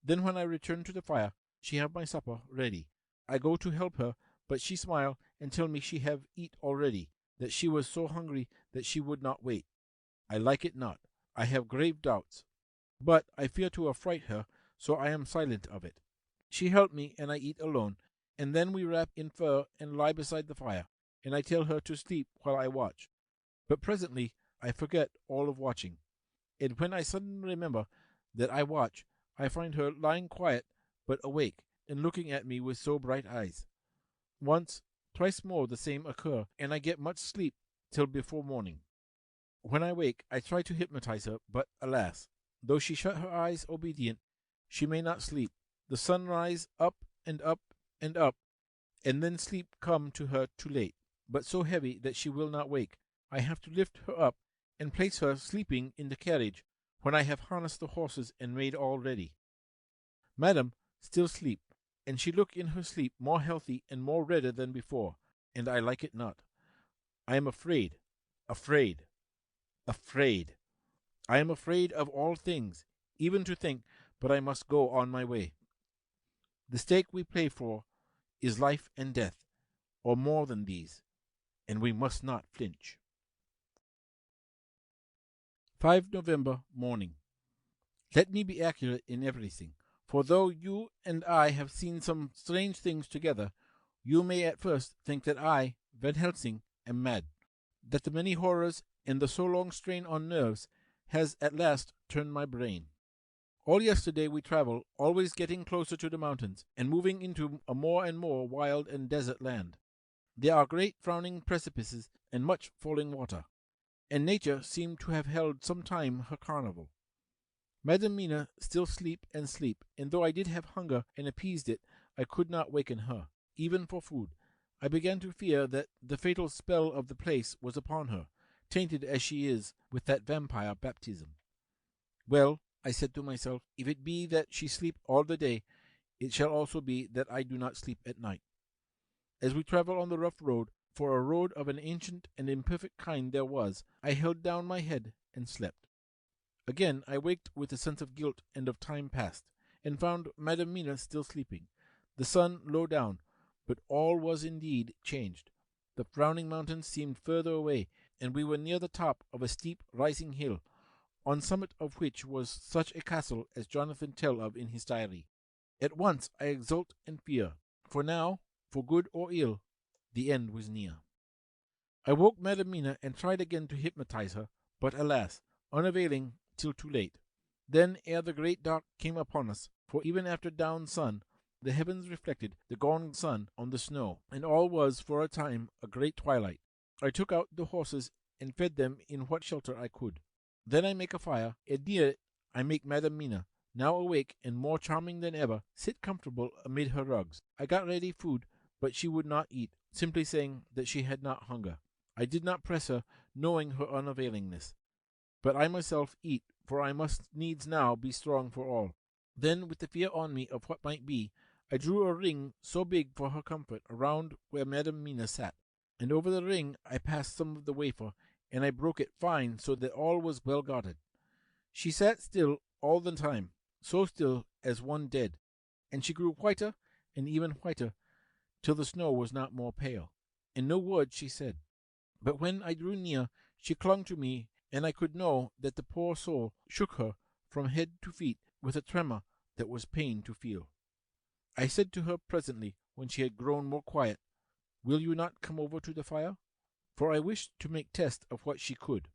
Then when I return to the fire, she have my supper ready. I go to help her, but she smile and tell me she have eat already, that she was so hungry that she would not wait. I like it not. I have grave doubts, but I fear to affright her, so I am silent of it. She help me, and I eat alone, and then we wrap in fur and lie beside the fire, and I tell her to sleep while I watch. But presently I forget all of watching, and when I suddenly remember that I watch, I find her lying quiet but awake, and looking at me with so bright eyes. Once, twice more the same occur, and I get much sleep till before morning. When I wake, I try to hypnotize her, but alas, though she shut her eyes obedient, she may not sleep. The sun rise up and up and up, and then sleep come to her too late, but so heavy that she will not wake. I have to lift her up and place her sleeping in the carriage, when I have harnessed the horses and made all ready. Madam still sleep, and she look in her sleep more healthy and more redder than before, and I like it not. I am afraid. I am afraid of all things, even to think, but I must go on my way. The stake we play for is life and death, or more than these, and we must not flinch. 5 November morning. Let me be accurate in everything, for though you and I have seen some strange things together, you may at first think that I, Van Helsing, am mad, that the many horrors and the so long strain on nerves has at last turned my brain. All yesterday we travel, always getting closer to the mountains, and moving into a more and more wild and desert land. There are great frowning precipices and much falling water, and nature seemed to have held some time her carnival. Madam Mina still sleep, and though I did have hunger and appeased it, I could not waken her, even for food. I began to fear that the fatal spell of the place was upon her, tainted as she is with that vampire baptism. Well, I said to myself, if it be that she sleep all the day, it shall also be that I do not sleep at night. As we travel on the rough road, for a road of an ancient and imperfect kind there was, I held down my head and slept. Again I waked with a sense of guilt and of time past, and found Madam Mina still sleeping, the sun low down, but all was indeed changed. The frowning mountains seemed further away, and we were near the top of a steep rising hill, on summit of which was such a castle as Jonathan tell of in his diary. At once I exult and fear, for now, for good or ill, the end was near. I woke Madam Mina and tried again to hypnotize her, but alas, unavailing till too late. Then ere the great dark came upon us, for even after down sun, the heavens reflected the gone sun on the snow, and all was for a time a great twilight. I took out the horses and fed them in what shelter I could. Then I make a fire, and near it I make Madam Mina, now awake and more charming than ever, sit comfortable amid her rugs. I got ready food, but she would not eat, simply saying that she had not hunger. I did not press her, knowing her unavailingness. But I myself eat, for I must needs now be strong for all. Then, with the fear on me of what might be, I drew a ring so big for her comfort around where Madam Mina sat, and over the ring I passed some of the wafer, and I broke it fine so that all was well guarded. She sat still all the time, so still as one dead, and she grew whiter and even whiter, till the snow was not more pale, and no word she said. But when I drew near, she clung to me, and I could know that the poor soul shook her from head to feet with a tremor that was pain to feel. I said to her presently, when she had grown more quiet, "Will you not come over to the fire?" For I wished to make test of what she could.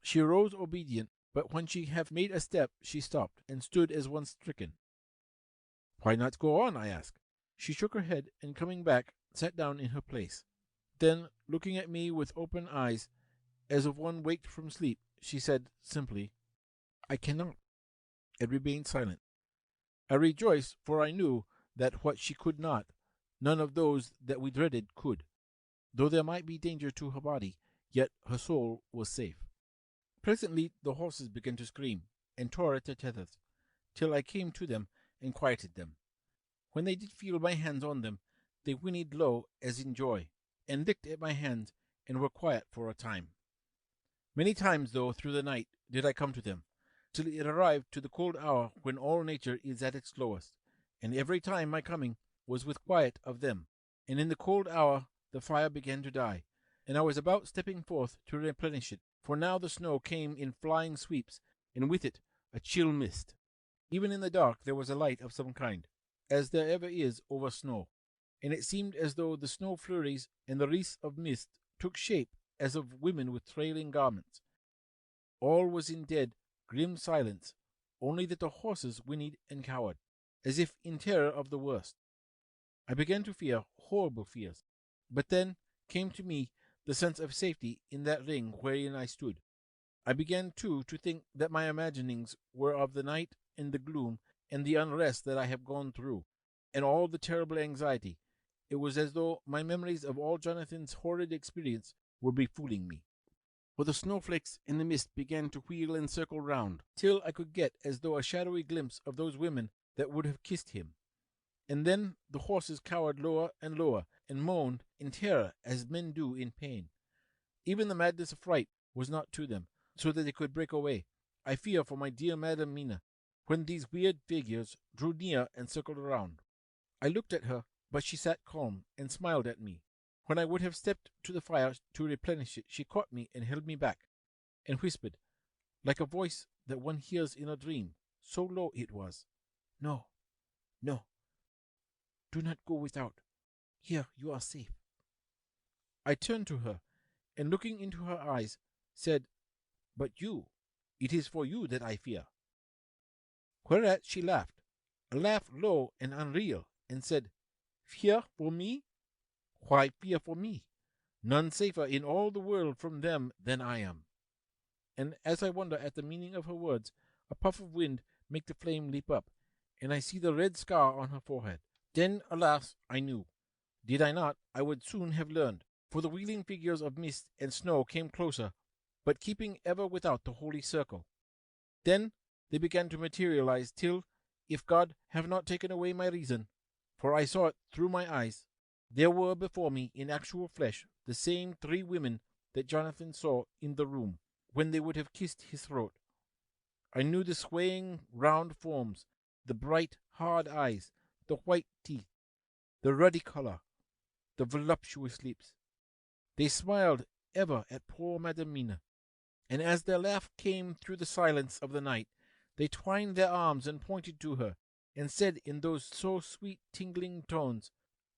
She arose obedient, but when she had made a step, she stopped, and stood as one stricken. "Why not go on?" I asked. She shook her head, and coming back, sat down in her place. Then, looking at me with open eyes, as of one waked from sleep, she said simply, "I cannot," and remained silent. I rejoiced, for I knew that what she could not, none of those that we dreaded could. Though there might be danger to her body, yet her soul was safe. Presently the horses began to scream, and tore at their tethers, till I came to them and quieted them. When they did feel my hands on them, they whinnied low as in joy, and licked at my hands, and were quiet for a time. Many times, though, through the night did I come to them, till it arrived to the cold hour when all nature is at its lowest, and every time my coming was with quiet of them, and in the cold hour the fire began to die, and I was about stepping forth to replenish it, for now the snow came in flying sweeps, and with it a chill mist. Even in the dark there was a light of some kind, as there ever is over snow, and it seemed as though the snow flurries and the wreaths of mist took shape as of women with trailing garments. All was in dead, grim silence, only that the horses whinnied and cowered, as if in terror of the worst. I began to fear horrible fears, but then came to me the sense of safety in that ring wherein I stood. I began, too, to think that my imaginings were of the night and the gloom and the unrest that I have gone through, and all the terrible anxiety. It was as though my memories of all Jonathan's horrid experience were befooling me. For the snowflakes in the mist began to wheel and circle round, till I could get as though a shadowy glimpse of those women that would have kissed him. And then the horses cowered lower and lower, and moaned in terror as men do in pain. Even the madness of fright was not to them, so that they could break away. I fear for my dear Madam Mina, when these weird figures drew near and circled around. I looked at her, but she sat calm and smiled at me. When I would have stepped to the fire to replenish it, she caught me and held me back, and whispered, like a voice that one hears in a dream, so low it was, "No, no, do not go without. Here you are safe." I turned to her, and looking into her eyes, said, "But you, it is for you that I fear." Whereat she laughed, a laugh low and unreal, and said, "Fear for me? Why fear for me? None safer in all the world from them than I am." And as I wonder at the meaning of her words, a puff of wind make the flame leap up, and I see the red scar on her forehead. Then, alas, I knew. Did I not, I would soon have learned, for the wheeling figures of mist and snow came closer, but keeping ever without the holy circle. Then they began to materialize till, if God have not taken away my reason, for I saw it through my eyes, there were before me in actual flesh the same 3 women that Jonathan saw in the room when they would have kissed his throat. I knew the swaying round forms, the bright hard eyes, the white teeth, the ruddy color, the voluptuous lips. They smiled ever at poor Madam Mina, and as their laugh came through the silence of the night, they twined their arms and pointed to her, and said in those so sweet tingling tones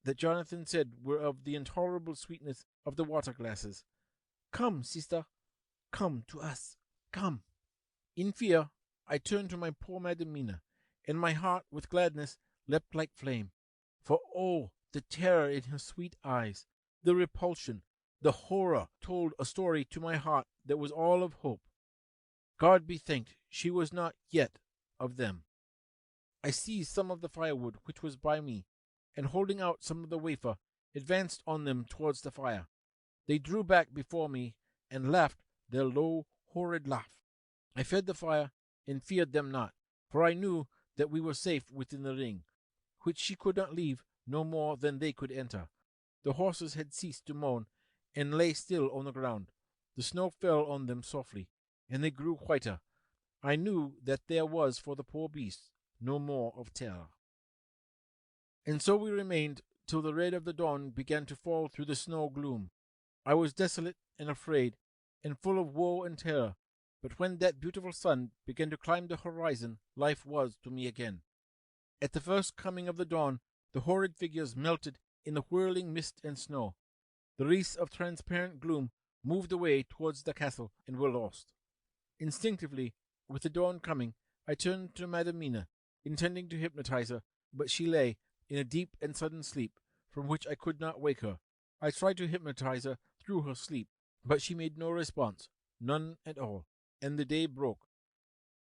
that Jonathan said were of the intolerable sweetness of the water glasses, "Come, sister, come to us, come." In fear I turned to my poor Madam Mina, and my heart with gladness leapt like flame. For oh, the terror in her sweet eyes, the repulsion, the horror told a story to my heart that was all of hope. God be thanked, she was not yet of them. I seized some of the firewood which was by me, and holding out some of the wafer, advanced on them towards the fire. They drew back before me, and laughed their low, horrid laugh. I fed the fire, and feared them not, for I knew that we were safe within the ring, which she could not leave no more than they could enter. The horses had ceased to moan, and lay still on the ground. The snow fell on them softly, and they grew whiter. I knew that there was for the poor beasts no more of terror. And so we remained till the red of the dawn began to fall through the snow gloom. I was desolate and afraid, and full of woe and terror, but when that beautiful sun began to climb the horizon, life was to me again. At the first coming of the dawn, the horrid figures melted in the whirling mist and snow. The wreaths of transparent gloom moved away towards the castle and were lost. Instinctively, with the dawn coming, I turned to Madam Mina, intending to hypnotize her, but she lay in a deep and sudden sleep, from which I could not wake her, I tried to hypnotize her through her sleep, but she made no response, none at all, and the day broke.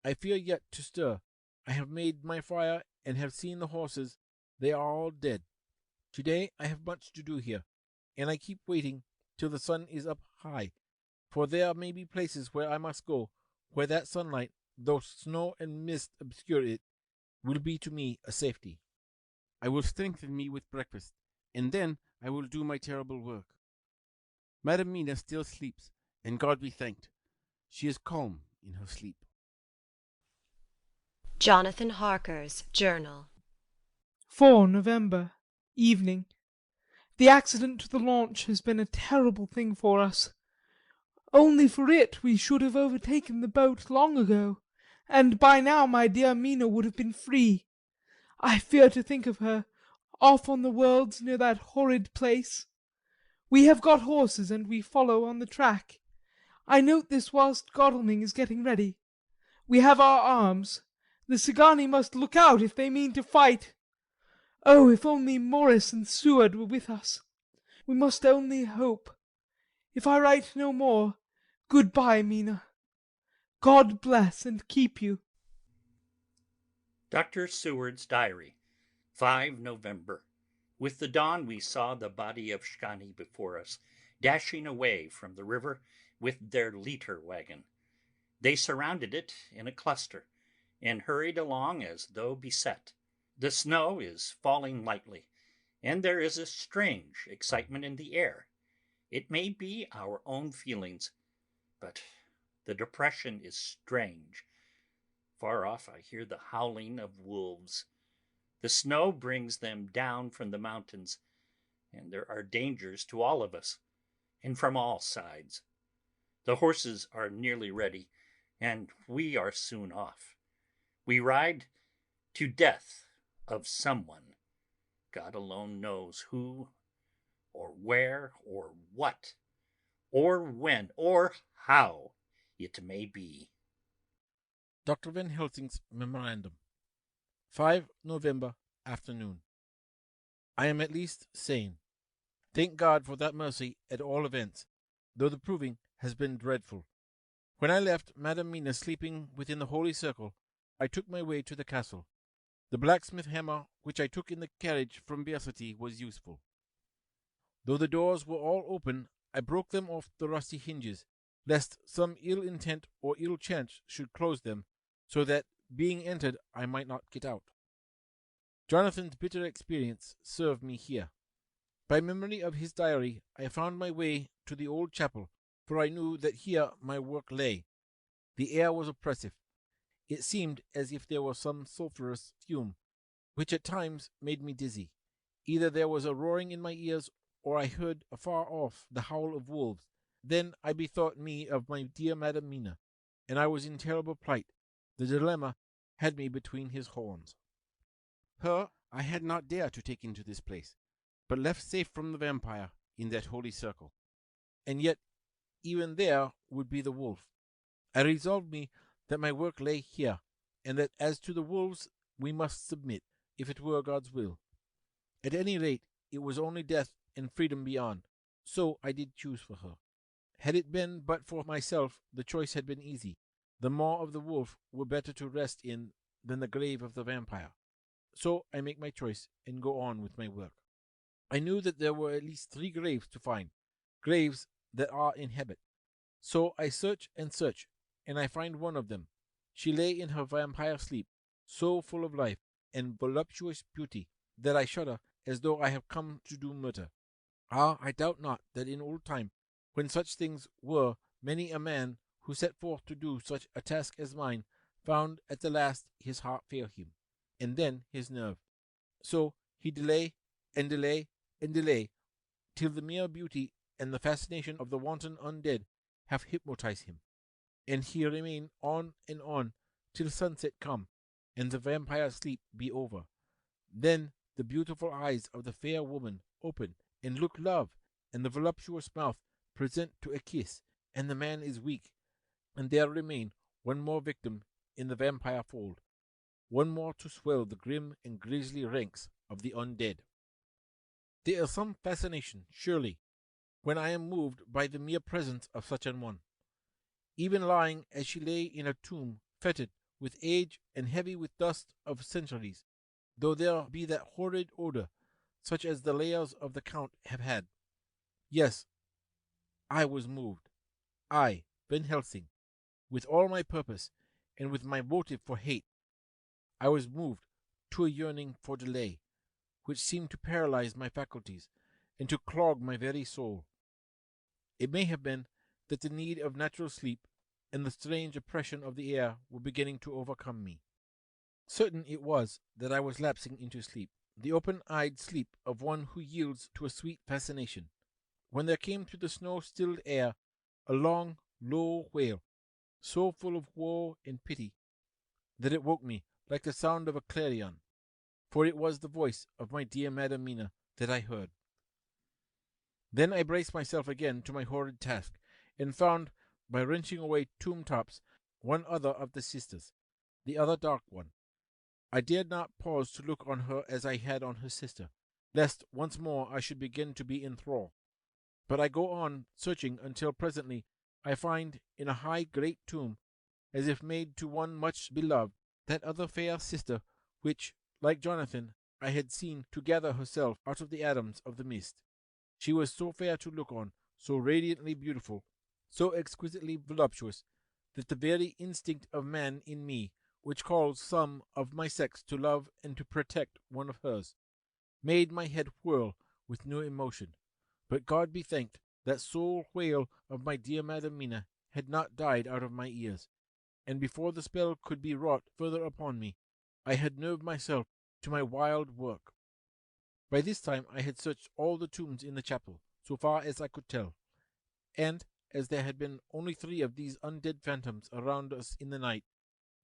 I fear yet to stir. I have made my fire and have seen the horses. They are all dead. Today I have much to do here, and I keep waiting till the sun is up high, for there may be places where I must go, where that sunlight, though snow and mist obscure it, will be to me a safety. I will strengthen me with breakfast, and then I will do my terrible work. Madam Mina still sleeps, and God be thanked, she is calm in her sleep. Jonathan Harker's Journal. 4 November, evening. The accident to the launch has been a terrible thing for us. Only for it we should have overtaken the boat long ago, and by now my dear Mina would have been free. I fear to think of her, off on the wolds near that horrid place. We have got horses, and we follow on the track. I note this whilst Godalming is getting ready. We have our arms. The Szgany must look out if they mean to fight. Oh, if only Morris and Seward were with us! We must only hope. If I write no more, good-bye, Mina. God bless and keep you. Dr. Seward's Diary, 5 November. With the dawn we saw the body of Szgany before us, dashing away from the river with their litre wagon. They surrounded it in a cluster, and hurried along as though beset. The snow is falling lightly, and there is a strange excitement in the air. It may be our own feelings, but the depression is strange. Far off I hear the howling of wolves. The snow brings them down from the mountains, and there are dangers to all of us, and from all sides. The horses are nearly ready, and we are soon off. We ride to death of someone. God alone knows who, or where, or what, or when, or how it may be. Dr. Van Helsing's Memorandum. 5 November afternoon. I am at least sane. Thank God for that mercy at all events, though the proving has been dreadful. When I left Madam Mina sleeping within the holy circle, I took my way to the castle. The blacksmith hammer which I took in the carriage from Beercity was useful. Though the doors were all open, I broke them off the rusty hinges, lest some ill intent or ill chance should close them, so that, being entered, I might not get out. Jonathan's bitter experience served me here. By memory of his diary, I found my way to the old chapel, for I knew that here my work lay. The air was oppressive. It seemed as if there was some sulphurous fume, which at times made me dizzy. Either there was a roaring in my ears, or I heard afar off the howl of wolves. Then I bethought me of my dear Madam Mina, and I was in terrible plight. The dilemma had me between his horns. Her I had not dared to take into this place, but left safe from the vampire in that holy circle. And yet even there would be the wolf. I resolved me that my work lay here, and that as to the wolves we must submit, if it were God's will. At any rate, it was only death and freedom beyond, so I did choose for her. Had it been but for myself, the choice had been easy. The maw of the wolf were better to rest in than the grave of the vampire. So I make my choice and go on with my work. I knew that there were at least 3 graves to find, graves that are in habit. So I search, and I find one of them. She lay in her vampire sleep, so full of life and voluptuous beauty that I shudder as though I have come to do murder. Ah, I doubt not that in old time, when such things were, many a man who set forth to do such a task as mine found at the last his heart fail him, and then his nerve. So he delay, till the mere beauty and the fascination of the wanton undead have hypnotized him, and he remain on and on till sunset come, and the vampire sleep be over. Then the beautiful eyes of the fair woman open and look love, and the voluptuous mouth present to a kiss, and the man is weak, and there remain one more victim in the vampire fold, one more to swell the grim and grisly ranks of the undead. There is some fascination, surely, when I am moved by the mere presence of such an one. Even lying as she lay in a tomb, fetid with age and heavy with dust of centuries, though there be that horrid odour, such as the layers of the Count have had. Yes, I was moved. I, Van Helsing, with all my purpose, and with my motive for hate. I was moved to a yearning for delay, which seemed to paralyze my faculties, and to clog my very soul. It may have been that the need of natural sleep and the strange oppression of the air were beginning to overcome me. Certain it was that I was lapsing into sleep, the open-eyed sleep of one who yields to a sweet fascination, when there came through the snow-stilled air a long, low wail, so full of woe and pity that it woke me like the sound of a clarion, for it was the voice of my dear Madam Mina that I heard. Then I braced myself again to my horrid task, and found, by wrenching away tomb tops, one other of the sisters, the other dark one. I dared not pause to look on her as I had on her sister, lest once more I should begin to be in thrall. But I go on searching until presently I find in a high great tomb, as if made to one much beloved, that other fair sister which, like Jonathan, I had seen to gather herself out of the atoms of the mist. She was so fair to look on, so radiantly beautiful, so exquisitely voluptuous, that the very instinct of man in me, which calls some of my sex to love and to protect one of hers, made my head whirl with new emotion. But God be thanked, that soul wail of my dear Madam Mina had not died out of my ears, and before the spell could be wrought further upon me, I had nerved myself to my wild work. By this time I had searched all the tombs in the chapel, so far as I could tell, and as there had been only 3 of these undead phantoms around us in the night,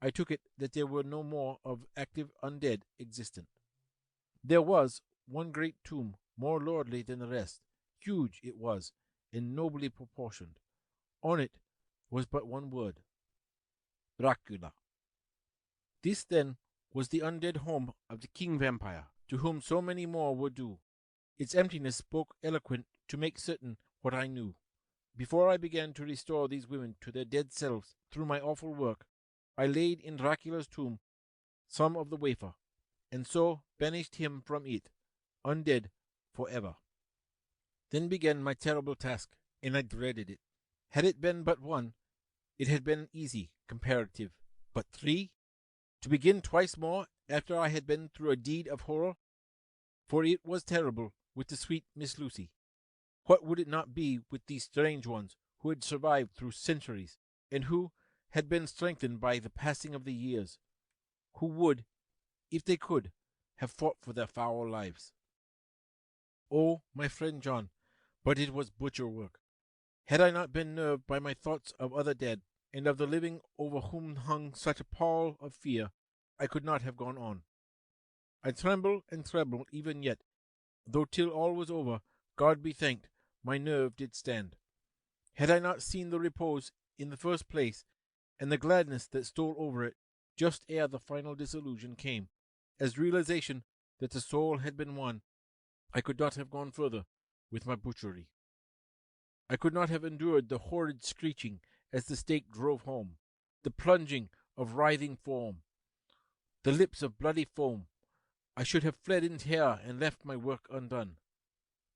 I took it that there were no more of active undead existent. There was one great tomb, more lordly than the rest. Huge it was, and nobly proportioned. On it was but one word: Dracula. This, then, was the undead home of the king vampire, to whom so many more were due. Its emptiness spoke eloquent to make certain what I knew. Before I began to restore these women to their dead selves through my awful work, I laid in Dracula's tomb some of the wafer, and so banished him from it, undead forever. Then began my terrible task, and I dreaded it. Had it been but 1, it had been easy, comparative. But 3? To begin twice more after I had been through a deed of horror? For it was terrible with the sweet Miss Lucy. What would it not be with these strange ones who had survived through centuries, and who had been strengthened by the passing of the years, who would, if they could, have fought for their foul lives? Oh, my friend John, but it was butcher work. Had I not been nerved by my thoughts of other dead, and of the living over whom hung such a pall of fear, I could not have gone on. I tremble and tremble even yet, though till all was over, God be thanked, my nerve did stand. Had I not seen the repose in the first place, and the gladness that stole over it, just ere the final disillusion came, as realization that the soul had been won, I could not have gone further with my butchery. I could not have endured the horrid screeching as the stake drove home, the plunging of writhing form, the lips of bloody foam. I should have fled in terror and left my work undone.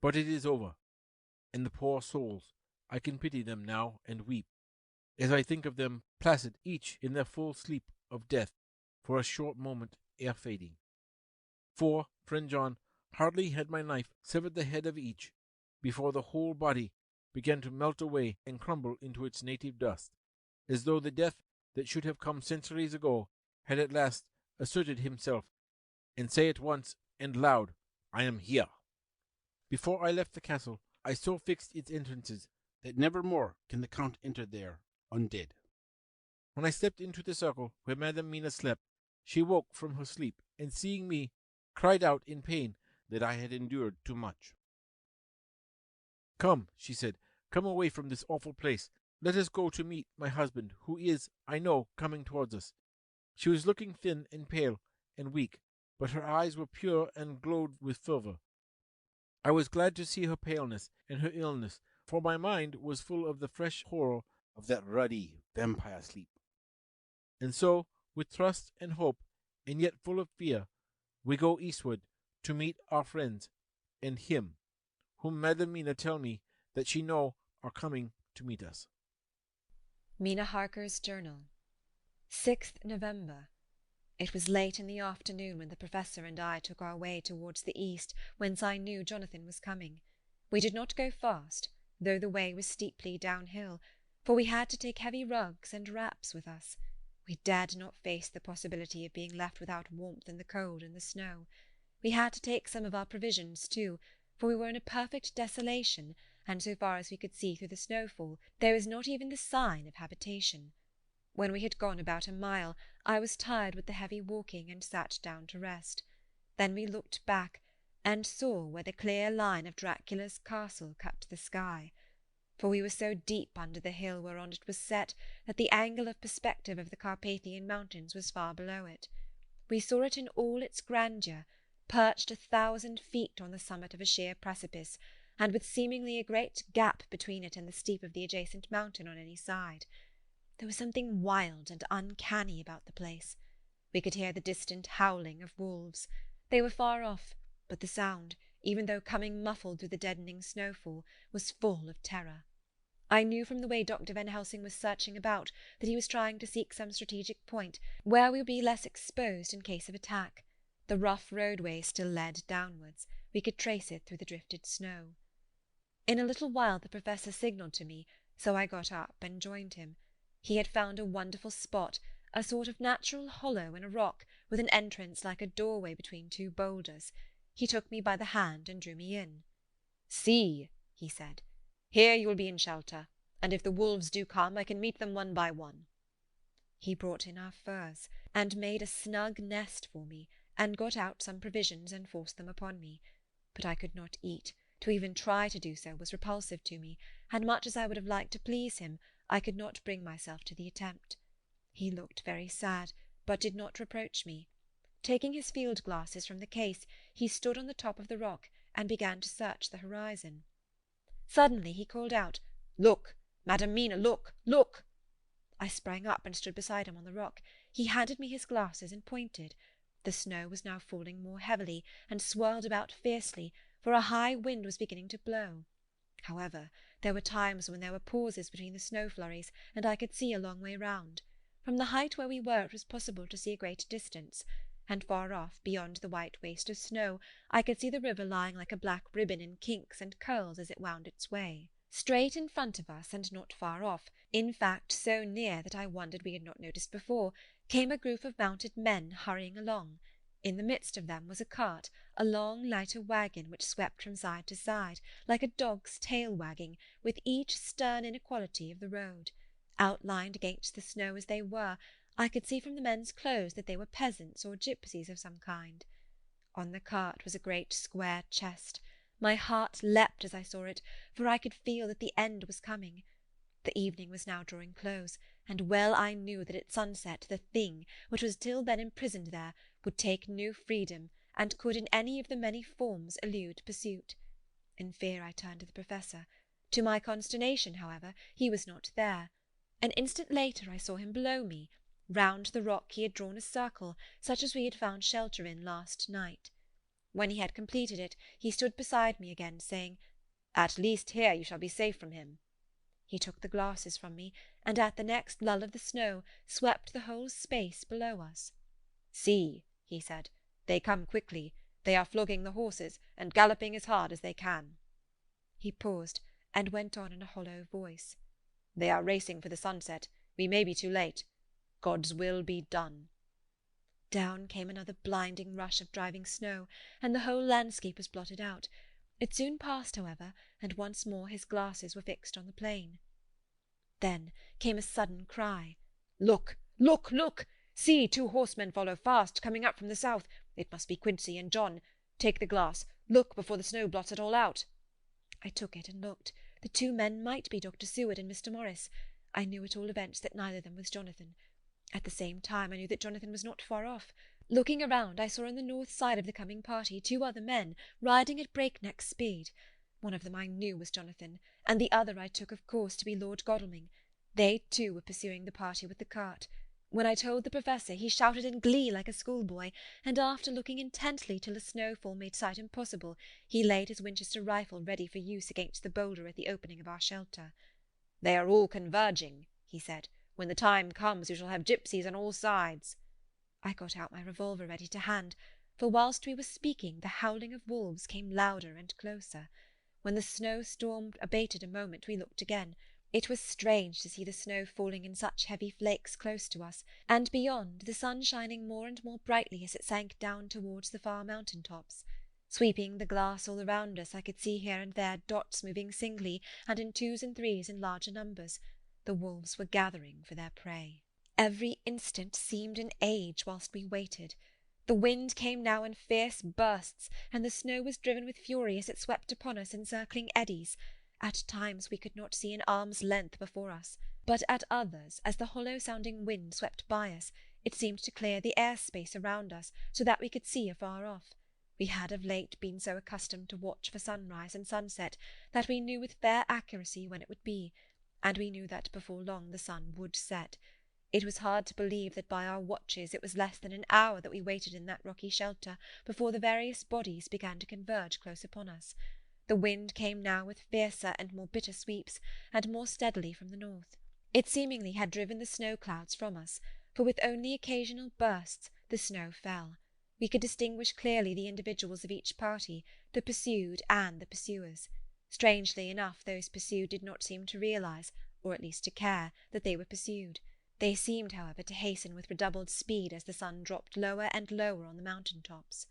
But it is over, and the poor souls, I can pity them now and weep, as I think of them placid each in their full sleep of death for a short moment ere fading. For, friend John, hardly had my knife severed the head of each, before the whole body began to melt away and crumble into its native dust, as though the death that should have come centuries ago had at last asserted himself, and say at once and loud, I am here. Before I left the castle, I so fixed its entrances that never more can the Count enter there undead. When I stepped into the circle where Madam Mina slept, she woke from her sleep, and seeing me, cried out in pain that I had endured too much. Come, she said, come away from this awful place. Let us go to meet my husband, who is, I know, coming towards us. She was looking thin and pale and weak, but her eyes were pure and glowed with fervor. I was glad to see her paleness and her illness, for my mind was full of the fresh horror of that ruddy vampire sleep. And so, with trust and hope, and yet full of fear, we go eastward to meet our friends and him, whom Madam Mina tell me that she know are coming to meet us. Mina Harker's Journal. 6th November. It was late in the afternoon when the Professor and I took our way towards the east, whence I knew Jonathan was coming. We did not go fast, though the way was steeply downhill, for we had to take heavy rugs and wraps with us. We dared not face the possibility of being left without warmth in the cold and the snow. We had to take some of our provisions too, for we were in a perfect desolation, and so far as we could see through the snowfall, there was not even the sign of habitation. When we had gone about a mile, I was tired with the heavy walking and sat down to rest. Then we looked back, and saw where the clear line of Dracula's castle cut the sky. For we were so deep under the hill whereon it was set that the angle of perspective of the Carpathian mountains was far below it. We saw it in all its grandeur, perched 1,000 feet on the summit of a sheer precipice, and with seemingly a great gap between it and the steep of the adjacent mountain on any side. There was something wild and uncanny about the place. We could hear the distant howling of wolves. They were far off, but the sound, even though coming muffled through the deadening snowfall, was full of terror. I knew from the way Dr. Van Helsing was searching about that he was trying to seek some strategic point where we would be less exposed in case of attack. The rough roadway still led downwards. We could trace it through the drifted snow. In a little while the Professor signalled to me, so I got up and joined him. He had found a wonderful spot, a sort of natural hollow in a rock, with an entrance like a doorway between two boulders. He took me by the hand and drew me in. "See," he said, "here you will be in shelter, and if the wolves do come, I can meet them one by one." He brought in our furs, and made a snug nest for me, and got out some provisions and forced them upon me. But I could not eat. To even try to do so was repulsive to me, and much as I would have liked to please him, I could not bring myself to the attempt. He looked very sad, but did not reproach me. Taking his field-glasses from the case, he stood on the top of the rock and began to search the horizon. Suddenly he called out, "Look, Madam Mina, look, look!" I sprang up and stood beside him on the rock. He handed me his glasses and pointed. The snow was now falling more heavily, and swirled about fiercely, for a high wind was beginning to blow. However, there were times when there were pauses between the snow flurries, and I could see a long way round. From the height where we were it was possible to see a great distance, and far off, beyond the white waste of snow, I could see the river lying like a black ribbon in kinks and curls as it wound its way. Straight in front of us, and not far off, in fact so near that I wondered we had not noticed before, came a group of mounted men hurrying along. In the midst of them was a cart, a long lighter waggon which swept from side to side, like a dog's tail wagging, with each stern inequality of the road. Outlined against the snow as they were, I could see from the men's clothes that they were peasants or gypsies of some kind. On the cart was a great square chest. My heart leapt as I saw it, for I could feel that the end was coming. The evening was now drawing close, and well I knew that at sunset the thing, which was till then imprisoned there, would take new freedom, and could in any of the many forms elude pursuit. In fear I turned to the Professor. To my consternation, however, he was not there. An instant later I saw him below me. Round the rock he had drawn a circle, such as we had found shelter in last night. When he had completed it, he stood beside me again, saying, "At least here you shall be safe from him." He took the glasses from me, and at the next lull of the snow swept the whole space below us. "See," he said, "they come quickly. They are flogging the horses, and galloping as hard as they can." He paused, and went on in a hollow voice, "They are racing for the sunset. We may be too late. God's will be done." Down came another blinding rush of driving snow, and the whole landscape was blotted out. It soon passed, however, and once more his glasses were fixed on the plain. Then came a sudden cry. "Look, look, look! See, 2 horsemen follow fast, coming up from the south. It must be Quincy and John. Take the glass. Look before the snow blots it all out." I took it and looked. The 2 men might be Dr. Seward and Mr. Morris. I knew at all events that neither of them was Jonathan. At the same time I knew that Jonathan was not far off. Looking around, I saw on the north side of the coming party 2 other men riding at breakneck speed. One of them I knew was Jonathan, and the other I took, of course, to be Lord Godalming. They, too, were pursuing the party with the cart. When I told the Professor, he shouted in glee like a schoolboy, and after looking intently till a snowfall made sight impossible, he laid his Winchester rifle ready for use against the boulder at the opening of our shelter. "They are all converging," he said. "When the time comes, we shall have gipsies on all sides." I got out my revolver ready to hand, for whilst we were speaking the howling of wolves came louder and closer. When the snow-storm abated a moment, we looked again. It was strange to see the snow falling in such heavy flakes close to us, and beyond, the sun shining more and more brightly as it sank down towards the far mountain tops. Sweeping the glass all around us, I could see here and there dots moving singly and in 2s and 3s in larger numbers. The wolves were gathering for their prey. Every instant seemed an age whilst we waited. The wind came now in fierce bursts, and the snow was driven with fury as it swept upon us in circling eddies. At times we could not see an arm's length before us, but at others, as the hollow-sounding wind swept by us, it seemed to clear the air-space around us so that we could see afar off. We had of late been so accustomed to watch for sunrise and sunset that we knew with fair accuracy when it would be, and we knew that before long the sun would set. It was hard to believe that by our watches it was less than an hour that we waited in that rocky shelter before the various bodies began to converge close upon us. The wind came now with fiercer and more bitter sweeps, and more steadily from the north. It seemingly had driven the snow-clouds from us, for with only occasional bursts the snow fell. We could distinguish clearly the individuals of each party, the pursued and the pursuers. Strangely enough, those pursued did not seem to realize, or at least to care, that they were pursued. They seemed, however, to hasten with redoubled speed as the sun dropped lower and lower on the mountain tops.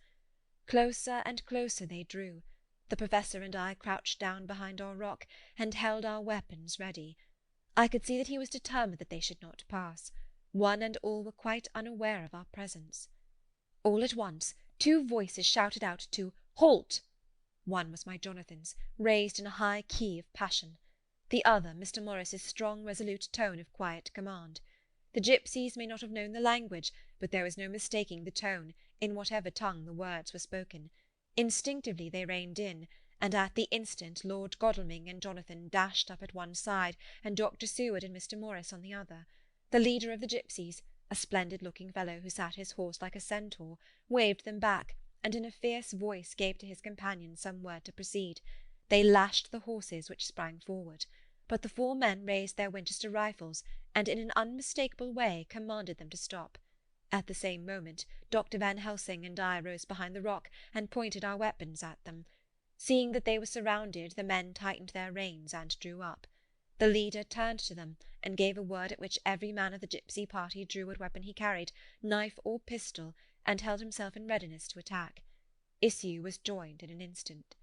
Closer and closer they drew. The Professor and I crouched down behind our rock and held our weapons ready. I could see that he was determined that they should not pass. One and all were quite unaware of our presence. All at once 2 voices shouted out to "Halt!" One was my Jonathan's, raised in a high key of passion. The other, Mr. Morris's strong, resolute tone of quiet command. The gipsies may not have known the language, but there was no mistaking the tone, in whatever tongue the words were spoken. Instinctively they reined in, and at the instant Lord Godalming and Jonathan dashed up at one side, and Dr. Seward and Mr. Morris on the other. The leader of the gipsies, a splendid-looking fellow who sat his horse like a centaur, waved them back, and in a fierce voice gave to his companions some word to proceed. They lashed the horses, which sprang forward. But the 4 men raised their Winchester rifles, and in an unmistakable way commanded them to stop. At the same moment, Dr. Van Helsing and I rose behind the rock and pointed our weapons at them. Seeing that they were surrounded, the men tightened their reins and drew up. The leader turned to them and gave a word at which every man of the gipsy party drew what weapon he carried, knife or pistol, and held himself in readiness to attack. Issue was joined in an instant.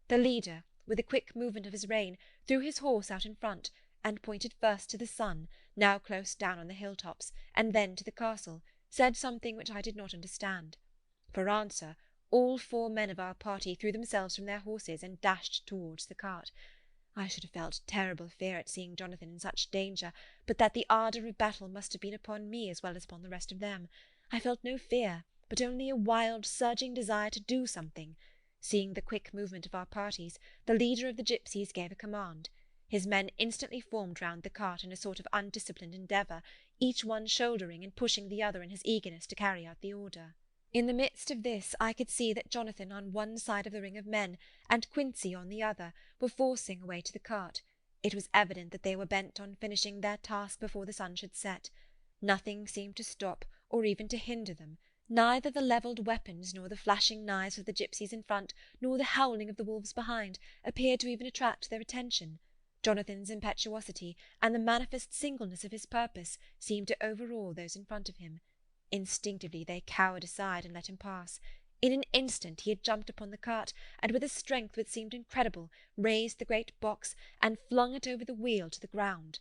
The leader, with a quick movement of his rein, threw his horse out in front, and pointed first to the sun, now close down on the hilltops, and then to the castle, said something which I did not understand. For answer, all 4 men of our party threw themselves from their horses and dashed towards the cart. I should have felt terrible fear at seeing Jonathan in such danger, but that the ardour of battle must have been upon me as well as upon the rest of them. I felt no fear, but only a wild, surging desire to do something. Seeing the quick movement of our parties, the leader of the gipsies gave a command. His men instantly formed round the cart in a sort of undisciplined endeavour, each one shouldering and pushing the other in his eagerness to carry out the order. In the midst of this I could see that Jonathan on one side of the ring of men, and Quincey on the other, were forcing a way to the cart. It was evident that they were bent on finishing their task before the sun should set. Nothing seemed to stop or even to hinder them. Neither the levelled weapons nor the flashing knives of the gipsies in front, nor the howling of the wolves behind, appeared to even attract their attention. Jonathan's impetuosity and the manifest singleness of his purpose seemed to overawe those in front of him. Instinctively they cowered aside and let him pass. In an instant he had jumped upon the cart, and with a strength which seemed incredible, raised the great box and flung it over the wheel to the ground.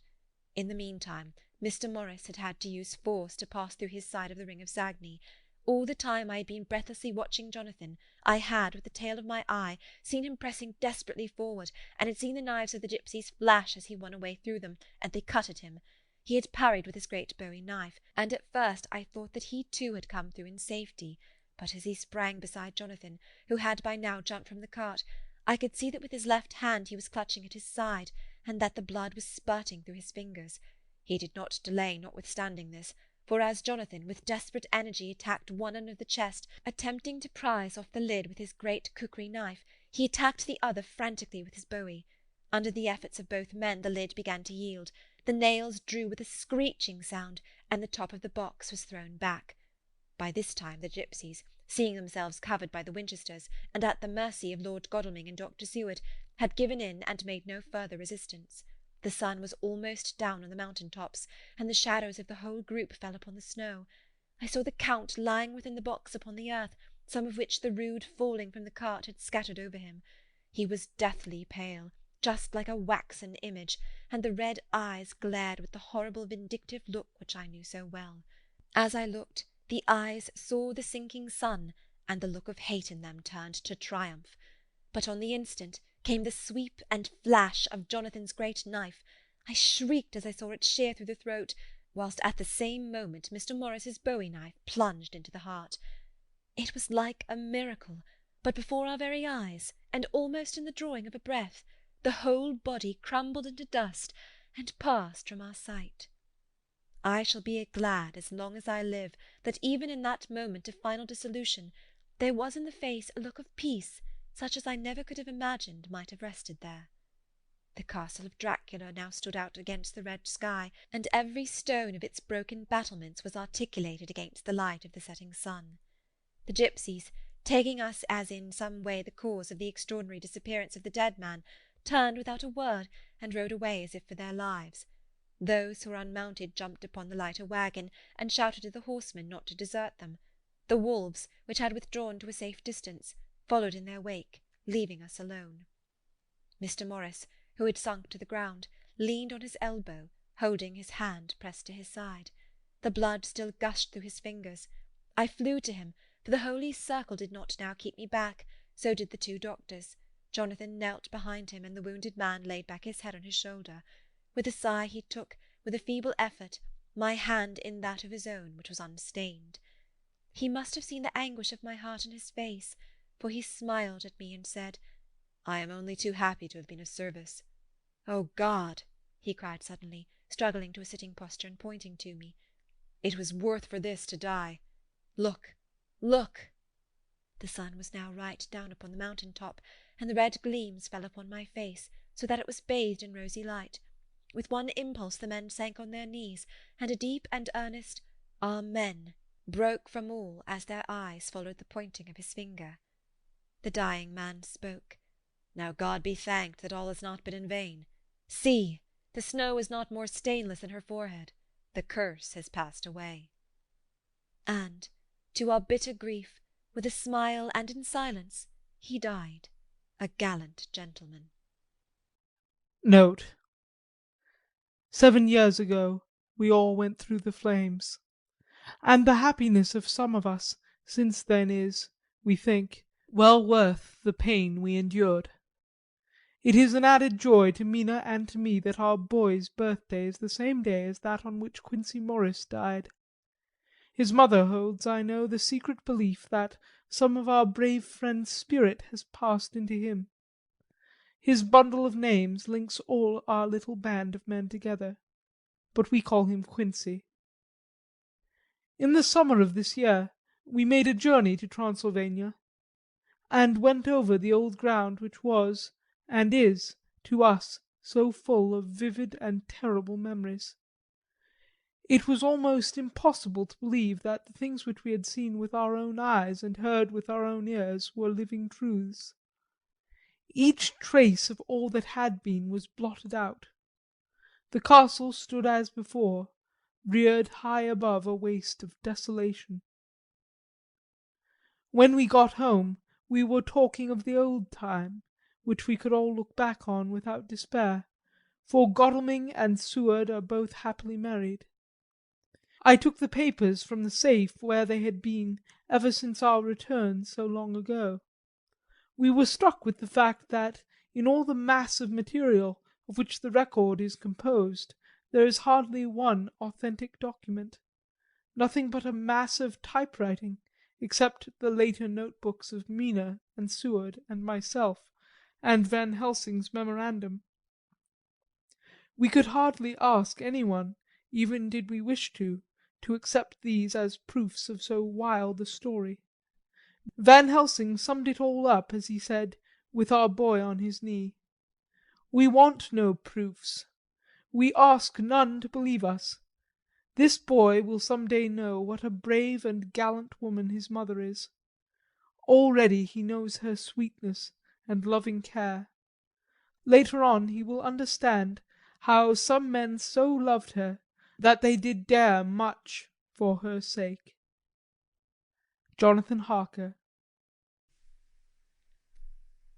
In the meantime, Mr. Morris had had to use force to pass through his side of the ring of Sagny. All the time I had been breathlessly watching Jonathan, I had, with the tail of my eye, seen him pressing desperately forward, and had seen the knives of the gipsies flash as he won a way through them, and they cut at him. He had parried with his great bowie knife, and at first I thought that he too had come through in safety, but as he sprang beside Jonathan, who had by now jumped from the cart, I could see that with his left hand he was clutching at his side, and that the blood was spurting through his fingers. He did not delay, notwithstanding this, for as Jonathan with desperate energy attacked one under the chest, attempting to prise off the lid with his great kukri knife, he attacked the other frantically with his bowie. Under the efforts of both men the lid began to yield, the nails drew with a screeching sound, and the top of the box was thrown back. By this time the gipsies, seeing themselves covered by the Winchesters, and at the mercy of Lord Godalming and Dr. Seward, had given in and made no further resistance. The sun was almost down on the mountain tops, and the shadows of the whole group fell upon the snow. I saw the Count lying within the box upon the earth, some of which the rude falling from the cart had scattered over him. He was deathly pale, just like a waxen image, and the red eyes glared with the horrible vindictive look which I knew so well. As I looked, the eyes saw the sinking sun, and the look of hate in them turned to triumph. But on the instant came the sweep and flash of Jonathan's great knife. I shrieked as I saw it shear through the throat, whilst at the same moment Mr. Morris's bowie knife plunged into the heart. It was like a miracle, but before our very eyes, and almost in the drawing of a breath, the whole body crumbled into dust and passed from our sight. I shall be glad as long as I live that even in that moment of final dissolution there was in the face a look of peace such as I never could have imagined might have rested there. The castle of Dracula now stood out against the red sky, and every stone of its broken battlements was articulated against the light of the setting sun. The gipsies, taking us as in some way the cause of the extraordinary disappearance of the dead man, turned without a word and rode away as if for their lives. Those who were unmounted jumped upon the lighter waggon and shouted to the horsemen not to desert them. The wolves, which had withdrawn to a safe distance, followed in their wake, leaving us alone. Mr. Morris, who had sunk to the ground, leaned on his elbow, holding his hand pressed to his side. The blood still gushed through his fingers. I flew to him, for the holy circle did not now keep me back, so did the two doctors. Jonathan knelt behind him, and the wounded man laid back his head on his shoulder. With a sigh he took, with a feeble effort, my hand in that of his own, which was unstained. He must have seen the anguish of my heart in his face, for he smiled at me and said, "I am only too happy to have been of service. Oh God!" he cried suddenly, struggling to a sitting posture and pointing to me. "It was worth for this to die. Look, look!" The sun was now right down upon the mountain top, and the red gleams fell upon my face, so that it was bathed in rosy light. With one impulse the men sank on their knees, and a deep and earnest "Amen" broke from all as their eyes followed the pointing of his finger. The dying man spoke. "Now God be thanked that all has not been in vain. See, the snow is not more stainless than her forehead. The curse has passed away." And, to our bitter grief, with a smile and in silence, he died, a gallant gentleman. Note: 7 years ago we all went through the flames, and the happiness of some of us since then is, we think, well worth the pain we endured. It is an added joy to Mina and to me that our boy's birthday is the same day as that on which Quincey Morris died. His mother holds, I know, the secret belief that some of our brave friend's spirit has passed into him. His bundle of names links all our little band of men together, but we call him Quincey. In the summer of this year we made a journey to Transylvania, and went over the old ground which was, and is, to us so full of vivid and terrible memories. It was almost impossible to believe that the things which we had seen with our own eyes and heard with our own ears were living truths. Each trace of all that had been was blotted out. The castle stood as before, reared high above a waste of desolation. When we got home we were talking of the old time, which we could all look back on without despair, for Godalming and Seward are both happily married. I took the papers from the safe where they had been ever since our return so long ago. We were struck with the fact that, in all the mass of material of which the record is composed, there is hardly one authentic document, nothing but a mass of typewriting, except the later notebooks of Mina and Seward and myself, and Van Helsing's memorandum. We could hardly ask anyone, even did we wish to accept these as proofs of so wild a story. Van Helsing summed it all up as he said, with our boy on his knee: "We want no proofs. We ask none to believe us. This boy will some day know what a brave and gallant woman his mother is. Already he knows her sweetness and loving care. Later on he will understand how some men so loved her that they did dare much for her sake." Jonathan Harker.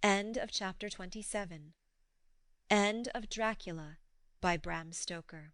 End of chapter 27. End of Dracula by Bram Stoker.